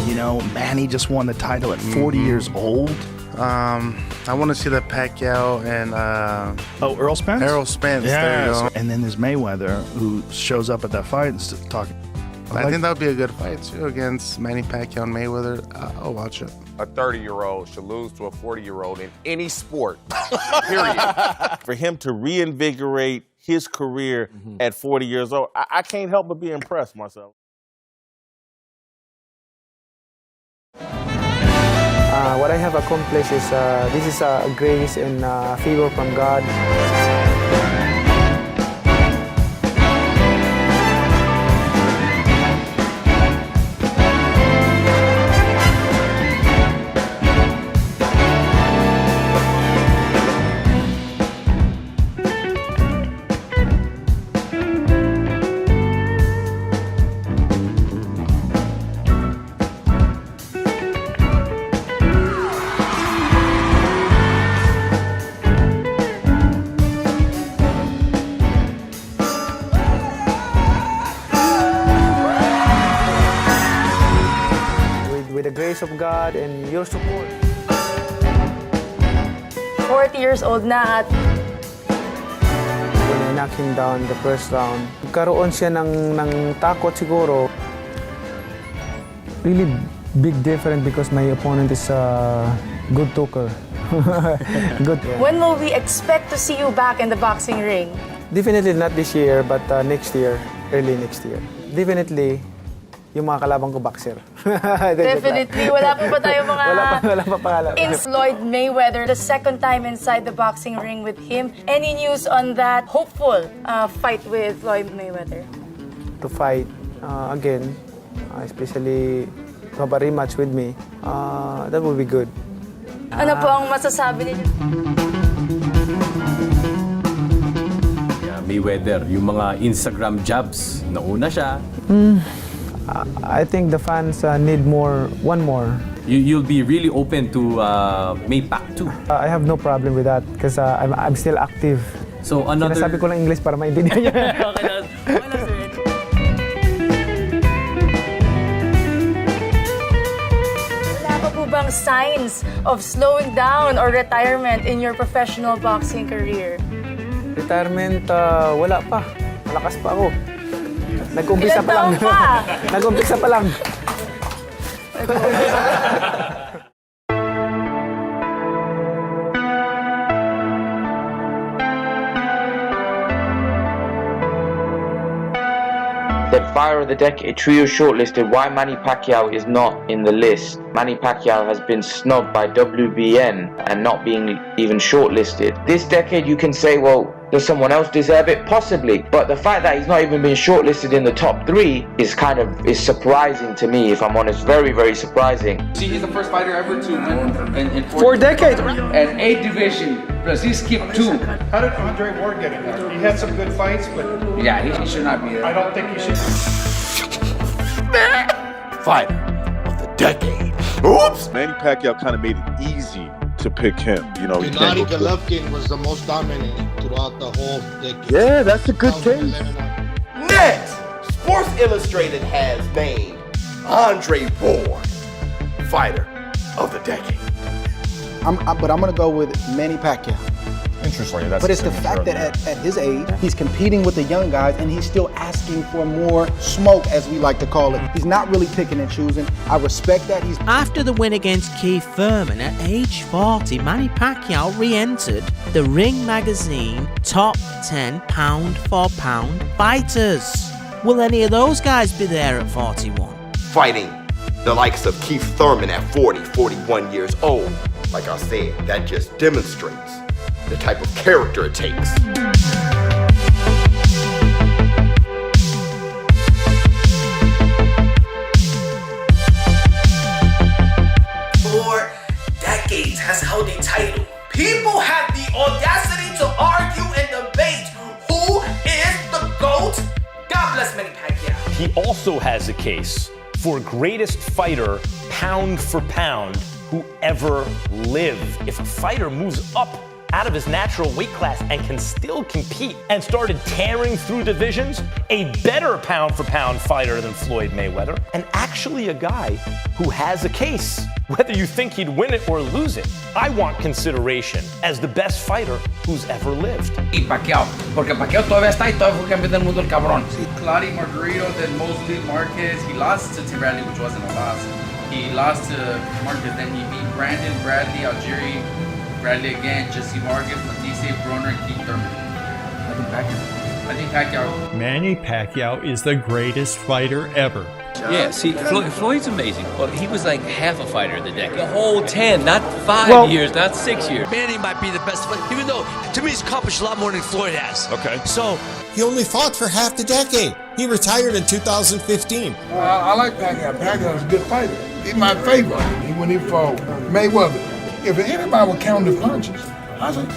You know, Manny just won the title at 40 years old. I want to see that Pacquiao and Errol Spence? Errol Spence, there you go. And then there's Mayweather, who shows up at that fight and talking. I think that would be a good fight, too, against Manny Pacquiao and Mayweather. I'll watch it. A 30-year-old should lose to a 40-year-old in any sport, period. For him to reinvigorate his career at 40 years old, I can't help but be impressed myself. What I have accomplished is this is a grace and favor from God. With the grace of God and your support. 40 years old na at when I knocked him down the first round, nagkaroon siya ng takot siguro. Really big difference because my opponent is a good talker. Good. Yeah. When will we expect to see you back in the boxing ring? Definitely not this year, but next year, early next year. Definitely, yung mga kalabang ko boxer. Definitely. Wala pa ba tayo mga... Wala pa pangalan. In Floyd Mayweather, the second time inside the boxing ring with him. Any news on that hopeful fight with Floyd Mayweather? To fight again, especially to have a rematch with me, that would be good. Ano po ang masasabi niyo? Mayweather, yung mga Instagram jabs, nauna siya. I think the fans need one more. You'll be really open to Maypac too. I have no problem with that because I'm still active. So another... Sinasabi ko lang English para maintindihan niya. Okay lang. Okay lang, sir. Wala pa po bang signs of slowing down or retirement in your professional boxing career? Retirement, wala pa. Malakas pa ako. Nag-umpisa Ilan pa lang. taon pa? Nag-umpisa pa lang. Said Fighter of the Decade trio shortlisted why Manny Pacquiao is not in the list. Manny Pacquiao has been snubbed by WBN and not being even shortlisted. This decade you can say, well, does someone else deserve it? Possibly. But the fact that he's not even been shortlisted in the top 3 is surprising to me, if I'm honest. Very, very surprising. See, he's the first fighter ever to win in 4 decades. And 8 division, plus he skipped 2. How did Andre Ward get in there? He had some good fights, but Yeah, he should not be there. I don't think he should. Fighter of the decade. Oops! Manny Pacquiao kind of made it easy to pick him. You know, Gennady Golovkin was the most dominant throughout the whole decade. Yeah, that's a good case. Next, Sports Illustrated has named Andre Ward Fighter of the Decade. But I'm gonna go with Manny Pacquiao. Interesting. That's But it's the fact that at his age, he's competing with the young guys and he's still asking for more smoke, as we like to call it. He's not really picking and choosing. I respect that. After the win against Keith Thurman at age 40, Manny Pacquiao re-entered the Ring Magazine Top 10 pound-for-pound fighters. Will any of those guys be there at 41? Fighting the likes of Keith Thurman at 40, 41 years old. Like I said, that just demonstrates the type of character it takes. 4 decades has held a title. People have the audacity to argue and debate who is the GOAT. God bless Manny Pacquiao. He also has a case for greatest fighter pound for pound who ever lived. If a fighter moves up out of his natural weight class and can still compete and started tearing through divisions, a better pound for pound fighter than Floyd Mayweather, and actually a guy who has a case. Whether you think he'd win it or lose it, I want consideration as the best fighter who's ever lived. Y Pacquiao, porque Pacquiao todavía está y todavía fue campeón del mundo el cabrón. Claudio Margarito, then Mosley Marquez. He lost to Tim Bradley, which wasn't a loss. He lost to Marquez, then he beat Brandon, Bradley, Algieri, Bradley again, Jesse Marcus, Matisse, Broner, Keith Thurman. I think Pacquiao. Manny Pacquiao is the greatest fighter ever. Yeah, see, Floyd's amazing, but he was like half a fighter of the decade. The whole 10, not 5 years, not 6 years. Manny might be the best fighter, even though, to me, he's accomplished a lot more than Floyd has. Okay. So, he only fought for half the decade. He retired in 2015. I like Pacquiao. Pacquiao's a good fighter. He's my favorite. When he fought Mayweather, if anybody would count the punches, I said,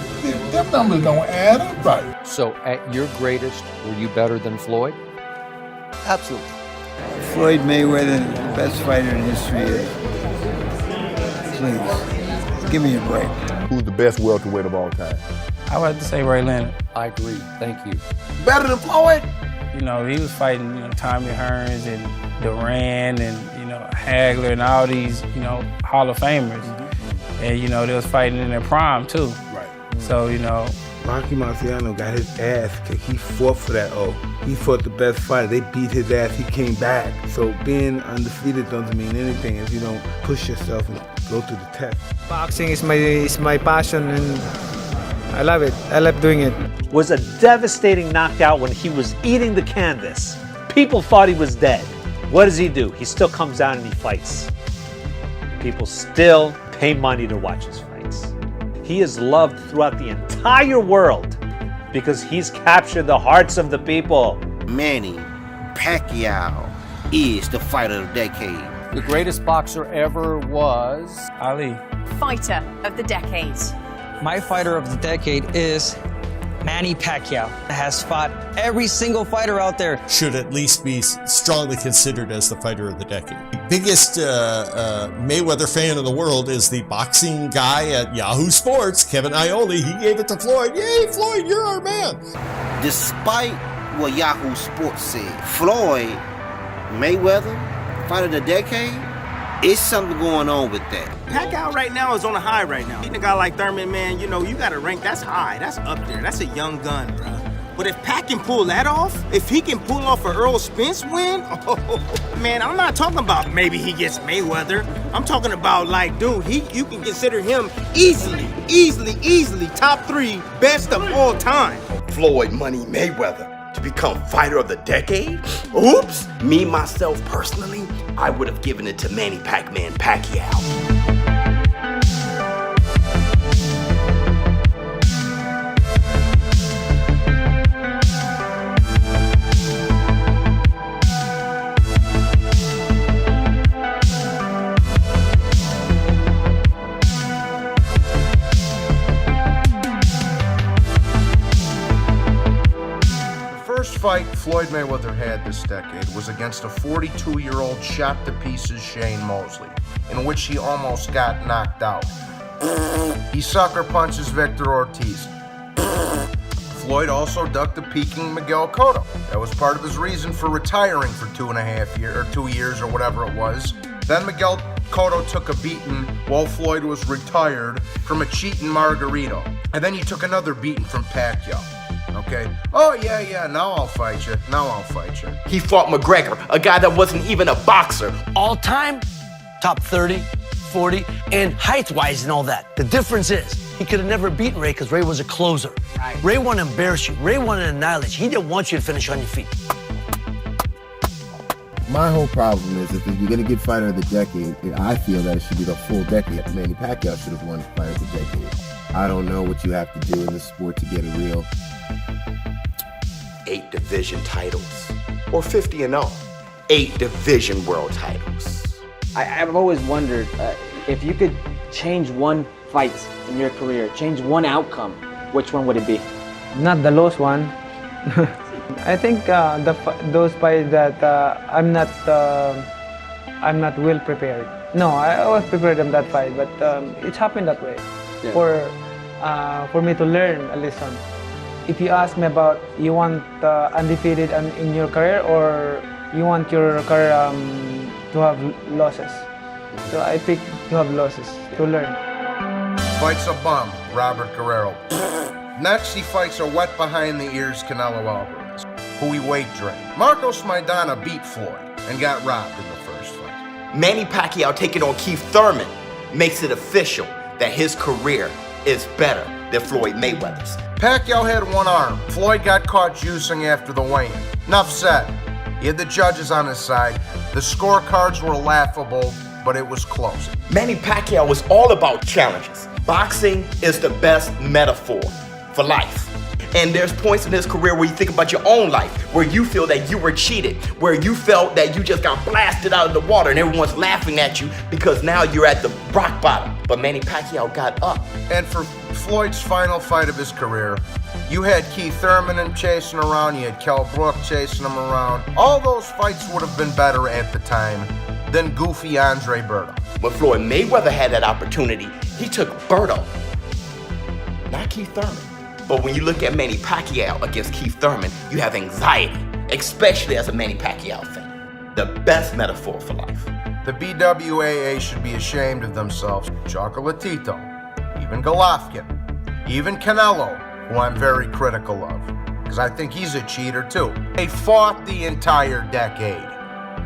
them numbers don't add up right. So, at your greatest, were you better than Floyd? Absolutely. Floyd Mayweather, the best fighter in history. Please, give me a break. Who's the best welterweight of all time? I would have to say Ray Leonard. I agree. Thank you. Better than Floyd? You know, he was fighting, Tommy Hearns and Duran and, Hagler and all these, Hall of Famers. And, they was fighting in their prime, too. Right. So, Rocky Marciano got his ass kicked. He fought for that O. He fought the best fighter. They beat his ass. He came back. So being undefeated doesn't mean anything if you don't push yourself and go through the test. Boxing is my passion, and I love it. I love doing it. Was a devastating knockout when he was eating the canvas. People thought he was dead. What does he do? He still comes down and he fights. People still pay money to watch his fights. He is loved throughout the entire world because he's captured the hearts of the people. Manny Pacquiao is the fighter of the decade? The greatest boxer ever was Ali. Fighter of the decade. My fighter of the decade is Manny Pacquiao. Has fought every single fighter out there. Should at least be strongly considered as the fighter of the decade. The biggest Mayweather fan in the world is the boxing guy at Yahoo Sports, Kevin Iole. He gave it to Floyd. Yay, Floyd, you're our man. Despite what Yahoo Sports said, Floyd Mayweather, fighter of the decade, it's something going on with that. Pacquiao right now is on a high right now. Beating a guy like Thurman, man, you know, you got to rank, that's high, that's up there, that's a young gun, bro. But if Pac can pull that off, if he can pull off an Earl Spence win, oh, man, I'm not talking about maybe he gets Mayweather. I'm talking about like, dude, you can consider him easily top 3 best of all time. Floyd Money Mayweather to become fighter of the decade? Oops! Me, myself, personally, I would have given it to Manny Pac-Man Pacquiao. Fight Floyd Mayweather had this decade was against a 42-year-old shot to pieces Shane Mosley, in which he almost got knocked out. He sucker punches Victor Ortiz. Floyd also ducked the peaking Miguel Cotto. That was part of his reason for retiring for 2.5 years, or 2 years, or whatever it was. Then Miguel Cotto took a beating while Floyd was retired from a cheating Margarito. And then he took another beating from Pacquiao. Okay. Oh, yeah, now I'll fight you. He fought McGregor, a guy that wasn't even a boxer. All time, top 30, 40, and height-wise and all that. The difference is, he could have never beaten Ray because Ray was a closer. Right. Ray wanted to embarrass you. Ray wanted to annihilate you. He didn't want you to finish on your feet. My whole problem is if you're going to get fighter of the decade, I feel that it should be the full decade. Manny Pacquiao should have won fighter of the decade. I don't know what you have to do in this sport to get it real. 8 division titles, or 50-0. 8 division world titles. I've always wondered if you could change one fight in your career, change one outcome, which one would it be? Not the lost one. I think those fights that I'm not well prepared. No, I was prepared in that fight, but it's happened that way. Yeah. For me to learn a lesson. If you ask me about you want undefeated in your career or you want your career to have losses, so I pick to have losses to learn. Fights a bum, Robert Guerrero. Next, he fights a wet behind the ears Canelo Alvarez, who he weight drained. Marcos Maidana beat Floyd and got robbed in the first fight. Manny Pacquiao taking on Keith Thurman makes it official that his career is better than Floyd Mayweather's. Pacquiao had one arm. Floyd got caught juicing after the weigh-in. Enough said. He had the judges on his side. The scorecards were laughable, but it was close. Manny Pacquiao was all about challenges. Boxing is the best metaphor for life. And there's points in his career where you think about your own life, where you feel that you were cheated, where you felt that you just got blasted out of the water and everyone's laughing at you because now you're at the rock bottom. But Manny Pacquiao got up. And for Floyd's final fight of his career, you had Keith Thurman chasing around, you had Kell Brook chasing him around. All those fights would have been better at the time than goofy Andre Berto. When Floyd Mayweather had that opportunity, he took Berto, not Keith Thurman. But when you look at Manny Pacquiao against Keith Thurman, you have anxiety, especially as a Manny Pacquiao fan. The best metaphor for life. The BWAA should be ashamed of themselves. Chocolatito, even Golovkin, even Canelo, who I'm very critical of, because I think he's a cheater too. They fought the entire decade,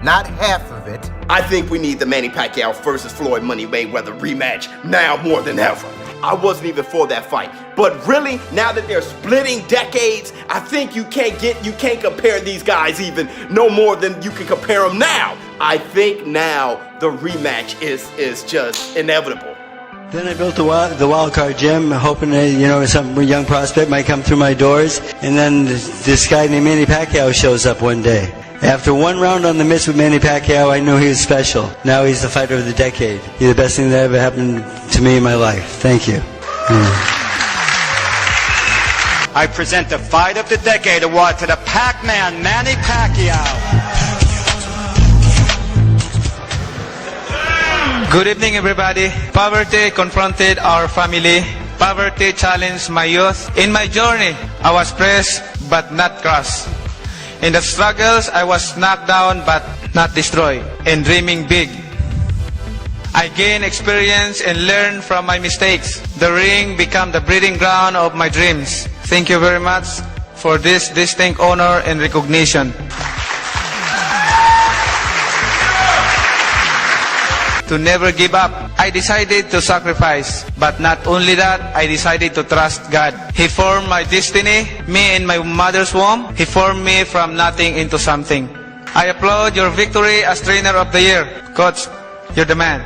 not half of it. I think we need the Manny Pacquiao versus Floyd Money Mayweather rematch now more than ever. I wasn't even for that fight. But really, now that they're splitting decades, I think you can't compare these guys even no more than you can compare them now. I think now the rematch is just inevitable. Then I built the wild card gym, hoping that, some young prospect might come through my doors. And then this guy named Manny Pacquiao shows up one day. After one round on the mitts with Manny Pacquiao, I knew he was special. Now he's the fighter of the decade. He's the best thing that ever happened to me in my life. Thank you. I present the Fight of the Decade award to the Pac-Man, Manny Pacquiao. Good evening, everybody. Poverty confronted our family. Poverty challenged my youth. In my journey, I was pressed but not crushed. In the struggles, I was knocked down but not destroyed. And dreaming big, I gained experience and learned from my mistakes. The ring became the breeding ground of my dreams. Thank you very much for this distinct honor and recognition. To never give up, I decided to sacrifice. But not only that, I decided to trust God. He formed my destiny, me in my mother's womb. He formed me from nothing into something. I applaud your victory as Trainer of the Year. Coach, you're the man.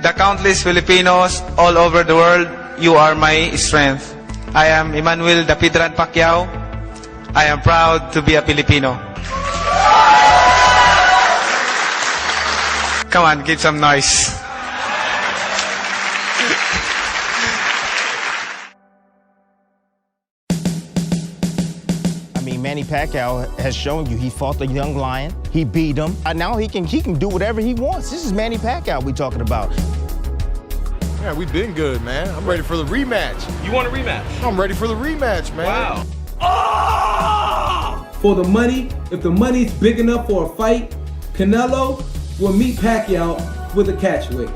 The countless Filipinos all over the world, you are my strength. I am Emmanuel Dapidran Pacquiao. I am proud to be a Filipino. Come on, give some noise. I mean, Manny Pacquiao has shown you he fought the young lion. He beat him. Now he can do whatever he wants. This is Manny Pacquiao we're talking about. Yeah, we've been good, man. I'm ready for the rematch. You want a rematch? I'm ready for the rematch, man. Wow. For the money, if the money's big enough for a fight, Canelo will meet Pacquiao with a catchweight.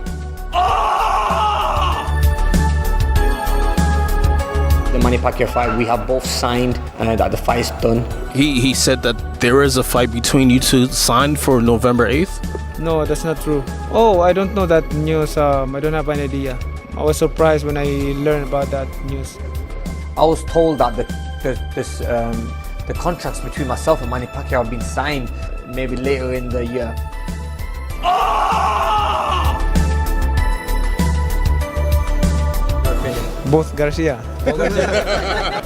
The Manny Pacquiao fight, we have both signed that the fight's done. He said that there is a fight between you two signed for November 8th? No, that's not true. Oh, I don't know that news. I don't have an idea. I was surprised when I learned about that news. I was told that the contracts between myself and Manny Pacquiao have been signed maybe later in the year. Both Garcia.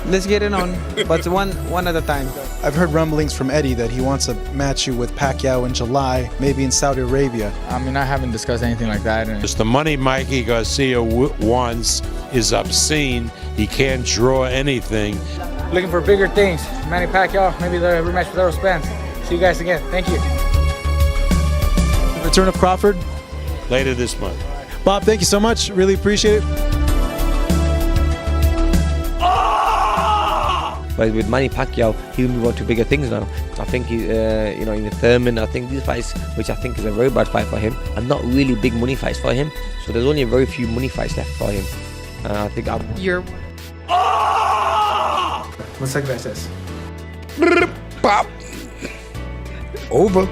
Let's get it on, but one at a time. I've heard rumblings from Eddie that he wants to match you with Pacquiao in July, maybe in Saudi Arabia. I mean, I haven't discussed anything like that. Just the money Mikey Garcia wants is obscene. He can't draw anything. Looking for bigger things. Manny Pacquiao, maybe the rematch with Errol Spence. See you guys again. Thank you. Return of Crawford? Later this month. Bob, thank you so much. Really appreciate it. But with Manny Pacquiao, he'll move on to bigger things now. I think he, in Thurman, I think these fights, which I think is a very bad fight for him, are not really big money fights for him. So there's only very few money fights left for him. I think You're. What's that guy says? Pop. Over.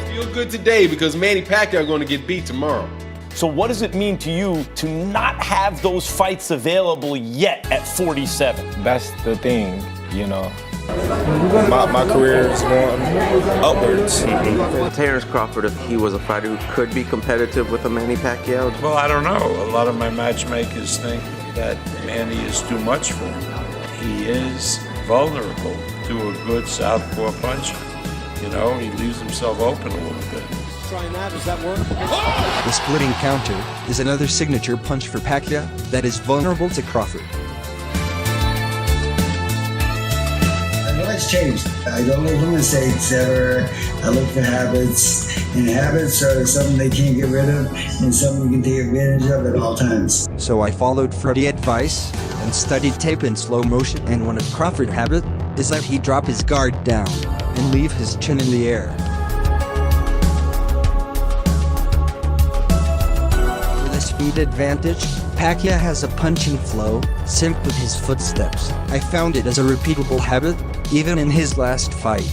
Feel good today because Manny Pacquiao going to get beat tomorrow. So what does it mean to you to not have those fights available yet at 47? That's the thing, My career is going upwards. Terrence Crawford, if he was a fighter who could be competitive with a Manny Pacquiao? Well, I don't know. A lot of my matchmakers think that Manny is too much for him. He is vulnerable to a good southpaw puncher. He leaves himself open a little bit. Trying that, does that work? The splitting counter is another signature punch for Pacquiao that is vulnerable to Crawford. It's changed. I don't live in the States ever. I look for habits, and habits are something they can't get rid of and something you can take advantage of at all times. So I followed Freddie's advice and studied tape in slow motion, and one of Crawford's habits is that he drop his guard down and leave his chin in the air. With a speed advantage, Pacquiao has a punching flow synced with his footsteps. I found it as a repeatable habit even in his last fight,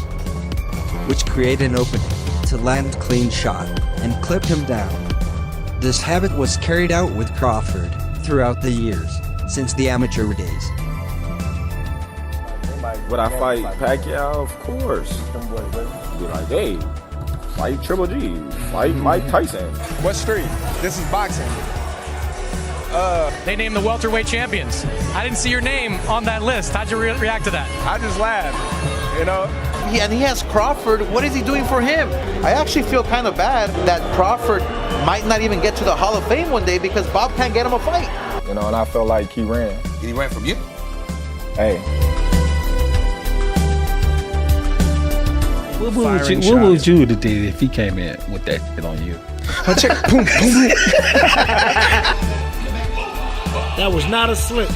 which created an opening to land clean shot and clip him down. This habit was carried out with Crawford throughout the years since the amateur days. Would I fight Pacquiao? Of course. Be like, hey, fight Triple G, fight Mike Tyson. What street? This is boxing. They named the welterweight champions. I didn't see your name on that list. How'd you react to that? I just laughed, you know? And he has Crawford. What is he doing for him? I actually feel kind of bad that Crawford might not even get to the Hall of Fame one day because Bob can't get him a fight. You know, and I felt like he ran. Did he run from you? Hey. What would you have did if he came in with that shit on you? Boom, boom. That was not a slip.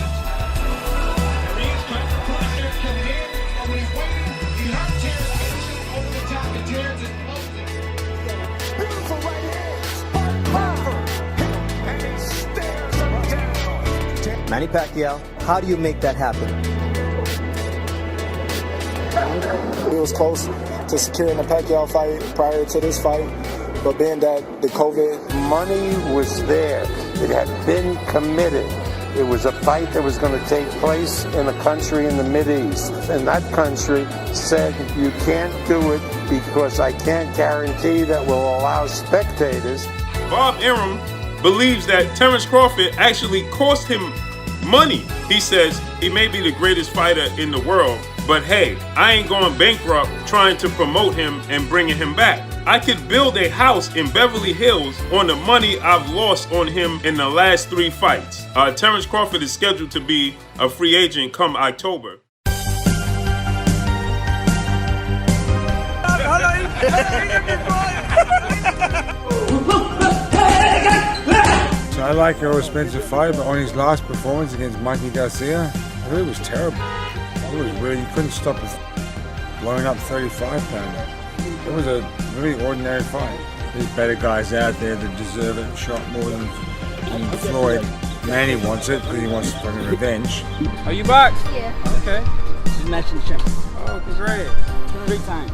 Manny Pacquiao, how do you make that happen? It was close to securing the Pacquiao fight prior to this fight, but being that the COVID... Money was there. It had been committed. It was a fight that was going to take place in a country in the Mideast. And that country said, you can't do it because I can't guarantee that we'll allow spectators. Bob Arum believes that Terence Crawford actually cost him money. He says he may be the greatest fighter in the world, but hey, I ain't going bankrupt trying to promote him and bringing him back. I could build a house in Beverly Hills on the money I've lost on him in the last 3 fights. Terence Crawford is scheduled to be a free agent come October. So I like Errol Spence's fight, but on his last performance against Mikey Garcia, I really was terrible. It was really, you couldn't stop it blowing up 35-pounder. It was a really ordinary fight. There's better guys out there that deserve it, shot more than Floyd. Manny wants it because he wants fucking revenge. Are you back? Yeah. Okay. She's national champ. Oh, great. 3 times.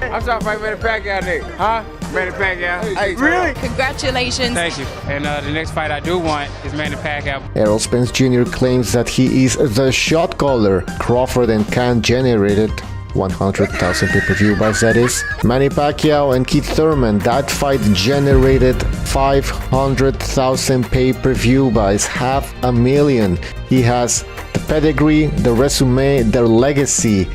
I'm trying to fight Manny Pacquiao next. Huh? Manny Pacquiao. Hey, really? Congratulations. Thank you. And the next fight I do want is Manny Pacquiao. Errol Spence Jr. claims that he is the shot caller. Crawford and Khan generated 100,000 pay-per-view buys, that is. Manny Pacquiao and Keith Thurman, that fight generated 500,000 pay-per-view buys, 500,000. He has the pedigree, the resume, the legacy.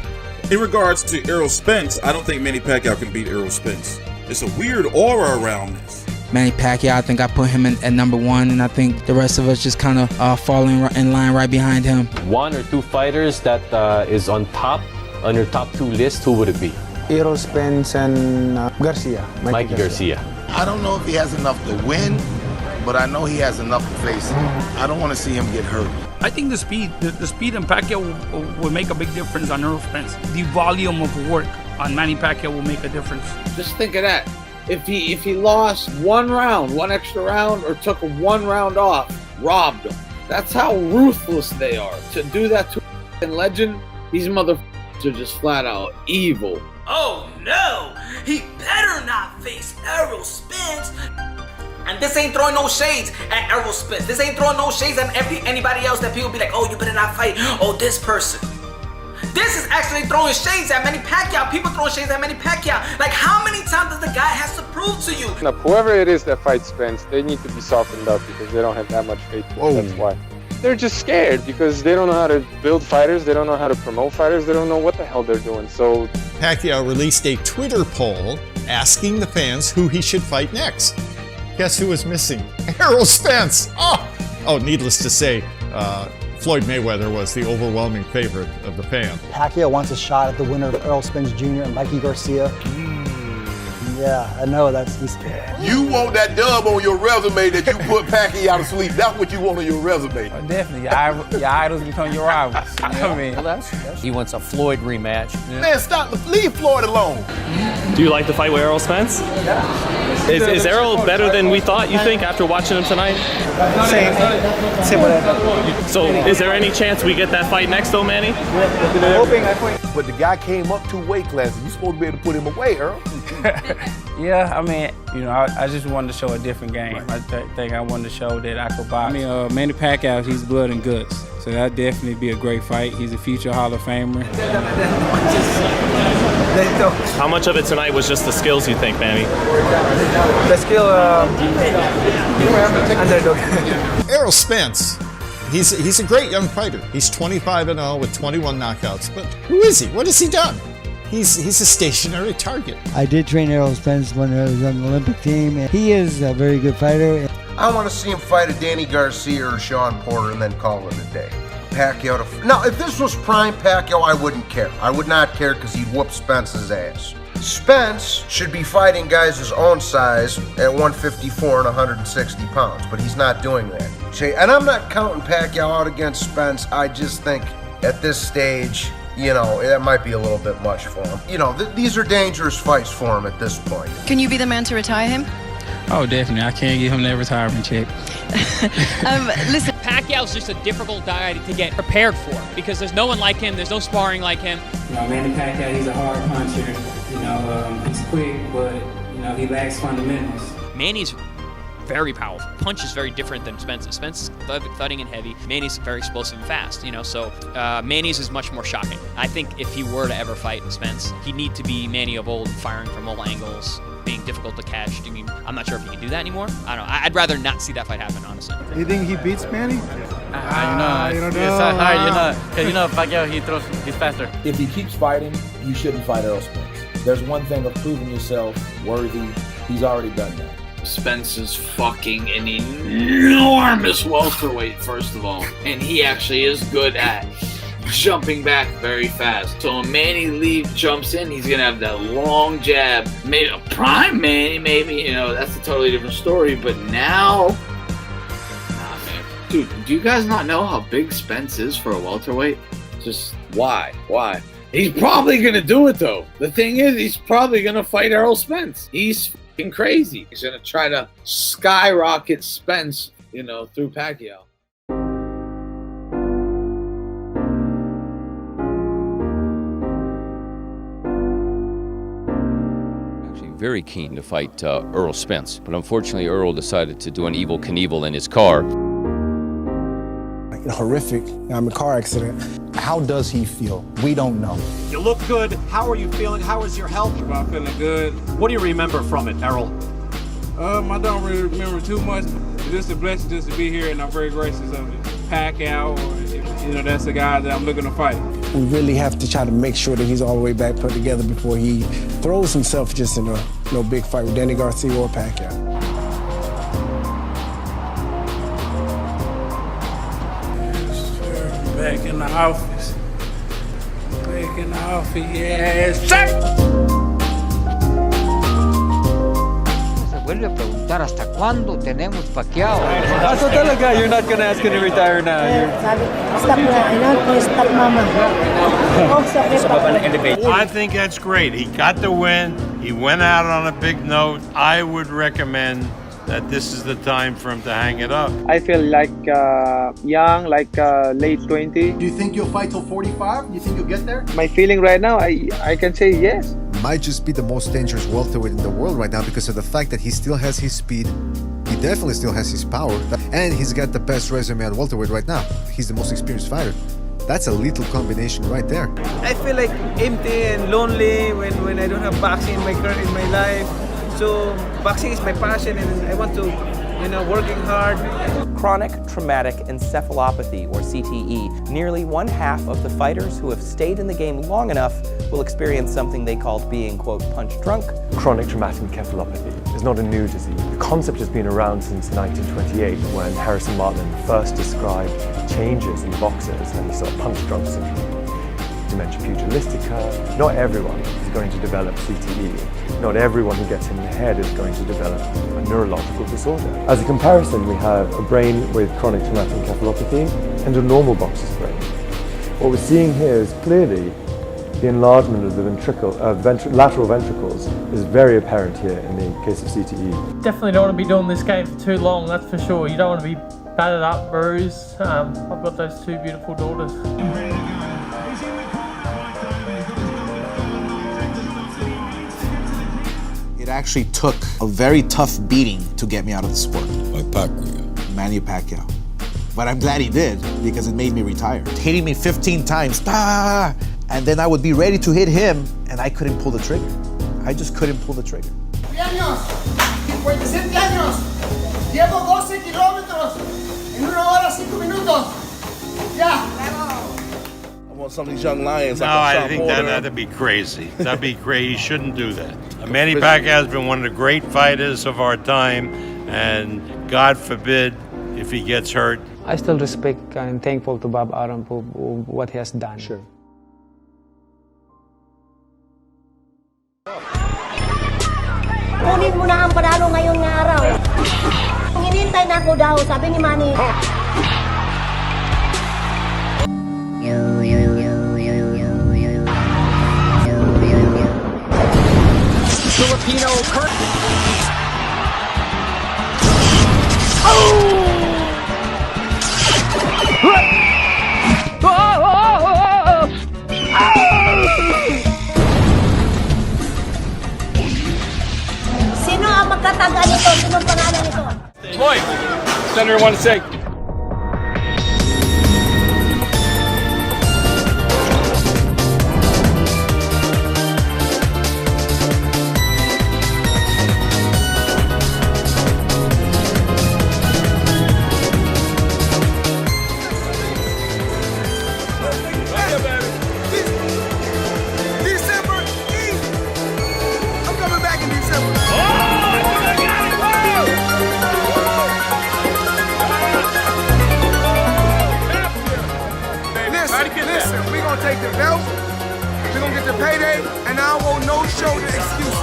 In regards to Errol Spence, I don't think Manny Pacquiao can beat Errol Spence. It's a weird aura around this. Manny Pacquiao, I think I put him at number 1, and I think the rest of us just kind of falling in line right behind him. 1 or 2 fighters that is on your top 2 list, who would it be? Errol Spence and Garcia. Mikey Garcia. I don't know if he has enough to win, but I know he has enough to face him. I don't want to see him get hurt. I think the speed in Pacquiao will make a big difference on Errol Spence. The volume of work on Manny Pacquiao will make a difference. Just think of that. If he lost 1 round, 1 extra round, or took 1 round off, robbed him. That's how ruthless they are. To do that to a legend, these motherfuckers are just flat out evil. Oh no! He better not face Errol Spence! And this ain't throwing no shades at Errol Spence. This ain't throwing no shades at anybody else that people be like, oh, you better not fight, oh, this person. This is actually throwing shades at Manny Pacquiao. People throwing shades at Manny Pacquiao. Like, how many times does the guy has to prove to you? Now, whoever it is that fights Spence, they need to be softened up because they don't have that much faith. That's why. They're just scared because they don't know how to build fighters. They don't know how to promote fighters. They don't know what the hell they're doing. So Pacquiao released a Twitter poll asking the fans who he should fight next. Guess who was missing? Errol Spence. Oh, needless to say, Floyd Mayweather was the overwhelming favorite of the fans. Pacquiao wants a shot at the winner of Errol Spence Jr. and Mikey Garcia. Yeah, I know he's. You want that dub on your resume that you put Pacquiao to sleep. That's what you want on your resume. Definitely. Your idols become your rivals. You know what I mean? Well, he wants a Floyd rematch. Yeah. Man, stop. Leave Floyd alone. Do you like the fight with Errol Spence? Yeah. Is Errol better than we thought, you think, after watching him tonight? Say whatever. So is there any chance we get that fight next, though, Manny? But the guy came up 2 weight classes. You're supposed to be able to put him away, Earl. Yeah, I mean, I just wanted to show a different game. I think I wanted to show that I could box. I mean, Manny Pacquiao, he's blood and guts. So that'd definitely be a great fight. He's a future Hall of Famer. How much of it tonight was just the skills, you think, Manny? The skill, underdog. Errol Spence. He's a great young fighter. He's 25-0 with 21 knockouts. But who is he? What has he done? He's a stationary target. I did train Errol Spence when I was on the Olympic team, and he is a very good fighter. I want to see him fight a Danny Garcia or Sean Porter and then call it a day. Pacquiao now, if this was prime Pacquiao, I wouldn't care. I would not care because he'd whoop Spence's ass. Spence should be fighting guys his own size at 154 and 160 pounds, but he's not doing that. And I'm not counting Pacquiao out against Spence. I just think at this stage, you know, that might be a little bit much for him. You know, these are dangerous fights for him at this point. Can you be the man to retire him? Oh, definitely. I can't give him that retirement check. Listen, Pacquiao's just a difficult guy to get prepared for because there's no one like him. There's no sparring like him. You know, Manny Pacquiao, he's a hard puncher. You know, he's quick, but, you know, he lacks fundamentals. Manny's very powerful. Punch is very different than Spence's. Spence's thudding and heavy. Manny's very explosive and fast, you know, so Manny's is much more shocking. I think if he were to ever fight Spence, he'd need to be Manny of old, firing from all angles, being difficult to catch. I mean, I'm not sure if he can do that anymore. I don't know. I'd rather not see that fight happen, honestly. You think he beats Manny? You don't know. You know, Pacquiao, he's faster. If he keeps fighting, you shouldn't fight Errol Spence. There's one thing of proving yourself worthy. He's already done that. Spence is fucking an enormous welterweight, first of all, and he actually is good at jumping back very fast. So when Manny jumps in, he's gonna have that long jab. Maybe a prime Manny, maybe, you know, that's a totally different story. But now, nah, man, dude, do you guys not know how big Spence is for a welterweight? Just why? He's probably gonna do it though. The thing is, he's probably gonna fight Errol Spence. He's fucking crazy. He's gonna try to skyrocket Spence, you know, through Pacquiao. Very keen to fight Errol Spence, but unfortunately Earl decided to do an Evel Knievel in his car. Horrific car accident. How does he feel? We don't know. You look good. How are you feeling? How is your health? I'm feeling good. What do you remember from it, Errol? I don't really remember too much. It's just a blessing just to be here, and I'm very gracious of it. Pacquiao, you know, that's the guy that I'm looking to fight. We really have to try to make sure that he's all the way back put together before he throws himself just in a big fight with Danny Garcia or Pacquiao. Back in the office. Yes, sir! Vuelve a preguntar hasta cuándo tenemos Pacquiao. So talaga, you're not gonna ask him to retire now. Stop na, stop mama. I think that's great. He got the win. He went out on a big note. I would recommend that this is the time for him to hang it up. I feel like young, like late 20. Do you think you'll fight till 45? You think you'll get there? My feeling right now, I can say yes. Might just be the most dangerous welterweight in the world right now because of the fact that he still has his speed, he definitely still has his power, and he's got the best resume at welterweight right now. He's the most experienced fighter. That's a lethal combination right there. I feel like empty and lonely when I don't have boxing in my life. So boxing is my passion, and I want to, you know, working hard. Chronic traumatic encephalopathy, or CTE. Nearly 1/2 of the fighters who have stayed in the game long enough will experience something they called being, quote, punch drunk. Chronic traumatic encephalopathy is not a new disease. The concept has been around since 1928 when Harrison Martland first described changes in boxers and he saw punch drunk syndrome. Dementia pugilistica. Not everyone is going to develop CTE. Not everyone who gets hit in the head is going to develop a neurological disorder. As a comparison, we have a brain with chronic traumatic encephalopathy and a normal boxer's brain. What we're seeing here is clearly the enlargement of the lateral ventricles is very apparent here in the case of CTE. Definitely don't want to be doing this game for too long, that's for sure. You don't want to be battered up, bruised. I've got those two beautiful daughters. It actually took a very tough beating to get me out of the sport. Like Pacquiao. Manny Pacquiao. But I'm glad he did, because it made me retire. Hitting me 15 times, And then I would be ready to hit him, and I couldn't pull the trigger. I just couldn't pull the trigger. 57 años, llevo 12 kilómetros en 1 hora 5 minutos. Ya. I want some of these young lions. No, I think that'd be crazy. That'd be crazy. He shouldn't do that. Manny Pacquiao has been one of the great fighters of our time, and God forbid if he gets hurt. I still respect and thankful to Bob Arum for what he has done. Sure. Kunin mo na ang panalo ngayong araw. Hinintay na ako daw, sabi ni Manny. Filipino Kurt. Sino ang magkataga nito? Sino ang pangalan nito? Floyd, Senator want to say. Take the belt, we're gonna get the payday, and I want no shoulder excuses.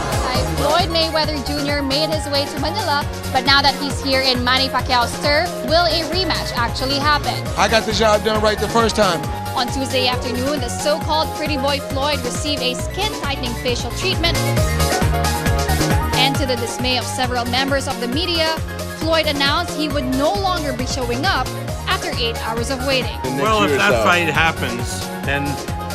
Floyd Mayweather Jr. made his way to Manila, but now that he's here in Manny Pacquiao's turf, will a rematch actually happen? I got the job done right the first time. On Tuesday afternoon, the so-called pretty boy Floyd received a skin-tightening facial treatment. And to the dismay of several members of the media, Floyd announced he would no longer be showing up after 8 hours of waiting. Well, if that fight happens, then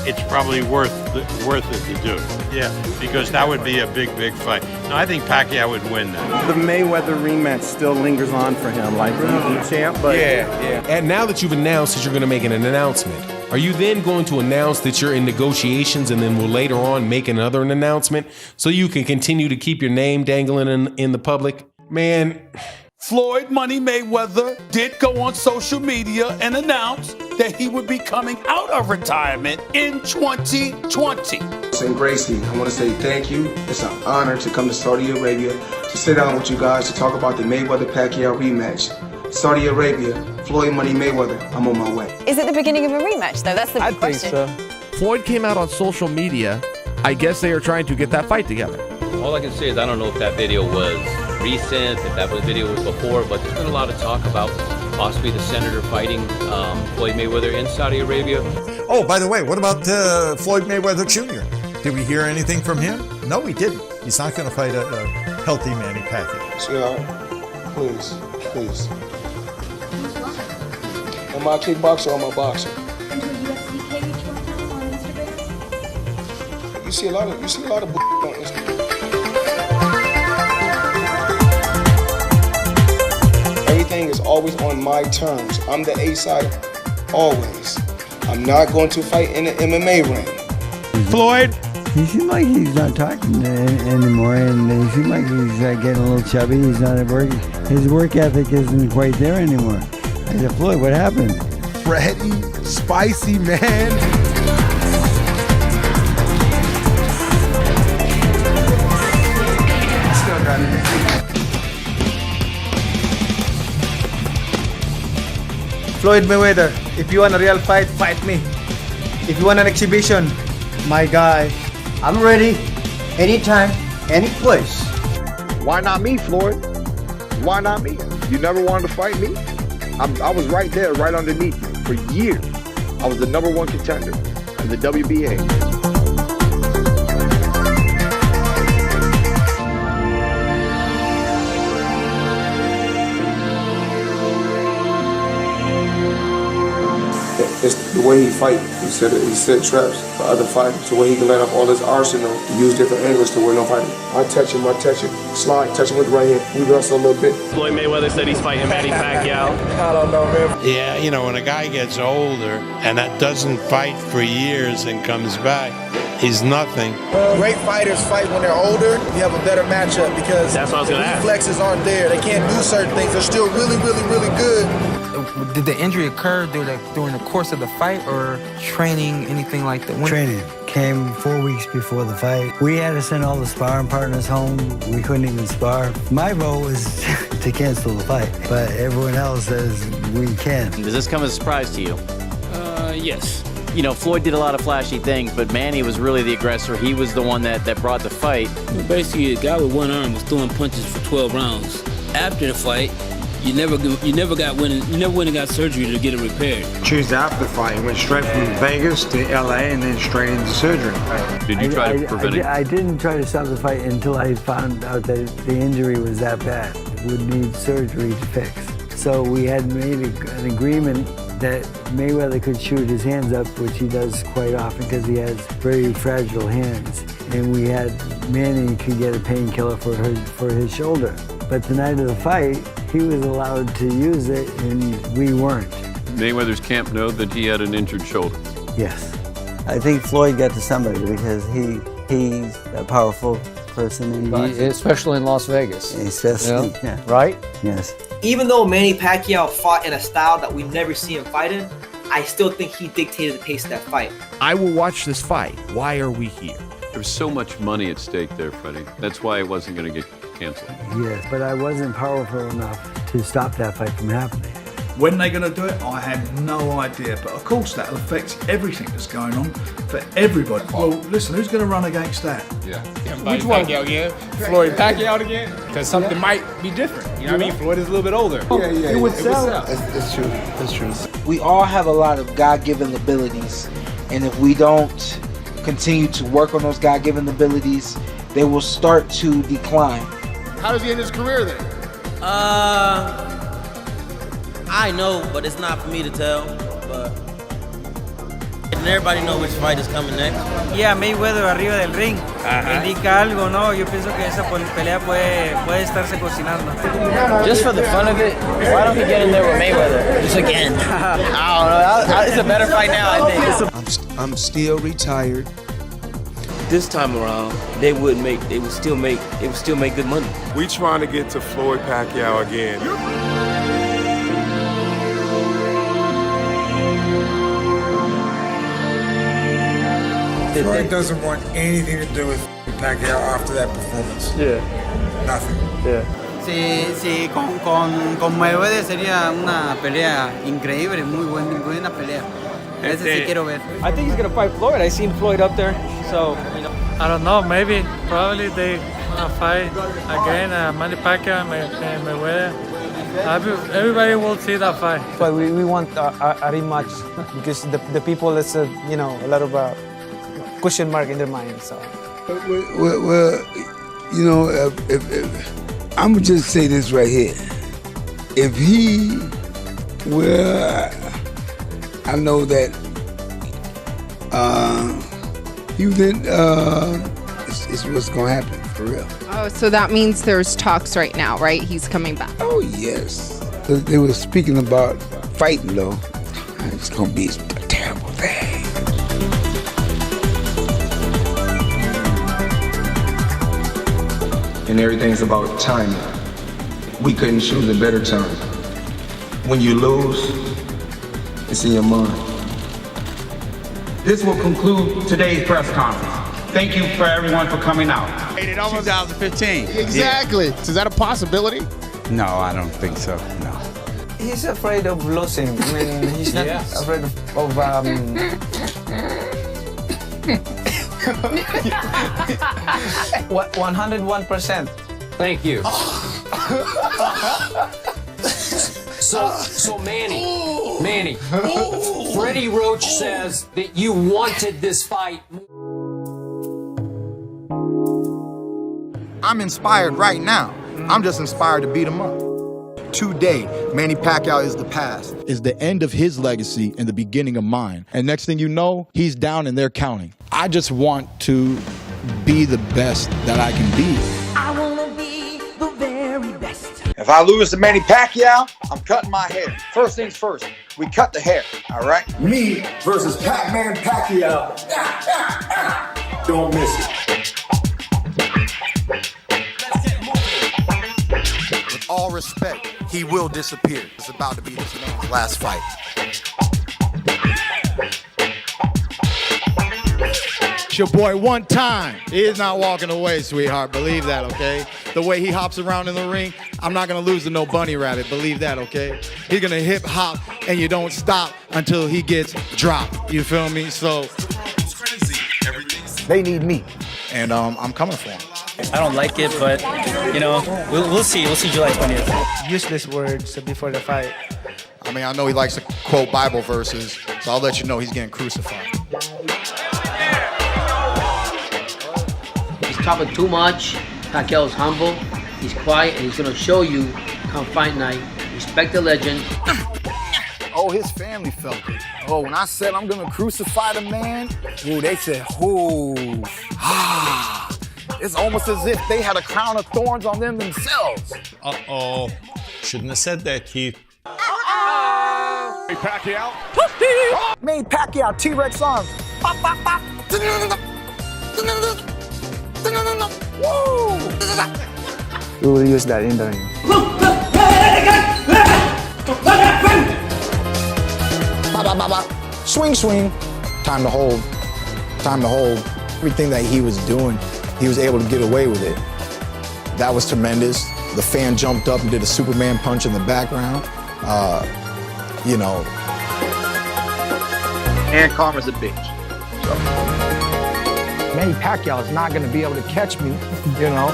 it's probably worth it to do. Yeah, because that would be a big fight. No, I think Pacquiao would win that. The Mayweather rematch still lingers on for him, like he's the champ. But yeah. And now that you've announced that you're going to make an announcement, are you then going to announce that you're in negotiations and then will later on make another announcement so you can continue to keep your name dangling in the public? Man, Floyd Money Mayweather did go on social media and announce that he would be coming out of retirement in 2020. St. Gracie, I want to say thank you. It's an honor to come to Saudi Arabia to sit down with you guys to talk about the Mayweather-Pacquiao rematch. Saudi Arabia, Floyd Money Mayweather, I'm on my way. Is it the beginning of a rematch, though? That's the big question. I think so. Floyd came out on social media. I guess they are trying to get that fight together. All I can say is I don't know if that video was recent, if that video was before, but there's been a lot of talk about possibly the senator fighting Floyd Mayweather in Saudi Arabia. Oh, by the way, what about Floyd Mayweather Jr.? Did we hear anything from him? No, we didn't. He's not going to fight a healthy Manny Pacquiao. Sweetheart, please. Am I a kickboxer or am I a boxer? You see a lot of on Instagram. Everything is always on my terms. I'm the A side, always. I'm not going to fight in the MMA ring. Floyd? He seems like he's not talking anymore, and he seems like he's getting a little chubby. He's not working. His work ethic isn't quite there anymore. I said, Floyd, what happened? Freddy, spicy man. Still got it. Floyd Mayweather, if you want a real fight, fight me. If you want an exhibition, my guy. I'm ready, anytime, any place. Why not me, Floyd? Why not me? You never wanted to fight me? I was right there, right underneath you for years. I was the #1 contender in the WBA. It's the way he fight. He set traps for other fighters, the way he can let off all his arsenal, use different angles to where no fighter. I touch him, slide, touch him with the right hand. We wrestle a little bit. Floyd Mayweather said he's fighting Manny Pacquiao. I don't know, man. Yeah, you know, when a guy gets older and that doesn't fight for years and comes back, he's nothing. Great fighters fight when they're older. You have a better matchup because That's what I was the gonna ask. reflexes aren't there. They can't do certain things. They're still really, really, really good. Did the injury occur during the course of the fight or training, anything like that? Training came 4 weeks before the fight. We had to send all the sparring partners home. We couldn't even spar. My vote was to cancel the fight, but everyone else says we can. Does this come as a surprise to you? Yes. You know, Floyd did a lot of flashy things, but Manny was really the aggressor. He was the one that brought the fight. Basically, a guy with one arm was throwing punches for 12 rounds. After the fight, you never went and got surgery to get it repaired. Tuesday after the fight, he went straight from Vegas to LA and then straight into surgery. Did you try to prevent it? I didn't try to stop the fight until I found out that the injury was that bad. It would need surgery to fix. So we had made an agreement that Mayweather could shoot his hands up, which he does quite often because he has very fragile hands. And we had Manny could get a painkiller for his shoulder. But the night of the fight, he was allowed to use it and we weren't. Mayweather's camp know that he had an injured shoulder. Yes. I think Floyd got to somebody because he's a powerful person in boxing. Especially in Las Vegas. Especially, yeah. Right? Yes. Even though Manny Pacquiao fought in a style that we never see him fight in, I still think he dictated the pace of that fight. I will watch this fight. Why are we here? There was so much money at stake there, Freddie. That's why it wasn't going to get canceled. Yes, but I wasn't powerful enough to stop that fight from happening. When they're going to do it, I had no idea. But of course, that affects everything that's going on for everybody. Well, listen, who's going to run against that? Yeah. Which one? Pacquiao again? Floyd Pacquiao again? Because something might be different. You know what I mean? Floyd is a little bit older. Yeah. It would sell. It's true. That's true. We all have a lot of God-given abilities, and if we don't continue to work on those God-given abilities, they will start to decline. How does he end his career then? I know, but it's not for me to tell. But everybody know which fight is coming next. Yeah, Mayweather arriba del ring. Indica algo, ¿no? Yo pienso que esa pelea puede estarse cocinando. Just for the fun of it, why don't we get in there with Mayweather? Just again. I don't know. It's a better fight now, I think. I'm still retired. This time around, they would still make good money. We trying to get to Floyd Pacquiao again. Floyd doesn't want anything to do with Pacquiao after that performance. Yeah. Nothing. Yeah. Sí, con Mayweather sería una pelea increíble, muy buena pelea. Ese sí quiero ver. I think he's gonna fight Floyd. I seen Floyd up there, so you know. I don't know. Probably they fight again. Manny Pacquiao and Mayweather. Everybody will see that fight. But we want a rematch because the people, it's a lot of question mark in their mind. So. Well, if I'm gonna just say this right here. If he, I know that you then it's what's gonna happen for real. Oh, so that means there's talks right now, right? He's coming back. Oh yes, they were speaking about fighting though. It's gonna be a terrible thing. And everything's about timing. We couldn't choose a better time. When you lose, it's in your mind. This will conclude today's press conference. Thank you for everyone for coming out. 2015. Exactly. Is that a possibility? No, I don't think so. No. He's afraid of losing. I mean, he's not afraid of 101%. Thank you. So Manny, Freddie Roach says that you wanted this fight. I'm inspired right now. I'm just inspired to beat him up. today. Manny Pacquiao is the past. Is the end of his legacy and the beginning of mine. And next thing you know, he's down and they're counting. I just want to be the best that I can be. I wanna be the very best. If I lose to Manny Pacquiao, I'm cutting my hair. First things first, we cut the hair, all right? Me versus Pac-Man Pacquiao. Don't miss it. With all respect, he will disappear. It's about to be this man's last fight. It's your boy One Time. He is not walking away, sweetheart. Believe that, okay? The way he hops around in the ring, I'm not gonna lose to no bunny rabbit. Believe that, okay? He's gonna hip hop and you don't stop until he gets dropped. You feel me? So they need me, and I'm coming for him. I don't like it, but you know, we'll see. We'll see July 20th. Useless words before the fight. I mean, I know he likes to quote Bible verses, so I'll let you know he's getting crucified. He's talking too much. Pacquiao's humble. He's quiet, and he's gonna show you come fight night. Respect the legend. Oh, his family felt it. Oh, when I said I'm gonna crucify the man, ooh, they said, ooh, ah. It's almost as if they had a crown of thorns on them themselves. Uh-oh. Shouldn't have said that, Keith. Hey, Pacquiao. Manny Pacquiao, T-Rex arms. Pop, pop, pop. Woo! We will use that in the ring. Ba, ba, ba, ba. Swing, swing. Time to hold. Time to hold. Everything that he was doing, he was able to get away with it. That was tremendous. The fan jumped up and did a Superman punch in the background. You know. And karma's a bitch. So. Manny Pacquiao is not going to be able to catch me, you know.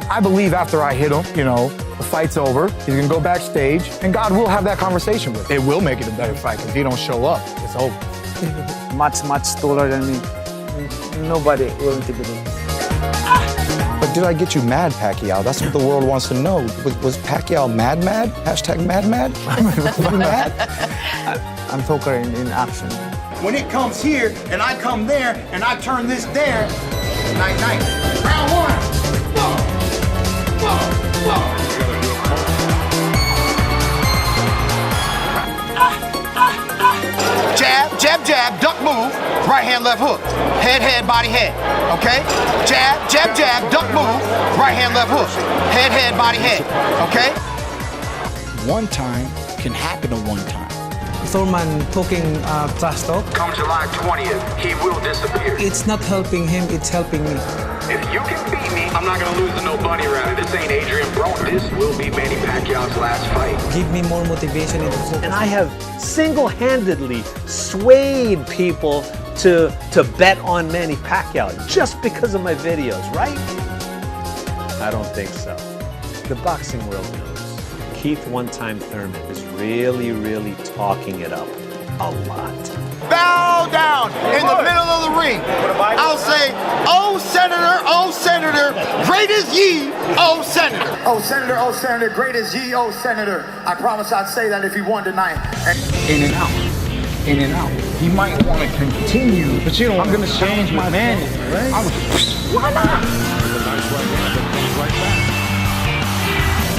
I believe after I hit him, you know, the fight's over. He's going to go backstage, and God will have that conversation with him. It will make it a better fight because he don't show up. It's over. Much taller than me. Nobody will intimidate me. But did I get you mad, Pacquiao? That's what the world wants to know. Was Pacquiao mad? Hashtag mad? Mad? I'm poker in action. When it comes here, and I come there, and I turn this there, night. Round one. Jab, duck move, right hand, left hook. Head, body, head, okay? Jab, duck move, right hand, left hook. Head, body, head, okay? One time can happen at one time. Thurman talking trash talk. Come July 20th, he will disappear. It's not helping him, it's helping me. If you can beat me, I'm not gonna lose to no bunny rabbit. This ain't Adrian Broner. This will be Manny Pacquiao's last fight. Give me more motivation in the focus. And I have single-handedly swayed people to bet on Manny Pacquiao just because of my videos, right? I don't think so. The boxing world knows. Keith One Time Thurman is really talking it up a lot. Bow down in the middle of the ring. I'll say, oh Senator, great is ye, oh Senator. Oh Senator, great is ye, oh Senator. I promise I'd say that if he won tonight. In and out. He might want to continue, but you don't. I'm going to change my man, right? Why not?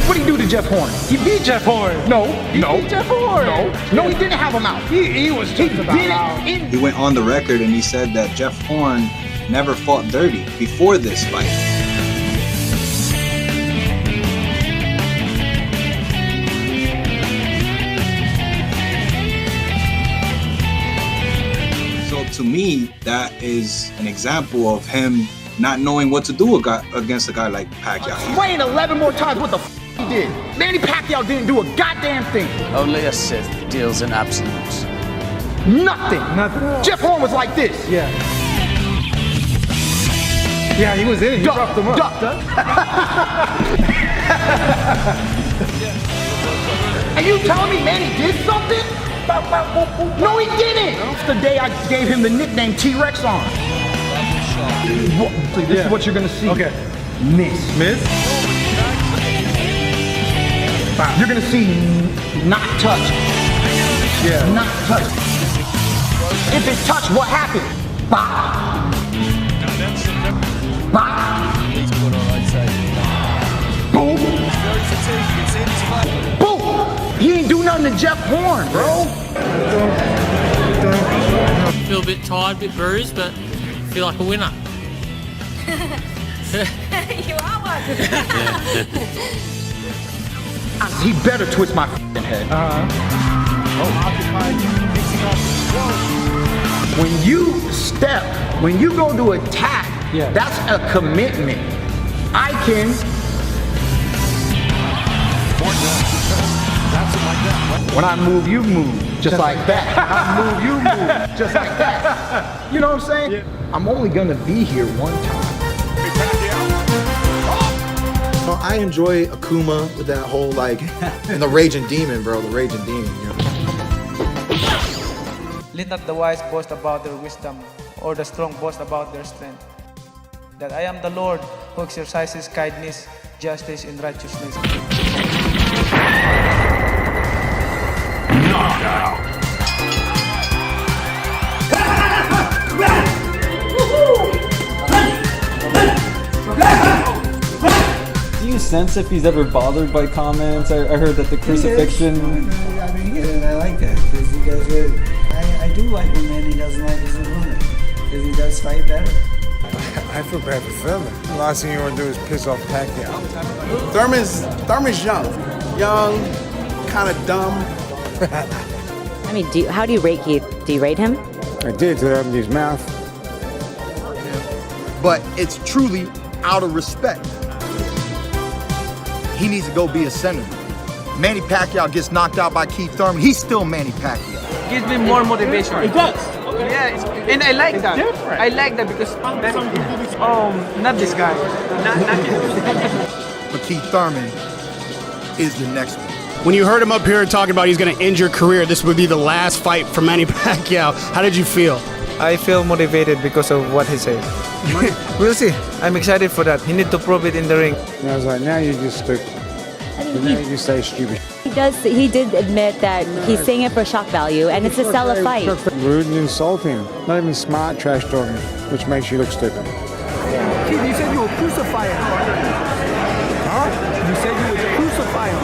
What did he do to Jeff Horn? He beat Jeff Horn. No. He beat Jeff Horn. No, he didn't have him out. He went on the record and he said that Jeff Horn never fought dirty before this fight. So to me, that is an example of him not knowing what to do against a guy like Pacquiao. Explain 11 more times what the he did. Manny Pacquiao didn't do a goddamn thing. Only a Sith deals in absolutes. Nothing. Jeff Horn was like this. Yeah, he was in it. He roughed him up. Are you telling me Manny did something? No, he didn't. It's the day I gave him the nickname T-Rex arm. This is what you're gonna see. Okay. miss. Miss? You're gonna see not touch. Yeah. Not touch. If it's touch, what happens? Bah. Bah. Boom. Boom. He ain't do nothing to Jeff Horn, bro. Feel a bit tired, a bit bruised, but feel like a winner. You are one. He better twist my f***ing head. When you step, when you go to attack, that's a commitment. I can. When I move, you move. Just like that. I move, you move. Just like that. You know what I'm saying? Yeah. I'm only gonna be here one time. Well, I enjoy Akuma with that whole like, and the Raging Demon, bro, the Raging Demon. You know? Let not the wise boast about their wisdom, or the strong boast about their strength. That I am the Lord who exercises kindness, justice, and righteousness. Knockout. Do you sense if he's ever bothered by comments? I heard that the crucifixion. I mean, I like that because he does it. I do like when Manny doesn't like his opponent because he does fight better. I feel bad for Thurman. The last thing you want to do is piss off Pacquiao. Thurman's young, kind of dumb. I mean, how do you rate Keith? Do you rate him? I did to his mouth. But it's truly out of respect. He needs to go be a senator. Manny Pacquiao gets knocked out by Keith Thurman. He's still Manny Pacquiao. Gives me more motivation. It does. Yeah, and I like that. Different. I like that because not this guy. Not But Keith Thurman is the next one. When you heard him up here talking about he's going to end your career, this would be the last fight for Manny Pacquiao. How did you feel? I feel motivated because of what he said. We'll see. I'm excited for that. He need to prove it in the ring. And I was like, now you just stupid. Now you just say stupid. He did admit that he's saying it for shock value, and it's to sell a fight. Rude and insulting. Not even smart trash talking, which makes you look stupid. Keith, you said you would crucify him. Huh? You said you would crucify him.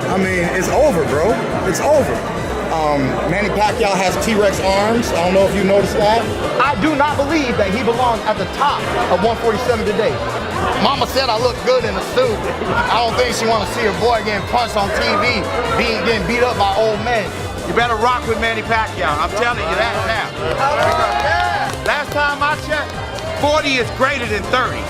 I mean, it's over, bro. It's over. Manny Pacquiao has T-Rex arms. I don't know if you noticed that. I do not believe that he belongs at the top of 147 today. Mama said I look good in a suit. I don't think she want to see her boy getting punched on TV, getting beat up by old men. You better rock with Manny Pacquiao. I'm telling you that now. Last time I checked, 40 is greater than 30.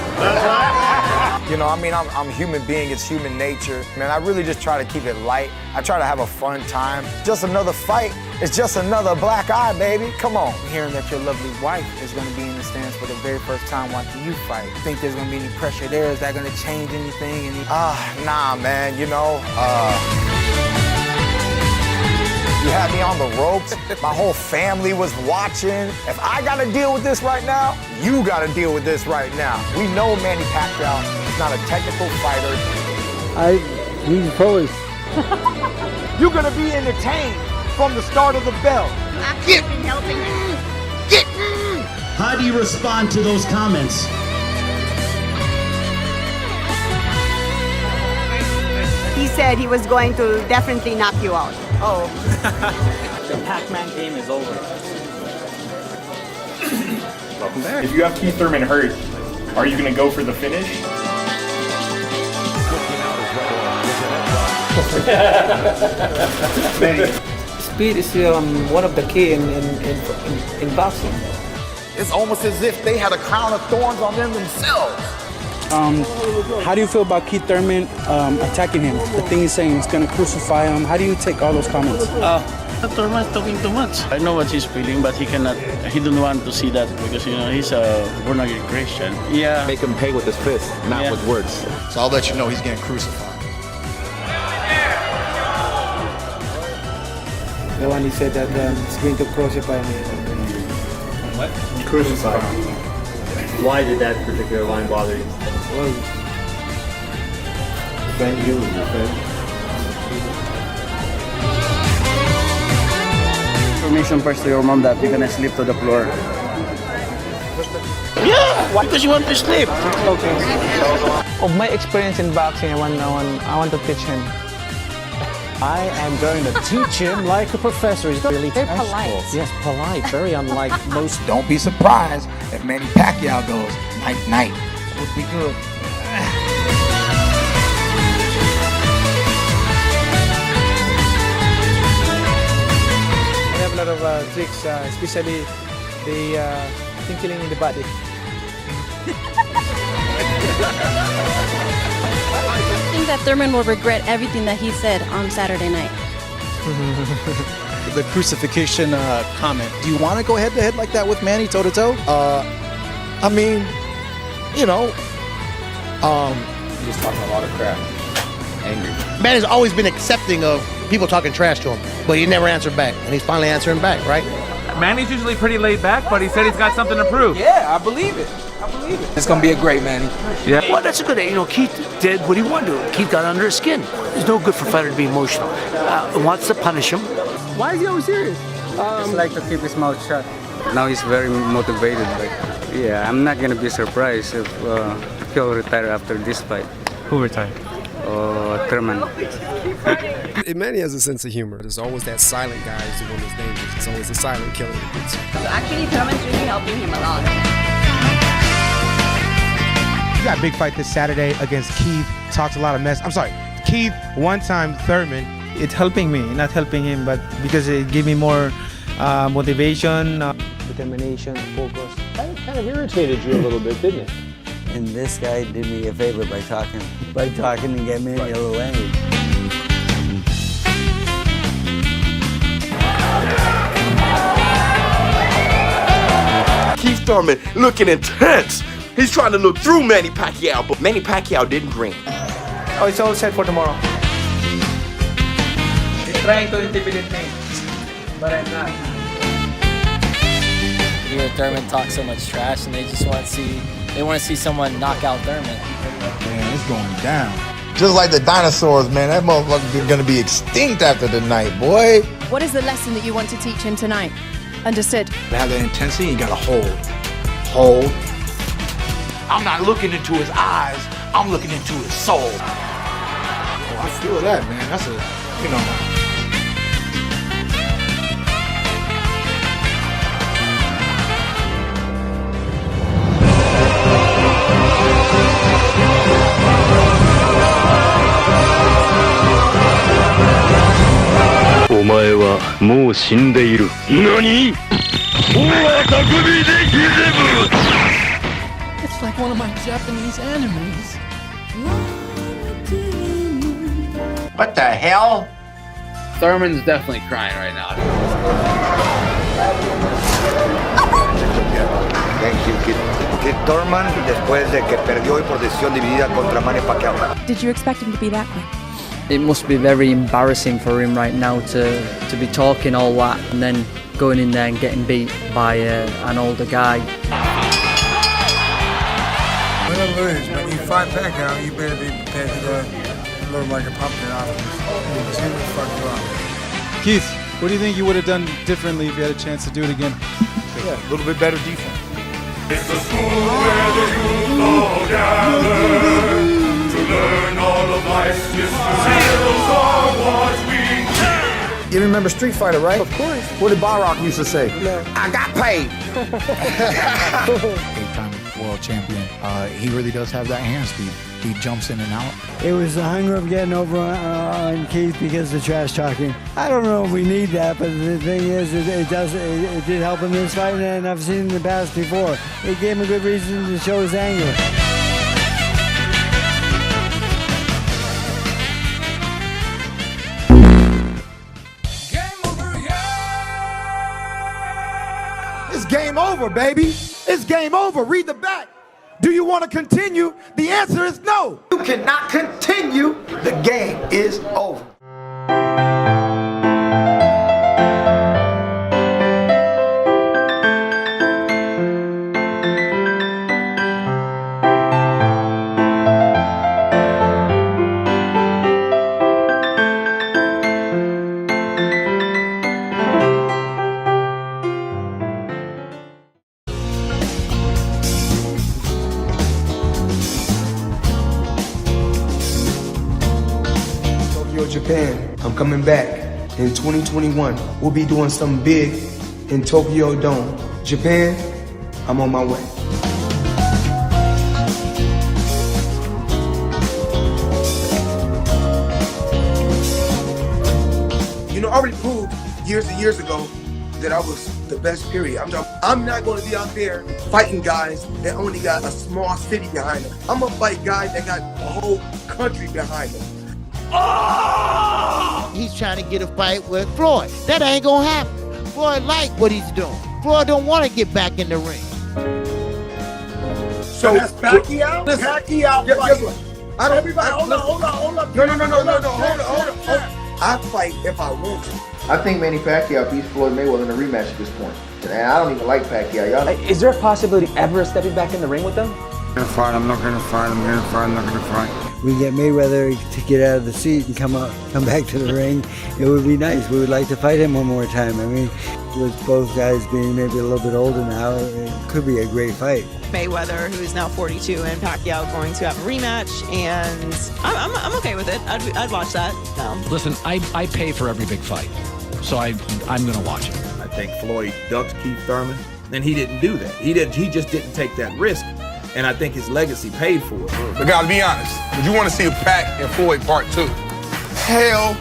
You know, I mean, I'm a human being. It's human nature. Man, I really just try to keep it light. I try to have a fun time. Just another fight. It's just another black eye, baby. Come on. Hearing that your lovely wife is going to be in the stands for the very first time watching you fight. Think there's going to be any pressure there? Is that going to change anything? Nah, man. You know, you had me on the ropes. My whole family was watching. If I got to deal with this right now, you got to deal with this right now. We know Manny Pacquiao is not a technical fighter. He's probably. You're going to be entertained from the start of the bell. Get helping. Get. How do you respond to those comments? He said he was going to definitely knock you out. Oh. The Pac-Man game is over. Welcome back. If you have Keith Thurman hurt, are you going to go for the finish? Speed is one of the key in boxing. It's almost as if they had a crown of thorns on them themselves. How do you feel about Keith Thurman attacking him? The thing he's saying, he's going to crucify him. How do you take all those comments? Thurman's talking too much. I know what he's feeling, but he don't want to see that because, he's a born-again Christian. Yeah. Make him pay with his fist, not with words. So I'll let you know he's getting crucified. The one he said that he's going to crucify me. What? Crucify. Why did that particular line bother you? Well, Defend you, defend. Information first to your mom that you're gonna sleep to the floor. Yeah, why does you want to sleep? Okay. Of my experience in boxing, I want to teach him. I am going to teach him like a professor. He's really Very tactful. polite. Yes, polite. Very unlike most. Don't be surprised if Manny Pacquiao goes night-night. Would be good. I have a lot of tricks, especially the tinkling in the body. I think that Thurman will regret everything that he said on Saturday night. The crucifixion comment. Do you want to go head-to-head like that with Manny, toe-to-toe? I mean, he's just talking a lot of crap. Angry. Manny's always been accepting of people talking trash to him, but he never answered back, and he's finally answering back, right? Manny's usually pretty laid back, but he said he's got something to prove. Yeah, I believe it. It's gonna be a great Manny. Yeah. Well, that's a good. Keith did what he wanted to. Keith got under his skin. It's no good for a fighter to be emotional. Wants to punish him. Why is he always serious? Just like to keep his mouth shut. Now he's very motivated. I'm not gonna be surprised if he'll retire after this fight. Who retired? Thurman. Manny has a sense of humor. There's always that silent guy who's the one that's dangerous. It's always the silent killer that gets you. So actually, Thurman's really helping him a lot. You got a big fight this Saturday against Keith. Talks a lot of mess. I'm sorry, Keith, one-time Thurman. It's helping me, not helping him, but because it gave me more motivation, determination, focus. That kind of irritated you a little bit, didn't it? And this guy did me a favor by talking and get me a little angry. Keith Thurman looking intense. He's trying to look through Manny Pacquiao, but Manny Pacquiao didn't green. Oh, it's all set for tomorrow. He's trying to intimidate me, but I'm not. You hear Thurman talk so much trash, and they just want to see someone knock out Thurman. Man, it's going down. Just like the dinosaurs, man. That motherfucker's gonna be extinct after the night, boy. What is the lesson that you want to teach him tonight? Understood. To have that intensity, you gotta hold. I'm not looking into his eyes. I'm looking into his soul. Oh, I feel that, man. That's It's like one of my Japanese enemies. What the hell? Thurman's definitely crying right now. Thank you, Keith Thurman, después de que perdió hoy por decisión dividida contra Manny Pacquiao. Did you expect him to be that way? It must be very embarrassing for him right now to be talking all that and then going in there and getting beat by an older guy. Win or lose, but you fight Pacquiao, you better be prepared to look like a pumpkin afterwards. See what fuck you up. Keith, what do you think you would have done differently if you had a chance to do it again? Yeah, a little bit better defense. It's the school where the youth all gather to learn all of life's mysteries. Those are what we need. You remember Street Fighter, right? Of course. What did Balrock used to say? No. I got paid. 8-time world champion. He really does have that hand speed. He jumps in and out. It was the hunger of getting over on Keith because of trash talking. I don't know if we need that, but the thing is, it did help him in this fight, and I've seen it in the past before. It gave him a good reason to show his anger. game over, baby. It's game over. Read the back. Do you want to continue? The answer is no. You cannot continue. The game is over. Japan, I'm coming back in 2021. We'll be doing something big in Tokyo Dome. Japan, I'm on my way. You know, I already proved years and years ago that I was the best, period. I'm not going to be out there fighting guys that only got a small city behind them. I'm going to fight guys that got a whole country behind them. Oh! He's trying to get a fight with Floyd. That ain't gonna happen. Floyd like what he's doing. Floyd don't want to get back in the ring. So that's Pacquiao? Pacquiao fight. I don't, everybody, hold on. hold on. I fight if I want to. I think Manny Pacquiao beats Floyd Mayweather in a rematch at this point. And I don't even like Pacquiao. Y'all. Is there a possibility ever of stepping back in the ring with them? I'm not gonna fight. I'm not gonna fight. We get Mayweather to get out of the seat and come back to the ring. It would be nice. We would like to fight him one more time. I mean, with both guys being maybe a little bit older now, it could be a great fight. Mayweather, who is now 42, and Pacquiao going to have a rematch, and I'm okay with it. I'd watch that. No. Listen, I pay for every big fight, so I'm gonna watch it. I think Floyd ducked Keith Thurman, and he didn't do that. He just didn't take that risk. And I think his legacy paid for it. But gotta be honest, would you want to see a Pac and Floyd Part 2? Hell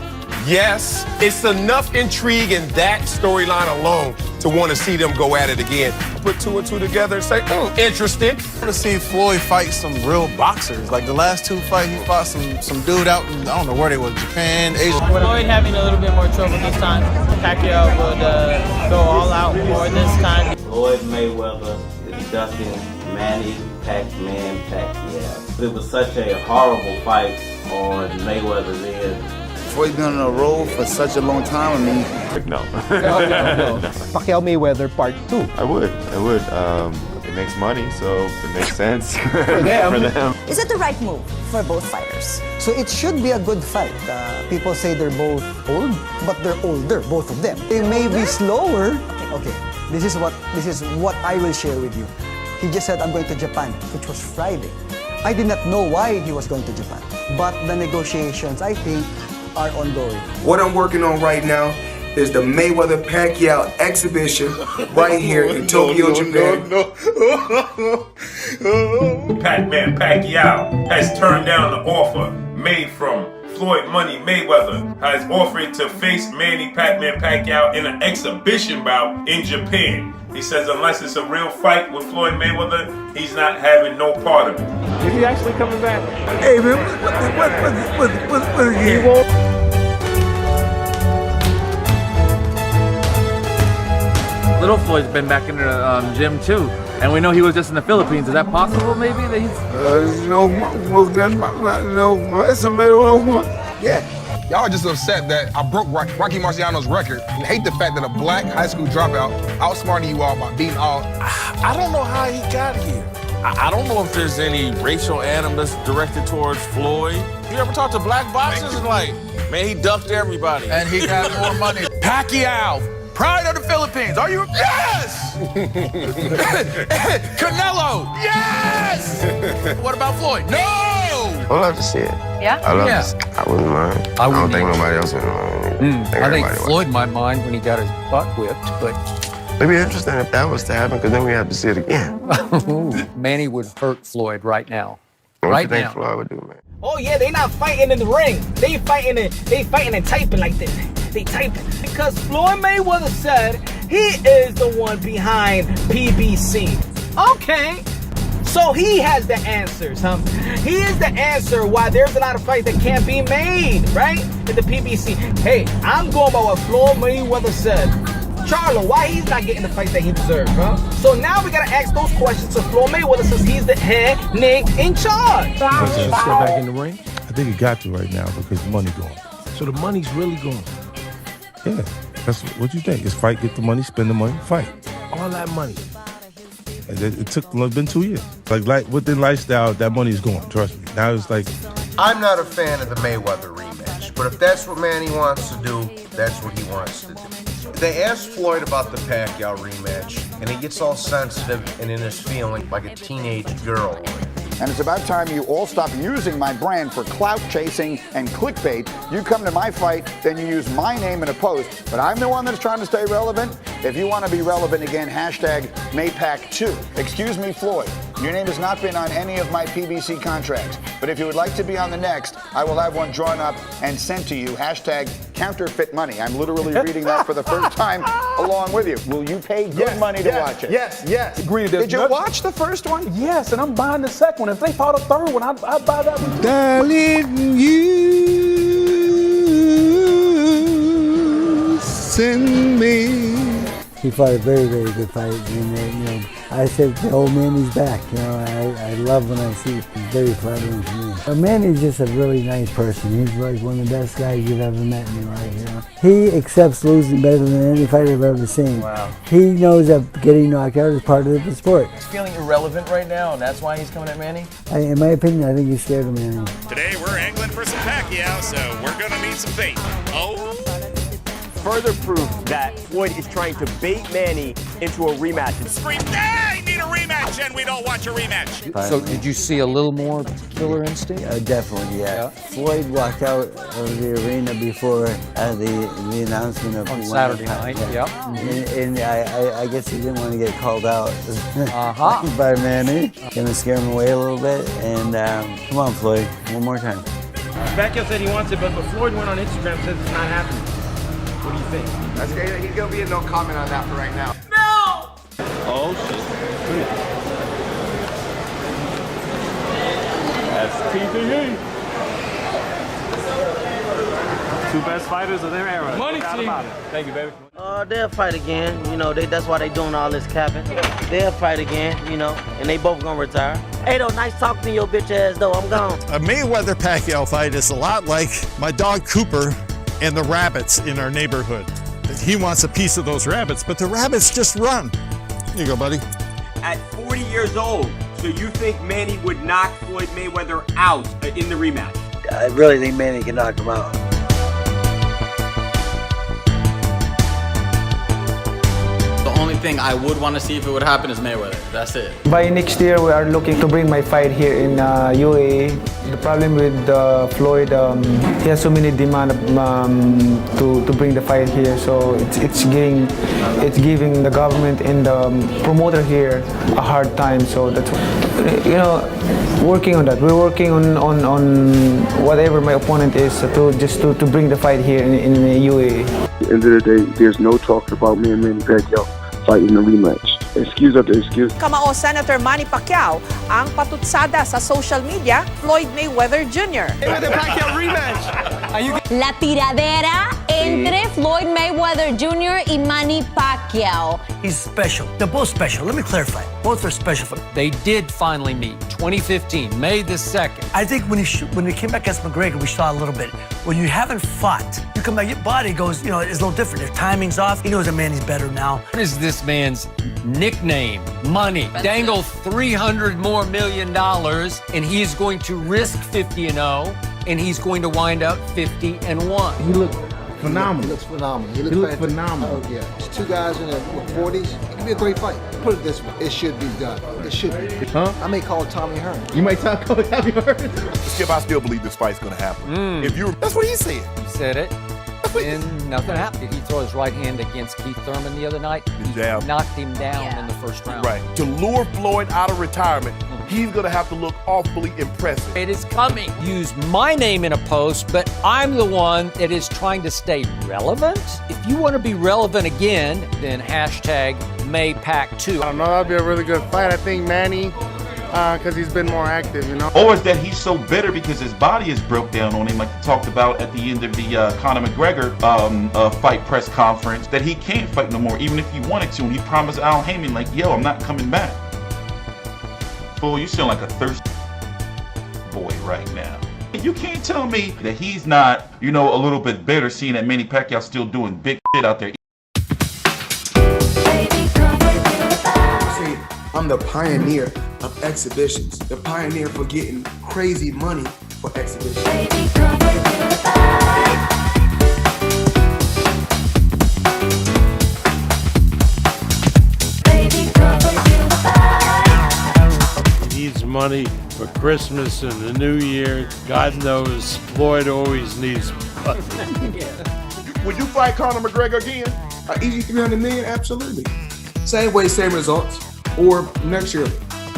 yes. It's enough intrigue in that storyline alone to want to see them go at it again. Put two and two together and say, interesting. I want to see Floyd fight some real boxers. Like the last two fights, he fought some dude out in, I don't know where they were, Japan, Asia. Floyd having a little bit more trouble this time. Pacquiao would go all out more this time. Floyd Mayweather is ducking Manny Pacquiao. It was such a horrible fight on Mayweather's end. Floyd's been on a roll for such a long time. I mean, no. No. Pacquiao Mayweather Part 2. I would. It makes money, so it makes sense for them. Is it the right move for both fighters? So it should be a good fight. People say they're both old, but they're older, both of them. They may be slower. Okay, this is what I will share with you. He just said, I'm going to Japan, which was Friday. I did not know why he was going to Japan. But the negotiations, I think, are ongoing. What I'm working on right now is the Mayweather-Pacquiao exhibition right here in Tokyo, Japan. Pac-Man Pacquiao has turned down the offer made from Floyd Money Mayweather, has offered to face Manny Pac-Man Pacquiao in an exhibition bout in Japan. He says unless it's a real fight with Floyd Mayweather, he's not having no part of it. Is he actually coming back? Hey, man, what is he won't. Little Floyd's been back in the gym too, and we know he was just in the Philippines. Is that possible? Maybe that he's. Yeah. Y'all are just upset that I broke Rocky Marciano's record and hate the fact that a black high school dropout outsmarting you all by beating all. I don't know how he got here. I don't know if there's any racial animus directed towards Floyd. You ever talk to black boxers and like, man, he ducked everybody. And he got more money. Pacquiao, pride of the Philippines. Are you? Yes! Canelo, yes! What about Floyd? No! I love to see it. Yeah? I love to see it. I wouldn't mind. I don't think nobody else would mind. I think Floyd might mind when he got his butt whipped, but... It'd be interesting if that was to happen, because then we have to see it again. Manny would hurt Floyd right now. What right do you think now. Floyd would do, man? Oh yeah, they not fighting in the ring. They fighting and typing like this. They typing. Because Floyd Mayweather said he is the one behind PBC. Okay. So he has the answers, huh? He is the answer why there's a lot of fights that can't be made, right? In the PBC. Hey, I'm going by what Floyd Mayweather said. Charlo? Why he's not getting the fight that he deserves, huh? So now we gotta ask those questions to Floyd Mayweather since he's the head nigga in charge. Does he step back in the ring? I think he got to right now because the money gone. So the money's really gone. Yeah, that's what you think. It's fight, get the money, spend the money, fight. All that money. It took been 2 years. Like within lifestyle, that money's gone. Trust me. Now it's like. I'm not a fan of the Mayweather rematch, but if that's what Manny wants to do, that's what he wants to do. They asked Floyd about the Pacquiao rematch, and he gets all sensitive and in his feeling like a teenage girl. And it's about time you all stop using my brand for clout chasing and clickbait. You come to my fight, then you use my name in a post, but I'm the one that's trying to stay relevant. If you want to be relevant again, hashtag Maypac2. Excuse me, Floyd. Your name has not been on any of my PBC contracts, but if you would like to be on the next, I will have one drawn up and sent to you, hashtag counterfeit money. I'm literally reading that for the first time along with you. Will you pay good money to watch it? Yes. Did you watch the first one? Yes, and I'm buying the second one. If they fought a third one, I'd buy that one. Darling, you send me. He fought a very, very good fight, and I said, "Oh, Manny's back." I love when I see it. It's very flattering to me. But Manny's just a really nice person. He's like one of the best guys you've ever met in your life. He accepts losing better than any fighter I've ever seen. Wow. He knows that getting knocked out is part of the sport. He's feeling irrelevant right now, and that's why he's coming at Manny. In my opinion, I think he's scared of Manny. Today we're angling for some Pacquiao, so we're gonna need some bait. Oh. Further proof that Floyd is trying to bait Manny into a rematch. Scream, I need a rematch, and we don't want a rematch. So did you see a little more killer instinct? Definitely, yeah. Floyd walked out of the arena before the announcement of On Saturday night, yeah. And I guess he didn't want to get called out by Manny. Gonna scare him away a little bit, and come on, Floyd, one more time. Pacquiao said he wants it, but Floyd went on Instagram and says it's not happening. What do you think? He's gonna be a no comment on that for right now. No! Oh, shit. That's TBE. Two best fighters of their era. Money team. Thank you, baby. They'll fight again. That's why they doing all this capping. They'll fight again, and they both gonna retire. Hey, though, nice talking to your bitch ass, though. I'm gone. A Mayweather-Pacquiao fight is a lot like my dog Cooper and the rabbits in our neighborhood. He wants a piece of those rabbits, but the rabbits just run. Here you go, buddy. At 40 years old, so you think Manny would knock Floyd Mayweather out in the rematch? I really think Manny can knock him out. The only thing I would want to see if it would happen is Mayweather. That's it. By next year, we are looking to bring my fight here in UAE. The problem with Floyd, he has so many demands to bring the fight here. So it's giving the government and the promoter here a hard time. So that's working on that. We're working on whatever my opponent is to bring the fight here in UAE. At the end of the day, there's no talk about me and Manny Pacquiao fighting the rematch. Excuse after excuse. Kamao Senator Manny Pacquiao ang patutsada sa social media, Floyd Mayweather Jr. The Pacquiao rematch. La tiradera entre Floyd Mayweather Jr. y Manny Pacquiao. He's special. They're both special. Let me clarify. Both are special. They did finally meet. 2015, May the 2nd. I think when we came back against McGregor, we saw a little bit. When you haven't fought, you come back, your body goes, it's a little different. Your timing's off. He knows that man, he's better now. What is this man's nickname? Money. Dangle $300 million more, and he's going to risk 50-0, and he's going to wind up 50-1. He looked phenomenal. He looks phenomenal. He looked phenomenal. Oh, yeah. It's two guys in their 40s. It could be a great fight. Put it this way. It should be done. It should be. Huh? I may call Tommy Hearn. You might call Tommy Hearn. Skip, I still believe this fight's gonna happen. That's what he said. He said it. And nothing happened. Did he throw his right hand against Keith Thurman the other night? He knocked him down in the first round. Right. To lure Floyd out of retirement, he's gonna have to look awfully impressive. It is coming. Use my name in a post, but I'm the one that is trying to stay relevant. If you want to be relevant again, then hashtag Maypac2. I don't know, that'd be a really good fight. I think Manny because he's been more active, you know. Or is that he's so bitter because his body is broke down on him, like he talked about at the end of the Conor McGregor fight press conference, that he can't fight no more, even if he wanted to. And he promised Al Heyman, like, yo, I'm not coming back. Fool, you sound like a thirsty boy right now. You can't tell me that he's not, you know, a little bit bitter seeing that Manny Pacquiao still doing big shit out there. See, I'm the pioneer of exhibitions, the pioneer for getting crazy money for exhibitions. He needs money for Christmas and the New Year. God knows Floyd always needs money. Would you fight Conor McGregor again? An easy $300 million? Absolutely. Same way, same results. Or next year,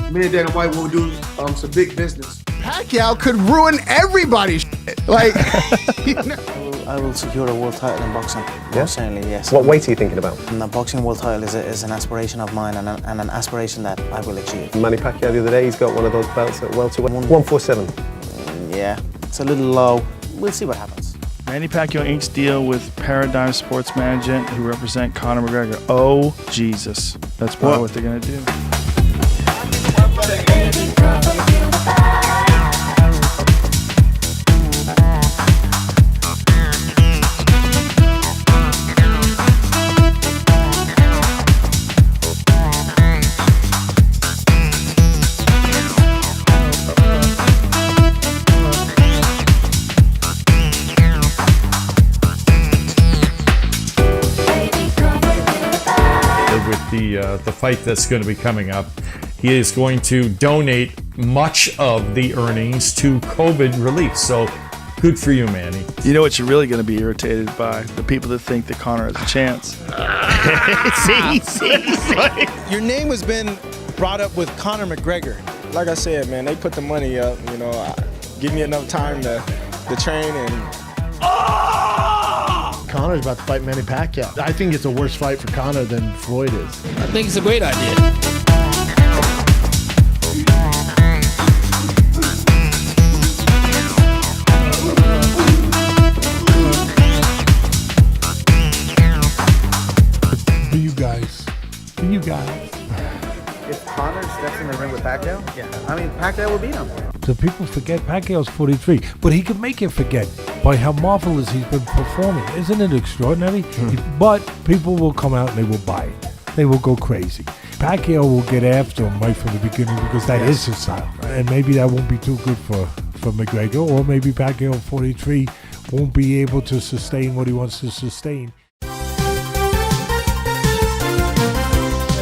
me and Dana White will do some big business. Pacquiao could ruin everybody's shit. Like, I will secure a world title in boxing. Yeah? Certainly, yes. What weight are you thinking about? And the boxing world title is an aspiration of mine and an aspiration that I will achieve. Manny Pacquiao the other day, he's got one of those belts at welterweight. 147. Yeah, it's a little low. We'll see what happens. Manny Pacquiao inks deal with Paradigm Sports Management, who represent Conor McGregor. Oh, Jesus. That's probably what they're going to do. The fight that's going to be coming up, he is going to donate much of the earnings to COVID relief. So good for you, Manny. You know what you're really going to be irritated by? The people that think that Conor has a chance. see. Your name has been brought up with Conor McGregor. Like I said, man, they put the money up. You know, give me enough time to train and. Conor's about to fight Manny Pacquiao. I think it's a worse fight for Conor than Floyd is. I think it's a great idea. For you guys. If Conor steps in the ring with Pacquiao, I mean, Pacquiao will beat him. So people forget Pacquiao's 43, but he can make you forget by how marvelous he's been performing. Isn't it extraordinary? But people will come out and they will buy it. They will go crazy. Pacquiao will get after him right from the beginning because that is his style. And maybe that won't be too good for McGregor, or maybe Pacquiao 43 won't be able to sustain what he wants to sustain.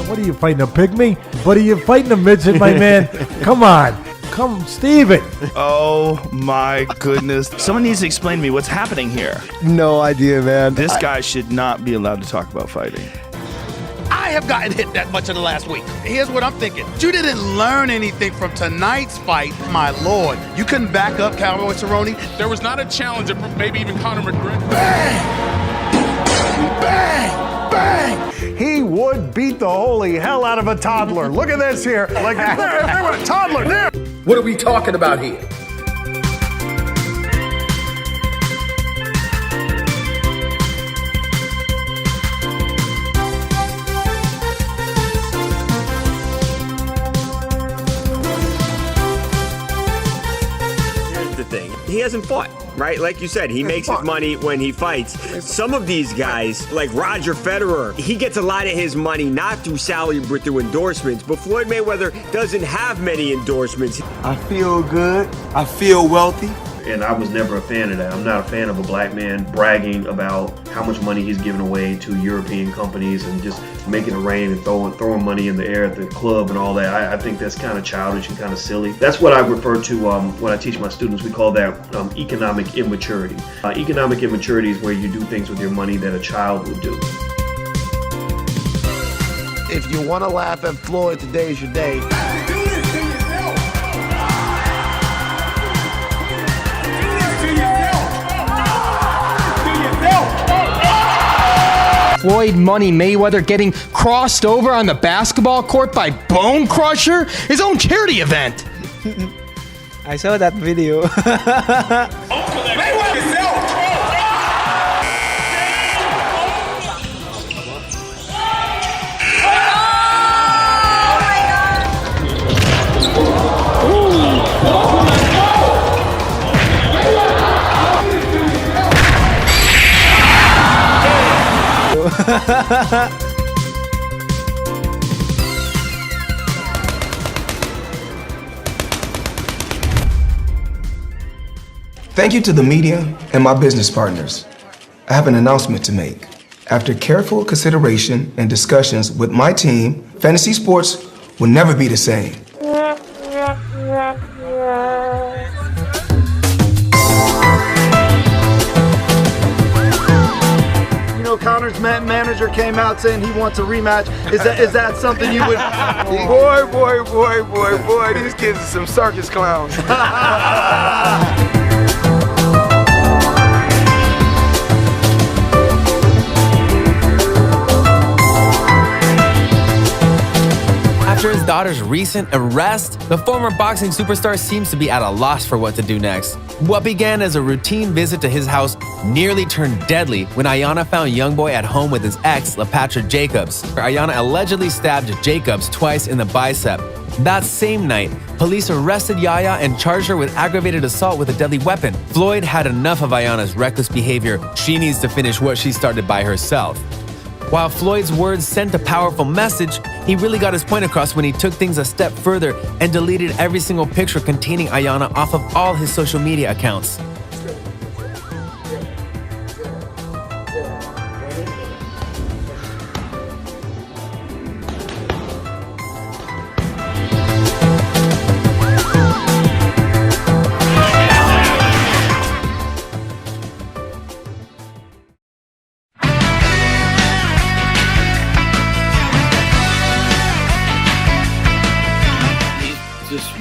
What are you fighting, a pygmy? What are you fighting, a midget, my man? Come on. Come, Steven. Oh my goodness. Someone needs to explain to me what's happening here. No idea, man. This guy should not be allowed to talk about fighting. I have gotten hit that much in the last week. Here's what I'm thinking. You didn't learn anything from tonight's fight, my lord. You couldn't back up Cowboy Cerrone. There was not a challenger from maybe even Conor McGregor. Bang! Bang! Bang! He would beat the holy hell out of a toddler. Look at this here. Like, there went a toddler there. What are we talking about here? Here's the thing. He hasn't fought, right? Like you said, he makes his money when he fights. Some of these guys, like Roger Federer, he gets a lot of his money not through salary but through endorsements. But Floyd Mayweather doesn't have many endorsements. I feel good. I feel wealthy. And I was never a fan of that. I'm not a fan of a black man bragging about how much money he's giving away to European companies and just making it rain and throwing money in the air at the club and all that. I think that's kind of childish and kind of silly. That's what I refer to when I teach my students. We call that economic immaturity. Economic immaturity is where you do things with your money that a child would do. If you want to laugh at Floyd, today's your day. Floyd Money Mayweather getting crossed over on the basketball court by Bone Crusher, his own charity event. I saw that video. Thank you to the media and my business partners. I have an announcement to make. After careful consideration and discussions with my team, fantasy sports will never be the same. You know, Connor's manager came out saying he wants a rematch. Is that something you would? Boy, these kids are some circus clowns. After his daughter's recent arrest, the former boxing superstar seems to be at a loss for what to do next. What began as a routine visit to his house nearly turned deadly when Ayanna found Youngboy at home with his ex, LaPatra Jacobs. Ayanna allegedly stabbed Jacobs twice in the bicep. That same night, police arrested Yaya and charged her with aggravated assault with a deadly weapon. Floyd had enough of Ayanna's reckless behavior. She needs to finish what she started by herself. While Floyd's words sent a powerful message, he really got his point across when he took things a step further and deleted every single picture containing Ayanna off of all his social media accounts.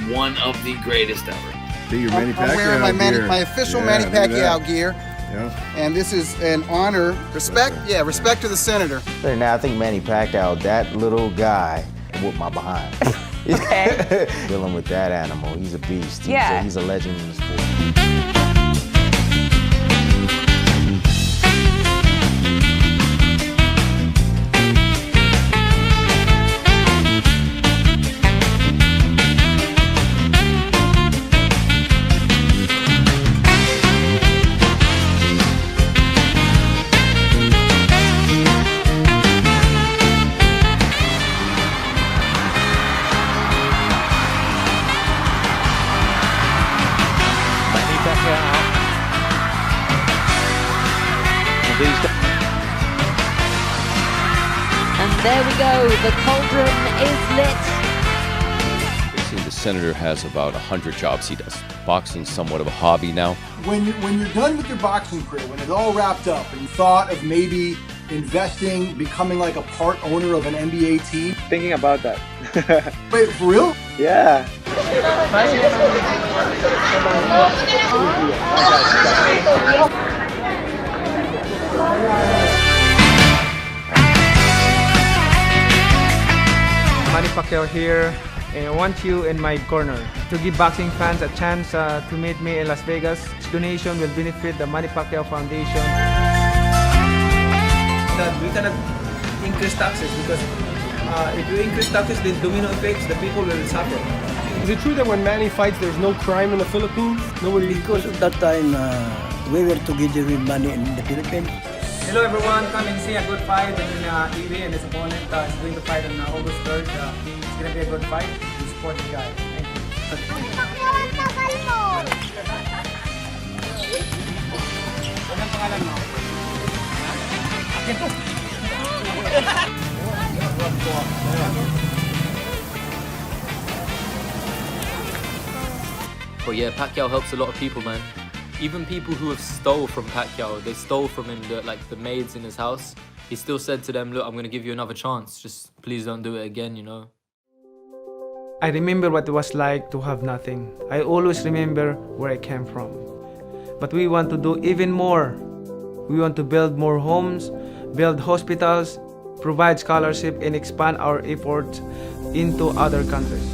One of the greatest ever. See your Manny Pacquiao I'm wearing my official Manny Pacquiao gear. Yeah. And this is an honor. Respect to the senator. Now, I think Manny Pacquiao, that little guy, whooped my behind. Okay. Dealing with that animal, he's a beast. He's a legend in the sport. And there we go, the cauldron is lit. The senator has about 100 jobs he does. Boxing's somewhat of a hobby now. When you're done with your boxing career, when it's all wrapped up, and you thought of maybe investing, becoming like a part owner of an NBA team. Thinking about that. Wait, for real? Yeah. Manny Pacquiao here, and I want you in my corner to give boxing fans a chance to meet me in Las Vegas. This donation will benefit the Manny Pacquiao Foundation. That we cannot increase taxes because if you increase taxes, the domino effects, the people will suffer. Is it true that when Manny fights, there's no crime in the Philippines? Nobody. Because of that time, we were together with Manny in the Philippines. Hello everyone, come and see a good fight between Evie and his opponent. He's going to fight on August 3rd. It's going to be a good fight. You support the guy. Thank you. Anong pangalan mo? But yeah, Pacquiao helps a lot of people, man. Even people who have stole from Pacquiao, they stole from him the maids in his house. He still said to them, look, I'm going to give you another chance. Just please don't do it again, you know. I remember what it was like to have nothing. I always remember where I came from. But we want to do even more. We want to build more homes, build hospitals, provide scholarship, and expand our efforts into other countries.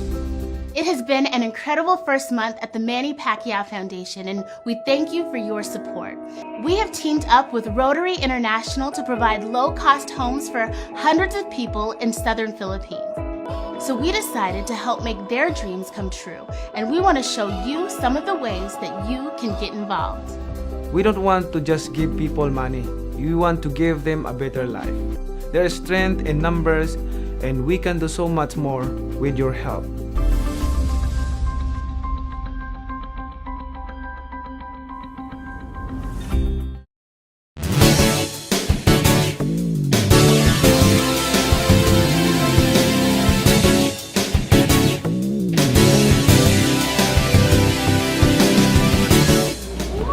It has been an incredible first month at the Manny Pacquiao Foundation, and we thank you for your support. We have teamed up with Rotary International to provide low-cost homes for hundreds of people in southern Philippines. So we decided to help make their dreams come true, and we want to show you some of the ways that you can get involved. We don't want to just give people money. We want to give them a better life. There is strength in numbers, and we can do so much more with your help.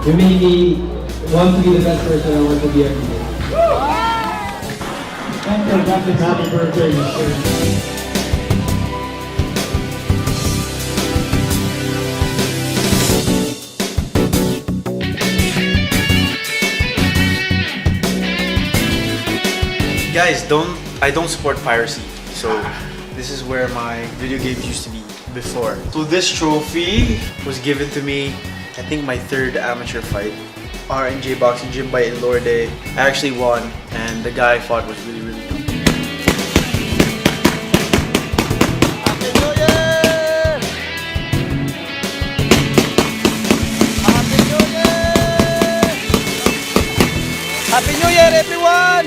You made me want to be the best person I want to be every day. And for Captain, happy birthday, Mr. Guys, I don't support piracy. So this is where my video games used to be before. So this trophy was given to me, I think my third amateur fight. R&J Boxing Gym by Ilorde. I actually won, and the guy I fought was really, really good. Happy New Year, everyone!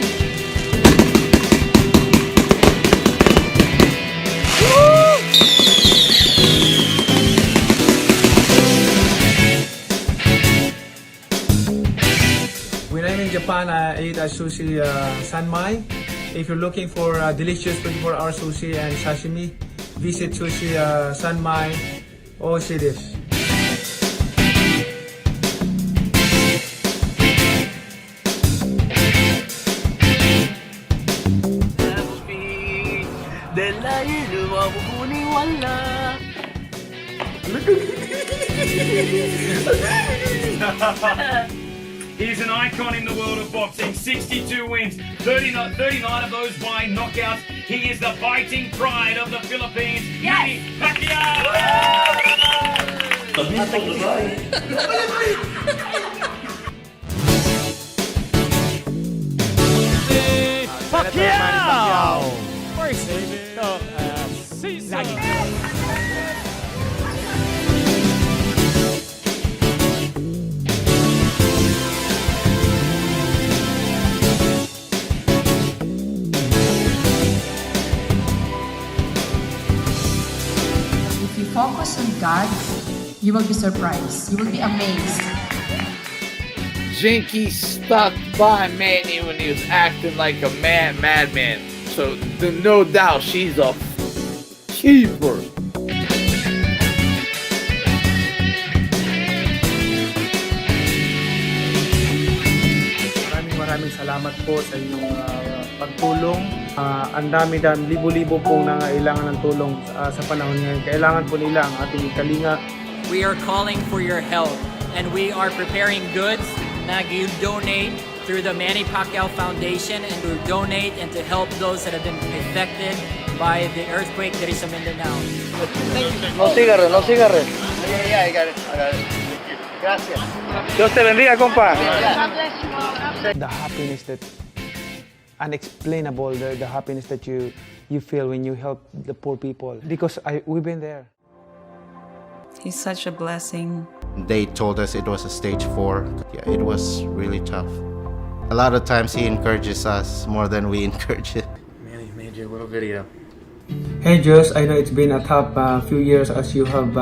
When I'm in Japan, I eat a sushi sanmai. If you're looking for delicious 24-hour sushi and sashimi, visit Sushi Sanmai Oshidesu. He's an icon in the world of boxing. 62 wins, 39 of those by knockouts. He is the fighting pride of the Philippines. Manny Pacquiao! Pacquiao! First, season. If you focus on God, you will be surprised. You will be amazed. Jinky stuck by Manny when he was acting like a madman. So no doubt she's a keeper. Maraming salamat po sa inyong pagtulong. Ang dami-dami, libo-libo pong nangailangan ng tulong sa panahon ngayon. Kailangan po nila ang ating kalinga. We are calling for your help, and we are preparing goods na you-donate through the Manny Pacquiao Foundation, and to donate and to help those that have been affected by the earthquake that is in Mindanao. No cigarros, no cigarros. Yeah, I got it. Gracias. Dios te bendiga, compa. The happiness that unexplainable, the happiness that you feel when you help the poor people, because we've been there. He's such a blessing. They told us it was a stage 4. Yeah, it was really tough. A lot of times he encourages us more than we encourage him. Manny made you a little video. Hey Josh, I know it's been a tough few years as you have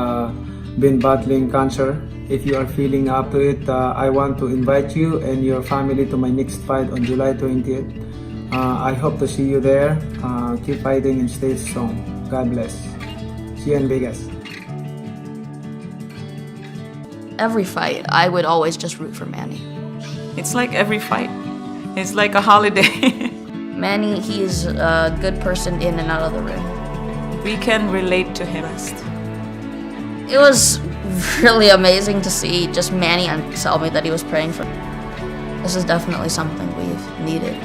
been battling cancer. If you are feeling up to it, I want to invite you and your family to my next fight on July 20th. I hope to see you there. Keep fighting and stay strong. God bless. See you in Vegas. Every fight, I would always just root for Manny. It's like every fight. It's like a holiday. Manny, he is a good person in and out of the ring. We can relate to him. It was really amazing to see just Manny tell me that he was praying for me. This is definitely something we've needed.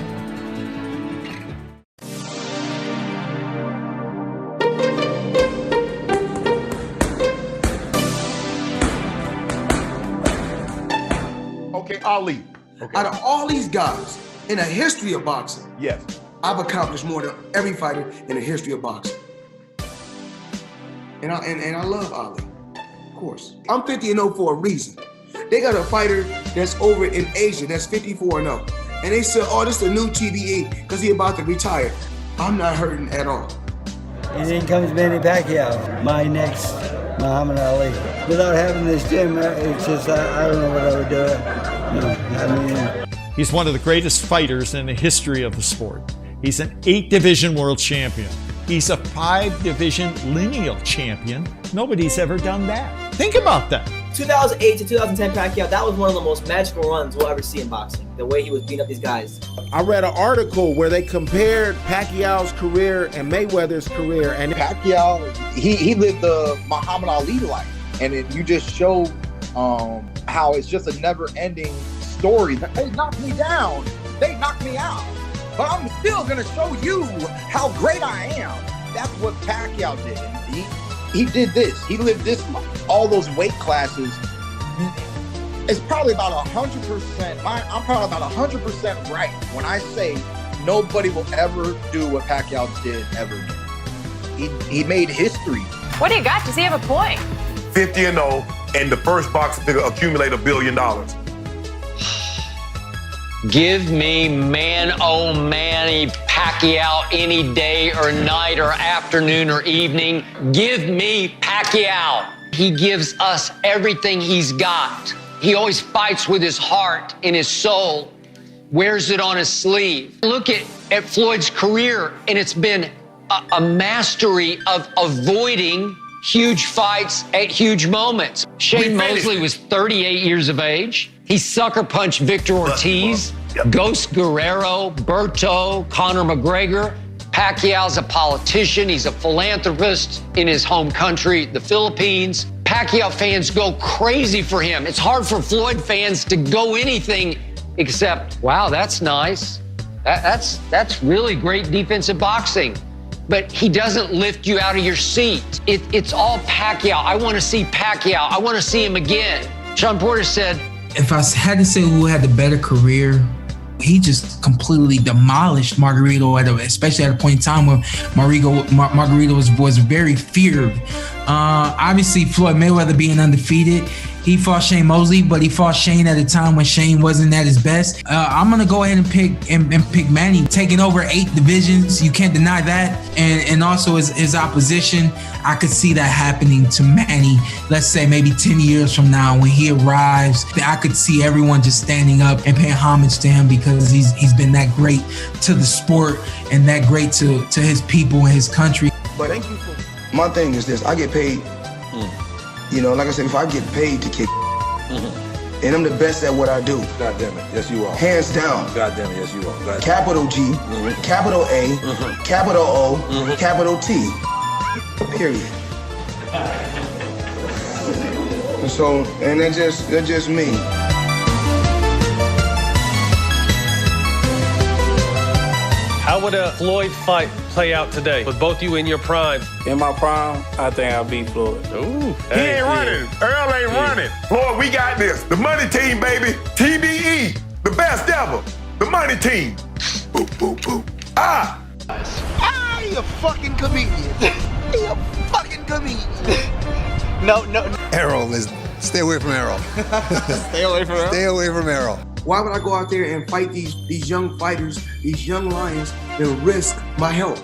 Okay, Ali. Okay. Out of all these guys in the history of boxing, yes, I've accomplished more than every fighter in the history of boxing. And I love Ali, of course. I'm 50-0 for a reason. They got a fighter that's over in Asia that's 54-0. And they said, oh, this is the new TBE because he about to retire. I'm not hurting at all. And then comes Manny Pacquiao, my next Muhammad Ali. Without having this gym, it's just, I don't know what I would do. I mean, he's one of the greatest fighters in the history of the sport. He's an 8-division world champion. He's a 5-division lineal champion. Nobody's ever done that. Think about that. 2008 to 2010 Pacquiao, that was one of the most magical runs we'll ever see in boxing. The way he was beating up these guys. I read an article where they compared Pacquiao's career and Mayweather's career, and Pacquiao, he lived the Muhammad Ali life, and you just showed how it's just a never-ending story. They knocked me down, they knocked me out, but I'm still gonna show you how great I am. That's what Pacquiao did. He did this. He lived this life. All those weight classes. It's probably about 100%. I'm probably about 100% right when I say nobody will ever do what Pacquiao did ever again. He made history. What do you got? Does he have a point? 50-0, and the first boxer to accumulate $1 billion. Give me Manny Pacquiao any day or night or afternoon or evening. Give me Pacquiao. He gives us everything he's got. He always fights with his heart and his soul, wears it on his sleeve. Look at Floyd's career, and it's been a mastery of avoiding huge fights at huge moments. Shane Mosley was 38 years of age. He sucker punched Victor Ortiz, Ghost Guerrero, Berto, Conor McGregor. Pacquiao's a politician. He's a philanthropist in his home country, the Philippines. Pacquiao fans go crazy for him. It's hard for Floyd fans to go anything except, wow, that's nice. That's really great defensive boxing. But he doesn't lift you out of your seat. It's all Pacquiao. I want to see Pacquiao. I want to see him again. Sean Porter said, if I had to say who had the better career, he just completely demolished Margarito, especially at a point in time when Margarito was very feared. Obviously, Floyd Mayweather being undefeated, he fought Shane Mosley, but he fought Shane at a time when Shane wasn't at his best. I'm gonna go ahead and pick Manny, taking over 8 divisions. You can't deny that, and also his opposition. I could see that happening to Manny. Let's say maybe 10 years from now when he arrives, I could see everyone just standing up and paying homage to him because he's been that great to the sport and that great to his people and his country. But thank you for my thing is this: I get paid. You know, like I said, if I get paid to kick, and I'm the best at what I do. God damn it, yes you are. Hands down. God damn it, yes you are. Capital G, capital A, capital O, capital T. Period. So, and that's just me. How would a Floyd fight play out today with both you in your prime? In my prime, I think I'll beat Floyd. Ooh, he ain't running. Earl ain't running. Floyd, we got this. The money team, baby. TBE, the best ever. The money team. Boop, boop, boop. Ah! He a fucking comedian. He a fucking comedian. No. Errol stay away from Errol. Stay away from Errol? Stay away from Errol. Why would I go out there and fight these young fighters, these young lions, and risk my health?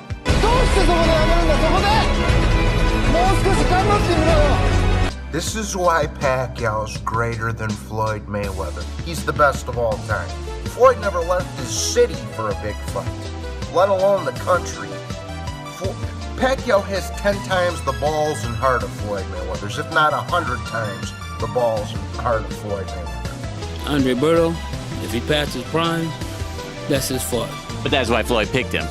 This is why Pacquiao's greater than Floyd Mayweather. He's the best of all time. Floyd never left his city for a big fight, let alone the country. Pacquiao has 10 times the balls and heart of Floyd Mayweather's, if not 100 times the balls and heart of Floyd Mayweather. Andre Berto, if he passed his prime, that's his fault. But that's why Floyd picked him.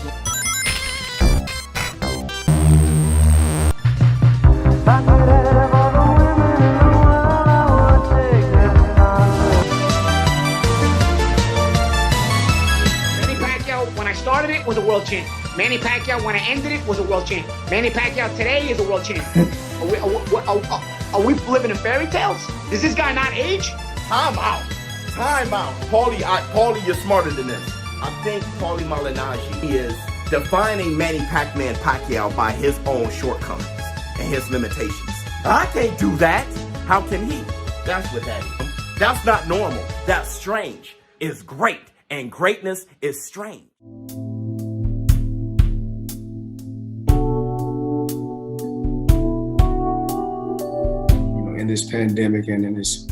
Manny Pacquiao, when I started it, was a world champ. Manny Pacquiao, when I ended it, was a world champ. Manny Pacquiao today is a world champ. Are we living in fairy tales? Does this guy not age? I'm out. Time out. Paulie, you're smarter than this. I think Paulie Malignaggi is defining Manny Pac-Man Pacquiao by his own shortcomings and his limitations. I can't do that. How can he? That's what that is. That's not normal. That's strange. It's great. And greatness is strange. In this pandemic and in this,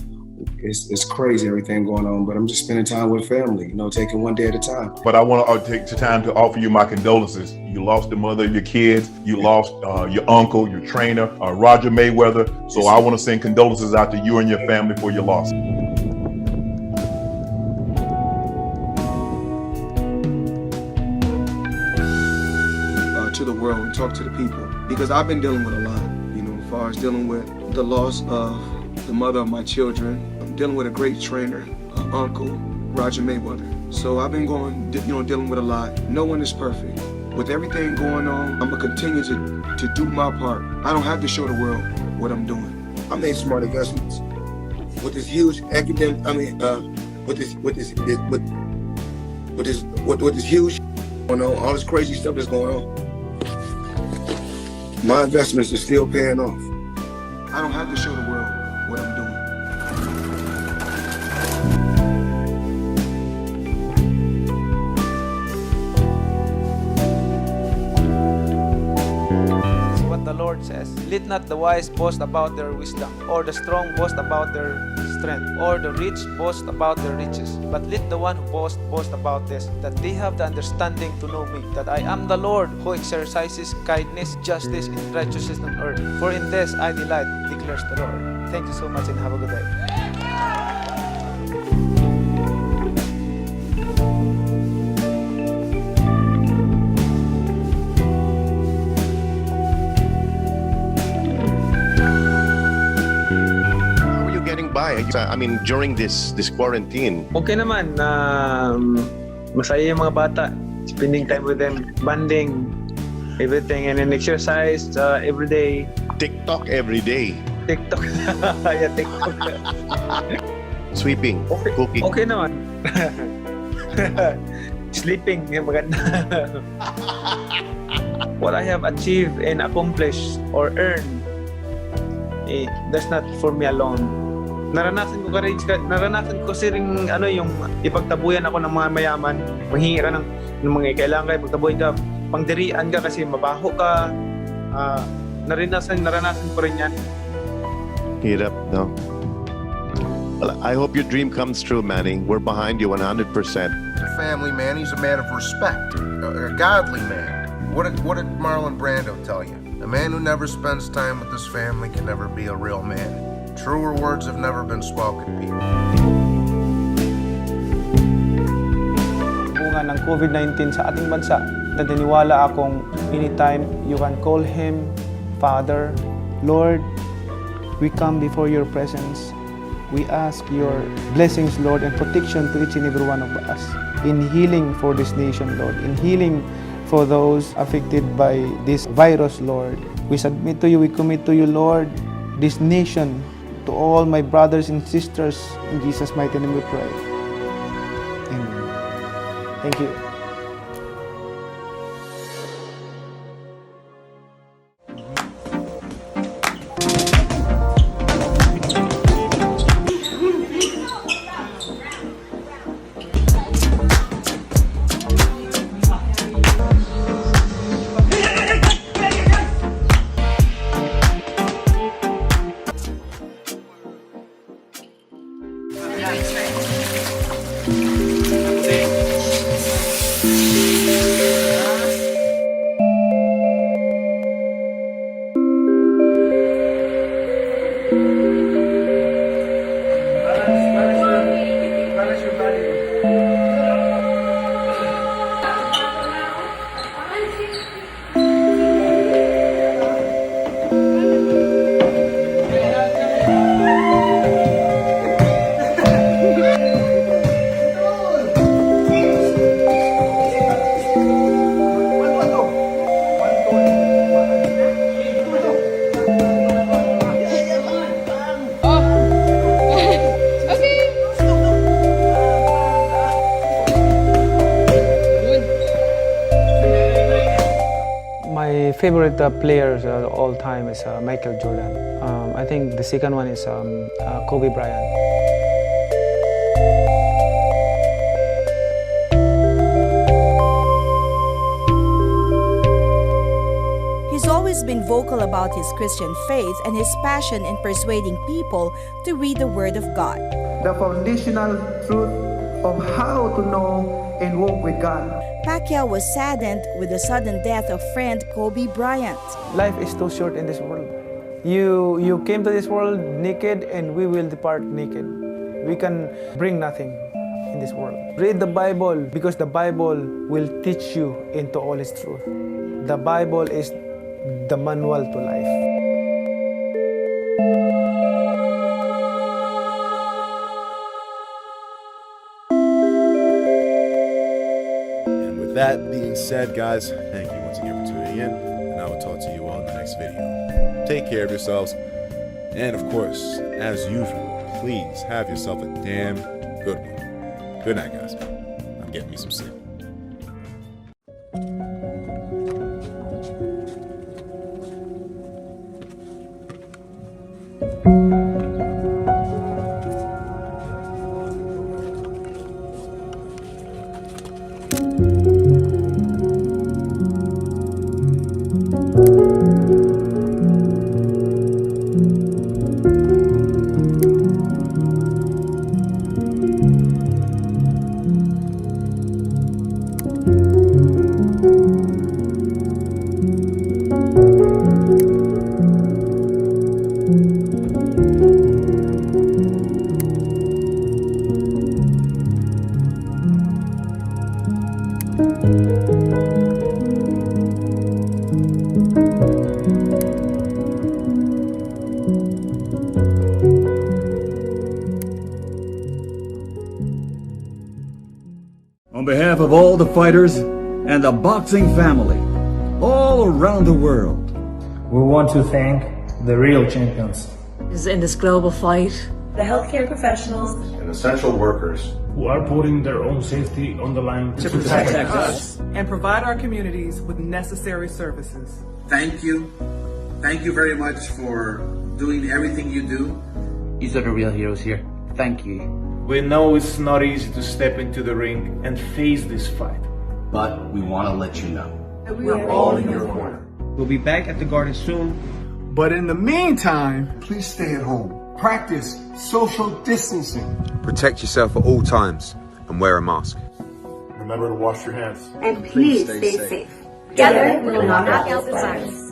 it's crazy everything going on, but I'm just spending time with family, taking one day at a time. But I want to take the time to offer you my condolences. You lost the mother of your kids. You lost your uncle, your trainer, Roger Mayweather. So I want to send condolences out to you and your family for your loss. To the world and talk to the people, because I've been dealing with a lot, as far as dealing with the loss of the mother of my children. I'm dealing with a great trainer, uncle, Roger Mayweather. So I've been dealing with a lot. No one is perfect. With everything going on, I'm gonna continue to do my part. I don't have to show the world what I'm doing. I made smart investments with this huge academic. With this huge going on, all this crazy stuff that's going on. My investments are still paying off. I don't have to show the world what I'm doing. This is what the Lord says. Let not the wise boast about their wisdom, or the strong boast about their strength, or the rich boast about their riches. But let the one who boast about this, that they have the understanding to know me, that I am the Lord who exercises kindness, justice, and righteousness on earth. For in this I delight, declares the Lord. Thank you so much and have a good day. By? I mean, during this quarantine. Okay naman. Masaya yung mga bata. Spending time with them, bonding, everything, and then exercise every day. TikTok every day. TikTok. Yeah, TikTok. Sweeping, cooking. Okay naman. Sleeping, yung maganda. What I have achieved and accomplished or earned, that's not for me alone. Naranasan ko kasi rin yung ipagtabuyan ako ng mga mayaman, manghingi ka ng mga kailangan ka, ipagtabuyan ka, pangdirian ka kasi mabaho ka. Naranasan ko rin yan. Hirap, no? Well, I hope your dream comes true, Manny. We're behind you 100%. Family man, he's a man of respect, a godly man. What did Marlon Brando tell you? A man who never spends time with his family can never be a real man. Truer words have never been spoken, people. Bunga ng COVID-19 sa ating bansa, naniniwala akong anytime you can call Him Father, Lord, we come before your presence. We ask your blessings, Lord, and protection to each and every one of us. In healing for this nation, Lord. In healing for those affected by this virus, Lord. We submit to you, we commit to you, Lord, this nation, to all my brothers and sisters, in Jesus' mighty name we pray. Amen. Thank you. favorite players of all time is Michael Jordan. I think the second one is Kobe Bryant. He's always been vocal about his Christian faith and his passion in persuading people to read the Word of God. The foundational truth of how to know and walk with God. Pacquiao was saddened with the sudden death of friend Kobe Bryant. Life is too short in this world. You came to this world naked and we will depart naked. We can bring nothing in this world. Read the Bible because the Bible will teach you into all its truth. The Bible is the manual to life. With that being said, guys, thank you once again for tuning in, and I will talk to you all in the next video. Take care of yourselves, and of course, as usual, please have yourself a damn good one. Good night, guys. I'm getting me some sleep. On behalf of all the fighters and the boxing family all around the world, we want to thank the real champions. In this global fight, the healthcare professionals and essential workers who are putting their own safety on the line to protect us and provide our communities with necessary services. Thank you. Thank you very much for doing everything you do. These are the real heroes here. Thank you. We know it's not easy to step into the ring and face this fight. But we want to let you know. We're all in your corner. We'll be back at the Garden soon. But in the meantime, please stay at home. Practice social distancing. Protect yourself at all times and wear a mask. Remember to wash your hands. And please stay safe. Together, we will knock out the virus.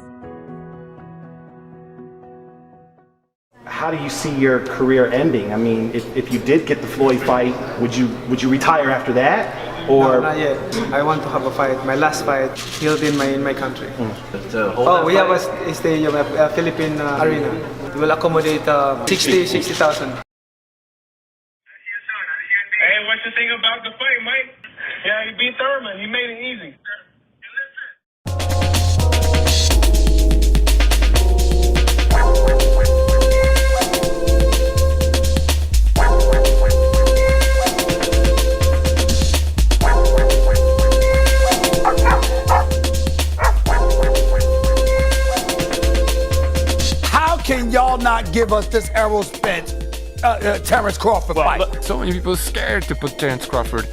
How do you see your career ending? I mean, if you did get the Floyd fight, would you retire after that? Or no, not yet. I want to have a fight. My last fight held in my country. We have a stadium, a Philippine arena. It will accommodate 60,000. Hey, what you think about the fight, Mike? Yeah, he beat Thurman. He made it easy. Can y'all not give us this arrow spent Terrence Crawford fight? Look, so many people are scared to put Terrence Crawford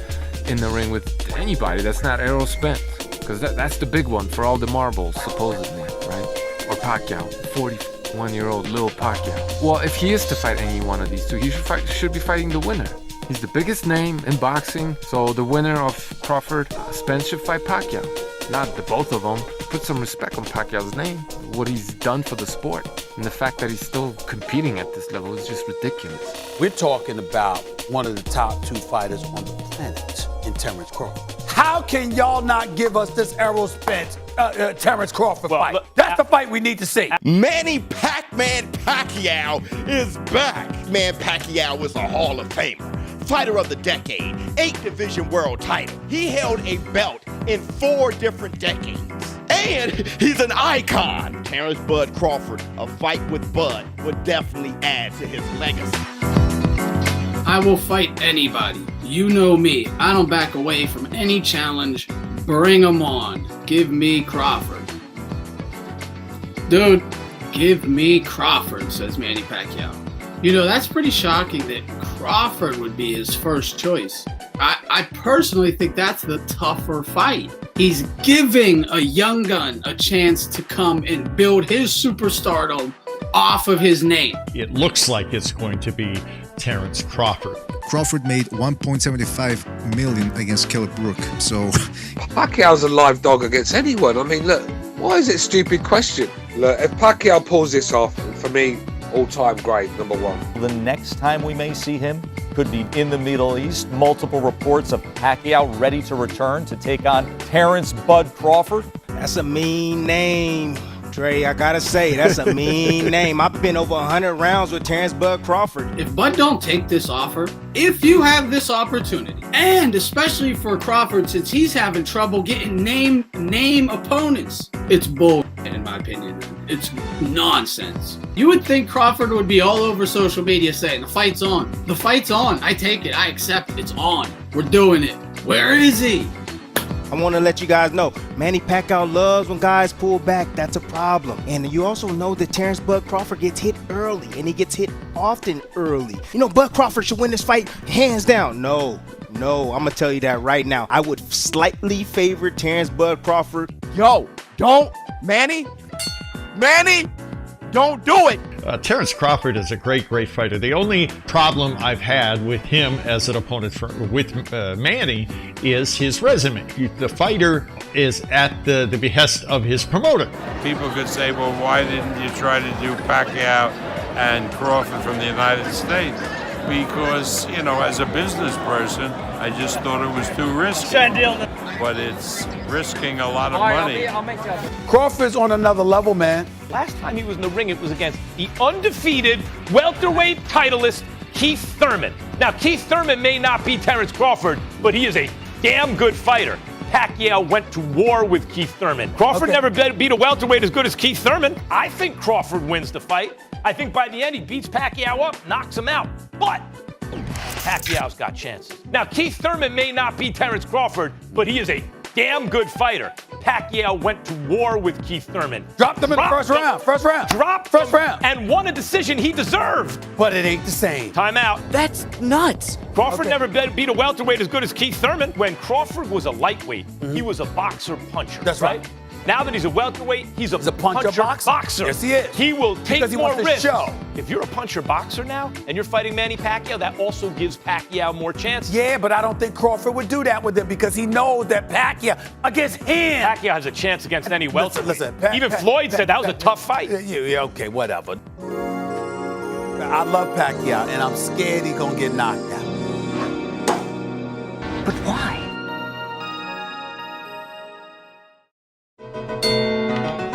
in the ring with anybody that's not arrow spent, because that's the big one for all the marbles, supposedly, right? Or Pacquiao, 41-year-old little Pacquiao. Well, if he is to fight any one of these two, he should be fighting the winner. He's the biggest name in boxing, so the winner of Crawford Spence should fight Pacquiao, not the both of them. Put some respect on Pacquiao's name, what he's done for the sport, and the fact that he's still competing at this level is just ridiculous. We're talking about one of the top two fighters on the planet in Terrence Crawford. How can y'all not give us this arrow spent Terrence Crawford fight? That's the fight we need to see. Manny Pac-Man Pacquiao is back. Man, Pacquiao is a Hall of Famer. Fighter of the decade, 8 division world title. He held a belt in 4 different decades. And he's an icon. Terrence Bud Crawford, a fight with Bud would definitely add to his legacy. I will fight anybody. You know me. I don't back away from any challenge. Bring 'em on. Give me Crawford. Dude, give me Crawford, says Manny Pacquiao. You know, that's pretty shocking that Crawford would be his first choice. I personally think that's the tougher fight. He's giving a young gun a chance to come and build his superstardom off of his name. It looks like it's going to be Terence Crawford. Crawford made $1.75 million against Caleb Brook, so... Pacquiao's a live dog against anyone. I mean, look, why is it a stupid question? Look, if Pacquiao pulls this off, for me, all-time great, number one. The next time we may see him could be in the Middle East. Multiple reports of Pacquiao ready to return to take on Terence Bud Crawford. That's a mean name, Dre. I gotta say, that's a mean name. I've been over 100 rounds with Terence Bud Crawford. If Bud don't take this offer, if you have this opportunity, and especially for Crawford, since he's having trouble getting name opponents, it's bull, in my opinion. It's nonsense. You would think Crawford would be all over social media saying, the fight's on. The fight's on. I take it. I accept it. It's on. We're doing it. Where is he? I want to let you guys know, Manny Pacquiao loves when guys pull back. That's a problem. And you also know that Terence Bud Crawford gets hit early, and he gets hit often early. You know, Bud Crawford should win this fight hands down. No, I'm going to tell you that right now. I would slightly favor Terence Bud Crawford. Yo, don't, Manny, don't do it. Terence Crawford is a great fighter. The only problem I've had with him as an opponent with Manny is his resume. The fighter is at the behest of his promoter. People could say, well, why didn't you try to do Pacquiao and Crawford from the United States? Because, you know, as a business person, I just thought it was too risky. But it's risking a lot of money. I'll make that. Crawford's on another level, man. Last time he was in the ring, it was against the undefeated welterweight titleist Keith Thurman. Now, Keith Thurman may not be Terence Crawford, but he is a damn good fighter. Pacquiao went to war with Keith Thurman. Crawford never beat a welterweight as good as Keith Thurman. I think Crawford wins the fight. I think by the end he beats Pacquiao up, knocks him out. But Pacquiao's got chances. Now, Keith Thurman may not be Terence Crawford, but he is a damn good fighter. Pacquiao went to war with Keith Thurman. Dropped him in the first round. Dropped first round. And won a decision he deserved. But it ain't the same. Timeout. That's nuts. Crawford never beat a welterweight as good as Keith Thurman. When Crawford was a lightweight, he was a boxer-puncher. That's right. Now that he's a welterweight, he's a puncher boxer. Yes, he is. He will take more risks. Show. If you're a puncher boxer now and you're fighting Manny Pacquiao, that also gives Pacquiao more chances. Yeah, but I don't think Crawford would do that with him because he knows that Pacquiao against him. Pacquiao has a chance against any welterweight. Listen, even Floyd said that was a tough fight. Yeah, okay, whatever. I love Pacquiao, and I'm scared he's gonna get knocked out. But why?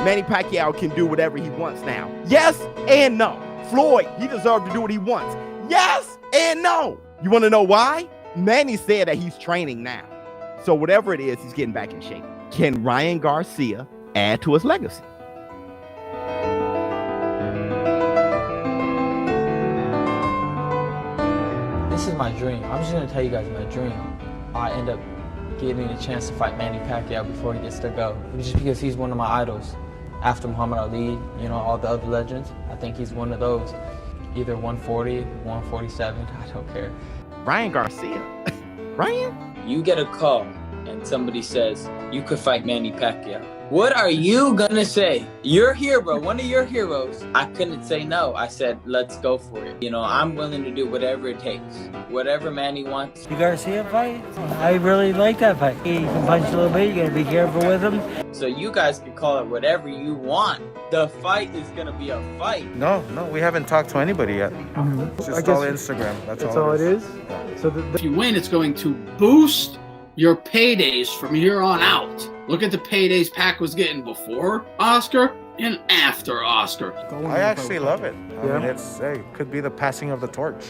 Manny Pacquiao can do whatever he wants now. Yes and no. Floyd, he deserves to do what he wants. Yes and no. You want to know why? Manny said that he's training now. So whatever it is, he's getting back in shape. Can Ryan Garcia add to his legacy? This is my dream. I'm just going to tell you guys my dream. I end up getting a chance to fight Manny Pacquiao before he gets to go. Just because he's one of my idols. After Muhammad Ali, you know, all the other legends, I think he's one of those. Either 140, 147, I don't care. Ryan Garcia? Ryan? You get a call and somebody says, you could fight Manny Pacquiao. What are you gonna say? Your hero, one of your heroes. I couldn't say no. I said, let's go for it. You know, I'm willing to do whatever it takes. Whatever Manny wants. You Garcia fight? I really like that fight. He can punch a little bit. You gotta be careful with him. So you guys can call it whatever you want. The fight is gonna be a fight. No, we haven't talked to anybody yet. It's just all Instagram. That's all it is. So if you win, it's going to boost your paydays from here on out. Look at the paydays Pac was getting before Oscar and after Oscar. I actually love it. I mean, it could be the passing of the torch.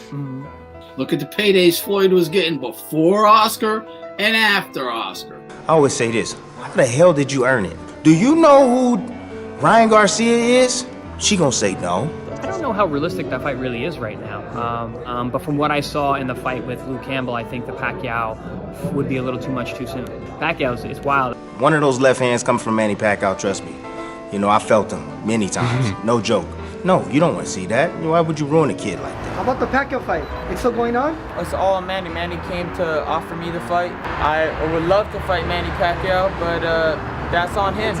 Look at the paydays Floyd was getting before Oscar and after Oscar. I always say this, how the hell did you earn it? Do you know who Ryan Garcia is? She gonna say no. I don't know how realistic that fight really is right now. But from what I saw in the fight with Luke Campbell, I think the Pacquiao would be a little too much too soon. Pacquiao is wild. One of those left hands comes from Manny Pacquiao, trust me. You know, I felt them many times. No joke. No, you don't want to see that. Why would you ruin a kid like that? How about the Pacquiao fight? It's still going on? It's all on Manny. Manny came to offer me the fight. I would love to fight Manny Pacquiao, but that's on him.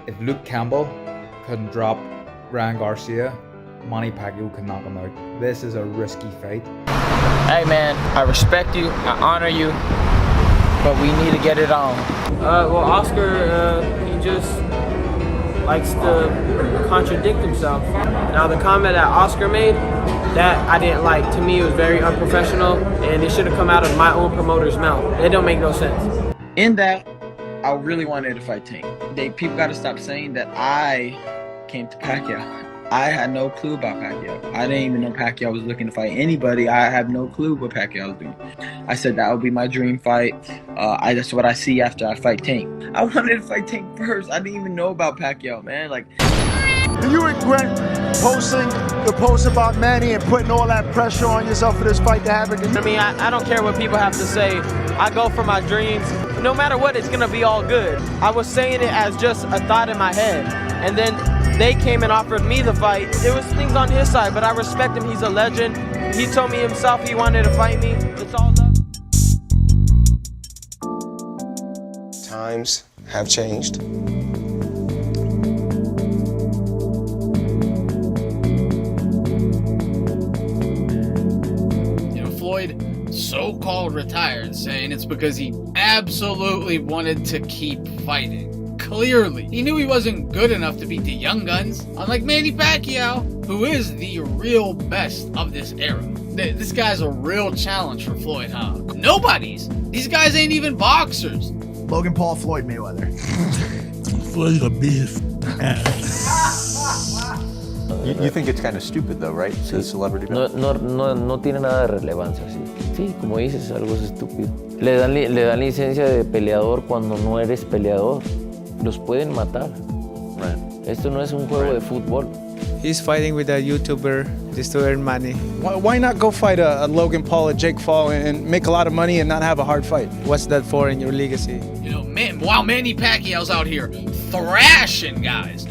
If Luke Campbell couldn't drop Ryan Garcia, Manny Pacquiao could knock him out. This is a risky fight. Hey man, I respect you, I honor you, but we need to get it on. Well, Oscar, he just likes to contradict himself. Now the comment that Oscar made, that I didn't like. To me, it was very unprofessional, and it should have come out of my own promoter's mouth. It don't make no sense. In that, I really wanted to fight Tank. People got to stop saying that I came to Pacquiao. I had no clue about Pacquiao. I didn't even know Pacquiao was looking to fight anybody. I have no clue what Pacquiao was doing. I said that would be my dream fight. That's what I see after I fight Tank. I wanted to fight Tank first. I didn't even know about Pacquiao, man. Like, do you regret posting the post about Manny and putting all that pressure on yourself for this fight to happen? I mean, I don't care what people have to say. I go for my dreams. No matter what, it's gonna be all good. I was saying it as just a thought in my head, and then they came and offered me the fight. There was things on his side, but I respect him. He's a legend. He told me himself he wanted to fight me. It's all love. Times have changed. Floyd so-called retired, saying it's because he absolutely wanted to keep fighting. Clearly, he knew he wasn't good enough to beat the young guns, unlike Manny Pacquiao, who is the real best of this era. This guy's a real challenge for Floyd, huh? Nobody's. These guys ain't even boxers. Logan Paul, Floyd Mayweather. Floyd's a beast. You think it's kind of stupid though, right? Sí. Celebrity no tiene nada de relevancia, sí. Sí, como dices, algo es estúpido. Le dan licencia de peleador cuando no eres peleador. Los pueden matar. Right. Esto no es un juego de fútbol. He's fighting with a YouTuber just to earn money. Why not go fight a Logan Paul, a Jake Paul, and make a lot of money and not have a hard fight? What's that for in your legacy? You know, man, while Manny Pacquiao's out here thrashing guys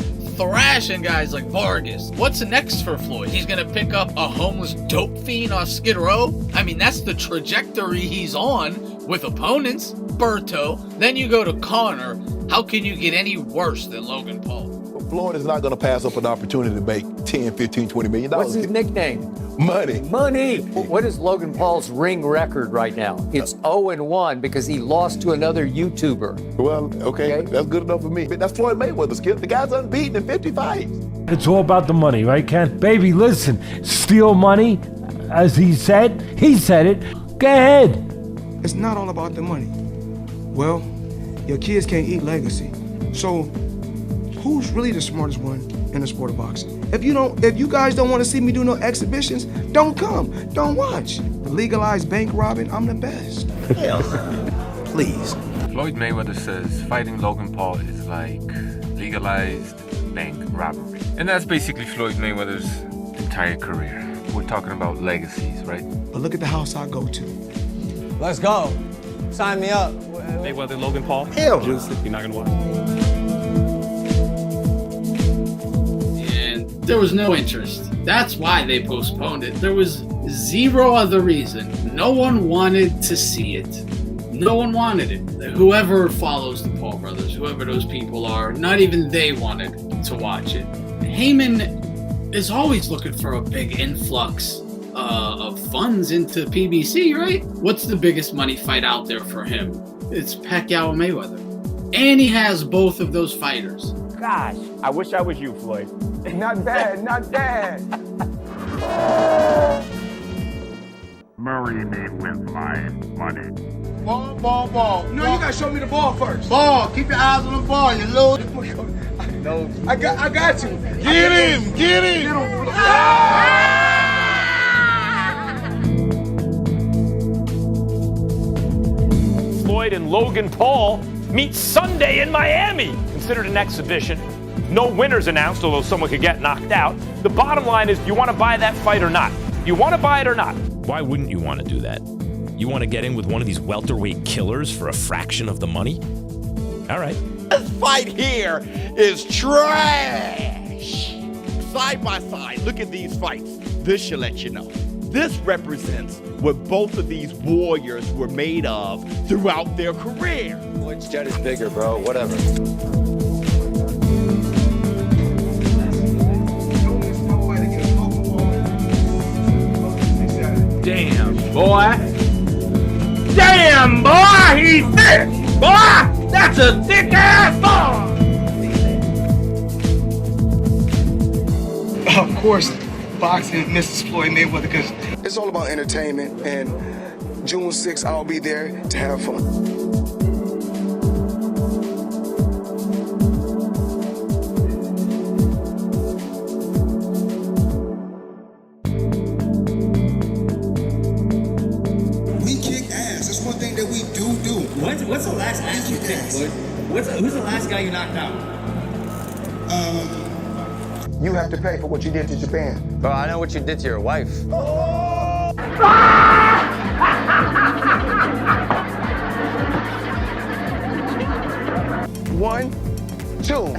like Vargas. What's next for Floyd? He's gonna pick up a homeless dope fiend off Skid Row? I mean, that's the trajectory he's on with opponents. Berto, then you go to Conor. How can you get any worse than Logan Paul? Floyd is not going to pass up an opportunity to make 10, 15, $20 million. What's his nickname? Money. Money. What is Logan Paul's ring record right now? It's 0-1 because he lost to another YouTuber. Well, okay. That's good enough for me. But that's Floyd Mayweather's kid. The guy's unbeaten in 50 fights. It's all about the money, right, Ken? Baby, listen, steal money, as he said it. Go ahead. It's not all about the money. Well, your kids can't eat legacy. So, who's really the smartest one in the sport of boxing? If you guys don't want to see me do no exhibitions, don't come, don't watch. The legalized bank robbing, I'm the best. Hell, please. Floyd Mayweather says fighting Logan Paul is like legalized bank robbery. And that's basically Floyd Mayweather's entire career. We're talking about legacies, right? But look at the house I go to. Let's go. Sign me up. Mayweather, Logan Paul. Hell, you're not gonna watch. And there was no interest. That's why they postponed it. There was zero other reason. No one wanted to see it. No one wanted it. Whoever follows the Paul brothers, whoever those people are, not even they wanted to watch it. Heyman is always looking for a big influx of funds into PBC, right? What's the biggest money fight out there for him? It's Pacquiao and Mayweather. And he has both of those fighters. Gosh, I wish I was you, Floyd. Not bad, not bad. Murray made with my money. Ball. No, you gotta show me the ball first. Ball. Keep your eyes on the ball, you little. No. I got you. Get him. Floyd and Logan Paul meet Sunday in Miami. Considered an exhibition. No winners announced, although someone could get knocked out. The bottom line is, do you want to buy that fight or not? You want to buy it or not? Why wouldn't you want to do that? You want to get in with one of these welterweight killers for a fraction of the money? All right, This fight here is trash. Side by side, look at these fights. This should let you know. This represents what both of these warriors were made of throughout their career. Which jet is bigger, bro? Whatever. Damn, boy. Damn, boy, he's thick. Boy, that's a thick ass ball. Of course, boxing misses Floyd Mayweather because it's all about entertainment, and June 6th, I'll be there to have fun. We kick ass. That's one thing that we do. What's the last ass you kicked, Floyd? Who's the last guy you knocked out? You have to pay for what you did to Japan. Bro, I know what you did to your wife. One, two.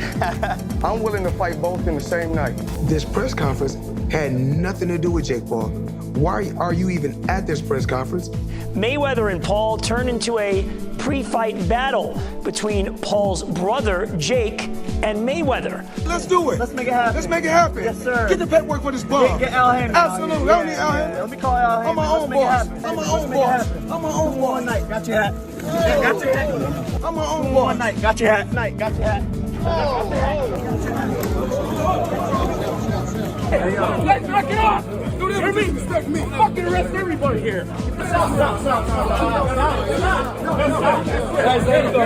I'm willing to fight both in the same night. This press conference had nothing to do with Jake Paul. Why are you even at this press conference? Mayweather and Paul turned into a pre-fight battle between Paul's brother, Jake, and Mayweather. Let's do it. Let's make it happen. Let's make it happen. Yes, sir. Get the paperwork for this bomb. Get Al Hammond. Absolutely. I don't need Al Hammond. Let me call Al Hammond. I'm my own boss. I'm my own boss. I'm my own boss. One night. Got your hat. Got your hat. I'm my own boss. One night. Got your hat. Got your hat. Let's knock it off. Don't ever disrespect me. Fucking arrest everybody here. Stop. Guys, let it go.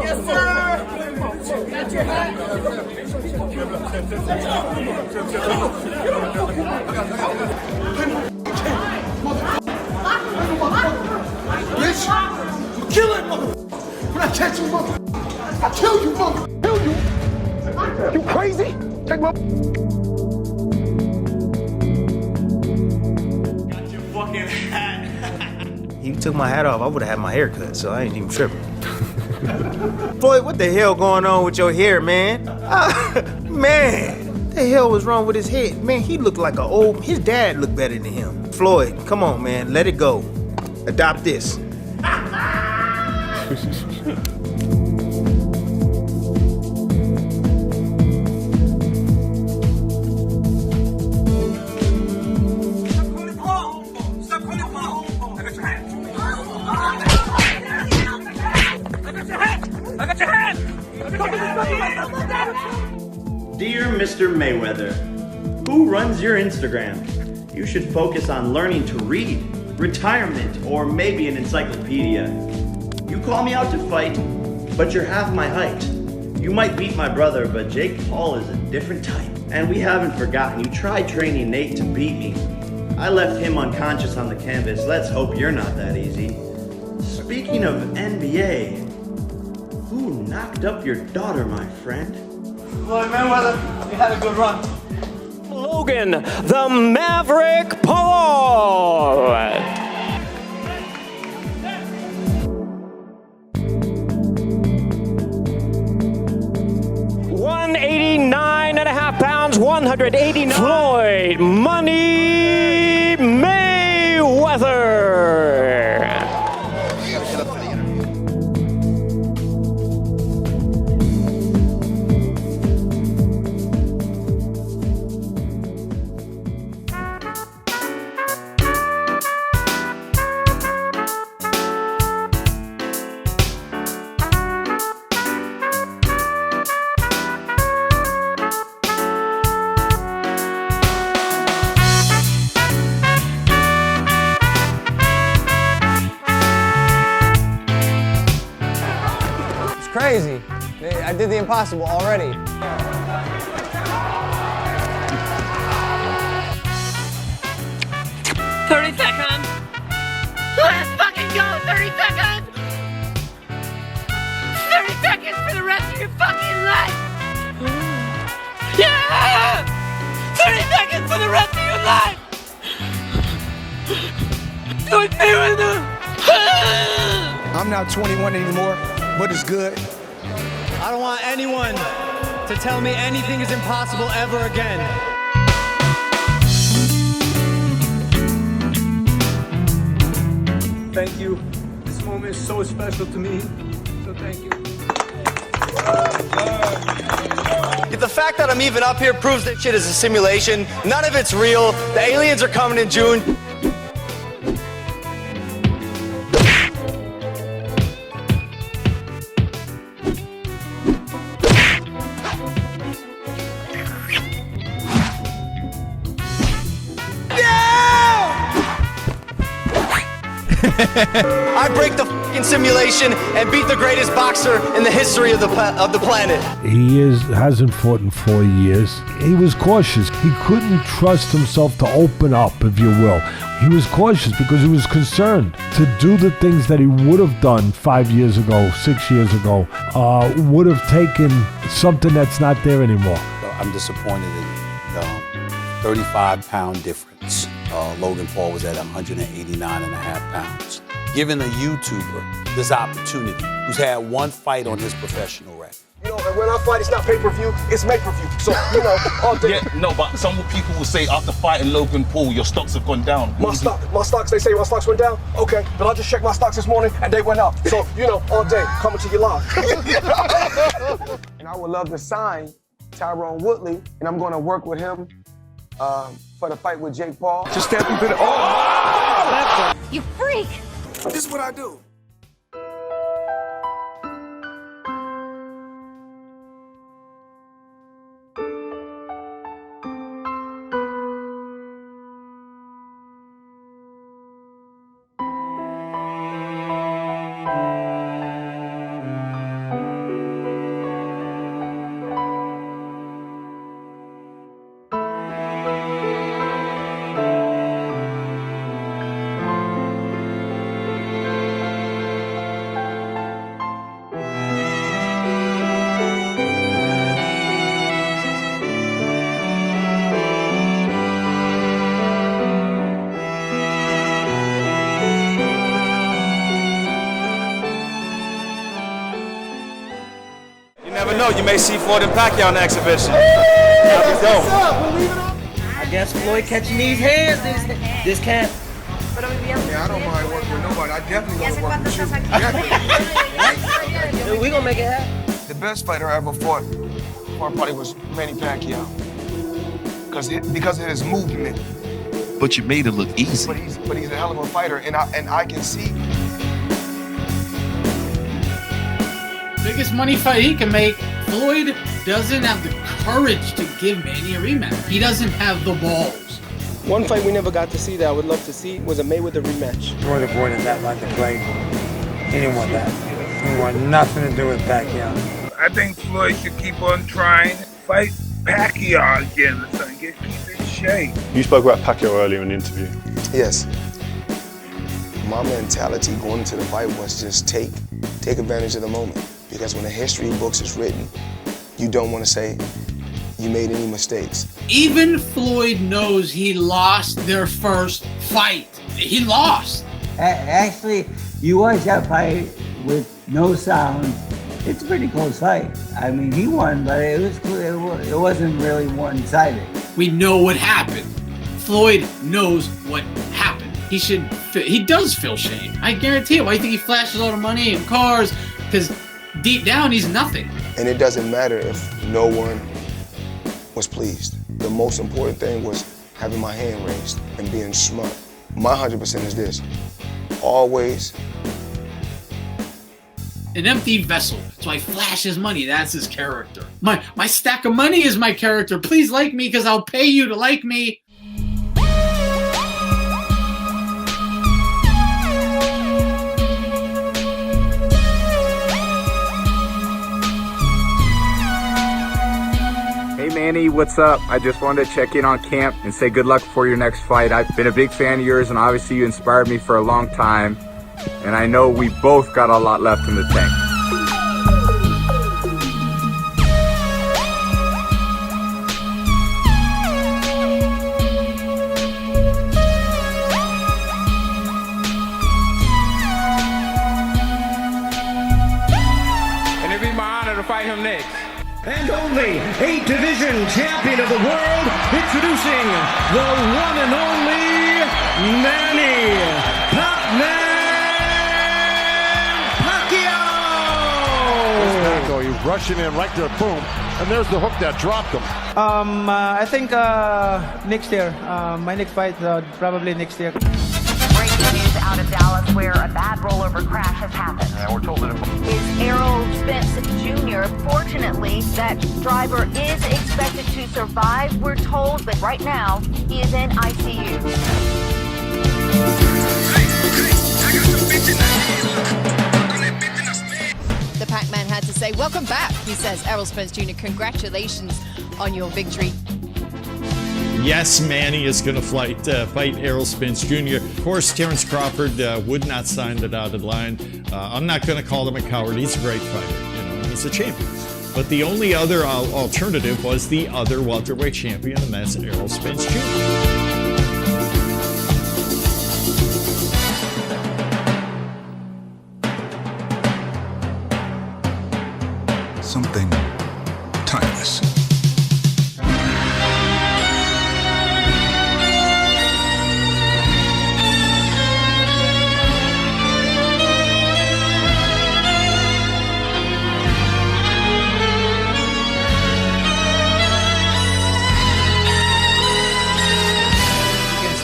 Yes, sir. Got your hat. Bitch, kill it, mother. When I catch you, mother, I kill you, mother. Kill you. You crazy? Take my. Got your fucking hat. You took my hat off, I would have had my hair cut, so I ain't even tripping. Floyd, what the hell going on with your hair, man? Man, what the hell was wrong with his head? Man, he looked like his dad looked better than him. Floyd, come on, man, let it go. Adopt this. Dear Mr. Mayweather, who runs your Instagram? You should focus on learning to read, retirement, or maybe an encyclopedia. You call me out to fight, but you're half my height. You might beat my brother, but Jake Paul is a different type. And we haven't forgotten, you tried training Nate to beat me. I left him unconscious on the canvas. Let's hope you're not that easy. Speaking of NBA, who knocked up your daughter, my friend? Floyd Mayweather, you had a good run. Logan, the Maverick Paul. 189.5 pounds, 189. Floyd Money Mayweather. Crazy. I did the impossible already. $30 seconds. Let's fucking go. 30 seconds. 30 seconds for the rest of your fucking life. Yeah. 30 seconds for the rest of your life. Floyd Mayweather. I'm not 21 anymore, but it's good. I don't want anyone to tell me anything is impossible ever again. Thank you. This moment is so special to me. So thank you. If the fact that I'm even up here proves that shit is a simulation, none of it's real, the aliens are coming in June. I break the fucking simulation and beat the greatest boxer in the history of the planet. Hasn't fought in 4 years. He was cautious. He couldn't trust himself to open up, if you will. He was cautious because he was concerned to do the things that he would have done 5 years ago, 6 years ago, would have taken something that's not there anymore. I'm disappointed in the 35-pound difference. Logan Paul was at 189.5 pounds. Giving a YouTuber this opportunity who's had one fight on his professional record. You know, and when I fight, it's not pay-per-view, it's make-per-view. So, you know, all day. Yeah, no, but some people will say after fighting Logan Paul, your stocks have gone down. My stocks, they say my stocks went down? Okay, but I just checked my stocks this morning and they went up. So, you know, all day, coming to you live. And I would love to sign Tyrone Woodley, and I'm gonna work with him for the fight with Jake Paul. Just step into the... Oh! You freak! This is what I do. You may see Floyd and Pacquiao in the exhibition. I guess Floyd catching these hands this camp. Yeah, I don't mind working with nobody. I definitely want to work with you. We gonna make it happen. The best fighter I ever fought probably was Manny Pacquiao. Because of his movement. But you made it look easy. But he's a hell of a fighter, and I can see. Biggest money fight he can make. Floyd doesn't have the courage to give Manny a rematch. He doesn't have the balls. One fight we never got to see that I would love to see was a Mayweather rematch. Floyd avoided that like the plague. He didn't want that. He didn't want nothing to do with Pacquiao. I think Floyd should keep on trying to fight Pacquiao again so he can keep in shape. You spoke about Pacquiao earlier in the interview. Yes. My mentality going into the fight was just take advantage of the moment. Because when the history books is written, you don't want to say you made any mistakes. Even Floyd knows he lost their first fight. He lost. Actually, you watch that fight with no sound. It's a pretty close fight. I mean, he won, but it wasn't really one-sided. We know what happened. Floyd knows what happened. He does feel shame. I guarantee it. Why do you think he flashes all the money and cars? Because deep down, he's nothing. And it doesn't matter if no one was pleased. The most important thing was having my hand raised and being smart. My 100% is this: always an empty vessel. So I flash his money. That's his character. My stack of money is my character. Please like me because I'll pay you to like me. Hey Manny, what's up? I just wanted to check in on camp and say good luck for your next fight. I've been a big fan of yours and obviously you inspired me for a long time. And I know we both got a lot left in the tank. him next. And only 8 division champion of the world, introducing the one and only Manny Pacquiao. He's rushing in right there, boom, and there's the hook that dropped him. I think next year, my next fight, probably next year. Breaking news out of Dallas where a bad rollover crash has happened. Yeah, we're told that Is Errol Spence Jr. Fortunately, that driver is expected to survive, we're told, but right now he is in ICU. The Pac-Man had to say, welcome back, he says. Errol Spence Jr., congratulations on your victory. Yes, Manny is going to fight Errol Spence Jr. Of course, Terrence Crawford would not sign the dotted line. I'm not going to call him a coward. He's a great fighter. He's a champion. But the only other alternative was the other welterweight champion, and that's Errol Spence Jr. Something timeless.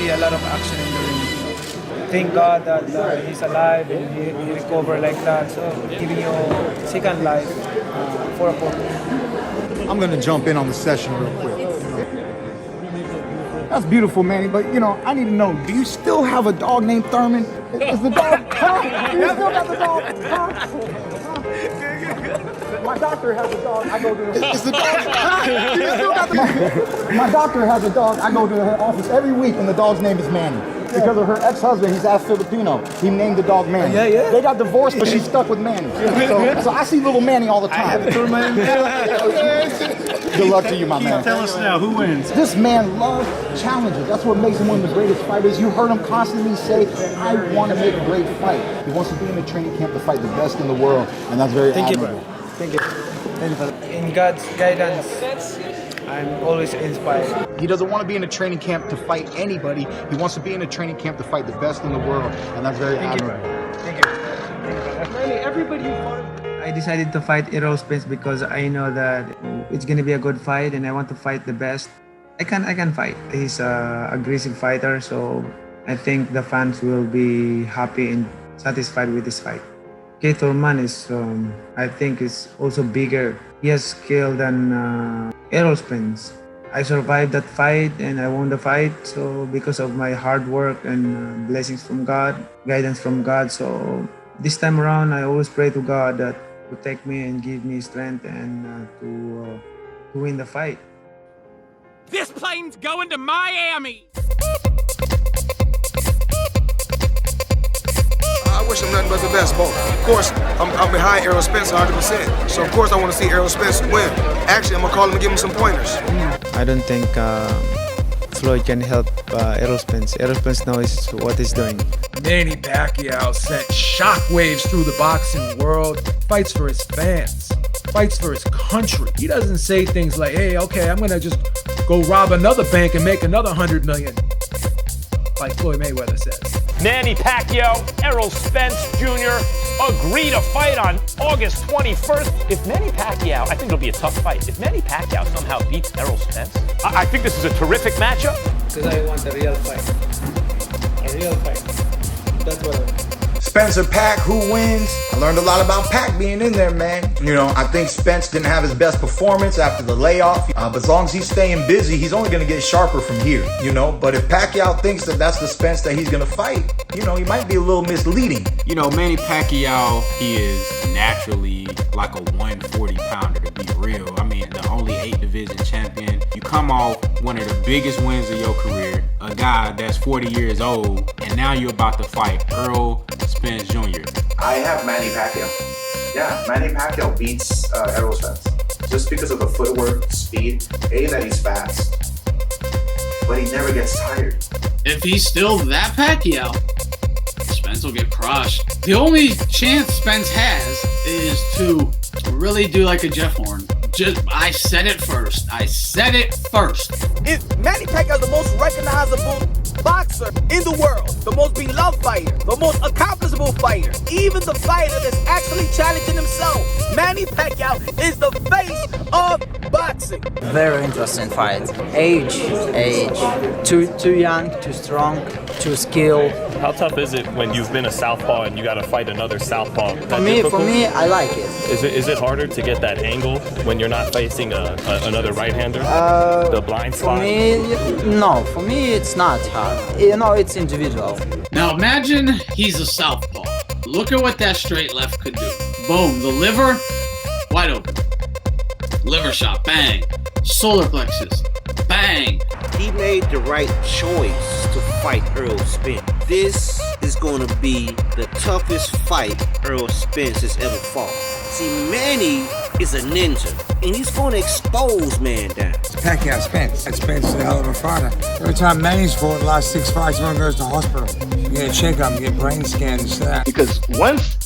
A lot of action in the ring. Thank God that he's alive and he recovered like that. So giving you a second life for a point. I'm gonna jump in on the session real quick. That's beautiful, Manny, but I need to know, do you still have a dog named Thurman? Is the dog, do you still got the dog? My doctor has a dog, I go to the... Is the dog... do you still got the... My doctor has a dog, I go to her office every week, and the dog's name is Manny. Because of her ex-husband, he's half Filipino. He named the dog Manny. Yeah. They got divorced, but she's stuck with Manny. So I see little Manny all the time. Good luck to you, my man. Tell us now, who wins? This man loves challenges. That's what makes him one of the greatest fighters. You heard him constantly say, I want to make a great fight. He wants to be in the training camp to fight the best in the world, and that's very admirable. Thank you. In God's guidance, I'm always inspired. He doesn't want to be in a training camp to fight anybody. He wants to be in a training camp to fight the best in the world, and that's very admirable. Thank you. Everybody I decided to fight Errol Spence because I know that it's going to be a good fight, and I want to fight the best. I can fight. He's an aggressive fighter, so I think the fans will be happy and satisfied with this fight. Thurman is, I think, is also bigger. He has skill than Errol Spence. I survived that fight and I won the fight. So because of my hard work and blessings from God, guidance from God. So this time around, I always pray to God that protect me and give me strength and to win the fight. This plane's going to Miami. I wish him nothing but the best, both. Of course, I'm behind Errol Spence 100%. So, of course, I want to see Errol Spence win. Actually, I'm going to call him and give him some pointers. I don't think Floyd can help Errol Spence. Errol Spence knows what he's doing. Manny Pacquiao sent shockwaves through the boxing world, fights for his fans, fights for his country. He doesn't say things like, hey, okay, I'm going to just go rob another bank and make another $100 million, like Floyd Mayweather says. Manny Pacquiao, Errol Spence Jr. agree to fight on August 21st. If Manny Pacquiao, I think it'll be a tough fight. If Manny Pacquiao somehow beats Errol Spence, I think this is a terrific matchup. Because I want a real fight. A real fight. That's what I want. Spencer Pac, who wins? I learned a lot about Pac being in there, man. I think Spence didn't have his best performance after the layoff. But as long as he's staying busy, he's only going to get sharper from here, But if Pacquiao thinks that that's the Spence that he's going to fight, he might be a little misleading. Manny Pacquiao, he is naturally like a 140-pounder, to be real. I mean, the only 8-division champion. You come off one of the biggest wins of your career, a guy that's 40 years old, and now you're about to fight Errol Spence Jr. I have Manny Pacquiao. Yeah, Manny Pacquiao beats Errol Spence. Just because of the footwork, speed, that he's fast. But he never gets tired. If he's still that Pacquiao, Spence will get crushed. The only chance Spence has is to Really do like a Jeff Horn. I said it first. If Manny Pacquiao is the most recognizable boxer in the world, the most beloved fighter, the most accomplishable fighter, even the fighter that's actually challenging himself, Manny Pacquiao is the face of boxing. Very interesting fight. Age. Too young, too strong, too skilled. How tough is it when you've been a southpaw and you got to fight another southpaw? For me, I like it. Is it harder to get that angle when you're not facing another right-hander? The blind spot? For me, it's not hard. It's individual. Now imagine he's a southpaw. Look at what that straight left could do. Boom, the liver, wide open. Liver shot, bang. Solar plexus, bang. He made the right choice to fight Errol Spence. This is going to be the toughest fight Errol Spence has ever fought. See, Manny is a ninja, and he's going to expose man down. Pacquiao Spence. Spence is a hell of a fighter. Every time Manny's fought the last 6 fights, everyone goes to hospital. You get a checkup, you get brain scans, that. Because once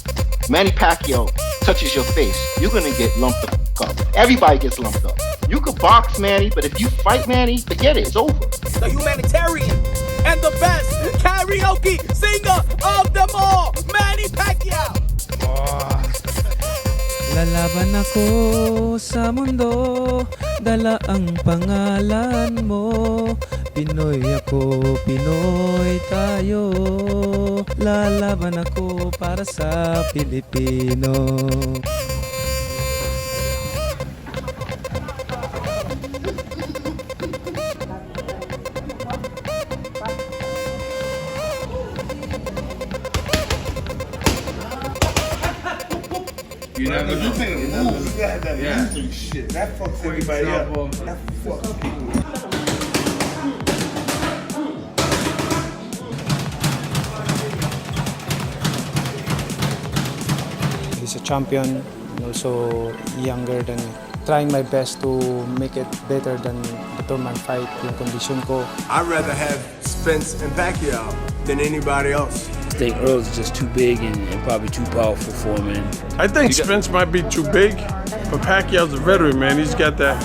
Manny Pacquiao touches your face, you're going to get lumped up. Everybody gets lumped up. You could box Manny, but if you fight Manny, forget it, it's over. The humanitarian and the best karaoke singer of them all, Manny Pacquiao. Lalaban ako sa mundo, dala ang pangalan mo. Pinoy ako, Pinoy tayo. Lalaban ako para sa Pilipino. You never know. You got that music shit. That fucks everybody up. That fucks people. He's a champion, also younger than me. Trying my best to make it better than the tournament fight, yung condition ko. I'd rather have Spence and Pacquiao than anybody else. I think Earl's just too big and probably too powerful for him, man. I think Spence might be too big, but Pacquiao's a veteran, man. He's got that.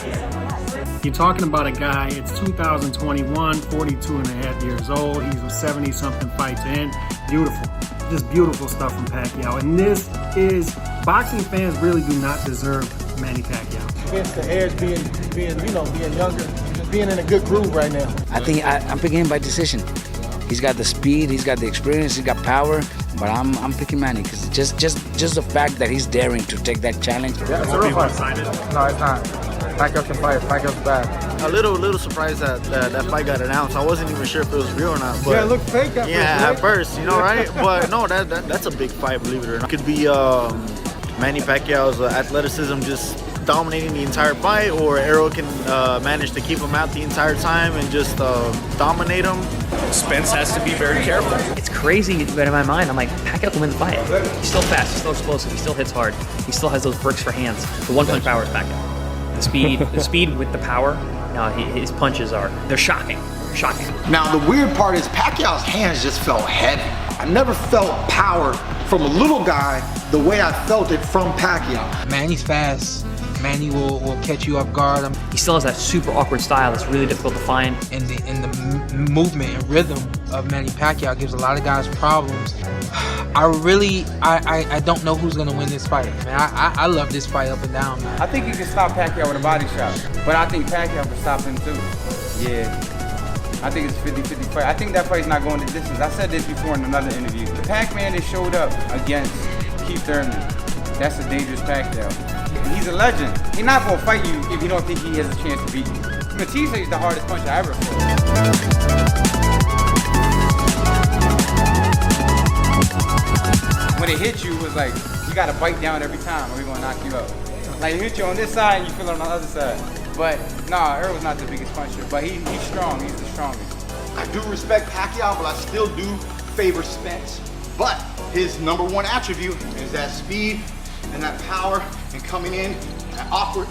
You're talking about a guy, it's 2021, 42 and a half years old. He's a 70-something fights in. Beautiful. Just beautiful stuff from Pacquiao. And this is, boxing fans really do not deserve Manny Pacquiao. Against the heirs being younger, just being in a good groove right now. I think I'm picking him by decision. He's got the speed, he's got the experience, he's got power, but I'm picking Manny because just the fact that he's daring to take that challenge. Yeah, it's a real fight. No, it's not. Pacquiao can fight. Pacquiao's bad. A little surprised that fight got announced. I wasn't even sure if it was real or not. But yeah, it looked fake at first. Yeah, at first, right? But no, that's a big fight, believe it or not. It could be Manny Pacquiao's athleticism just dominating the entire fight, or Errol can manage to keep him out the entire time and just dominate him. Spence has to be very careful. It's crazy, but in my mind, I'm like, Pacquiao can win the fight. He's still fast, he's still explosive, he still hits hard, he still has those bricks for hands. The one-punch power is Pacquiao. The speed with the power, his punches they're shocking. Now, the weird part is Pacquiao's hands just felt heavy. I never felt power from a little guy the way I felt it from Pacquiao. Manny's fast. Manny will catch you off guard. He still has that super awkward style that's really difficult to find. And the movement and rhythm of Manny Pacquiao gives a lot of guys problems. I don't know who's gonna win this fight, man. I love this fight up and down, man. I think you can stop Pacquiao with a body shot, but I think Pacquiao can stop him too. Yeah. I think it's a 50-50 fight. I think that fight's not going the distance. I said this before in another interview. The Pac-Man that showed up against Keith Thurman, that's a dangerous Pacquiao. He's a legend. He's not going to fight you if you don't think he has a chance to beat you. Matisse is the hardest punch I ever fought. When it hits you, it was like, you got to bite down every time or we're going to knock you out. Like, it hit you on this side and you feel it on the other side. But, nah, Errol's not the biggest puncher, but he's strong. He's the strongest. I do respect Pacquiao, but I still do favor Spence. But his number one attribute is that speed and that power and coming in at awkward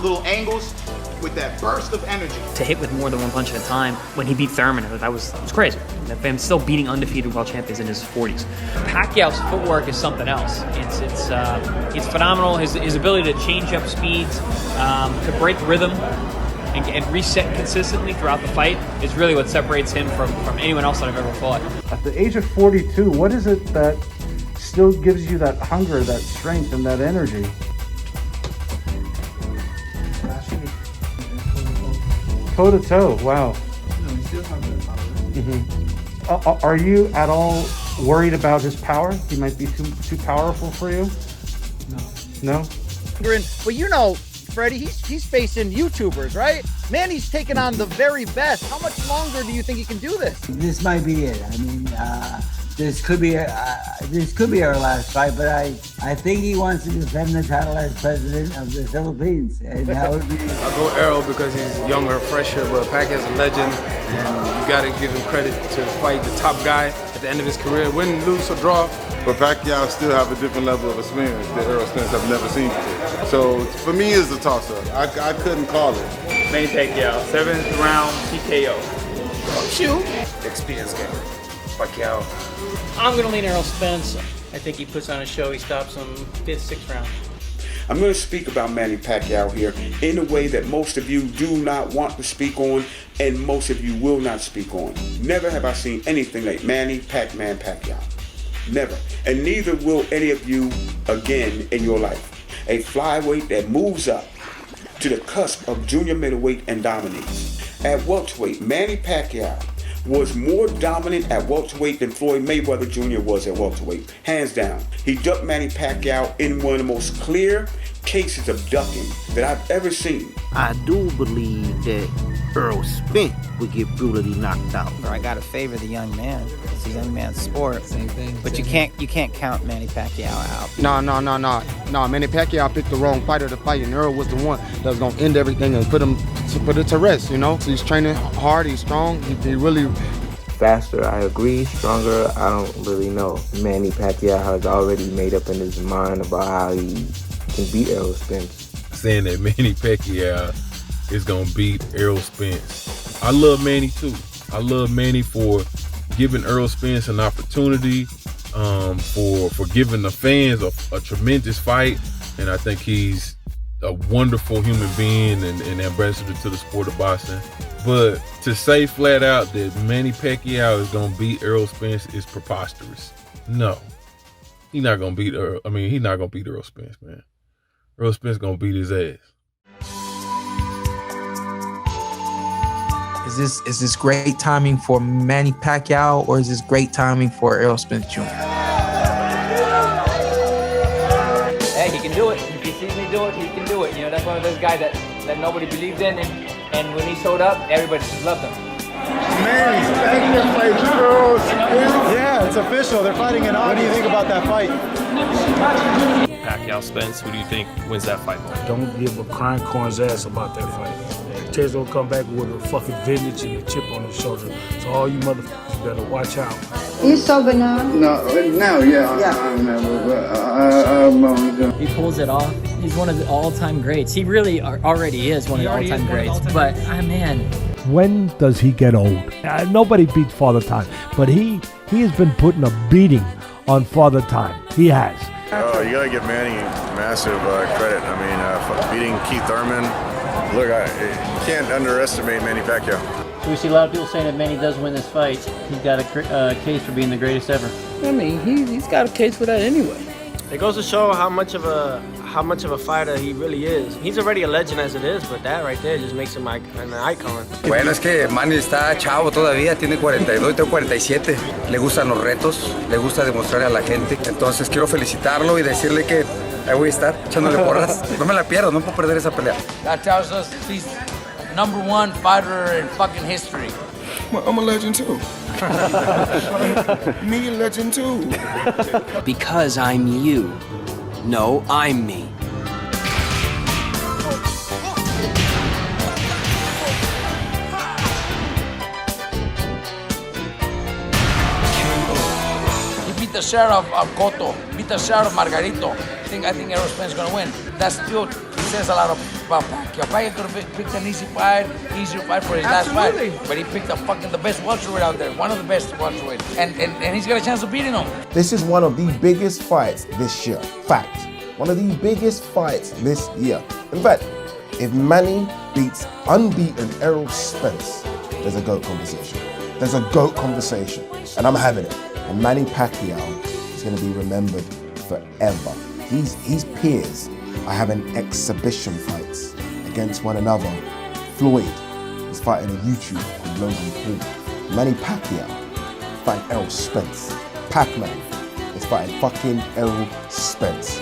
little angles. with that burst of energy. To hit with more than one punch at a time, when he beat Thurman, that was crazy. That man's still beating undefeated world champions in his 40s. Pacquiao's footwork is something else. It's phenomenal. His ability to change up speeds, to break rhythm, and reset consistently throughout the fight is really what separates him from anyone else that I've ever fought. At the age of 42, what is it that still gives you that hunger, that strength, and that energy? Toe to toe, wow. Are you at all worried about his power? He might be too powerful for you? No? But you know, Freddie, he's facing YouTubers, right? Man, he's taking on the very best. How much longer do you think he can do this? This might be it. I mean, this could be our last fight, but I think he wants to defend the title as president of the Philippines, and that would be. I go Errol because he's younger, fresher, but Pacquiao's a legend, and you got to give him credit to fight the top guy at the end of his career, win, lose, or draw. But Pacquiao still have a different level of experience that Errol Spence have never seen before. So for me, it's a toss-up. I couldn't call it. Manny Pacquiao, 7th round TKO. Shoot. Experience game. Pacquiao. I'm going to lean Errol Spence. I think he puts on a show. He stops him 5th, 6th round. I'm going to speak about Manny Pacquiao here in a way that most of you do not want to speak on, and most of you will not speak on. Never have I seen anything like Manny Pac-Man Pacquiao. Never. And neither will any of you again in your life. A flyweight that moves up to the cusp of junior middleweight and dominates. At welterweight, Manny Pacquiao was more dominant at welterweight than Floyd Mayweather Jr. was at welterweight. Hands down. He ducked Manny Pacquiao in one of the most clear cases of ducking that I've ever seen. I do believe that Errol Spence would get brutally knocked out. I gotta favor the young man. It's a young man's sport. Same thing. But you can't count Manny Pacquiao out. No. Manny Pacquiao picked the wrong fighter to fight, and Errol was the one that was gonna end everything and put it to rest. You know, so he's training hard. He's strong. He really. Faster, I agree. Stronger, I don't really know. Manny Pacquiao has already made up in his mind about how he can beat Errol Spence. Saying that Manny Pacquiao is gonna beat Errol Spence. I love Manny too. I love Manny for giving Errol Spence an opportunity, for giving the fans a tremendous fight, and I think he's a wonderful human being and ambassador to the sport of boxing. But to say flat out that Manny Pacquiao is gonna beat Errol Spence is preposterous. No, he's not gonna beat Errol. I mean, he's not gonna beat Errol Spence, man. Errol Spence gonna beat his ass. Is this great timing for Manny Pacquiao, or is this great timing for Errol Spence Jr.? Hey, he can do it. If he sees me do it, he can do it. You know, that's one of those guys that nobody believed in, and when he showed up, everybody just loved him. Manny Pacquiao fights Errol Spence. Yeah, it's official. They're fighting in August. What do you think about that fight? Pacquiao Spence, who do you think wins that fight? Don't give a crying corn's ass about that fight. Taylor's gonna come back with a fucking vengeance and a chip on his shoulder. So all you motherfuckers better watch out. You sober now? No, yeah. He pulls it off. He's one of the all-time greats. He really already is one of the all-time greats. But, man. When does he get old? Nobody beats Father Time, but he has been putting a beating on Father Time. He has. Oh, you gotta give Manny massive credit. I mean, beating Keith Thurman. Look, you can't underestimate Manny Pacquiao. We see a lot of people saying that Manny does win this fight. He's got a case for being the greatest ever. I mean, he's got a case for that anyway. It goes to show how much of a fighter he really is. He's already a legend as it is, but that right there just makes him an icon. Bueno, es que Manny está chavo todavía, tiene 42, tengo 47. Le gustan los retos, le gusta demostrar a la gente. Entonces quiero felicitarlo y decirle que ahí voy a estar echándole porras. No me la pierdo, no puedo perder esa pelea. That tells us he's #1 fighter in fucking history. Well, I'm a legend too. Me a legend too. Because I'm you. No, I'm me. He beat the sheriff of Coto, beat the sheriff of Margarito. I think Errol Spence is gonna win. That's still says a lot about Pacquiao. Pacquiao could have picked an easier fight for his last fight. But he picked the best welterweight out there, one of the best welterweights. And he's got a chance of beating him. This is one of the biggest fights this year. Fact. One of the biggest fights this year. In fact, if Manny beats unbeaten Errol Spence, there's a GOAT conversation. There's a GOAT conversation. And I'm having it. And Manny Pacquiao is going to be remembered forever. His peers are having exhibition fights against one another. Floyd is fighting a YouTuber called Logan Paul. Manny Pacquiao fighting Errol Spence. Pac-Man is fighting fucking Errol Spence.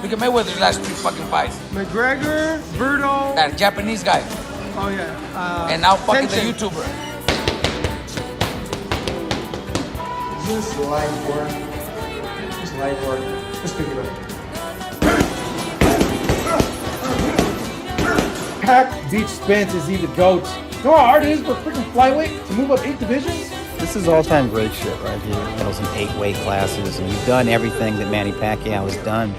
Look at Mayweather's last 3 fucking fights. McGregor, Berto. That Japanese guy. Oh yeah. And now fucking Tension. the YouTuber. Is this live work? It's live work. Let's pick it up. Pac beats Spence is he the GOAT. You know how hard it is for freaking flyweight to move up 8 divisions? This is all-time great shit right here. Medals in 8 weight classes, and you've done everything that Manny Pacquiao has done.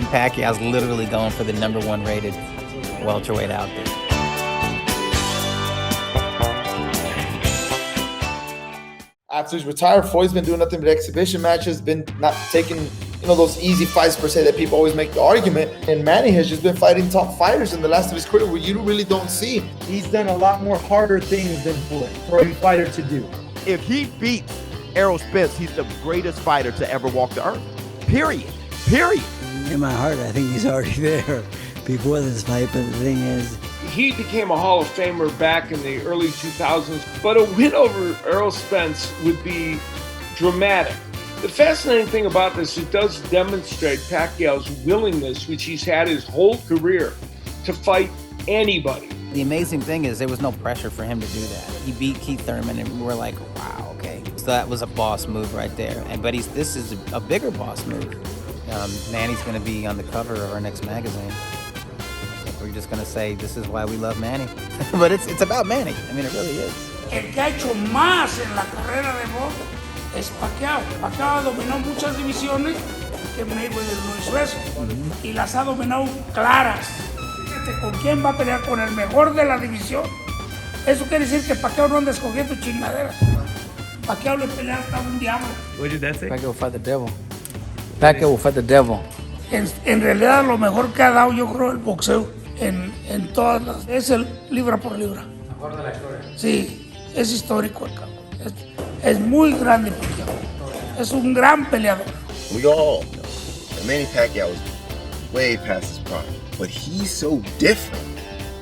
Pacquiao's literally going for the #1 rated welterweight out there. After he's retired, Floyd's been doing nothing but exhibition matches, been not taking, those easy fights per se that people always make the argument. And Manny has just been fighting top fighters in the last of his career where you really don't see. He's done a lot more harder things than Floyd for a fighter to do. If he beats Errol Spence, he's the greatest fighter to ever walk the earth. Period. In my heart, I think he's already there before this fight, but the thing is, he became a Hall of Famer back in the early 2000s, but a win over Errol Spence would be dramatic. The fascinating thing about this, it does demonstrate Pacquiao's willingness, which he's had his whole career, to fight anybody. The amazing thing is there was no pressure for him to do that. He beat Keith Thurman, and we were like, wow, okay. So that was a boss move right there. But this is a bigger boss move. Manny's going to be on the cover of our next magazine. We're just going to say this is why we love Manny. But it's about Manny. I mean, it really is. El que ha hecho más en la carrera de box es Pacquiao. Pacquiao dominó muchas divisiones que Mayweather no hizo eso. Y las ha dominado claras. Fíjate, ¿con quién va a pelear? Con el mejor de la división. Eso quiere decir que Pacquiao no anda escogiendo chingaderas. Pacquiao le pelea hasta un diablo. What did that say? Pacquiao will fight the devil. Pacquiao will fight the devil. En realidad lo mejor que ha dado yo creo el boxeo en todas las... Es el libra por libra. Mejor de la historia. Sí, es histórico el cabrón. Es muy grande Pacquiao. Es un gran peleador. We all know that Manny Pacquiao is way past his prime, but he's so different.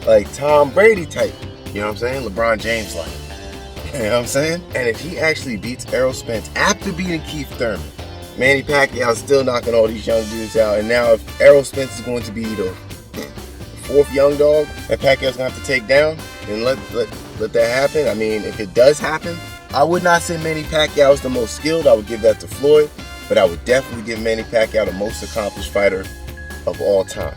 Like Tom Brady type, you know what I'm saying? LeBron James like. You know what I'm saying? And if he actually beats Errol Spence after beating Keith Thurman, Manny Pacquiao is still knocking all these young dudes out. And now if Errol Spence is going to be the 4th young dog that Pacquiao's going to have to take down, then let that happen. I mean, if it does happen, I would not say Manny Pacquiao is the most skilled. I would give that to Floyd. But I would definitely give Manny Pacquiao the most accomplished fighter of all time.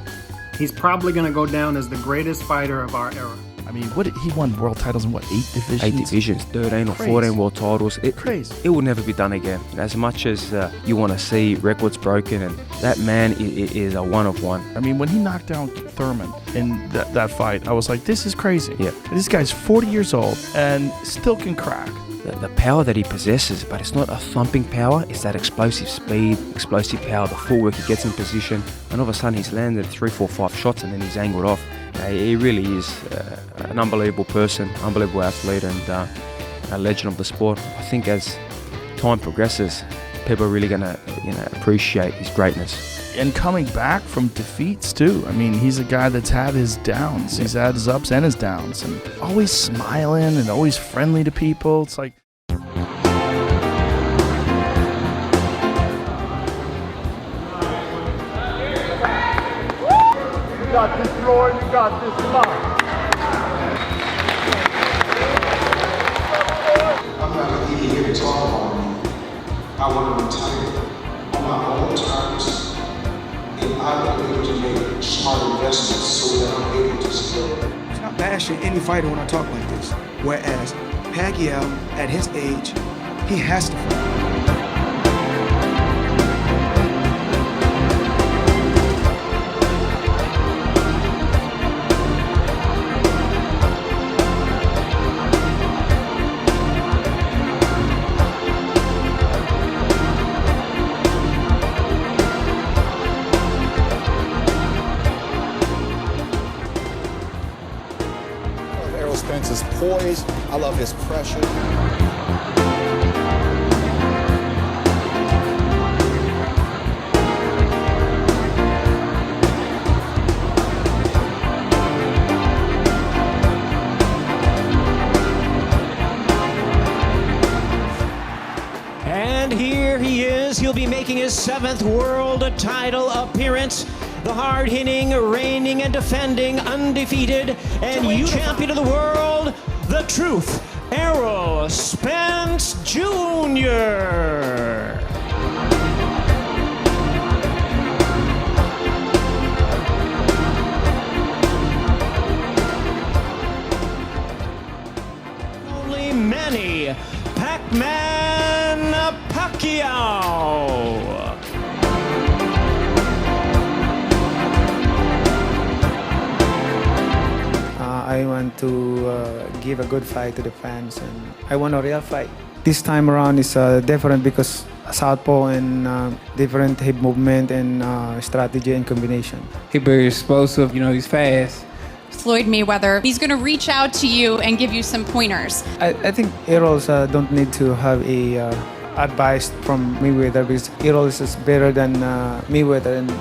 He's probably going to go down as the greatest fighter of our era. I mean, he won world titles in 8 divisions? 8 divisions, 13 or 14 world titles. Crazy. It will never be done again. As much as you want to see records broken, and that man is a one of one. I mean, when he knocked down Thurman in that fight, I was like, this is crazy. Yeah. This guy's 40 years old and still can crack. The power that he possesses, but it's not a thumping power, it's that explosive speed, explosive power, the footwork, he gets in position, and all of a sudden he's landed 3, 4, 5 shots and then he's angled off. He really is an unbelievable person, unbelievable athlete, and a legend of the sport. I think as time progresses, people are really going to appreciate his greatness. And coming back from defeats too. I mean, he's a guy that's had his downs. He's had his ups and his downs, and always smiling and always friendly to people. It's like, You got this, Lord. You got this, Lord. I'm not even here to talk about me. I want to retire on my own terms. And I will be able to make smart investments so that I'm able to still. It's not bashing any fighter when I talk like this. Whereas Pacquiao, at his age, he has to fight. Spence's poise. I love his pressure. And here he is. He'll be making his 7th world title appearance. The hard-hitting, reigning and defending, undefeated, and champion of the world, the Truth, Errol Spence Jr. Only Manny Pac-Man Pacquiao. I want to give a good fight to the fans, and I want a real fight. This time around is different because southpaw and different hip movement and strategy and combination. He's very explosive, you know, he's fast. Floyd Mayweather, he's going to reach out to you and give you some pointers. I think Errol's don't need to have a advice from Mayweather because Errol is better than Mayweather, and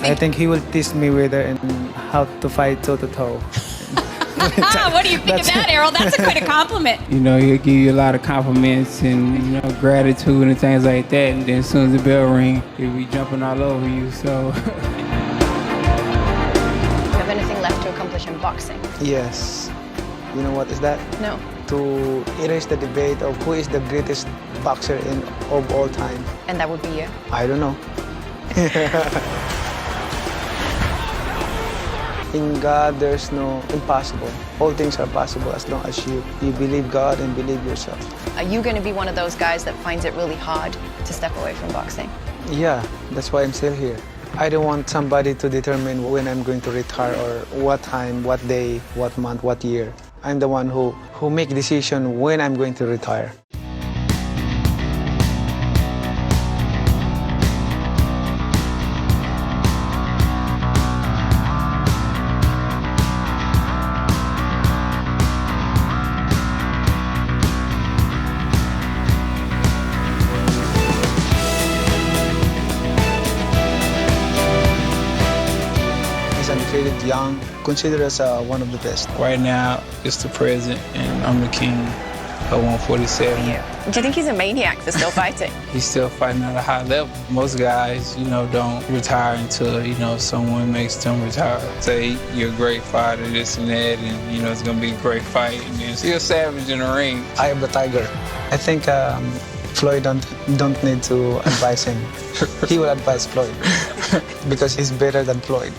I think he will teach Mayweather and how to fight toe-to-toe. What do you think of that, Errol? That's quite a compliment. You know, he'll give you a lot of compliments and, you know, gratitude and things like that. And then as soon as the bell rings, he'll be jumping all over you, so. Do you have anything left to accomplish in boxing? Yes. You know what is that? No. To erase the debate of who is the greatest boxer of all time. And that would be you? I don't know. In God, there's no impossible. All things are possible as long as you believe God and believe yourself. Are you going to be one of those guys that finds it really hard to step away from boxing? Yeah, that's why I'm still here. I don't want somebody to determine when I'm going to retire or what time, what day, what month, what year. I'm the one who make decision when I'm going to retire. Young, considered as one of the best. Right now, it's the present, and I'm the king of 147. Do you think he's a maniac for still fighting? He's still fighting at a high level. Most guys, you know, don't retire until, you know, someone makes them retire. Say you're a great fighter, this and that, and, you know, it's going to be a great fight, and then still savage in the ring. I am the tiger. I think Floyd don't need to advise him. He will advise Floyd because he's better than Floyd.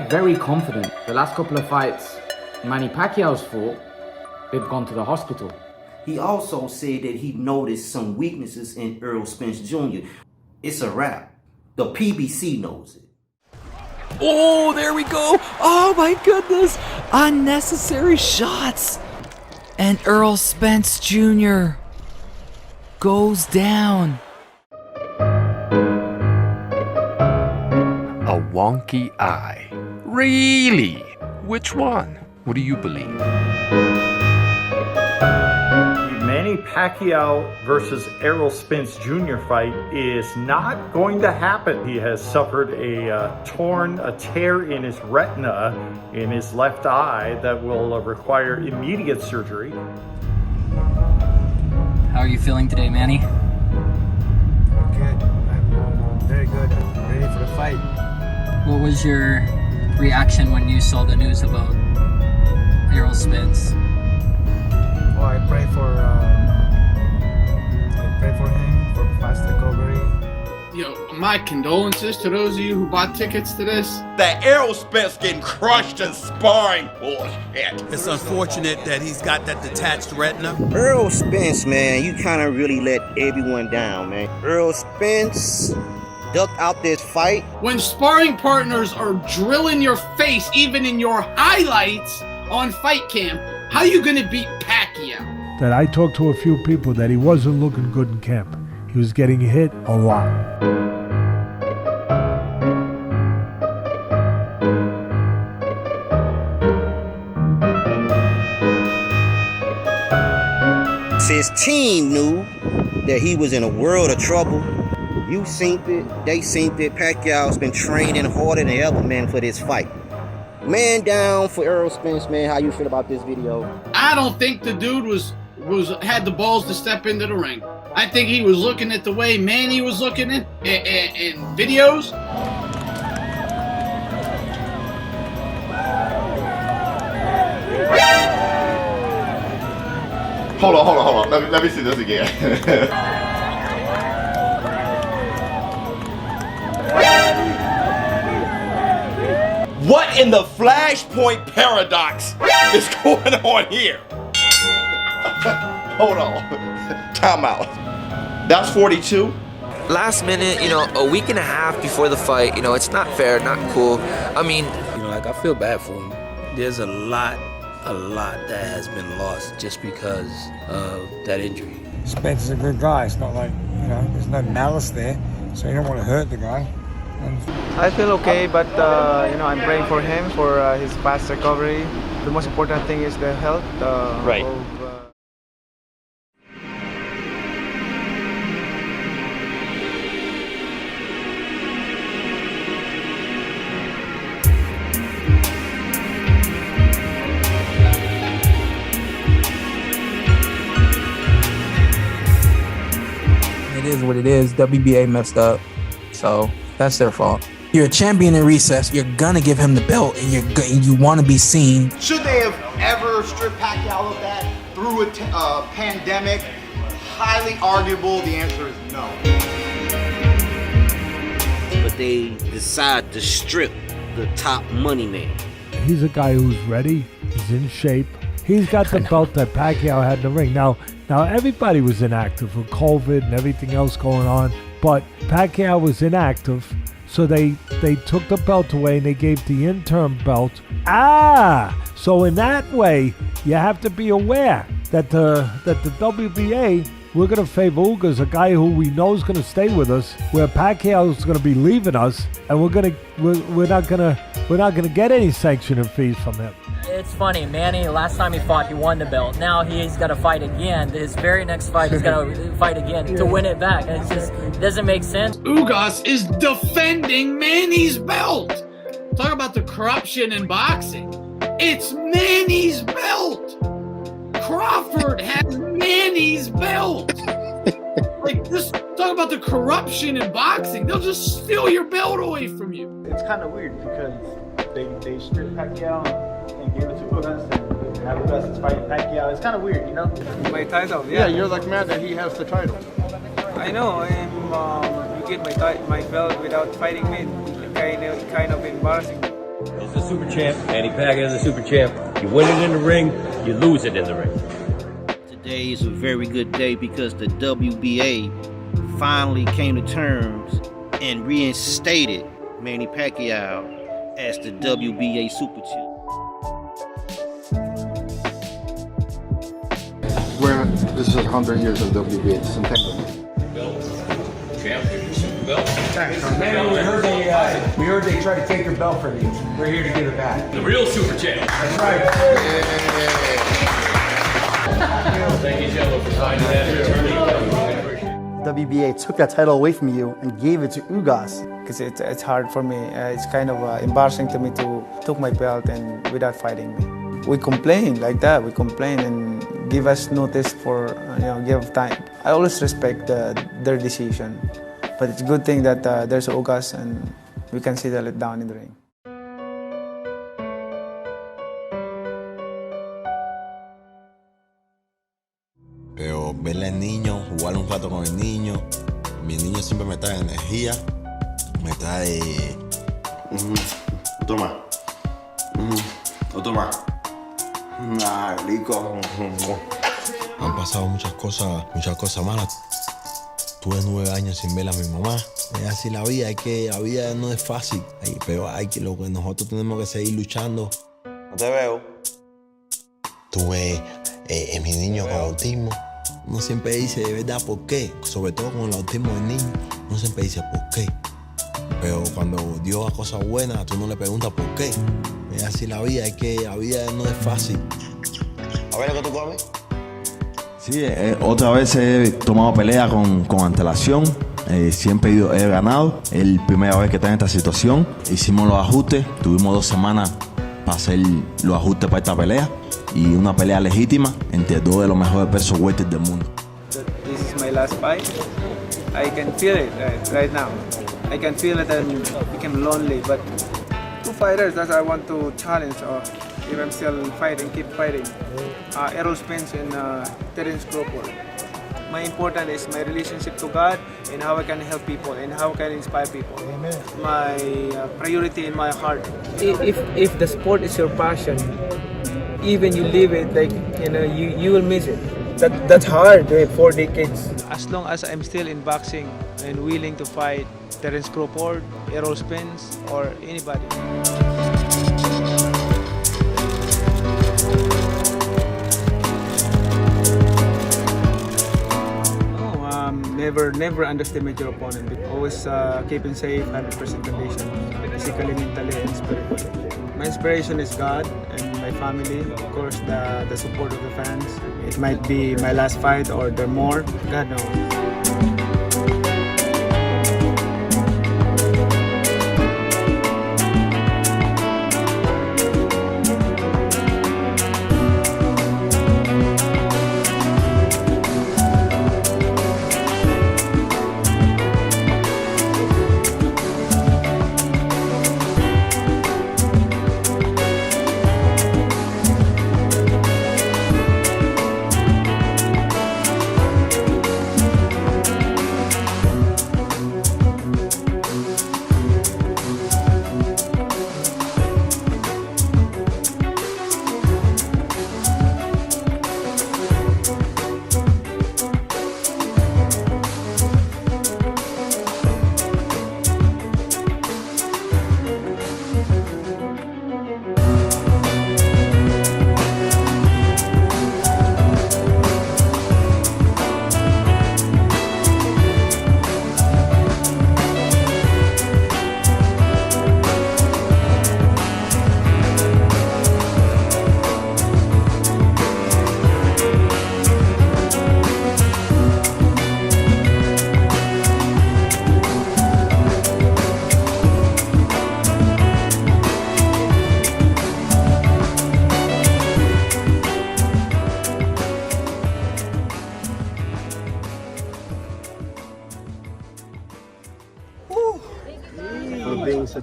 very confident. The last couple of fights Manny Pacquiao's fought, they've gone to the hospital. He also said that he noticed some weaknesses in Errol Spence Jr. It's a wrap. The PBC knows it. Oh, there we go. Oh my goodness. Unnecessary shots. And Errol Spence Jr. goes down. A wonky eye. Really? Which one? What do you believe? Manny Pacquiao versus Errol Spence Jr. fight is not going to happen. He has suffered a tear in his retina in his left eye that will require immediate surgery. How are you feeling today, Manny? Good. I'm very good. I'm ready for the fight. What was your reaction when you saw the news about Errol Spence? Oh, I pray for him for fast recovery. Yo, my condolences to those of you who bought tickets to this. That Errol Spence getting crushed in sparring bullshit. It's unfortunate that he's got that detached retina. Errol Spence, man, you kind of really let everyone down, man. Errol Spence ducked out this fight. When sparring partners are drilling your face, even in your highlights on Fight Camp, how you gonna beat Pacquiao? That I talked to a few people that he wasn't looking good in camp. He was getting hit a lot. His team knew that he was in a world of trouble. You seen it, they seen it. Pacquiao's been training harder than ever, man, for this fight. Man down for Errol Spence, man. How you feel about this video? I don't think the dude had the balls to step into the ring. I think he was looking at the way Manny was looking in videos. Hold on. Let me see this again. What in the flashpoint paradox is going on here? Hold on. Time out. That's 42. Last minute, a week and a half before the fight, it's not fair, not cool. I mean, I feel bad for him. There's a lot that has been lost just because of that injury. Spence is a good guy. It's not like, there's no malice there, so you don't want to hurt the guy. I feel okay, but I'm praying for him for his fast recovery. The most important thing is the health. Right. It is what it is. WBA messed up, so that's their fault. You're a champion in recess. You're gonna give him the belt, and you want to be seen. Should they have ever stripped Pacquiao of that through a pandemic? Highly arguable. The answer is no. But they decide to strip the top money man. He's a guy who's ready. He's in shape. He's got the belt that Pacquiao had in the ring. Now everybody was inactive with COVID and everything else going on, but Pacquiao was inactive, so they took the belt away and they gave the interim belt. So in that way, you have to be aware that the WBA, we're going to favor Ugas, a guy who we know is going to stay with us, where Pacquiao is going to be leaving us, and we're not going to get any sanction fees from him. It's funny, Manny, last time he fought, he won the belt. Now he's got to fight again. His very next fight, he's got to fight again to win it back. And it doesn't make sense. Ugas is defending Manny's belt. Talk about the corruption in boxing. It's Manny's belt. Crawford has Manny's belt. Just talk about the corruption in boxing. They'll just steal your belt away from you. It's kind of weird because they stripped Pacquiao and gave it to Ugas, and now Ugas is fighting Pacquiao. It's kind of weird, My title, Yeah, you're like mad that he has the title. I know. You get my belt without fighting me. Kind of embarrassing. Is this super champ. Manny Pacquiao is a super champ. You win it in the ring, you lose it in the ring. Today is a very good day because the WBA finally came to terms and reinstated Manny Pacquiao as the WBA super champ. This is 100 years of WBA. Centennial. We heard they tried to take your belt from you. We're here to give it back. The real super champ. That's right. Thank you, gentlemen, for finding that. WBA took that title away from you and gave it to Ugas. Because it's hard for me. It's kind of embarrassing to me to took my belt and without fighting me. We complain like that. We complain and give us notice for give time. I always respect their decision, but it's a good thing that there's Ugas and we can settle it down in the ring. Pero verle al niño, jugar un rato con el niño, mi niño siempre me trae energía, me trae... Otro más. Otro más. Ah, rico. Han pasado muchas cosas malas. Tuve 9 años sin ver a mi mamá. Es así la vida, la vida no es fácil, pero lo que nosotros tenemos que seguir luchando. No te veo. Tuve mi niño con autismo. Uno siempre dice de verdad por qué, sobre todo con el autismo del niño, uno siempre dice por qué. Pero cuando Dios hace cosas buenas, tú no le preguntas por qué. Es así la vida, la vida no es fácil. A ver lo que tú comes. Sí, otra vez he tomado pelea con antelación. Siempre he ganado. Es la primera vez que está en esta situación. Hicimos los ajustes. Tuvimos 2 semanas para hacer los ajustes para esta pelea. Y una pelea legítima entre 2 de los mejores pesos welter del mundo. This is my last fight. I can feel it right now. I can feel it and become lonely. But 2 fighters that I want to challenge, or if I'm still fighting, keep fighting. Errol Spence and Terence Crawford. My important is my relationship to God and how I can help people and how I can inspire people. Amen. My priority in my heart. If the sport is your passion, even you live it, you will miss it. That's hard. 4 decades. As long as I'm still in boxing and willing to fight Terence Crawford, Errol Spence, or anybody. Never underestimate your opponent. Always keep him safe, 100% condition, physically, mentally, and spiritually. My inspiration is God and my family. Of course, the support of the fans. It might be my last fight or the more. God knows.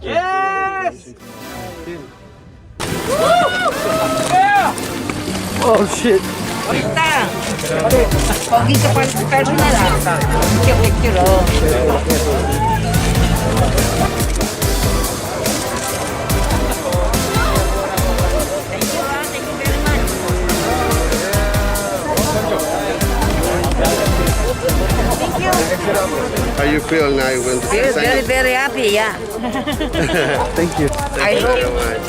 Yes! Oh shit. Ahorita. Poquito para una lata. Quiero. How you feel now you win? Feel very, very happy, yeah. Thank you. I hope. Very much.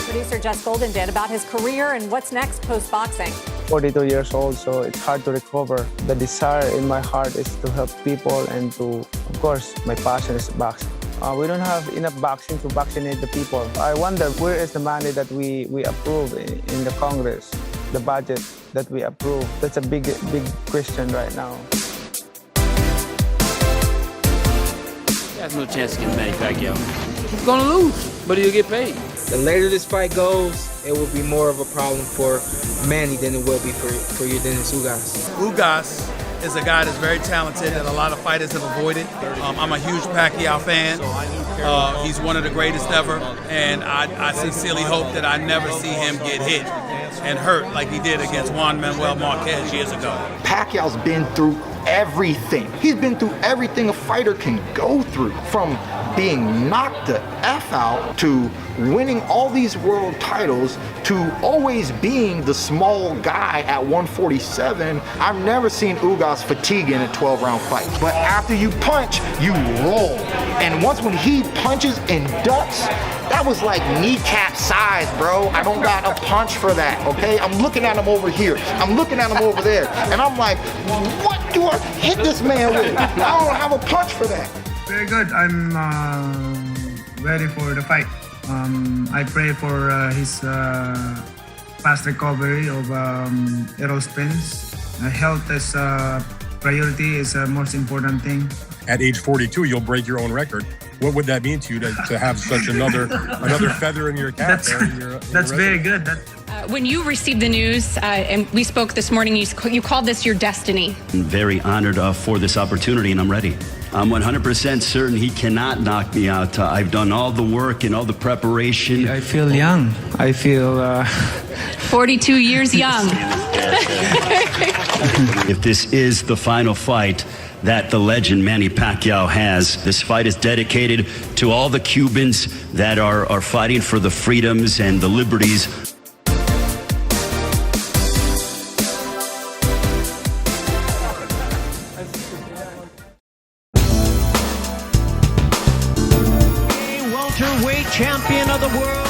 Producer Jess Golden did about his career and what's next post-boxing. 42 years old, so it's hard to recover. The desire in my heart is to help people and to, of course, my passion is boxing. We don't have enough boxing to vaccinate the people. I wonder where is the money that we approve in the Congress, the budget that we approve. That's a big question right now. He has no chance against Manny Pacquiao. He's gonna lose, but he'll get paid. The later this fight goes, it will be more of a problem for Manny than it will be for your Dennis Ugas. Ugas is a guy that's very talented that a lot of fighters have avoided. I'm a huge Pacquiao fan. He's one of the greatest ever, and I sincerely hope that I never see him get hit and hurt like he did against Juan Manuel Marquez years ago. Pacquiao's been through everything. He's been through everything a fighter can go through, from being knocked the F out to winning all these world titles to always being the small guy at 147. I've never seen Ugas fatigue in a 12-round fight. But after you punch, you roll. And once when he punches and ducks, that was like kneecap size, bro. I don't got a punch for that, okay? I'm looking at him over here. I'm looking at him over there. And I'm like, what do I hit this man with? I don't have a punch for that. Very good. I'm ready for the fight. I pray for his fast recovery of arrow spins. Health is priority, is the most important thing. At age 42, you'll break your own record. What would that mean to you to have such another feather in your cap? That's very good. When you received the news, and we spoke this morning, you called this your destiny. I'm very honored for this opportunity, and I'm ready. I'm 100% certain he cannot knock me out. I've done all the work and all the preparation. I feel young. I feel 42 years young. If this is the final fight that the legend Manny Pacquiao has, this fight is dedicated to all the Cubans that are fighting for the freedoms and the liberties. Welterweight champion of the world,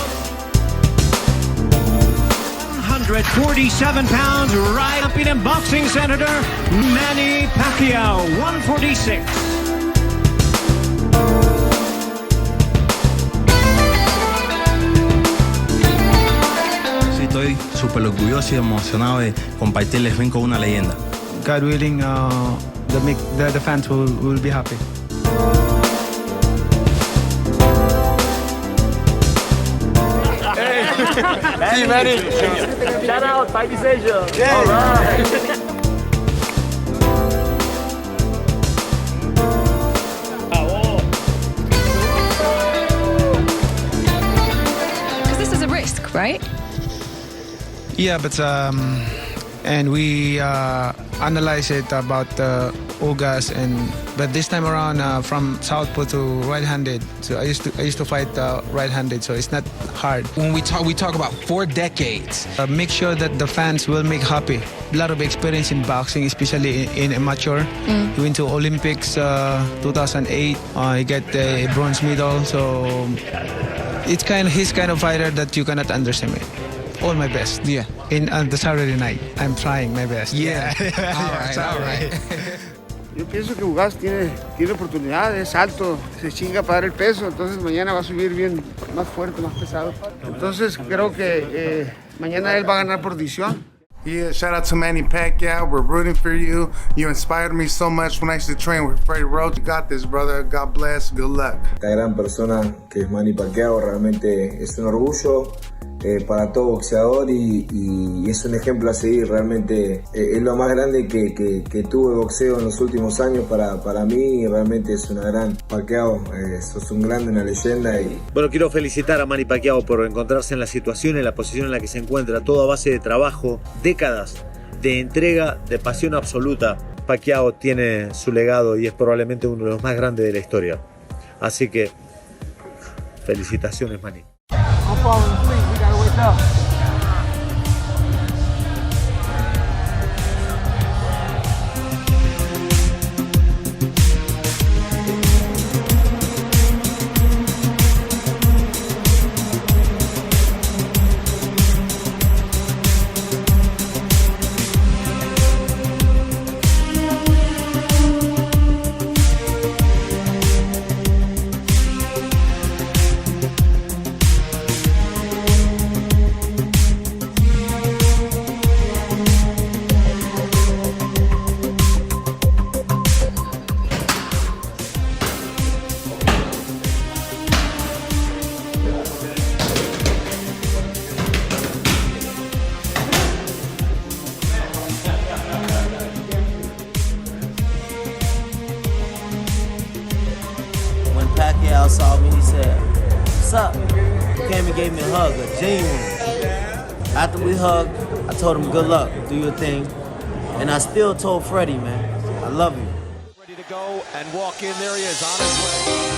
147 pounds, right up in boxing senator, Manny Pacquiao, 146. Sí, estoy súper orgulloso y emocionado de compartir el ring con una leyenda. God willing, the fans will be happy. Manny, Manny. Shout out, fight decision. All right. Because this is a risk, right? Yeah, but and we analyze it about Ugas, but this time around from southpaw to right-handed. So I used to fight right-handed, so it's not hard. When we talk about 4 decades. Make sure that the fans will make happy. A lot of experience in boxing, especially in amateur. He went to Olympics 2008. He got a bronze medal, so he's kind of fighter that you cannot underestimate. All my best. Yeah. In the Saturday night, I'm trying my best. Yeah. All right. Yo pienso que Ugas tiene oportunidad, es alto, se chinga para dar el peso, entonces mañana va a subir bien, más fuerte, más pesado. Entonces creo que mañana él va a ganar por decisión. Yeah, shout out to Manny Pacquiao. We're rooting for you. You inspired me so much when I used to train with Freddie Roach. You got this, brother. God bless. Good luck. Esta gran persona que es Manny Pacquiao realmente es un orgullo para todo boxeador y es un ejemplo a seguir. Realmente es lo más grande que tuvo el boxeo en los últimos años para mí. Realmente es una gran Pacquiao. Sos un grande, una leyenda. Bueno, quiero felicitar a Manny Pacquiao por encontrarse en la situación, en la posición en la que se encuentra, todo a base de trabajo, décadas de entrega, de pasión absoluta. Pacquiao tiene su legado y es probablemente uno de los más grandes de la historia. Así que, felicitaciones, Manny. falling asleep. We gotta wake up. When Pacquiao saw me, he said, "What's up?" He came and gave me a hug, a genuine. After we hugged, I told him, "Good luck, do your thing." And I still told Freddie, man, I love you. Ready to go and walk in. There he is on his way.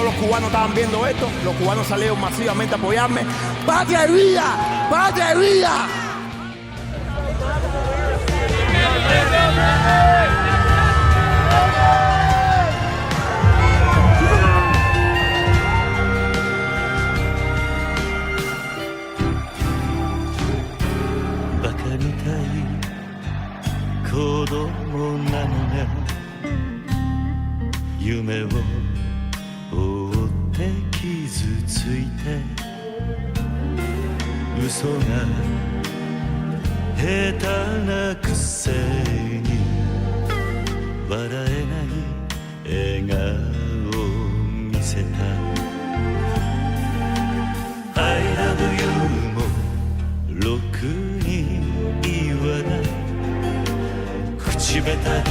Los cubanos estaban viendo esto, los cubanos salieron masivamente a apoyarme. ¡Patria y vida! ¡Patria y vida! I love you べたで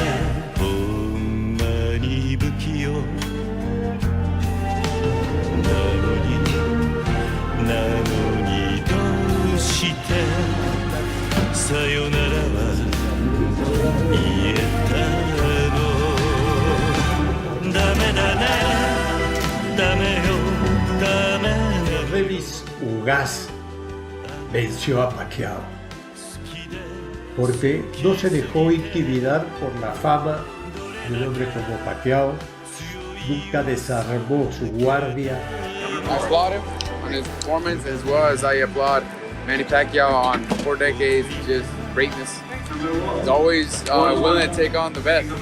ほんまに不器用なのにどうしてさよならは言えたのダメだねダメよダメよDavis Ugas venció a Pacquiao porque no se dejó intimidar por la fama de un hombre como Pacquiao, nunca desarmó su guardia. I applaud him on his performance as well as I applaud Manny Pacquiao on 4 decades of just greatness. He's always willing to take on the best in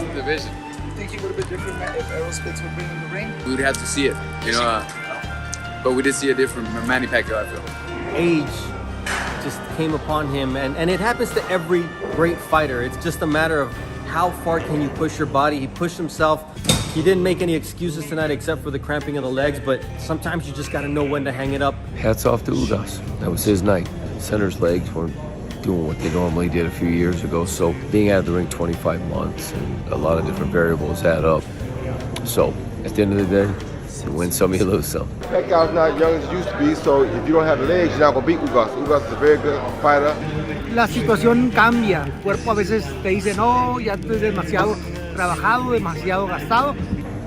the division. You think he would have been different if Errol Spence would have been in the ring? We would have to see it, but we did see a different Manny Pacquiao, I feel. Age just came upon him, and it happens to every great fighter. It's just a matter of how far can you push your body. He pushed himself. He didn't make any excuses tonight except for the cramping of the legs, but sometimes you just got to know when to hang it up. Hats off to Ugas. That was his night. Center's legs weren't doing what they normally did a few years ago, so being out of the ring 25 months and a lot of different variables add up. So at the end of the day, you win some, you lose some. Pacquiao's not young as he used to be, so if you don't have the legs, you're not going to beat Ugas. Ugas is a very good fighter. La situación cambia. El cuerpo a veces te dice, no, ya estoy demasiado trabajado, demasiado gastado.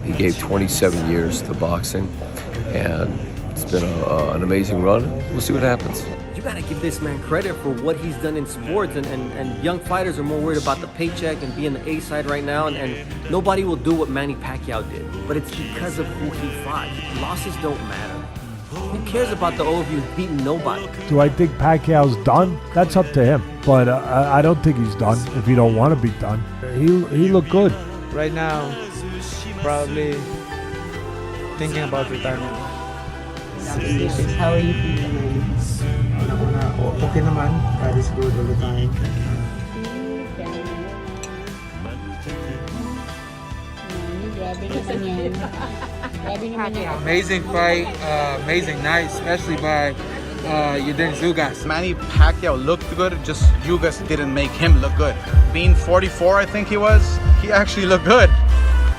He gave 27 years to boxing, and it's been an amazing run. We'll see what happens. You got to give this man credit for what he's done in sports, and young fighters are more worried about the paycheck and being the A side right now, and nobody will do what Manny Pacquiao did. But it's because of who he fought. Losses don't matter. Who cares about the overview beating nobody? Do I think Pacquiao's done? That's up to him. But I don't think he's done if he don't want to be done. He looked good. Right now, probably thinking about retirement. How are you feeling? Okay naman. God is good all the time. Amazing fight, amazing night, especially by Eugenio Ugas. Manny Pacquiao looked good, just Ugas didn't make him look good. Being 44, I think he was, he actually looked good.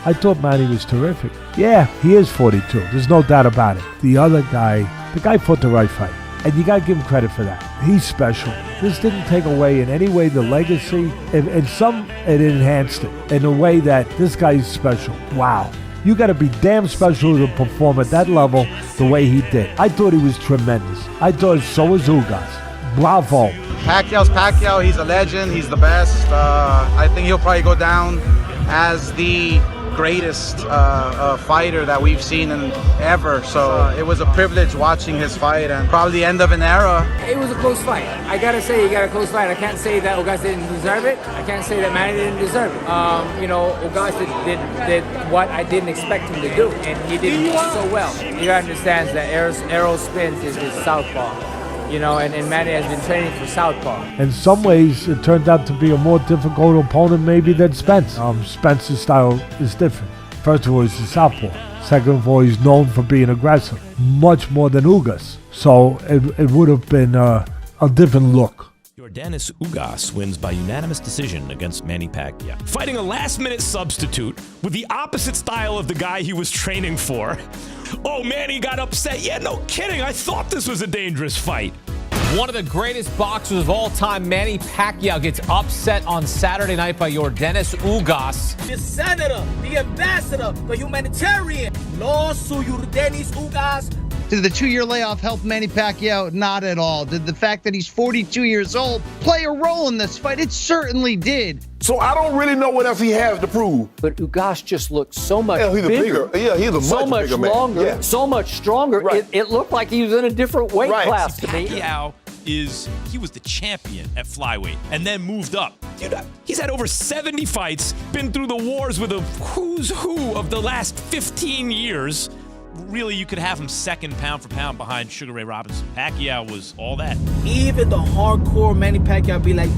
I thought Manny was terrific. Yeah, he is 42. There's no doubt about it. The other guy, the guy fought the right fight. And you got to give him credit for that. He's special. This didn't take away in any way the legacy. In some, it enhanced it in a way that this guy's special. Wow. You got to be damn special to perform at that level the way he did. I thought he was tremendous. I thought so was Ugas. Bravo. Pacquiao's Pacquiao. He's a legend. He's the best. I think he'll probably go down as the greatest fighter that we've seen in ever. So it was a privilege watching his fight and probably the end of an era. It was a close fight. I gotta say he got a close fight. I can't say that Ugas didn't deserve it. I can't say that Manny didn't deserve it. Ugas did what I didn't expect him to do, and he did so well. He understands that Errol Spence is his southpaw. And Manny has been training for southpaw. In some ways, it turned out to be a more difficult opponent maybe than Spence. Spence's style is different. First of all, he's a southpaw. Second of all, he's known for being aggressive, much more than Ugas. So it would have been a different look. Yordenis Ugas wins by unanimous decision against Manny Pacquiao. Fighting a last-minute substitute with the opposite style of the guy he was training for. Oh, Manny got upset. Yeah, no kidding. I thought this was a dangerous fight. One of the greatest boxers of all time, Manny Pacquiao, gets upset on Saturday night by Yordenis Ugas. The senator, the ambassador, the humanitarian, lost to Yordenis Ugas. Did the 2-year layoff help Manny Pacquiao? Not at all. Did the fact that he's 42 years old play a role in this fight? It certainly did. So I don't really know what else he has to prove. But Ugas just looked so much he's bigger. He's a so much longer, man. Yeah. so much stronger. Right. It looked like he was in a different weight class to me. Pacquiao he was the champion at flyweight and then moved up. Dude, he's had over 70 fights, been through the wars with a who's who of the last 15 years. Really, you could have him second pound for pound behind Sugar Ray Robinson. Pacquiao was all that. Even the hardcore Manny Pacquiao be like,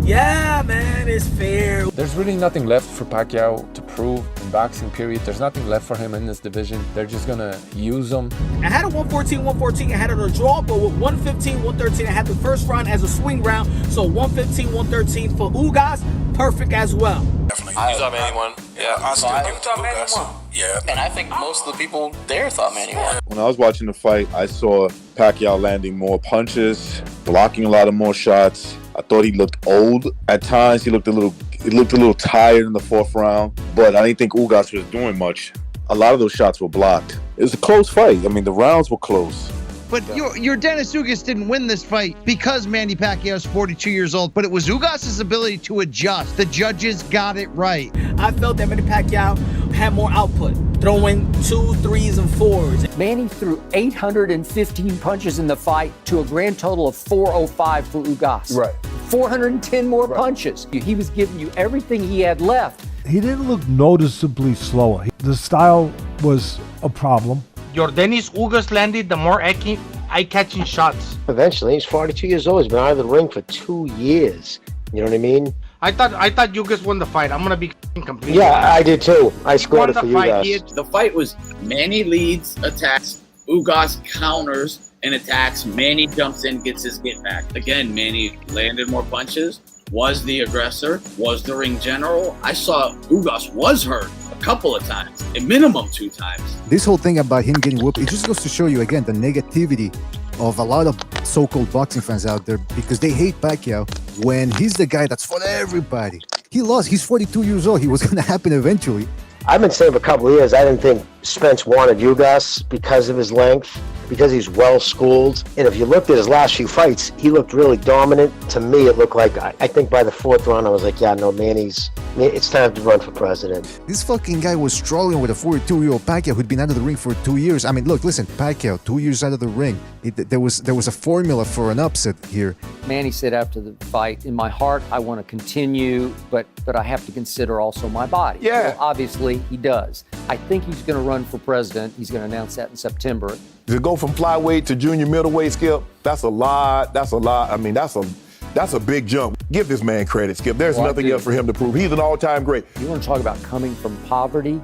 Yeah, man, it's fair. There's really nothing left for Pacquiao to prove in boxing, period. There's nothing left for him in this division. They're just gonna use him. I had a 114, I had it a draw, but with 115, 113, I had the first round as a swing round. So 115, 113 for Ugas, perfect as well. Definitely. You thought Manny won? Yeah, I still give it to Ugas. Yeah. And I think most of the people there thought Manny won. When I was watching the fight, I saw Pacquiao landing more punches, blocking a lot of more shots. I thought he looked old at times. He looked a little tired in the fourth round, but I didn't think Ugas was doing much. A lot of those shots were blocked. It was a close fight. I mean, the rounds were close. But your Dennis Ugas didn't win this fight because Manny Pacquiao is 42 years old, but it was Ugas' ability to adjust. The judges got it right. I felt that Manny Pacquiao had more output, throwing 2, 3s, and 4s. Manny threw 815 punches in the fight to a grand total of 405 for Ugas. Right. 410 more punches. He was giving you everything he had left. He didn't look noticeably slower. The style was a problem. Yordenis Ugas landed the more eye-catching shots. Eventually, he's 42 years old. He's been out of the ring for 2 years. You know what I mean? I thought Ugas won the fight. I'm gonna be completely Yeah, honest. I did too. I scored it for you guys. The fight was Manny leads, attacks, Ugas counters and attacks. Manny jumps in, gets his get back. Again, Manny landed more punches, was the aggressor, was the ring general. I saw Ugas was hurt a couple of times, a minimum 2 times. This whole thing about him getting whooped, it just goes to show you again the negativity of a lot of so-called boxing fans out there because they hate Pacquiao when he's the guy that's fought everybody. He lost. He's 42 years old. He was going to happen eventually. I've been saying for a couple of years, I didn't think Spence wanted Ugas because of his length, because he's well-schooled. And if you looked at his last few fights, he looked really dominant. To me, it looked like, I think by the 4th round, I was like, yeah, no, it's time to run for president. This fucking guy was struggling with a 42-year-old Pacquiao who'd been out of the ring for 2 years. I mean, look, listen, Pacquiao, 2 years out of the ring. There was a formula for an upset here. Manny said after the fight, in my heart, I want to continue, but I have to consider also my body. Yeah. Well, obviously, he does. I think he's going to run for president. He's going to announce that in September. To go from flyweight to junior middleweight, Skip, that's a lot. I mean, that's a big jump. Give this man credit, Skip. There's nothing else for him to prove. He's an all-time great. You want to talk about coming from poverty?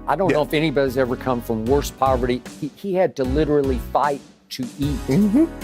I don't know if anybody's ever come from worse poverty. He had to literally fight to eat.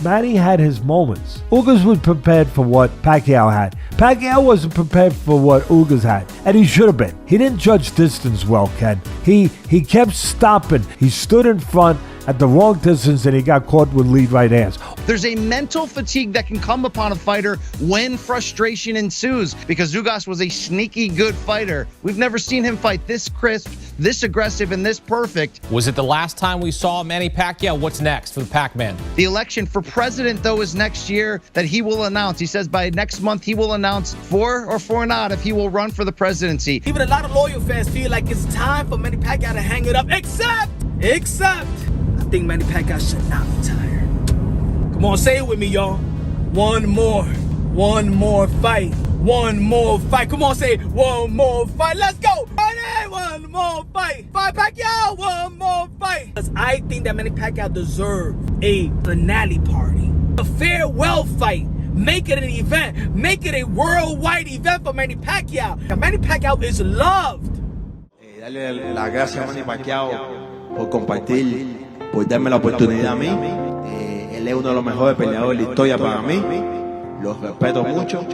Manny had his moments. Ugas was prepared for what Pacquiao had. Pacquiao wasn't prepared for what Ugas had, and he should have been. He didn't judge distance well, Ken. He kept stopping. He stood in front at the wrong distance, and he got caught with lead right hands. There's a mental fatigue that can come upon a fighter when frustration ensues because Ugas was a sneaky good fighter. We've never seen him fight this crisp, this aggressive, and this perfect. Was it the last time we saw Manny Pacquiao? What's next for the Pac-Man? The election for president, though, is next year that he will announce. He says by next month he will announce for or for not if he will run for the presidency. Even a lot of loyal fans feel like it's time for Manny Pacquiao to hang it up, except, I think Manny Pacquiao should not retire. Come on, say it with me, y'all. One more fight. One more fight. Come on, say it. One more fight. Let's go. One more fight. Fight Pacquiao. One more fight. Because I think that Manny Pacquiao deserves a finale party. A farewell fight. Make it an event. Make it a worldwide event for Manny Pacquiao. Manny Pacquiao is loved. Darle las gracias a Manny Pacquiao por compartir, por darme la oportunidad a mí. Él es uno de los mejores peleadores de la historia para mí. Los respeto mucho.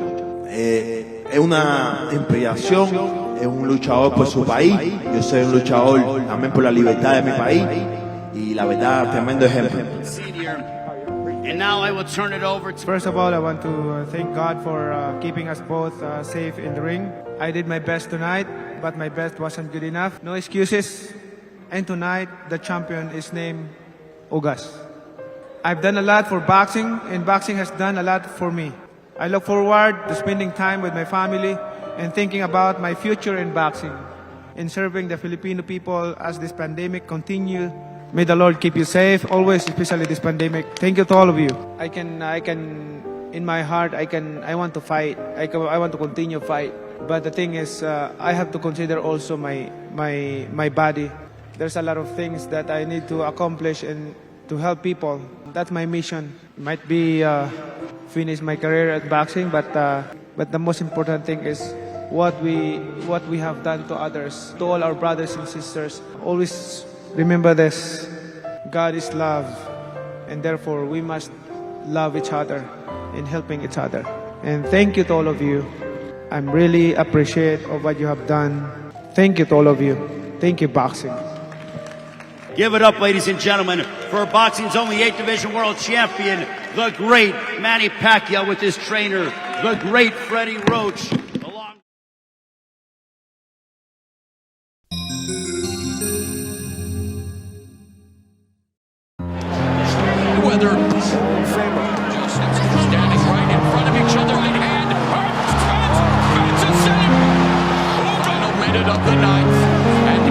Es una inspiración, es un luchador por su país. Yo soy un luchador también por la libertad de mi país. Y la verdad, tremendo ejemplo. And now I will turn it over to... First of all, I want to thank God for keeping us both safe in the ring. I did my best tonight, but my best wasn't good enough. No excuses. And tonight, the champion is named Ugas. I've done a lot for boxing, and boxing has done a lot for me. I look forward to spending time with my family and thinking about my future in boxing and serving the Filipino people as this pandemic continues. May the Lord keep you safe, always, especially this pandemic. Thank you to all of you. I can, in my heart, I want to fight. I want to continue fight. But the thing is, I have to consider also my body. There's a lot of things that I need to accomplish and to help people. That's my mission. Might be finish my career at boxing, but But the most important thing is what we have done to others, to all our brothers and sisters. Always remember this: God is love, and therefore we must love each other and helping each other. And thank you to all of you. I'm really appreciative of what you have done. Thank you to all of you. Thank you, boxing. Give it up, ladies and gentlemen, for boxing's only 8th division world champion, the great Manny Pacquiao, with his trainer, the great Freddie Roach. Mayweather, just standing right in front of each other, right hand, it's a save. Final minute of the ninth, and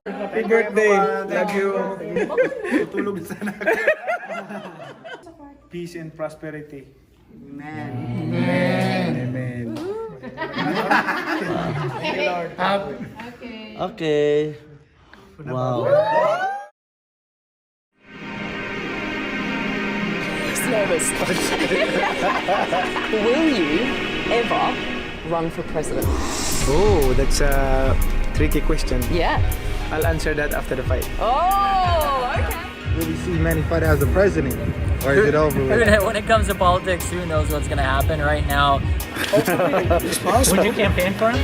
Happy birthday. Love you. Tutulog sana. Peace and prosperity. Amen. Amen. Thank you, Lord. Okay. Wow. He's nervous. Will you ever run for president? Oh, that's a tricky question. Yeah. I'll answer that after the fight. Oh, okay. Will you see Manny fight as the president? Or is it over with? When it comes to politics, who knows what's going to happen right now? It's possible. Would you campaign for him?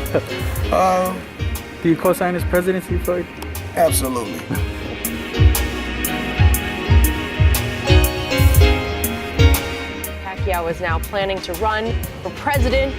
Do you co-sign his presidency, Floyd? Absolutely. Pacquiao is now planning to run for president.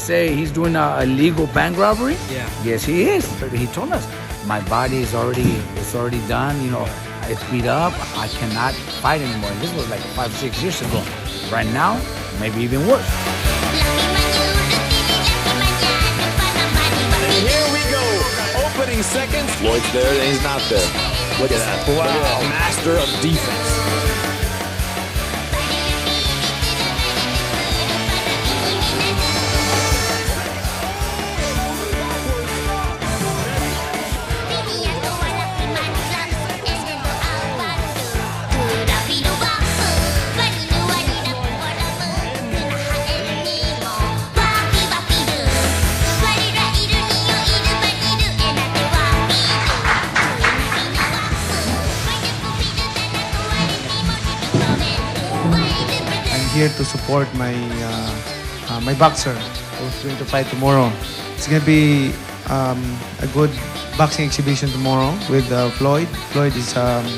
Say he's doing a illegal bank robbery? Yeah. Yes, he is. He told us my body is already done. You know, it's beat up. I cannot fight anymore. And this was like 5-6 years ago. Right now, maybe even worse. And here we go. Opening seconds. Floyd's there and he's not there. Look at that. Wow. Master of defense. Here to support my my boxer who's going to fight tomorrow. It's gonna be a good boxing exhibition tomorrow with Floyd. Floyd is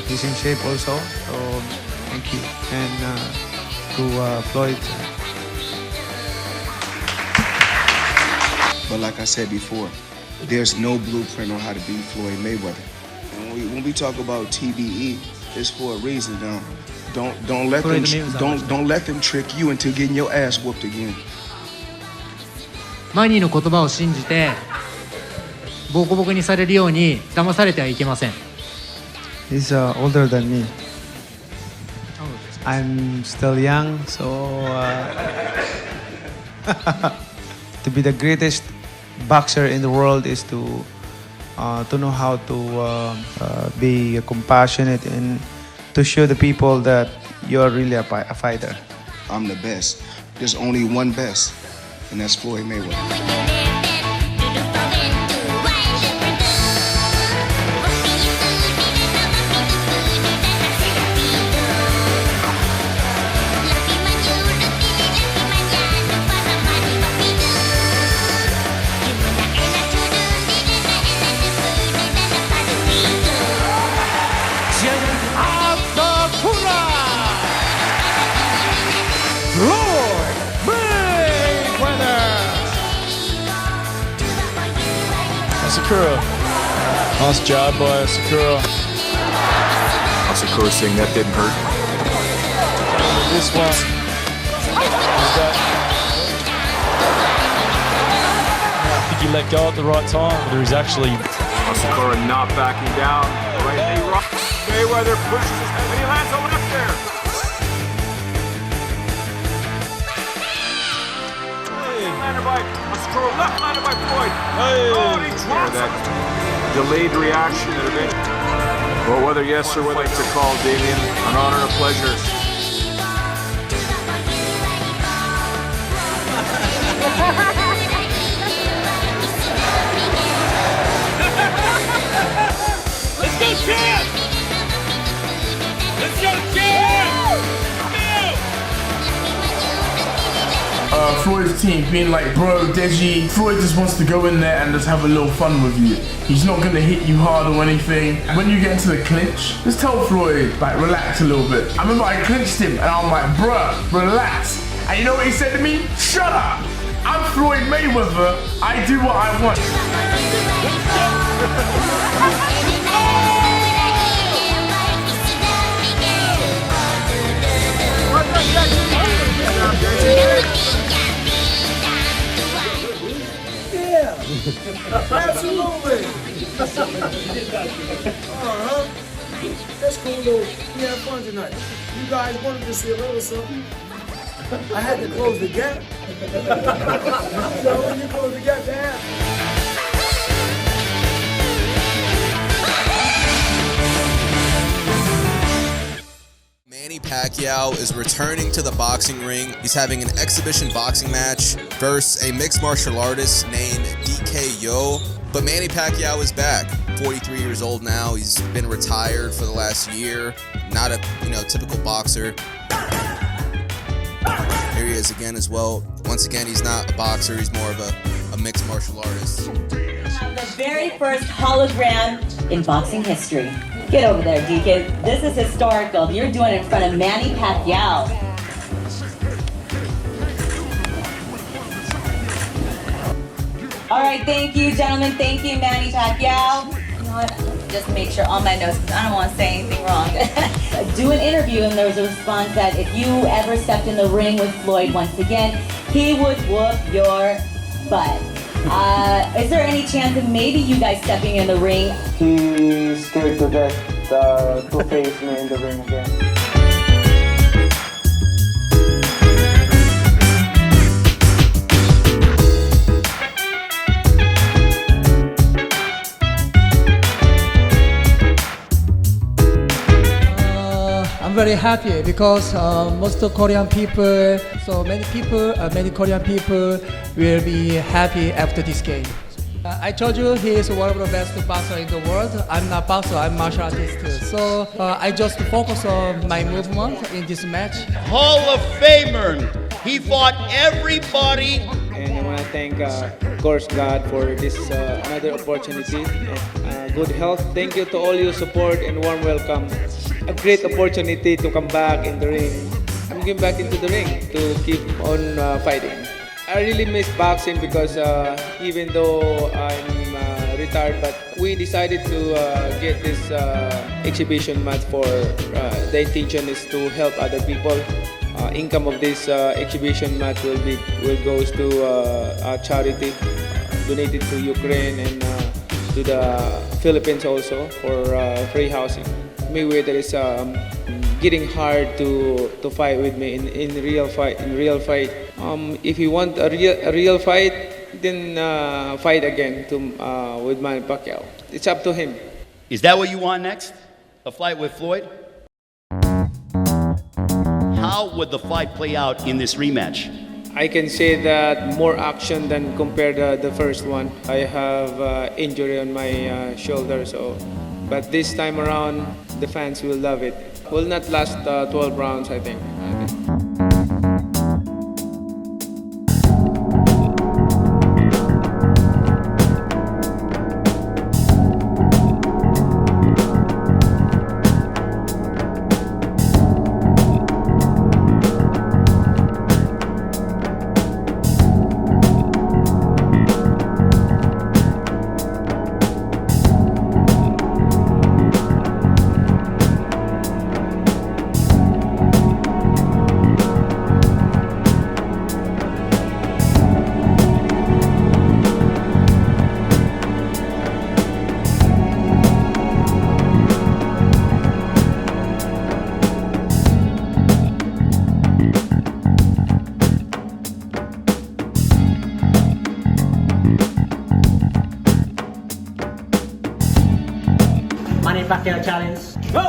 he's in shape also. So thank you, and to Floyd. But like I said before, there's no blueprint on how to beat Floyd Mayweather. And when we talk about TBE, it's for a reason. Don't let them trick you into getting your ass whooped again. マニーの言葉を信じてボコボコにされるように騙されてはいけません。 He's older than me. I'm still young, so to be the greatest boxer in the world is to know how to be compassionate and to show the people that you're really a fighter. I'm the best. There's only one best, and that's Floyd Mayweather. Floyd Mayweather. Sakura. Nice job by Sakura. Sakura saying that didn't hurt. This one is that. I think he let go at the right time, but he's actually. Sakura not backing down. Right knee rocks. Mayweather pushes his head and he lands a left there. Left landed by Floyd. Hey. Oh, he drops that delayed reaction that a bit. Well, whether yes or whether to call Damien an honor and a pleasure. Let's go, champ! Let's go, champ! Floyd's team being like, bro, Deji, Floyd just wants to go in there and just have a little fun with you. He's not gonna hit you hard or anything. When you get into the clinch, just tell Floyd, like, relax a little bit. I remember I clinched him and I'm like, bruh, relax. And you know what he said to me? Shut up! I'm Floyd Mayweather, I do what I want. Absolutely. That's cool though. We had fun tonight. You guys wanted to see a little something. I had to close the gap. So when you close the gap, that Manny Pacquiao is returning to the boxing ring. He's having an exhibition boxing match versus a mixed martial artist named DK. But Manny Pacquiao is back. 43 years old now. He's been retired for the last year. Not a typical boxer. Here he is again as well. Once again, he's not a boxer. He's more of a mixed martial artist. The very first hologram in boxing history. Get over there, DK. This is historical. You're doing it in front of Manny Pacquiao. All right, thank you, gentlemen. Thank you, Manny Pacquiao. You know what? Just make sure all my notes, because I don't want to say anything wrong. Do an interview, and there was a response that if you ever stepped in the ring with Floyd once again, he would whoop your butt. Is there any chance of maybe you guys stepping in the ring? He's scared to death to face me in the ring again. I'm very happy because most of Korean people, many Korean people will be happy after this game. I told you he is one of the best boxers in the world. I'm not boxer, I'm martial artist too. So I just focus on my movement in this match. Hall of Famer. He fought everybody. And I want to thank, of course, God for this another opportunity. Good health. Thank you to all your support and warm welcome. A great opportunity to come back in the ring. I'm getting back into the ring to keep on fighting. I really miss boxing because even though I'm retired, but we decided to get this exhibition match for the intention is to help other people. Income of this exhibition match will goes to a charity donated to Ukraine and to the Philippines also for free housing. Mayweather is getting hard to fight with me in real fight. If you want a real fight, then fight again with Manny Pacquiao. It's up to him. Is that what you want next? A fight with Floyd? would the fight play out in this rematch? I can say that more action than compared to the first one. I have injury on my shoulder, but this time around, the fans will love it. Will not last 12 rounds, I think. Pacquiao challenge. Go!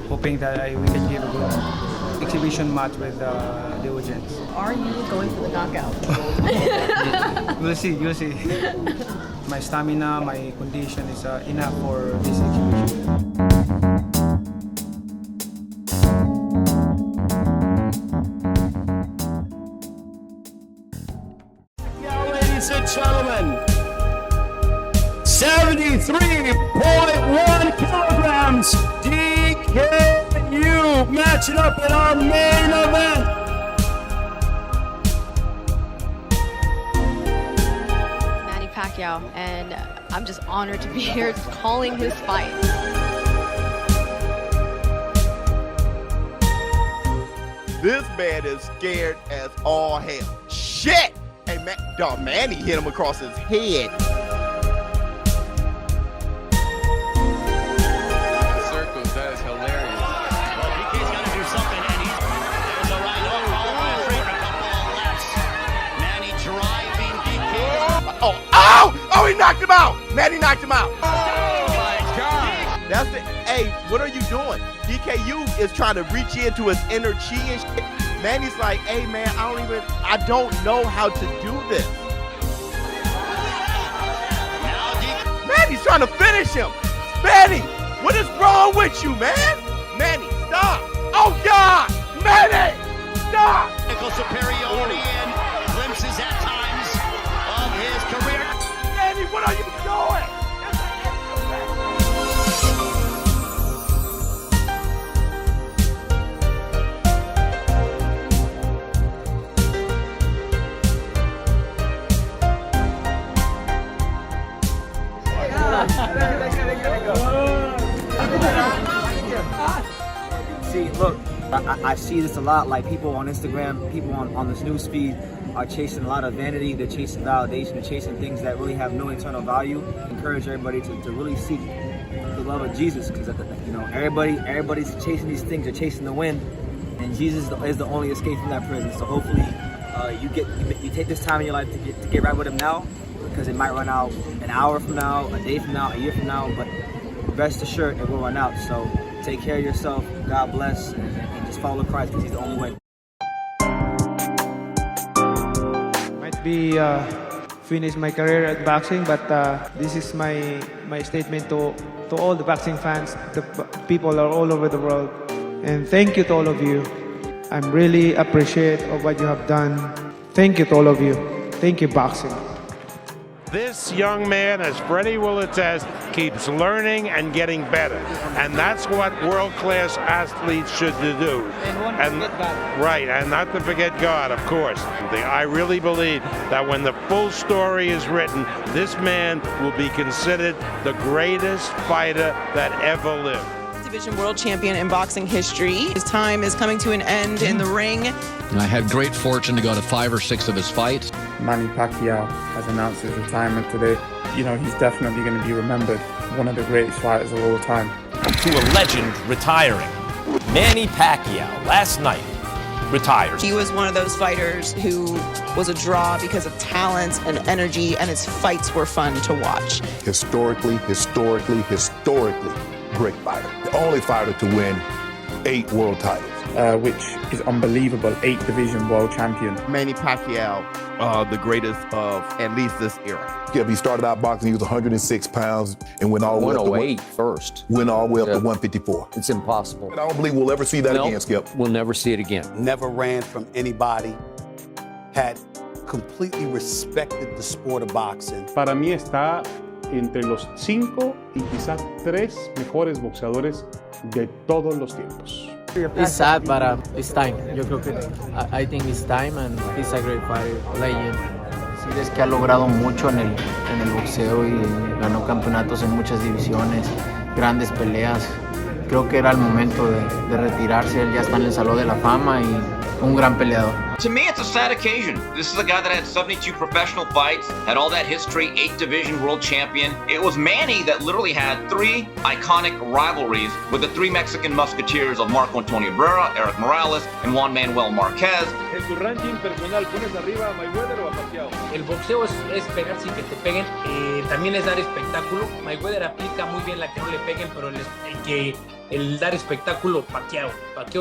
Hoping that we can give a good exhibition match with the audience. Are you going for the knockout? We'll see, you'll see. My stamina, my condition is enough for this exhibition. Ladies and gentlemen, 73.1 kilograms, DKU matching up in our main event. Manny Pacquiao, and I'm just honored to be here calling his fight. This man is scared as all hell. Shit! Hey, dog, Manny hit him across his head. Circles, that is hilarious. Well, DK's got to do something, and there's a right hook, all straight, a couple of lefts. Manny driving DK. Oh, he knocked him out. Manny knocked him out. Oh my God. That's the, hey, what are you doing? DKU is trying to reach into his inner chi and shit. Manny's like, hey man, I don't know how to do this. Manny's trying to finish him. Manny, what is wrong with you, man? Manny, stop. Oh God, Manny, stop. Technical superiority and glimpses at times of his career. Manny, what are you doing? See, look, I see this a lot, like people on Instagram, people on this news feed are chasing a lot of vanity, they're chasing validation, they're chasing things that really have no internal value. I encourage everybody to really seek the love of Jesus, because you know everybody's chasing these things, they're chasing the wind, and Jesus is the only escape from that prison. So hopefully you take this time in your life to get right with him now, because it might run out an hour from now, a day from now, a year from now, but rest assured it will run out. So take care of yourself, God bless, and just follow Christ, because he's the only way. Might be finish my career at boxing, but this is my statement to all the boxing fans, the people are all over the world, and thank you to all of you. I'm really appreciate of what you have done. Thank you to all of you. Thank you, boxing. This young man, as Freddie will attest, keeps learning and getting better. And that's what world-class athletes should do. And right, and not to forget God, of course. I really believe that when the full story is written, this man will be considered the greatest fighter that ever lived. 8-division world champion in boxing history. His time is coming to an end in the ring. I had great fortune to go to 5 or 6 of his fights. Manny Pacquiao has announced his retirement today. You know, he's definitely going to be remembered. One of the greatest fighters of all time. To a legend retiring. Manny Pacquiao, last night, retires. He was one of those fighters who was a draw because of talent and energy, and his fights were fun to watch. Historically great fighter. The only fighter to win 8 world titles. Which is unbelievable. 8-division world champion. Manny Pacquiao, the greatest of at least this era. Yeah, he started out boxing, he was 106 pounds and went all the way up to 108 first. Went all the way up to 154. It's impossible. And I don't believe we'll ever see that again, Skip. We'll never see it again. Never ran from anybody, had completely respected the sport of boxing. Para mí está entre los 5 y quizás 3 mejores boxeadores de todos los tiempos. It's sad, but it's time. Yo creo que I think it's time, and he's a great fighter, legend. Sí, es que ha logrado mucho en el boxeo y ganó campeonatos en muchas divisiones, grandes peleas. Creo que era el momento de retirarse. Él ya está en el Salón de la Fama y un gran peleador. To me, it's a sad occasion. This is a guy that had 72 professional fights, had all that history, 8-division world champion. It was Manny that literally had 3 iconic rivalries with the 3 Mexican musketeers of Marco Antonio Barrera, Eric Morales, and Juan Manuel Marquez. En tu ranking personal, ¿pones arriba a Mayweather o a Pacquiao? El boxeo es pegar sin que te peguen, también es dar espectáculo. Mayweather aplica muy bien la que no le peguen, pero el dar espectáculo, Pacquiao,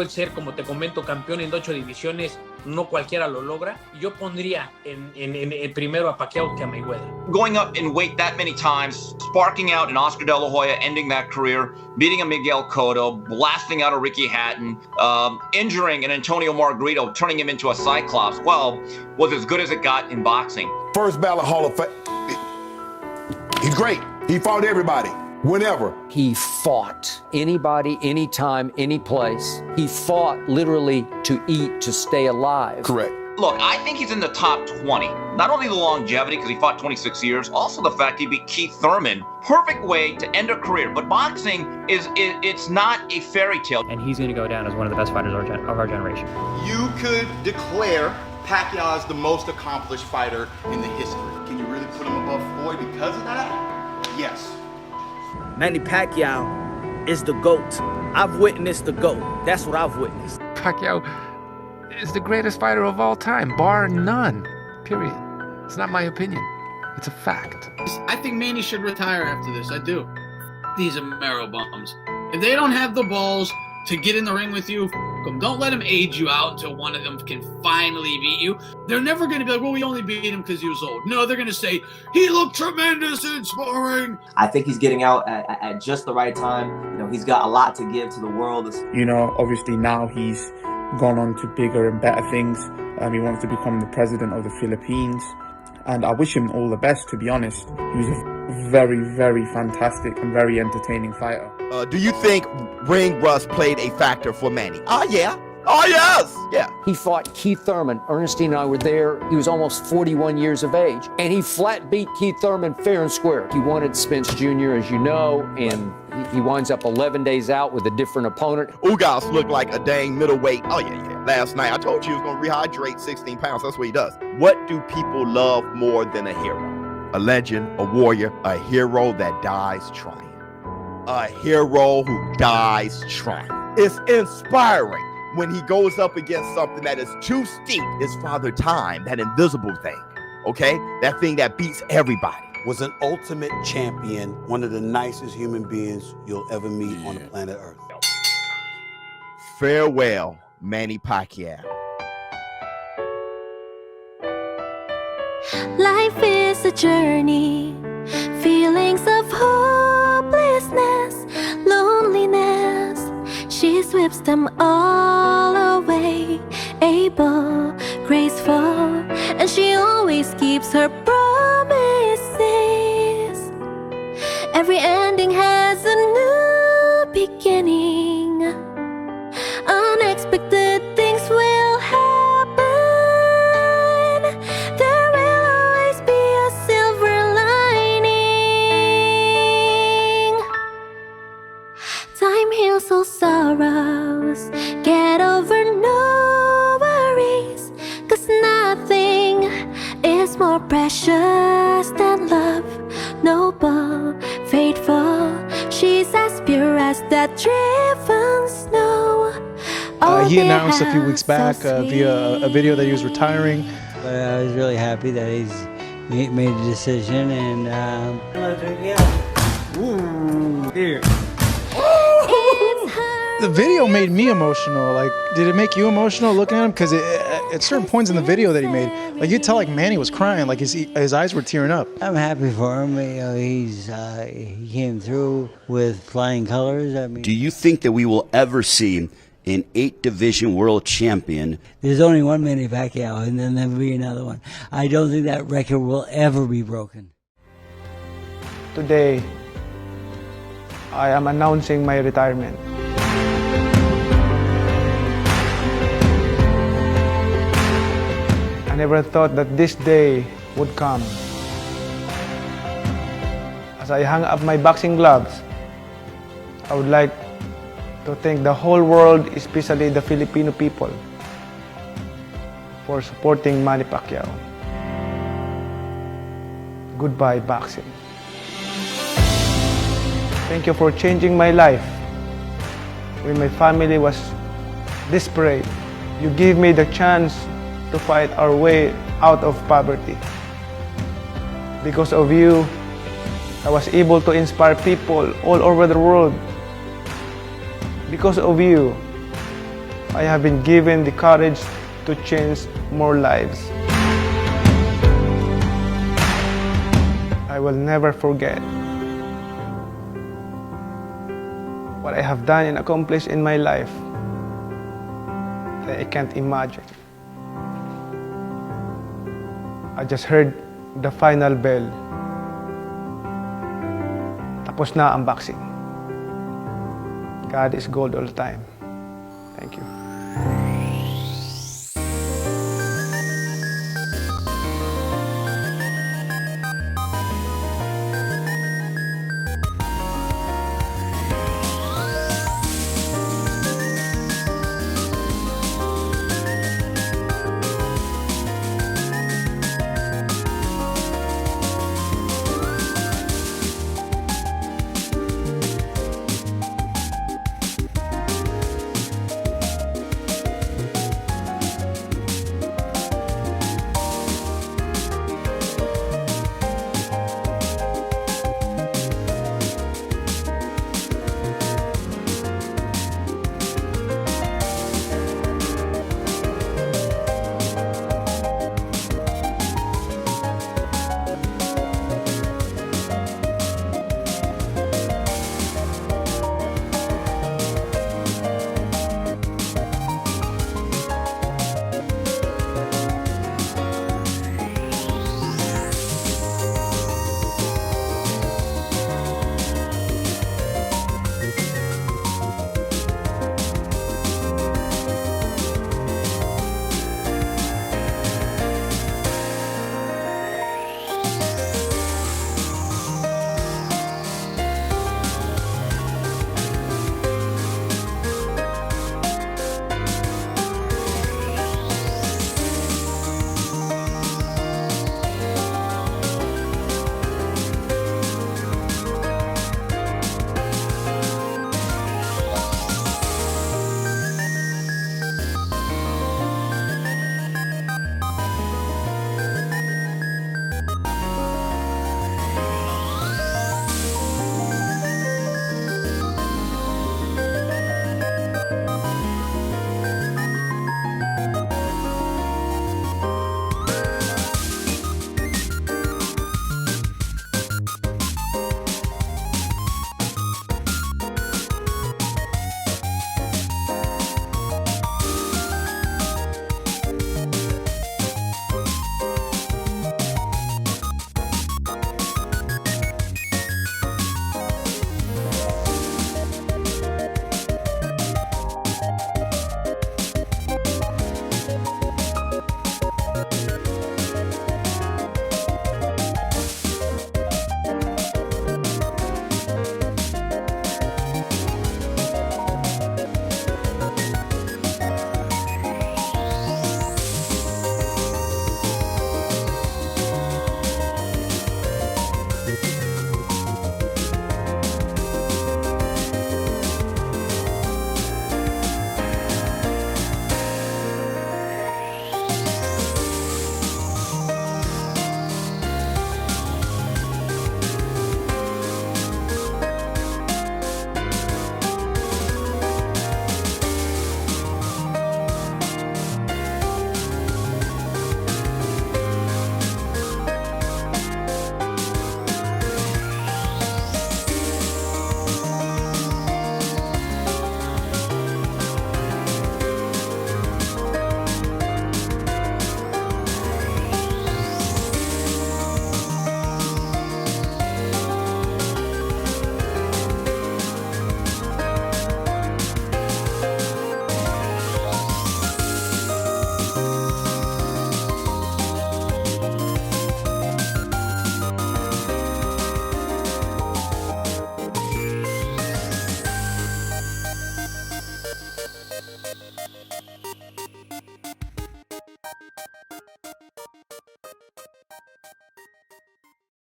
el ser, como te comento, campeón en 8 divisiones, no cualquiera lo logra. Yo pondría en primero a Pacquiao que a Mayweather. Going up in weight that many times, sparking out an Oscar De La Hoya, ending that career, beating a Miguel Cotto, blasting out a Ricky Hatton, injuring an Antonio Margarito, turning him into a Cyclops, well, was as good as it got in boxing. First ballot Hall of Fame. He's great. He fought everybody. Whenever. He fought anybody, anytime, any place. He fought literally to eat, to stay alive. Correct. Look, I think he's in the top 20. Not only the longevity, because he fought 26 years, also the fact he beat Keith Thurman. Perfect way to end a career. But boxing it's not a fairy tale. And he's going to go down as one of the best fighters of our generation. You could declare Pacquiao as the most accomplished fighter in the history. Can you really put him above Floyd because of that? Yes. Manny Pacquiao is the GOAT. I've witnessed the GOAT. That's what I've witnessed. Pacquiao is the greatest fighter of all time, bar none, period. It's not my opinion. It's a fact. I think Manny should retire after this. I do. These Amero bums. If they don't have the balls to get in the ring with you, them. Don't let them age you out until one of them can finally beat you. They're never going to be like, well, we only beat him because he was old. No, they're going to say, he looked tremendous in sparring. I think he's getting out at just the right time. You know, he's got a lot to give to the world. You know, obviously now he's gone on to bigger and better things. He wants to become the president of the Philippines. And I wish him all the best, to be honest. He was a very, very fantastic and very entertaining fighter. Do you think ring rust played a factor for Manny? Oh, yeah. Oh, yes. Yeah. He fought Keith Thurman. Ernestine and I were there. He was almost 41 years of age. And he flat beat Keith Thurman fair and square. He wanted Spence Jr., as you know, and he winds up 11 days out with a different opponent. Ugas looked like a dang middleweight. Oh, yeah. Last night, I told you he was going to rehydrate 16 pounds. That's what he does. What do people love more than a hero? A legend, a warrior, a hero that dies trying. A hero who dies trying. It's inspiring when he goes up against something that is too steep. His father time, that invisible thing, okay? That thing that beats everybody. Was an ultimate champion, one of the nicest human beings you'll ever meet on the planet Earth. Farewell, Manny Pacquiao. Life is a journey, feelings of hopelessness, loneliness. She sweeps them all away, able, graceful, and she always keeps her promises. Every ending has a new beginning. Unexpected things will happen. There will always be a silver lining. Time heals all sorrows. Get over no worries, 'cause nothing is more precious than love. Noble, faithful, she's as pure as that driven snow. He announced a few weeks back via a video that he was retiring. But I was really happy that he's made a decision, and here. The video made me emotional. Like, did it make you emotional looking at him? Because at certain points in the video that he made, like, you could tell like Manny was crying, like his eyes were tearing up. I'm happy for him. You know, he came through with flying colors. I mean, do you think that we will ever see an 8-division world champion? There's only one Manny Pacquiao, and then there'll be another one. I don't think that record will ever be broken. Today, I am announcing my retirement. I never thought that this day would come. As I hang up my boxing gloves, I would like to thank the whole world, especially the Filipino people, for supporting Manny Pacquiao. Goodbye, boxing. Thank you for changing my life. When my family was desperate, you gave me the chance to fight our way out of poverty. Because of you, I was able to inspire people all over the world. Because of you, I have been given the courage to change more lives. I will never forget what I have done and accomplished in my life that I can't imagine. I just heard the final bell. Tapos na ang boxing. God is gold all the time. Thank you.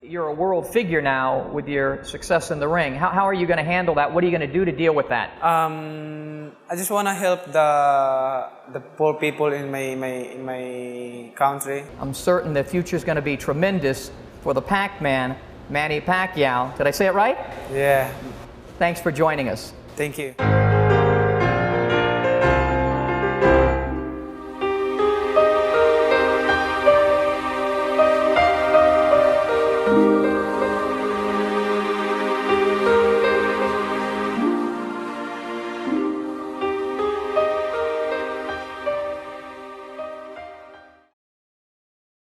You're a world figure now with your success in the ring. How are you going to handle that? What are you going to do to deal with that? I just want to help the poor people in my country. I'm certain the future is going to be tremendous for the Pac-Man, Manny Pacquiao. Did I say it right? Yeah. Thanks for joining us. Thank you.